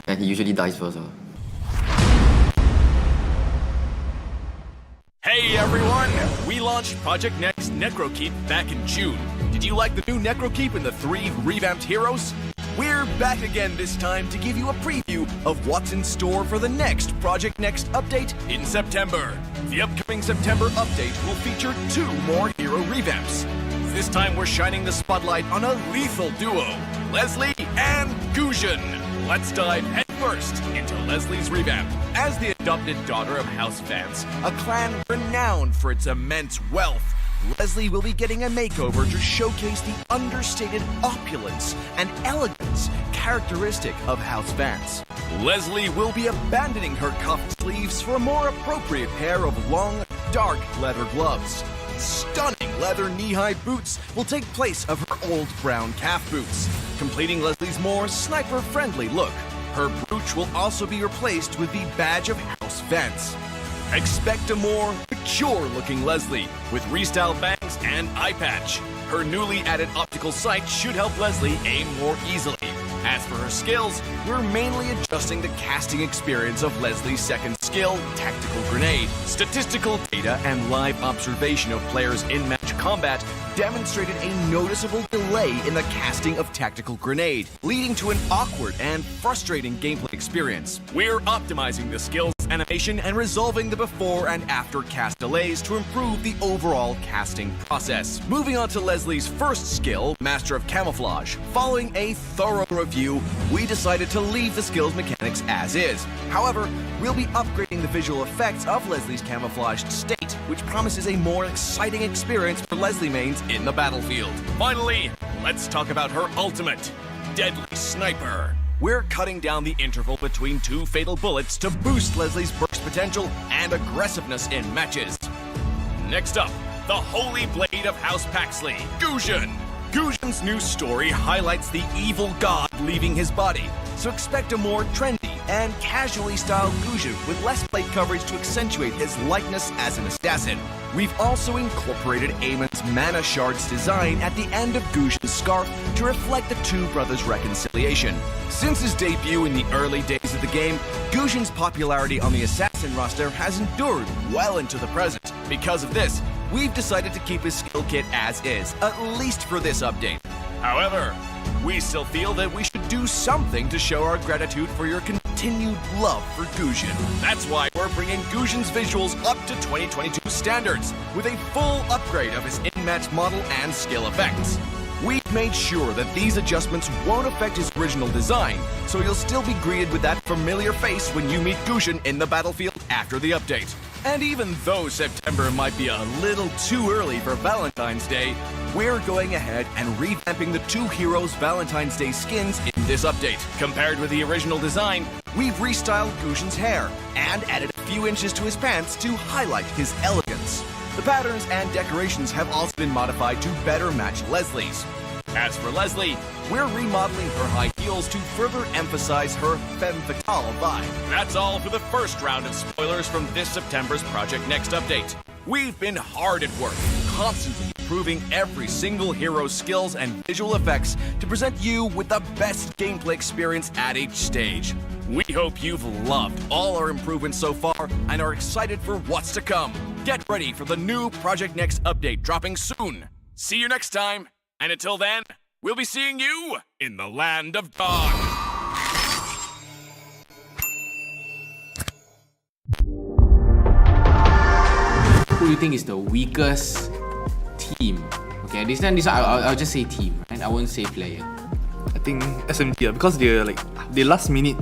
S: and he usually dies first.
P: Hey everyone! We launched Project Next Necrokeep back in June. Did you like the new Necrokeep and the 3 revamped heroes? We're back again this time to give you a preview of what's in store for the next Project Next update in September. The upcoming September update will feature 2 more hero revamps. This time we're shining the spotlight on a lethal duo, Leslie and Guzhen. Let's dive headfirst into Leslie's revamp. As the adopted daughter of House Vance, a clan renowned for its immense wealth, Leslie will be getting a makeover to showcase the understated opulence and elegance characteristic of House Vance. Leslie will be abandoning her cuffed sleeves for a more appropriate pair of long, dark leather gloves. Stunning leather knee-high boots will take place of her old brown calf boots, completing Leslie's more sniper-friendly look. Her brooch will also be replaced with the badge of House Vance. Expect a more mature-looking Leslie with restyled bangs and eye patch. Her newly added optical sight should help Leslie aim more easily. As for her skills, we're mainly adjusting the casting experience of Leslie's second skill, Tactical Grenade. Statistical data and live observation of players in match combat demonstrated a noticeable delay in the casting of Tactical Grenade, leading to an awkward and frustrating gameplay experience. We're optimizing the skills animation and resolving the before and after cast delays to improve the overall casting process. Moving on to Leslie's first skill, Master of Camouflage. Following a thorough review, we decided to leave the skill's mechanics as is. However, we'll be upgrading the visual effects of Leslie's camouflaged state, which promises a more exciting experience for Leslie mains in the battlefield. Finally, let's talk about her ultimate, Deadly Sniper. We're cutting down the interval between 2 fatal bullets to boost Leslie's burst potential and aggressiveness in matches. Next up, the Holy Blade of House Paxley, Guzhen. Guzhen's new story highlights the evil god leaving his body, so expect a more trendy and casually styled Guzhen with less plate coverage to accentuate his likeness as an assassin. We've also incorporated Eamon's Mana Shards design at the end of Guzhen's scarf to reflect the 2 brothers' reconciliation. Since his debut in the early days of the game, Guzhen's popularity on the assassin roster has endured well into the present. Because of this, we've decided to keep his skill kit as is, at least for this update. However, we still feel that we should do something to show our gratitude for your continued love for Guzhen. That's why we're bringing Guzhen's visuals up to 2022 standards, with a full upgrade of his in-match model and skill effects. We've made sure that these adjustments won't affect his original design, so you'll still be greeted with that familiar face when you meet Guzhen in the battlefield after the update. And even though September might be a little too early for Valentine's Day, we're going ahead and revamping the 2 heroes' Valentine's Day skins in this update. Compared with the original design, we've restyled Guzhen's hair and added a few inches to his pants to highlight his elegance. The patterns and decorations have also been modified to better match Leslie's. As for Leslie, we're remodeling her high heels to further emphasize her femme fatale vibe. That's all for the first round of spoilers from this September's Project Next update. We've been hard at work, constantly improving every single hero's skills and visual effects to present you with the best gameplay experience at each stage. We hope you've loved all our improvements so far and are excited for what's to come. Get ready for the new Project Next update dropping soon. See you next time, and until then, we'll be seeing you in the land of dogs.
M: Who do you think is the weakest team? Okay, this one I'll just say team, right? I won't say player.
E: I think SMG because they last minute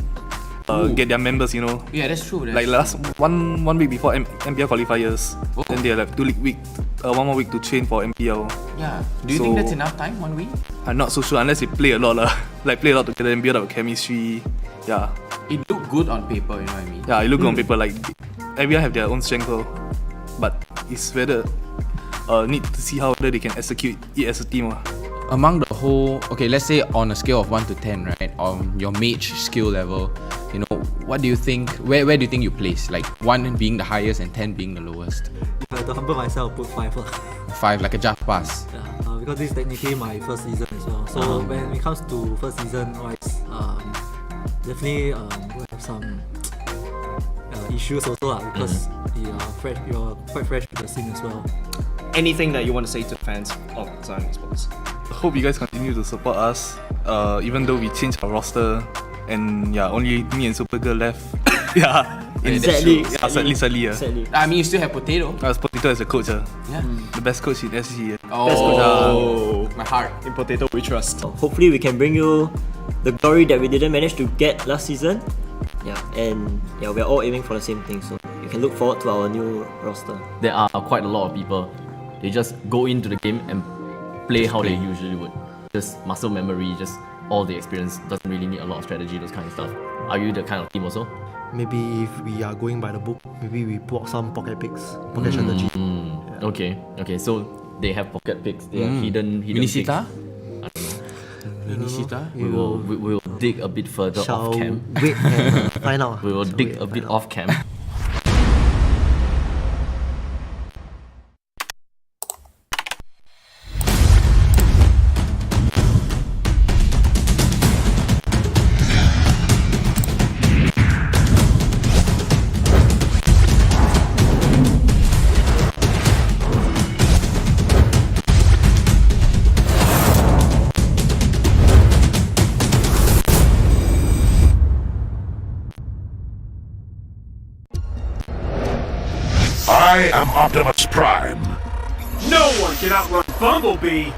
E: get their members, you know.
M: Yeah, that's true.
E: Last one week before MPL qualifiers, then they have 1 more week to train for MPL.
M: Yeah. Do you think that's enough time? 1 week?
E: I'm not so sure unless they play a lot play a lot together and build up chemistry. Yeah.
M: It looked good on paper, you know what I mean?
E: Yeah, it looked good on paper. Everyone have their own strength, but it's whether need to see how they can execute it as a team.
M: Among the whole, okay, let's say on a scale of 1 to 10, right, on your mage skill level, you know, what do you think, where do you think you place? 1 being the highest and 10 being the lowest?
Q: If I had to humble myself, I'll put 5.
M: 5, like a just pass.
Q: Yeah, because this is technically my first season as well. So when it comes to first season wise, definitely we have some issues also because you're quite fresh to the scene as well.
A: Anything that you want to say to the fans of Zion Esports?
E: I hope you guys continue to support us, even though we changed our roster and only me and Supergirl left. Sadly.
M: I mean, you still have Potato.
E: Potato as a coach.
M: Yeah.
E: The best coach in SG.
M: My heart.
A: In Potato we trust.
N: Hopefully we can bring you the glory that we didn't manage to get last season. We're all aiming for the same thing, so you can look forward to our new roster.
U: There are quite a lot of people. They just go into the game and play how they usually would. Just muscle memory, just all the experience. Doesn't really need a lot of strategy, those kind of stuff. Are you the kind of team also?
O: Maybe if we are going by the book, maybe we put some pocket picks, pocket strategy.
U: Okay. So they have pocket picks. They have hidden
M: Minisita?
U: picks. I don't know.
M: Minisita?
U: We will dig a bit further off cam.
O: Wait and find out.
U: We will dig a bit off cam.
V: I am Optimus Prime.
W: No one can outrun Bumblebee!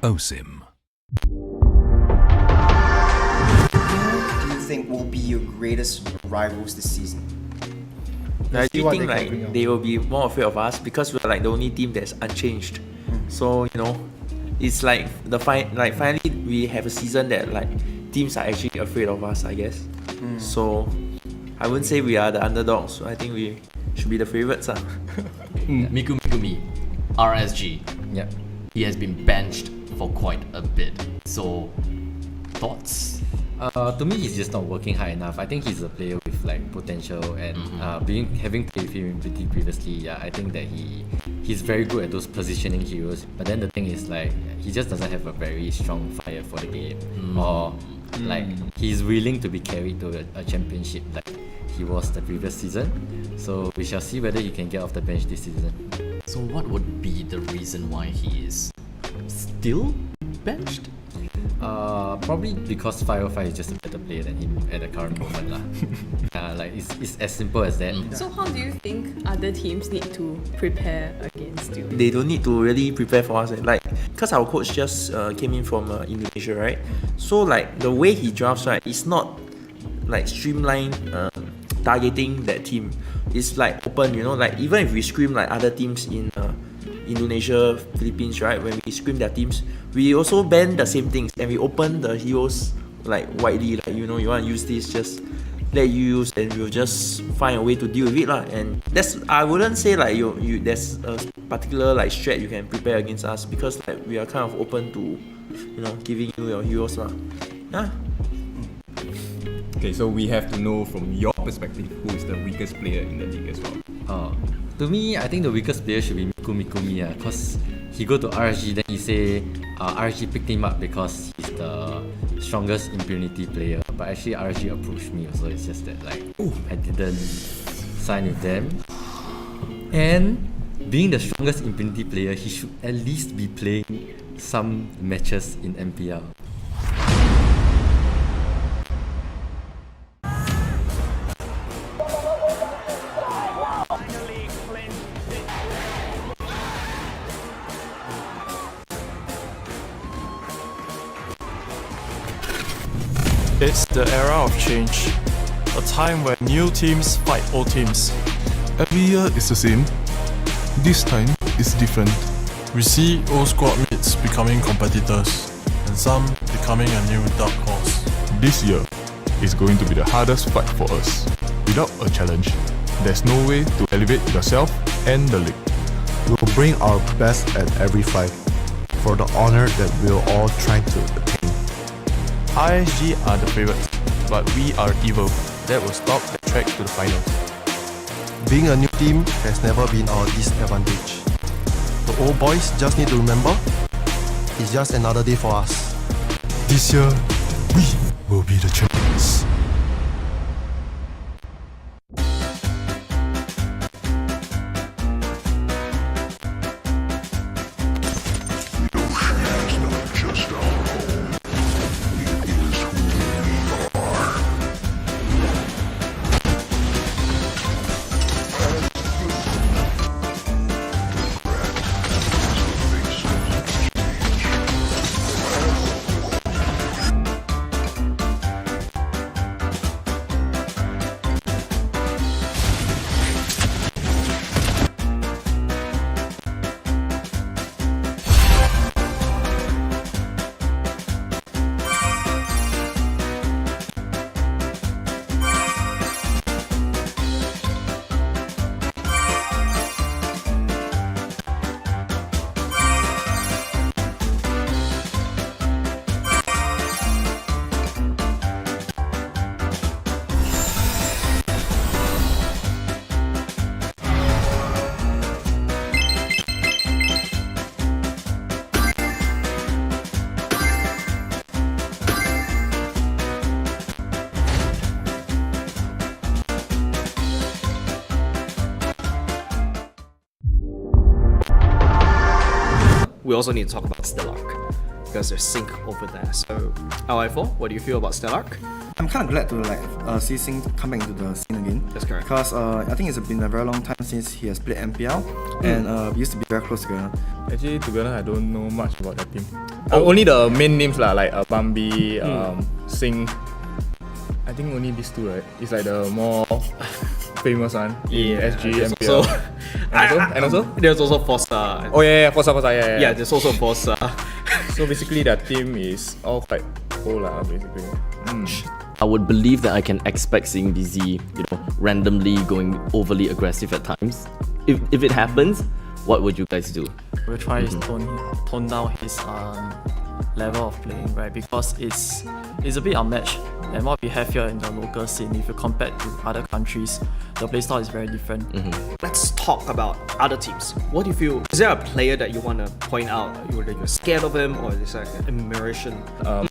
V: OSIM.
B: Who do you think will be your greatest rivals this season?
X: I think they will be more afraid of us because we're the only team that's unchanged. So it's finally we have a season that teams are actually afraid of us, I guess. So I wouldn't say we are the underdogs. So I think we should be the favorites.
U: Miku RSG. Yeah. He has been benched for quite a bit. So, thoughts?
Y: To me, he's just not working hard enough. I think he's a player with potential, and having played with him previously, I think that he's very good at those positioning heroes. But then the thing is he just doesn't have a very strong fire for the game, or he's willing to be carried to a championship like he was the previous season. So we shall see whether he can get off the bench this season.
U: So what would be the reason why he is still benched?
Y: Probably because 505 is just a better player than him at the current moment lah. Like it's as simple as that.
L: So how do you think other teams need to prepare against you?
X: They don't need to really prepare for us. Like, because our coach just came in from Indonesia, right? So like the way he drafts, right, it's not like streamlined targeting that team. It's like open, you know. Like even if we scream like other teams in Indonesia, Philippines, right? When we scream their teams, we also ban the same things and we open the heroes like widely. Like, you know, you want to use this, just let you use, and we'll just find a way to deal with it lah. And that's, I wouldn't say like you there's a particular like strat you can prepare against us, because like we are kind of open to, you know, giving you your heroes lah. Yeah.
F: Okay, so we have to know from your perspective who is the weakest player in the league as well.
Y: To me, I think the weakest player should be Mikumi, cause he go to RSG, then he say RSG picked him up because he's the strongest impunity player. But actually RSG approached me also. It's just that like I didn't sign with them. And being the strongest impunity player, he should at least be playing some matches in MPL.
C: It's the era of change, a time where new teams fight old teams.
G: Every year is the same. This time is different.
C: We see old squad mates becoming competitors, and some becoming a new dark horse.
G: This year is going to be the hardest fight for us. Without a challenge, there's no way to elevate yourself and the league.
I: We'll bring our best at every fight for the honor that we're all trying to attain.
C: RSG are the favourites, but we are evil. That will stop the track to the finals.
O: Being a new team has never been our disadvantage. The old boys just need to remember, it's just another day for us.
G: This year, we will be the champions.
A: We also need to talk about Stellark, because there's sync over there. So, LI4, what do you feel about Stellark?
B: I'm kind of glad to see Sing come back into the scene again.
A: That's correct.
B: Because I think it's been a very long time since he has played MPL, and we used to be very close together.
E: Actually, to be honest, I don't know much about that team. Only the main names lah, like Bambi, Sing. I think only these two, right? It's like the more famous one in SG, MPL. And also?
A: There's also Forza.
E: Oh yeah, Forza, yeah.
A: Yeah, there's also Forza.
E: So basically that team is all quite old lah, basically.
U: I would believe that I can expect seeing BZ, you know, randomly going overly aggressive at times. If it happens, what would you guys do?
D: We'll try to tone down his level of playing, right? Because it's a bit unmatched. And what we have here in the local scene, if you compare to other countries, the playstyle is very different.
A: Let's talk about other teams. What do you feel? Is there a player that you want to point out? You're scared of him, or is it like admiration?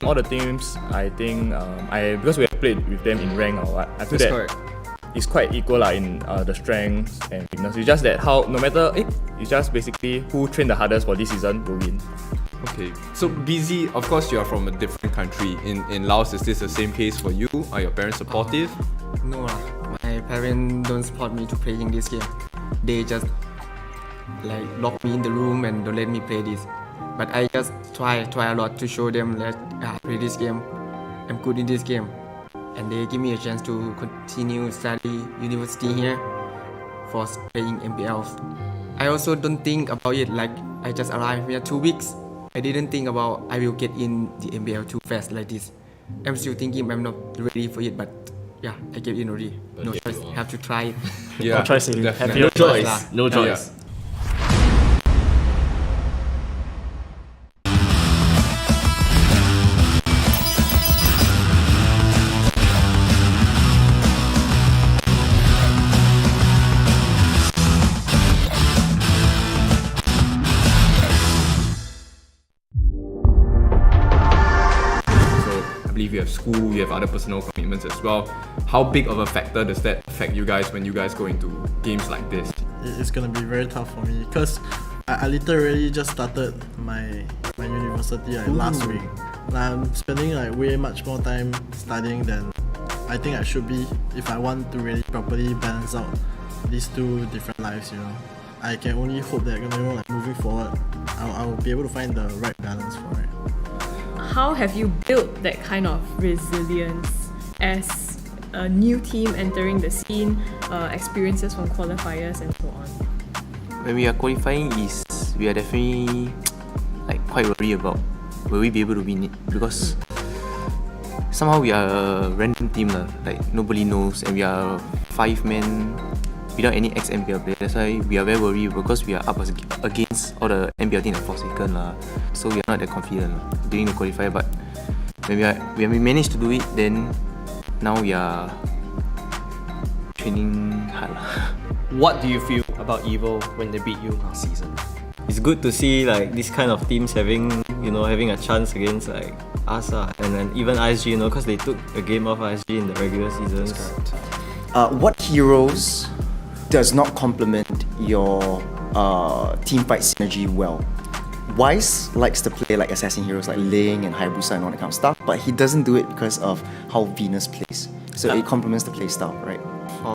E: All the teams, I think, because we have played with them in rank or what, I feel that it's quite equal in the strengths and weakness. It's just that how no matter It's just basically who trained the hardest for this season will win.
F: Okay, so BZ, of course you are from a different country. In Laos, is this the same case for you? Are your parents supportive?
H: No, my parents don't support me to playing this game. They just like lock me in the room and don't let me play this. But I just try a lot to show them that I play this game. I'm good in this game, and they give me a chance to continue study university here for playing MPLs. I also don't think about it like I just arrived here 2 weeks. I didn't think about I will get in the MPL too fast like this. I'm still thinking I'm not ready for it, but yeah, I get in already. No choice, have to try it.
F: Yeah,
D: no choice,
F: definitely.
D: no choice.
U: No choice.
F: You have school, you have other personal commitments as well. How big of a factor does that affect you guys when you guys go into games like this?
C: It's gonna be very tough for me because I literally just started my university last week. I'm spending way much more time studying than I think I should be if I want to really properly balance out these two different lives. I can only hope that moving forward, I'll be able to find the right balance for it.
L: How have you built that kind of resilience as a new team entering the scene, experiences from qualifiers and so on?
J: When we are qualifying, we are definitely quite worried about will we be able to win it, because somehow we are a random team nobody knows, and we are 5 men without any ex-MPL players. That's why we are very worried because we are up against all the MPL team at 4 seconds. So we are not that confident during the qualifier. But when we managed to do it, then now we are training hard.
A: What do you feel about EVO when they beat you last season?
N: It's good to see this kind of teams having a chance against us and then even RSG, because they took a game off RSG in the regular seasons.
B: What heroes does not complement your team fight synergy well? Wise likes to play assassin heroes like Ling and Hayabusa and all that kind of stuff, but he doesn't do it because of how Venus plays. So it complements the play style, right?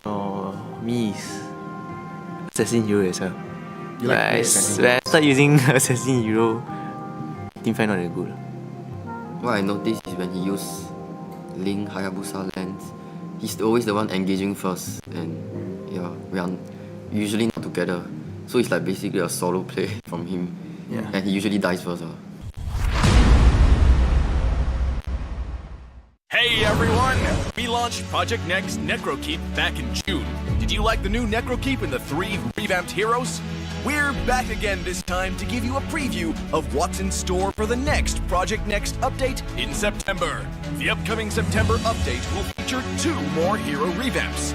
J: For me, it's assassin hero as well.
B: You like to play assassin
J: when I start using assassin hero, team fight not that good.
S: What I noticed is when he use Ling, Hayabusa, Lance, he's always the one engaging first, and yeah, we are usually not together. So it's basically a solo play from him.
J: Yeah.
S: And he usually dies first.
P: Hey everyone! We launched Project Next Necrokeep back in June. Did you like the new Necrokeep and the 3 revamped heroes? We're back again this time to give you a preview of what's in store for the next Project Next update in September. The upcoming September update will feature 2 more hero revamps.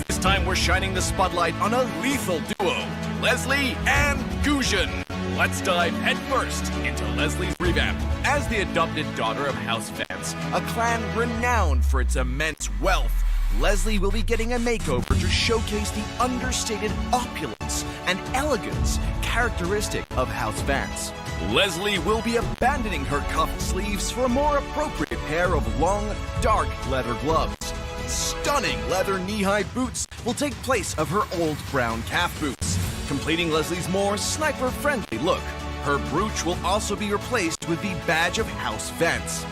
P: This time we're shining the spotlight on a lethal duo, Leslie and Gusion. Let's dive headfirst into Leslie's revamp. As the adopted daughter of House Vance, a clan renowned for its immense wealth, Leslie will be getting a makeover to showcase the understated opulence and elegance characteristic of House Vance. Leslie will be abandoning her cuffed sleeves for a more appropriate pair of long, dark leather gloves. Stunning leather knee-high boots will take place of her old brown calf boots, completing Leslie's more sniper-friendly look. Her brooch will also be replaced with the badge of House Vance.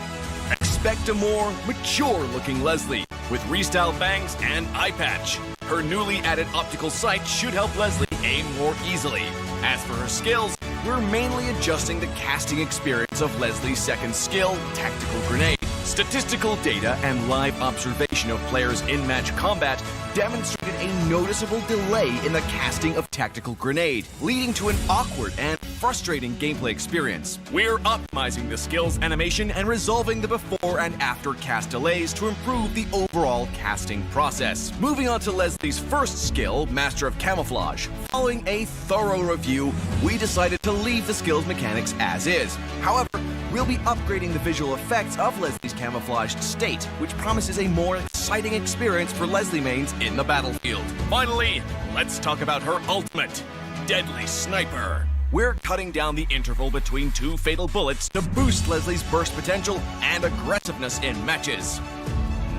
P: Expect a more mature-looking Leslie, with restyled bangs and eye patch. Her newly added optical sight should help Leslie aim more easily. As for her skills, we're mainly adjusting the casting experience of Leslie's second skill, Tactical Grenade. Statistical data and live observation of players in match combat demonstrated a noticeable delay in the casting of Tactical Grenade, leading to an awkward and frustrating gameplay experience. We're optimizing the skills animation and resolving the before and after cast delays to improve the overall casting process. Moving on to Leslie's first skill, Master of Camouflage. Following a thorough review, we decided to leave the skills mechanics as is. However, we'll be upgrading the visual effects of Leslie's camouflaged state, which promises a more exciting experience for Leslie mains in the battlefield. Finally, let's talk about her ultimate. deadly sniper. We're cutting down the interval between two fatal bullets to boost Leslie's burst potential and aggressiveness in matches.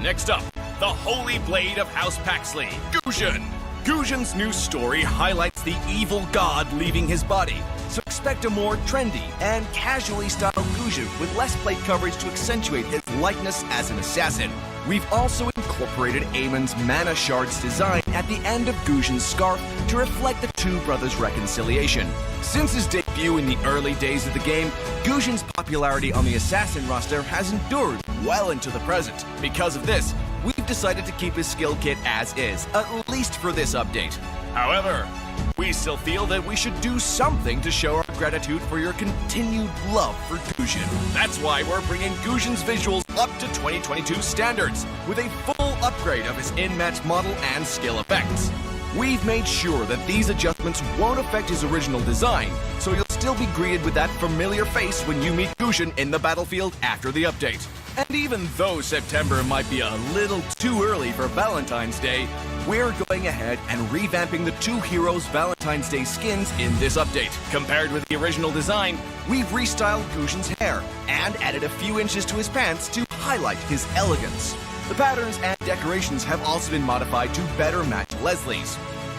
P: Next up, the holy blade of House Paxley, Guzhan. Guzhan's new story highlights the evil god leaving his body, so expect a more trendy and casually styled Guzhan with less plate coverage to accentuate his likeness as an assassin. We've also incorporated Eamon's mana shards design at the end of Guzhan's scarf to reflect the two brothers' reconciliation. Since his debut in the early days of the game, Guzhan's popularity on the assassin roster has endured well into the present. Because of this, we've decided to keep his skill kit as is, at least for this update. However, we still feel that we should do something to show our gratitude for your continued love for Guzhan. That's why we're bringing Guzhan's visuals up to 2022 standards, with a full upgrade of his in-match model and skill effects. We've made sure that these adjustments won't affect his original design, so you'll still be greeted with that familiar face when you meet Guzhan in the battlefield after the update. And even though September might be a little too early for Valentine's Day, we're going ahead and revamping the two heroes' Valentine's Day skins in this update. Compared with the original design, we've restyled Guzhan's hair and added a few inches to his pants to highlight his elegance. The patterns and decorations have also been modified to better match Leslie's.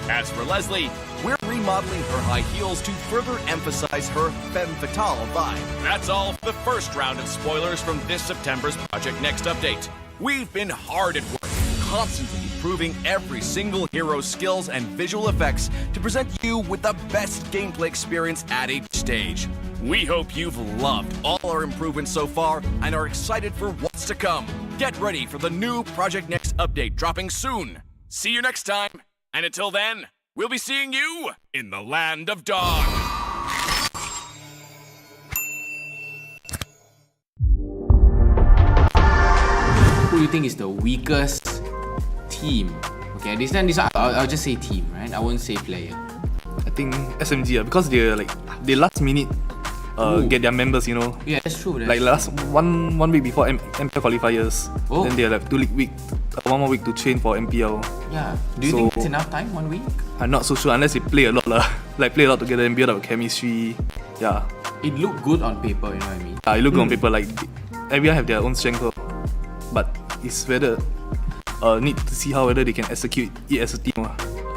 P: As for Leslie, we're remodeling her high heels to further emphasize her femme fatale vibe. That's all for the first round of spoilers from this September's Project Next update. We've been hard at work, constantly improving every single hero's skills and visual effects to present you with the best gameplay experience at each stage. We hope you've loved all our improvements so far and are excited for what's to come. Get ready for the new Project Next update dropping soon. See you next time, and until then, we'll be seeing you in the Land of Dawn.
K: Who do you think is the weakest team? Okay, this one I'll just say team, right? I won't say player.
M: I think SMG because they last minute get their members, you know.
K: Yeah, that's true.
M: Like last one week before MPL qualifiers, then they're like 2 week, 1 more week to train for MPL.
K: Yeah. Do you think it's enough time? 1 week?
M: I'm not so sure unless they play a lot lah. Like play a lot together and build up chemistry. Yeah.
K: It looked good on paper, you know what I mean?
M: It looked good on paper. Like everyone have their own strength, but it's whether need to see whether they can execute it as a team.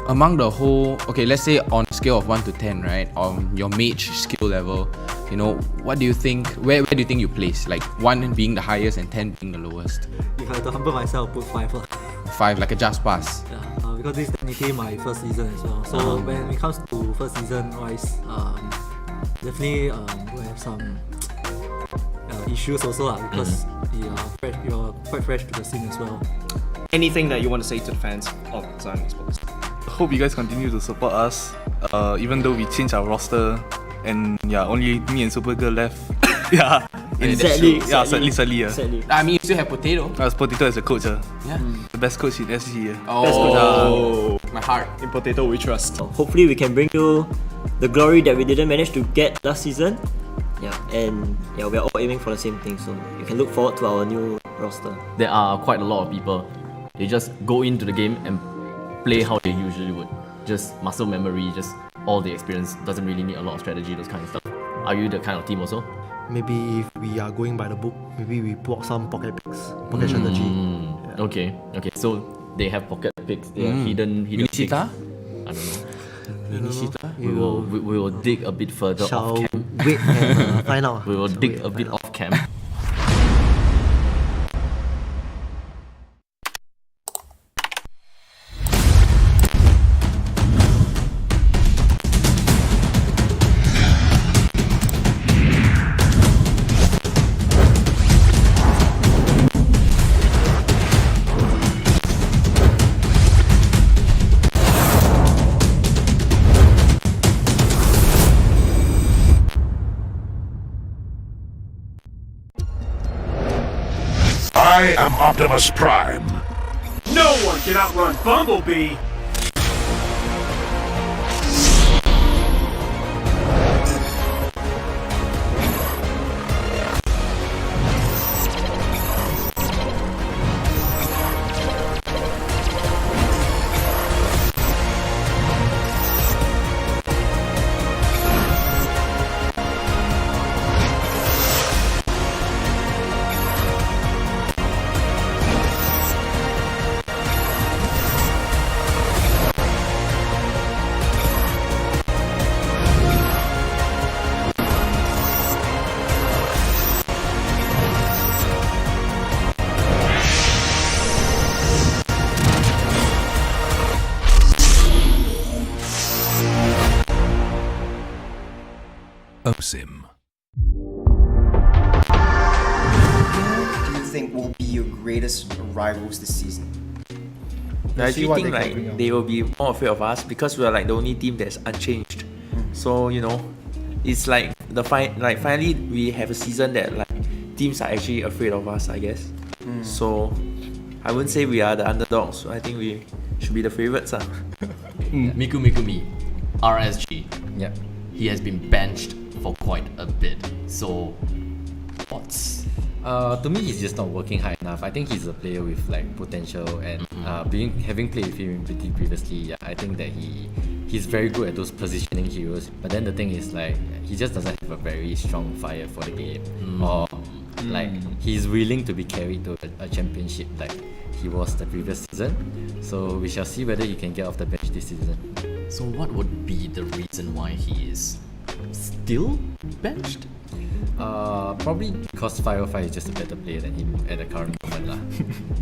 K: Among the whole, okay, let's say on a scale of 1 to 10, right? On your mage skill level, you know, what do you think? Where do you think you place? Like 1 being the highest and 10 being the lowest.
Q: If I had to humble myself, I'll put 5.
K: 5, like a just pass.
Q: Yeah, because this is technically my first season as well. So when it comes to first season wise, definitely we'll have some issues also because you're quite fresh to the scene as well.
A: Anything that you want to say to the fans of Zion Esports?
M: Hope you guys continue to support us, even though we changed our roster and only me and Supergirl left. Sadly.
K: I mean, you still have Potato.
M: Potato as a coach.
K: Yeah.
M: The best coach in SG.
K: Best coach. My heart.
A: In Potato we trust.
N: Hopefully we can bring you the glory that we didn't manage to get last season. We're all aiming for the same thing, so you can look forward to our new roster.
U: There are quite a lot of people. They just go into the game and play how they usually would. Just muscle memory, just all the experience. Doesn't really need a lot of strategy, those kind of stuff. Are you the kind of team also?
O: Maybe if we are going by the book, maybe we pull out some pocket picks, pocket strategy.
U: Yeah. Okay. So they have pocket picks. They are hidden picks. I don't know. We will dig a bit further off cam.
O: Wait and find out.
U: We will dig a bit off cam.
V: I am Optimus Prime.
W: No one can outrun Bumblebee!
B: think will be your greatest rivals this season?
I: I actually think like they will be more afraid of us because we are like the only team that's unchanged. So you know, it's like finally we have a season that like teams are actually afraid of us, I guess. So I wouldn't say we are the underdogs. I think we should be the favorites.
U: Miku Mikumi, RSG. Yeah. He has been benched for quite a bit. So, thoughts?
R: To me, he's just not working hard enough. I think he's a player with like potential, and having played with him previously, yeah, I think that he's very good at those positioning heroes. But then the thing is like he just doesn't have a very strong fire for the game, or like he's willing to be carried to a championship like he was the previous season. So we shall see whether he can get off the bench this season.
U: So what would be the reason why he is still benched?
R: Probably because 505 is just a better player than him at the current moment lah.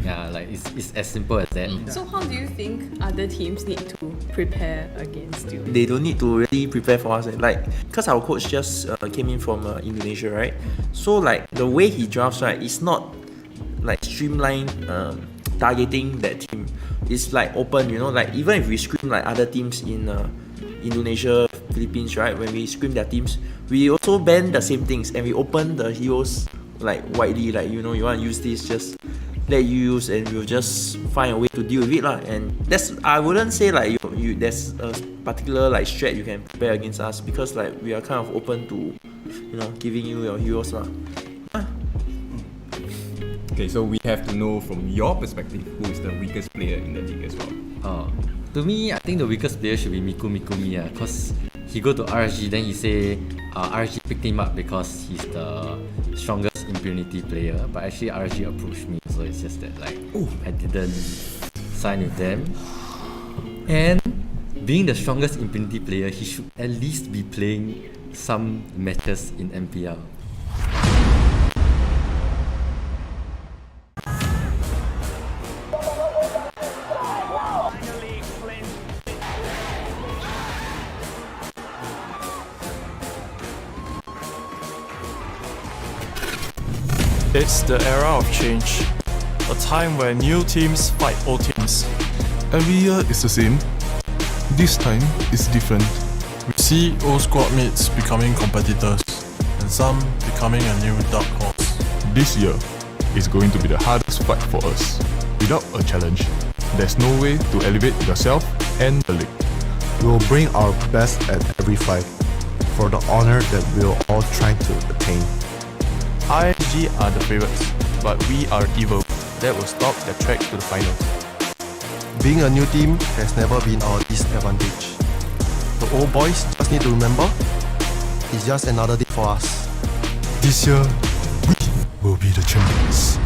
R: Yeah, like it's as simple as that.
L: So how do you think other teams need to prepare against you?
I: They don't need to really prepare for us. Like, because our coach just came in from Indonesia, right? So like the way he drafts, right, it's not like streamlined targeting that team. It's like open, you know, like even if we scream like other teams in Indonesia, Philippines, right, when we scream their teams, we also ban the same things and we open the heroes like widely, like, you know, you want to use this, just let you use and we'll just find a way to deal with it lah. And that's, I wouldn't say like you there's a particular like strat you can prepare against us, because like we are kind of open to, you know, giving you your heroes lah.
F: Okay, so we have to know from your perspective who is the weakest player in the league as well.
R: To me, I think the weakest player should be Miku Mikumi, because he go to RSG, then he say RSG picked him up because he's the strongest impunity player, but actually RSG approached me, so it's just that like I didn't sign with them. And being the strongest impunity player, he should at least be playing some matches in MPL.
T: It's the era of change, a time where new teams fight old teams.
G: Every year is the same. This time is different.
C: We see old squad mates becoming competitors, and some becoming a new dark horse.
G: This year is going to be the hardest fight for us. Without a challenge, there's no way to elevate yourself and the league.
O: We will bring our best at every fight for the honor that we are all trying to attain.
T: RSG are the favorites, but we are evil. That will stop the track to the finals.
O: Being a new team has never been our disadvantage. The old boys just need to remember, it's just another day for us.
G: This year, we will be the champions.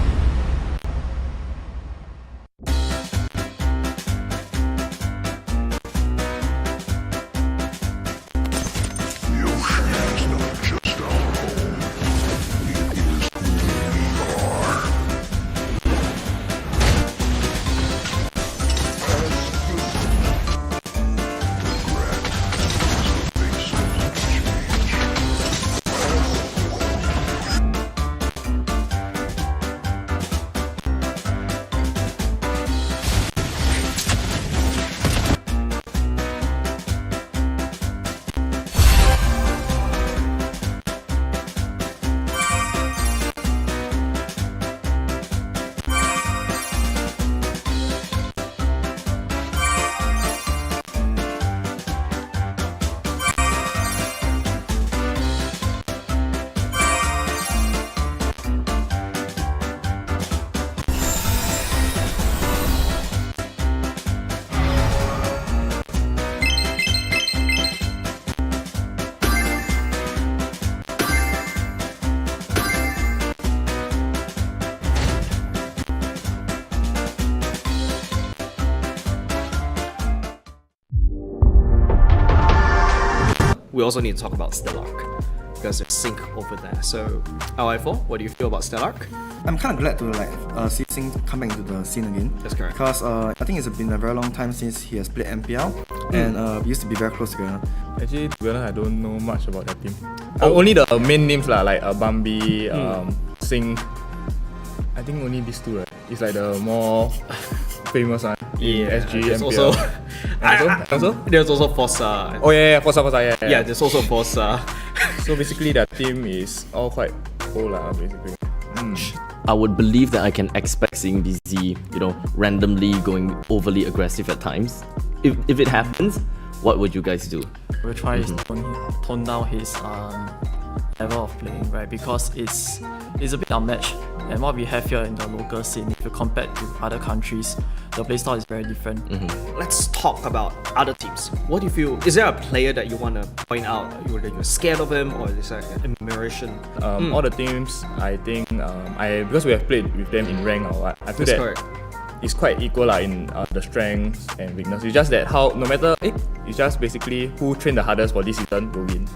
A: We also need to talk about Stellark, because it's sync over there. So, LI4, what do you feel about Stellark?
B: I'm kind of glad to see Singh come back into the scene again.
A: That's correct.
B: Because I think it's been a very long time since he has played MPL, and we used to be very close together.
E: Actually, to be honest, I don't know much about that team. Only the main names lah, like Bambi, Singh. I think only these two, right? It's like the more famous one in SG,
A: there's
E: MPL.
A: also there's also Forza.
E: Oh yeah, Forza, yeah.
A: Yeah, there's also Forza.
E: So basically, that team is all quite old, basically.
U: I would believe that I can expect seeing BZ, randomly going overly aggressive at times. If it happens, what would you guys do?
D: We'll try to tone down his level of playing, right? Because it's a bit unmatched. And what we have here in the local scene, if you compare to other countries, the playstyle is very different.
A: Let's talk about other teams. What do you feel? Is there a player that you want to point out that you're scared of him, or is there an admiration?
E: All the teams, I think, because we have played with them in rank or what, I feel that it's quite equal in the strengths and weakness. It's just that it's just basically who trained the hardest for this season will win.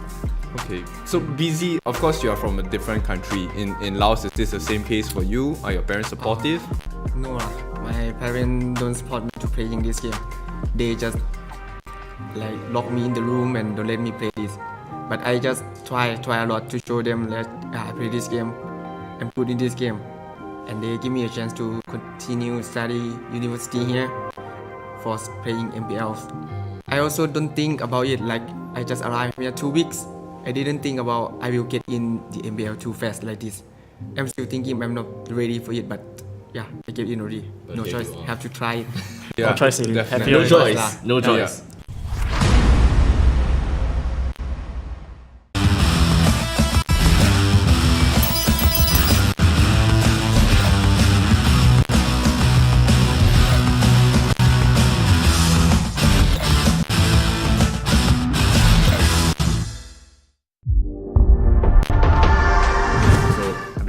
F: Okay, so BZ, of course you are from a different country. In Laos, is this the same case for you? Are your parents supportive?
H: No, my parents don't support me to playing this game. They just lock me in the room and don't let me play this. But I just try a lot to show them that I play this game and put in this game. And they give me a chance to continue study university here for playing MPLs. I also don't think about it I just arrived here 2 weeks. I didn't think about I will get in the MPL too fast like this. I'm still thinking I'm not ready for it, but yeah, I get in already. No choice, have to try it.
D: No choice,
U: No choice. No choice.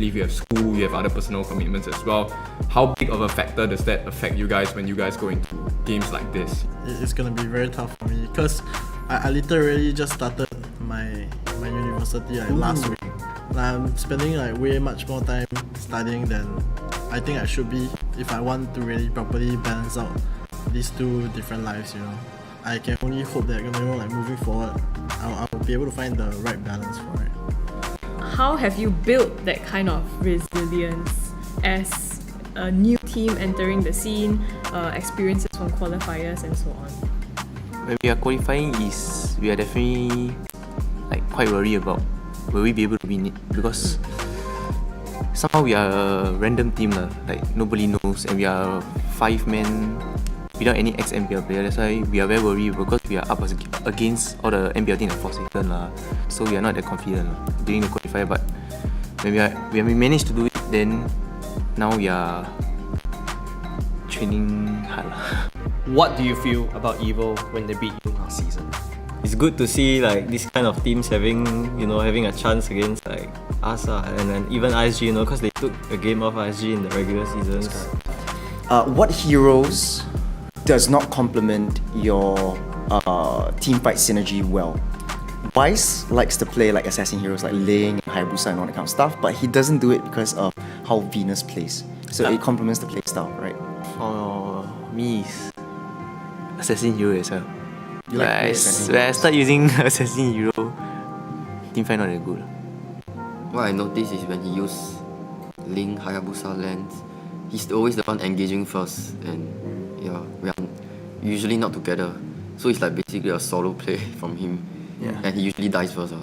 F: You have school, you have other personal commitments as well. How big of a factor does that affect you guys when you guys go into games like this?
C: It's gonna be very tough for me because I literally just started my university last week. I'm spending way much more time studying than I think I should be if I want to really properly balance out these two different lives. I can only hope that moving forward, I'll be able to find the right balance for it.
L: How have you built that kind of resilience as a new team entering the scene, experiences from qualifiers and so on?
I: When we are qualifying, we are definitely quite worried about will we be able to win it, because somehow we are a random team nobody knows, and we are 5 men without any ex-MPL player. That's why we are very worried, because we are up against all the MPL team at 4 seconds so we are not that confident during the qualifier. But when we managed to do it, then now we are training hard.
A: What do you feel about EVO when they beat you last season?
N: It's good to see this kind of teams having a chance against us and then even RSG, because they took a game off RSG in the regular seasons.
B: What heroes does not complement your team fight synergy well? Wise likes to play assassin heroes like Ling, Hayabusa and all that kind of stuff, but he doesn't do it because of how Venus plays. So it complements the play style, right?
I: For me, it's assassin hero as well.
B: You like
I: when I start using assassin hero, team fight not that good.
S: What I noticed is when he use Ling, Hayabusa lands, he's always the one engaging first, and yeah, we are usually not together. So it's basically a solo play from him.
I: Yeah.
S: And he usually dies first.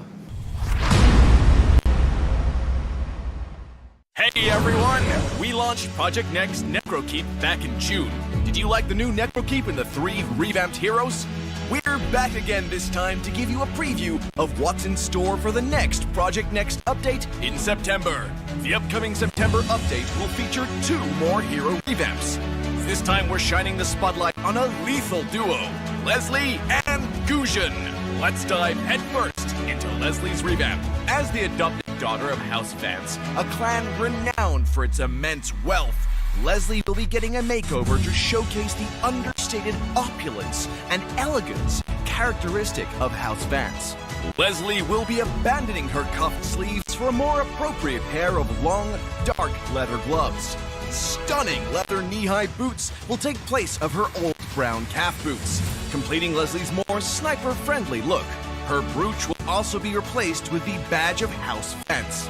P: Hey everyone! We launched Project Next Necrokeep back in June. Did you like the new Necrokeep and the 3 revamped heroes? We're back again this time to give you a preview of what's in store for the next Project Next update in September. The upcoming September update will feature 2 more hero revamps. This time we're shining the spotlight on a lethal duo, Leslie and Gusion. Let's dive headfirst into Leslie's revamp. As the adopted daughter of House Vance, a clan renowned for its immense wealth, Leslie will be getting a makeover to showcase the understated opulence and elegance characteristic of House Vance. Leslie will be abandoning her cuffed sleeves for a more appropriate pair of long, dark leather gloves. Stunning leather knee-high boots will take place of her old brown calf boots, completing Leslie's more sniper-friendly look. Her brooch will also be replaced with the badge of House Vance.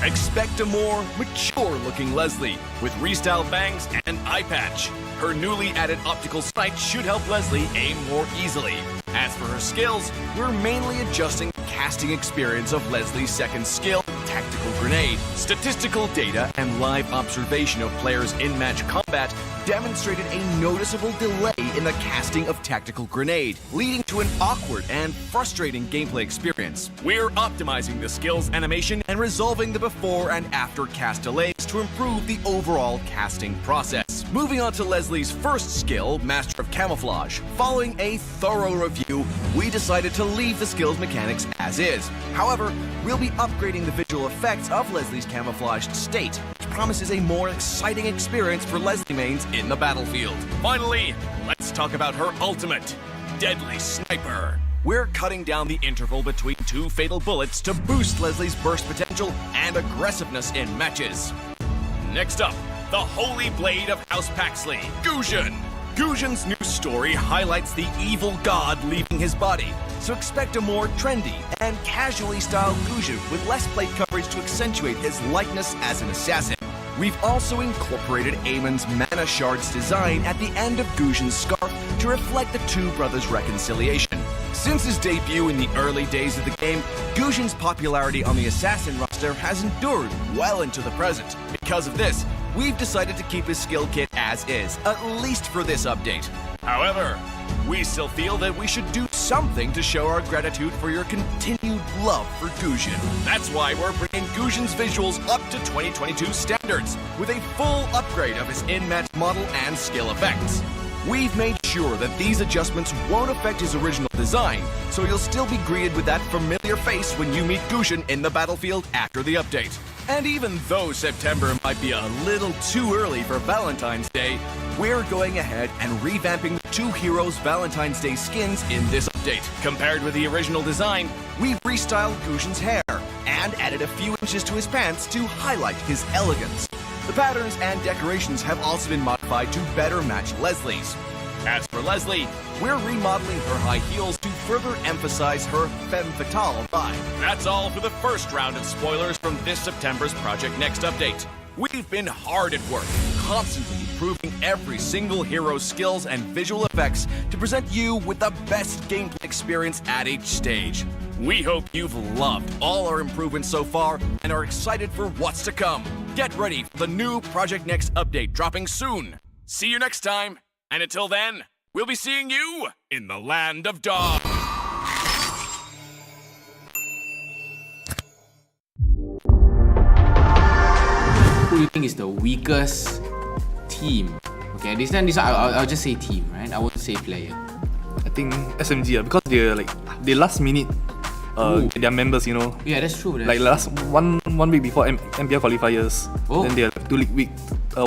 P: Expect a more mature-looking Leslie with restyled bangs and eye patch. Her newly added optical sight should help Leslie aim more easily. As for her skills, we're mainly adjusting the casting experience of Leslie's second skill, Tactical Grenade. Statistical data and live observation of players in match combat demonstrated a noticeable delay in the casting of Tactical Grenade, leading to an awkward and frustrating gameplay experience. We're optimizing the skills animation and resolving the before and after cast delays to improve the overall casting process. Moving on to Leslie's first skill, Master of Camouflage. Following a thorough review, we decided to leave the skills mechanics as is. However, we'll be upgrading the visual effects of Leslie's camouflaged state, which promises a more exciting experience for Leslie mains in the battlefield. Finally, let's talk about her ultimate, Deadly Sniper. We're cutting down the interval between two fatal bullets to boost Leslie's burst potential and aggressiveness in matches. Next up, the Holy Blade of House Paxley, Guzhan. Guzhan's new story highlights the evil god leaving his body, so expect a more trendy and casually styled Guzhan with less plate coverage to accentuate his likeness as an assassin. We've also incorporated Eamon's Mana Shards design at the end of Guzhan's scarf to reflect the two brothers' reconciliation. Since his debut in the early days of the game, Guzhan's popularity on the assassin roster has endured well into the present. Because of this, we've decided to keep his skill kit as is, at least for this update. However, we still feel that we should do something to show our gratitude for your continued love for Guzhan. That's why we're bringing Guzhan's visuals up to 2022 standards, with a full upgrade of his in-match model and skill effects. We've made sure that these adjustments won't affect his original design, so you'll still be greeted with that familiar face when you meet Guzhan in the battlefield after the update. And even though September might be a little too early for Valentine's Day, we're going ahead and revamping the two heroes' Valentine's Day skins in this update. Compared with the original design, we've restyled Guzhan's hair and added a few inches to his pants to highlight his elegance. The patterns and decorations have also been modified to better match Leslie's. As for Leslie, we're remodeling her high heels to further emphasize her femme fatale vibe. That's all for the first round of spoilers from this September's Project Next update. We've been hard at work, constantly improving every single hero's skills and visual effects to present you with the best gameplay experience at each stage. We hope you've loved all our improvements so far and are excited for what's to come. Get ready for the new Project Next update dropping soon. See you next time, and until then, we'll be seeing you in the land of dogs.
K: Who do you think is the weakest team? Okay, this one I'll just say team, right? I won't say player.
J: I think SMG because they last minute their members, you know.
K: Yeah, that's true.
J: Like last one week before MPL qualifiers, then they have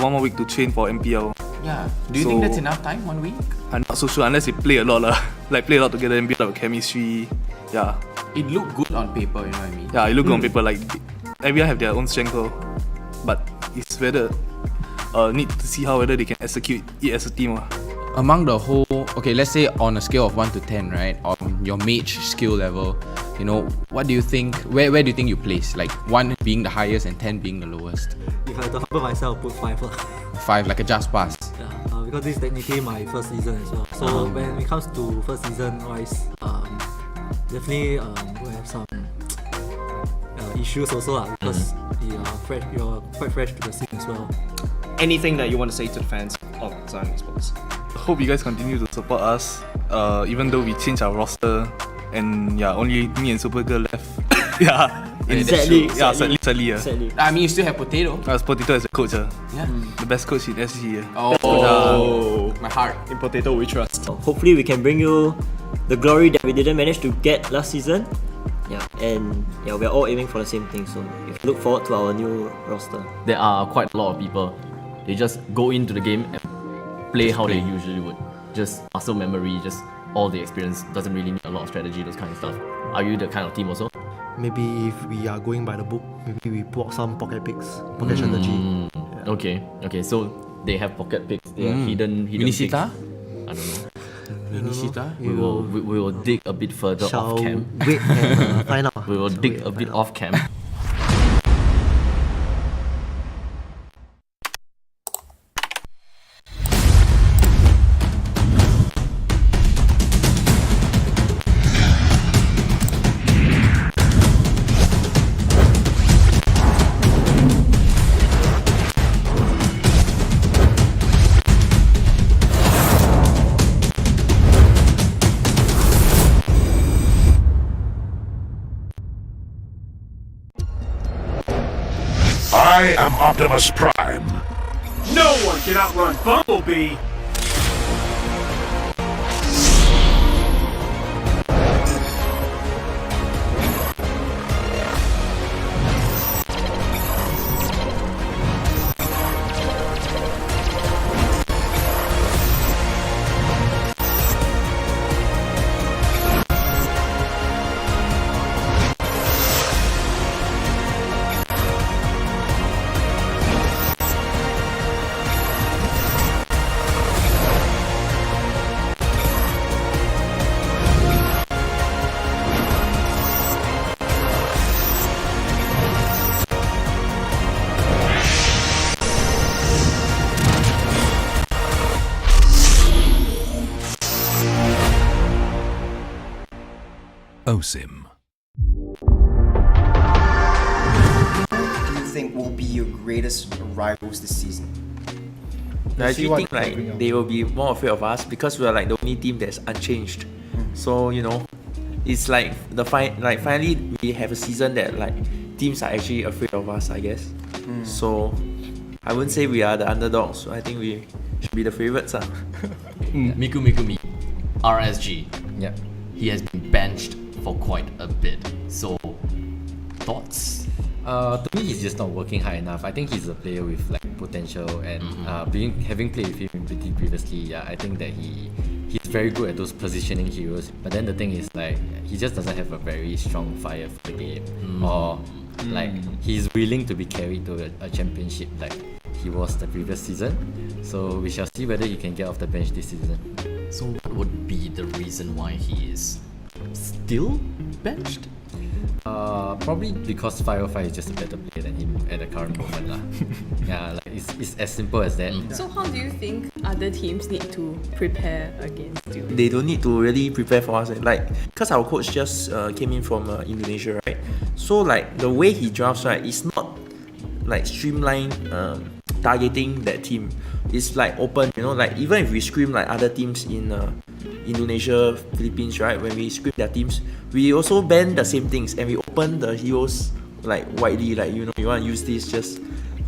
J: 1 more week to train for MPL.
K: Yeah. Do you think that's enough time? 1 week?
J: I'm not so sure unless they play a lot like play a lot together and build up chemistry. Yeah.
K: It looked good on paper, you know what I mean?
J: Yeah, it looked good on paper. Like everyone have their own strength, but it's whether need to see whether they can execute it as a team.
K: Among the whole, okay, let's say on a scale of 1 to 10, right? On your mage skill level, you know, what do you think? Where do you think you place? Like 1 being the highest and 10 being the lowest.
M: If I had to humble myself, I'll put 5.
K: 5, like a just pass.
M: Yeah, because this is technically my first season as well. So when it comes to first season wise, definitely we have some issues also because you're quite fresh to the scene as well.
A: Anything that you want to say to the fans of Zion Esports?
J: Hope you guys continue to support us, even though we changed our roster and only me and Supergirl left. Sadly.
K: I mean, you still have Potato.
J: Potato as a coach.
K: Yeah.
J: The best coach in SG.
K: My heart.
A: In Potato we trust.
N: Hopefully we can bring you the glory that we didn't manage to get last season. We're all aiming for the same thing, so you can look forward to our new roster.
U: There are quite a lot of people. They just go into the game and play how they usually would. Just muscle memory, just all the experience. Doesn't really need a lot of strategy, those kind of stuff. Are you the kind of team also?
O: Maybe if we are going by the book, maybe we put some pocket picks, pocket strategy.
U: Okay, so they have pocket picks, they are hidden
K: Minisita?
U: picks. I don't know.
K: Minisita?
U: We will dig a bit further off cam.
O: Wait and find out.
U: We will dig a bit off cam.
Q: I am Optimus Prime.
V: No one can outrun Bumblebee!
P: OSIM.
B: Who do you think will be your greatest rivals this season?
I: I actually think like they will be more afraid of us because we are like the only team that's unchanged. So it's like finally we have a season that like teams are actually afraid of us, I guess. So I wouldn't say we are the underdogs. So I think we should be the favorites.
U: Miku Mi, RSG. Yeah, he has been benched for quite a bit. So thoughts?
R: To me, he's just not working hard enough. I think he's a player with like potential, and having played with him in BT previously, I think that he's very good at those positioning heroes. But then the thing is like he just doesn't have a very strong fire for the game, or like he's willing to be carried to a championship like he was the previous season. So we shall see whether he can get off the bench this season.
U: So what would be the reason why he is still benched?
R: Probably because Firefly is just a better player than him at the current moment lah. Yeah, like it's as simple as that.
L: So how do you think other teams need to prepare against you?
I: They don't need to really prepare for us. Like, because our coach just came in from Indonesia, right? So like the way he drafts, right, is not like streamlined targeting that team. It's like open, like even if we scream like other teams in Indonesia, Philippines, right? When we scream their teams, we also ban the same things and we open the heroes like widely. Like you want to use this, just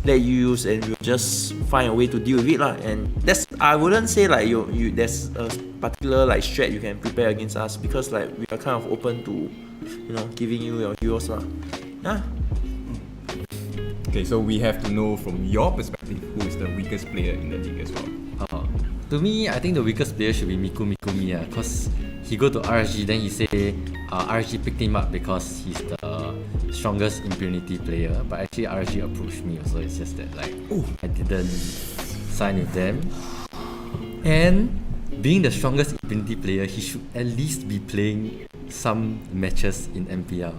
I: let you use, and we'll just find a way to deal with it lah. And that's, I wouldn't say like you there's a particular like strat you can prepare against us, because like we are kind of open to giving you your heroes lah. Yeah.
F: Okay, so we have to know from your perspective who is the weakest player in the league as well.
R: To me, I think the weakest player should be Miku Mi, because he go to RSG, then he say RSG picked him up because he's the strongest impunity player. But actually RSG approached me also. It's just that like I didn't sign with them. And being the strongest impunity player, he should at least be playing some matches in MPL.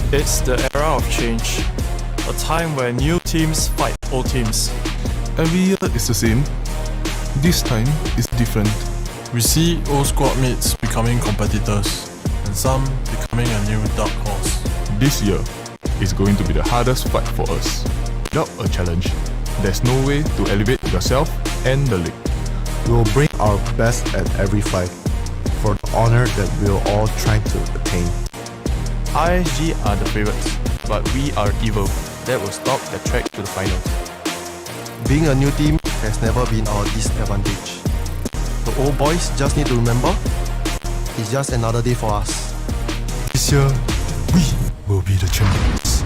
T: It's the era of change, a time where new teams fight old teams.
G: Every year is the same. This time is different.
C: We see old squad mates becoming competitors, and some becoming a new dark horse.
G: This year is going to be the hardest fight for us. Without a challenge, there's no way to elevate yourself and the league.
O: We'll bring our best at every fight for the honor that we're all trying to attain.
T: RSG are the favorites, but we are evil. That will stop the track to the finals.
O: Being a new team has never been our disadvantage. The old boys just need to remember, it's just another day for us.
G: This year, we will be the champions.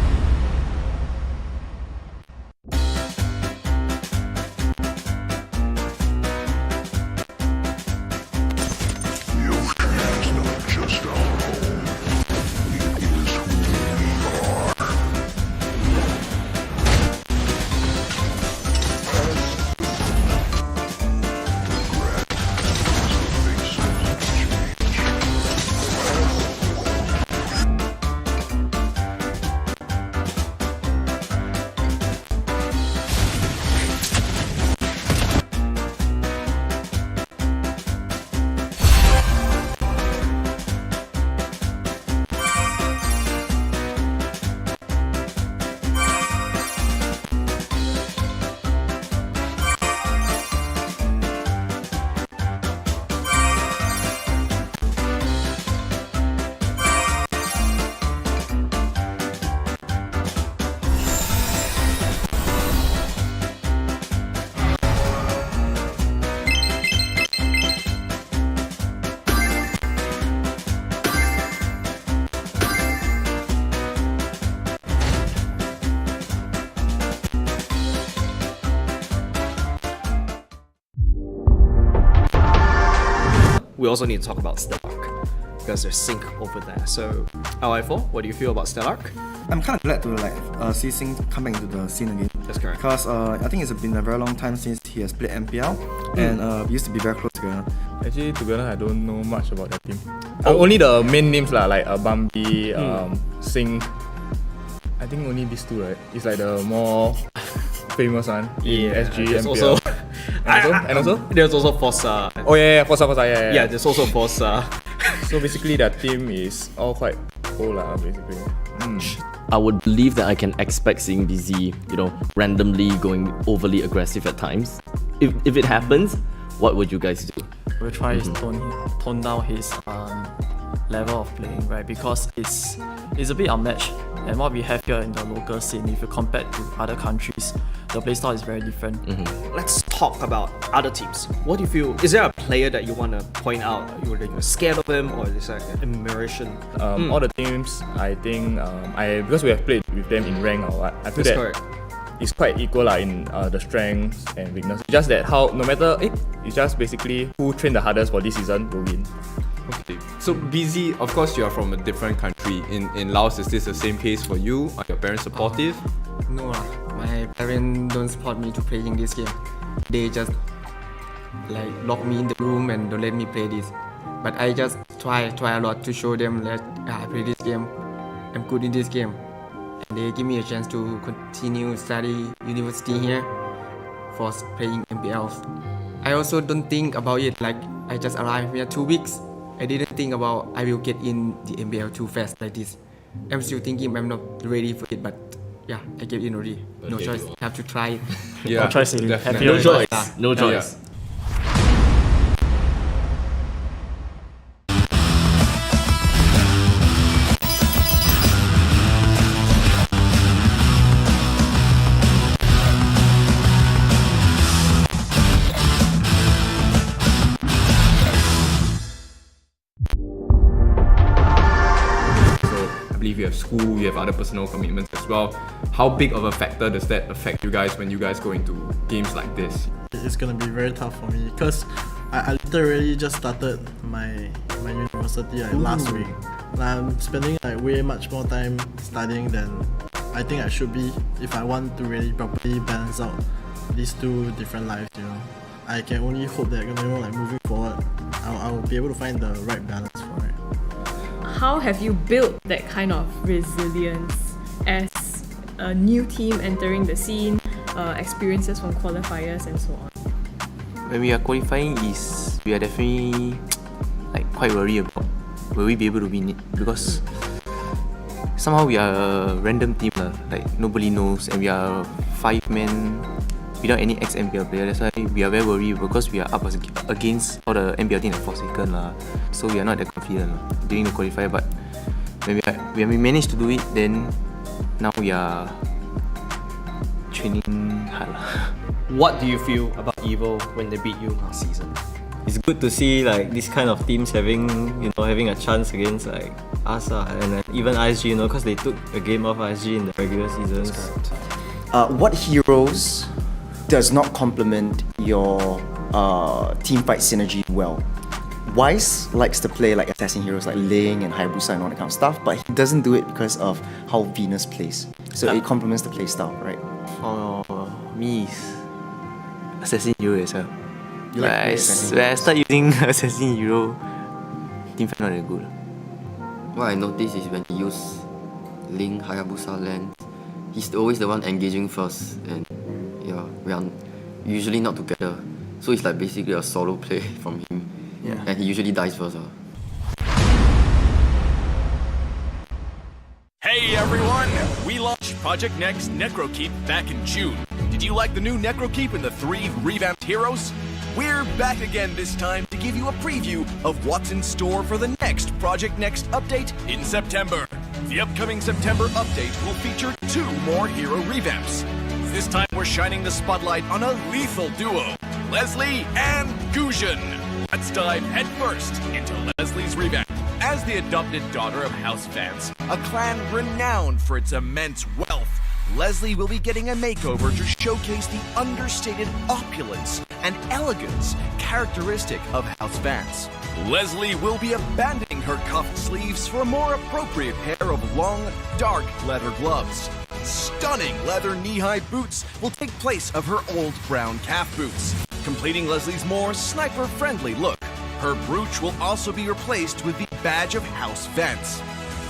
A: we also need to talk about Stellark because there's sync over there. So, LI4, what do you feel about Stellark?
B: I'm kind of glad to see Sing come back into the scene again.
A: That's correct.
B: Because I think it's been a very long time since he has played MPL, and we used to be very close together.
G: Actually, to be honest, I don't know much about that team. Only the main names like Bambi, Sing. I think only these two, right? It's like the more famous one in SG,
A: there's
G: MPL.
A: also,
G: and also?
A: There's also Fossa.
G: Oh yeah, Fossa, yeah.
A: Yeah, there's also Fossa.
G: So basically, that team is all quite old, basically.
U: I would believe that I can expect seeing BZ, randomly going overly aggressive at times. If it happens, what would you guys do?
D: We'll try to tone down his level of playing, right? Because it's a bit unmatched. And what we have here in the local scene, if you compare to other countries, the playstyle is very different.
A: Let's talk about other teams. What do you feel? Is there a player that you want to point out? You're scared of him, or is that an admiration?
G: All the teams, I think, because we have played with them in rank or what, I feel that it's quite equal in the strengths and weakness. Just that no matter, it's just basically who trained the hardest for this season will win.
F: Okay, so BZ, of course you are from a different country. In Laos, is this the same case for you? Are your parents supportive?
E: No, my parents don't support me to playing this game. They just lock me in the room and don't let me play this. But I just try a lot to show them that I play this game. I'm good in this game. And they give me a chance to continue study university here for playing MPLs. I also don't think about it I just arrived here 2 weeks. I didn't think about I will get in the MPL too fast like this. I'm still thinking I'm not ready for it, but yeah, I get in already. No choice. Have to try it.
U: Yeah,
D: no choice.
U: No choice. No choice.
F: You have school, you have other personal commitments as well. How big of a factor does that affect you guys when you guys go into games like this?
C: It's gonna be very tough for me because I literally just started my university last week. I'm spending way much more time studying than I think I should be if I want to really properly balance out these two different lives. I can only hope that moving forward, I'll be able to find the right balance for it.
L: How have you built that kind of resilience as a new team entering the scene, experiences from qualifiers and so on?
I: When we are qualifying, we are definitely quite worried about will we be able to win it, because somehow we are a random team nobody knows, and we are 5 men without any ex-MPL player. That's why we are very worried, because we are up against all the MPL team at 4-second so we are not that confident during the qualifier. But when we managed to do it, then now we are training hard.
A: What do you feel about EVO when they beat you last season?
N: It's good to see this kind of teams having a chance against us and even RSG, because they took a game off RSG in the regular season.
A: That's correct.
B: What heroes does not complement your team fight synergy well? Wise likes to play assassin heroes like Ling and Hayabusa and all that kind of stuff, but he doesn't do it because of how Venus plays. So it complements the playstyle, right?
I: For me, it's assassin hero as well.
B: You like
I: when I start using assassin hero, team fight not that good.
S: What I noticed is when he use Ling, Hayabusa, Land, he's always the one engaging first, and we are usually not together. So it's basically a solo play from him.
I: Yeah.
S: And he usually dies first.
P: Hey everyone! We launched Project Next Necrokeep back in June. Did you like the new Necrokeep and the 3 revamped heroes? We're back again this time to give you a preview of what's in store for the next Project Next update in September. The upcoming September update will feature 2 more hero revamps. This time we're shining the spotlight on a lethal duo, Leslie and Gusion. Let's dive headfirst into Leslie's revamp. As the adopted daughter of House Vance, a clan renowned for its immense wealth, Leslie will be getting a makeover to showcase the understated opulence and elegance characteristic of House Vance. Leslie will be abandoning her cuffed sleeves for a more appropriate pair of long, dark leather gloves. Stunning leather knee-high boots will take place of her old brown calf boots, completing Leslie's more sniper-friendly look. Her brooch will also be replaced with the badge of House Vents.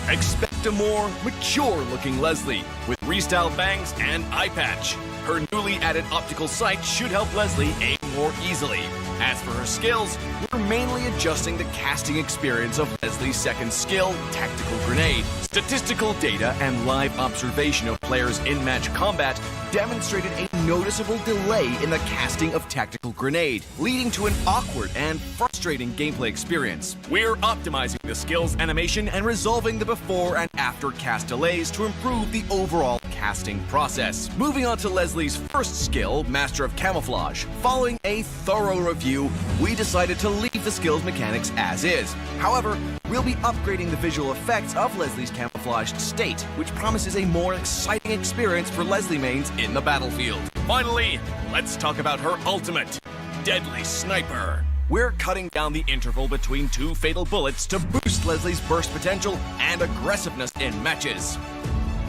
P: Expect a more mature-looking Leslie with restyled bangs and eye patch. Her newly added optical sight should help Leslie aim more easily. As for her skills, we're mainly adjusting the casting experience of Leslie's second skill, Tactical Grenade. Statistical data and live observation of players in match combat demonstrated a noticeable delay in the casting of Tactical Grenade, leading to an awkward and frustrating gameplay experience. We're optimizing the skills animation and resolving the before and after cast delays to improve the overall casting process. Moving on to Leslie's first skill, Master of Camouflage. Following a thorough review, we decided to leave the skill's mechanics as is. However, we'll be upgrading the visual effects of Leslie's camouflaged state, which promises a more exciting experience for Leslie mains in the battlefield. Finally, let's talk about her ultimate, Deadly Sniper. We're cutting down the interval between two fatal bullets to boost Leslie's burst potential and aggressiveness in matches.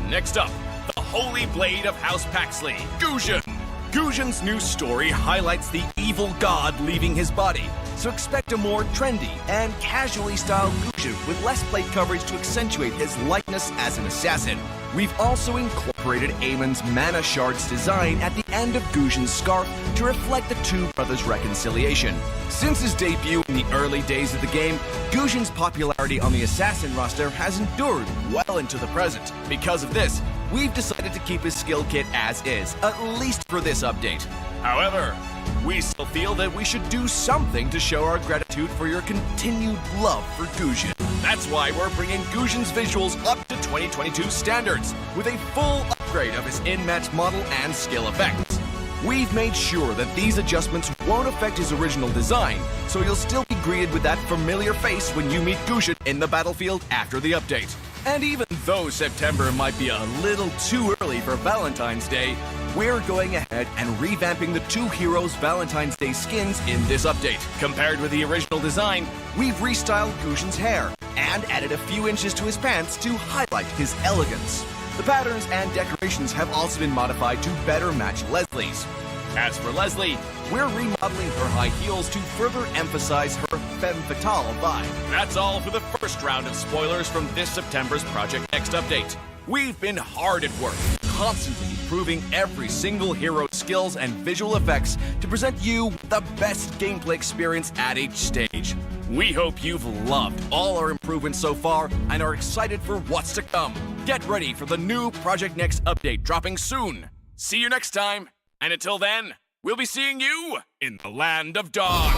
P: Next up, the Holy Blade of House Paxley, Guzhan. Guzhan's new story highlights the evil god leaving his body, so expect a more trendy and casually styled Guzhan with less plate coverage to accentuate his likeness as an assassin. We've also incorporated Eamon's Mana Shards design at the end of Guzhan's scarf to reflect the two brothers' reconciliation. Since his debut in the early days of the game, Guzhan's popularity on the assassin roster has endured well into the present. Because of this, we've decided to keep his skill kit as is, at least for this update. However, we still feel that we should do something to show our gratitude for your continued love for Guzhan. That's why we're bringing Guzhan's visuals up to 2022 standards, with a full upgrade of his in-match model and skill effects. We've made sure that these adjustments won't affect his original design, so you'll still be greeted with that familiar face when you meet Guzhan in the battlefield after the update. And even though September might be a little too early for Valentine's Day, we're going ahead and revamping the two heroes' Valentine's Day skins in this update. Compared with the original design, we've restyled Guzhan's hair and added a few inches to his pants to highlight his elegance. The patterns and decorations have also been modified to better match Leslie's. As for Leslie, we're remodeling her high heels to further emphasize her femme fatale vibe. That's all for the first round of spoilers from this September's Project Next update. We've been hard at work, constantly improving every single hero's skills and visual effects to present you with the best gameplay experience at each stage. We hope you've loved all our improvements so far and are excited for what's to come. Get ready for the new Project Next update dropping soon. See you next time, and until then, we'll be seeing you in the Land of Dawn.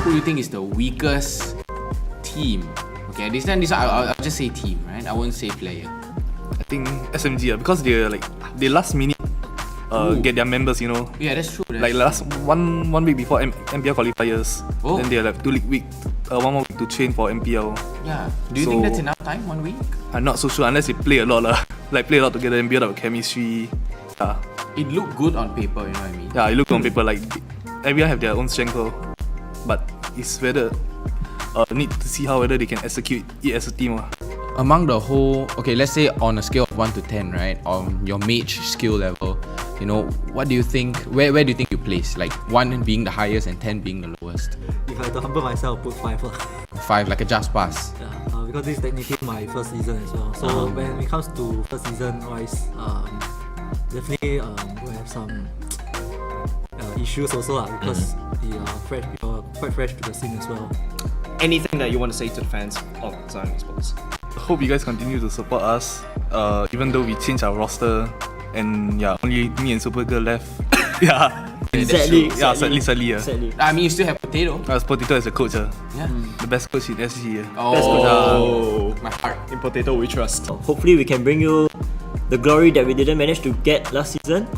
K: Who do you think is the weakest team? Okay, this one I'll just say team, right? I won't say player.
J: I think SMG because they last minute get their members, you know.
K: Yeah, that's true.
J: Like last one week before MPL qualifiers, then they have 1 more week to train for MPL.
K: Yeah. Do you think that's enough time? 1 week?
J: I'm not so sure unless they play a lot like play a lot together and build up chemistry. Yeah.
K: It looked good on paper, you know what I mean?
J: Yeah, it looked on paper like everyone have their own strength, but it's whether need to see how whether they can execute it as a team.
K: Among the whole, okay, let's say on a scale of 1 to 10, right? On your mage skill level, you know, what do you think? Where do you think you place? Like 1 being the highest and 10 being the lowest.
H: If I had to humble myself, I'll put 5.
K: 5, like a just pass.
H: Yeah, because this is technically my first season as well. So when it comes to first season wise, definitely we have some issues also because we are quite fresh to the scene as well.
A: Anything that you want to say to the fans of Zion Esports?
J: I hope you guys continue to support us, even though we changed our roster and only me and Supergirl left.
N: Sadly.
K: I mean, you still have Potato.
J: Potato as a coach.
K: Yeah.
J: The best coach in SG.
N: Best coach.
K: My heart.
A: In Potato we trust.
N: Hopefully we can bring you the glory that we didn't manage to get last season.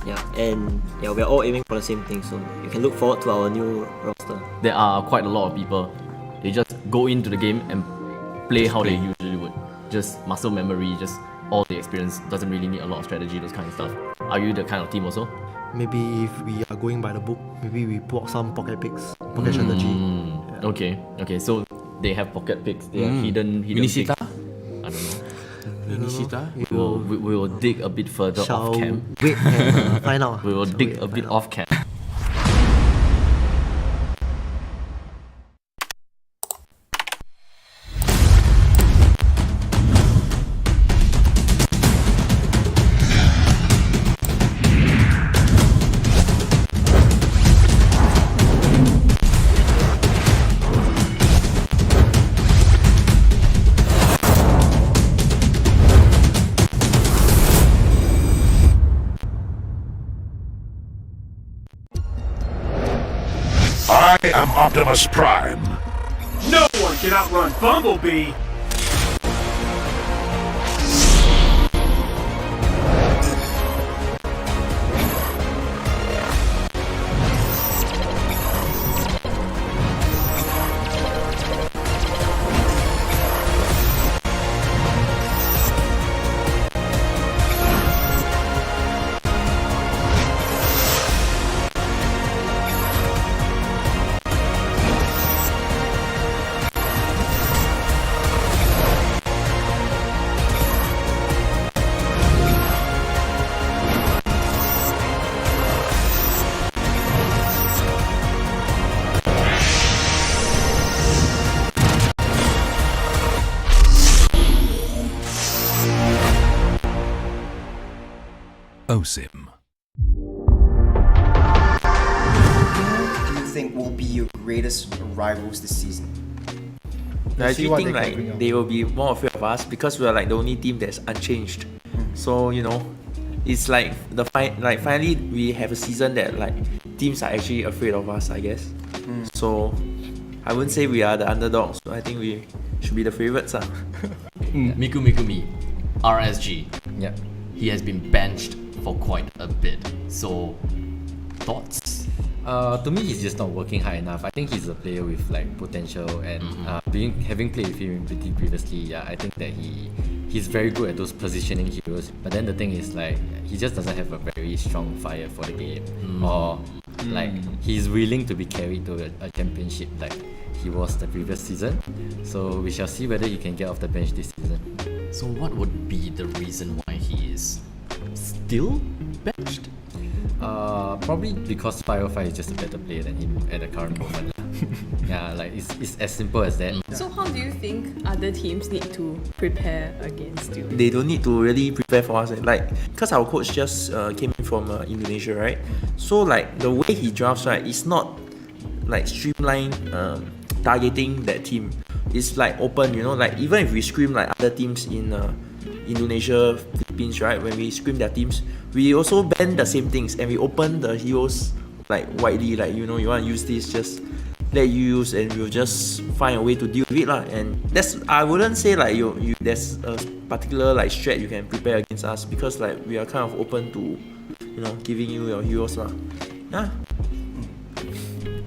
N: We're all aiming for the same thing, so you can look forward to our new roster.
U: There are quite a lot of people. They just go into the game and play how they usually would. Just muscle memory, just all the experience. Doesn't really need a lot of strategy, those kind of stuff. Are you the kind of team also?
M: Maybe if we are going by the book, maybe we put some pocket picks, pocket strategy. Yeah.
U: Okay. So they have pocket picks. They have hidden
K: Minisita?
U: picks. I don't know.
K: Minisita?
U: We will dig a bit further off cam.
M: Wait and find out.
U: We will dig a bit off cam.
V: I am Optimus Prime. No one can outrun Bumblebee!
B: OSIM. Who do you think will be your greatest rivals this season?
I: I actually think like they will be more afraid of us because we are like the only team that's unchanged. So you know, it's like finally we have a season that like teams are actually afraid of us, I guess. So I wouldn't say we are the underdogs. So I think we should be the favorites.
U: Miku Mikumi, RSG. Yeah, he has been benched for quite a bit. So, thoughts?
R: To me, he's just not working hard enough. I think he's a player with like potential, and having played with him previously, yeah, I think that he's very good at those positioning heroes. But then the thing is like he just doesn't have a very strong fire for the game, or like he's willing to be carried to a championship like he was the previous season. So we shall see whether he can get off the bench this season.
U: So what would be the reason why he is still benched?
R: Probably because Firefly is just a better player than him at the current moment. Yeah, like it's as simple as that.
L: So how do you think other teams need to prepare against you?
I: They don't need to really prepare for us. Like, because our coach just came in from Indonesia, right? So like the way he drafts, right, it's not like streamlined targeting that team. It's like open, you know, like even if we scream like other teams in Indonesia, Philippines, right? When we scream their teams, we also ban the same things and we open the heroes like widely, like, you know, you want to use this, just let you use and we'll just find a way to deal with it lah. And that's, I wouldn't say like you there's a particular like strat you can prepare against us, because like we are kind of open to, you know, giving you your heroes lah. Yeah.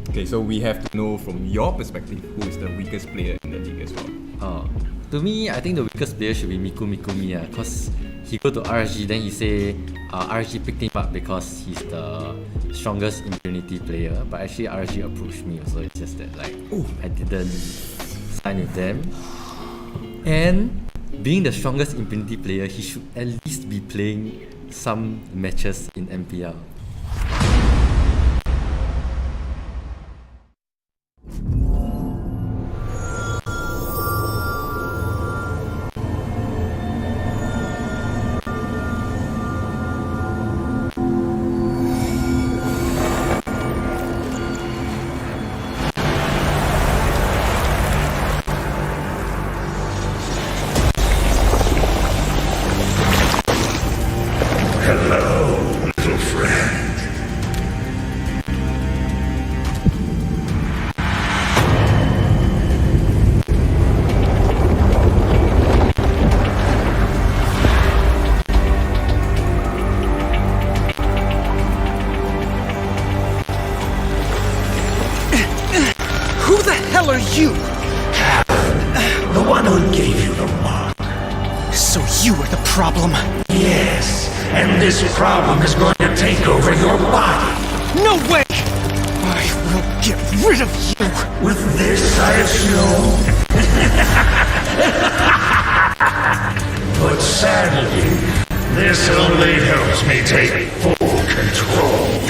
F: Okay, so we have to know from your perspective who is the weakest player in the league as well.
R: To me, I think the weakest player should be Miku Mikumi, because he go to RSG, then he say RSG picked him up because he's the strongest Impunity player, but actually RSG approached me, so it's just that like I didn't sign with them. And being the strongest Impunity player, he should at least be playing some matches in MPL.
Q: So you are the problem?
V: Yes, and this problem is going to take over your body.
Q: No way! I will get rid of you!
V: With this, I assume. But sadly, this only helps me take full control.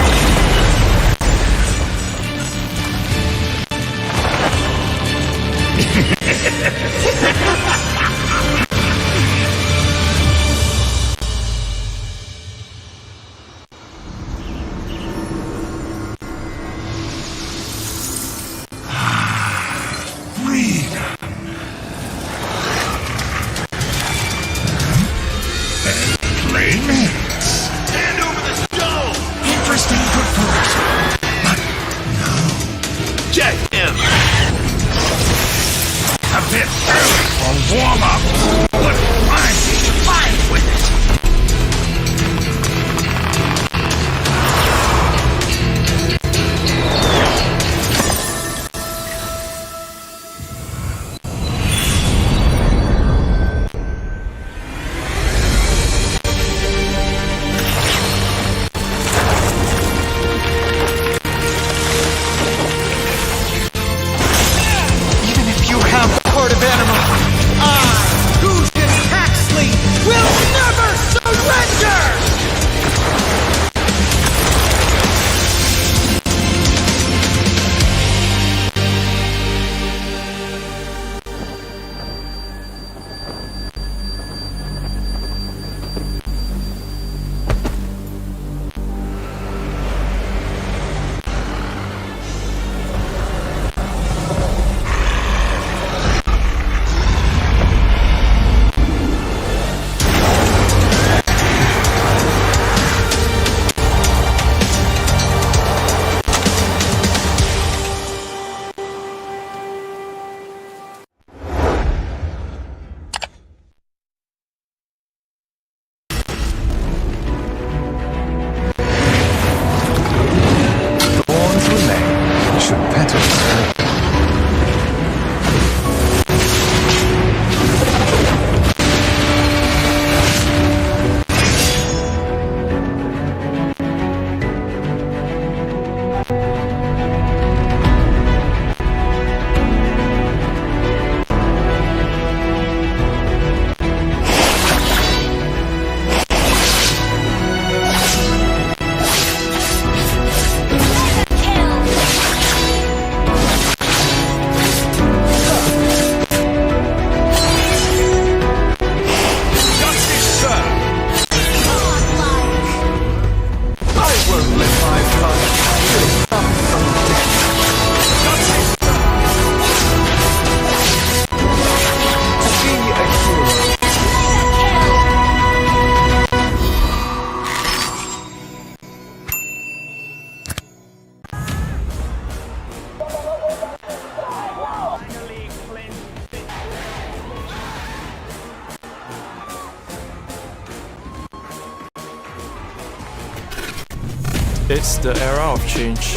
D: It's the era of change,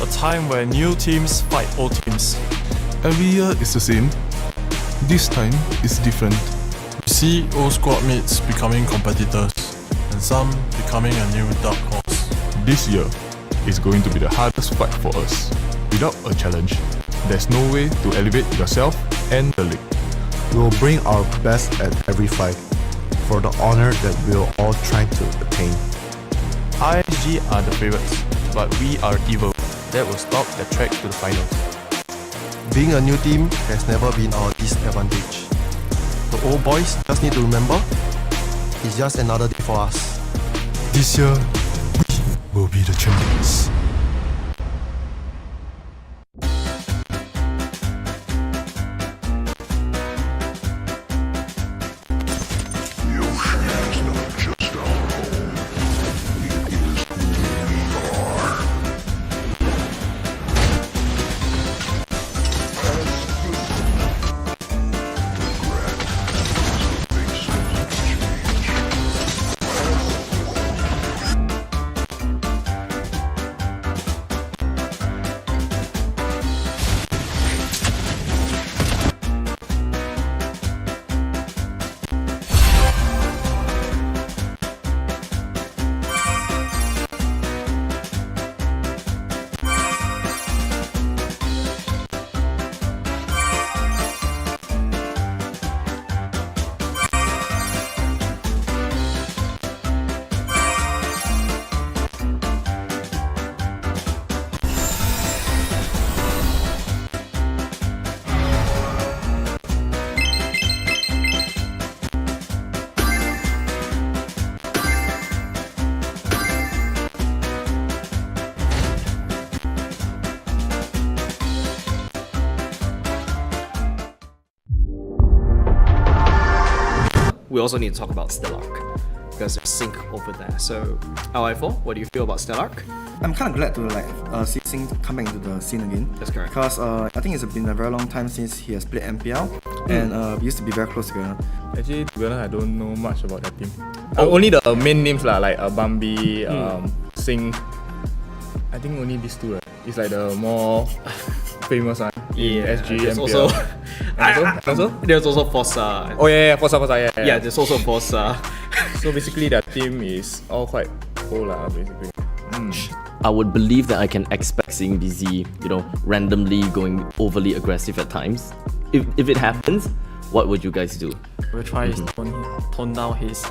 D: a time where new teams fight old teams.
T: Every year is the same. This time is different.
C: You see old squad mates becoming competitors, and some becoming a new dark horse.
T: This year is going to be the hardest fight for us. Without a challenge, there's no way to elevate yourself and the league.
M: We will bring our best at every fight for the honor that we are all trying to attain.
D: RSG are the favorites, but we are evil. That will stop the track to the finals.
O: Being a new team has never been our disadvantage. The old boys just need to remember, it's just another day for us.
T: This year, we will be the champions.
A: we also need to talk about Stellark because there's sync over there. So, LI4, what do you feel about Stellark?
B: I'm kind of glad to see Sing come back into the scene again.
A: That's correct.
B: Because I think it's been a very long time since he has played MPL, and we used to be very close together.
E: Actually, to be honest, I don't know much about that team. Only the main names like Bambi, Sing. I think only these two. Right? It's like the more famous one. SG,
A: there's
E: MPL.
A: also there's also Fossa.
E: Oh yeah, Fossa, yeah.
A: Yeah, there's also Fossa.
E: So basically, that team is all quite old basically.
U: I would believe that I can expect seeing BZ, randomly going overly aggressive at times. If it happens, what would you guys do?
D: We'll try to tone down his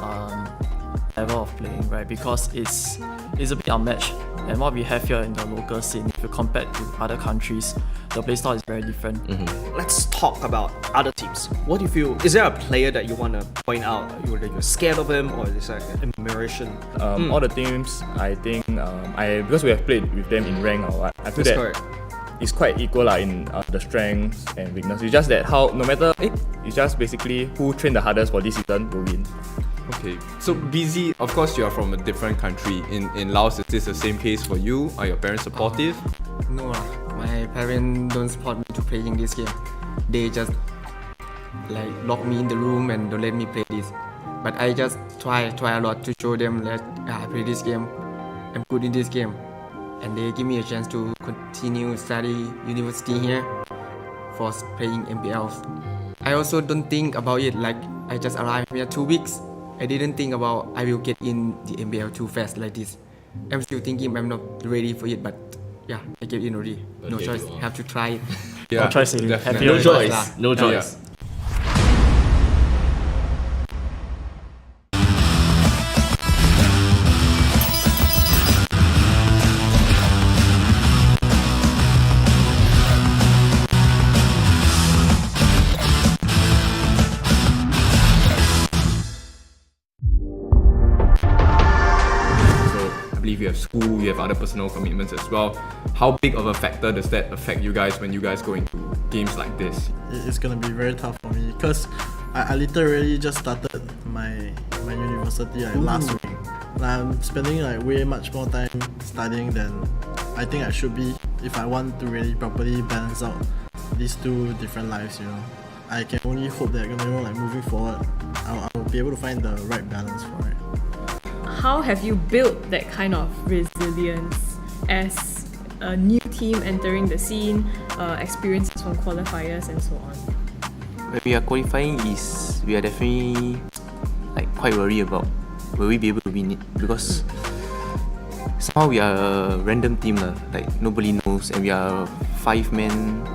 D: level of playing, right? Because it's a bit unmatched. And what we have here in the local scene, if you compare to other countries, the playstyle is very different.
A: Let's talk about other teams. What do you feel? Is there a player that you want to point out? You're scared of him, or is it like an admiration?
E: All the teams, I think, because we have played with them in rank or what, I feel that it's quite equal in the strengths and weakness. It's just that it's just basically who trained the hardest for this season will win.
F: Okay, so BZ, of course you are from a different country. In Laos, is this the same case for you? Are your parents supportive?
G: No, my parents don't support me to playing this game. They just lock me in the room and don't let me play this. But I just try a lot to show them that I play this game. I'm good in this game. And they give me a chance to continue study university here for playing MPLs. I also don't think about it I just arrived here 2 weeks. I didn't think about I will get in the MPL too fast like this. I'm still thinking I'm not ready for it, but yeah, I get in already. No choice, have to try it.
U: Yeah,
D: no choice,
U: definitely. No choice. No choice.
F: You have school, you have other personal commitments as well. How big of a factor does that affect you guys when you guys go into games like this?
C: It's gonna be very tough for me because I literally just started my university last week. I'm spending way much more time studying than I think I should be if I want to really properly balance out these two different lives. I can only hope that moving forward, I'll be able to find the right balance for it.
L: How have you built that kind of resilience as a new team entering the scene, experiences from qualifiers and so on?
H: When we are qualifying, we are definitely quite worried about will we be able to win it, because somehow we are a random team nobody knows, and we are 5 men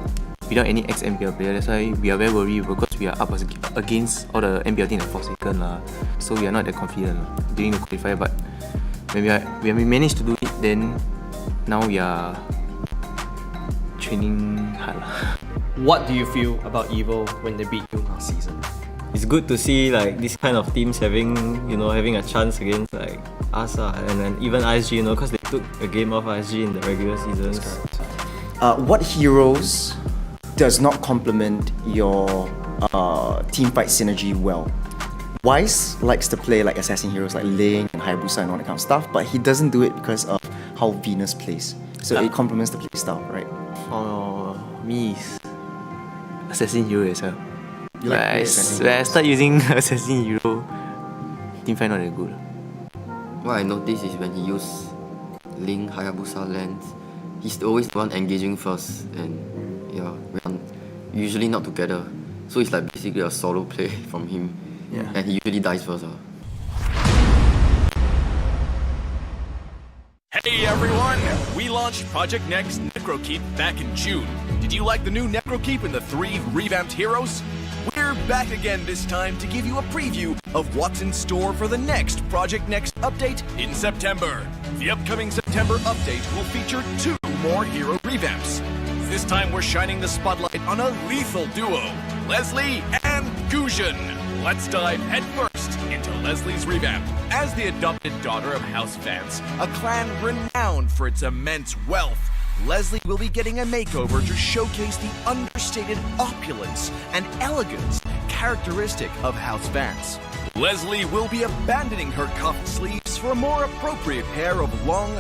H: without any ex-MPL player. That's why we are very worried because we are up against all the MPL team at Forsaken so we are not that confident during the qualifier. But when we managed to do it, then now we are training hard.
A: What do you feel about EVO when they beat you last season?
N: It's good to see this kind of teams having a chance against us and then even RSG, because they took a game off RSG in the regular season.
B: What heroes does not complement your team fight synergy well? Wise likes to play assassin heroes like Ling and Hayabusa and all that kind of stuff, but he doesn't do it because of how Venus plays. So it complements the playstyle, right?
H: For me, it's assassin hero as well.
B: You like
H: when I start using assassin hero, team fight not that good.
S: What I noticed is when he use Ling, Hayabusa, Lance, he's always the one engaging first, and we are usually not together. So it's basically a solo play from him.
H: Yeah.
S: And he usually dies first.
P: Hey everyone! We launched Project Next Necrokeep back in June. Did you like the new Necrokeep and the 3 revamped heroes? We're back again this time to give you a preview of what's in store for the next Project Next update in September. The upcoming September update will feature 2 more hero revamps. This time we're shining the spotlight on a lethal duo, Leslie and Gusion. Let's dive headfirst into Leslie's revamp. As the adopted daughter of House Vance, a clan renowned for its immense wealth, Leslie will be getting a makeover to showcase the understated opulence and elegance characteristic of house fans. Leslie will be abandoning her cuffed sleeves for a more appropriate pair of long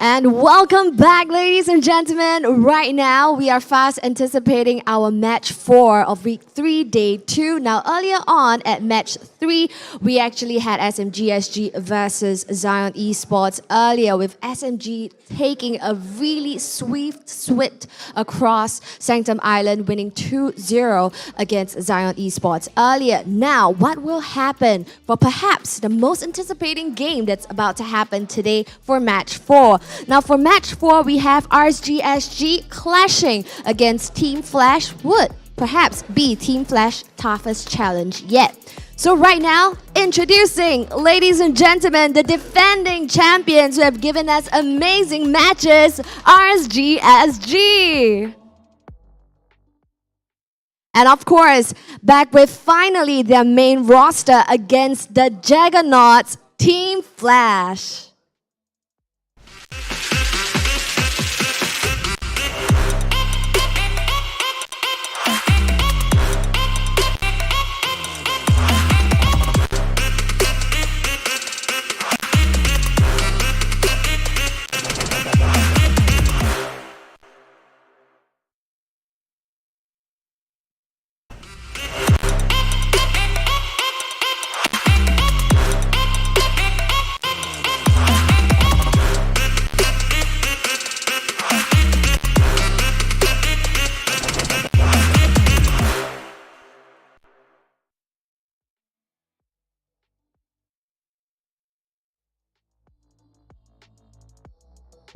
J: And welcome back, ladies and gentlemen. Right now, we are fast anticipating our match 4 of week 3, day 2. Now, earlier on at match 3, we actually had SMG SG versus Zion Esports earlier, with SMG taking a really swift across Sanctum Island, winning 2-0 against Zion Esports earlier. Now, what will happen for perhaps the most anticipating game that's about to happen today for match 4? Now for match 4, we have RSG SG clashing against Team Flash. Would perhaps be Team Flash toughest challenge yet. So right now, introducing, ladies and gentlemen, the defending champions who have given us amazing matches, RSG SG. And of course, back with finally their main roster against the Juggernauts, Team Flash.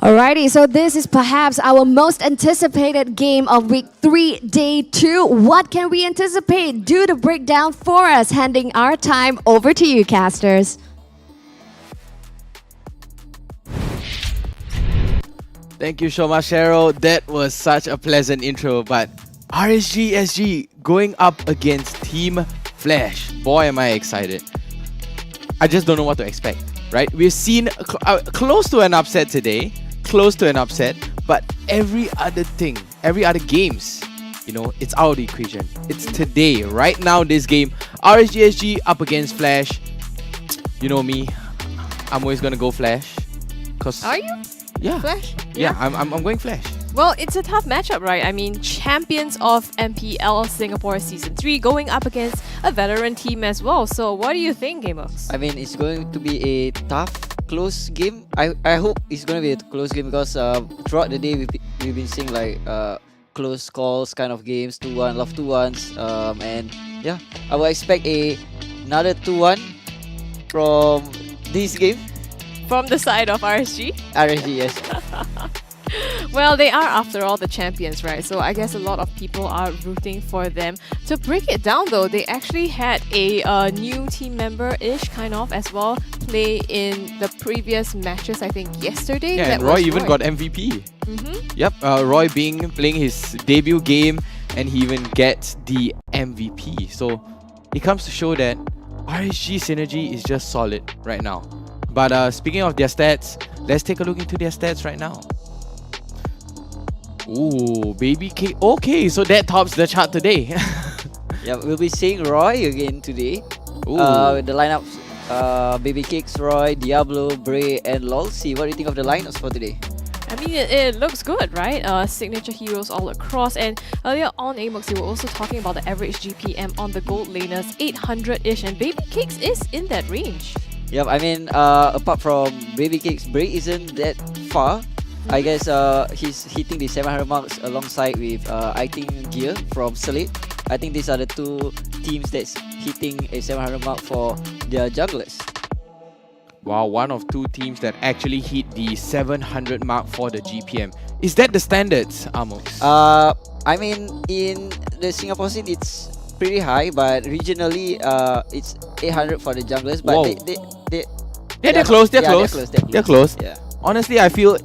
J: Alrighty, so this is perhaps our most anticipated game of week 3, day 2. What can we anticipate? Do the breakdown for us, handing our time over to you, casters.
K: Thank you so much, Cheryl. That was such a pleasant intro, but RSG SG going up against Team Flash. Boy, am I excited. I just don't know what to expect, right? We've seen close to an upset today. Close to an upset, but every other games, it's out of the equation. It's today, right now, this game. RSG SG up against Flash. You know me, I'm always gonna go Flash.
L: Are you?
K: Yeah.
L: Flash?
K: Yeah, I'm going Flash.
L: Well, it's a tough matchup, right? I mean, champions of MPL Singapore Season 3 going up against a veteran team as well. So what do you think, Gamers?
W: I mean, it's going to be a tough, close game. I hope it's going to be a close game because throughout the day we've been seeing like close calls kind of games, 2-1, love 2-1s. And yeah, I will expect another 2-1 from this game.
L: From the side of RSG?
W: RSG, yes.
L: Well, they are, after all, the champions, right? So I guess a lot of people are rooting for them. To break it down, though, they actually had a new team member-ish, kind of, as well, play in the previous matches, I think, yesterday.
K: Yeah, and Roy even got MVP. Yep, Roy playing his debut game, and he even gets the MVP. So it comes to show that RSG synergy is just solid right now. But speaking of their stats, let's take a look into their stats right now. Ooh, Baby Cake. Okay, so that tops the chart today.
W: Yeah, we'll be seeing Roy again today. The lineups, Baby Cakes, Roy, Diablo, Bray, and Lolsey. What do you think of the lineups for today?
L: I mean, it looks good, right? Signature heroes all across. And earlier on, Amox, you were also talking about the average GPM on the gold laners, 800-ish, and Baby Cakes is in that range.
W: Yep, I mean, apart from Baby Cakes, Bray isn't that far. I guess he's hitting the 700 marks alongside with I think Gear from Slate. I think these are the two teams that's hitting a 700 mark for their jugglers.
K: Wow, one of two teams that actually hit the 700 mark for the GPM. Is that the standards, Amos?
W: I mean, in the Singapore scene, it's pretty high, but regionally, it's 800 for the junglers. But
K: they're close.
W: They're close. Yeah.
K: Honestly, I feel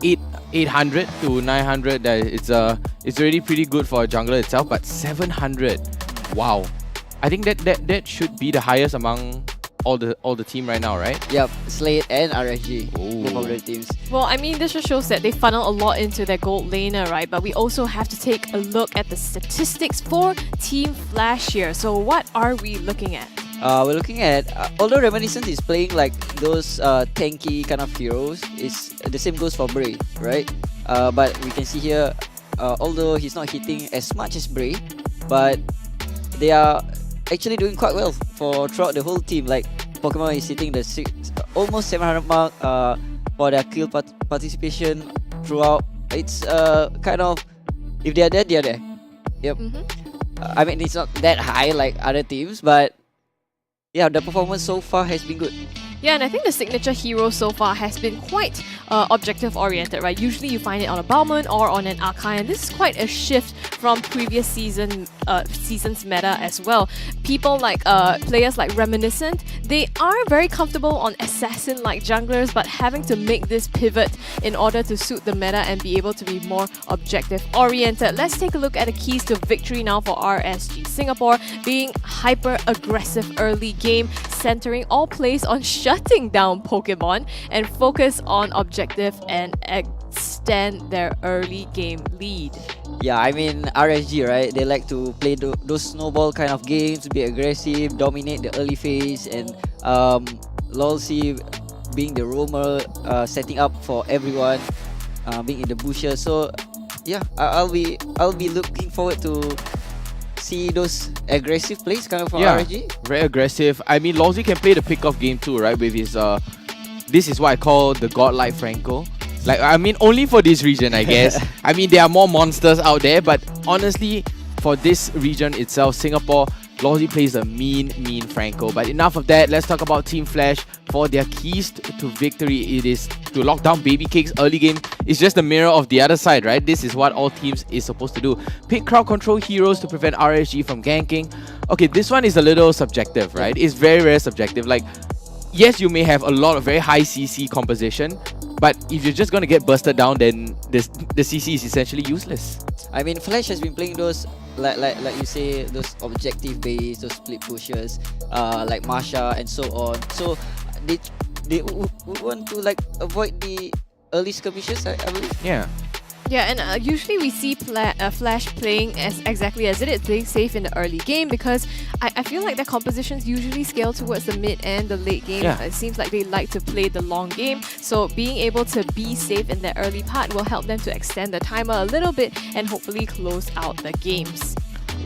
K: 800 to 900. It's already pretty good for a jungler itself. But 700, wow! I think that should be the highest among all the team right now, right?
W: Yep, Slate and RSG, both of their teams.
L: Well, I mean, this just shows that they funnel a lot into their gold laner, right? But we also have to take a look at the statistics for Team Flash here. So what are we looking at?
W: we're looking at, although Reminiscence is playing like those tanky kind of heroes, it's the same goes for Bray, right? But we can see here, although he's not hitting as much as Bray, but they are actually doing quite well for throughout the whole team. Like Pokemon is hitting the almost 700 mark for their kill participation throughout. It's kind of, if they are there, they are there. Yep. I mean, it's not that high like other teams, but yeah, the performance so far has been good.
L: Yeah, and I think the signature hero so far has been quite objective oriented, right? Usually you find it on a Balmond or on an Archai, and this is quite a shift from previous season's meta as well. People like players like Reminiscent, they are very comfortable on assassin-like junglers, but having to make this pivot in order to suit the meta and be able to be more objective oriented. Let's take a look at the keys to victory now for RSG Singapore, being hyper aggressive early game, centering all plays on shutting down Pokemon and focus on objective and extend their early game lead.
W: Yeah, I mean RSG, right? They like to play those snowball kind of games, be aggressive, dominate the early phase, and Lolsy being the roamer, setting up for everyone, being in the bushes. So yeah, I'll be looking forward to see those aggressive plays kind of from RSG.
K: Very aggressive. I mean, Lolsy can play the pick-off game too, right? With his this is what I call the godlike Franco. Like, I mean, only for this region, I guess. I mean, there are more monsters out there, but honestly, for this region itself, Singapore, Lolsy plays a mean Franco. But enough of that. Let's talk about Team Flash. For their keys to victory, it is to lock down Baby Cakes early game. It's just the mirror of the other side, right? This is what all teams is supposed to do. Pick crowd control heroes to prevent RSG from ganking. Okay, this one is a little subjective, right? It's very subjective. Like, yes, you may have a lot of very high CC composition, but if you're just gonna get bursted down, then the CC is essentially useless.
W: I mean, Flash has been playing those like you say, those objective based, those split pushes, like Marsha and so on. So they would want to like avoid the early skirmishes, I believe.
K: Yeah.
L: Yeah, and usually we see Flash playing exactly as it is, playing safe in the early game, because I feel like their compositions usually scale towards the mid and the late game.
K: Yeah.
L: It seems like they like to play the long game, so being able to be safe in the early part will help them to extend the timer a little bit and hopefully close out the games.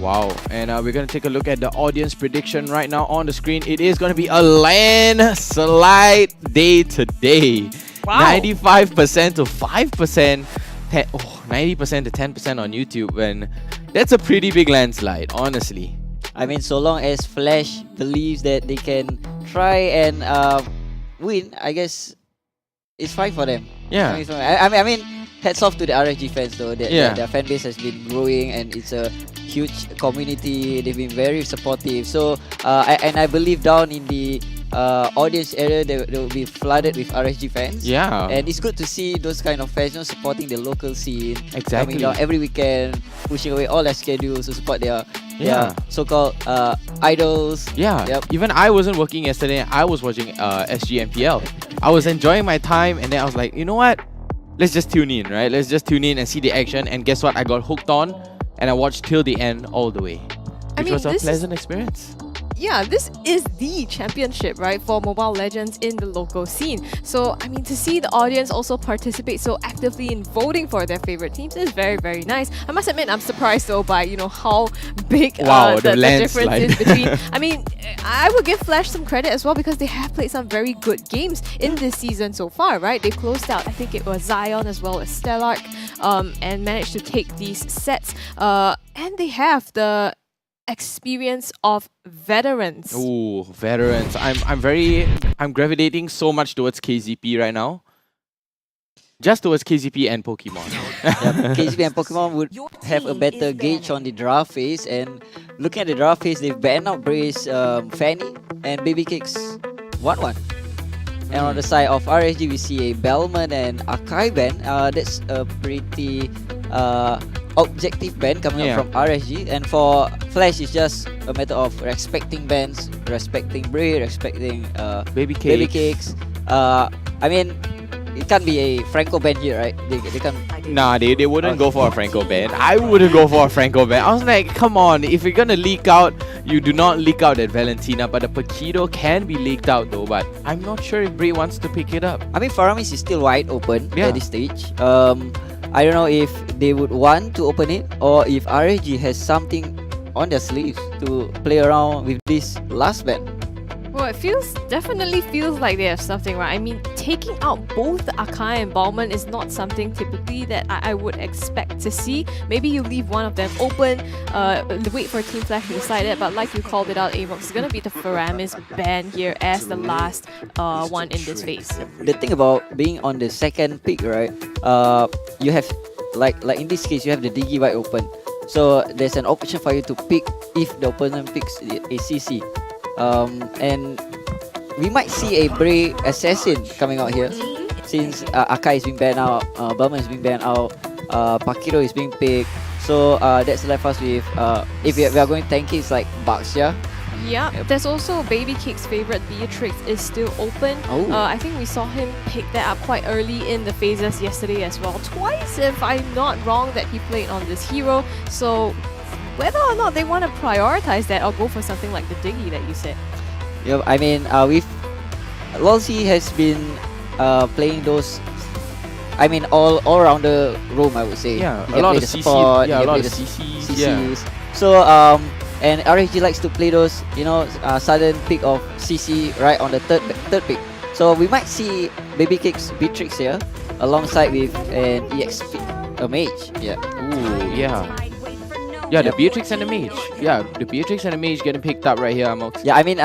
K: Wow, and we're going to take a look at the audience prediction right now on the screen. It is going to be a landslide day today.
L: Wow.
K: 95% to 5%. 90% to 10% on YouTube, and that's a pretty big landslide, honestly.
W: I mean, so long as Flash believes that they can try and win, I guess it's fine for them.
K: Yeah.
W: I mean, hats off to the RSG fans though. Their fan base has been growing and it's a huge community. They've been very supportive. So I believe down in the audience area they will be flooded with RSG fans.
K: Yeah.
W: And it's good to see those kind of fans, supporting the local scene.
K: Exactly.
W: Coming down every weekend, pushing away all their schedules to support their so-called idols.
K: Yeah.
W: Yep.
K: Even I wasn't working yesterday. I was watching SG MPL. I was enjoying my time, and then I was like, you know what? Let's just tune in, right? Let's just tune in and see the action. And guess what? I got hooked on, and I watched till the end all the way, which was a pleasant experience.
L: Yeah, this is the championship, right, for Mobile Legends in the local scene. So, I mean, to see the audience also participate so actively in voting for their favorite teams is very, very nice. I must admit, I'm surprised though by, how big the difference is between. I mean, I would give Flash some credit as well because they have played some very good games in this season so far, right? They closed out, I think it was Zion as well as Stellark, and managed to take these sets. And they have the experience of veterans.
K: Ooh, veterans. I'm gravitating so much towards KZP right now. Just towards KZP and Pokemon.
W: KZP and Pokemon would have a better gauge on the draft phase, and looking at the draft phase, they've banned out Brace, Fanny, and Baby Cakes 1-1. And on the side of RSG, we see a Bellman and Akai ban. That's a pretty objective ban coming up from RSG. And for Flash, it's just a matter of respecting bans, respecting Bray, respecting Baby Cakes. I mean, it can't be a Franco ban here, right? They can't.
K: Nah, they wouldn't go for a Franco ban. I wouldn't go for a Franco ban. I was like, come on, if you're gonna leak out, you do not leak out at Valentina, but the Paquito can be leaked out though, but I'm not sure if Bray wants to pick it up.
W: I mean, Faramis is still wide open at this stage. I don't know if they would want to open it or if RSG has something on their sleeves to play around with this last ban.
L: Well, it definitely feels like they have something, right? I mean, taking out both the Akai and Bauman is not something typically that I would expect to see. Maybe you leave one of them open, wait for Team Flash to decide it, but like you called it out, Avox, it's going to be the Faramis ban here as the last one in this phase.
W: The thing about being on the second pick, right? You have, like in this case, you have the Digi wide open. So there's an option for you to pick if the opponent picks a CC. And we might see a Bray Assassin coming out here since Akai is being banned out, Bauman is being banned out, Paquito is being picked. So that's left us with, if we are going tanky, it's like Baxia.
L: Yeah, there's also Baby Cake's favorite Beatrix is still open. I think we saw him pick that up quite early in the phases yesterday as well. Twice, if I'm not wrong, that he played on this hero. So whether or not they want to prioritize that or go for something like the Diggy that you said.
W: Yeah, I mean, with Lolzy has been playing those. I mean, all around the room, I would say.
K: Yeah,
W: he
K: a lot of
W: CC, support,
K: a lot of
W: CCs.
K: Yeah.
W: So and RSG likes to play those, sudden pick of CC right on the third pick. So we might see Baby Cake's Beatrix here alongside with an EXP, a mage. Yeah.
K: Ooh, yeah. Yeah, the Beatrix and the mage. Yeah, the Beatrix and the mage getting picked up right here, Amox.
W: Yeah, I mean,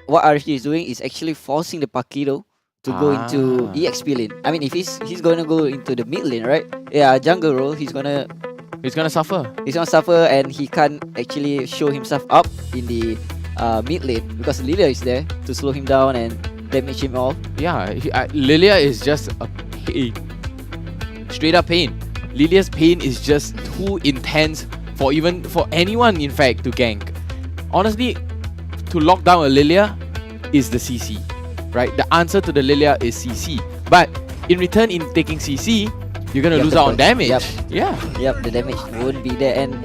W: what RSG is doing is actually forcing the Paquito to go into EXP lane. I mean, if he's going to go into the mid lane, right? Yeah, jungle role, he's gonna
K: suffer.
W: He's gonna suffer, and he can't actually show himself up in the mid lane because Lilia is there to slow him down and damage him off.
K: Yeah, Lilia is just a pain. Straight up pain. Lilia's pain is just too intense for anyone, in fact, to gank. Honestly, to lock down a Lilia is the CC, right? The answer to the Lilia is CC. But in return, in taking CC, you're gonna lose out on damage.
W: Yep, the damage won't be there. And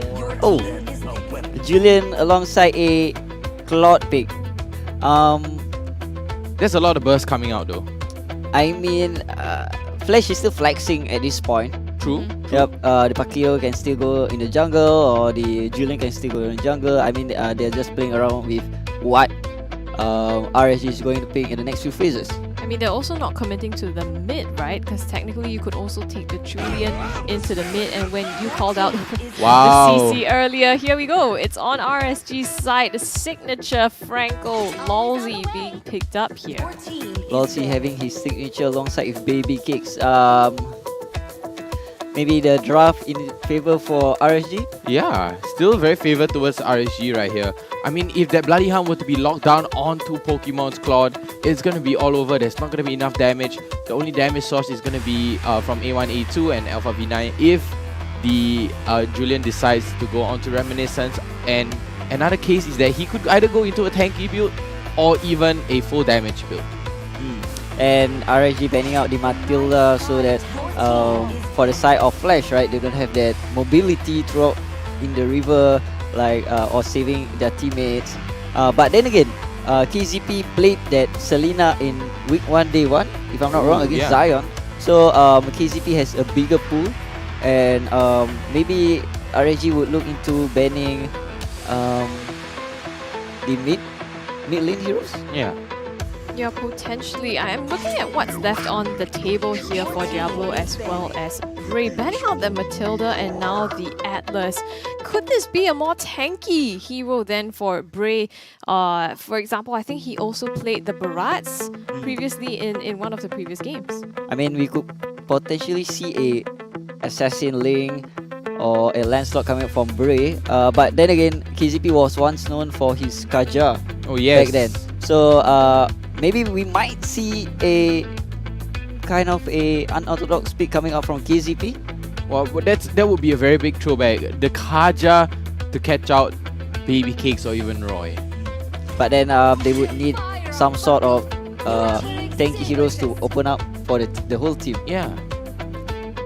W: Julian alongside a Claude pick.
K: There's a lot of bursts coming out though.
W: I mean, Flash is still flexing at this point.
K: True.
W: Yep, the Paquito can still go in the jungle, or the Julian can still go in the jungle. I mean, they're just playing around with what RSG is going to pick in the next few phases.
L: I mean, they're also not committing to the mid, right? Because technically you could also take the Julian into the mid, and when you called out
K: wow.
L: the CC earlier, here we go. It's on RSG's side, the signature Franco Lolzy being picked up here.
W: Lolzy having his signature alongside with Baby Cakes. Maybe the draft in favor for RSG?
K: Yeah, still very favored towards RSG right here. I mean, if that Bloody Hound were to be locked down onto Pokemon's Claude, it's going to be all over. There's not going to be enough damage. The only damage source is going to be from A1, A2 and Alpha V9 if the Julian decides to go onto Reminiscence. And another case is that he could either go into a tanky build or even a full damage build.
W: And RSG banning out the Matilda so that for the side of Flash, right, they don't have that mobility throughout in the river, like or saving their teammates. But then again, KZP played that Selena in week 1, day 1, if I'm not wrong, against Zion. So KZP has a bigger pool, and maybe RSG would look into banning the mid lane heroes.
L: Yeah, potentially. I am looking at what's left on the table here for Diablo as well as Bray. Banning out the Matilda and now the Atlas. Could this be a more tanky hero than for Bray? For example, I think he also played the Barats previously in one of the previous games.
W: I mean, we could potentially see a Assassin Link or a Lancelot coming up from Bray. But then again, KZP was once known for his Kaja back then. So maybe we might see a kind of a unorthodox pick coming out from KZP.
K: Well, that would be a very big throwback. The Kaja to catch out Baby Cakes or even Roy.
W: But then they would need some sort of tanky heroes to open up for the whole team.
K: Yeah.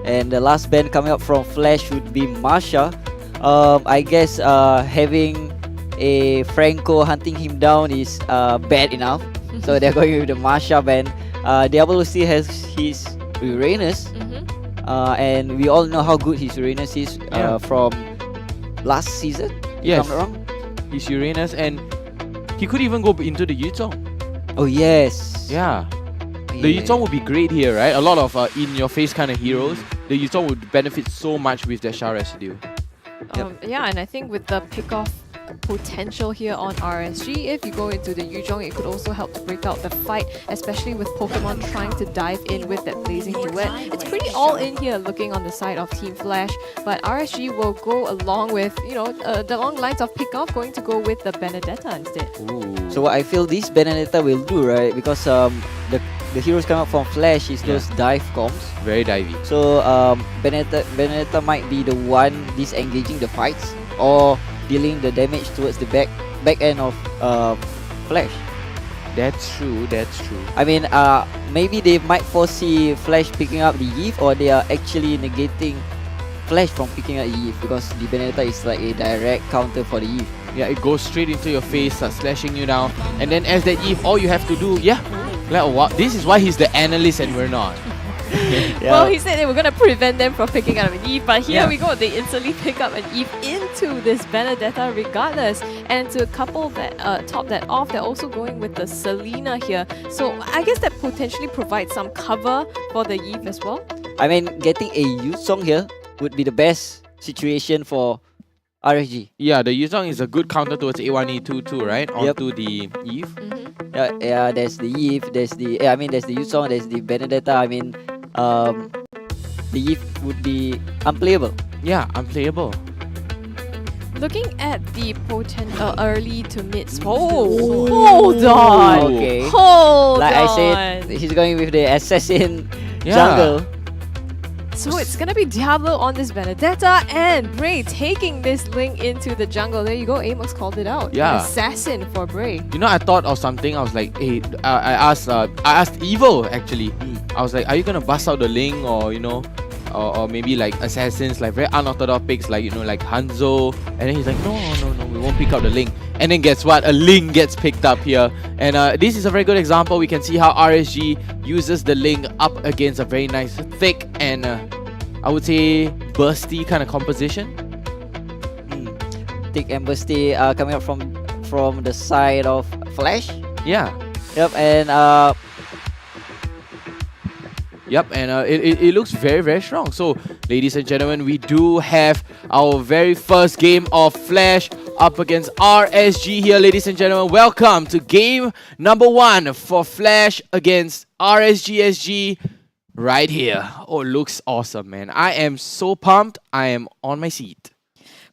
W: And the last ban coming up from Flash would be Marsha. I guess having a Franco hunting him down is bad enough. So they're going with the Marsha ban. Diablo still has his Uranus. And we all know how good his Uranus is from last season, if I'm not wrong.
K: His Uranus, and he could even go into the Yuzong.
W: Oh yes.
K: Yeah. The Yuzong would be great here, right? A lot of in-your-face kind of heroes. The Yuzong would benefit so much with their Shah residue.
L: Yeah, and I think with the pick-off potential here on RSG, if you go into the Yuzhong, it could also help to break out the fight, especially with Pokemon trying to dive in with that Blazing Duet. It's pretty all in here looking on the side of Team Flash, but RSG will go along with, the long lines of pick-off, going to go with the Benedetta instead.
W: Ooh. So what I feel this Benedetta will do, right? Because the heroes come out from Flash is those dive comms.
K: Very divey.
W: So Benedetta might be the one disengaging the fights or dealing the damage towards the back end of Flash.
K: That's true.
W: I mean, maybe they might foresee Flash picking up the Eve, or they are actually negating Flash from picking up the Eve, because the Benedetta is like a direct counter for the Eve.
K: Yeah, it goes straight into your face, starts slashing you down, and then as that Eve, all you have to do, this is why he's the analyst and we're not.
L: Well, he said they were going to prevent them from picking up an Eve, but here we go. They instantly pick up an Eve into this Benedetta regardless. And to couple that, top that off, they're also going with the Selena here. So I guess that potentially provides some cover for the Eve as well.
W: I mean, getting a Yuzong here would be the best situation for RSG.
K: Yeah, the Yuzong is a good counter towards A1, E2 too, right? Onto the Eve.
W: Yeah, there's the Eve, there's the Yuzong, there's the Benedetta. I mean, the Eve would be unplayable.
K: Yeah, unplayable.
L: Looking at the early to mid. Oh, hold on.
W: Okay.
L: Hold
W: like
L: on.
W: I said, he's going with the assassin jungle.
L: So it's gonna be Diablo on this Benedetta and Bray taking this link into the jungle. There you go, Amos called it out.
K: Yeah.
L: An assassin for Bray.
K: I thought of something. I was like, hey, I asked Evil actually. I was like, are you gonna bust out the Ling, or or maybe like assassins, like very unorthodox picks, like like Hanzo? And then he's like, no, we won't pick out the Ling. And then guess what? A Ling gets picked up here. And this is a very good example. We can see how RSG uses the Ling up against a very nice, thick, and I would say bursty kind of composition.
W: Thick and bursty coming up from the side of Flash.
K: Yeah.
W: Yep, and
K: it looks very, very strong. So, ladies and gentlemen, we do have our very first game of Flash up against RSG here, ladies and gentlemen. Welcome to game number 1 for Flash against RSG SG right here. Oh, looks awesome, man. I am so pumped. I am on my seat.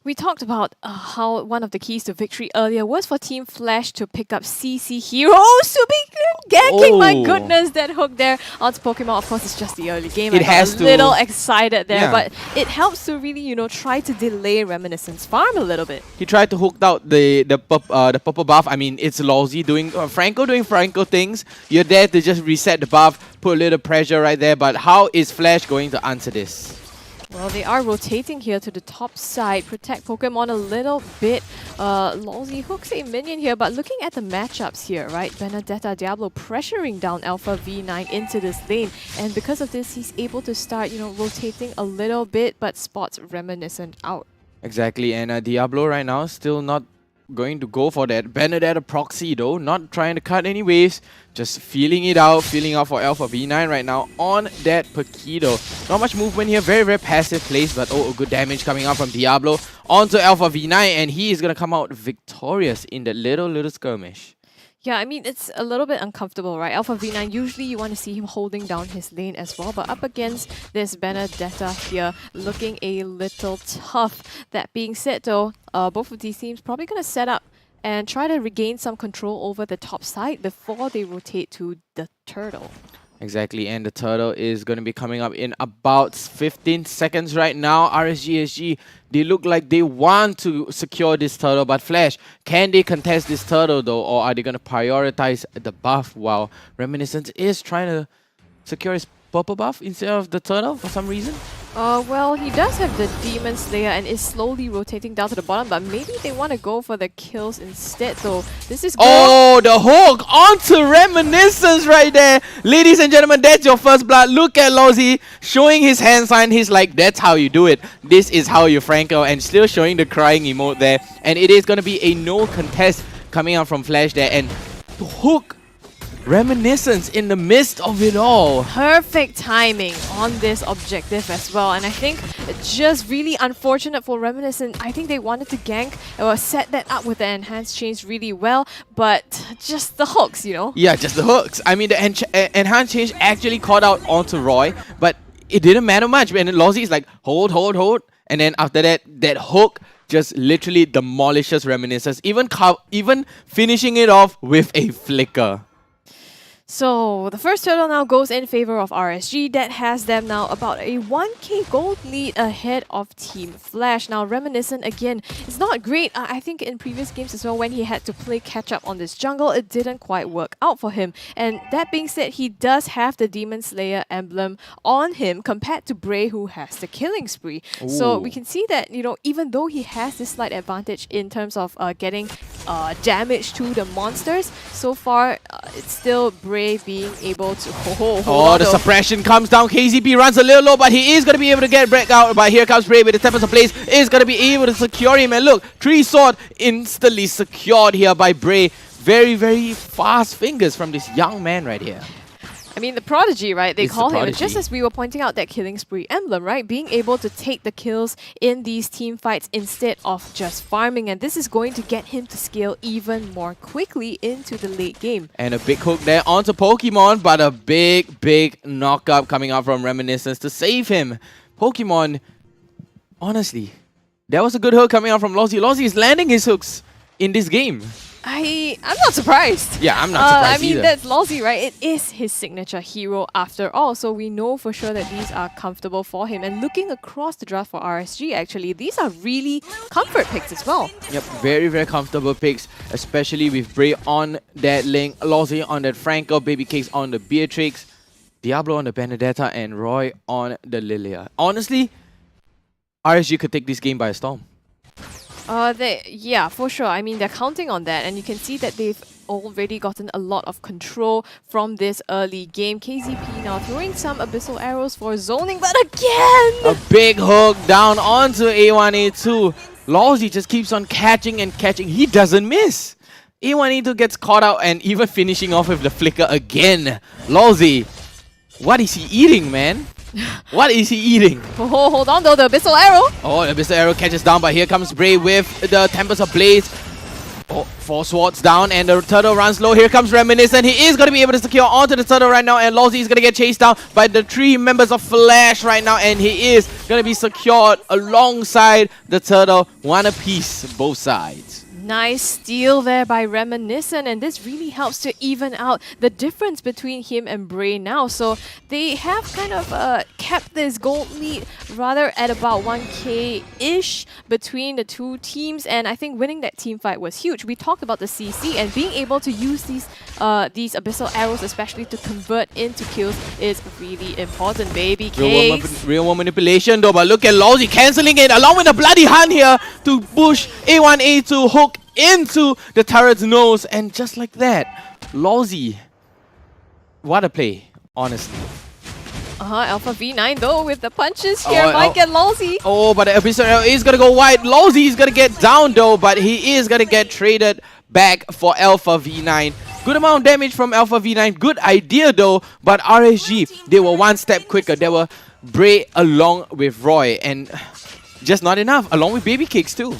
L: We talked about how one of the keys to victory earlier was for Team Flash to pick up CC heroes to be ganking. My goodness, that hook there onto Pokemon. Of course, it's just the early game. I got a little excited there, but it helps to really, try to delay Reminiscence farm a little bit.
K: He tried to hook out the purple buff. I mean, it's Lawsy doing Franco things. You're there to just reset the buff, put a little pressure right there. But how is Flash going to answer this?
L: Well, they are rotating here to the top side, protect Pokemon a little bit. Lawsy hooks a minion here, but looking at the matchups here, right? Benedetta Diablo pressuring down Alpha V9 into this lane, and because of this, he's able to start, rotating a little bit, but spots Reminiscent out.
K: Exactly, and Diablo right now still not going to go for that Benedetta proxy though, not trying to cut any waves, just feeling out for Alpha V9 right now on that Paquido. Not much movement here, very, very passive plays, but good damage coming out from Diablo onto Alpha V9, and he is going to come out victorious in that little skirmish.
L: Yeah, I mean, it's a little bit uncomfortable, right? Alpha V9, usually you want to see him holding down his lane as well, but up against this Benedetta here, looking a little tough. That being said though, both of these teams probably going to set up and try to regain some control over the top side before they rotate to the turtle.
K: Exactly, and the turtle is going to be coming up in about 15 seconds right now. RSG SG, they look like they want to secure this turtle, but Flash, can they contest this turtle though, or are they going to prioritize the buff while Reminiscence is trying to secure his purple buff instead of the turtle for some reason?
L: Well, he does have the Demon Slayer and is slowly rotating down to the bottom, but maybe they want to go for the kills instead, though. This is
K: Oh, the hook onto Reminiscence right there. Ladies and gentlemen, that's your first blood. Look at Lozzy showing his hand sign. He's like, that's how you do it. This is how you Franco, and still showing the crying emote there. And it is going to be a no contest coming out from Flash there. And the hook Reminiscence in the midst of it all.
L: Perfect timing on this objective as well, and I think it's just really unfortunate for Reminiscent. I think they wanted to gank or set that up with the enhanced change really well, but just the hooks, you know?
K: Yeah, just the hooks. I mean, the enhanced change actually caught out onto Roy, but it didn't matter much. And then Lozzy is like, hold. And then after that, that hook just literally demolishes Reminiscence, even finishing it off with a flicker.
L: So the first turtle now goes in favor of RSG. That has them now about a 1k gold lead ahead of Team Flash. Now Reminiscent again is not great. I think in previous games as well, when he had to play catch up on this jungle, it didn't quite work out for him. And that being said, he does have the Demon Slayer emblem on him compared to Bray, who has the killing spree.
K: Ooh.
L: So we can see that, you know, even though he has this slight advantage in terms of getting damage to the monsters, so far it's still Bray being able to
K: the suppression comes down. KZP runs a little low, but he is going to be able to get break out. But here comes Bray with the Tempest of Place. Is going to be able to secure him. And look, Tree Sword instantly secured here by Bray. Very, very fast fingers from this young man right here.
L: I mean, the Prodigy, right? They
K: It's
L: call
K: the
L: him.
K: Prodigy.
L: Just as we were pointing out that killing spree emblem, right? Being able to take the kills in these team fights instead of just farming. And this is going to get him to scale even more quickly into the late game.
K: And a big hook there onto Pokemon, but a big knock-up coming out from Reminiscence to save him. Pokemon, honestly, that was a good hook coming out from Lozzy. Lozzy is landing his hooks in this game.
L: I'm not surprised.
K: Yeah, I'm not surprised
L: I mean,
K: either.
L: that's Lozzy, right? It is his signature hero after all. So we know for sure that these are comfortable for him. And looking across the draft for RSG, actually, these are really comfort picks as well.
K: Yep, very comfortable picks, especially with Bray on that link, Lozzy on that Franco, Baby Cakes on the Beatrix, Diablo on the Benedetta, and Roy on the Lilia. Honestly, RSG could take this game by a storm.
L: Yeah, for sure. I mean, they're counting on that, and you can see that they've already gotten a lot of control from this early game. KZP now throwing some Abyssal Arrows for zoning, but again!
K: A big hook down onto A1A2. Lozzy just keeps on catching and catching. He doesn't miss. A1A2 gets caught out and even finishing off with the flicker again. Lozzy, what is he eating, man? What is he eating?
L: Oh, hold on though, the Abyssal Arrow!
K: Oh, the Abyssal Arrow catches down, but here comes Bray with the Tempest of Blaze. Oh, 4 swords down, and the turtle runs low. Here comes Reminiscent. He is going to be able to secure onto the turtle right now, and Lozzy is going to get chased down by the 3 members of Flash right now, and he is going to be secured alongside the turtle. One apiece, both sides.
L: Nice steal there by Reminiscent, and this really helps to even out the difference between him and Bray now. So they have kind of kept this gold lead rather at about 1k-ish between the two teams, and I think winning that team fight was huge. We talked about the CC, and being able to use these Abyssal Arrows especially to convert into kills is really important, baby cakes.
K: Real world manipulation though, but look at Lozzy cancelling it along with a bloody hunt here to push A1A2 hook into the turret's nose, and just like that, Lozzy, what a play, honestly.
L: Alpha V9 though with the punches here might get Lozzy.
K: Oh, but the Abyssal Arrow is gonna go wide. Lozzy is gonna get down though, but he is gonna get traded back for Alpha V9. Good amount of damage from Alpha V9. Good idea though, but RSG, they were one step quicker. They were Bray along with Roy, and just not enough, along with Baby Cakes too.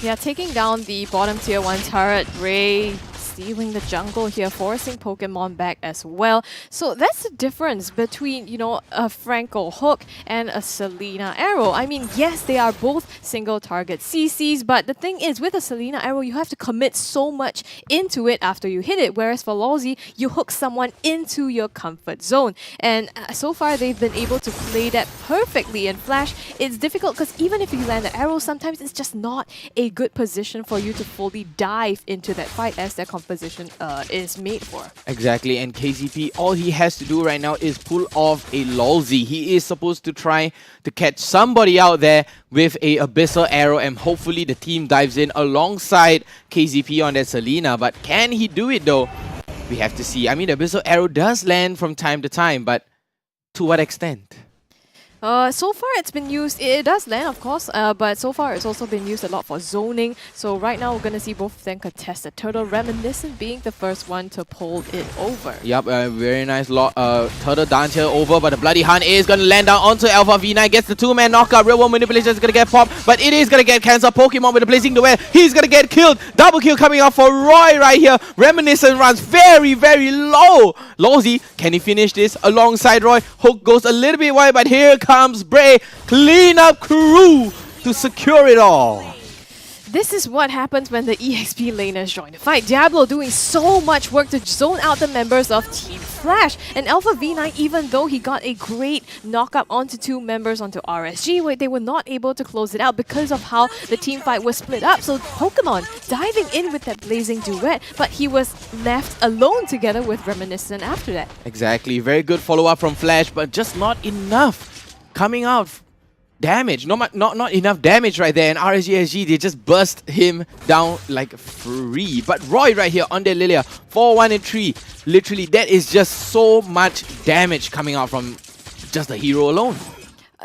L: Yeah, taking down the bottom tier 1 turret, Bray stealing the jungle here, forcing Pokemon back as well. So that's the difference between, you know, a Franco hook and a Selena arrow. I mean, yes, they are both single target CCs, but the thing is, with a Selena arrow, you have to commit so much into it after you hit it, whereas for Lozzy, you hook someone into your comfort zone. And so far, they've been able to play that perfectly. In Flash, it's difficult because even if you land the arrow, sometimes it's just not a good position for you to fully dive into that fight, as their competition composition is made for.
K: Exactly, and KZP, all he has to do right now is pull off a lolzy. He is supposed to try to catch somebody out there with a Abyssal Arrow, and hopefully the team dives in alongside KZP on that Selena. But can he do it though? We have to see. I mean, the Abyssal Arrow does land from time to time, but to what extent?
L: So far it's been used, it does land of course, but so far it's also been used a lot for zoning. So right now we're going to see both of them contest the turtle, Reminiscent being the first one to pull it over.
K: Yep, very nice turtle dance here over, but the Bloody Hunt is going to land down onto Alpha V9, gets the two-man knockout, real world manipulation is going to get popped, but it is going to get cancelled. Pokemon with the blazing duet, he's going to get killed. Double kill coming out for Roy right here. Reminiscent runs very, very low. Lolzy, can he finish this alongside Roy? Hook goes a little bit wide, but here comes Bray, clean up crew to secure it all.
L: This is what happens when the EXP laners join the fight. Diablo doing so much work to zone out the members of Team Flash. And Alpha V9, even though he got a great knockup onto two members onto RSG, they were not able to close it out because of how the team fight was split up. So Pokemon diving in with that blazing duet, but he was left alone together with Reminiscent after that.
K: Exactly, very good follow-up from Flash, but just not enough coming out. Damage, not enough damage right there, and RSG SG, they just burst him down like free. But Roy right here on their Lilia, 4-1 and 3. Literally, that is just so much damage coming out from just the hero alone.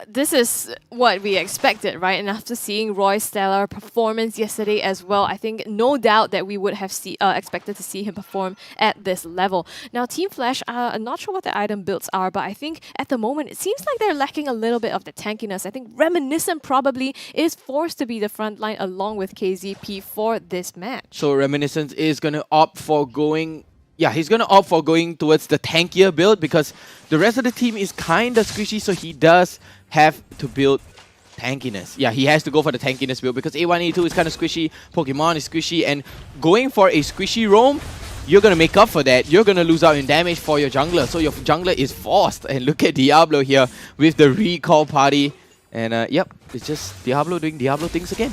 L: This is what we expected, right? And after seeing Roy's stellar performance yesterday as well, I think no doubt that we would have expected to see him perform at this level. Now, Team Flash, I'm not sure what the item builds are, but I think at the moment it seems like they're lacking a little bit of the tankiness. I think Reminiscent probably is forced to be the front line along with KZP for this match.
K: So Reminiscent is going to opt for going... Yeah, he's going to opt for going towards the tankier build because the rest of the team is kind of squishy, so he does have to build tankiness. Yeah, he has to go for the tankiness build because A1, A2 is kind of squishy, Pokemon is squishy, and going for a squishy roam, you're going to make up for that. You're going to lose out in damage for your jungler, so your jungler is forced. And look at Diablo here with the recall party. And yep, it's just Diablo doing Diablo things again.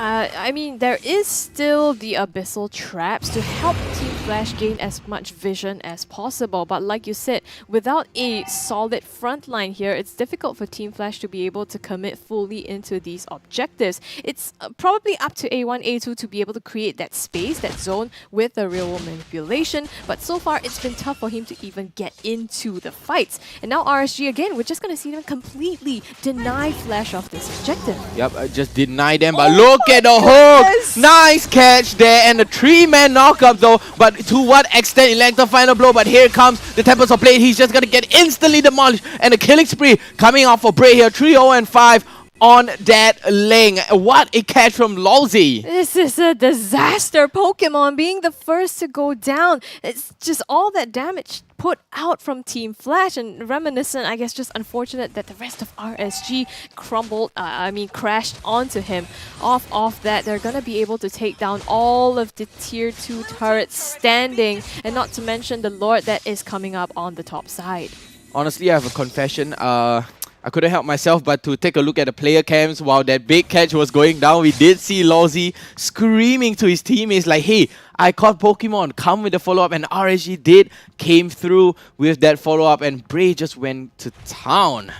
L: I mean, there is still the Abyssal Traps to help Team Flash gain as much vision as possible. But like you said, without a solid front line here, it's difficult for Team Flash to be able to commit fully into these objectives. It's probably up to A1, A2 to be able to create that space, that zone with the real world manipulation. But so far, it's been tough for him to even get into the fights. And now RSG again, we're just going to see them completely deny Flash of this objective.
K: Yep, just deny them, but look at the hook! Nice catch there, and the 3-man knockup though, but to what extent Electro final blow, but here comes the Tempest of Blade, he's just gonna get instantly demolished, and a killing spree coming out for Bray here, 3-0 and 5 on that lane. What a catch from Lolzy!
L: This is a disaster. Pokemon being the first to go down. It's just all that damage put out from Team Flash, and Reminiscent, I guess, just unfortunate that the rest of RSG crashed onto him. Off that, they're gonna be able to take down all of the tier 2 turrets standing, and not to mention the Lord that is coming up on the top side.
K: Honestly, I have a confession. I couldn't help myself but to take a look at the player cams while that big catch was going down. We did see Lolzy screaming to his teammates like, hey, I caught Pokemon, come with the follow-up, and RSG came through with that follow-up, and Bray just went to town.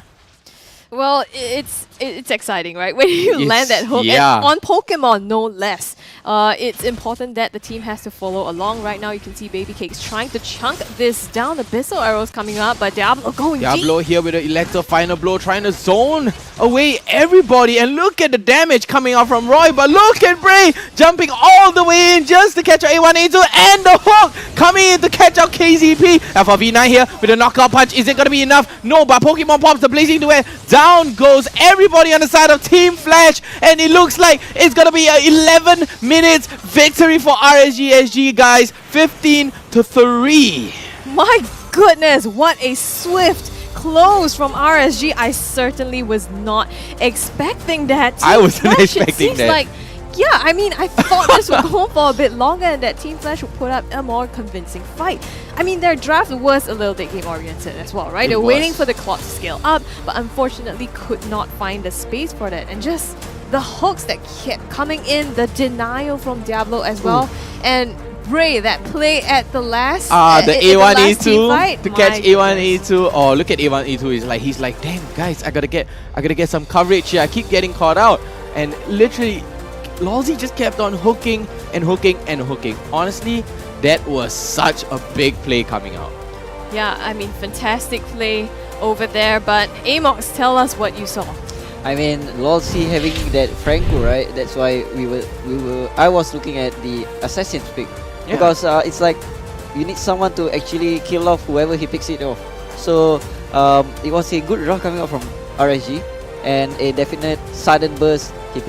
L: Well, it's exciting, right? When you land that hook,
K: yeah.
L: and on Pokemon, no less. It's important that the team has to follow along. Right now, you can see Baby Cakes trying to chunk this down. Abyssal Arrows coming up, but Diablo going
K: Diablo
L: deep.
K: here with the Electro final blow, trying to zone away everybody. And look at the damage coming out from Roy, but look at Bray jumping all the way in just to catch out A1, A2, and the hook coming in to catch out KZP. Alpha V9 here with a knockout punch. Is it going to be enough? No, but Pokemon pops the blazing duet. Down goes everybody on the side of Team Flash, and it looks like it's gonna be an 11 minutes victory for RSG SG, guys. 15-3.
L: My goodness, what a swift close from RSG. I certainly was not expecting that.
K: I wasn't
L: Flash,
K: expecting that.
L: Like, yeah, I mean, I thought this would go for a bit longer and that Team Flash would put up a more convincing fight. I mean, their draft was a little bit game-oriented as well, right? They're waiting for the clock to scale up, but unfortunately could not find the space for that. And just the hooks that kept coming in, the denial from Diablo as well. And Bray, that play at the last
K: The
L: in the last team
K: A1A2
L: fight,
K: to
L: my
K: catch
L: goodness.
K: A1A2. Oh, look at A1A2. He's like, damn guys, I gotta get some coverage here. I keep getting caught out, and literally, Lolzy just kept on hooking and hooking and hooking. Honestly, that was such a big play coming out.
L: Yeah, I mean, fantastic play over there. But Amox, tell us what you saw.
W: I mean, Lolzy having that Franco, right? That's why I was looking at the Assassin's pick.
K: Yeah.
W: Because it's like you need someone to actually kill off whoever he picks it off. So it was a good draw coming out from RSG, and a definite sudden burst. He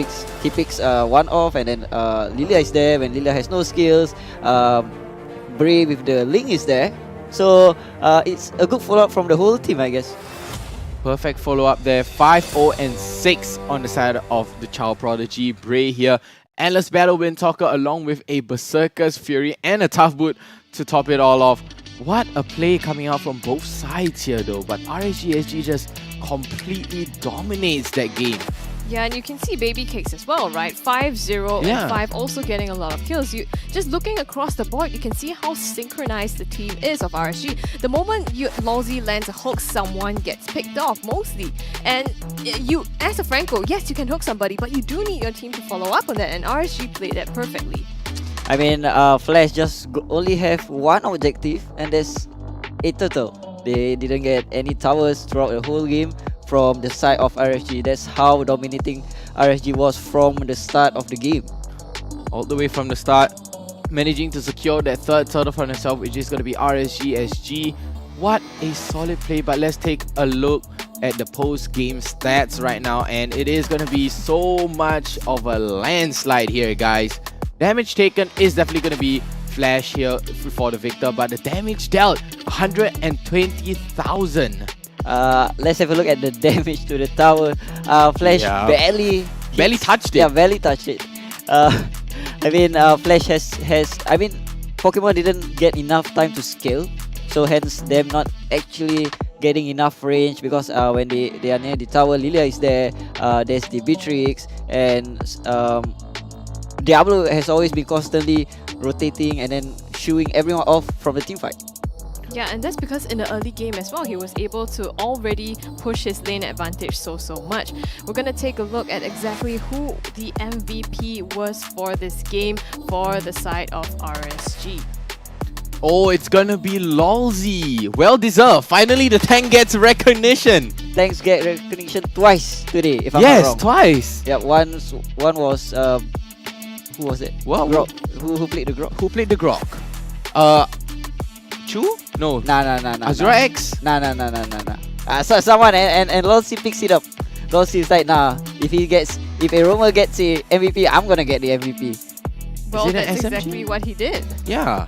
W: picks one off, and then Lilia is there when Lilia has no skills. Bray with the Ling is there. So it's a good follow-up from the whole team, I guess.
K: Perfect follow-up there. 5-0 and 6 on the side of the Child Prodigy. Bray here. Endless Battle Wind Talker along with a Berserker's Fury and a Tough Boot to top it all off. What a play coming out from both sides here though. But RSG SG just completely dominates that game.
L: Yeah, and you can see Baby Cakes as well, right? 5-0
K: Yeah.
L: and 5 also getting a lot of kills. You just looking across the board, you can see how synchronized the team is of RSG. The moment Lolzy lands a hook, someone gets picked off mostly. And you, as a Franco, yes, you can hook somebody, but you do need your team to follow up on that, and RSG played that perfectly.
W: I mean, Flash just only have one objective, and that's a turtle. They didn't get any towers throughout the whole game from the side of RSG. That's how dominating RSG was from the start of the game.
K: All the way from the start, managing to secure that third turtle for himself, which is going to be RSG SG. What a solid play, but let's take a look at the post-game stats right now, and it is going to be so much of a landslide here, guys. Damage taken is definitely going to be Flash here for the victor, but the damage dealt, 120,000.
W: Let's have a look at the damage to the tower. Flash barely
K: touched it.
W: Yeah, barely touched it. I mean, Flash has I mean, Pokemon didn't get enough time to scale, so hence them not actually getting enough range, because when they are near the tower, Lilia is there. There's the Beatrix, and Diablo has always been constantly rotating and then shooing everyone off from the team fight.
L: Yeah, and that's because in the early game as well, he was able to already push his lane advantage so much. We're going to take a look at exactly who the MVP was for this game for the side of RSG.
K: Oh, it's gonna be Lolzy. Well deserved. Finally, the tank gets recognition.
W: Tanks get recognition twice today, if I'm not
K: Yes,
W: wrong.
K: twice.
W: Yeah, one was who was it?
K: Well,
W: Grok. Who played the Grok?
K: Who played the Grok? Chu? No.
W: Nah.
K: Azura X?
W: Nah. So someone and Lolzy picks it up. Lolzy is like, nah. If a roamer gets a MVP, I'm gonna get the MVP.
L: Well,
K: it an
L: that's
K: SMG?
L: exactly what he did.
K: Yeah.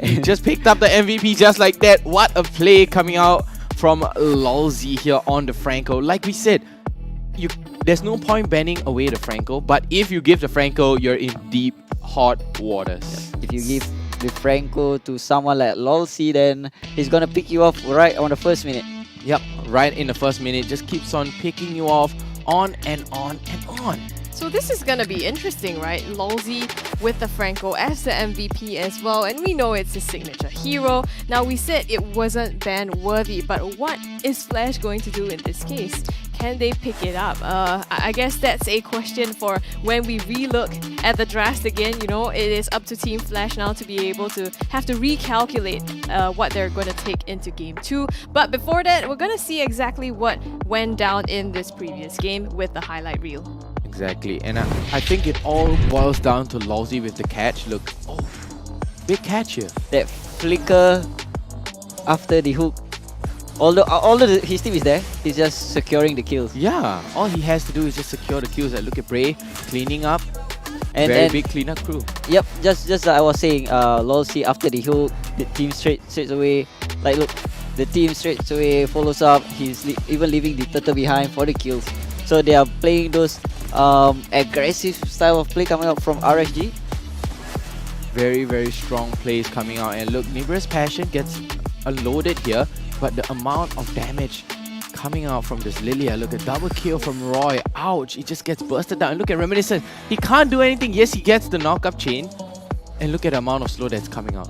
K: He just picked up the MVP just like that. What a play coming out from Lolzy here on the Franco. Like we said, there's no point banning away the Franco, but if you give the Franco, you're in deep, hot waters.
W: If you give the Franco to someone like Lolzy, then he's gonna pick you off right on the first minute.
K: Yep, right in the first minute, just keeps on picking you off on and on and on.
L: So this is gonna be interesting, right? Lolzy with the Franco as the MVP as well, and we know it's his signature hero. Now, we said it wasn't ban worthy, but what is Flash going to do in this case? Can they pick it up? I guess that's a question for when we relook at the draft again. You know, it is up to Team Flash now to be able to have to recalculate what they're going to take into Game 2. But before that, we're going to see exactly what went down in this previous game with the highlight reel.
K: Exactly, and I think it all boils down to Lolzy with the catch. Look, oh, big catch here.
W: That flicker after the hook. Although his team is there, he's just securing the kills.
K: Yeah, all he has to do is just secure the kills. Look at Bray cleaning up.
W: And
K: very big cleanup crew.
W: Yep, just like I was saying, Lolzy after the hook, the team straight away. Like look, the team straight away follows up. He's even leaving the turtle behind for the kills. So they are playing those aggressive style of play coming out from RSG.
K: Very, very strong plays coming out. And look, Nibra's Passion gets unloaded here, but the amount of damage coming out from this Lilia. Look at double kill from Roy. Ouch, he just gets bursted down. And look at Reminiscent. He can't do anything. Yes, he gets the knock-up chain. And look at the amount of slow that's coming out.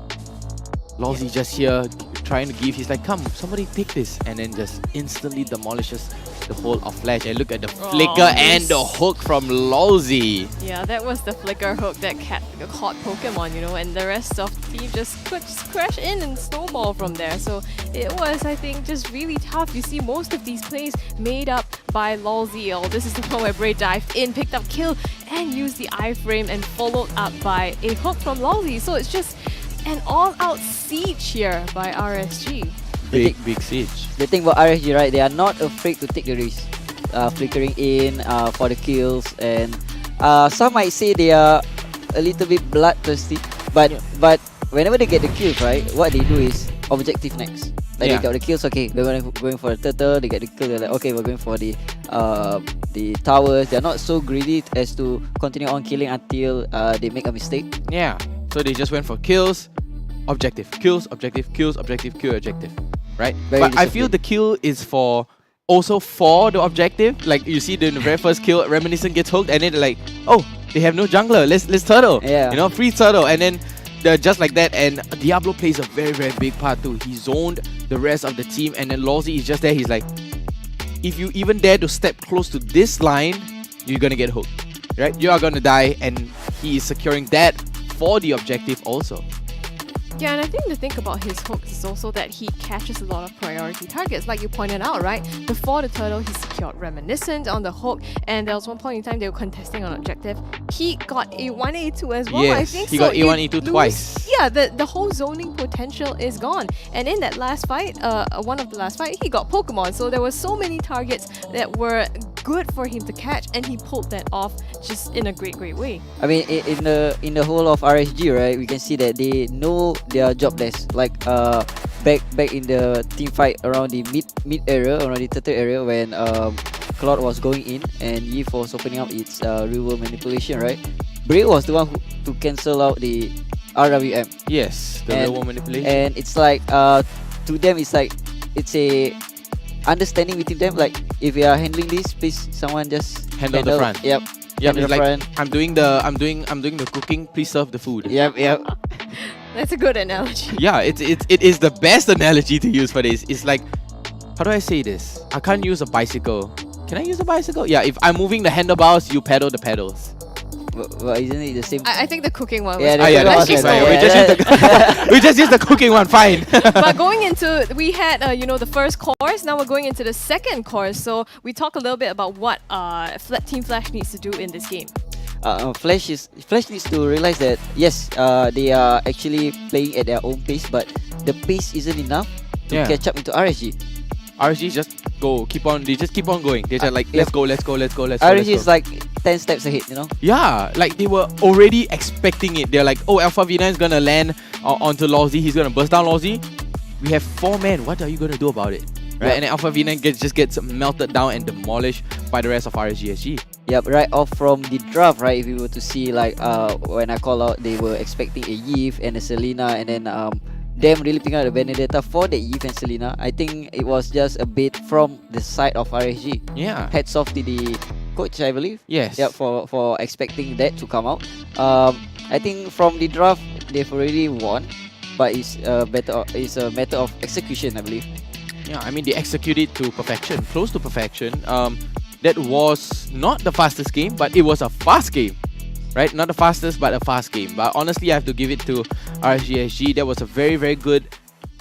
K: Lawsy just here trying to give. He's like, come, somebody take this. And then just instantly demolishes the whole of Flash. And look at the flicker and the hook from Lawsy.
L: Yeah, that was the flicker hook that caught Pokemon, you know, and the rest of the team just could crash in and snowball from there. So it was, I think, just really tough. You see most of these plays made up by Lawsy. Oh, this is the one where Bray dived in, picked up kill, and used the iframe and followed up by a hook from Lawsy. So it's just an all-out siege here by RSG.
K: Big siege.
W: The thing about RSG, right, they are not afraid to take the risk. Flickering in for the kills, and some might say they are a little bit bloodthirsty, but whenever they get the kills, right, what they do is objective next. Like they got the kills, okay, they're going for the turtle, they get the kill, they're like, okay, we're going for the towers. They're not so greedy as to continue on killing until they make a mistake.
K: Yeah, so they just went for kills, objective, kills, objective, kills, objective, kill, objective, right? But I feel the kill is also for the objective. Like you see the very first kill, Reminiscent gets hooked, and then they're like, oh, they have no jungler, let's turtle. Yeah. You know, free turtle, and then just like that, and Diablo plays a very, very big part too. He zoned the rest of the team, and then Lawsy is just there. He's like, if you even dare to step close to this line, you're gonna get hooked, right? You are gonna die, and he is securing that for the objective also.
L: Yeah, and I think the thing about his hooks is also that he catches a lot of priority targets, like you pointed out, right? Before the turtle, he secured Reminiscent on the hook, and there was one point in time they were contesting on objective. He got A1, A2 as well,
K: yes,
L: I think.
K: He got A1, A2 twice.
L: Yeah, the whole zoning potential is gone. And in that last fight, one of the last fight, he got Pokemon. So there were so many targets that were good for him to catch, and he pulled that off just in a great way.
W: I mean, in the whole of RSG, right, we can see that they know their job desk. Like back in the team fight around the mid area, around the turtle area, when Cloud was going in and Yves was opening up its real world manipulation, right? Bray was the one to cancel out the RWM.
K: Yes, the real world manipulation.
W: And it's like to them, it's like it's a understanding between them. Like, if you are handling this, please someone just
K: handle the front.
W: Yep.
K: Yep. It's like I'm doing the cooking. Please serve the food.
W: Yep.
L: That's a good analogy.
K: Yeah, it is the best analogy to use for this. It's like, how do I say this? I can't use a bicycle. Can I use a bicycle? Yeah, if I'm moving the handlebars, you pedal the pedals.
W: Well, isn't it the same?
L: I think the cooking one was
K: we just use the cooking one, fine.
L: But going into, we had the first course, now we're going into the second course. So we talk a little bit about what Team Flash needs to do in this game.
W: Flash needs to realize that yes, they are actually playing at their own pace, but the pace isn't enough to catch up into RSG.
K: RSG they just keep on going. They're just like, let's go.
W: RSG is like 10 steps ahead, you know?
K: Yeah, like they were already expecting it. They're like, oh, Alpha V9 is gonna land onto Lawsy. He's gonna burst down Lawsy. We have 4 men. What are you gonna do about it? Right? And then Alpha V9 just gets melted down and demolished by the rest of RSG SG.
W: Yep, right off from the draft, right? If you were to see, like, when I call out, they were expecting a Yves and a Selena, and then them really picking out the Benedetta for the Yves and Selena. I think it was just a bit from the side of RSG.
K: Yeah.
W: Hats off to the coach, I believe.
K: Yes.
W: Yep, for expecting that to come out. I think from the draft they've already won, but it's a matter of execution, I believe.
K: Yeah, I mean they executed to perfection, close to perfection. That was not the fastest game, but it was a fast game. Right? Not the fastest, but a fast game. But honestly, I have to give it to RSG SG. That was a very, very good,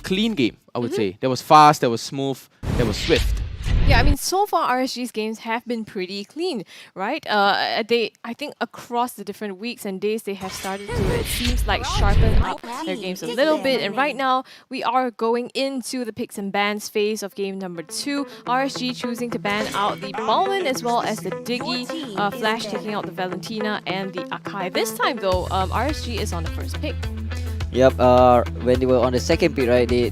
K: clean game, I would say. That was fast, that was smooth, that was swift.
L: Yeah, I mean, so far RSG's games have been pretty clean, right? I think across the different weeks and days, they have started to, it seems like, sharpen up their games a little bit. And right now, we are going into the picks and bans phase of game number 2. RSG choosing to ban out the Ballman as well as the Diggy. Flash taking out the Valentina and the Akai. This time, though, RSG is on the first pick.
W: Yep, when they were on the second pick, right, they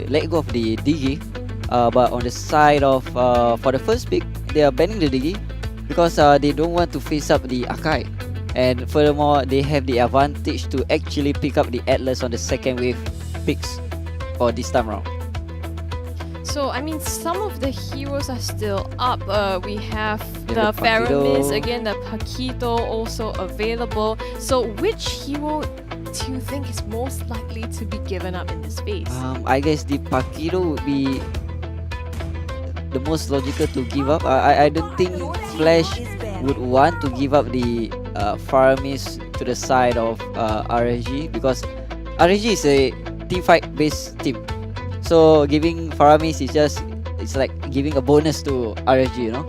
W: let go of the Diggy. But on the side of, for the first pick, they are banning the Diggy because they don't want to face up the Akai. And furthermore, they have the advantage to actually pick up the Atlas on the second wave picks for this time around.
L: So, I mean, some of the heroes are still up. We have the Faramis, again, the Paquito also available. So, which hero do you think is most likely to be given up in this phase?
W: I guess the Pakido would be the most logical to give up. I don't think Flash would want to give up the Faramis to the side of RSG, because RSG is a team fight based team. So giving Faramis is just, it's like giving a bonus to RSG, you know.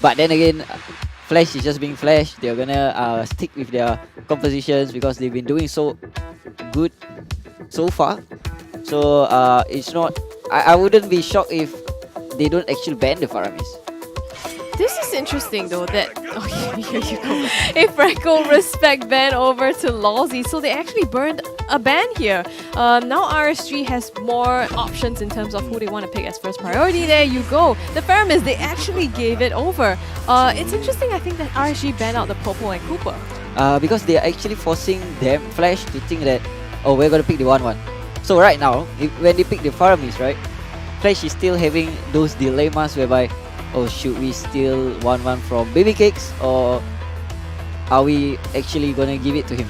W: But then again, Flash is just being Flash. They're gonna stick with their compositions because they've been doing so good so far. So it's not, I wouldn't be shocked if they don't actually ban the Faramis.
L: This is interesting though that here you go. A Franco respect ban over to Lawsy, so they actually burned a ban here. Now RSG has more options in terms of who they want to pick as first priority. There you go. The Faramis, they actually gave it over. It's interesting, I think, that RSG banned out the Popo and Cooper.
W: Because they are actually forcing them, Flash, to think that, oh, we're gonna pick the 1-1. So right now, when they pick the Faramis, right, Flash is still having those dilemmas whereby, oh, should we steal 1-1 from Baby Cakes, or are we actually gonna give it to him?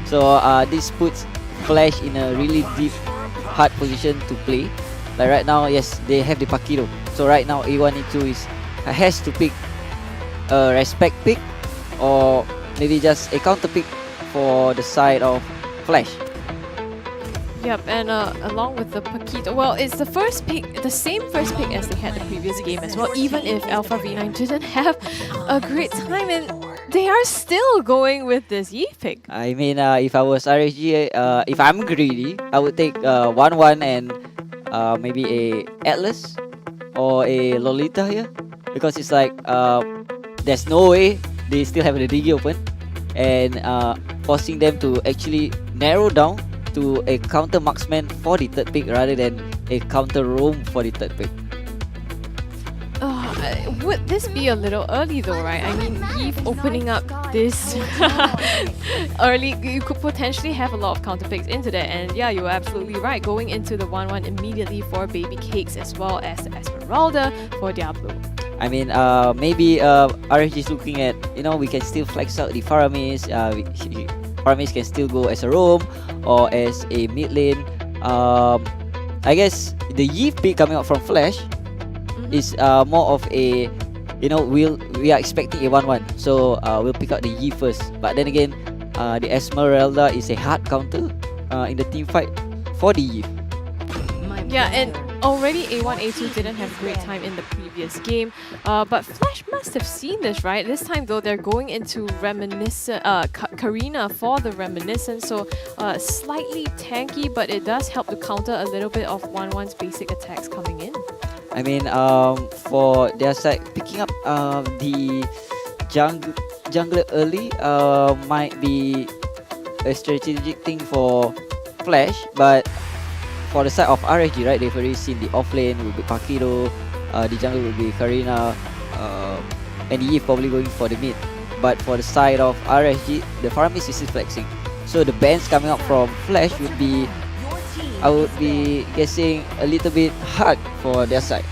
W: So this puts Flash in a really deep, hard position to play. Like right now, yes, they have the Pakido. So right now, A1, A2 has to pick a respect pick, or maybe just a counter pick for the side of Flash.
L: Yep, and along with the Paquito, well, it's the first pick, the same first pick as they had the previous game as well, even if Alpha V9 didn't have a great time, and they are still going with this Yi pick.
W: I mean, if I was RSG, if I'm greedy, I would take 1-1 and maybe a Atlas or a Lolita here, because it's like there's no way they still have the DG open, and forcing them to actually narrow down to a counter marksman for the third pick rather than a counter roam for the third pick.
L: Would this be a little early though, right? I mean, Eve opening up this early, you could potentially have a lot of counter picks into that, and yeah, you're absolutely right. Going into the 1-1 immediately for Baby Cakes as well as Esmeralda for Diablo.
W: I mean, maybe RSG is looking at, you know, we can still flex out the Faramis. Faramis can still go as a roam or as a mid lane. I guess the Yi pick coming out from Flash is more of a, you know, we are expecting a 1-1, so we'll pick out the Yi first. But then again, the Esmeralda is a hard counter in the team fight for the Yi.
L: Yeah, and already A1, A2 didn't have great time in the previous game, but Flash must have seen this, right? This time though, they're going into Reminiscent, Karina for the Reminiscent, so slightly tanky, but it does help to counter a little bit of 1-1's basic attacks coming in.
W: I mean, for their side, picking up the jungler early might be a strategic thing for Flash, but for the side of RSG, right, they've already seen the offlane will be Pakido, the jungle will be Karina, and the Eve probably going for the mid. But for the side of RSG, the Faramis is still flexing. So the bans coming up from Flash would be, I would be guessing, a little bit hard for their side.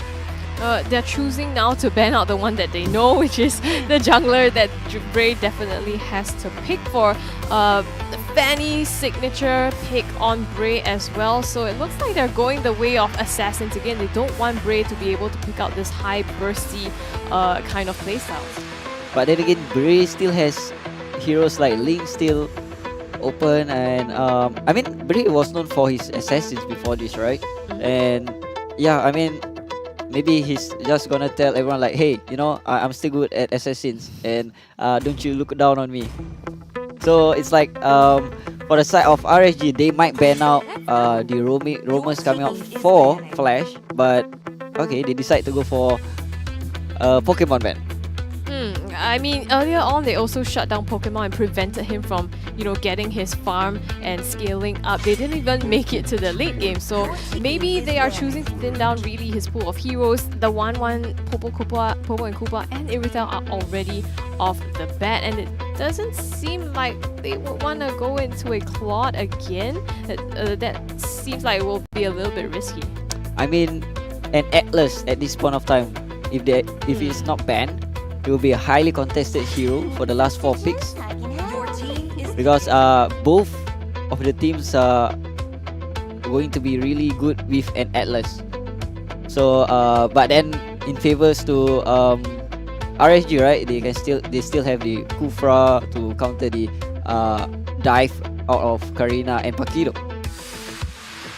L: They're choosing now to ban out the one that they know, which is the jungler that Bray definitely has to pick for. Fanny signature pick on Bray as well, so it looks like they're going the way of Assassins again. They don't want Bray to be able to pick out this high bursty kind of playstyles.
W: But then again, Bray still has heroes like Link still open, and I mean, Bray was known for his Assassins before this, right? And yeah, I mean, maybe he's just gonna tell everyone like, hey, you know, I'm still good at Assassins, and don't you look down on me. So it's like, for the side of RSG, they might ban out the roamers coming out for Flash, but okay, they decide to go for Pokemon ban.
L: I mean, earlier on they also shut down Pokemon and prevented him from, you know, getting his farm and scaling up. They didn't even make it to the late game, so maybe they are choosing to thin down really his pool of heroes. The 1-1 Popo and Koopa and Irithel are already off the bat, and it doesn't seem like they would want to go into a Claude again. That seems like it will be a little bit risky.
W: I mean, an Atlas at this point of time, if it's not banned, it will be a highly contested hero for the last 4 picks, because both of the teams are going to be really good with an Atlas. So, but then in favors to RSG, right? They still have the Kufra to counter the dive out of Karina and Pakido.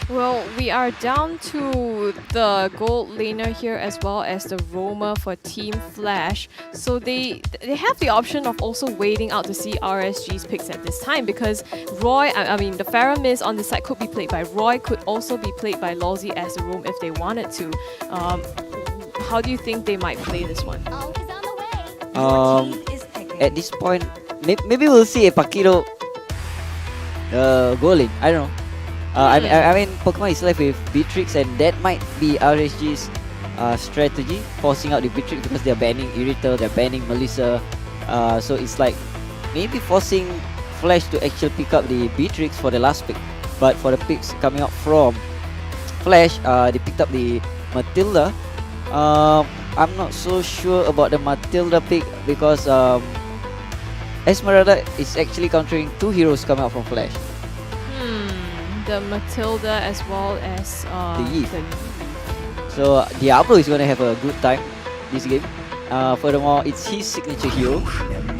L: Well, we are down to the gold laner here as well as the roamer for Team Flash. So they have the option of also waiting out to see RSG's picks at this time, because Roy, I mean the Pharaoh on this side could be played by Roy, could also be played by Lawsy as the roam if they wanted to. How do you think they might play this one?
W: At this point, maybe we'll see a Pakido goaling. I don't know. I mean, Pokemon is left with Beatrix, and that might be RSG's strategy, forcing out the Beatrix because they're banning Irithel, they're banning Melissa. So it's like maybe forcing Flash to actually pick up the Beatrix for the last pick. But for the picks coming out from Flash, they picked up the Matilda. I'm not so sure about the Matilda pick because Esmeralda is actually countering two heroes coming out from Flash.
L: The Matilda as well as
W: the Eve. So Diablo is going to have a good time this game. Furthermore, it's his signature hero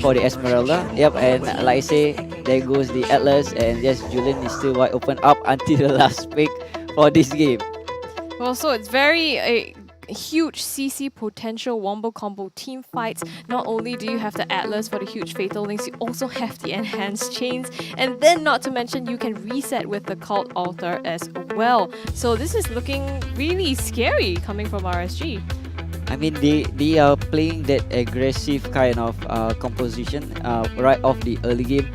W: for the Esmeralda. Yep, and like I say, there goes the Atlas, and yes, Julian is still wide open up until the last pick for this game.
L: Well, so it's very huge CC potential wombo combo team fights. Not only do you have the Atlas for the huge fatal links, you also have the enhanced chains, and then not to mention you can reset with the cult altar as well. So this is looking really scary coming from RSG.
W: I mean, they are playing that aggressive kind of composition right off the early game.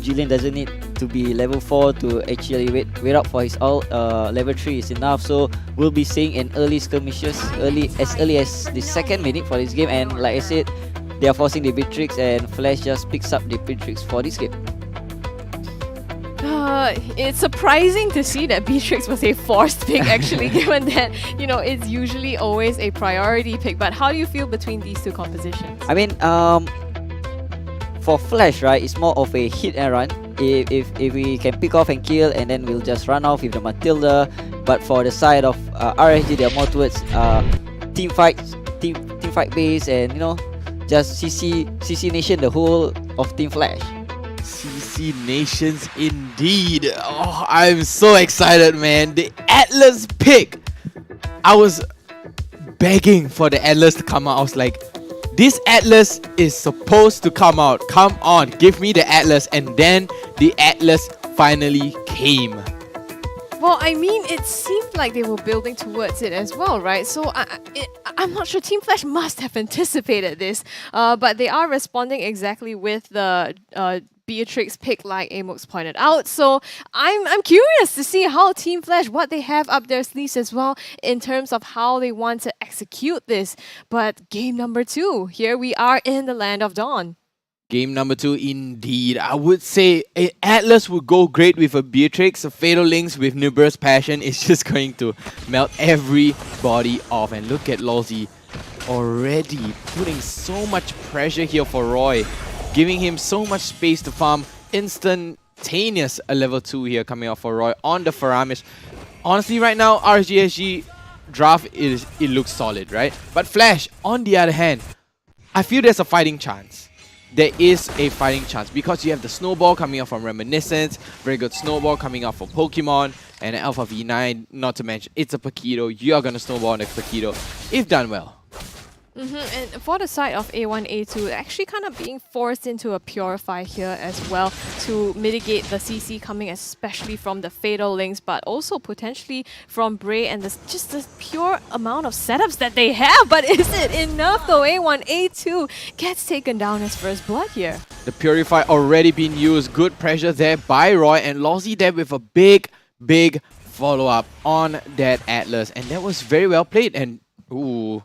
W: Julian doesn't need to be level 4 to actually wait up for his ult. Level 3 is enough, so we'll be seeing an early skirmishes as early as the 2nd minute for this game. And like I said, they are forcing the Beatrix, and Flash just picks up the Beatrix for this game.
L: It's surprising to see that Beatrix was a forced pick actually, given that, you know, it's usually always a priority pick. But how do you feel between these two compositions?
W: I mean, for Flash, right, it's more of a hit and run. If we can pick off and kill, and then we'll just run off with the Matilda. But for the side of RSG, they're more towards team fight base, and you know, just CC Nation the whole of Team Flash.
K: CC Nations indeed. Oh, I'm so excited, man. The Atlas pick. I was begging for the Atlas to come out. I was like, this Atlas is supposed to come out. Come on, give me the Atlas. And then the Atlas finally came.
L: Well, I mean, it seemed like they were building towards it as well, right? So I'm not sure. Team Flash must have anticipated this, but they are responding exactly with the Beatrix pick, like Amux pointed out. So I'm curious to see how Team Flash, what they have up their sleeves as well in terms of how they want to execute this. But game number 2, here we are in the Land of Dawn.
K: Game number 2 indeed. I would say Atlas would go great with a Beatrix. A Fatal Links with New Burst Passion is just going to melt everybody off. And look at Lawsy already putting so much pressure here for Roy, giving him so much space to farm. Instantaneous a level 2 here coming out for Roy on the Faramis. Honestly, right now, RSG SG draft it looks solid, right? But Flash, on the other hand, I feel there's a fighting chance. There is a fighting chance because you have the Snowball coming out from Reminiscence, very good Snowball coming out from Pokemon, and an Alpha V9, not to mention it's a Pakido. You are going to Snowball on the Pakido if done well.
L: And for the side of A1, A2, actually kind of being forced into a Purify here as well to mitigate the CC coming especially from the Fatal Links, but also potentially from Bray and just the pure amount of setups that they have. But is it enough though? A1, A2 gets taken down as first blood here.
K: The Purify already been used. Good pressure there by Roy, and Lawsy there with a big follow-up on that Atlas. And that was very well played. And ooh,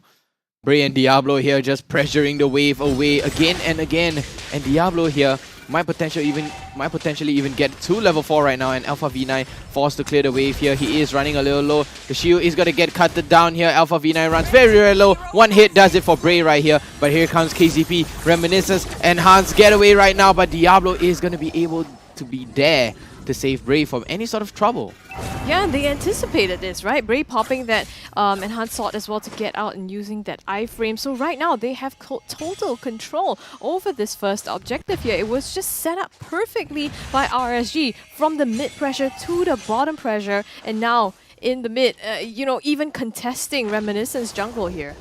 K: Bray and Diablo here just pressuring the wave away again and again. And Diablo here might potentially even get to level 4 right now. And Alpha V9 forced to clear the wave here. He is running a little low. The shield is going to get cut down here. Alpha V9 runs very low. One hit does it for Bray right here. But here comes KCP, Reminiscence, and Hans get away right now. But Diablo is going to be able to be there to save Bray from any sort of trouble.
L: Yeah, and they anticipated this, right? Bray popping that enhanced sword as well to get out and using that iframe. So right now, they have total control over this first objective here. It was just set up perfectly by RSG from the mid pressure to the bottom pressure. And now, in the mid, even contesting Reminiscence jungle here.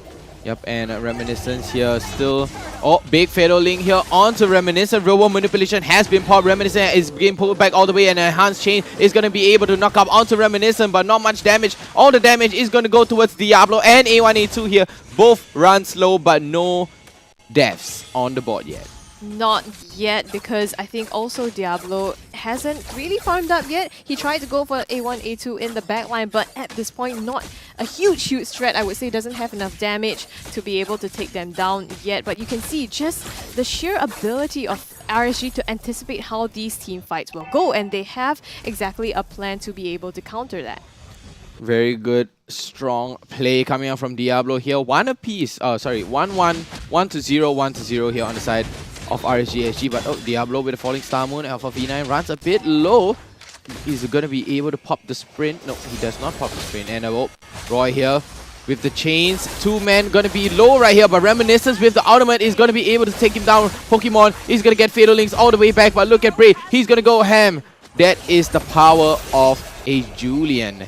K: Yep, and Reminiscence here still. Oh, big Fatal Link here onto Reminiscence. Real World Manipulation has been popped. Reminiscence is being pulled back all the way, and Enhanced Chain is going to be able to knock up onto Reminiscence, but not much damage. All the damage is going to go towards Diablo and A1, A2 here. Both run slow, but no deaths on the board yet.
L: Not yet, because I think also Diablo hasn't really farmed up yet. He tried to go for A1, A2 in the backline, but at this point, not a huge threat. I would say doesn't have enough damage to be able to take them down yet. But you can see just the sheer ability of RSG to anticipate how these team fights will go, and they have exactly a plan to be able to counter that.
K: Very good, strong play coming out from Diablo here. 1 apiece. 1-1, 1-0, 1-0 here on the side of RSG SG, but Diablo with a falling star moon. Alpha V9 runs a bit low. He's going to be able to pop the sprint. No, he does not pop the sprint. And Roy here with the chains. 2 men going to be low right here, but Reminiscence with the ultimate is going to be able to take him down. Pokemon is going to get Fatal Links all the way back, but look at Bray. He's going to go ham. That is the power of a Julian.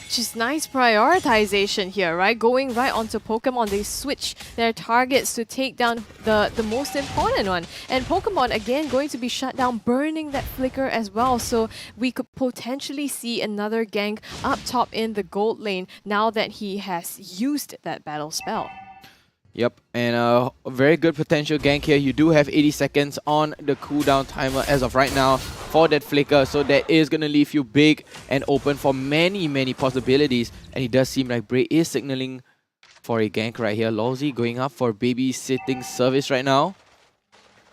L: Just nice prioritization here, right? Going right onto Pokemon, they switch their targets to take down the most important one. And Pokemon, again, going to be shut down, burning that flicker as well. So we could potentially see another gank up top in the gold lane now that he has used that battle spell.
K: Yep, and a very good potential gank here. You do have 80 seconds on the cooldown timer as of right now for that flicker, so that is going to leave you big and open for many possibilities. And it does seem like Bray is signaling for a gank right here. Lawsy going up for babysitting service right now.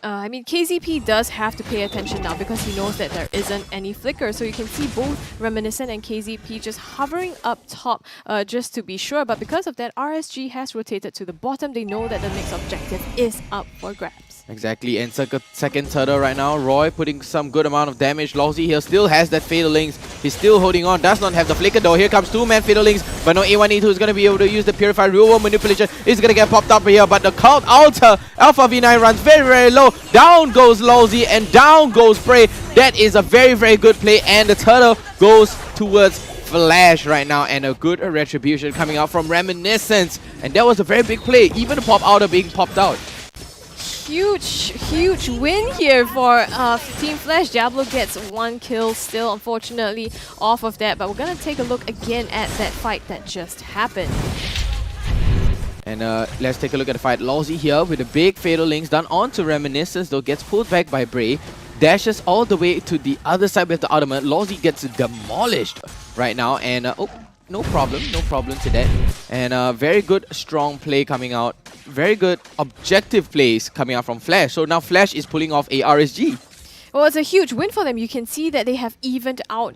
L: I mean, KZP does have to pay attention now because he knows that there isn't any flicker. So you can see both Reminiscent and KZP just hovering up top just to be sure. But because of that, RSG has rotated to the bottom. They know that the next objective is up for grabs.
K: Exactly, and second turtle right now. Roy putting some good amount of damage. Lawsy here still has that Fatal Links. He's still holding on. Does not have the flicker though. Here comes 2-man Fatal Links. But no, A1, A2 is going to be able to use the Purified Real World Manipulation. Is going to get popped up here. But the Cult Altar Alpha V9 runs very low. Down goes Lawsy and down goes Bray. That is a very good play. And the turtle goes towards Flash right now. And a good retribution coming out from Reminiscence. And that was a very big play. Even the pop outer being popped out.
L: Huge win here for Team Flash. Diablo gets 1 kill still, unfortunately, off of that. But we're going to take a look again at that fight that just happened.
K: And let's take a look at the fight. Lawsy here with a big Fatal Links done onto Reminiscence, though gets pulled back by Bray. Dashes all the way to the other side with the ultimate. Lawsy gets demolished right now. And no problem to that. And very good strong play coming out. Very good objective plays coming out from Flash. So now Flash is pulling off a RSG.
L: Well, it's a huge win for them. You can see that they have evened out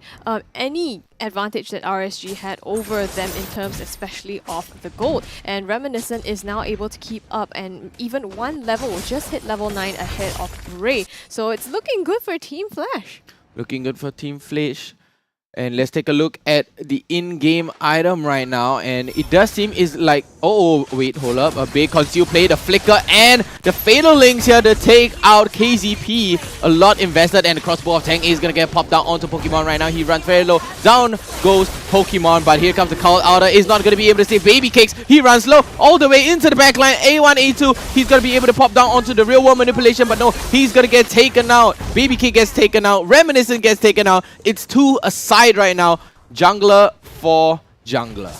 L: any advantage that RSG had over them in terms especially of the gold. And Reminiscent is now able to keep up and even 1 level, just hit level 9 ahead of Bray. So it's looking good for Team Flash.
K: Looking good for Team Flash. And let's take a look at the in-game item right now. And it does seem is like... Oh, wait, hold up. A big conceal play, the flicker, and the Fatal Links here to take out KZP. A lot invested, and the crossbow of Tang is going to get popped down onto Pokemon right now. He runs very low. Down goes Pokemon, but here comes the Cult Outer. Is not going to be able to save Baby Cakes. He runs low all the way into the backline. A1, A2. He's going to be able to pop down onto the Real World Manipulation, but no, he's going to get taken out. Baby Cake gets taken out. Reminiscent gets taken out. It's 2 aside right now. Jungler for jungler.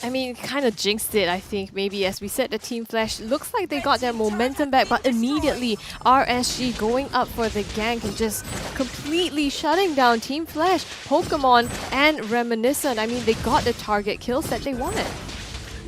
L: I mean, kind of jinxed it, I think, maybe. As we said, the Team Flash looks like they got their momentum back, but immediately RSG going up for the gank and just completely shutting down Team Flash, Pokemon, and Reminiscent. I mean, they got the target kills that they wanted.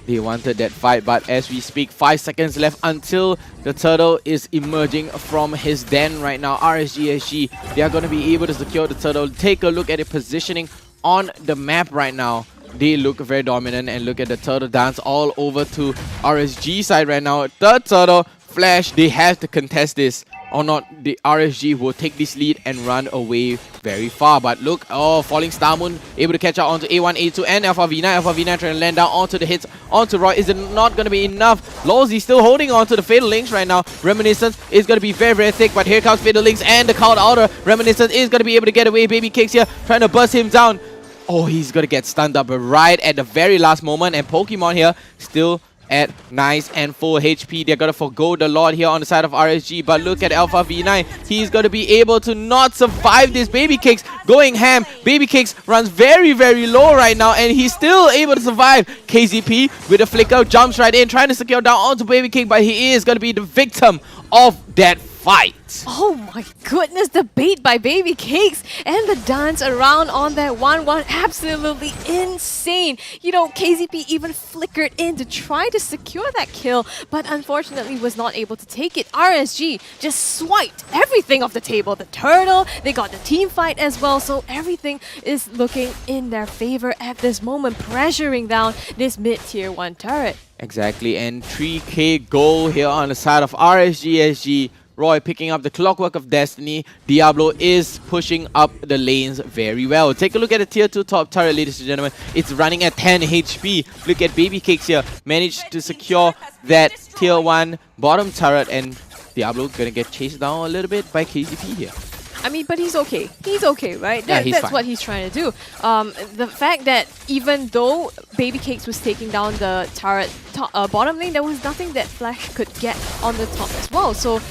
K: They wanted that fight, but as we speak, 5 seconds left until the turtle is emerging from his den right now. RSG SG, they are going to be able to secure the turtle. Take a look at it positioning on the map right now. They look very dominant, and look at the turtle dance all over to RSG side right now. Third turtle, Flash, they have to contest this. or not the RSG will take this lead and run away very far. But look, falling Star Moon able to catch out onto A1, A2 and Alpha V9. Alpha V9 trying to land down onto the hits onto Roy. Is it not going to be enough? Lawsy still holding on to the Fatal Links right now. Reminiscence is going to be very, very thick, but here comes Fatal Links and the Cloud Outer. Reminiscence is going to be able to get away. Baby Kicks here trying to burst him down. Oh, he's going to get stunned up right at the very last moment, and Pokemon here still at nice and full HP. They're gonna forgo the Lord here on the side of RSG, but look at Alpha V9. He's gonna be able to not survive this. Baby Kicks going ham. Baby Kicks runs very, very low right now, and he's still able to survive. KZP with a flicker jumps right in, trying to secure down onto Baby Kick, but he is gonna be the victim of that fight.
L: Oh my goodness, the bait by Baby Cakes and the dance around on that 1-1, absolutely insane. You know, KZP even flickered in to try to secure that kill, but unfortunately was not able to take it. RSG just swiped everything off the table. The turtle, they got the team fight as well, so everything is looking in their favor at this moment, pressuring down this mid-tier 1 turret.
K: Exactly, and 3k goal here on the side of RSG SG. Roy picking up the Clockwork of Destiny. Diablo is pushing up the lanes very well. Take a look at the tier 2 top turret, ladies and gentlemen. It's running at 10 HP. Look at Baby Cakes here. Managed to secure that tier 1 bottom turret, and Diablo gonna get chased down a little bit by KZP here.
L: I mean, but he's okay. He's okay, right?
K: Yeah, he's
L: that's
K: fine.
L: what he's trying to do. The fact that even though Baby Cakes was taking down the turret bottom lane, there was nothing that Flash could get on the top as well. So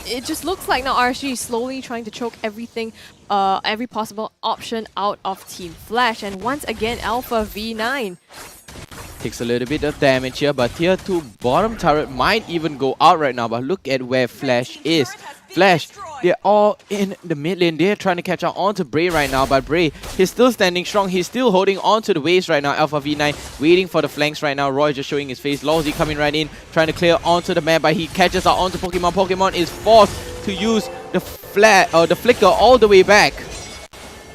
L: it just looks like now RSG is slowly trying to choke everything, every possible option out of Team Flash. And once again, Alpha V9
K: takes a little bit of damage here, but tier 2 bottom turret might even go out right now. But look at where Flash is. Flash, they're all in the mid lane. They're trying to catch out onto Bray right now, but Bray, he's still standing strong. He's still holding onto the waves right now. Alpha V9 waiting for the flanks right now. Roy just showing his face. Lawsy coming right in, trying to clear onto the map, but he catches out onto Pokemon. Pokemon is forced to use the flicker all the way back.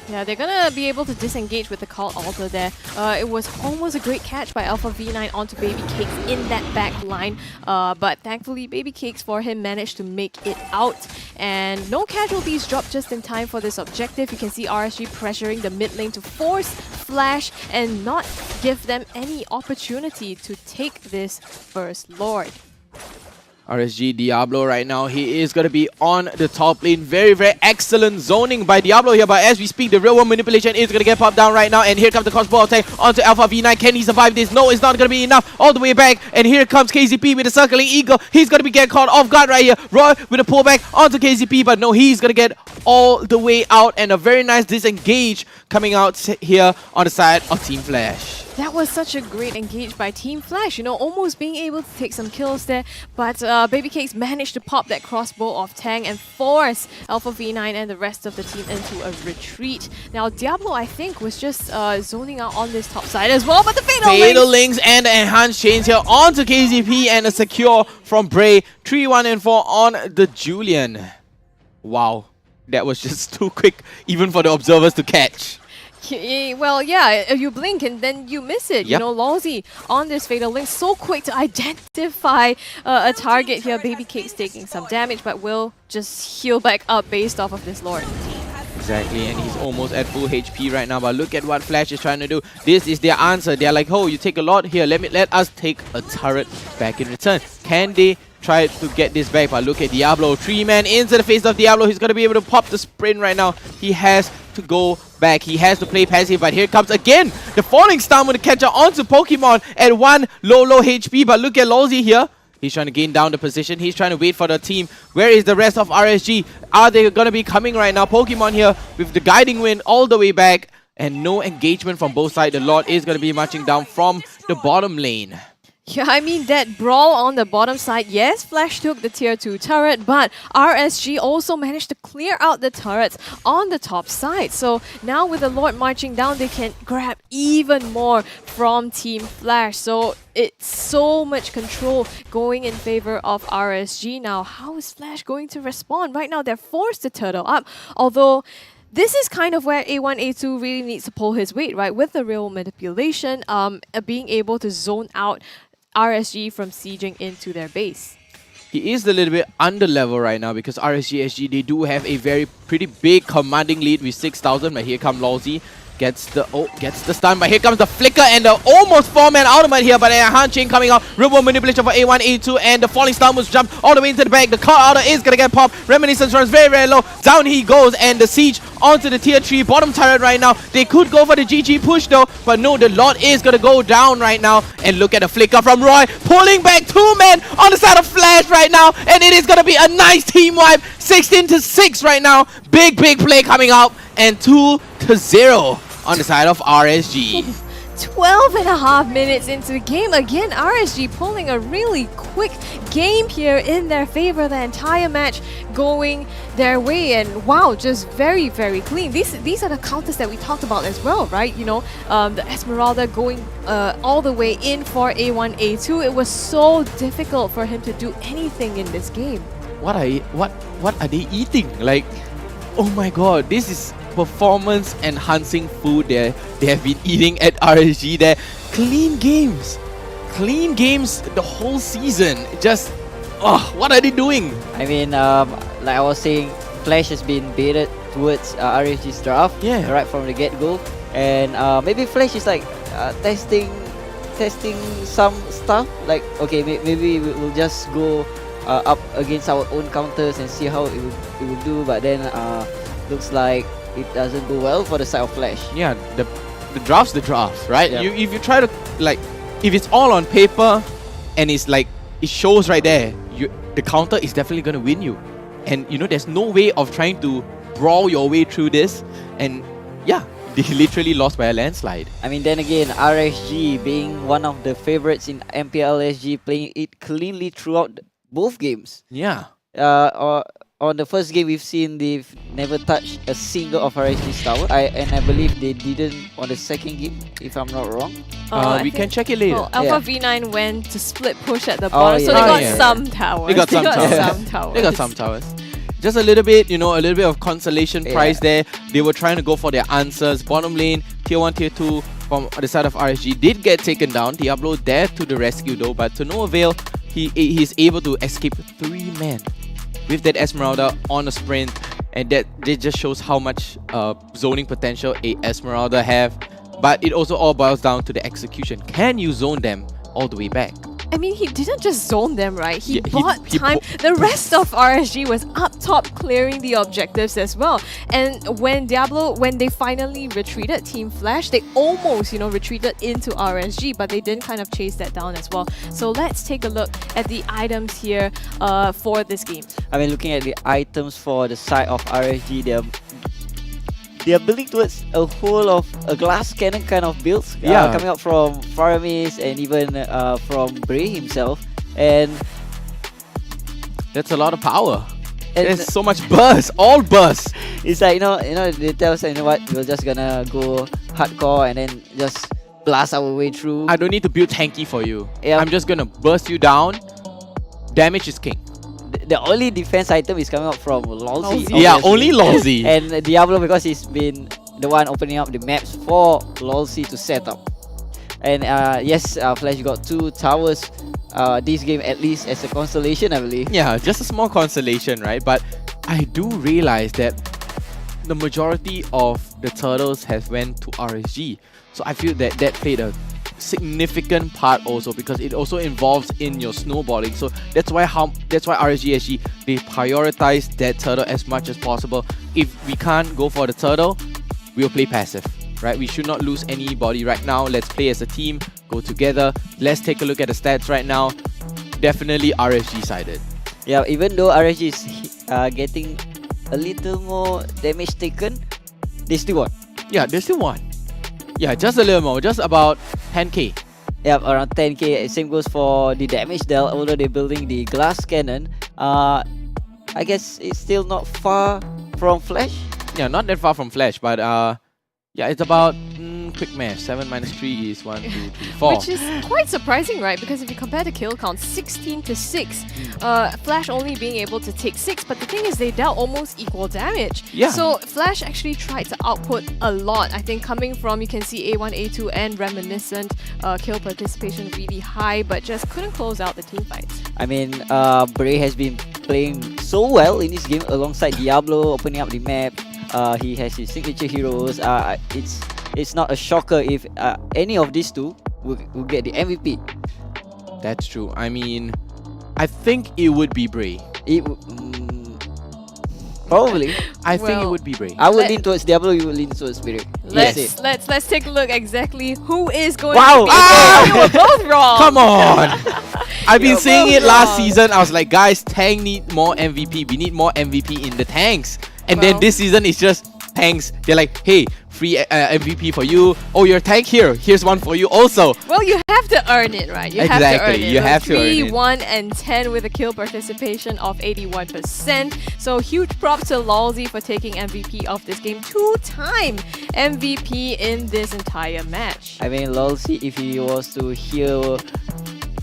L: Yeah, they're gonna be able to disengage with the Cult Altar there. It was almost a great catch by Alpha V9 onto Baby Cakes in that back line. But thankfully, Baby Cakes for him managed to make it out. And no casualties dropped just in time for this objective. You can see RSG pressuring the mid lane to force Flash and not give them any opportunity to take this first Lord.
K: RSG Diablo right now, he is going to be on the top lane. Very, very excellent zoning by Diablo here, but as we speak, the real world manipulation is going to get popped down right now, and here comes the crossbow attack onto Alpha V9. Can he survive this? No, it's not going to be enough. All the way back, and here comes KZP with the circling eagle. He's going to be getting caught off guard right here. Roy with a pullback onto KZP, but no, he's going to get all the way out, and a very nice disengage coming out here on the side of Team Flash.
L: That was such a great engage by Team Flash, you know, almost being able to take some kills there, but Baby Cakes managed to pop that crossbow off Tang and force Alpha V9 and the rest of the team into a retreat. Now, Diablo, I think, was just zoning out on this top side as well, but the Fatal
K: Links and the Enhanced Chains here onto KZP, and a secure from Bray. 3-1 and 4 on the Julian. Wow, that was just too quick, even for the observers to catch.
L: Well, yeah, you blink and then you miss it.
K: Yep.
L: You know, Lawsy on this Fatal Link, so quick to identify a target here. Baby Cake's taking some damage, but will just heal back up based off of this Lord.
K: Exactly, and he's almost at full HP right now, but look at what Flash is trying to do. This is their answer. They're like, oh, you take a lot here, let us take a turret back in return. Can they try to get this back? But look at Diablo, 3-man into the face of Diablo. He's going to be able to pop the sprint right now. He has to go back. He has to play passive, but here comes again the falling star with the catcher onto Pokemon at 1 low HP. But look at Lawsy here. He's trying to gain down the position. He's trying to wait for the team. Where is the rest of RSG? Are they going to be coming right now? Pokemon here with the guiding wind all the way back, and no engagement from both sides. The Lord is going to be marching down from the bottom lane.
L: Yeah, I mean, that brawl on the bottom side, yes, Flash took the tier 2 turret, but RSG also managed to clear out the turrets on the top side. So now with the Lord marching down, they can grab even more from Team Flash. So it's so much control going in favor of RSG. Now, how is Flash going to respond? Right now, they're forced to turtle up, although this is kind of where A1, A2 really needs to pull his weight, right? With the real manipulation, being able to zone out RSG from sieging into their base.
K: he is a little bit under level right now because RSG SG, they do have a pretty big commanding lead with 6,000. But here comes Lawsy. Gets the stun, but here comes the flicker and the almost 4-man ultimate here, but a hand chain coming out. Real world manipulation for A1, A2, and the falling star moves jump all the way into the back. The call outer is gonna get popped. Reminiscence runs very, very low. Down he goes, and the siege onto the tier 3 bottom turret right now. They could go for the GG push though, but no, the Lord is gonna go down right now. And look at the flicker from Roy, pulling back 2 men on the side of Flash right now, and it is gonna be a nice team wipe. 16-6 right now. Big play coming out, and 2-0 on the side of RSG.
L: 12.5 minutes into the game. Again, RSG pulling a really quick game here in their favor. The entire match going their way, and wow, just very clean. These are the counters that we talked about as well, right? You know, the Esmeralda going all the way in for A1, A2. It was so difficult for him to do anything in this game.
K: What are they eating? Like, oh my god, this is performance enhancing food they have been eating at RSG there. Clean games the whole season. Just what are they doing?
W: I mean, like I was saying, Flash has been baited towards RSG's draft right from the get-go, and maybe Flash is like testing some stuff, like okay, maybe we'll just go up against our own counters and see how it will do, but then looks like it doesn't go well for the side of Flash.
K: Yeah, the draft's the draft, right?
W: Yep.
K: If you try to, like, if it's all on paper and it's like it shows right there, the counter is definitely gonna win you, and you know there's no way of trying to brawl your way through this, and yeah, they literally lost by a landslide.
W: I mean, then again, RSG being one of the favorites in MPL SG, playing it cleanly throughout both games.
K: Yeah.
W: On the first game, we've seen they've never touched a single of RSG's tower. And I believe they didn't on the second game, if I'm not wrong.
K: We can check it later.
L: Well, Alpha V9 went to split push at the bottom, so they got some towers.
K: They got some towers. Just a little bit, you know, a little bit of consolation prize there. They were trying to go for their answers. Bottom lane, tier 1, tier 2 from the side of RSG did get taken down. Diablo there to the rescue though, but to no avail. He's able to escape 3 men with that Esmeralda on a sprint, and that just shows how much zoning potential a Esmeralda have. But it also all boils down to the execution. Can you zone them all the way back?
L: I mean, he didn't just zone them, right? He bought time. The rest of RSG was up top clearing the objectives as well. And when they finally retreated, Team Flash, they almost, retreated into RSG, but they didn't kind of chase that down as well. So let's take a look at the items here for this game.
W: I mean, looking at the items for the side of RSG, they are building towards a whole of a glass cannon kind of builds, coming out from Faramis and even from Bray himself, and
K: that's a lot of power. There's so much burst, all burst.
W: It's like they tell us, what, we're just gonna go hardcore and then just blast our way through.
K: I don't need to build tanky for you. I'm just gonna burst you down. Damage is king.
W: The only defense item is coming out from Lawsy.
K: Yeah, only Lawsy.
W: And Diablo, because he's been the one opening up the maps for Lawsy to set up. And yes, Flash got 2 towers this game, at least as a consolation, I believe.
K: Yeah, just a small consolation, right? But I do realize that the majority of the turtles have went to RSG. So I feel that played a significant part also, because it also involves in your snowballing. So that's why RSG SG, they prioritize that turtle as much as possible. If we can't go for the turtle, we'll play passive, right? We should not lose anybody right now. Let's play as a team, go together. Let's take a look at the stats right now. Definitely RSG sided.
W: Yeah, even though RSG is getting a little more damage taken, they still won.
K: Yeah, they still won. Yeah, just a little more, just about 10k.
W: Yeah, around 10k. Same goes for the damage dealt, although they're building the glass cannon. I guess it's still not far from Flash.
K: Yeah, not that far from Flash, but yeah, it's about 20 quick math. 7 minus 3 is 1, 2, 3, 4.
L: Which is quite surprising, right? Because if you compare the kill count, 16 to 6, Flash only being able to take 6, but the thing is they dealt almost equal damage.
K: Yeah.
L: So Flash actually tried to output a lot. I think coming from, you can see A1, A2 and Reminiscent, kill participation really high, but just couldn't close out the team fights.
W: I mean, Bray has been playing so well in this game alongside Diablo, opening up the map. He has his signature heroes. It's not a shocker if any of these two will get the MVP.
K: That's true. I mean, I think it would be Bray.
W: Probably.
K: I think it would be Bray.
W: I would lean towards Diablo, you would lean towards Spirit.
L: Let's take a look exactly who is going
K: Wow.
L: to be. You were both wrong.
K: Come on. I've been
L: You're
K: saying
L: both
K: it last
L: wrong.
K: season. I was like, guys, tank need more MVP. We need more MVP in the tanks. And then this season it's just tanks. They're like, hey, free MVP for you. Oh, you're a tank here. Here's one for you also.
L: Well, you have to earn it, right? You have to earn it.
K: You have to earn
L: 3,
K: it.
L: 1, and 10 with a kill participation of 81%. So huge props to Lolzy for taking MVP of this game. 2-time MVP in this entire match.
W: I mean, Lolzy, if he was to hear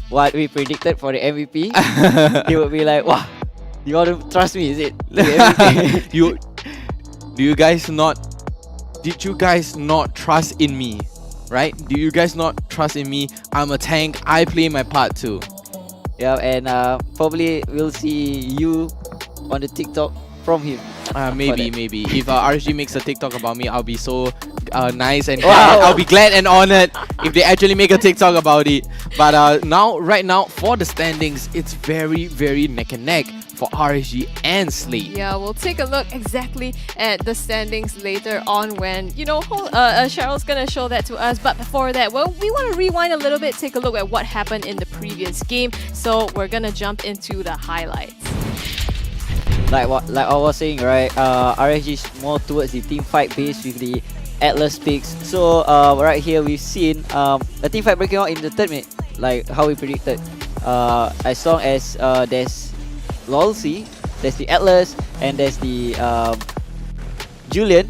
W: what we predicted for the MVP, he would be like, wow, you want to trust me, is it?
K: Did you guys not trust in me? Right? Do you guys not trust in me? I'm a tank. I play my part too.
W: Yeah, and probably we'll see you on the TikTok from him.
K: Maybe. If RSG makes a TikTok about me, I'll be so nice and glad. I'll be glad and honored if they actually make a TikTok about it. But right now, for the standings, it's very, very neck and neck for RSG and Slate.
L: Yeah, we'll take a look exactly at the standings later on when, Cheryl's gonna show that to us. But before that, well, we want to rewind a little bit, take a look at what happened in the previous game. So we're gonna jump into the highlights.
W: Like I was saying, right? RSG is more towards the team fight base with the Atlas picks. So right here we've seen a team fight breaking out in the 3rd minute, like how we predicted. As long as there's Lolzy, there's the Atlas, and there's the Julian,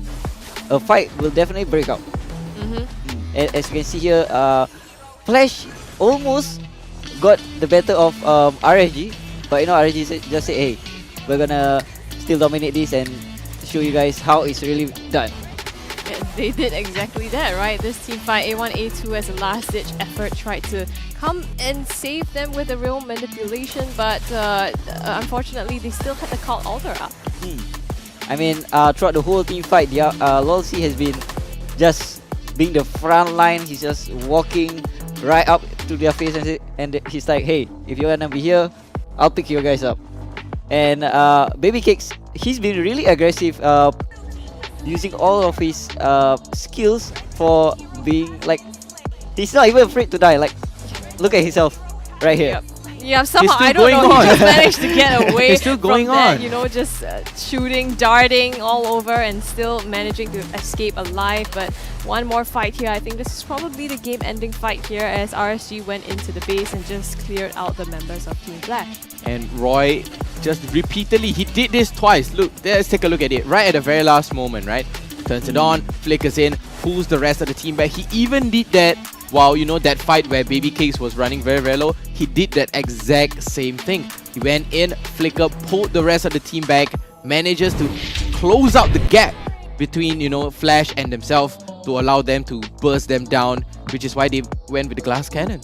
W: a fight will definitely break out. As you can see here, Flash almost got the better of RSG, but RSG just say, hey, we're gonna still dominate this and show you guys how it's really done.
L: Yeah, they did exactly that, right? This team fight, A1, A2 as a last-ditch effort tried to come and save them with a real manipulation, but unfortunately they still had the call alter up.
W: I mean, throughout the whole team fight, Lolzy has been just being the front line. He's just walking right up to their face and he's like, hey, if you're gonna be here, I'll pick you guys up. And Baby Cakes, he's been really aggressive, using all of his skills for being like, he's not even afraid to die. Like, look at himself right here.
L: Yeah, somehow, I don't know, he just managed to get away
K: He's still going
L: from that,
K: on.
L: just shooting, darting all over and still managing to escape alive. But one more fight here. I think this is probably the game-ending fight here as RSG went into the base and just cleared out the members of Team Flash.
K: And Roy just repeatedly, he did this twice. Look, let's take a look at it. Right at the very last moment, right? Turns it on, flickers in, pulls the rest of the team back. He even did that while, that fight where Baby Cakes was running very, very low. He did that exact same thing. He went in, flicker, pulled the rest of the team back, manages to close out the gap between, Flash and themselves to allow them to burst them down, which is why they went with the glass cannon.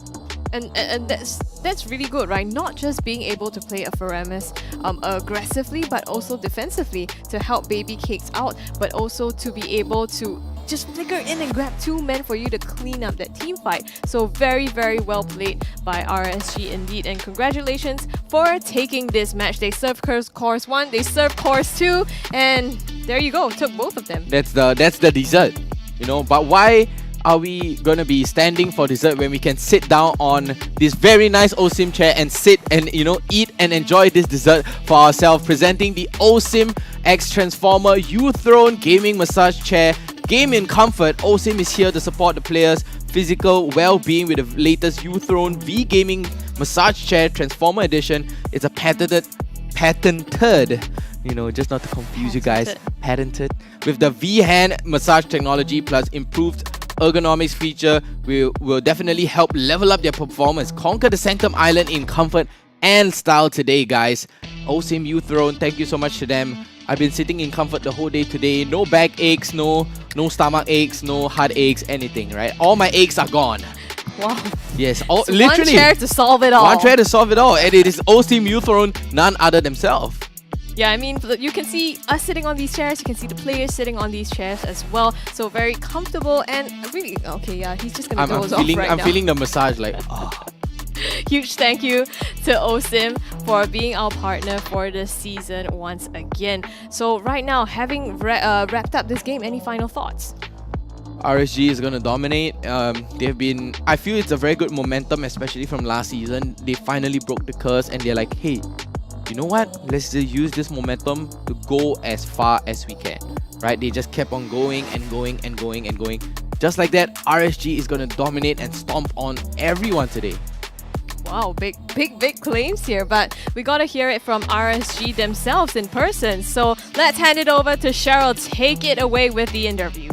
L: And that's really good, right? Not just being able to play a Faramis aggressively, but also defensively to help Baby Cakes out, but also to be able to just flicker in and grab 2 men for you to clean up that team fight. So very, very well played by RSG indeed. And congratulations for taking this match. They served course 1, they served course 2, and there you go, took both of them.
K: That's the dessert, But why are we gonna be standing for dessert when we can sit down on this very nice OSIM chair and sit and eat and enjoy this dessert for ourselves? Presenting the OSIM X Transformer U-Throne Gaming Massage Chair. Game in comfort, OSIM is here to support the players' physical well-being with the latest U-Throne V Gaming Massage Chair Transformer Edition. It's a patented, just not to confuse you guys, patented, with the V-Hand massage technology plus improved ergonomics feature will definitely help level up their performance. Conquer the Sanctum Island in comfort and style today, guys. OSIM Youth Throne, thank you so much to them. I've been sitting in comfort the whole day today. No back aches, no stomach aches, no heart aches, anything, right? All my aches are gone.
L: Wow.
K: Yes,
L: It's
K: literally.
L: one chair to solve it all.
K: One chair to solve it all. And it is OSIM Youth Throne, none other themselves.
L: Yeah, I mean, you can see us sitting on these chairs, you can see the players sitting on these chairs as well. So very comfortable and really, okay, yeah, he's just gonna doze off right now.
K: I'm feeling the massage like, oh.
L: Huge thank you to OSIM for being our partner for this season once again. So right now, having wrapped up this game, any final thoughts?
K: RSG is going to dominate. I feel it's a very good momentum, especially from last season. They finally broke the curse and they're like, hey, you know what? Let's just use this momentum to go as far as we can, right? They just kept on going and going and going and going. Just like that, RSG is going to dominate and stomp on everyone today.
L: Wow, big claims here, but we gotta hear it from RSG themselves in person. So let's hand it over to Cheryl. Take it away with the interview.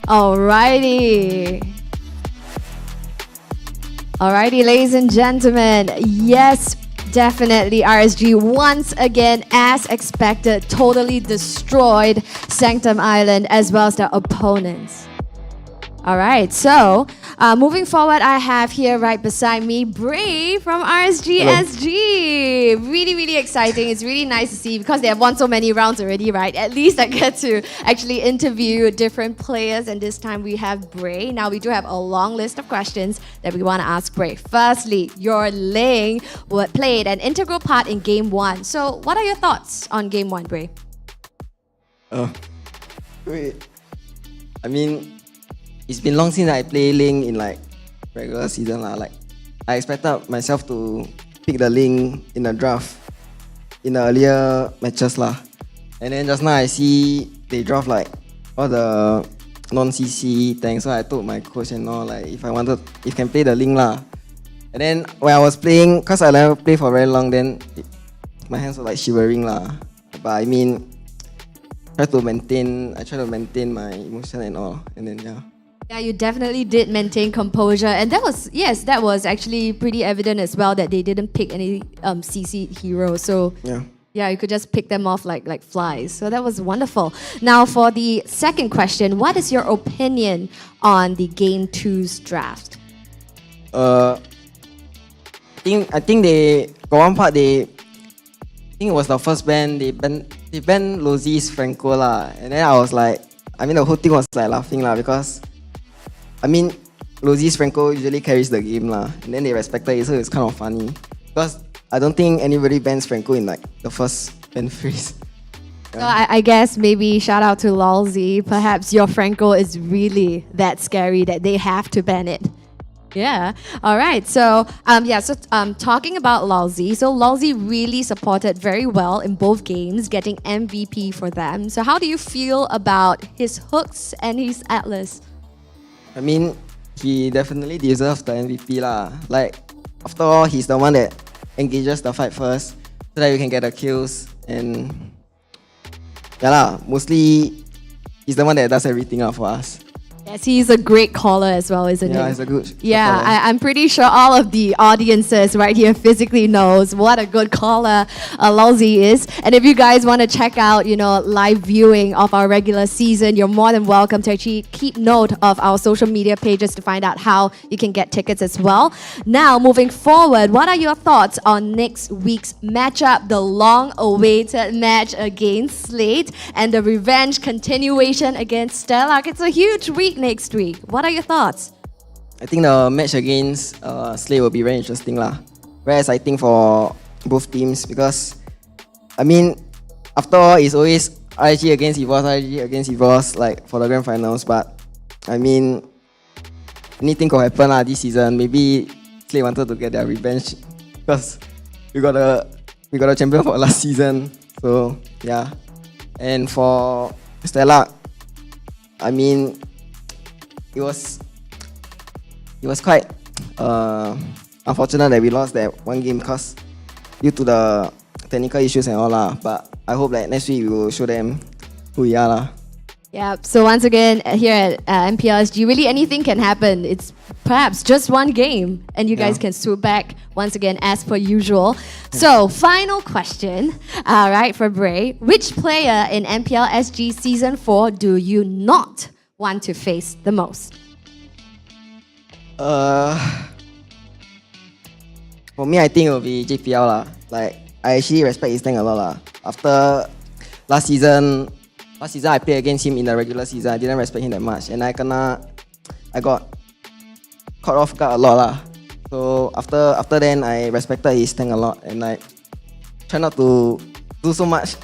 J: Alrighty, ladies and gentlemen. Yes, definitely RSG once again, as expected, totally destroyed Sanctum Island as well as their opponents. Alright, so moving forward, I have here right beside me Bray from RSG SG. Really exciting. It's really nice to see because they have won so many rounds already, right? At least I get to actually interview different players, and this time we have Bray. Now we do have a long list of questions that we want to ask Bray. Firstly, your Ling played an integral part in Game 1. So what are your thoughts on Game 1, Bray?
I: I mean, it's been long since I play Ling in like regular season lah. Like I expected myself to pick the Ling in the draft in the earlier matches lah. And then just now I see they draft like all the non-CC tanks. So I told my coach and all like if can play the Ling lah. And then when I was playing, cause I never play for very long, then my hands were like shivering lah. But I mean, I try to maintain my emotion and all. And then yeah.
J: Yeah, you definitely did maintain composure, and that was actually pretty evident as well that they didn't pick any CC heroes. So yeah, you could just pick them off like flies. So that was wonderful. Now for the second question, what is your opinion on the Game 2's draft?
I: I think they got one part I think it was the first ban. They banned Lozi's Franco lah, and then I was like, I mean the whole thing was like laughing lah because. I mean, Lozi's Franco usually carries the game lah, and then they respected it, so it's kind of funny. Because I don't think anybody bans Franco in like the first ban phase.
J: So I guess maybe shout out to Lolzy. Perhaps your Franco is really that scary that they have to ban it. Yeah. All right. So talking about Lolzy. So Lolzy really supported very well in both games, getting MVP for them. So how do you feel about his hooks and his Atlas?
I: I mean, he definitely deserves the MVP lah. Like, after all, he's the one that engages the fight first, so that we can get the kills. And yeah lah, mostly he's the one that does everything for us.
J: Yes, he's a great caller as well, isn't he?
I: Yeah, he's a good
J: caller. I'm pretty sure all of the audiences right here physically knows what a good caller Lolzy is. And if you guys want to check out, live viewing of our regular season, you're more than welcome to actually keep note of our social media pages to find out how you can get tickets as well. Now, moving forward, what are your thoughts on next week's matchup, the long-awaited match against Slate and the revenge continuation against Stellark? It's a huge week next week. What are your thoughts?
I: I think the match against Slate will be very interesting lah. Very exciting for both teams because, I mean, after all, it's always RSG against EVOS like for the grand finals. But I mean, anything could happen lah this season. Maybe Slate wanted to get their revenge because we got a champion for last season. So yeah, and for Stellark, I mean, it was quite unfortunate that we lost that one game because due to the technical issues and all lah. But I hope that next week we will show them who we are lah.
J: Yeah, so once again, here at MPL SG, really anything can happen. It's perhaps just one game, and you guys can swoop back once again as per usual. So, final question, right, for Bray. Which player in MPL SG Season 4 do you not want to face the most?
I: For me, I think it will be JPL lah. Like, I actually respect his tank a lot lah. After last season I played against him in the regular season. I didn't respect him that much, and I got caught off guard a lot lah. So after then, I respected his tank a lot, and like try not to do so much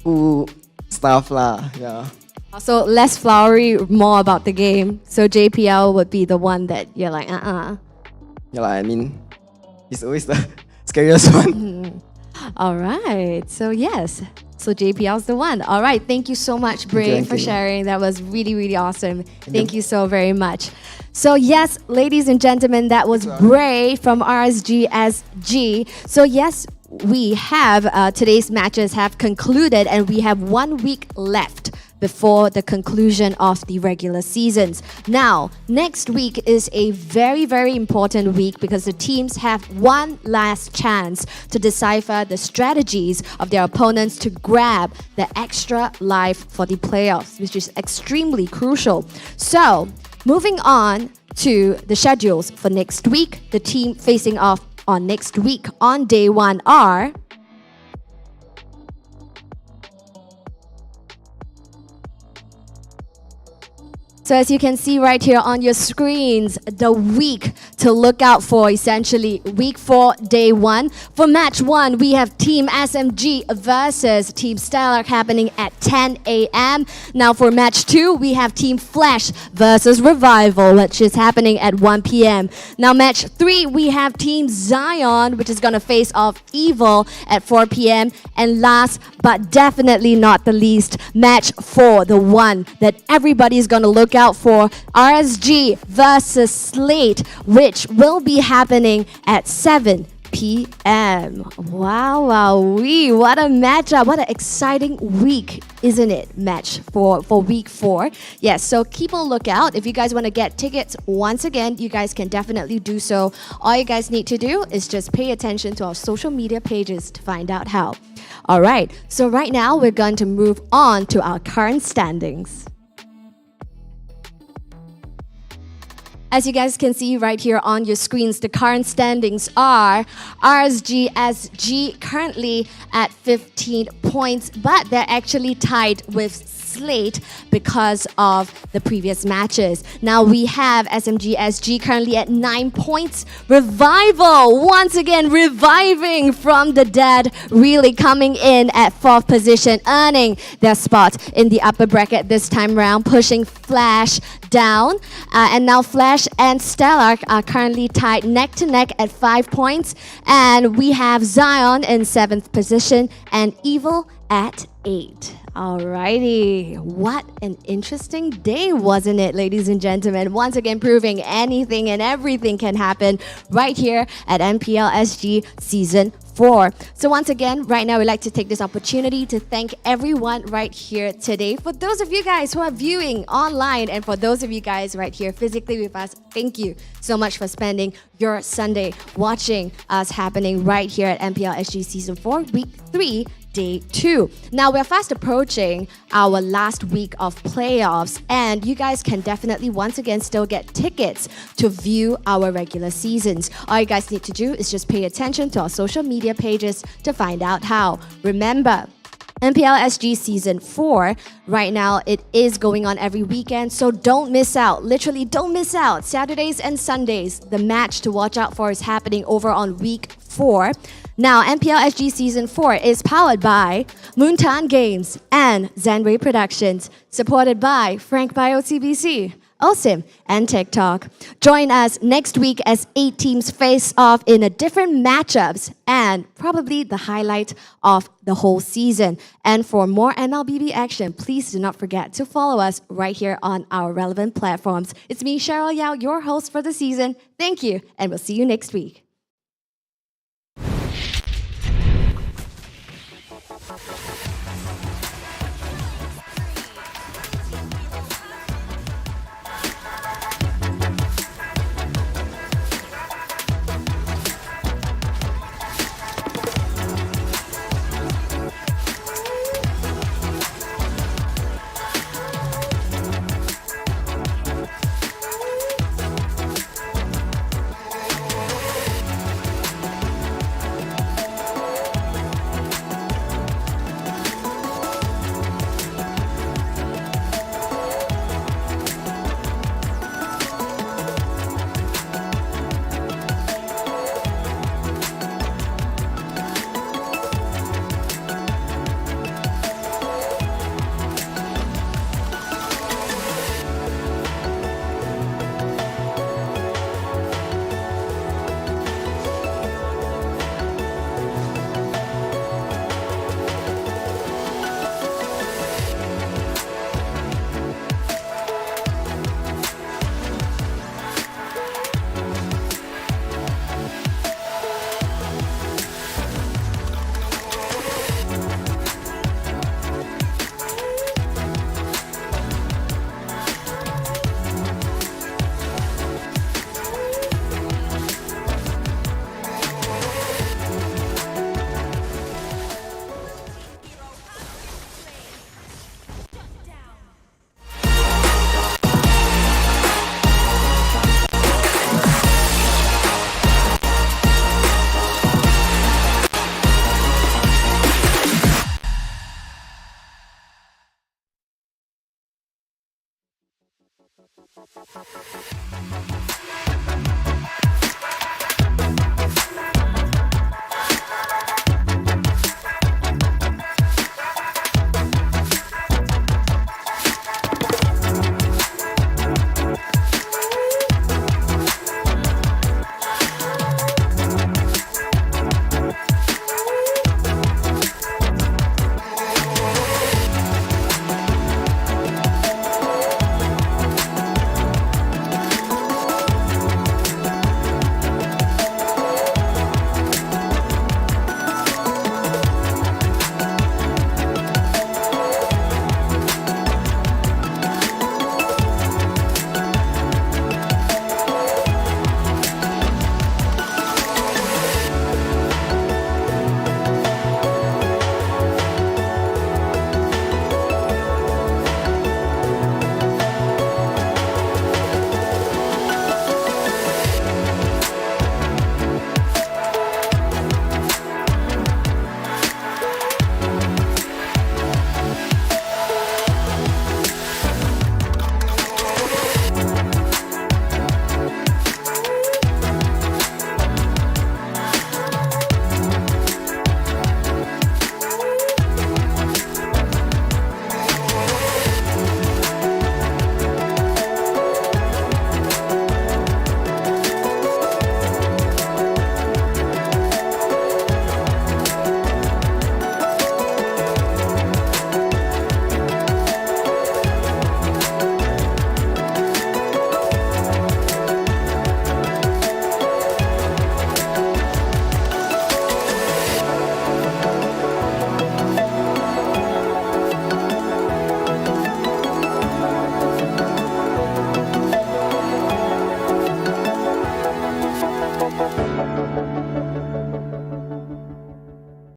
I: cool stuff lah. Yeah.
J: So less flowery, more about the game. So JPL would be the one that you're like,
I: Yeah lah. I mean, he's always the scariest one.
J: All right. So yes. So JPL's the one. All right. Thank you so much, Bray, for sharing. That was really, really awesome. Thank you so very much. So yes, ladies and gentlemen, that was Bray from RSG SG. So yes, we have today's matches have concluded, and we have 1 week left before the conclusion of the regular seasons. Now, next week is a very, very important week because the teams have one last chance to decipher the strategies of their opponents to grab the extra life for the playoffs, which is extremely crucial. So, moving on to the schedules for next week, the team facing off on next week on day 1 are So as you can see right here on your screens, the week to look out for, essentially week 4, day 1. For match 1, we have Team SMG versus Team Stellark happening at 10 a.m. Now for match 2, we have Team Flash versus Revival, which is happening at 1 p.m. Now match 3, we have Team Zion, which is going to face off Evil at 4 p.m. And last but definitely not the least, match 4, the one that everybody is going to look out for, RSG versus Slate, which will be happening at 7 p.m. Wow, what a matchup, what an exciting week, isn't it? Match for week 4. Yes, so keep a lookout. If you guys want to get tickets, once again, you guys can definitely do so. All you guys need to do is just pay attention to our social media pages to find out how. All right, so right now we're going to move on to our current standings. As you guys can see right here on your screens, the current standings are RSG SG currently at 15 points, but they're actually tied with Slate because of the previous matches. Now we have SMG SG currently at 9 points. Revival, once again reviving from the dead, really coming in at 4th position, earning their spot in the upper bracket this time around, pushing Flash down. And now Flash and Stellark are currently tied neck to neck at 5 points. And we have Zion in 7th position and Evil at 8. Alrighty, what an interesting day, wasn't it, ladies and gentlemen? Once again, proving anything and everything can happen right here at MPL SG Season 4. So once again, right now, we'd like to take this opportunity to thank everyone right here today. For those of you guys who are viewing online and for those of you guys right here physically with us, thank you so much for spending your Sunday watching us happening right here at MPL SG Season 4, Week 3, Day 2. Now we're fast approaching our last week of playoffs, and you guys can definitely once again still get tickets to view our regular seasons. All you guys need to do is just pay attention to our social media pages to find out how. Remember, MPL SG Season 4, right now it is going on every weekend, so don't miss out. Literally don't miss out. Saturdays and Sundays, the match to watch out for is happening over on Week 4. Now, MPL SG Season 4 is powered by Moontan Games and Zenway Productions, supported by Frank Bio CBC, OSIM, and TikTok. Join us next week as 8 teams face off in a different matchups and probably the highlight of the whole season. And for more MLBB action, please do not forget to follow us right here on our relevant platforms. It's me, Cheryl Yao, your host for the season. Thank you, and we'll see you next week. Bye.